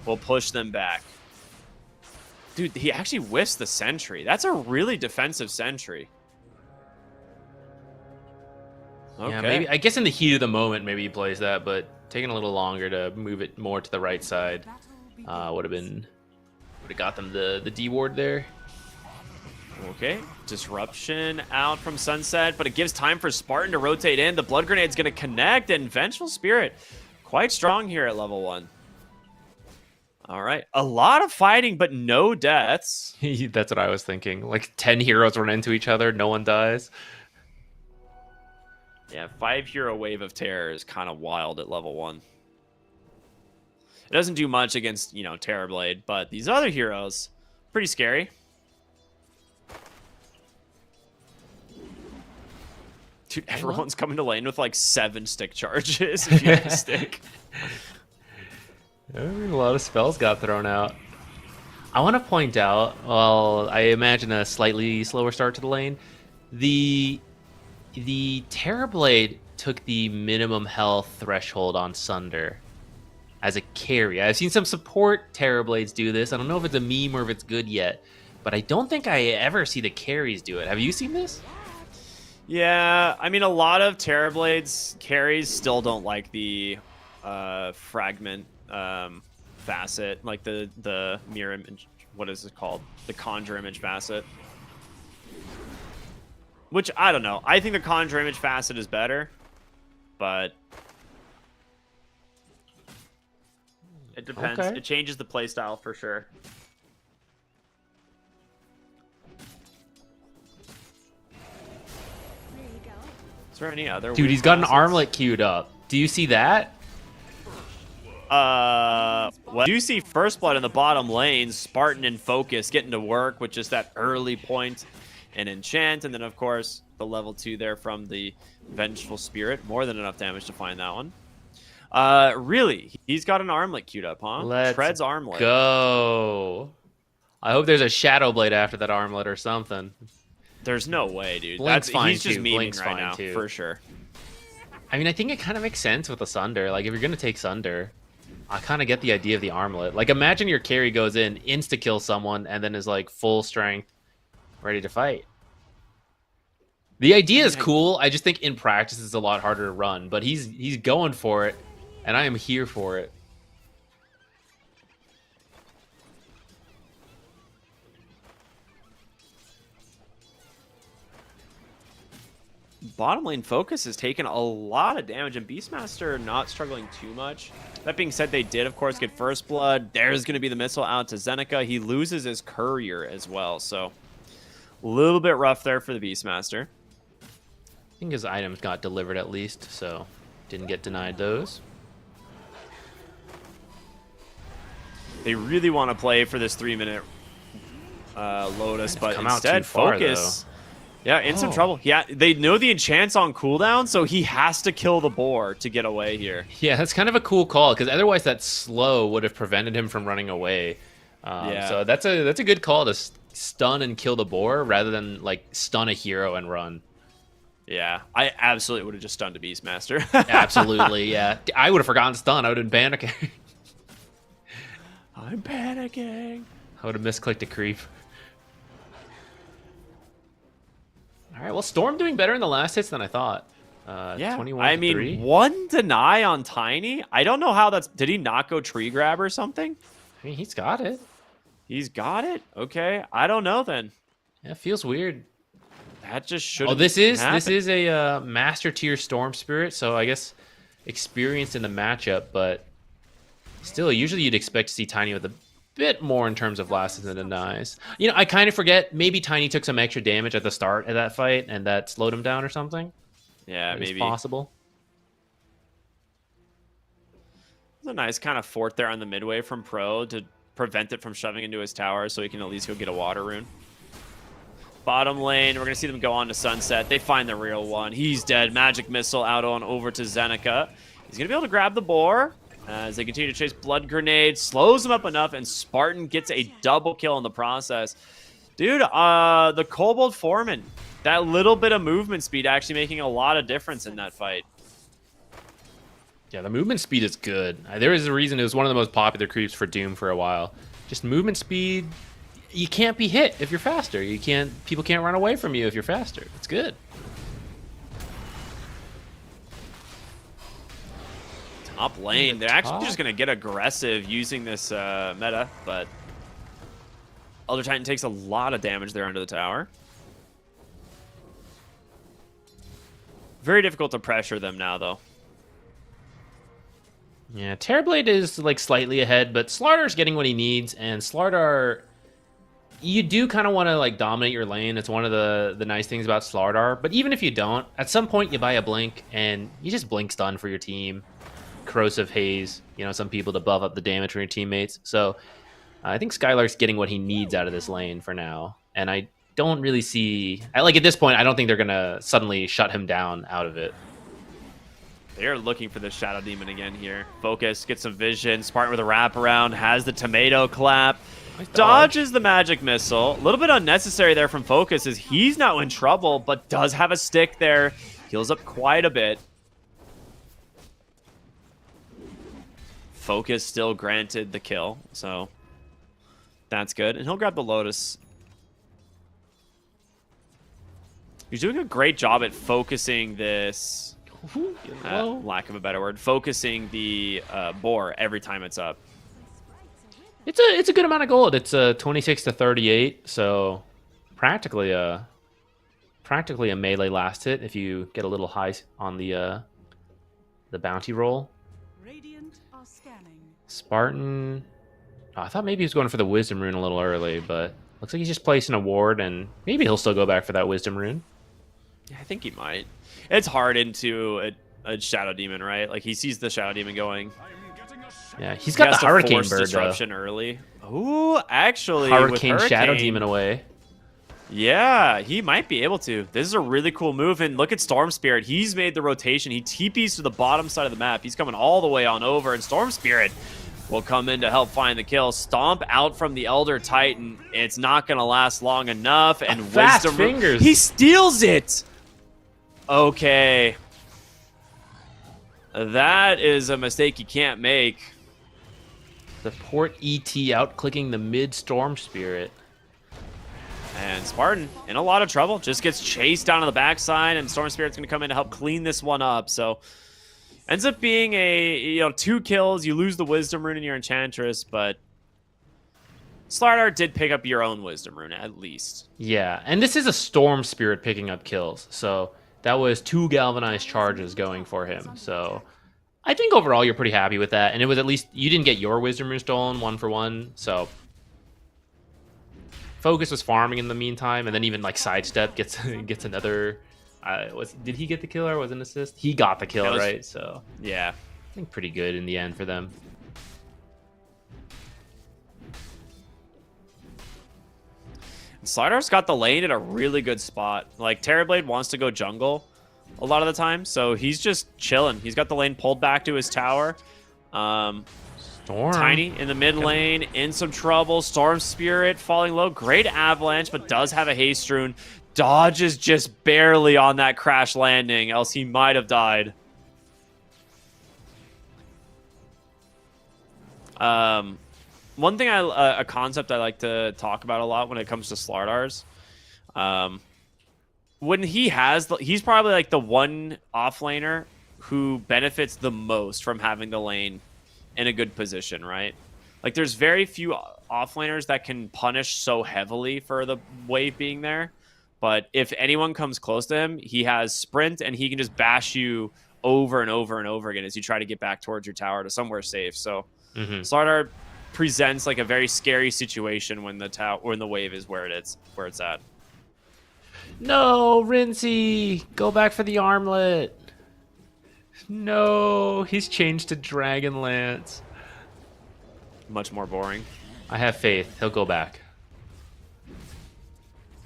will push them back. Dude, he actually whiffs the Sentry. That's a really defensive Sentry. Okay. Yeah, maybe. I guess in the heat of the moment, maybe he plays that, but taking a little longer to move it more to the right side would have got them the D ward there. Okay, disruption out from Sunset, but it gives time for Spartan to rotate in. The Blood Grenade's going to connect, and Vengeful Spirit quite strong here at level 1. All right, a lot of fighting, but no deaths. That's what I was thinking. Like 10 heroes run into each other, no one dies. Yeah, 5 hero Wave of Terror is kind of wild at level 1. It doesn't do much against, Terrorblade, but these other heroes, pretty scary. Dude, everyone's coming to lane with like 7 stick charges if you have a stick. A lot of spells got thrown out. I want to point out, well, I imagine a slightly slower start to the lane. The Terrorblade took the minimum health threshold on Sunder as a carry. I've seen some support Terrorblades do this. I don't know if it's a meme or if it's good yet, but I don't think I ever see the carries do it. Have you seen this? Yeah, I mean, a lot of Terrorblades carries still don't like the fragment facet, like the mirror image. What is it called? The conjure image facet. Which, I don't know. I think the conjure image facet is better, but it depends. Okay. It changes the playstyle for sure. There you go. Is there any other Dude, weird he's got an facets? armlet queued up. Do you see that? Well, you see First Blood in the bottom lane, Spartan and Focus getting to work with just that early point and enchant, and then of course the level 2 there from the Vengeful Spirit. More than enough damage to find that one. Really, he's got an armlet queued up, huh? Let's Tread's armlet. go. I hope there's a Shadow Blade after that armlet or something. There's no way, dude. Blink's fine He's just too. memeing Blink's right fine now, too. for sure. I mean, I think it kind of makes sense with the Sunder. Like, if you're going to take Sunder, I kind of get the idea of the armlet. Like, imagine your carry goes in, insta-kill someone, and then is, like, full strength, ready to fight. The idea is cool. I just think in practice it's a lot harder to run. But he's going for it, and I am here for it. Bottom lane Focus has taken a lot of damage, and Beastmaster not struggling too much. That being said, they did, of course, get first blood. There's going to be the missile out to Zeneca. He loses his courier as well, so a little bit rough there for the Beastmaster. I think his items got delivered at least, so didn't get denied those. They really want to play for this 3-minute Lotus, but come out instead, too far, Focus... Yeah, in some Oh. trouble. Yeah, they know the enchant's on cooldown, so he has to kill the boar to get away here. Yeah, that's kind of a cool call, because otherwise that slow would have prevented him from running away. Yeah. So that's a good call to stun and kill the boar rather than like stun a hero and run. Yeah, I absolutely would have just stunned a Beastmaster. Absolutely, yeah. I would have forgotten stun. I would have been panicking. I'm panicking. I would have misclicked a creep. All right, well, Storm doing better in the last hits than I thought. Yeah, 21 I to mean, 3. one deny on Tiny. I don't know how that's... Did he not go tree grab or something? I mean, he's got it. He's got it? Okay, I don't know then. Yeah, it feels weird. That just should. Oh, this is a master tier Storm Spirit, so I guess experienced in the matchup, but still, usually you'd expect to see Tiny with a bit more in terms of lasts than denies. You know, I kind of forget. Maybe Tiny took some extra damage at the start of that fight, and that slowed him down or something. Yeah, It's maybe. possible. It's a nice kind of fort there on the midway from Pro to prevent it from shoving into his tower, so he can at least go get a water rune. Bottom lane, we're going to see them go on to Sunset. They find the real one. He's dead. Magic Missile out on over to Zeneca. He's going to be able to grab the boar as they continue to chase Blood Grenade. Slows him up enough, and Spartan gets a double kill in the process. Dude, the Kobold Foreman, that little bit of movement speed actually making a lot of difference in that fight. Yeah, the movement speed is good. There is a reason it was one of the most popular creeps for Doom for a while. Just movement speed. You can't be hit if you're faster. People can't run away from you if you're faster. It's good. Top lane, they're actually just going to get aggressive using this meta, but Elder Titan takes a lot of damage there under the tower. Very difficult to pressure them now, though. Yeah, Terrorblade is like slightly ahead, but Slardar's getting what he needs, and Slardar, you do kind of want to like dominate your lane. It's one of the nice things about Slardar. But even if you don't, at some point you buy a blink and you just blink stun for your team. Corrosive haze, you know, some people to buff up the damage from your teammates. So I think Skylark's getting what he needs out of this lane for now, and I don't really see, like at this point, I don't think they're gonna suddenly shut him down out of it. They're looking for the Shadow Demon again here. Focus, get some vision. Spartan with a wraparound, has the tomato clap. Nice Dodges the magic missile. A little bit unnecessary there from Focus as he's now in trouble, but does have a stick there. Heals up quite a bit. Focus still granted the kill, so that's good. And he'll grab the Lotus. He's doing a great job at focusing this, lack of a better word, focusing the boar every time it's up. It's a good amount of gold. It's 26 to 38, so practically a melee last hit if you get a little high on the bounty roll. Radiant are scanning. Spartan, oh, I thought maybe he was going for the wisdom rune a little early, but looks like he's just placing a ward, and maybe he'll still go back for that wisdom rune. Yeah, I think he might. It's hard into a Shadow Demon, right? Like he sees the Shadow Demon going. Yeah, he's got the has to Hurricane force Bird though. disruption early. Ooh, actually, with Hurricane Shadow Demon away. Yeah, he might be able to. This is a really cool move, and look at Storm Spirit. He's made the rotation. He TPs to the bottom side of the map. He's coming all the way on over, and Storm Spirit will come in to help find the kill. Stomp out from the Elder Titan. It's not going to last long enough. And Fast Wisdom fingers. He steals it. Okay. That is a mistake you can't make. The port ET out clicking the mid Storm Spirit. And Spartan in a lot of trouble. Just gets chased down to the backside, and Storm Spirit's going to come in to help clean this one up. So ends up being a 2 kills. You lose the Wisdom Rune in your Enchantress, but Slardar did pick up your own Wisdom Rune at least. Yeah, and this is a Storm Spirit picking up kills. So that was 2 galvanized charges going for him. So I think overall you're pretty happy with that. And it was at least you didn't get your Wisdom Rune stolen 1 for 1. So Focus was farming in the meantime, and then even like Sidestep gets another. Did he get the kill or was it an assist? He got the kill, right? So yeah, I think pretty good in the end for them. Slidar's got the lane in a really good spot. Like, Terrorblade wants to go jungle a lot of the time, so he's just chilling. He's got the lane pulled back to his tower. Storm. Tiny in the mid lane, in some trouble. Storm Spirit falling low. Great avalanche, but does have a haste rune. Dodges just barely on that crash landing, else he might have died. One thing a concept I like to talk about a lot when it comes to Slardars, when he's probably like the one offlaner who benefits the most from having the lane in a good position, right? Like, there's very few offlaners that can punish so heavily for the wave being there, but if anyone comes close to him, he has sprint and he can just bash you over and over and over again as you try to get back towards your tower to somewhere safe. So Slardar presents like a very scary situation when the wave is where it's at. No, Rinsey, go back for the armlet. No, he's changed to Dragonlance. Much more boring. I have faith. He'll go back.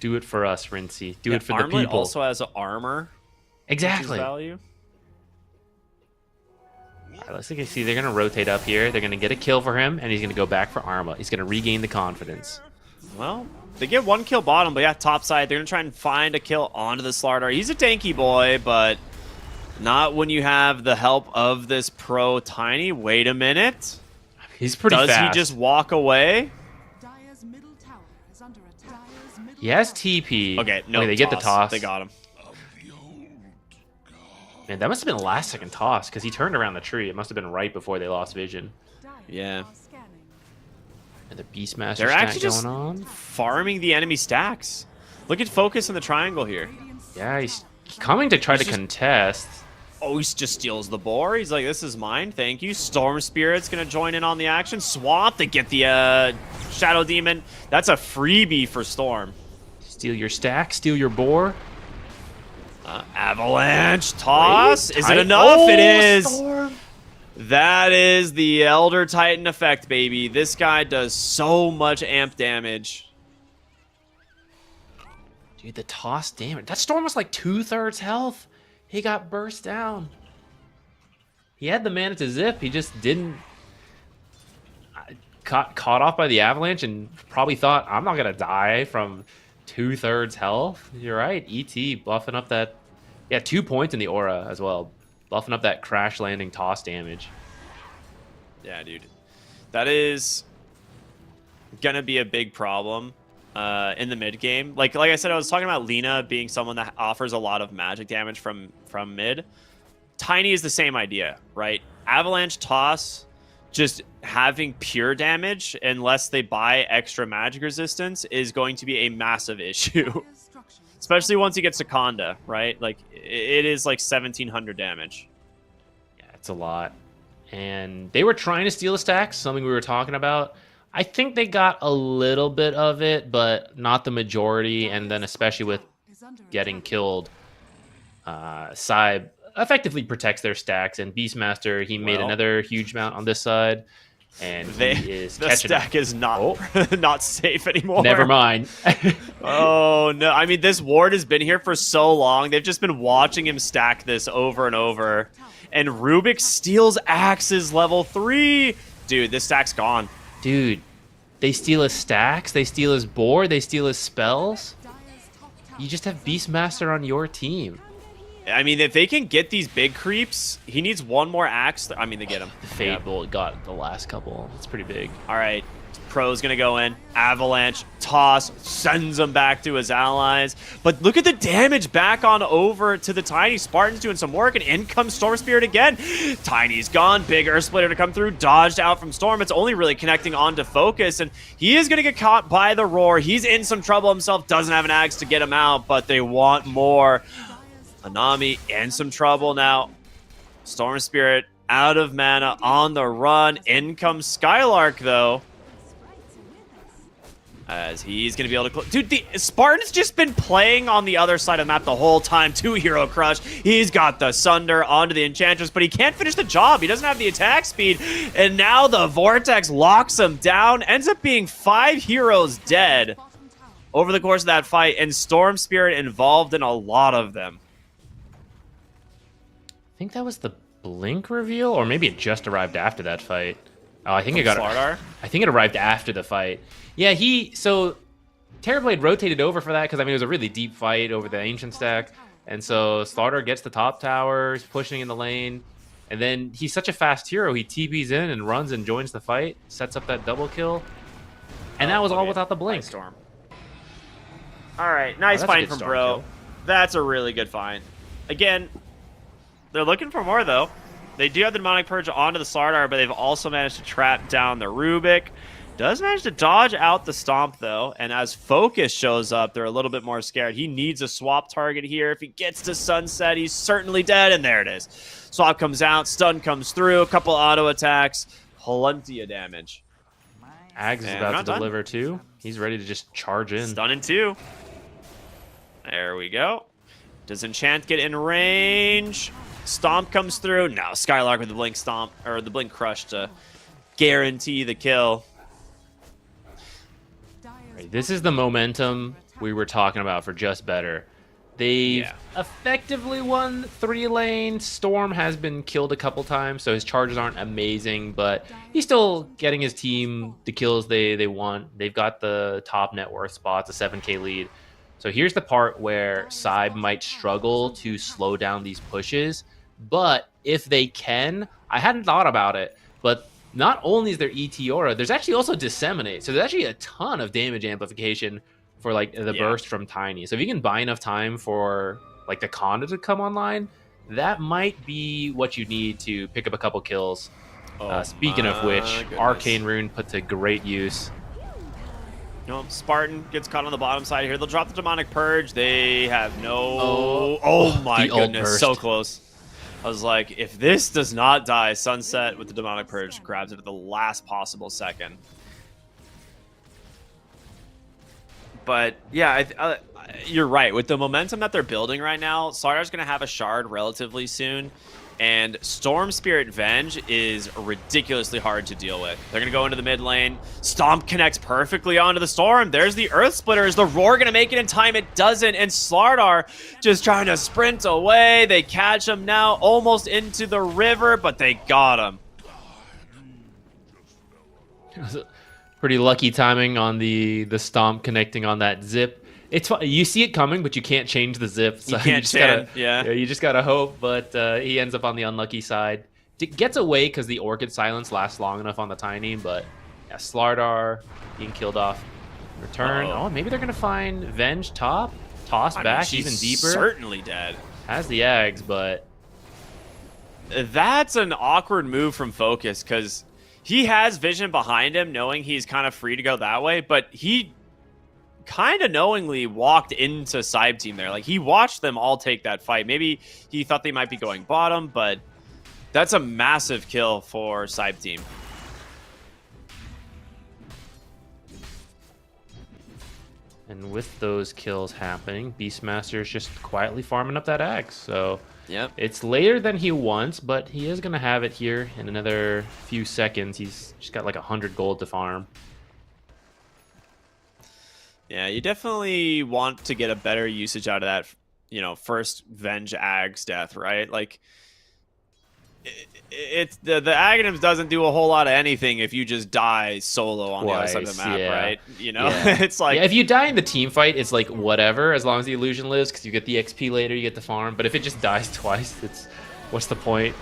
Do it for us, Rinsey. Do it for the Armlet people. also has armor. Exactly. Value. All right, let's see. They're going to rotate up here. They're going to get a kill for him, and he's going to go back for Arma. He's going to regain the confidence. Well, they get 1 kill bottom, but yeah, top side, they're going to try and find a kill onto the Slardar. He's a tanky boy, but not when you have the help of this pro Tiny. Wait a minute. He's pretty fast. Does he just walk away? Dire's middle tower is under attack. He has TP. Okay, no, they get the toss. They got him. Man, that must have been the last second toss, because he turned around the tree. It must have been right before they lost vision. Yeah. And the Beastmaster They're stack actually just going on. farming the enemy stacks. Look at Focus in the triangle here. Yeah, he's coming to try to contest. Oh, he just steals the boar. He's like, this is mine, thank you. Storm Spirit's going to join in on the action. Swap to get the Shadow Demon. That's a freebie for Storm. Steal your stack, steal your boar. Avalanche, toss. Wait, is it enough? Oh, it is. Storm. That is the Elder Titan effect, baby. This guy does so much amp damage. Dude, the toss damage. That Storm was like 2/3 health. He got burst down. He had the mana to zip. He just didn't. Caught off by the avalanche and probably thought, I'm not going to die from 2/3 health. You're right. ET buffing up that. Yeah, 2 points in the aura as well. Buffing up that crash landing toss damage. Yeah, dude. That is going to be a big problem in the mid game. Like I said, I was talking about Lina being someone that offers a lot of magic damage from mid. Tiny is the same idea, right? Avalanche, toss, just having pure damage unless they buy extra magic resistance is going to be a massive issue. Especially once he gets to Conda, right? Like, it is like 1,700 damage. Yeah, it's a lot. And they were trying to steal the stacks, something we were talking about. I think they got a little bit of it, but not the majority. And then especially with getting killed, Saib effectively protects their stacks. And Beastmaster, he made another huge amount on this side. And he is the catching stack up. is not not safe anymore. Never mind. Oh, no. I mean, this ward has been here for so long. They've just been watching him stack this over and over. And Rubik steals Axes level 3. dude, this stack's gone. Dude, they steal his stacks, they steal his board, they steal his spells. You just have Beastmaster on your team. I mean, if they can get these big creeps, he needs one more axe. I mean, they get him. The Fade Bolt got the last couple. It's pretty big. All right. Pro's going to go in. Avalanche. Toss. Sends him back to his allies. But look at the damage back on over to the Tiny. Spartan's doing some work, and in comes Storm Spirit again. Tiny's gone. Big Earth Splitter to come through. Dodged out from Storm. It's only really connecting onto Focus, and he is going to get caught by the Roar. He's in some trouble himself. Doesn't have an axe to get him out, but they want more. Anami in some trouble now. Storm Spirit out of mana on the run. In comes Skylark, though. As he's going to be able to... Dude, the Spartan's just been playing on the other side of the map the whole time. 2 Hero Crush. He's got the Sunder onto the Enchantress, but he can't finish the job. He doesn't have the attack speed. And now the Vortex locks him down. Ends up being 5 heroes dead over the course of that fight. And Storm Spirit involved in a lot of them. I think that was the Blink reveal, or maybe it just arrived after that fight. Oh, I think it got. Slardar? I think it arrived after the fight. Yeah, so Terrorblade rotated over for that because I mean it was a really deep fight over the Ancient stack, and so Slardar gets the top tower, he's pushing in the lane, and then he's such a fast hero, he TPs in and runs and joins the fight, sets up that double kill, and that was all without the Blink. Storm. All right, nice that's a fight good from Storm Bro. kill. That's a really good find. Again, they're looking for more, though. They do have the Demonic Purge onto the Slardar, but they've also managed to trap down the Rubik. Does manage to dodge out the Stomp, though, and as Focus shows up, they're a little bit more scared. He needs a swap target here. If he gets to Sunset, he's certainly dead, and there it is. Swap comes out, stun comes through, a couple auto attacks, plenty of damage. Ags is And about we're to not done. deliver too. He's ready to just charge in. Stun in 2. There we go. Does Enchant get in range? Stomp comes through. No, Skylark with the Blink Stomp, or the Blink Crush to guarantee the kill. This is the momentum we were talking about for Just Better. They've Yeah. effectively won 3 lane. Storm has been killed a couple times, so his charges aren't amazing, but he's still getting his team the kills they want. They've got the top net worth spots, a 7k lead. So here's the part where Saib might struggle to slow down these pushes, but if they can, I hadn't thought about it, but not only is there Eteora, there's actually also Disseminate. So there's actually a ton of damage amplification for like the burst from Tiny. So if you can buy enough time for like the Conda to come online, that might be what you need to pick up a couple kills. Speaking of which, goodness. Arcane Rune put to great use. No, Spartan gets caught on the bottom side here. They'll drop the Demonic Purge. They have no... Oh my the ult goodness, burst. so close. I was like, if this does not die, Sunset with the Demonic Purge grabs it at the last possible second. But yeah, you're right. With the momentum that they're building right now, Sardar's going to have a shard relatively soon. And Storm Spirit Venge is ridiculously hard to deal with. They're going to go into the mid lane. Stomp connects perfectly onto the Storm. There's the Earth Splitter. Is the Roar going to make it in time? It doesn't. And Slardar just trying to sprint away. They catch him now almost into the river, but they got him. Pretty lucky timing on the Stomp connecting on that zip. It's fun. You see it coming, but you can't change the zip. So You can't just gotta, yeah. you just gotta hope. But he ends up on the unlucky side. Gets away because the Orchid Silence lasts long enough on the Tiny. But yeah, Slardar being killed off. Return. Uh-oh. Oh, maybe they're gonna find Venge top. Toss back she's even deeper. Certainly dead. Has the Ags, but That's an awkward move from Focus because he has vision behind him, knowing he's kind of free to go that way, but he kind of knowingly walked into Saib team there. Like, he watched them all take that fight. Maybe he thought they might be going bottom, but that's a massive kill for Saib team. and with those kills happening, Beastmaster's just quietly farming up that Axe. So Yep. it's later than he wants, but he is going to have it here in another few seconds. He's just got like 100 gold to farm. Yeah, you definitely want to get a better usage out of that, first Venge Ag's death, right? Like, it's the Aghanims doesn't do a whole lot of anything if you just die solo on the other side of the Twice, map, yeah. right? You know, Yeah. it's like yeah, if you die in the team fight, it's like whatever, as long as the illusion lives, because you get the XP later, you get the farm. But if it just dies twice, it's what's the point?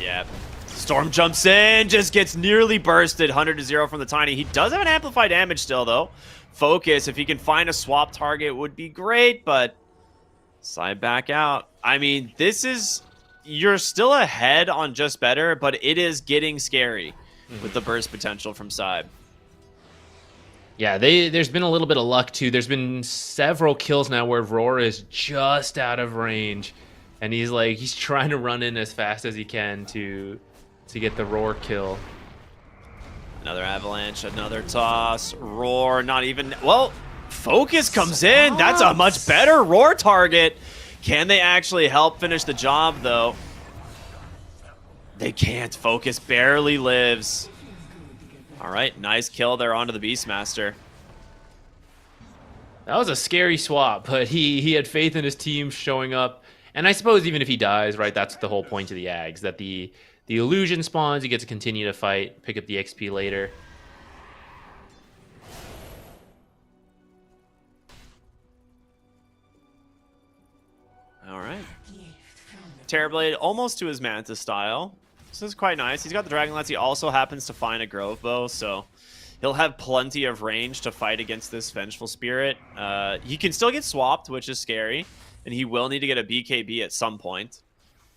yeah. Storm jumps in, just gets nearly bursted, 100-0 from the Tiny. He does have an amplified damage still, though. Focus, if he can find a swap target, would be great, but side back out. I mean, this is... You're still ahead on Just Better, but it is getting scary with the burst potential from side. Yeah, there's been a little bit of luck, too. There's been several kills now where Roar is just out of range, and he's trying to run in as fast as he can to get the Roar kill. Another avalanche, another toss. Roar, not even... Well, Focus comes in. That's a much better Roar target. Can they actually help finish the job, though? They can't. Focus barely lives. All right, nice kill there onto the Beastmaster. That was a scary swap, but he had faith in his team showing up. And I suppose even if he dies, right, that's the whole point of the Ags, that the illusion spawns, you get to continue to fight, pick up the XP later. All right. Terrorblade almost to his Mantis style. This is quite nice. He's got the Dragon Lance. He also happens to find a Grove Bow, so he'll have plenty of range to fight against this Vengeful Spirit. He can still get swapped, which is scary, and he will need to get a BKB at some point.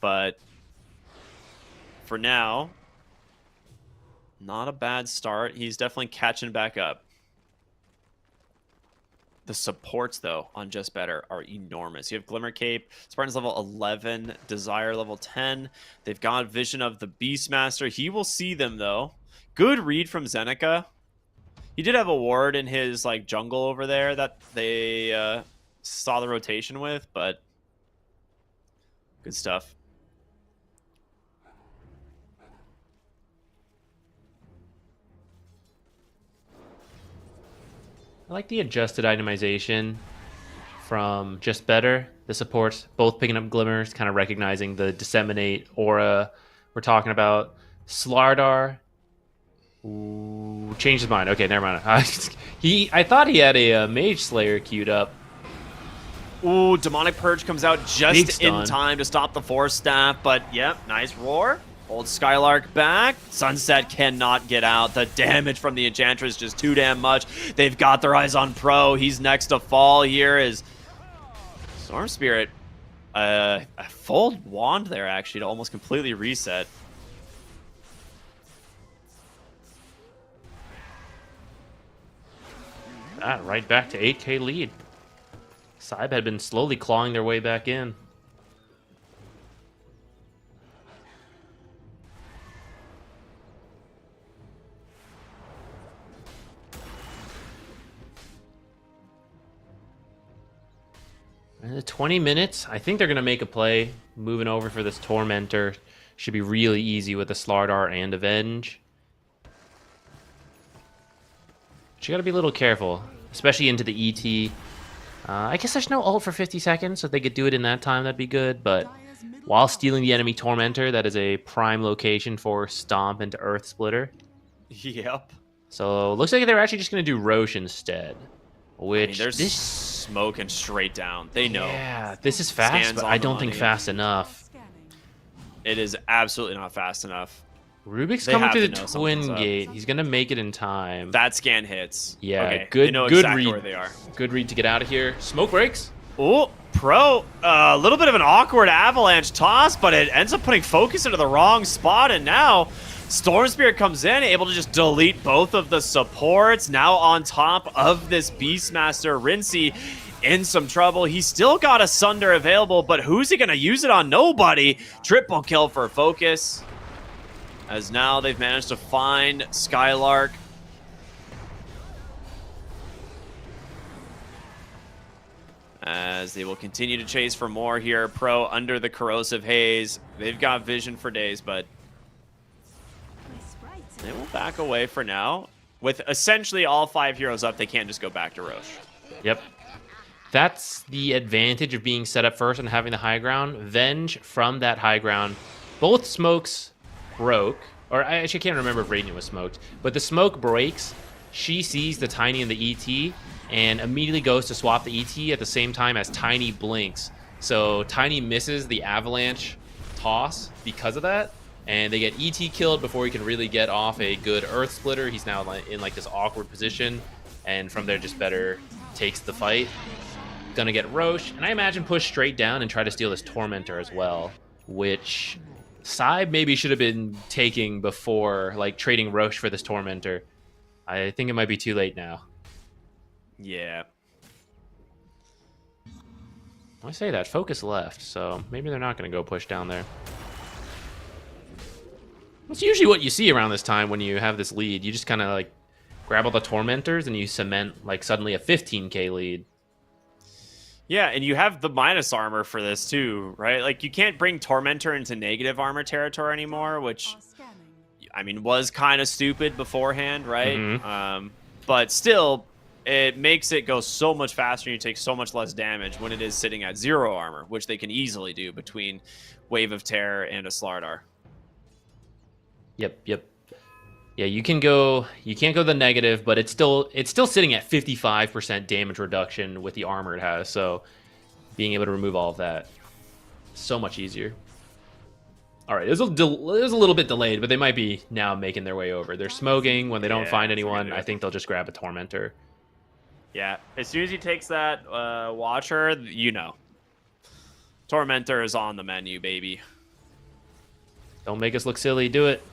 But for now, not a bad start. He's definitely catching back up. The supports, though, on Just Better are enormous. You have Glimmer Cape, Spartan's level 11, Desire level 10. They've got Vision of the Beastmaster. He will see them, though. Good read from Zeneca. He did have a ward in his jungle over there that they saw the rotation with, but good stuff. I like the adjusted itemization from Just Better. The supports both picking up glimmers, kind of recognizing the disseminate aura we're talking about. Slardar changed his mind. Okay, never mind. I thought he had a Mage Slayer queued up. Ooh, Demonic Purge comes out Big just stun. in time to stop the Force Staff, but yep, nice roar. Old Skylark back. Sunset cannot get out. The damage from the Enchantress is just too damn much. They've got their eyes on Pro. He's next to fall. Here is Storm Spirit. A full wand there, actually, to almost completely reset. Right back to 8k lead. Saib had been slowly clawing their way back in. And the 20 minutes, I think they're going to make a play. Moving over for this Tormentor. Should be really easy with the Slardar and Avenge. But you got to be a little careful, especially into the ET. I guess there's no ult for 50 seconds, so if they could do it in that time, that'd be good. But while stealing the enemy Tormentor, that is a prime location for Stomp into Earth Splitter. Yep. So looks like they're actually just going to do Roche instead. Which they're smoking straight down. They know. Yeah, this is fast, Scans but on I the don't think money. fast enough. Scanning. It is absolutely not fast enough. Rubik's They coming have through to the know something's Twin up. Gate. He's going to make it in time. That scan hits. Yeah, okay. good- They know good exactly read. where they are. Good read to get out of here. Smoke breaks. Oh, Pro, a little bit of an awkward avalanche toss, but it ends up putting Focus into the wrong spot, and now Storm Spirit comes in, able to just delete both of the supports. Now on top of this Beastmaster, Rincey in some trouble. He's still got a Sunder available, but who's he going to use it on? Nobody. Triple kill for Focus, as now they've managed to find Skylark. As they will continue to chase for more here. Pro under the corrosive haze. They've got vision for days, but they will back away for now. With essentially all 5 heroes up, they can't just go back to Roche. Yep. That's the advantage of being set up first and having the high ground. Venge from that high ground. Both smokes broke, or I actually can't remember if Radiant was smoked, but the smoke breaks. She sees the Tiny and the ET and immediately goes to swap the ET at the same time as Tiny blinks. So Tiny misses the avalanche toss because of that, and they get ET killed before he can really get off a good Earth Splitter. He's now in like this awkward position, and from there just better takes the fight. Gonna get Roche, and I imagine push straight down and try to steal this Tormentor as well, which Saib maybe should have been taking before, like trading Roche for this Tormentor. I think it might be too late now. Yeah. I say that, Focus left, so maybe they're not going to go push down there. That's usually what you see around this time when you have this lead. You just kind of like grab all the Tormentors and you cement like suddenly a 15k lead. Yeah, and you have the minus armor for this too, right? Like you can't bring Tormentor into negative armor territory anymore, which Are scanning. I mean was kind of stupid beforehand, right? Mhm. But still, it makes it go so much faster and you take so much less damage when it is sitting at 0 armor, which they can easily do between Wave of Terror and a Slardar. Yep. Yeah, you can't go the negative, but it's still sitting at 55% damage reduction with the armor it has. So being able to remove all of that, so much easier. All right, it was a little bit delayed, but they might be now making their way over. They're smoking. When they don't Yeah, find that's what anyone, they're I think they'll just grab a Tormentor. Yeah, as soon as he takes that Watcher, you know. Tormentor is on the menu, baby. Don't make us look silly. Do it.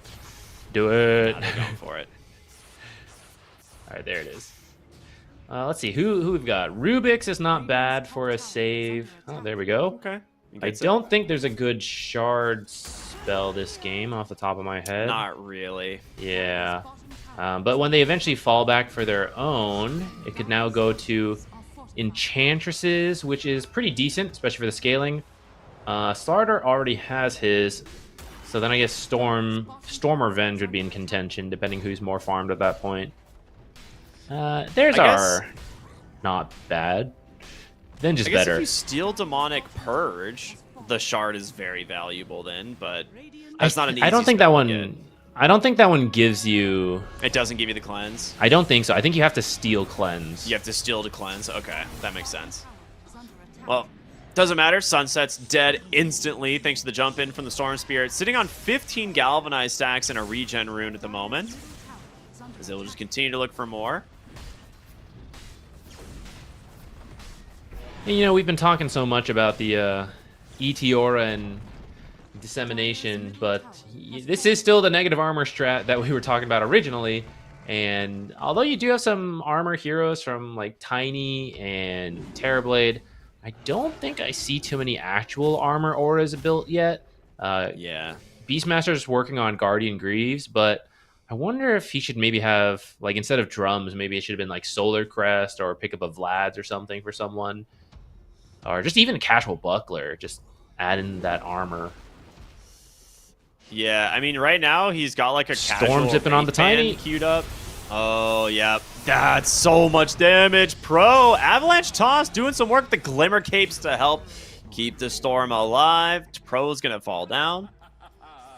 Do it. They're going for it. All right, there it is. Let's see who we've got. Rubik's is not bad for a save. Oh, there we go. Okay. I don't think there's a good shard spell this game off the top of my head. Not really. Yeah. But when they eventually fall back for their own, it could now go to Enchantresses, which is pretty decent, especially for the scaling. Slardar already has his, so then I guess Storm or Venge would be in contention, depending who's more farmed at that point. There's I our not bad. Venge is I guess better. if you steal Demonic Purge, the shard is very valuable then, but that's not an easy I don't think that spell to one. I don't think that one gives you. get. It doesn't give you the cleanse. I don't think so. I think you have to steal cleanse. You have to steal to cleanse. Okay, that makes sense. Well, doesn't matter. Sunset's dead instantly thanks to the jump in from the Storm Spirit. Sitting on 15 Galvanized stacks and a regen rune at the moment. As they will just continue to look for more. And, you know, we've been talking so much about the Aura and dissemination, but this is still the negative armor strat that we were talking about originally. And although you do have some armor heroes from like Tiny and Terrorblade, I don't think I see too many actual armor auras built yet. Yeah. Beastmaster's working on Guardian Greaves, but I wonder if he should maybe have, like, instead of drums, maybe it should have been like Solar Crest or pick up a Vlad's or something for someone. Or just even a casual buckler, just add in that armor. Yeah, I mean, right now he's got like a Storm casual zipping on the Wraith Band Tiny. queued up. Oh, yeah. That's so much damage. Pro Avalanche Toss doing some work. The Glimmer Capes to help keep the Storm alive. Pro's going to fall down.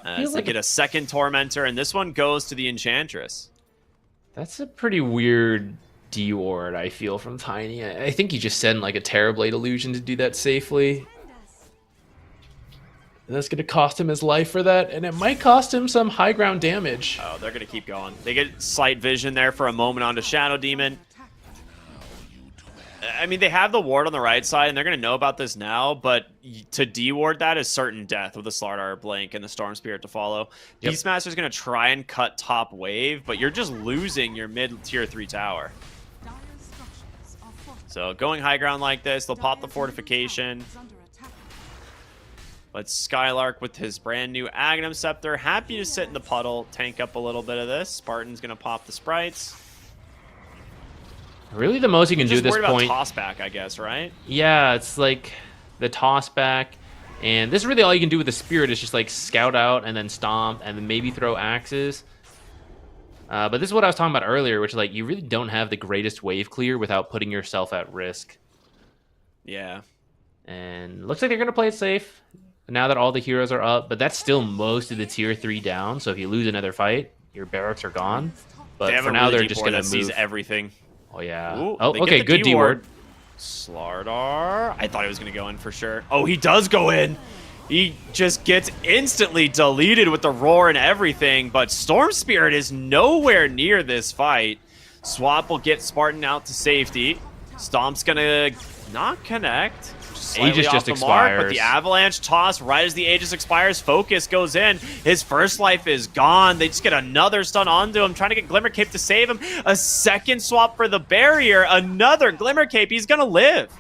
As Feels they like get a second Tormentor, and this one goes to the Enchantress. That's a pretty weird D-ward, I feel, from Tiny. I think you just send like a Terrorblade Illusion to do that safely. And that's going to cost him his life for that, and it might cost him some high ground damage. Oh, they're going to keep going. They get Slight Vision there for a moment onto Shadow Demon. I mean, they have the ward on the right side, and they're going to know about this now, but to de-ward that is certain death with the Slardar Blink and the Storm Spirit to follow. Yep. Beastmaster's going to try and cut top wave, but you're just losing your mid-tier 3 tower. Dire structures are fortified. So going high ground like this, they'll pop the Dire's fortification. middle tower is under attack. But Skylark with his brand new Aghanim Scepter, happy to sit in the puddle, tank up a little bit of this. Spartan's going to pop the sprites. Really, the most you can do Just at this worried point... about toss back, I guess, right? Yeah, it's like the toss back. And this is really all you can do with the Spirit is just like scout out and then stomp and then maybe throw axes. But this is what I was talking about earlier, which is like you really don't have the greatest wave clear without putting yourself at risk. Yeah. And looks like they're going to play it safe. now that all the heroes are up, but that's still most of the tier 3 down. So if you lose another fight, your barracks are gone. But They have for a now, really they're deep just ward going that to move. sees everything. Oh, yeah. Ooh, Oh, they get okay, the good D-ward. Slardar. I thought he was going to go in for sure. Oh, he does go in. He just gets instantly deleted with the roar and everything, but Storm Spirit is nowhere near this fight. Swap will get Spartan out to safety. Stomp's going to not connect. Slightly Aegis off just the mark, but expires. the Avalanche toss right as the Aegis expires. Focus goes in. His first life is gone. They just get another stun onto him, trying to get Glimmer Cape to save him. A second swap for the barrier. Another Glimmer Cape. He's going to live.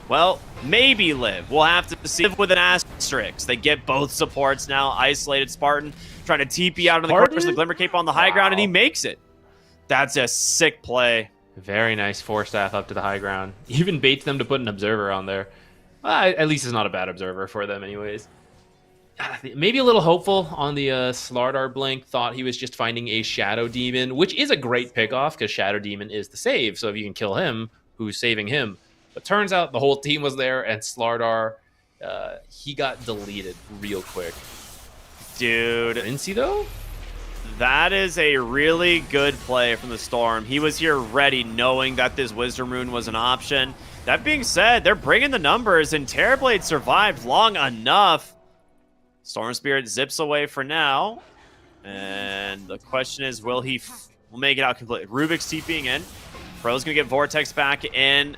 Well, maybe live. We'll have to see with an asterisk. They get both supports now. Isolated Spartan trying to TP out of the corners. The Glimmer Cape on the high ground, and he makes it. That's a sick play. Very nice 4-staff up to the high ground. Even baits them to put an observer on there. At least it's not a bad observer for them anyways. Maybe a little hopeful on the Slardar blink. Thought he was just finding a Shadow Demon, which is a great pickoff because Shadow Demon is the save. So if you can kill him, who's saving him? But turns out the whole team was there, and Slardar, he got deleted real quick. Dude. Incy, though? That is a really good play from the Storm. He was here ready, knowing that this Wisdom Rune was an option. That being said, they're bringing the numbers, and Terrorblade survived long enough. Storm Spirit zips away for now. And the question is, will he make it out completely? Rubik's TPing in. Pro's going to get Vortex back in.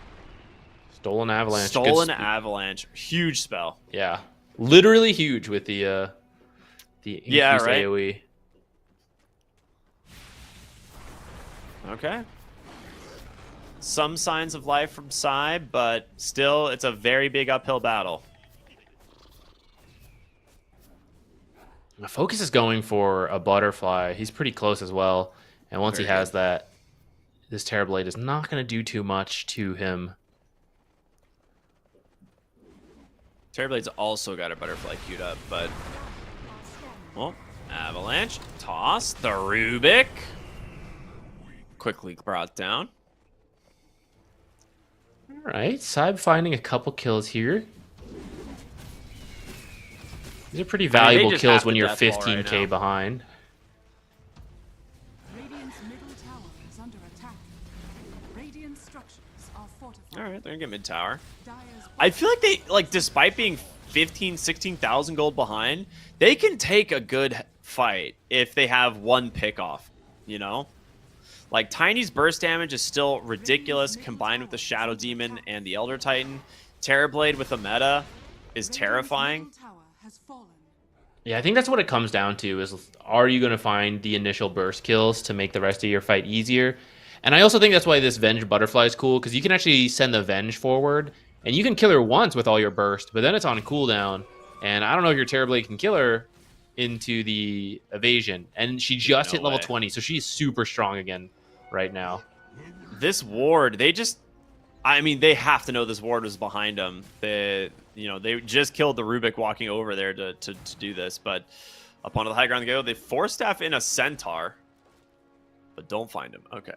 Stolen Avalanche. Stolen Avalanche. Huge spell. Yeah. Literally huge with the increased right? AoE. Okay. Some signs of life from Psy, but still, it's a very big uphill battle. Focus is going for a butterfly. He's pretty close as well. And once he has that, this Terrorblade is not going to do too much to him. Terrorblade's also got a butterfly queued up, but... Well, Avalanche. Toss. The Rubik. Quickly brought down. All right, Saib finding a couple kills here. These are pretty valuable just kills have when the you're death ball 15k right now. behind. Radiant's middle tower is under attack. Radiant structures are fortified. All right, they're going to get mid tower. Dire's I feel like they, like, despite being 15, 16,000 gold behind, they can take a good fight if they have one pick off, you know? Like, Tiny's burst damage is still ridiculous combined with the Shadow Demon and the Elder Titan. Terrorblade with the meta is terrifying. middle tower has fallen. Yeah, I think that's what it comes down to is, are you going to find the initial burst kills to make the rest of your fight easier? And I also think that's why this Venge Butterfly is cool, because you can actually send the Venge forward, and you can kill her once with all your burst, but then it's on cooldown. And I don't know if your Terrorblade can kill her into the evasion. And she just hit level 20, so she's super strong again right now. This ward, they just... I mean, they have to know this ward was behind them. They just killed the Rubik walking over there to do this, but up onto the high ground they go. They 4-staff in a Centaur, but don't find him. Okay.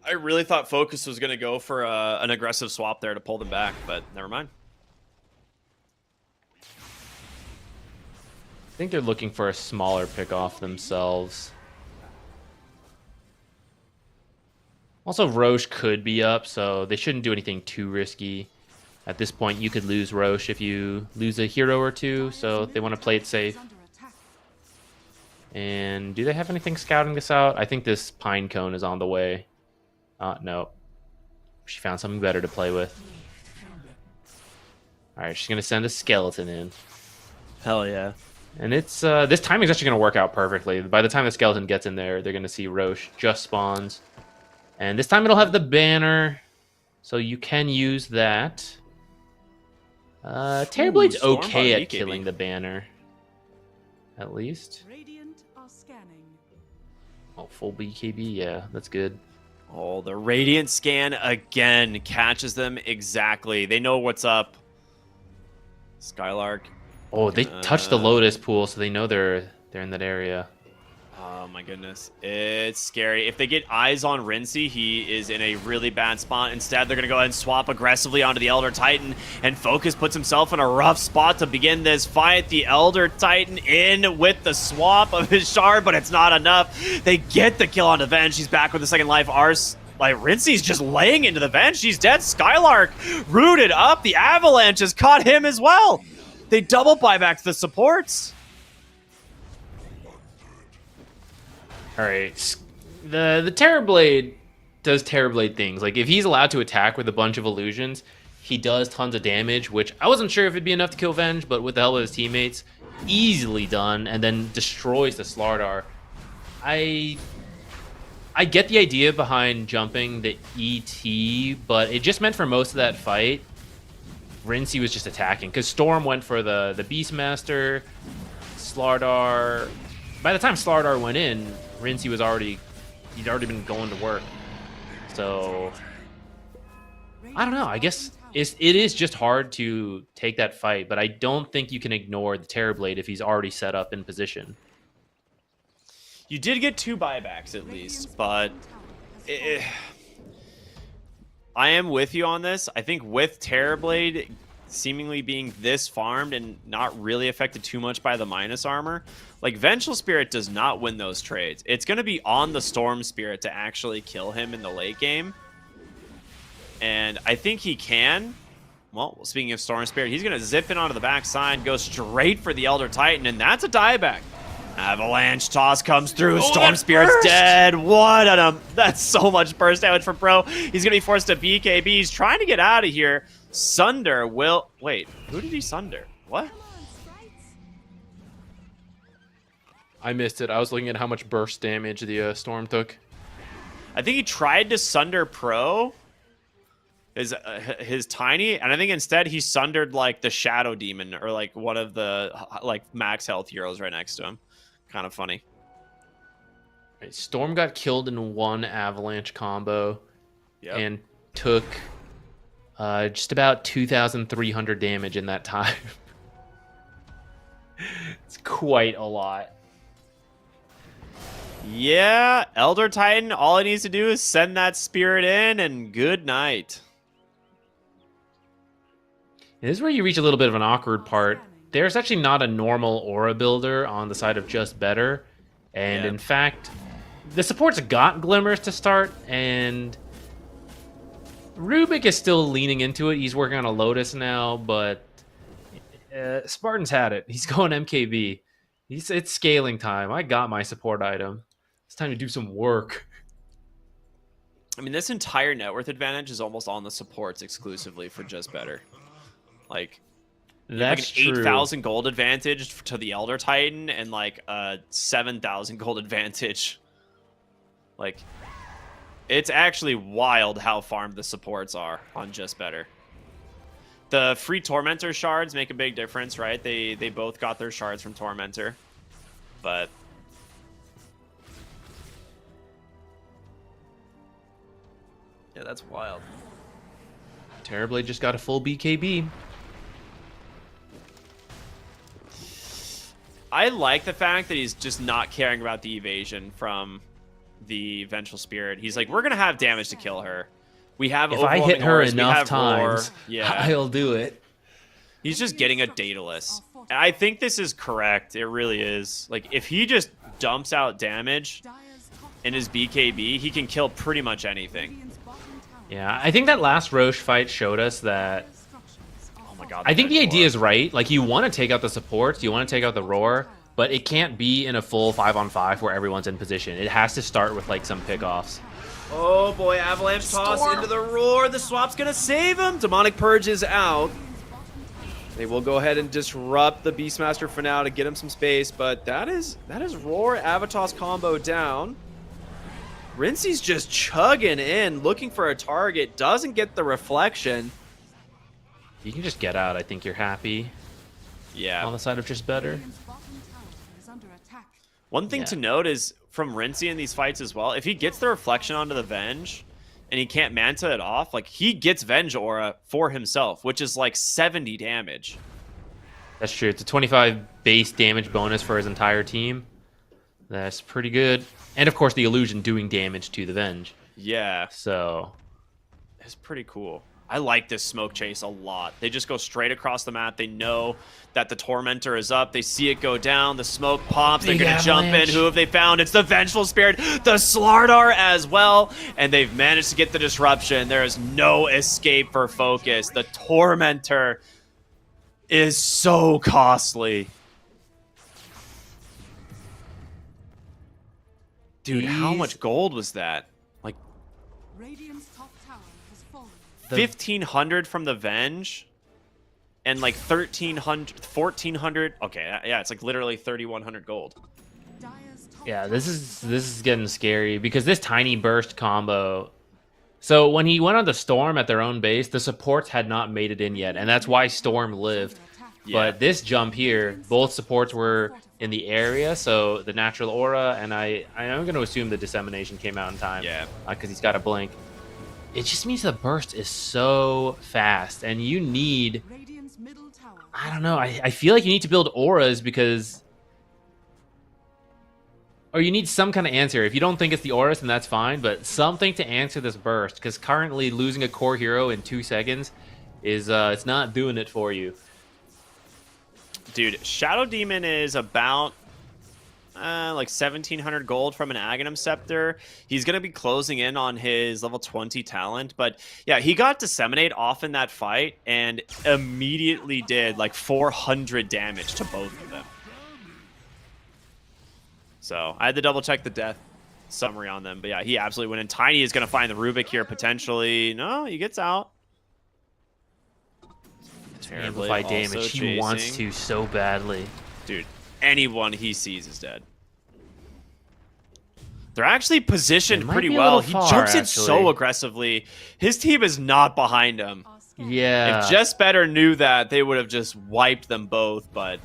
I really thought Focus was going to go for an aggressive swap there to pull them back, but never mind. I think they're looking for a smaller pick-off themselves. Also, Roche could be up, so they shouldn't do anything too risky. At this point, you could lose Roche if you lose a hero or two, so they want to play it safe. Under attack. And do they have anything scouting this out? I think this Pine Cone is on the way. No. She found something better to play with. Alright, she's going to send a skeleton in. Hell yeah. And it's this timing is actually going to work out perfectly. By the time the skeleton gets in there, they're going to see Roche just spawns. And this time it'll have the banner, so you can use that. Terrorblade's Storm okay on at BKB. killing the banner. At least. Radiant are scanning. Oh, full BKB, yeah, that's good. Oh, the Radiant scan again catches them exactly. They know what's up. Skylark. Oh, they touched the Lotus pool, so they know they're in that area. Oh my goodness. It's scary. If they get eyes on Rincey, he is in a really bad spot. Instead, they're going to go ahead and swap aggressively onto the Elder Titan, and Focus puts himself in a rough spot to begin this fight. The Elder Titan in with the swap of his shard, but it's not enough. They get the kill on the Venge. He's back with the second life. Like, Rincey's just laying into the Venge. He's dead. Skylark rooted up. The Avalanche has caught him as well. They double buy back to the supports. All right, the Terrorblade does Terrorblade things. Like, if he's allowed to attack with a bunch of illusions, he does tons of damage, which I wasn't sure if it'd be enough to kill Venge, but with the help of his teammates, easily done, and then destroys the Slardar. I get the idea behind jumping the ET, but it just meant for most of that fight, Rincey was just attacking, because Storm went for the Beastmaster, Slardar. By the time Slardar went in, Rincey was already been going to work. So I don't know. I guess it is just hard to take that fight, but I don't think you can ignore the Terrorblade if he's already set up in position. You did get 2 buybacks at least, but I am with you on this. I think with Terrorblade seemingly being this farmed and not really affected too much by the minus armor, like, Vengeful Spirit does not win those trades. It's going to be on the Storm Spirit to actually kill him in the late game. And I think he can. Well, speaking of Storm Spirit, he's going to zip in onto the backside, go straight for the Elder Titan, and that's a dieback. Avalanche toss comes through. Storm Spirit's dead. What that's so much burst damage for Pro. He's going to be forced to BKB. He's trying to get out of here. Sunder will... Wait, who did he sunder? What? I missed it. I was looking at how much burst damage the Storm took. I think he tried to sunder Pro, his tiny, and I think instead he sundered, like, the Shadow Demon, or, like, one of the, like, max health heroes right next to him. Kind of funny. Right, Storm got killed in one Avalanche combo, Yep. and took just about 2,300 damage in that time. It's quite a lot. Yeah, Elder Titan, all he needs to do is send that spirit in, and good night. This is where you reach a little bit of an awkward part. There's actually not a normal aura builder on the side of Just Better. And Yeah. in fact, the support's got glimmers to start, and Rubik is still leaning into it. He's working on a Lotus now, but Spartan's had it. He's going MKB. It's scaling time. I got my support item. It's time to do some work. I mean, this entire net worth advantage is almost on the supports exclusively for Just Better. Like, That's like an true. 8,000 gold advantage to the Elder Titan and like a 7,000 gold advantage. Like, it's actually wild how farmed the supports are on Just Better. The free Tormentor shards make a big difference, right? They both got their shards from Tormentor. But yeah, that's wild. Terrorblade just got a full BKB. I like the fact that he's just not caring about the evasion from the Vengeful Spirit. He's like, we're going to have damage to kill her. We have If I hit overwhelming her auras, we enough have roar. times, Yeah. I'll do it. He's just getting a Daedalus. And I think this is correct. It really is. Like, if he just dumps out damage in his BKB, he can kill pretty much anything. Yeah, I think that last Roche fight showed us that. Oh my god. I think the idea is right. Like, you want to take out the supports, you want to take out the roar, but it can't be in a full 5-on-5 where everyone's in position. It has to start with, like, some pickoffs. Oh boy, Avalanche toss into the roar. The swap's gonna save him. Demonic Purge is out. They will go ahead and disrupt the Beastmaster for now to get him some space, but that is Roar Avatos combo down. Rincey's just chugging in, looking for a target, doesn't get the reflection. You can just get out. I think you're happy Yeah. on the side of Just Better. One thing Yeah. to note is from Rincey in these fights as well, if he gets the reflection onto the Venge and he can't Manta it off, like, he gets Venge Aura for himself, which is like 70 damage. That's true. It's a 25 base damage bonus for his entire team. That's pretty good. And of course, the illusion doing damage to the Venge. Yeah, So it's pretty cool. I like this smoke chase a lot. They just go straight across the map. They know that the Tormentor is up. They see it go down. The smoke pops. They're Big going to jump in. avalanche. Who have they found? It's the Vengeful Spirit, the Slardar as well. And they've managed to get the disruption. There is no escape for Focus. The Tormentor is so costly. Dude, how These- much gold was that? Like Radiant's top tower has fallen. 1,500 from the Venge and like 1,300, 1,400. Okay, yeah, it's like literally 3,100 gold. Dire's top yeah, tower this is getting scary because this tiny burst combo. So when he went on the Storm at their own base, the supports had not made it in yet, and that's why Storm lived. Yeah. But this jump here, both supports were in the area, so the natural aura, and I am going to assume the dissemination came out in time. Yeah. Because he's got a blink. It just means the burst is so fast, and you need, Radiant's middle tower. I don't know, I feel like you need to build auras because, or you need some kind of answer. If you don't think it's the auras, then that's fine, but something to answer this burst, because currently losing a core hero in 2 seconds is, it's not doing it for you. Dude, Shadow Demon is about like 1,700 gold from an Aghanim Scepter. He's going to be closing in on his level 20 talent. But yeah, he got Disseminate off in that fight and immediately did like 400 damage to both of them. So I had to double check the death summary on them. But yeah, he absolutely went in. Tiny is going to find the Rubik here potentially. No, he gets out. Terribly Amplify also damage. He wants chasing. to so badly. Dude, anyone he sees is dead. They're actually positioned It might pretty be a well. little He far, jumps in so actually. aggressively. His team is not behind him. Are scanning. Yeah. If Just Better knew that, they would have just wiped them both, but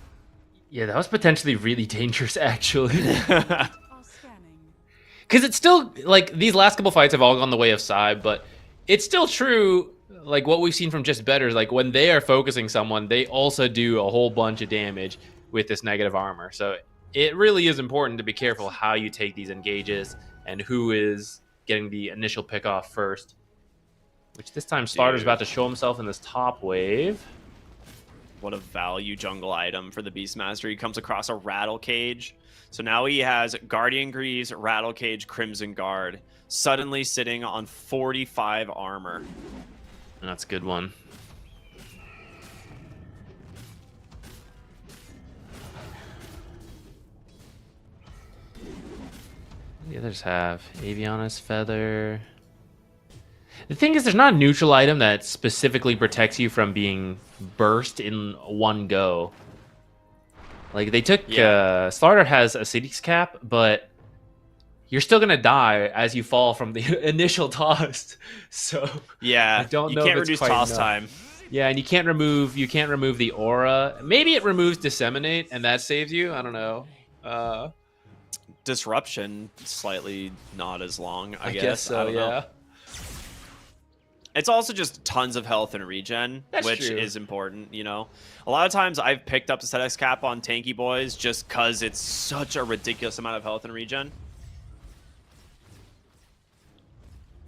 Yeah, that was potentially really dangerous, actually. Are scanning. Because it's still, like, these last couple fights have all gone the way of Psy, but it's still true, like, what we've seen from Just Better is, like, when they are focusing someone, they also do a whole bunch of damage with this negative armor. So it really is important to be careful how you take these engages and who is getting the initial pick off first. Which this time Slardar's Dude. about to show himself in this top wave. what a value jungle item for the Beastmaster. He comes across a Rattle Cage. So now he has Guardian Grease, Rattle Cage, Crimson Guard, suddenly sitting on 45 armor. That's a good one. The others have Aviana's Feather. The thing is, there's not a neutral item that specifically protects you from being burst in one go. Like, they took... Slardar has a City's Cap, but you're still going to die as you fall from the initial toss. So, Yeah, I don't you know can't if it's reduce quite toss enough. time. yeah, and you can't remove the aura. Maybe it removes Disseminate, and that saves you. I don't know. Disruption, slightly not as long, I guess. guess so, I don't know. yeah. It's also just tons of health and regen, That's which true. is important, you know? A lot of times I've picked up the ZX cap on tanky boys just because it's such a ridiculous amount of health and regen.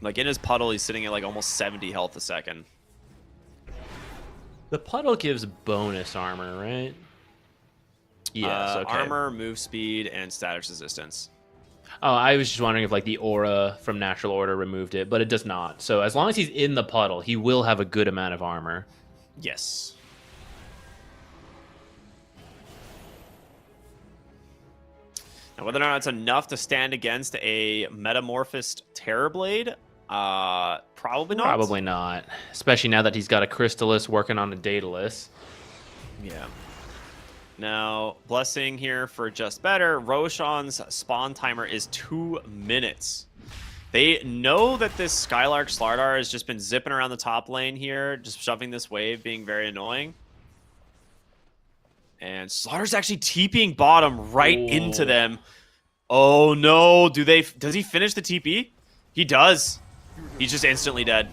Like, in his puddle, he's sitting at, like, almost 70 health a second. The puddle gives bonus armor, right? Yes, okay. Armor, move speed, and status resistance. Oh, I was just wondering if, like, the aura from Natural Order removed it, but it does not. So as long as he's in the puddle, he will have a good amount of armor. Yes. Now, whether or not it's enough to stand against a Metamorphosed Terrorblade, probably not. Probably not. Especially now that he's got a Crystallis working on a Daedalus. Yeah. Now, blessing here for Just Better. Roshan's spawn timer is 2 minutes. They know that this Skylark Slardar has just been zipping around the top lane here, just shoving this wave, being very annoying. And Slardar's actually TPing bottom right into them. Oh no, does he finish the TP? He does. He's just instantly dead.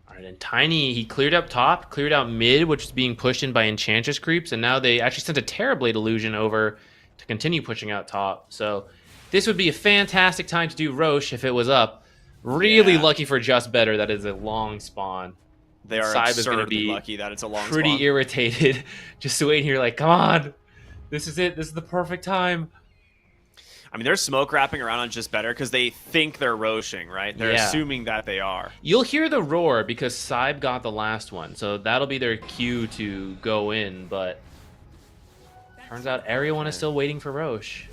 All right, And then Tiny, he cleared up top, cleared out mid, which is being pushed in by Enchantress creeps, and now they actually sent a Terrorblade illusion over to continue pushing out top. So this would be a fantastic time to do Roche if it was up. Really lucky for Just Better that is a long spawn. They are Saib is gonna absurdly be lucky that it's a long pretty spawn. irritated just waiting here like, come on, this is it, this is the perfect time. I mean, they're smoke wrapping around on Just Better because they think they're roshing, right? They're Yeah. assuming that they are. You'll hear the roar because Saib got the last one, so that'll be their cue to go in, but turns out everyone is still waiting for Roche.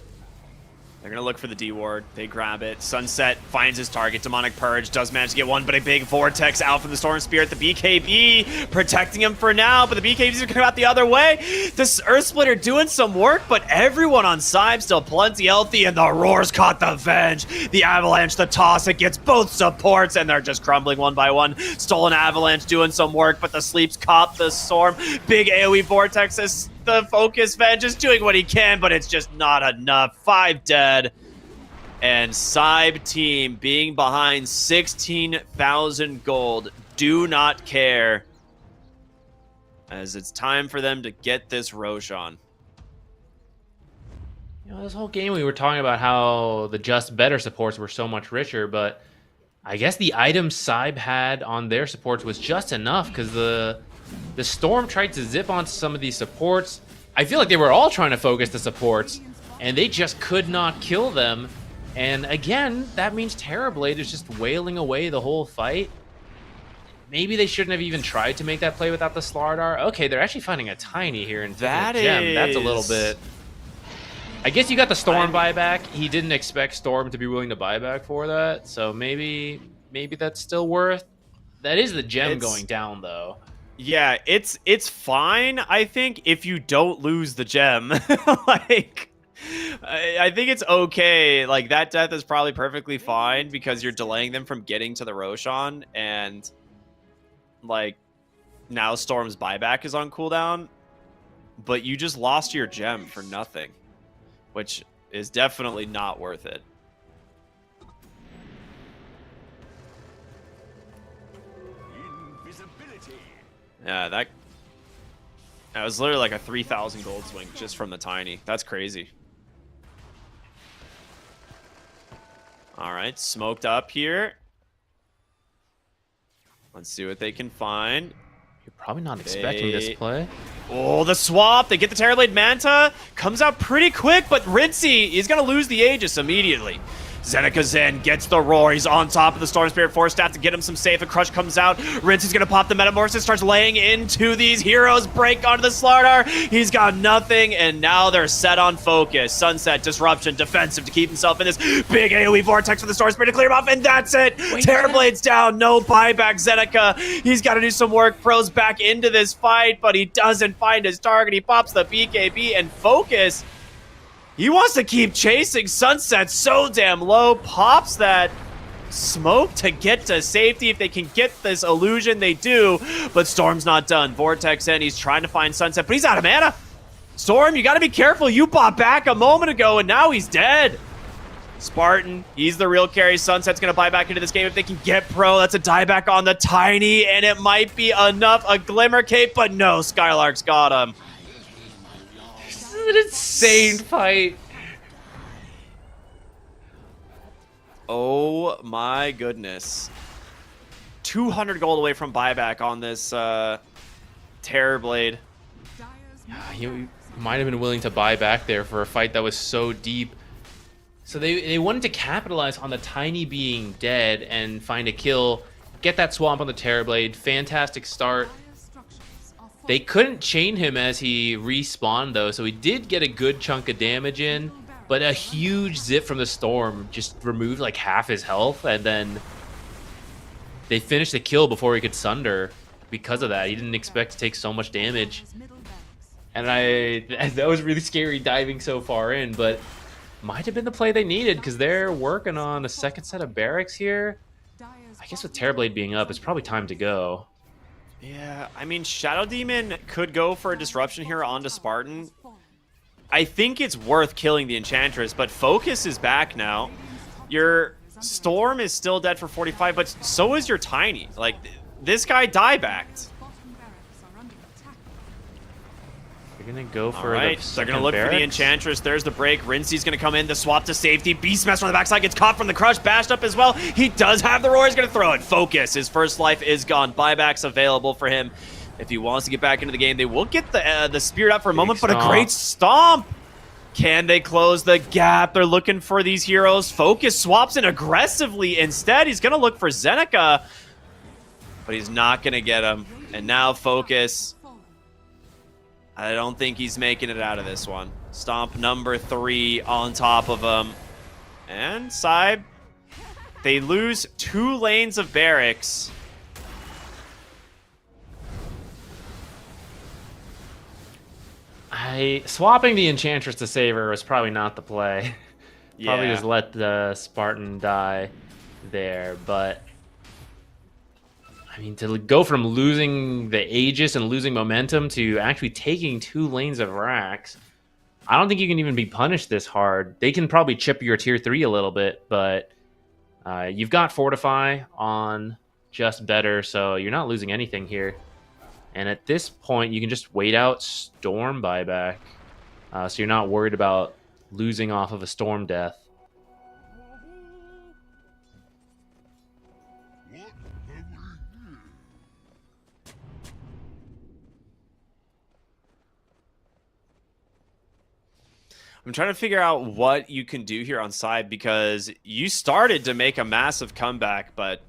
They're going to look for the D-Ward. They grab it. Sunset finds his target. Demonic Purge does manage to get one, but a big Vortex out from the Storm Spirit. The BKB protecting him for now, but the BKBs are coming out the other way. This Earth Splitter doing some work, but everyone on Saib still plenty healthy, and the Roars caught the Venge. The Avalanche, the Toss, it gets both supports, and they're just crumbling one by one. Stolen Avalanche doing some work, but the Sleeps caught the Storm. Big AoE Vortexes. The Focus Venge is doing what he can, but it's just not enough. 5 dead. And Saib team being behind 16,000 gold do not care, as it's time for them to get this Roche on. You know, this whole game we were talking about how the Just Better supports were so much richer, but I guess the items Saib had on their supports was just enough because the Storm tried to zip onto some of these supports. I feel like they were all trying to focus the supports, and they just could not kill them. And again, that means Terrorblade is just wailing away the whole fight. Maybe they shouldn't have even tried to make that play without the Slardar. Okay, they're actually finding a Tiny here in That Gem. That's a little is- bit... I guess you got the Storm buyback. He didn't expect Storm to be willing to buy back for that, so maybe that's still worth... That is the Gem It's- going down, though. Yeah, it's fine, I think, if you don't lose the gem. Like, I think it's okay. Like, that death is probably perfectly fine because you're delaying them from getting to the Roshan, and, like, now Storm's buyback is on cooldown, but you just lost your gem for nothing, which is definitely not worth it. Yeah, that was literally like a 3,000 gold swing just from the Tiny. That's crazy. All right, smoked up here. Let's see what they can find. You're probably not expecting this play. Oh, the swap. They get the Terrorblade Manta. Comes out pretty quick, but Rincy is going to lose the Aegis immediately. Zeneca Zen gets the roar. He's on top of the Storm Spirit Force staff to get him some safe. The Crush comes out. Rincy's going to pop the Metamorphosis, starts laying into these heroes. Break onto the Slardar. He's got nothing, and now they're set on focus. Sunset, Disruption, defensive to keep himself in this big AoE Vortex for the Storm Spirit to clear him off, and that's it. Terrorblade's down. No buyback. Zeneca, he's got to do some work. Pro's back into this fight, but he doesn't find his target. He pops the BKB, and Focus... He wants to keep chasing Sunset so damn low, pops that smoke to get to safety. If they can get this illusion, they do, but Storm's not done. Vortex in, he's trying to find Sunset, but he's out of mana. Storm, you gotta be careful. You bought back a moment ago, and now he's dead. Spartan, he's the real carry. Sunset's gonna buy back into this game if they can get Pro. That's a dieback on the Tiny, and it might be enough. A Glimmer Cape, but no, Skylark's got him. This is an insane fight. Oh my goodness. 200 gold away from buyback on this Terrorblade. You might have been willing to buy back there for a fight that was so deep. So they wanted to capitalize on the Tiny being dead and find a kill, get that swamp on the Terrorblade. Fantastic start. They couldn't chain him as he respawned though, so he did get a good chunk of damage in, but a huge zip from the Storm just removed like half his health, and then they finished the kill before he could Sunder because of that. He didn't expect to take so much damage. And that was really scary diving so far in, but might have been the play they needed because they're working on a second set of barracks here. I guess with Terrorblade being up, it's probably time to go. Yeah, I mean, Shadow Demon could go for a disruption here onto Spartan. I think it's worth killing the Enchantress, but Focus is back now. Your Storm is still dead for 45, but so is your Tiny. Like, this guy diebacked. Bottom barracks are under attack. They're gonna go for All right, the they're gonna second look for the barracks. Enchantress. There's the break. Rincey's gonna come in. The swap to safety. Beastmaster on the backside gets caught from the crush, bashed up as well. He does have the roar. He's gonna throw it. Focus. His first life is gone. Buybacks available for him if he wants to get back into the game. They will get the spirit out for a moment, but a stomp. great stomp. Can they close the gap? They're looking for these heroes. Focus swaps in aggressively instead. He's gonna look for Zeneca, but he's not gonna get him. And now Focus. Fallen. I don't think he's making it out of this one. Stomp number 3 on top of him. And Saib, they lose 2 lanes of barracks. Swapping the Enchantress to Saver was probably not the play. Probably Yeah. just let the Spartan die there, but I mean, to go from losing the Aegis and losing momentum to actually taking 2 lanes of racks, I don't think you can even be punished this hard. They can probably chip your tier 3 a little bit, but you've got Fortify on just better, so you're not losing anything here. And at this point, you can just wait out Storm buyback, so you're not worried about losing off of a Storm death. I'm trying to figure out what you can do here on side because you started to make a massive comeback, but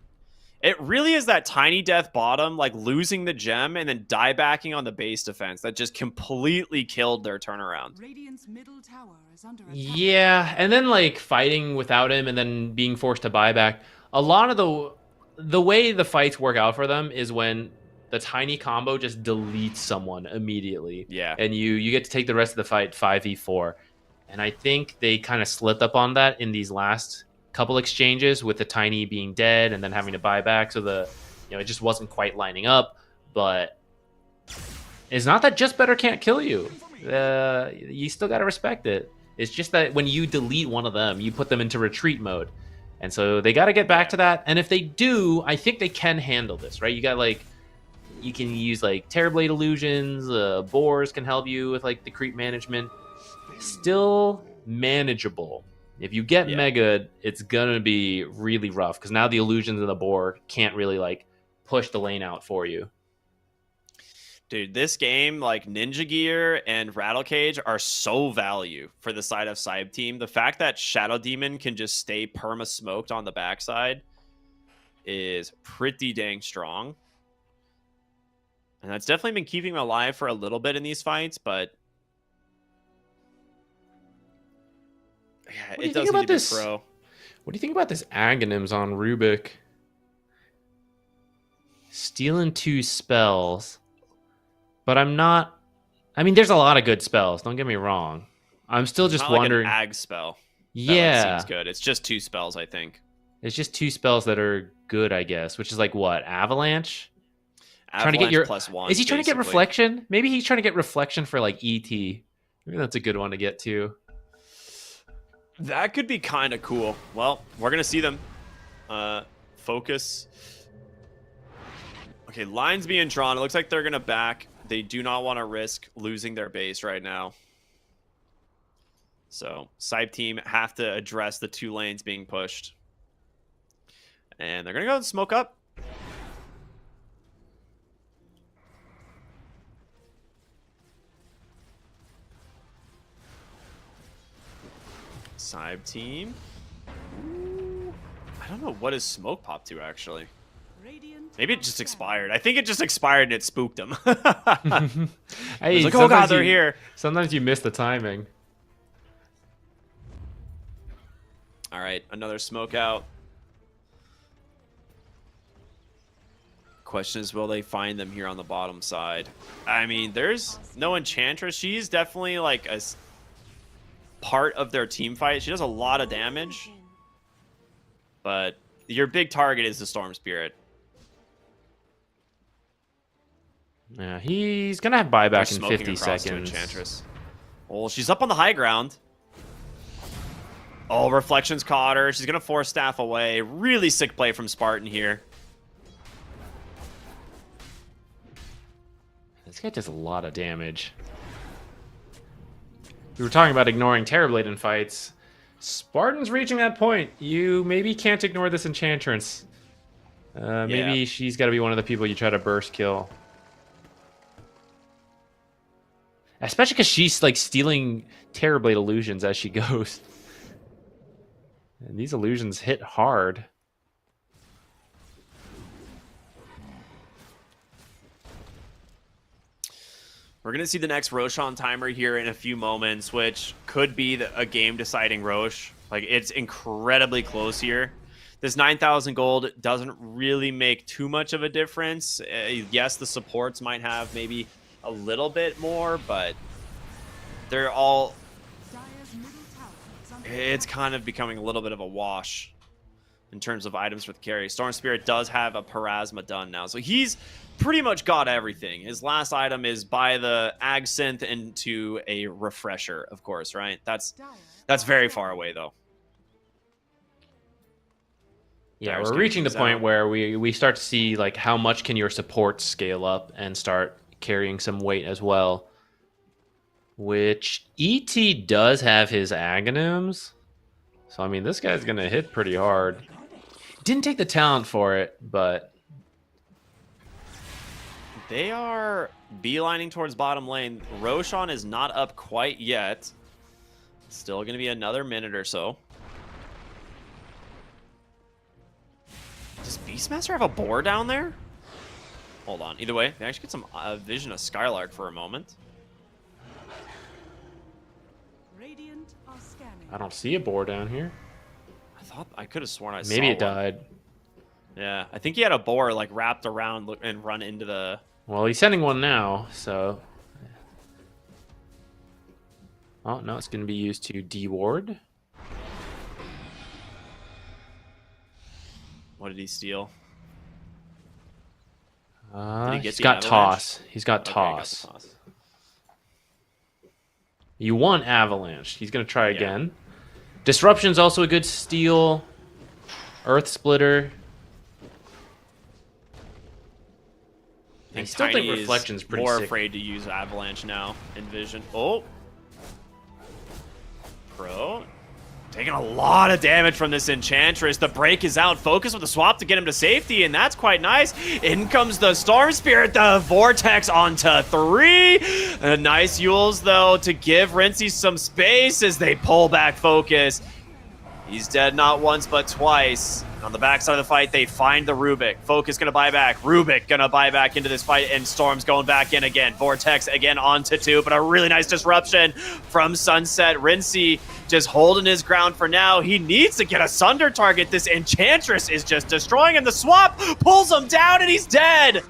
it really is that tiny death bottom, like losing the gem and then diebacking on the base defense that just completely killed their turnaround. Radiant's middle tower is under attack. Yeah, and then like fighting without him and then being forced to buy back. A lot of the way the fights work out for them is when the tiny combo just deletes someone immediately. Yeah. And you get to take the rest of the fight 5v4. And I think they kind of slipped up on that in these last couple exchanges with the tiny being dead and then having to buy back. So it just wasn't quite lining up. But it's not that just better can't kill you. You still got to respect it. It's just that when you delete one of them, you put them into retreat mode. And so they got to get back to that. And if they do, I think they can handle this, right? You got you can use Terrorblade illusions, boars can help you with the creep management. Still manageable. If you get mega, it's gonna be really rough because now the illusions of the boar can't really push the lane out for you. Dude, this game, Ninja Gear and Rattle Cage are so value for the side of Saib team. The fact that Shadow Demon can just stay perma-smoked on the backside is pretty dang strong. And that's definitely been keeping him alive for a little bit in these fights, but What do you it think does about need to be this? pro. What do you think about this Aghanims on Rubik? Stealing 2 spells. But I'm not... I mean, there's a lot of good spells. Don't get me wrong. I'm still just Not wondering... like an ag spell. Yeah. Seems good. It's just 2 spells, I think. It's just 2 spells that are good, I guess. Which is what? Avalanche? Trying to get Avalanche your... +1. Is he trying to get basically. Reflection? Maybe he's trying to get Reflection for ET. Maybe that's a good one to get to. That could be kind of cool. Well, we're going to see them. Focus. Okay, lines being drawn. It looks like they're going to back. They do not want to risk losing their base right now. So, Saib team have to address the 2 lanes being pushed. And they're going to go and smoke up. Saib team. Ooh. I don't know what his smoke popped to, actually. Radiant Maybe it just expired. I think it just expired and it spooked him. Hey, He's like, oh god, sometimes they're here. Sometimes you miss the timing. All right, another smoke out. Question is, will they find them here on the bottom side? I mean, there's no Enchantress. She's definitely a part of their team fight. She does a lot of damage. But your big target is the Storm Spirit. Yeah, he's gonna have buyback They're in smoking 50 across to seconds. Enchantress. Well, she's up on the high ground. Oh, Reflections caught her. She's going to force Staff away. Really sick play from Spartan here. This guy does a lot of damage. We were talking about ignoring Terrorblade in fights. Spartan's reaching that point. You maybe can't ignore this Enchantress. Maybe she's got to be one of the people you try to burst kill. Especially because she's like stealing Terrorblade illusions as she goes. And these illusions hit hard. We're going to see the next Roshan timer here in a few moments, which could be a game-deciding Rosh. Like, it's incredibly close here. This 9,000 gold doesn't really make too much of a difference. Yes, the supports might have maybe a little bit more, but they're all... Dire's middle tower is under It's attack. kind of becoming a little bit of a wash in terms of items for the carry. Storm Spirit does have a Parasma done now, so he's pretty much got everything. His last item is buy the Ag Synth into a Refresher, of course, right? That's very far away, though. Yeah, Dire's we're getting reaching the things point out. where we start to see like how much can your support scale up and start carrying some weight as well. Which ET does have his Aghanims. So I mean this guy's gonna hit pretty hard. Didn't take the talent for it, but They are beelining towards bottom lane. Roshan is not up quite yet. Still going to be another minute or so. Does Beastmaster have a boar down there? Hold on. Either way, they actually get some vision of Skylark for a moment. Radiant are scanning. I don't see a boar down here. I could have sworn I saw Maybe it one. died. Yeah, I think he had a boar like wrapped around and run into the... Well, he's sending one now, so... Oh, no, it's going to be used to deward. What did he steal? He's the got avalanche? toss. He's got Okay, got the toss. toss. You want avalanche. He's going to try Yeah. again. Disruption's also a good steal. Earth splitter. I still think Tiny is reflection's pretty more sick. afraid to use avalanche now in vision. Oh, Pro taking a lot of damage from this Enchantress. The break is out. Focus with the swap to get him to safety, and that's quite nice. In comes the Storm Spirit, the Vortex onto 3. Nice Yules, though, to give Rincey some space as they pull back Focus. He's dead not once, but twice. On the backside of the fight, they find the Rubik. Focus gonna buy back. Rubik gonna buy back into this fight, and Storm's going back in again. Vortex again onto 2, but a really nice disruption from Sunset. Rincey just holding his ground for now. He needs to get a Sunder target. This Enchantress is just destroying him. The swap pulls him down, and he's dead.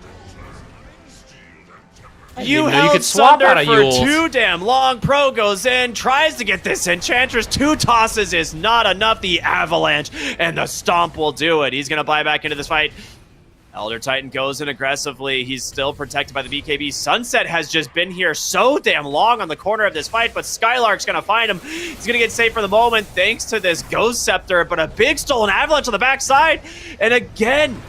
You didn't know you held could swap Sunder out of for Yules. too damn long. Pro goes in, tries to get this Enchantress. 2 tosses is not enough. The Avalanche and the Stomp will do it. He's going to buy back into this fight. Elder Titan goes in aggressively. He's still protected by the BKB. Sunset has just been here so damn long on the corner of this fight, but Skylark's going to find him. He's going to get safe for the moment thanks to this Ghost Scepter, but a big stolen Avalanche on the backside. And again,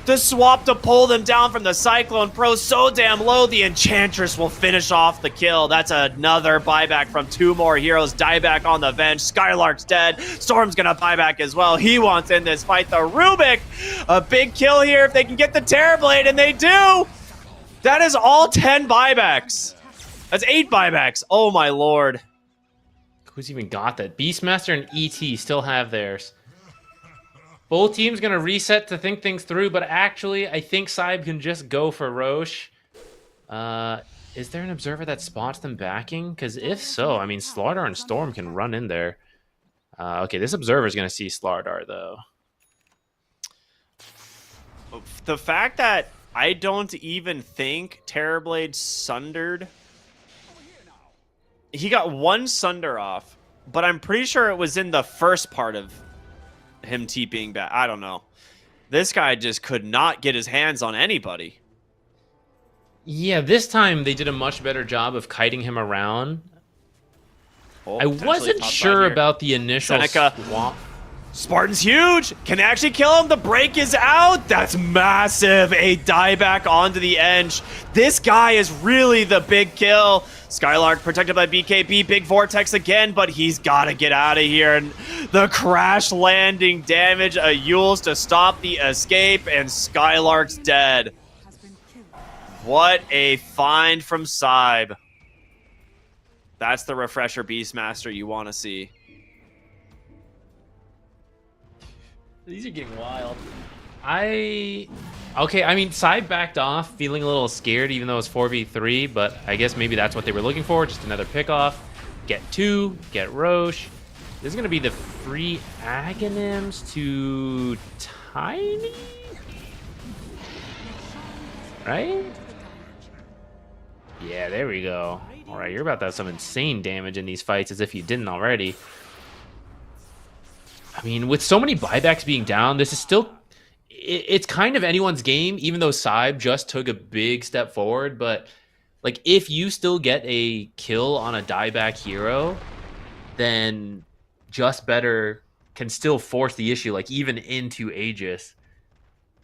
the swap to pull them down from the Cyclone. Pro so damn low, the Enchantress will finish off the kill. That's another buyback from 2 more heroes. Dieback on the bench. Skylark's dead. Storm's gonna buy back as well. He wants in this fight. The Rubik, a big kill here if they can get the Terrorblade, and they do! That is all 10 buybacks. That's 8 buybacks. Oh my lord. Who's even got that? Beastmaster and ET still have theirs. Both teams going to reset to think things through, but actually, I think Saib can just go for Roche. Is there an observer that spots them backing? Because if so, I mean, Slardar and Storm can run in there. Okay, this observer is going to see Slardar, though. The fact that I don't even think Terrorblade sundered. He got 1 sunder off, but I'm pretty sure it was in the first part of him TPing back. I don't know. This guy just could not get his hands on anybody. Yeah, this time they did a much better job of kiting him around. Oh, I potentially wasn't top side sure here. about the initial Seneca. swap. Spartan's huge. Can they actually kill him? The break is out. That's massive. A dieback onto the edge. This guy is really the big kill. Skylark protected by BKB. Big Vortex again, but he's got to get out of here. And the crash landing damage. A Yule's to stop the escape, and Skylark's dead. Has been killed. What a find from Saib. That's the refresher Beastmaster you want to see. These are getting wild. Okay, I mean, Sai backed off, feeling a little scared, even though it's 4v3, but I guess maybe that's what they were looking for, just another pickoff. Get 2, get Roche. This is going to be the free Aghanims to Tiny? Right? Yeah, there we go. All right, you're about to have some insane damage in these fights, as if you didn't already. I mean, with so many buybacks being down, this is still... It's kind of anyone's game, even though Saib just took a big step forward. But, like, if you still get a kill on a dieback hero, then Just Better can still force the issue, like, even into Aegis.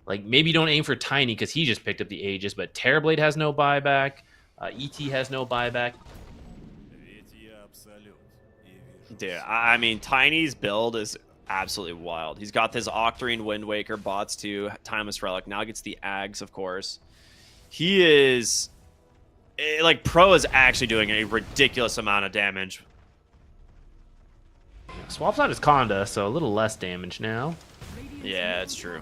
Like, maybe don't aim for Tiny because he just picked up the Aegis, but Terrorblade has no buyback. ET has no buyback. Dude, I mean, Tiny's build is absolutely wild. He's got this Octarine, Wind Waker, bots too, Timeless Relic. Now gets the Ags, of course. He is... Like, Pro is actually doing a ridiculous amount of damage. Swaps out his Conda, so a little less damage now. Yeah, it's true.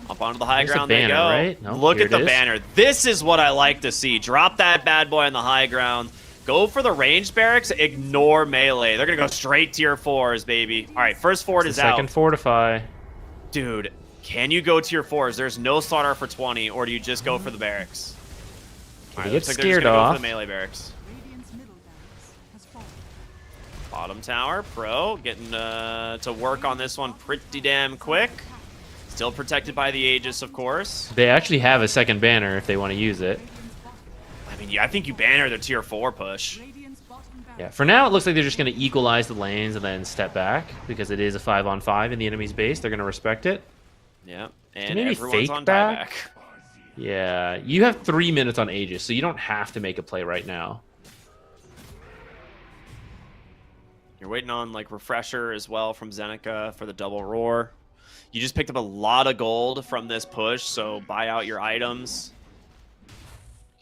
Up onto the high There's a ground banner, they go. right? Nope, Look here at the it is. banner. This is what I like to see. Drop that bad boy on the high ground. Go for the ranged barracks. Ignore melee. They're going to go straight tier 4s, baby. All right, first fort is out. Second Fortify. Dude, can you go tier 4s? There's no slaughter for 20, or do you just go for the barracks? All They right, looks get like they're just scared gonna go off. for the melee barracks. Radiant's middle barracks has fallen. Bottom tower, Pro, getting to work on this one pretty damn quick. Still protected by the Aegis, of course. They actually have a second banner if they want to use it. I mean, yeah, I think you banner the tier 4 push. Radiant's bottom barracks. Yeah, for now it looks like they're just going to equalize the lanes and then step back because it is a 5-on-5 in the enemy's base. They're going to respect it. Yeah, and maybe everyone's fake on back? dieback. Yeah, you have 3 minutes on Aegis, so you don't have to make a play right now. You're waiting on, like, Refresher as well from Zeneca for the double roar. You just picked up a lot of gold from this push, so buy out your items.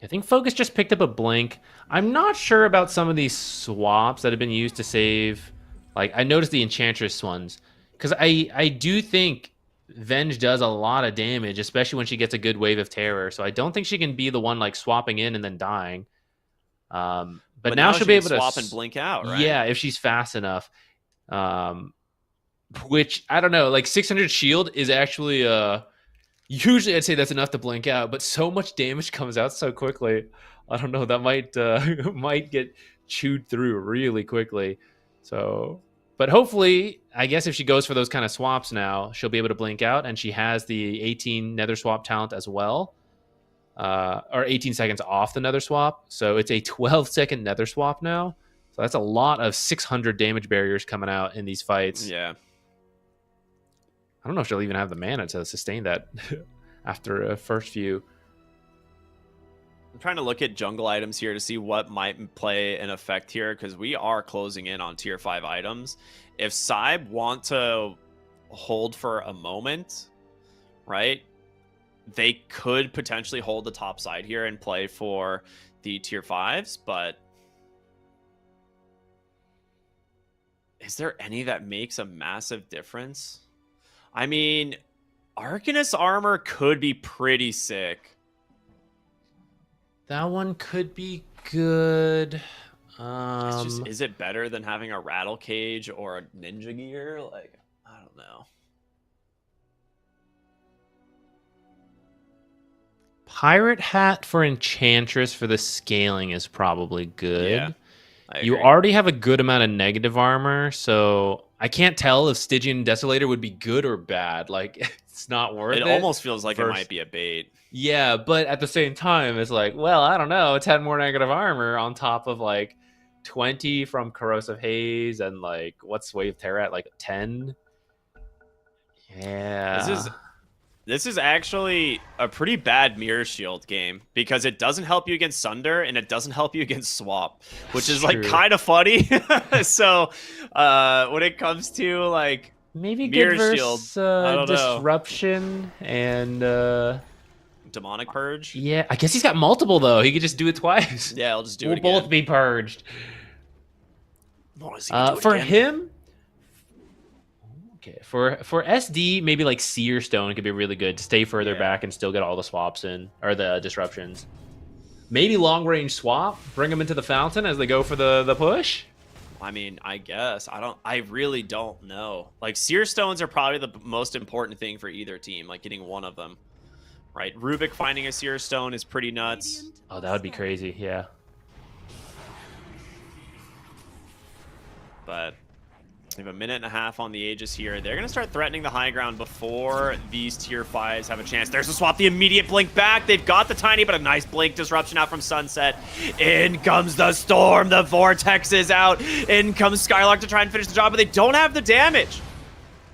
I think Focus just picked up a Blink. I'm not sure about some of these swaps that have been used to save. Like, I noticed the Enchantress ones. Because I do think Venge does a lot of damage, especially when she gets a good wave of terror. So I don't think she can be the one, like, swapping in and then dying. But now she'll be able to swap and blink out, right? Yeah, if she's fast enough. Which, I don't know, like 600 shield is actually, usually I'd say that's enough to blink out, but so much damage comes out so quickly. I don't know, that might might get chewed through really quickly. So, but hopefully, I guess if she goes for those kind of swaps now, she'll be able to blink out, and she has the 18 nether swap talent as well. Or 18 seconds off the nether swap. So it's a 12-second nether swap now. So that's a lot of 600 damage barriers coming out in these fights. Yeah. I don't know if she'll even have the mana to sustain that after a first few. I'm trying to look at jungle items here to see what might play an effect here, because we are closing in on tier 5 items. If Saib want to hold for a moment, right, they could potentially hold the top side here and play for the tier 5s, but is there any that makes a massive difference? I mean, Arcanist armor could be pretty sick. That one could be good. It's just, is it better than having a rattle cage or a ninja gear? Like, I don't know. Pirate Hat for Enchantress for the scaling is probably good. Yeah, I you agree. already have a good amount of negative armor, so I can't tell if Stygian Desolator would be good or bad. Like, it's not worth it. It almost feels like it versus- might be a bait. Yeah, but at the same time, it's like, well, I don't know. 10 more negative armor on top of, like, 20 from Corrosive Haze and, like, what's Wave Terror at? Like, 10? Yeah. This is actually a pretty bad mirror shield game because it doesn't help you against Sunder and it doesn't help you against Swap, which is like True. kind of funny. So when it comes to like Maybe mirror good shield, versus I don't know. disruption and Demonic Purge. yeah, I guess he's got multiple though. He could just do it twice. Yeah, I'll just do We'll it again. both be purged. What is he gonna do For again? him, okay. For SD, maybe like Seer Stone could be really good to stay further Yeah. back and still get all the swaps in or the disruptions. Maybe long range swap, bring them into the fountain as they go for the push. I mean, I guess I really don't know. Like Seer Stones are probably the most important thing for either team. Like getting one of them, right? Rubik finding a Seer Stone is pretty nuts. Oh, that would be crazy. Yeah. But we have a minute and a half on the Aegis here. They're going to start threatening the high ground before these tier 5s have a chance. There's the swap, the immediate blink back. They've got the tiny, but a nice blink disruption out from Sunset. In comes the storm. The vortex is out. In comes Skylark to try and finish the job, but they don't have the damage.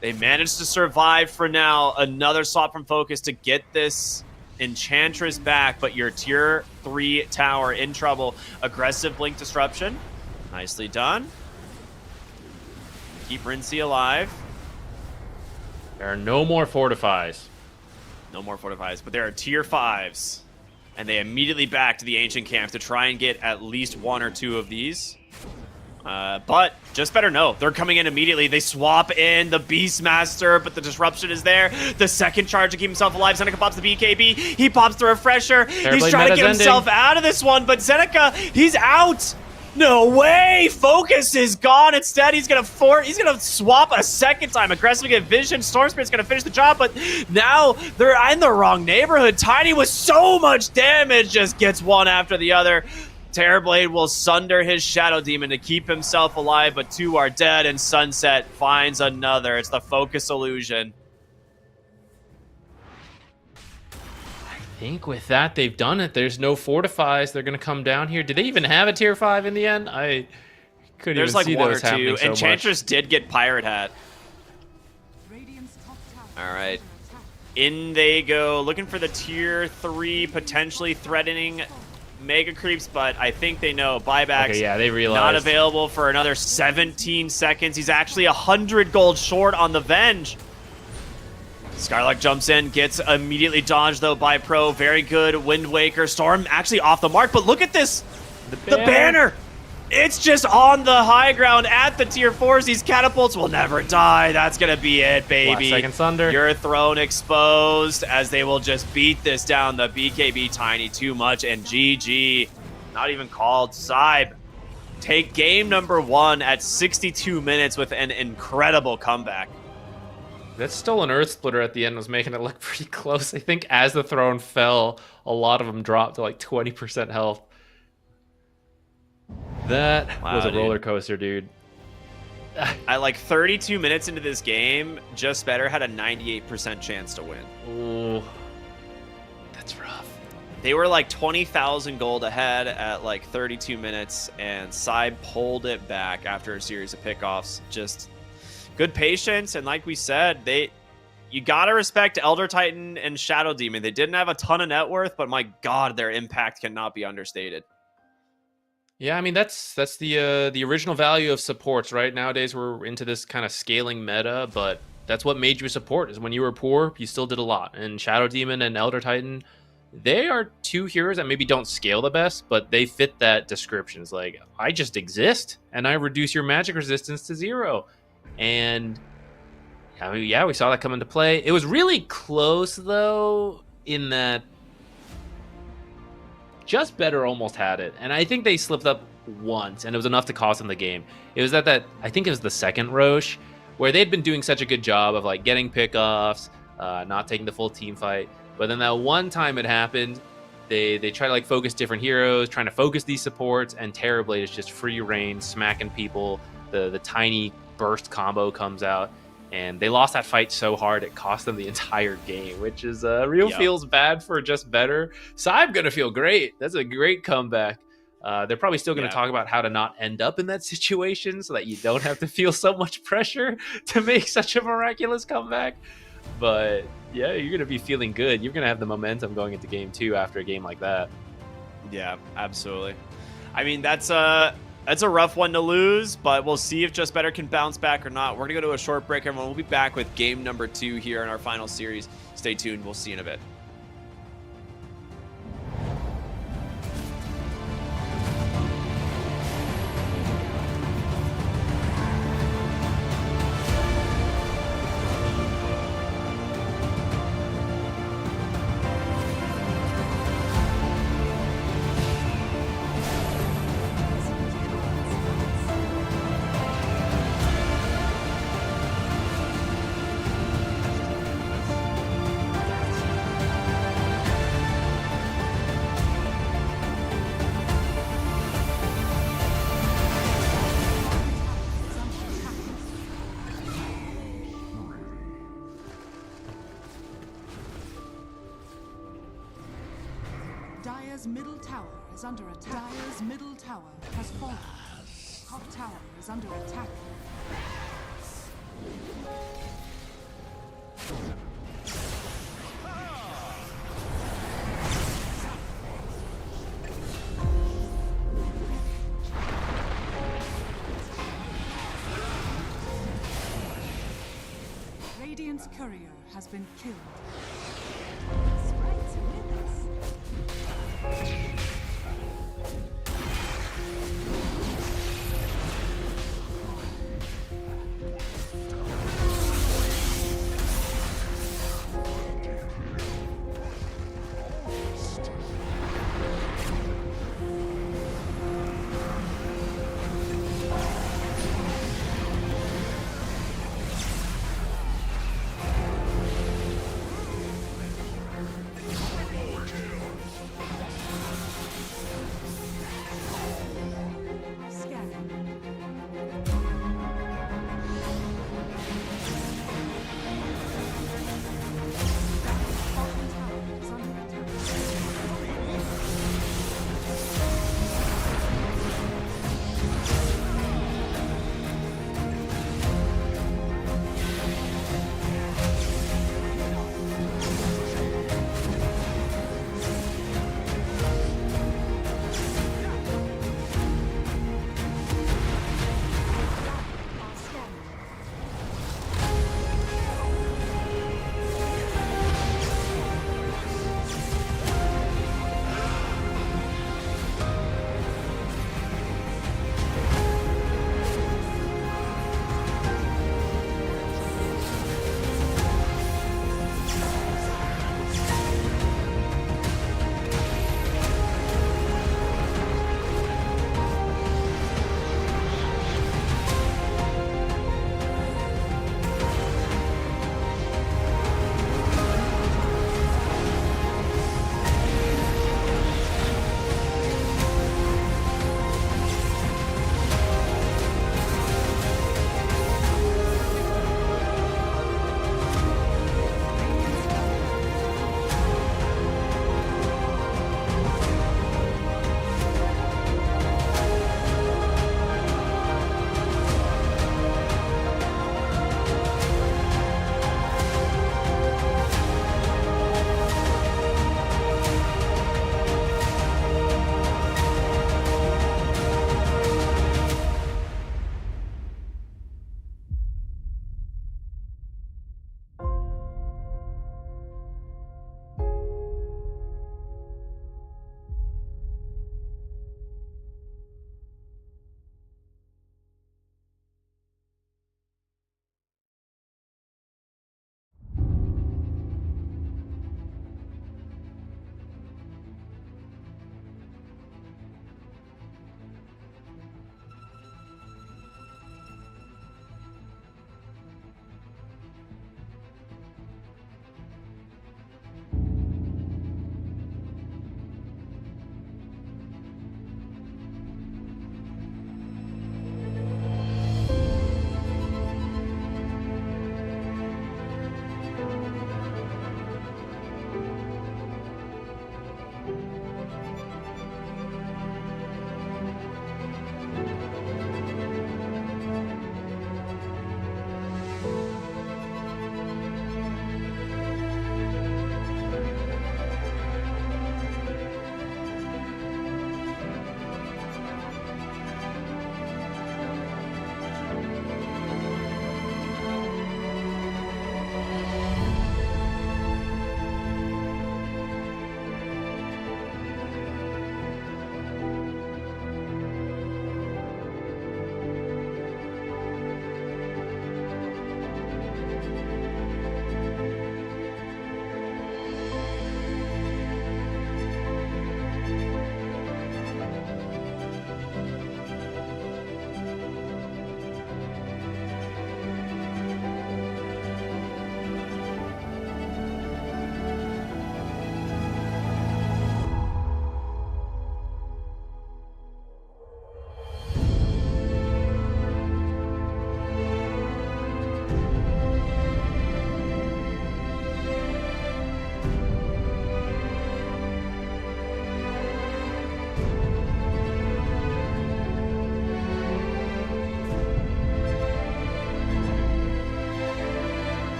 They managed to survive for now. Another swap from Focus to get this Enchantress back, but your tier 3 tower in trouble. Aggressive blink disruption. Nicely done. Keep Rincey alive. There are no more fortifies. No more fortifies, but there are tier 5s. And they immediately back to the ancient camp to try and get at least 1 or 2 of these. But just better know, they're coming in immediately. They swap in the Beastmaster, but the disruption is there. The second charge to keep himself alive. Zeneca pops the BKB. He pops the refresher. He's trying to get himself out of this one, but Zeneca, he's out. No way! Focus is gone. Instead, he's gonna swap a second time. Aggressively get vision. Storm Spirit's gonna finish the job, but now they're in the wrong neighborhood. Tiny with so much damage just gets one after the other. Terrorblade will sunder his Shadow Demon to keep himself alive, but 2 are dead, and Sunset finds another. It's the Focus Illusion. I think with that, they've done it. There's no fortifies. They're going to come down here. Did they even have a tier 5 in the end? I couldn't There's even like see 1 or those 2. happening so Enchantress did get Pirate Hat. Radiant's top tower All right. is under attack. In they go, looking for the tier 3, potentially threatening Mega Creeps, but I think they know buybacks. Okay, yeah, they realized. Not available for another 17 seconds. He's actually 100 gold short on the Venge. Skylark jumps in, gets immediately dodged though by Pro. Very good. Wind Waker. Storm actually off the mark, but look at this. The banner. It's just on the high ground at the tier 4s. These catapults will never die. That's going to be it, baby. Last second Thunder. Your throne exposed as they will just beat this down. The BKB Tiny too much, and GG. Not even called. Saib take game number 1 at 62 minutes with an incredible comeback. That stolen Earth Splitter at the end was making it look pretty close. I think as the throne fell, a lot of them dropped to like 20% health. That was a dude. roller coaster, dude. At like 32 minutes into this game, Just Better had a 98% chance to win. Ooh, that's rough. They were like 20,000 gold ahead at like 32 minutes, and Saib pulled it back after a series of pickoffs. Just good patience, and like we said, you gotta respect Elder Titan and Shadow Demon. They didn't have a ton of net worth, but my god, their impact cannot be understated. Yeah, I mean that's the original value of supports, right? Nowadays we're into this kind of scaling meta, but that's what made you a support. Is when you were poor, you still did a lot. And Shadow Demon and Elder Titan, they are 2 heroes that maybe don't scale the best, but they fit that description. It's like, I just exist and I reduce your magic resistance to 0. And I mean, yeah, we saw that come into play. It was really close though, in that Just Better almost had it, and I think they slipped up once, and it was enough to cost them the game. It was that I think it was the second Roche, where they'd been doing such a good job of like getting pickoffs, not taking the full team fight. But then that one time it happened, they try to like focus different heroes, trying to focus these supports, and Terrorblade is just free reign, smacking people. The tiny burst combo comes out, and they lost that fight so hard it cost them the entire game, which is feels bad for Just Better. So I'm gonna feel great. That's a great comeback. They're probably still going to talk about how to not end up in that situation so that you don't have to feel so much pressure to make such a miraculous comeback. But yeah, you're gonna be feeling good. You're gonna have the momentum going into game 2 after a game like that. Yeah, absolutely. I mean, that's a rough one to lose, but we'll see if Just Better can bounce back or not. We're gonna go to a short break, everyone. We'll be back with game number 2 here in our final series. Stay tuned. We'll see you in a bit. Dire's middle tower is under attack. Dire's middle tower has fallen. Top tower is under attack. Radiant's courier has been killed. Sprites with us.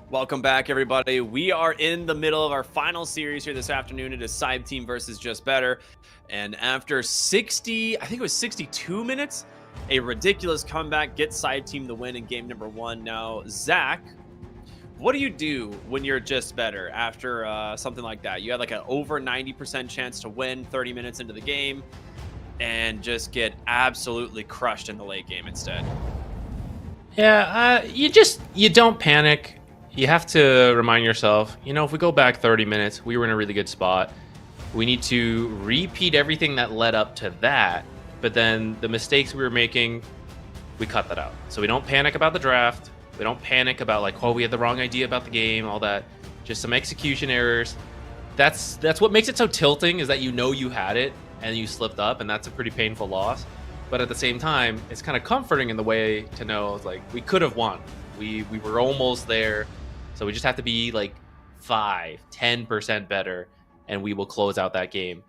Welcome back, everybody. We are in the middle of our final series here this afternoon. It is Side Team versus Just Better. And after 60, I think it was 62 minutes, a ridiculous comeback gets Side Team the win in game number 1. Now, Zach, what do you do when you're Just Better after something like that? You had like an over 90% chance to win 30 minutes into the game and just get absolutely crushed in the late game instead. Yeah, you don't panic. You have to remind yourself, if we go back 30 minutes, we were in a really good spot. We need to repeat everything that led up to that, but then the mistakes we were making, we cut that out. So we don't panic about the draft. We don't panic about we had the wrong idea about the game, all that. Just some execution errors. That's what makes it so tilting, is that you had it and you slipped up, and that's a pretty painful loss. But at the same time, it's kind of comforting in the way to know we could have won. We were almost there. So we just have to be 5-10% better, and we will close out that game.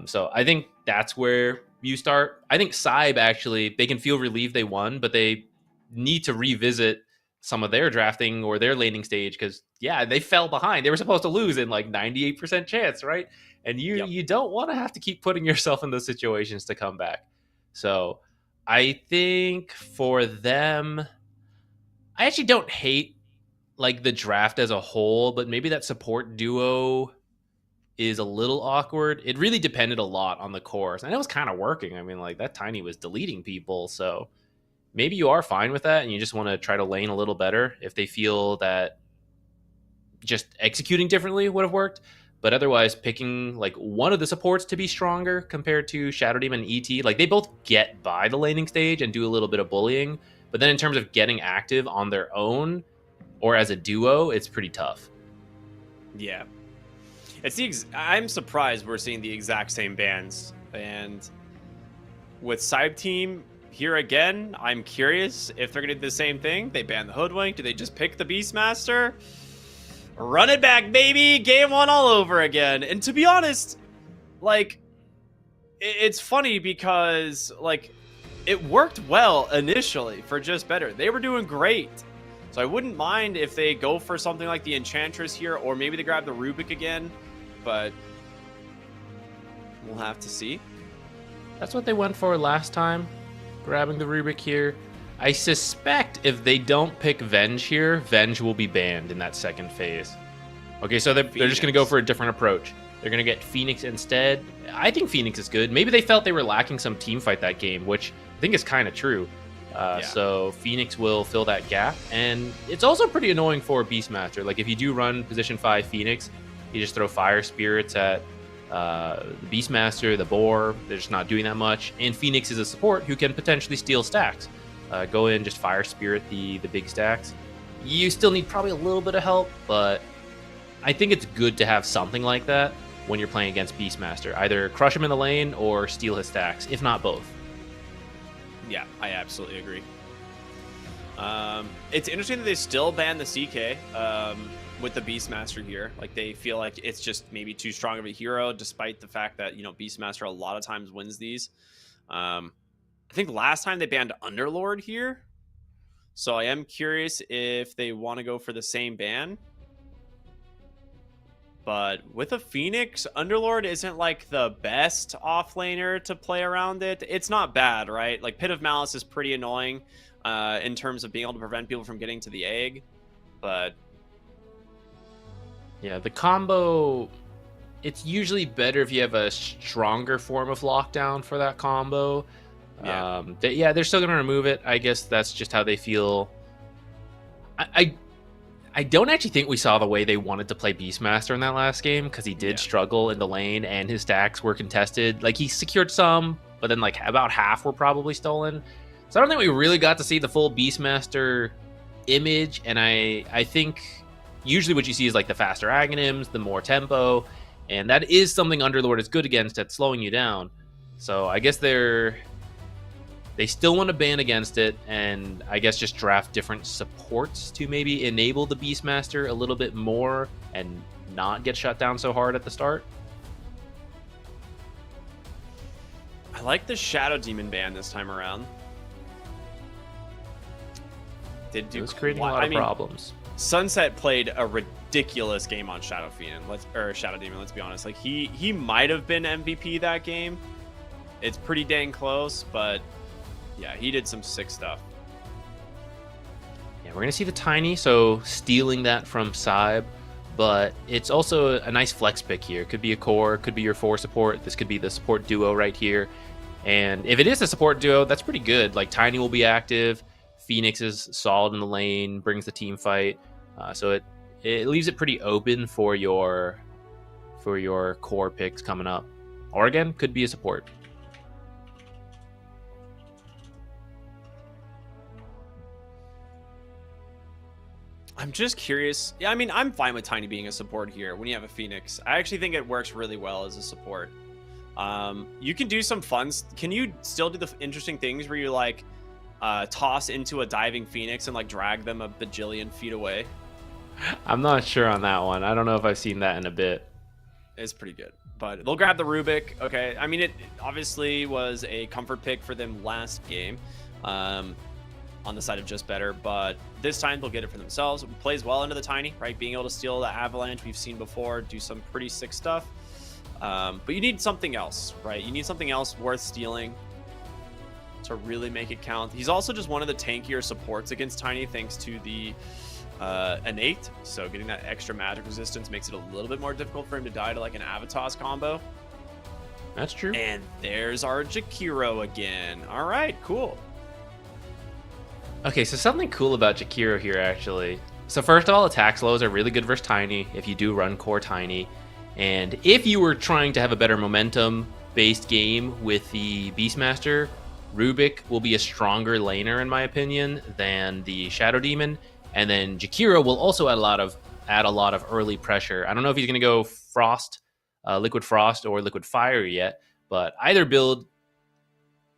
So I think that's where you start. I think Saib, actually, they can feel relieved they won, but they need to revisit some of their drafting or their laning stage, because, they fell behind. They were supposed to lose in 98% chance, right? And you don't want to have to keep putting yourself in those situations to come back. So I think for them, I actually don't hate the draft as a whole, but maybe that support duo is a little awkward. It really depended a lot on the course, and it was kind of working. I mean, that Tiny was deleting people, so maybe you are fine with that and you just want to try to lane a little better if they feel that just executing differently would have worked. But otherwise, picking one of the supports to be stronger compared to Shadow Demon and ET, they both get by the laning stage and do a little bit of bullying, but then in terms of getting active on their own or as a duo, it's pretty tough. Yeah. I'm surprised we're seeing the exact same bans. And with Saib Team, here again, I'm curious if they're going to do the same thing. They ban the Hoodwink. Do they just pick the Beastmaster? Run it back, baby! Game 1 all over again. And to be honest, it's funny because, it worked well initially for Just Better. They were doing great. So I wouldn't mind if they go for something like the Enchantress here, or maybe they grab the Rubik again, but we'll have to see. That's what they went for last time, grabbing the Rubik here. I suspect if they don't pick Venge here, Venge will be banned in that second phase. Okay, so they're just going to go for a different approach. They're going to get Phoenix instead. I think Phoenix is good. Maybe they felt they were lacking some team fight that game, which I think is kind of true. So Phoenix will fill that gap, and it's also pretty annoying for Beastmaster. If you do run position 5 Phoenix, you just throw Fire Spirits at the Beastmaster, the Boar. They're just not doing that much, and Phoenix is a support who can potentially steal stacks. Go in, just Fire Spirit the big stacks. You still need probably a little bit of help, but I think it's good to have something like that when you're playing against Beastmaster. Either crush him in the lane or steal his stacks, if not both. Yeah, I absolutely agree. It's interesting that they still ban the CK with the Beastmaster here. They feel like it's just maybe too strong of a hero, despite the fact that, Beastmaster a lot of times wins these. I think last time they banned Underlord here. So I am curious if they want to go for the same ban. But with a Phoenix, Underlord isn't the best offlaner to play around it. It's not bad, right? Pit of Malice is pretty annoying in terms of being able to prevent people from getting to the egg. But yeah, the combo, it's usually better if you have a stronger form of lockdown for that combo. Yeah, they're still going to remove it. I guess that's just how they feel. I don't actually think we saw the way they wanted to play Beastmaster in that last game, because he did struggle in the lane and his stacks were contested. He secured some, but then about half were probably stolen. So I don't think we really got to see the full Beastmaster image, and I think usually what you see is the faster Aghanims, the more tempo, and that is something Underlord is good against at slowing you down. So I guess they still want to ban against it, and I guess just draft different supports to maybe enable the Beastmaster a little bit more and not get shut down so hard at the start. I like the Shadow Demon ban this time around. did do It was creating a lot of problems. Sunset played a ridiculous game on Shadow Fiend, Shadow Demon. Let's be honest. Like he might have been MVP that game. It's pretty dang close, but yeah, he did some sick stuff. Yeah, we're gonna see the Tiny, so stealing that from Saib, but it's also a nice flex pick here. Could be a core, could be your 4 support. This could be the support duo right here. And if it is a support duo, that's pretty good. Like Tiny will be active, Phoenix is solid in the lane, brings the team fight. So it leaves it pretty open for your core picks coming up. Or again, could be a support. I'm just curious. Yeah, I mean, I'm fine with Tiny being a support here when you have a Phoenix. I actually think it works really well as a support. You can do some fun. Can you still do the interesting things where you like toss into a diving Phoenix and like drag them a bajillion feet away? I'm not sure on that one. I don't know if I've seen that in a bit. It's pretty good. But they'll grab the Rubik. Okay. I mean, it obviously was a comfort pick for them last game on the side of just better. But this time they'll get it for themselves. It plays well into the Tiny, right? Being able to steal the Avalanche we've seen before, do some pretty sick stuff. But you need something else, right? You need something else worth stealing to really make it count. He's also just one of the tankier supports against Tiny thanks to the innate, so getting that extra magic resistance makes it a little bit more difficult for him to die to like an Avatos combo. That's true. And there's our Jakiro again. All right, cool. Okay, so something cool about Jakiro here, actually. So first of all, attack slows are really good versus Tiny if you do run core Tiny. And if you were trying to have a better momentum-based game with the Beastmaster, Rubik will be a stronger laner, in my opinion, than the Shadow Demon. And then Jakiro will also add a lot of early pressure. I don't know if he's going to go Frost, Liquid Frost, or Liquid Fire yet, but either build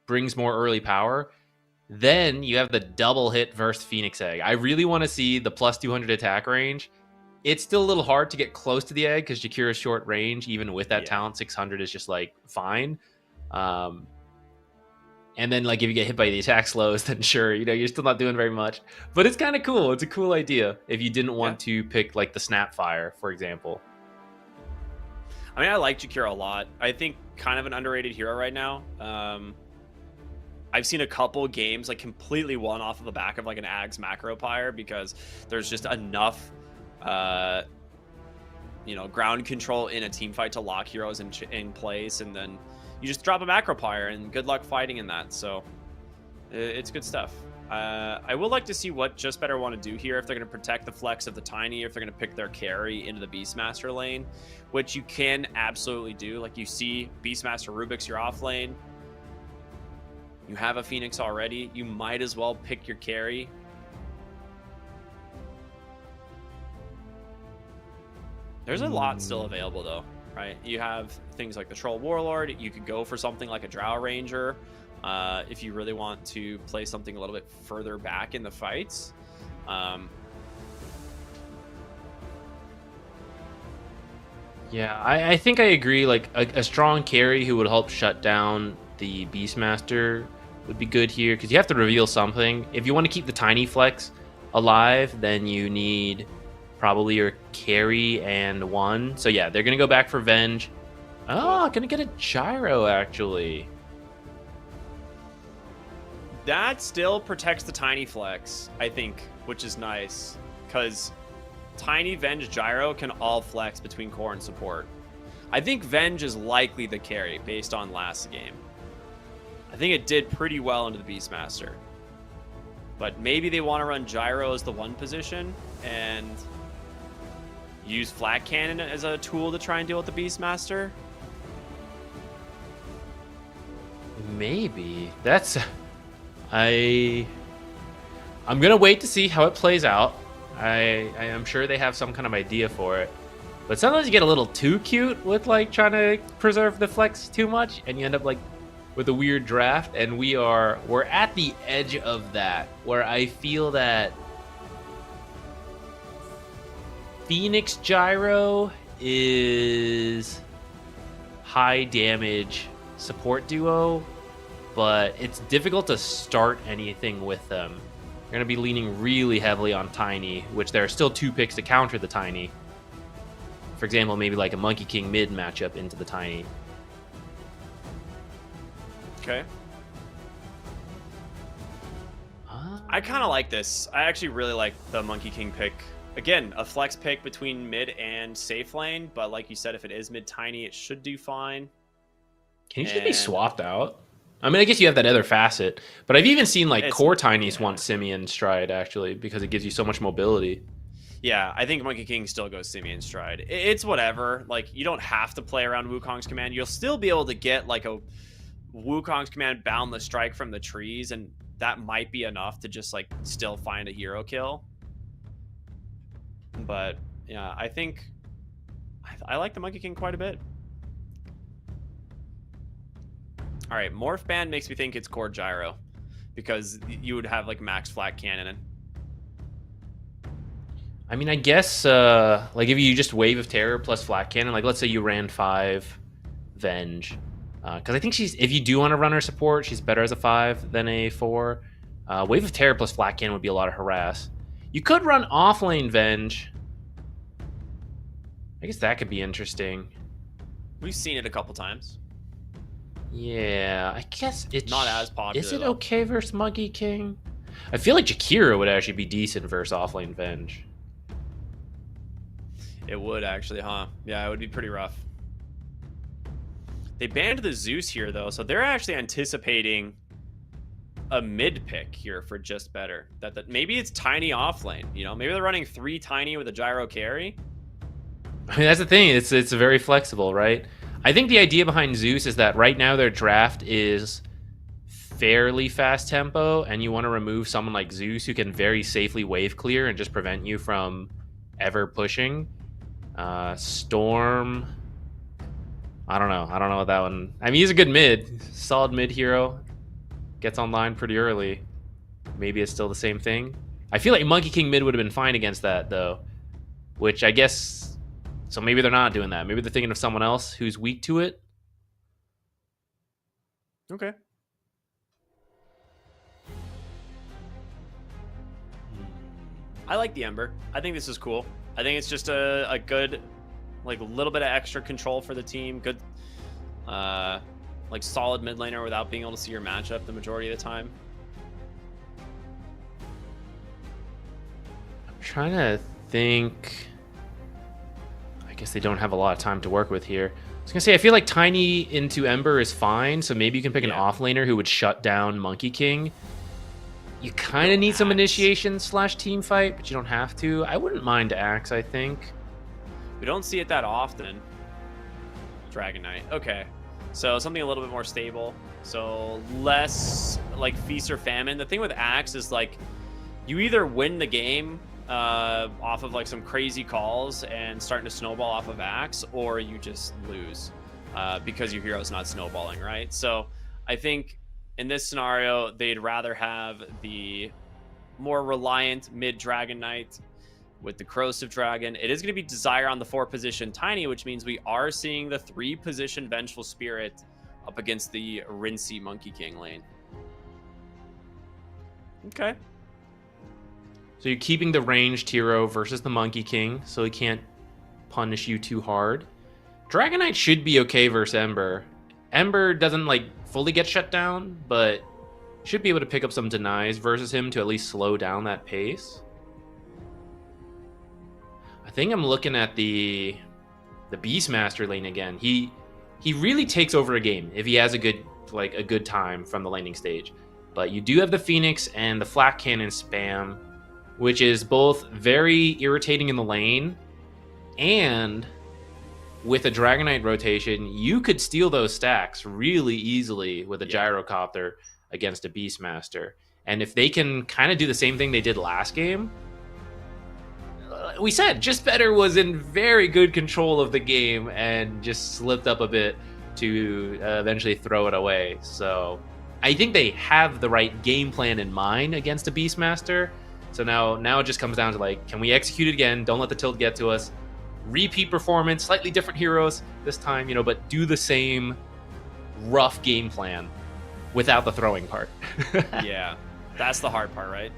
brings more early power. Then you have the double hit versus Phoenix Egg. I really want to see the plus 200 attack range. It's still a little hard to get close to the egg because Jakiro's short range, even with that talent, 600 is just like fine. And then like if you get hit by the attack slows, then sure, you're still not doing very much. But it's kind of cool. It's a cool idea if you didn't want to pick like the Snapfire, for example. I mean, I like Jakiro a lot. I think kind of an underrated hero right now. I've seen a couple games like completely won off of the back of like an Ags macro pyre because there's just enough ground control in a team fight to lock heroes in place, and then you just drop a macro pyre and good luck fighting in that. So it's good stuff. I would like to see what Just Better want to do here, if they're going to protect the flex of the Tiny, if they're going to pick their carry into the Beastmaster lane, which you can absolutely do. Like you see Beastmaster Rubik's your off lane. You have a Phoenix already. You might as well pick your carry. There's a lot still available though, right? You have things like the Troll Warlord. You could go for something like a Drow Ranger if you really want to play something a little bit further back in the fights. Yeah, I think I agree. Like a strong carry who would help shut down the Beastmaster would be good here because you have to reveal something. If you want to keep the Tiny flex alive, then you need probably your carry and one. So yeah, they're gonna go back for Venge. Oh, gonna get a Gyro actually. That still protects the Tiny flex, I think, which is nice because Tiny, Venge, Gyro can all flex between core and support. I think Venge is likely the carry based on last game. I think it did pretty well into the Beastmaster. But maybe they want to run Gyro as the one position and use Flat Cannon as a tool to try and deal with the Beastmaster. Maybe. That's... I'm gonna wait to see how it plays out. I am sure they have some kind of idea for it. But sometimes you get a little too cute with like trying to preserve the flex too much, and you end up like with a weird draft. And we're at the edge of that, where I feel that Phoenix Gyro is high damage support duo, but it's difficult to start anything with them. You're going to be leaning really heavily on Tiny, which there are still 2 picks to counter the Tiny. For example, maybe like a Monkey King mid matchup into the Tiny. Okay. I kind of like this. I actually really like the Monkey King pick. Again, a flex pick between mid and safe lane, but like you said, if it is mid Tiny, it should do fine. Can you just be swapped out? I mean, I guess you have that other facet, but I've even seen like core Tinies want Simeon Stride actually because it gives you so much mobility. Yeah, I think Monkey King still goes Simeon Stride. It's whatever. Like, you don't have to play around Wukong's command. You'll still be able to get like a Wukong's command boundless strike from the trees, and that might be enough to just like still find a hero kill. But yeah, I think I like the Monkey King quite a bit. All right, Morph Band makes me think it's core Gyro because you would have like max flat cannon. I mean, I guess like if you just Wave of Terror plus flat cannon, like let's say you ran 5 Venge. Because I think if you do want to run her support, she's better as a 5 than a 4. Wave of Terror plus Flat Cannon would be a lot of harass. You could run offlane Venge. I guess that could be interesting. We've seen it a couple times. Yeah, I guess it's not as popular. Is it okay versus Monkey King? I feel like Jakiro would actually be decent versus offlane Venge. It would actually, huh? Yeah, it would be pretty rough. They banned the Zeus here, though, so they're actually anticipating a mid pick here for just better. That maybe it's Tiny offlane. You know, maybe they're running 3 Tiny with a Gyro carry. I mean, that's the thing. It's very flexible, right? I think the idea behind Zeus is that right now their draft is fairly fast tempo, and you want to remove someone like Zeus who can very safely wave clear and just prevent you from ever pushing. Storm. I don't know what that one. I mean, he's a good mid, solid mid hero. Gets online pretty early. Maybe it's still the same thing. I feel like Monkey King mid would have been fine against that though, which I guess. So maybe they're not doing that. Maybe they're thinking of someone else who's weak to it. Okay. I like the Ember. I think this is cool. I think it's just a good, like, a little bit of extra control for the team. Good, like, solid mid laner without being able to see your matchup the majority of the time. I'm trying to think. I guess they don't have a lot of time to work with here. I was gonna say, I feel like Tiny into Ember is fine, so maybe you can pick an offlaner who would shut down Monkey King. You kind of need some initiation / team fight, but you don't have to. I wouldn't mind Axe, I think. We don't see it that often. Dragon Knight. Okay. So something a little bit more stable. So less like feast or famine. The thing with Axe is like you either win the game off of like some crazy calls and starting to snowball off of Axe, or you just lose because your hero's not snowballing, right? So I think in this scenario, they'd rather have the more reliant mid Dragon Knight with the Corrosive Dragon. It is going to be Desire on the 4 position Tiny, which means we are seeing the 3 position Vengeful Spirit up against the Rincey Monkey King lane. Okay. So you're keeping the ranged hero versus the Monkey King, so he can't punish you too hard. Dragon Knight should be okay versus Ember. Ember doesn't like fully get shut down, but should be able to pick up some denies versus him to at least slow down that pace. I think I'm looking at the Beastmaster lane again. He really takes over a game if he has a good time from the laning stage. But you do have the Phoenix and the Flat Cannon spam, which is both very irritating in the lane, and with a Dragon Knight rotation, you could steal those stacks really easily with a Gyrocopter against a Beastmaster. And if they can kind of do the same thing they did last game, we said Just Better was in very good control of the game and just slipped up a bit to eventually throw it away. So I think they have the right game plan in mind against a Beastmaster. So now it just comes down to like, can we execute it again? Don't let the tilt get to us. Repeat performance, slightly different heroes this time, but do the same rough game plan without the throwing part. Yeah, that's the hard part, right?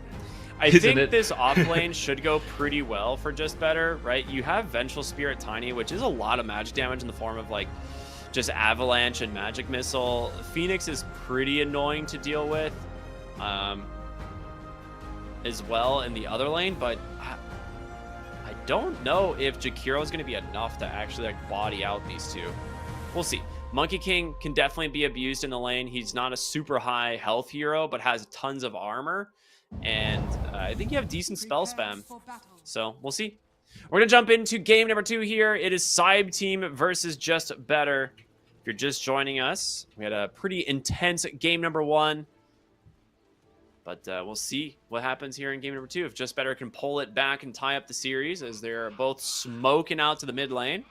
I Isn't think it? this off lane should go pretty well for Just Better, right? You have Vengeful Spirit Tiny, which is a lot of magic damage in the form of like just Avalanche and Magic Missile. Phoenix is pretty annoying to deal with as well in the other lane, but I don't know if Jakiro is going to be enough to actually like body out these two. We'll see. Monkey King can definitely be abused in the lane. He's not a super high health hero, but has tons of armor. And I think you have decent spell spam. So we'll see. We're going to jump into game number 2 here. It is Cybe Team versus Just Better. If you're just joining us, we had a pretty intense game number 1. But we'll see what happens here in game number 2. If Just Better can pull it back and tie up the series as they're both smoking out to the mid lane.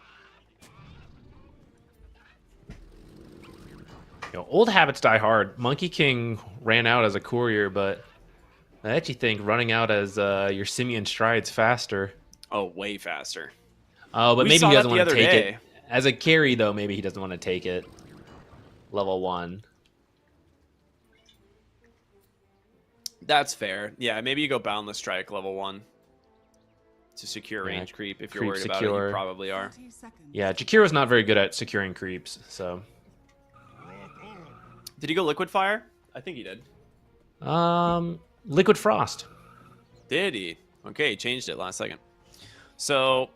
You know, old habits die hard. Monkey King ran out as a courier, but I actually think running out as your Simian strides faster. Oh, way faster. Oh, but We maybe saw he that doesn't the want to other take day. it. As a carry, though, maybe he doesn't want to take it. Level 1. That's fair. Yeah, maybe you go Boundless Strike level 1 to secure Yeah, range creep. If you're creep worried about it, secure. you probably are. 30 seconds. Yeah, Jakiro's not very good at securing creeps, so... Did he go Liquid Fire? I think he did. Liquid Frost. Did he? Okay, he changed it last second. So,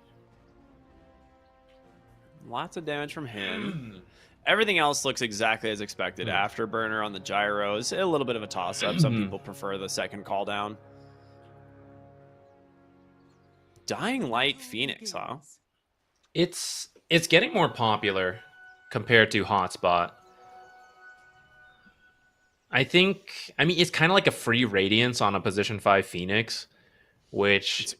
lots of damage from him. Everything else looks exactly as expected. Afterburner on the gyros. A little bit of a toss-up. Some people prefer the second call down. Dying Light Phoenix, huh? It's getting more popular compared to Hotspot. I mean, it's kind of like a free Radiance on a position 5 Phoenix, which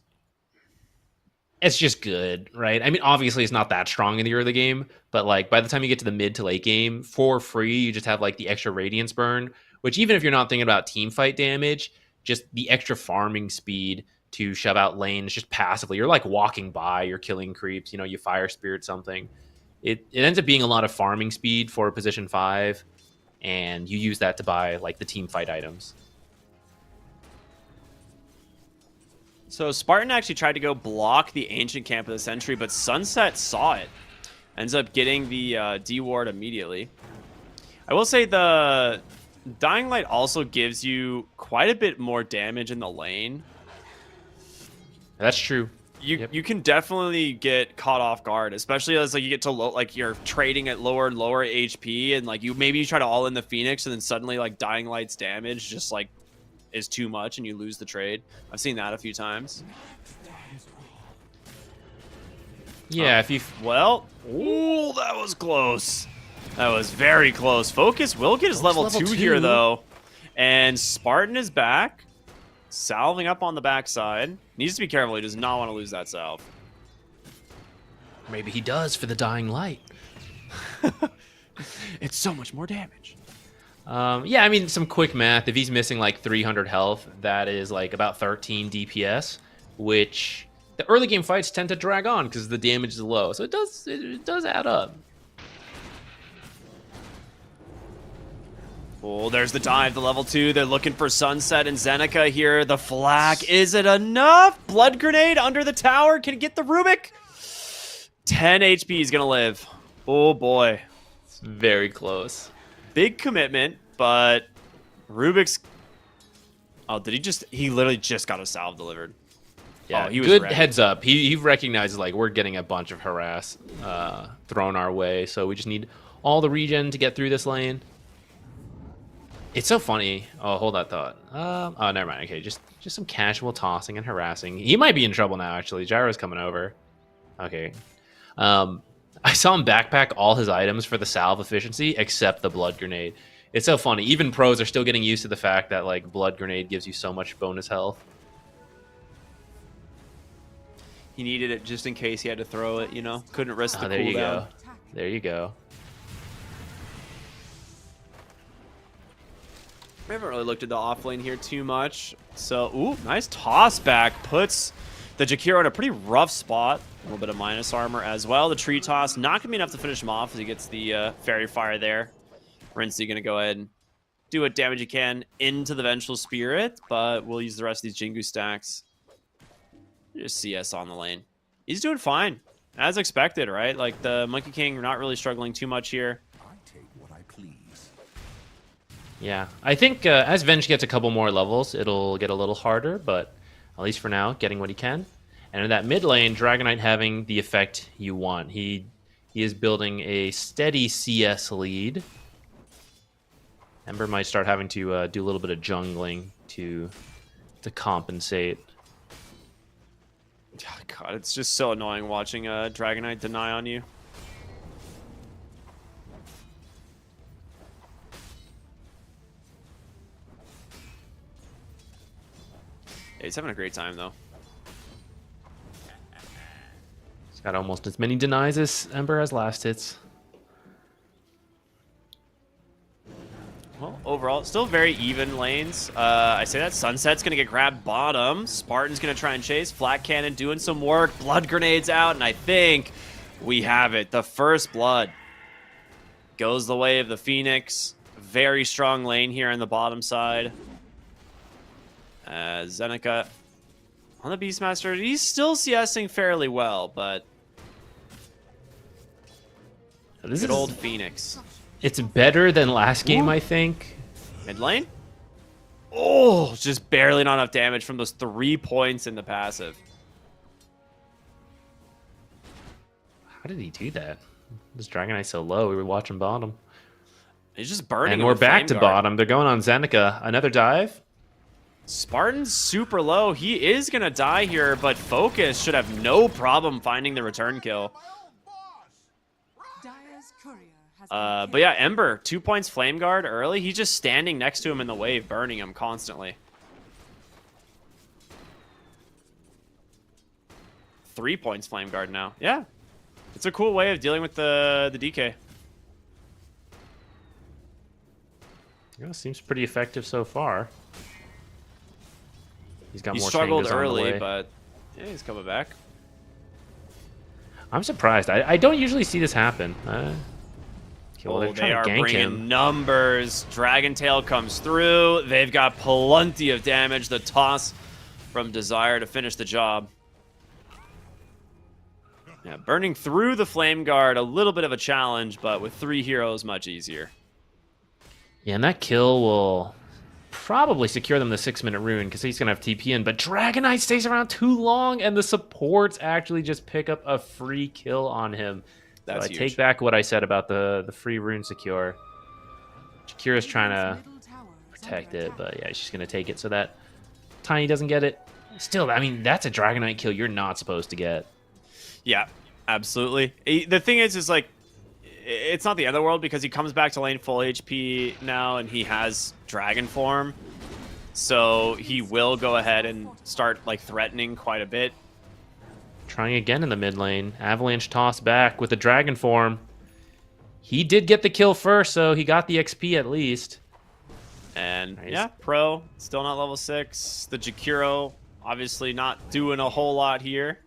it's just good, right? I mean, obviously it's not that strong in the early game, but like by the time you get to the mid to late game, for free, you just have like the extra Radiance burn, which even if you're not thinking about team fight damage, just the extra farming speed to shove out lanes just passively. You're like walking by, you're killing creeps, you know, you fire spirit something. It ends up being a lot of farming speed for position 5. And you use that to buy like the team fight items. So Spartan actually tried to go block the Ancient Camp of the Century, but Sunset saw it. Ends up getting the D-Ward immediately. I will say the Dying Light also gives you quite a bit more damage in the lane. That's true. You can definitely get caught off guard, especially as like you get to low, like you're trading at lower and lower HP, and like you try to all in the Phoenix, and then suddenly like Dying Light's damage just like is too much, and you lose the trade. I've seen that a few times. Yeah, if you Well, ooh, that was close. That was very close. Focus will get his level 2 here though, and Spartan is back. Salving up on the backside. Needs to be careful. He does not want to lose that salve. maybe he does for the Dying Light. It's so much more damage. Yeah, I mean, some quick math. If he's missing like 300 health, that is like about 13 DPS, which the early game fights tend to drag on because the damage is low. So it does add up. Oh, there's the dive, the level 2. They're looking for Sunset and Zeneca here. The flak. Is it enough? Blood grenade under the tower. Can it get the Rubik? 10 HP. He's going to live. Oh, boy. It's very close. Big commitment, but Rubik's... Oh, did he just... He literally just got a salve delivered. Yeah, Oh, he was good ready. heads up. He recognizes like we're getting a bunch of harass thrown our way, so we just need all the regen to get through this lane. It's so funny. Oh, hold that thought. Oh, never mind. Okay, just some casual tossing and harassing. He might be in trouble now, actually. Gyro's coming over. Okay. I saw him backpack all his items for the salve efficiency, except the blood grenade. It's so funny. Even pros are still getting used to the fact that like blood grenade gives you so much bonus health. He needed it just in case he had to throw it, you know? Couldn't risk the Oh, there you cooldown. go. There you go. We haven't really looked at the off lane here too much. So, ooh, nice toss back. Puts the Jakiro in a pretty rough spot. A little bit of minus armor as well. The tree toss, not going to be enough to finish him off as he gets the fairy fire there. Rincey going to go ahead and do what damage you can into the Vengeful Spirit, but we'll use the rest of these Jingu stacks. Just CS on the lane. He's doing fine, as expected, right? Like, the Monkey King not really struggling too much here. I take what I please. Yeah, I think as Venge gets a couple more levels, it'll get a little harder, but at least for now, getting what he can. And in that mid lane, Dragonite having the effect you want. He is building a steady CS lead. Ember might start having to do a little bit of jungling to compensate. Oh, God, it's just so annoying watching Dragonite deny on you. Yeah, he's having a great time, though. He's got almost as many denies as Ember has last hits. Well, overall, still very even lanes. I say that Sunset's going to get grabbed bottom. Spartan's going to try and chase. Flat Cannon doing some work. Blood Grenades out, and I think we have it. The first blood goes the way of the Phoenix. Very strong lane here on the bottom side. Zeneca on the Beastmaster. He's still CSing fairly well, but This good is old Phoenix. It's better than last game, I think. Mid lane? Oh, just barely not enough damage from those 3 points in the passive. How did he do that? This Dragonite so low, we were watching bottom. He's just burning. And him we're with back to Flame Guard. bottom. They're going on Zeneca. Another dive. Spartan's super low. He is going to die here, but Focus should have no problem finding the return kill. Dire's courier has been But yeah, Ember, 2 points Flame Guard early. He's just standing next to him in the wave, burning him constantly. 3 points Flame Guard now. Yeah. It's a cool way of dealing with the DK. Yeah, seems pretty effective so far. He's got He more struggled Changas on the early, way. but yeah, he's coming back. I'm surprised. I don't usually see this happen. Okay, well, Oh, they're they trying are to gank bringing him. numbers. Dragon Tail comes through. They've got plenty of damage. The toss from Desire to finish the job. Yeah, burning through the Flame Guard, a little bit of a challenge, but with 3 heroes, much easier. Yeah, and that kill will probably secure them the 6-minute rune because he's going to have TP in. But Dragonite stays around too long, and the supports actually just pick up a free kill on him. That's so I huge. take back what I said about the free rune secure. Shakira's trying to middle tower is protect under it, attack. but yeah, she's going to take it so that Tiny doesn't get it. Still, I mean, that's a Dragonite kill you're not supposed to get. Yeah, absolutely. The thing is like, it's not the end of the world because he comes back to lane full HP now and he has Dragon Form. So he will go ahead and start like threatening quite a bit. Trying again in the mid lane. Avalanche toss back with the Dragon Form. He did get the kill first, so he got the XP at least. And Nice. yeah, Pro, still not level 6. The Jakiro, obviously not doing a whole lot here.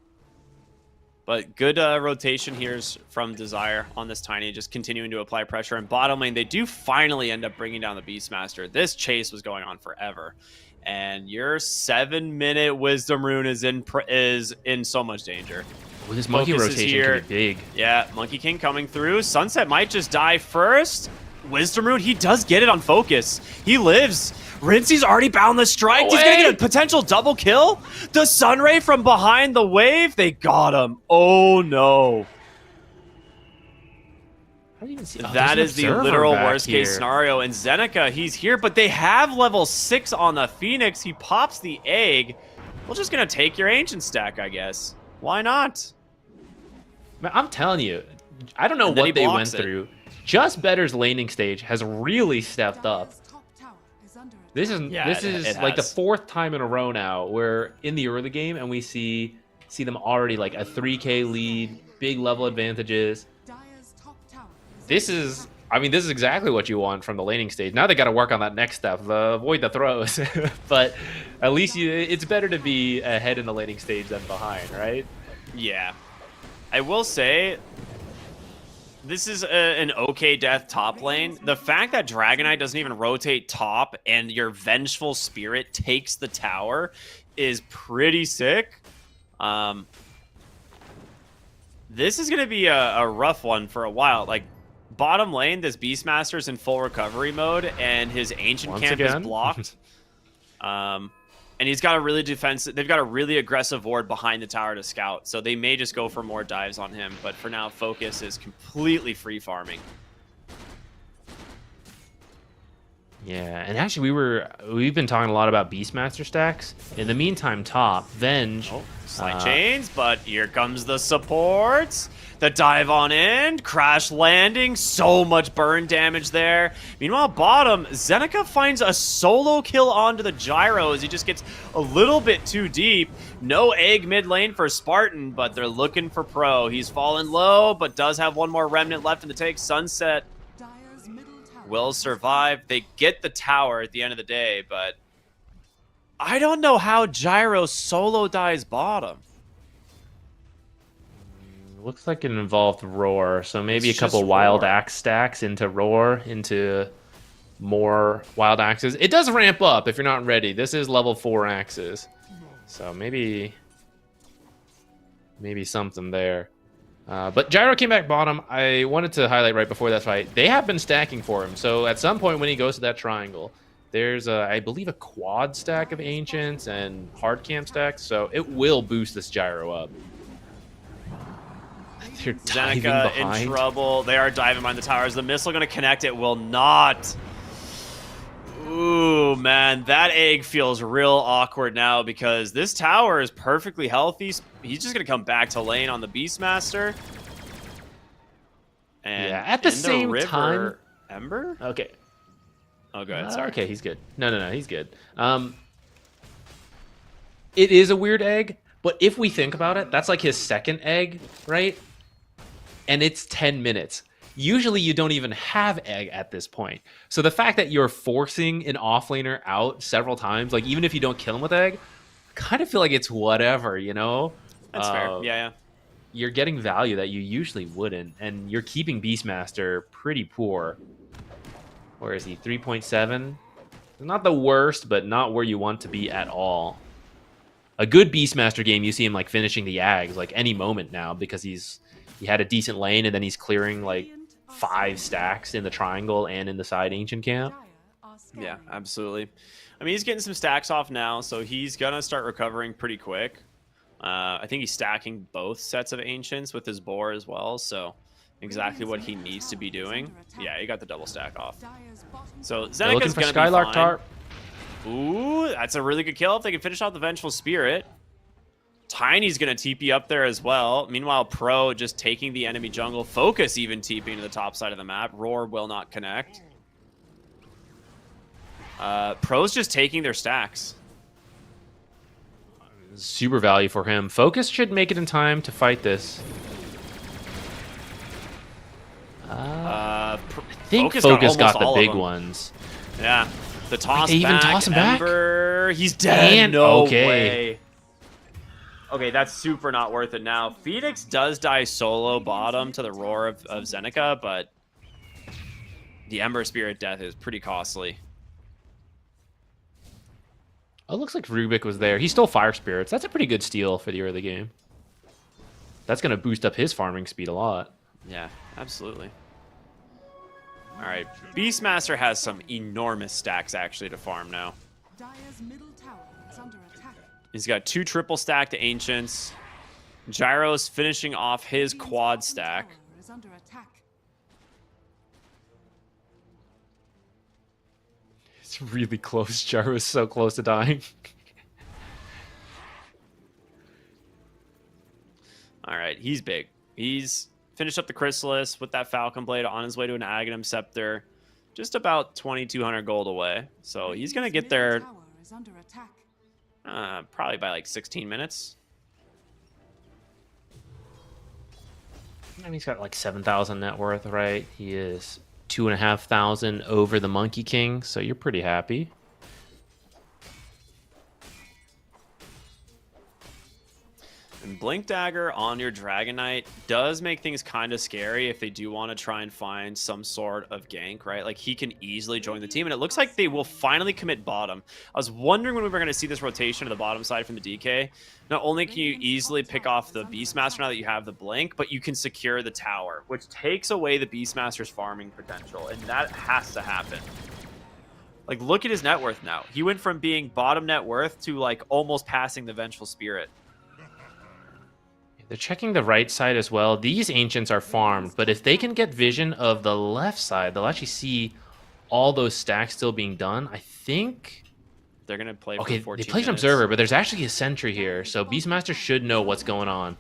But good rotation here from Desire on this Tiny, just continuing to apply pressure. And bottom lane, they do finally end up bringing down the Beastmaster. This chase was going on forever. And your 7-minute Wisdom Rune is in so much danger. With his monkey Focus is rotation here. can be big. Yeah, Monkey King coming through. Sunset might just die first. Wisdom Rune, he does get it on Focus. He lives. Rincey's already bound the strike. He's gonna get a potential double kill. The Sunray from behind the wave. They got him. Oh no. How do you even see? That is the literal worst case scenario. And Zeneca, he's here, but they have level 6 on the Phoenix. He pops the egg. We're just gonna take your ancient stack, I guess. Why not? Man, I'm telling you, I don't know And then he what they went blocks it. through. Just Better's laning stage has really stepped up. Dire's top tower is under attack. This is Yeah, this it is like the has. 4th time in a row now where in the early game and we see them already like a 3K lead, big level advantages. Dire's top tower is This under is, attack. I mean, this is exactly what you want from the laning stage. Now they got to work on that next step, avoid the throws. But at least it's better to be ahead in the laning stage than behind, right? Yeah. I will say, This is an okay death top lane. The fact that Dragonite doesn't even rotate top and your Vengeful Spirit takes the tower is pretty sick. This is going to be a rough one for a while. Like, bottom lane, this Beastmaster's in full recovery mode, and his Ancient Camp is blocked. And he's got a really they've got a really aggressive ward behind the tower to scout, so they may just go for more dives on him, but for now, Focus is completely free farming. Yeah, and actually we've been talking a lot about Beastmaster stacks. In the meantime, top, Venge. Oh, slight chains, but here comes the supports. The dive on in, crash landing, so much burn damage there. Meanwhile, bottom, Zeneca finds a solo kill onto the gyro as he just gets a little bit too deep. No egg mid lane for Spartan, but they're looking for Pro. He's fallen low, but does have one more remnant left in the take. Sunset Dire's middle tower will survive. They get the tower at the end of the day, but I don't know how Gyro solo dies bottom. Looks like it involved Roar, so maybe It's a couple just Wild Roar. Axe stacks into Roar, into more Wild Axes. It does ramp up if you're not ready. This is level 4 axes, so maybe something there. But Gyro came back bottom. I wanted to highlight right before that fight, they have been stacking for him. So at some point when he goes to that triangle, there's, I believe, a quad stack of Ancients and hard camp stacks, so it will boost this Gyro up. They're diving Zeneca behind. in trouble. They are diving behind the towers. The missile going to connect. It will not. Ooh, man. That egg feels real awkward now because this tower is perfectly healthy. He's just going to come back to lane on the Beastmaster. And Yeah, at the in same river, time- Ember? Okay. Oh, go ahead. Sorry. Okay, he's good. No, he's good. It is a weird egg, but if we think about it, that's like his second egg, right? And it's 10 minutes. Usually you don't even have egg at this point. So the fact that you're forcing an offlaner out several times, like even if you don't kill him with egg, I kind of feel like it's whatever, you know? That's fair. Yeah. You're getting value that you usually wouldn't, and you're keeping Beastmaster pretty poor. Where is he? 3.7? Not the worst, but not where you want to be at all. A good Beastmaster game, you see him like finishing the Ags like any moment now because he had a decent lane and then he's clearing like 5 stacks in the triangle and in the side ancient camp. Dire are scanning. Yeah, absolutely. I mean, he's getting some stacks off now, so he's going to start recovering pretty quick. I think he's stacking both sets of Ancients with his boar as well, so exactly what he needs to be doing. Yeah, he got the double stack off. Dire's bottom So They're Zeneca's looking for going to be Skylark fine. Tarp. Ooh, that's a really good kill if they can finish off the Vengeful Spirit. Tiny's going to TP up there as well. Meanwhile, Pro just taking the enemy jungle. Focus even TPing to the top side of the map. Roar will not connect. Pro's just taking their stacks. Super value for him. Focus should make it in time to fight this. I I think Focus got the big ones. Yeah. The toss they even back. toss him back? Ember. He's dead. And- no okay. way. Okay, that's super not worth it now. Phoenix does die solo bottom to the roar of Zeneca, but the Ember Spirit death is pretty costly. Oh, it looks like Rubik was there. He stole Fire Spirits. That's a pretty good steal for the early game. That's going to boost up his farming speed a lot. Yeah, absolutely. All right, Beastmaster has some enormous stacks actually to farm now. Dire's middle tower is under attack. He's got 2 triple stacked Ancients. Gyro's finishing off his Radiant's quad bottom stack. tower is under attack. It's really close. Gyro is so close to dying. All right, he's big. He's finished up the Chrysalis with that Falcon Blade on his way to an Aghanim Scepter. Just about 2,200 gold away. So he's going to Radiant's get there middle tower is under attack. probably by like 16 minutes. I mean, he's got like 7,000 net worth, right? He is 2,500 over the Monkey King, so you're pretty happy. And Blink Dagger on your Dragon Knight does make things kind of scary if they do want to try and find some sort of gank, right? Like, he can easily join the team, and it looks like they will finally commit bottom. I was wondering when we were going to see this rotation to the bottom side from the DK. Not only can you easily pick off the Beastmaster now that you have the Blink, but you can secure the tower, which takes away the Beastmaster's farming potential, and that has to happen. Like, look at his net worth now. He went from being bottom net worth to, like, almost passing the Vengeful Spirit. They're checking the right side as well. These Ancients are farmed, but if they can get vision of the left side, they'll actually see all those stacks still being done. I think... They're going to play okay, for 14 they played an minutes. Observer, but there's actually a Sentry here, so Beastmaster should know what's going on.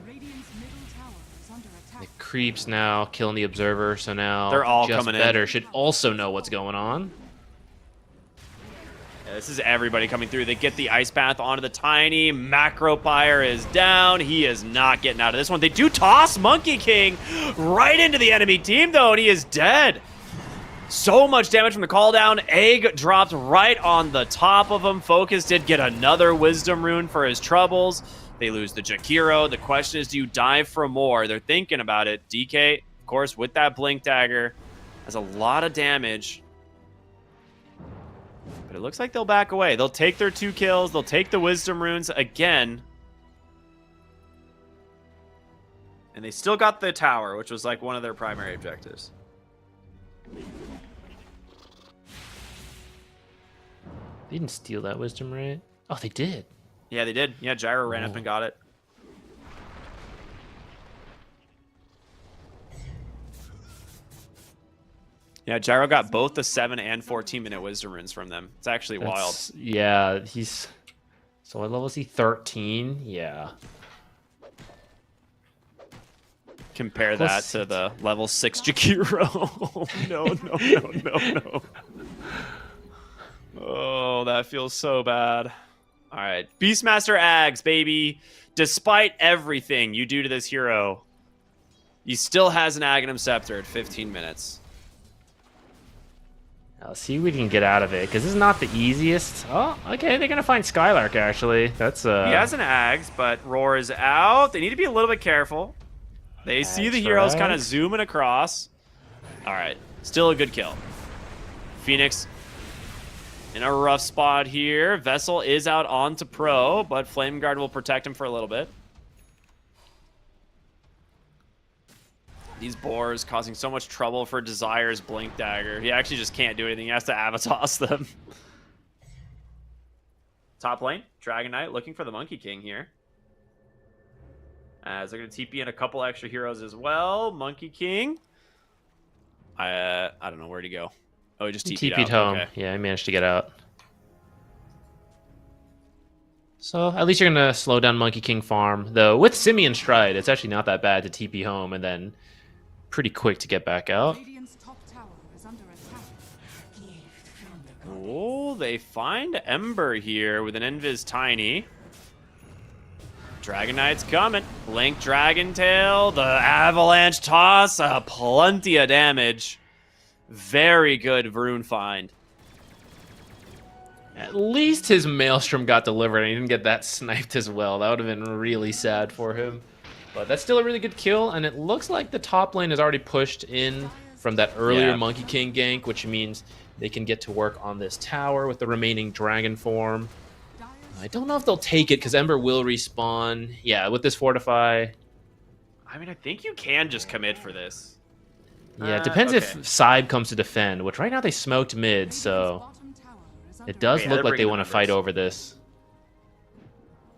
Radiant's middle tower is under attack. The creeps now killing the Observer, so now They're all Just coming in. Better should also know what's going on. Yeah, this is everybody coming through. They get the Ice Path onto the Tiny. Macropyre is down. He is not getting out of this one. They do toss Monkey King right into the enemy team, though, and he is dead. So much damage from the call down. Egg dropped right on the top of him. Focus did get another Wisdom Rune for his troubles. They lose the Jakiro. The question is, do you dive for more? They're thinking about it. DK, of course, with that Blink Dagger, has a lot of damage. But it looks like they'll back away. They'll take their 2 kills. They'll take the Wisdom Runes again. And they still got the tower, which was like one of their primary objectives. They didn't steal that Wisdom, right? Oh, they did. Yeah, they did. Yeah, Gyro ran up and got it. Yeah, Gyro got both the 7 and 14-minute Wisdom Runes from them. It's actually wild. Yeah, he's... So what level is he? 13? Yeah. Compare Plus that to the level 6 Jakiro. No. Oh, that feels so bad. All right. Beastmaster Ags, baby. Despite everything you do to this hero, he still has an Aghanim Scepter at 15 minutes. Let's see if we can get out of it, because this is not the easiest. Oh, okay, they're going to find Skylark, actually. That's He has an Ags, but Roar is out. They need to be a little bit careful. They see the heroes kind of zooming across. All right. Still a good kill. Phoenix in a rough spot here. Vessel is out onto Pro, but Flame Guard will protect him for a little bit. These boars causing so much trouble for Desire's Blink Dagger. He actually just can't do anything. He has to Avatos them. Top lane, Dragon Knight looking for the Monkey King here. As they're going to TP in a couple extra heroes as well. Monkey King. I don't know where to go. Oh, he just TP'd TP'd out. home. Okay. Yeah, he managed to get out. So at least you're going to slow down Monkey King farm. Though with Simian Stride, it's actually not that bad to TP home and then pretty quick to get back out. Radiant's top tower is under attack. Oh, they find Ember here with an Invis Tiny. Dragon Knight's coming. Blink Dragon Tail. The Avalanche Toss. Plenty of damage. Very good rune find. At least his Maelstrom got delivered and he didn't get that sniped as well. That would have been really sad for him. But that's still a really good kill, and it looks like the top lane is already pushed in from that earlier Monkey King gank, which means they can get to work on this tower with the remaining dragon form. I don't know if they'll take it because Ember will respawn. Yeah, with this Fortify. I mean, I think you can just commit for this. Yeah, it depends if Saib comes to defend, which right now they smoked mid, so it does look like they want to fight over this.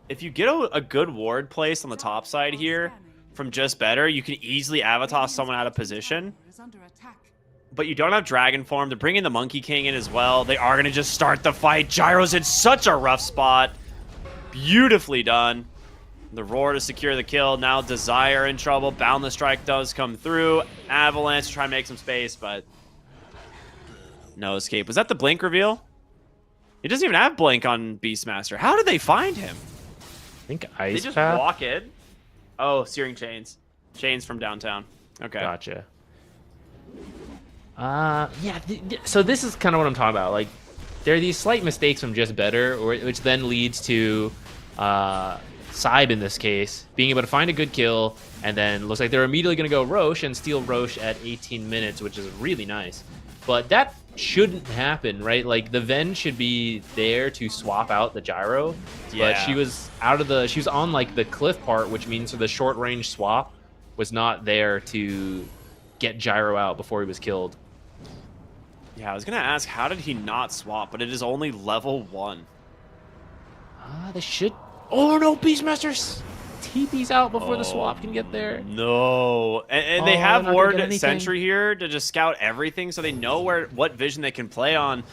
If you get a good ward place on the top side here from Just Better, you can easily Avatos someone out of position. But you don't have Dragon Form. They're bringing the Monkey King in as well. They are going to just start the fight. Gyro's in such a rough spot. Beautifully done. The Roar to secure the kill. Now Desire in trouble. Boundless Strike does come through. Avalanche to try and make some space, but no escape. Was that the Blink reveal? He doesn't even have Blink on Beastmaster. How did they find him? I think Ice They just Path? walk in? Oh, Searing Chains. Chains from downtown. Okay. Gotcha. Yeah, so this is kind of what I'm talking about. Like, there are these slight mistakes from Just Better, which then leads to Saib in this case, being able to find a good kill, and then looks like they're immediately going to go Roche and steal Roche at 18 minutes, which is really nice. But that shouldn't happen, right? Like, the Ven should be there to swap out the gyro, but she was she was on like the cliff part, which means the short range swap was not there to get gyro out before he was killed. Yeah, I was gonna ask, how did he not swap? But it is only level 1. They should. Oh no, Beastmasters TP's out before the swap can get there. No, and they have not gonna Ward get anything. Sentry here to just scout everything, so they know what vision they can play on.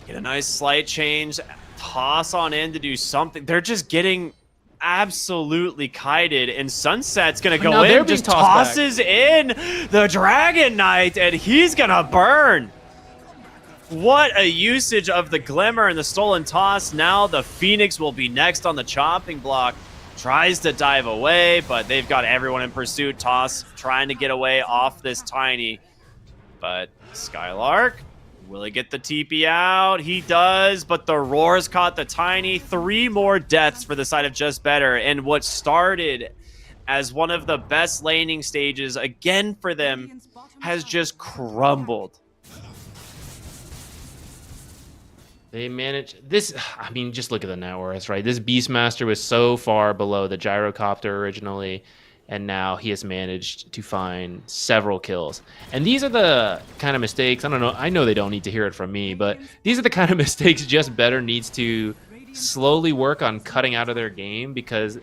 Get a nice slight change, toss on in to do something. They're just getting absolutely kited, and Sunset's gonna go now they're in, being just tossed tosses in the Dragon Knight, and he's gonna burn. What a usage of the Glimmer and the Stolen Toss. Now the Phoenix will be next on the chopping block. Tries to dive away, but they've got everyone in pursuit. Toss trying to get away off this Tiny. But Skylark, will he get the TP out? He does, but the Roar's caught the Tiny. 3 more deaths for the side of Just Better. And what started as one of the best laning stages, again for them, has just crumbled. They managed this. I mean, just look at the net worth, right? This Beastmaster was so far below the Gyrocopter originally, and now he has managed to find several kills. And these are the kind of mistakes, I don't know, I know they don't need to hear it from me, but these are the kind of mistakes Just Better needs to slowly work on cutting out of their game, because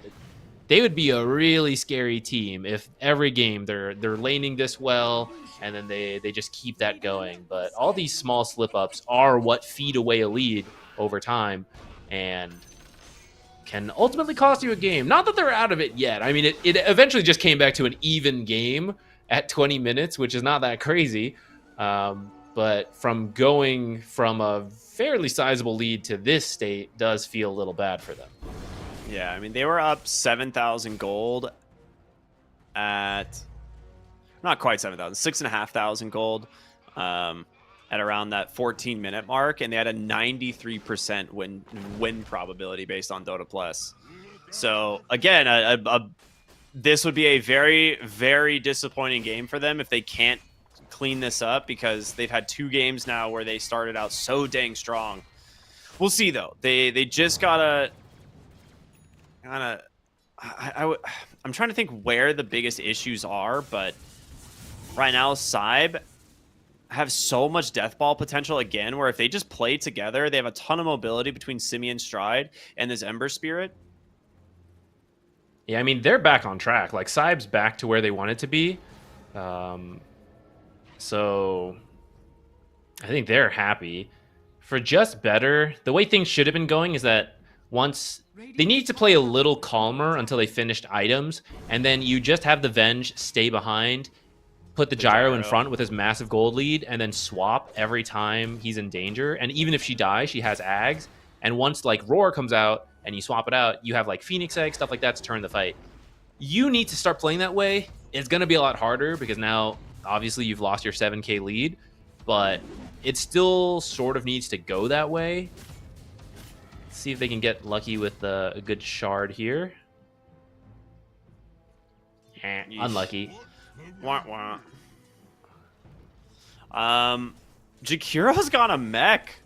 they would be a really scary team if every game they're laning this well, and then they just keep that going. But all these small slip-ups are what feed away a lead over time and can ultimately cost you a game. Not that they're out of it yet. I mean, it eventually just came back to an even game at 20 minutes, which is not that crazy. But from going from a fairly sizable lead to this state does feel a little bad for them. Yeah, I mean, they were up 7,000 gold at... Not quite 7,000, 6,500 gold at around that 14-minute mark, and they had a 93% win probability based on Dota Plus. So again, this would be a very, very disappointing game for them if they can't clean this up, because they've had 2 games now where they started out so dang strong. We'll see though. They just gotta kind of. I'm trying to think where the biggest issues are, but. Right now, Saib have so much death ball potential again, where if they just play together, they have a ton of mobility between Simeon Stride and this Ember Spirit. Yeah, I mean, they're back on track. Like, Saib's back to where they wanted to be. So I think they're happy. For Just Better, the way things should have been going is that once they need to play a little calmer until they finished items, and then you just have the Venge stay behind, put the gyro in front with his massive gold lead, and then swap every time he's in danger. And even if she dies, she has Ags. And once like Roar comes out and you swap it out, you have like Phoenix Egg, stuff like that to turn the fight. You need to start playing that way. It's going to be a lot harder because now obviously you've lost your 7k lead, but it still sort of needs to go that way. Let's see if they can get lucky with a good shard here. Unlucky. Wah, wah. Jakiro's got a mech.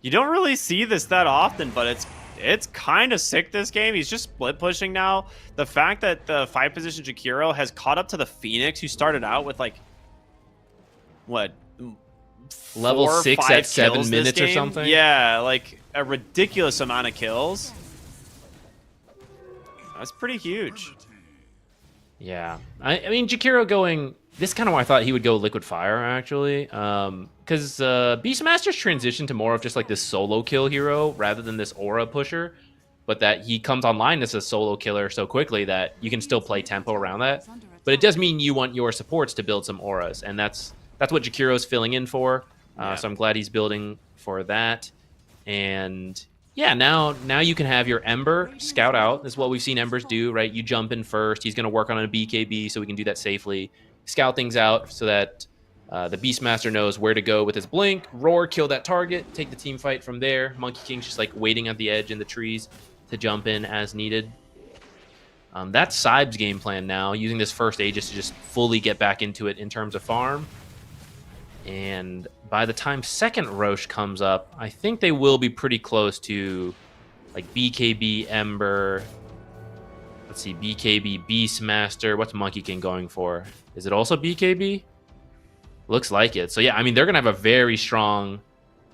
You don't really see this that often, but it's kind of sick this game. He's just split pushing now. The fact that the 5 position Jakiro has caught up to the Phoenix, who started out with like what, level 4 or 6 5 at 7 kills minutes this or game? something. Yeah, like a ridiculous amount of kills. That's pretty huge. Yeah, I mean, Jakiro going... This is kind of why I thought he would go Liquid Fire, actually. Because Beastmaster's transitioned to more of just like this solo kill hero rather than this aura pusher. But that he comes online as a solo killer so quickly that you can still play tempo around that. But it does mean you want your supports to build some auras. And that's what Jakiro's filling in for. So I'm glad he's building for that. And... yeah, now you can have your Ember scout out. This is what we've seen Embers do, right? You jump in first. He's going to work on a BKB so we can do that safely. Scout things out so that the Beastmaster knows where to go with his blink. Roar, kill that target. Take the team fight from there. Monkey King's just like waiting at the edge in the trees. to jump in as needed. That's Saib's game plan now, using this first Aegis to just fully get back into it in terms of farm. And by the time second Roche comes up, I think they will be pretty close to like BKB Ember. Let's see, BKB Beastmaster. What's Monkey King going for? Is it also BKB? Looks like it. So yeah, I mean, they're going to have a very strong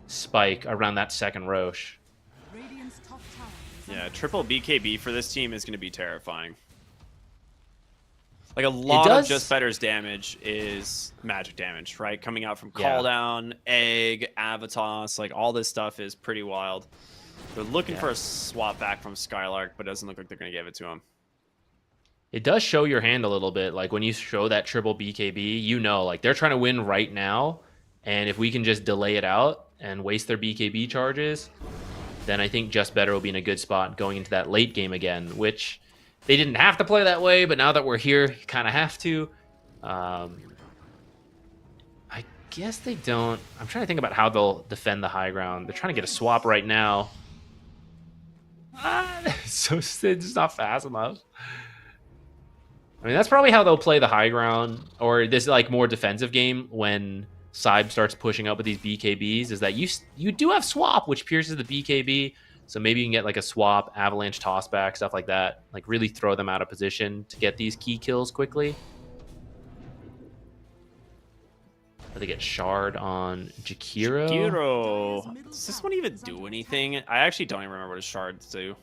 spike around that second Roche. Radiant's top tower is Yeah, under triple attack. BKB for this team is going to be terrifying. Like a lot of does- Just Better's damage is magic damage, right? Coming out from Yeah. Call Down, Egg, Avatos, like all this stuff is pretty wild. They're looking for a swap back from Skylark, but it doesn't look like they're going to give it to him. It does show your hand a little bit. Like when you show that triple BKB, you know, like they're trying to win right now. And if we can just delay it out and waste their BKB charges, then I think Just Better will be in a good spot going into that late game again, which they didn't have to play that way. But now that we're here, you kind of have to. I guess they don't. I'm trying to think about how they'll defend the high ground. They're trying to get a swap right now. So it's just not fast enough. I mean, that's probably how they'll play the high ground, or this like more defensive game when Saib starts pushing up with these BKBs. Is that you do have swap, which pierces the BKB, so maybe you can get like a swap, avalanche tossback, stuff like that. Like really throw them out of position to get these key kills quickly. Or they get shard on Jakiro. Kiro. Does this one even do anything? I actually don't even remember what his shards do.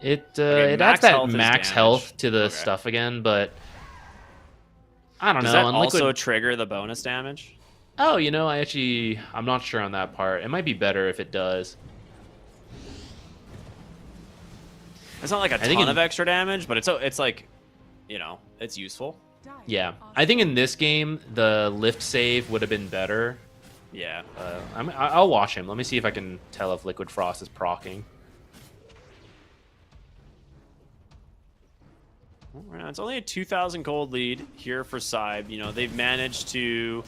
It Okay, it max adds health that is max damage. health to the Okay. stuff again, but I don't Does know. that on also Liquid, trigger the bonus damage? oh, you know, I'm not sure on that part. It might be better if it does. It's not like a think ton in- of extra damage, but it's like, you know, it's useful. Dire Yeah, are I think in this game the lift save would have been better. Yeah. I'll watch him. Let me see if I can tell if Liquid Frost is proccing. Well, it's only a 2,000 gold lead here for Saib. You know, they've managed to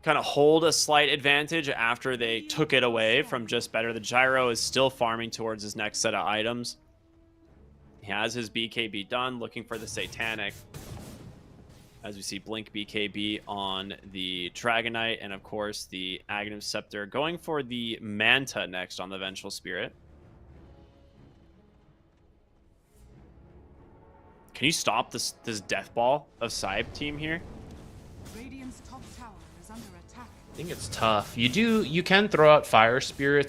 kind of hold a slight advantage after they took it away from Just Better. The Gyro is still farming towards his next set of items. He has his BKB done, looking for the Satanic. As we see Blink BKB on the Dragonite, and of course the Aghanim Scepter going for the Manta next on the Vengeful Spirit. Can you stop this death ball of Saib team here? Radiant's top tower is under attack. I think it's tough. You can throw out Fire Spirits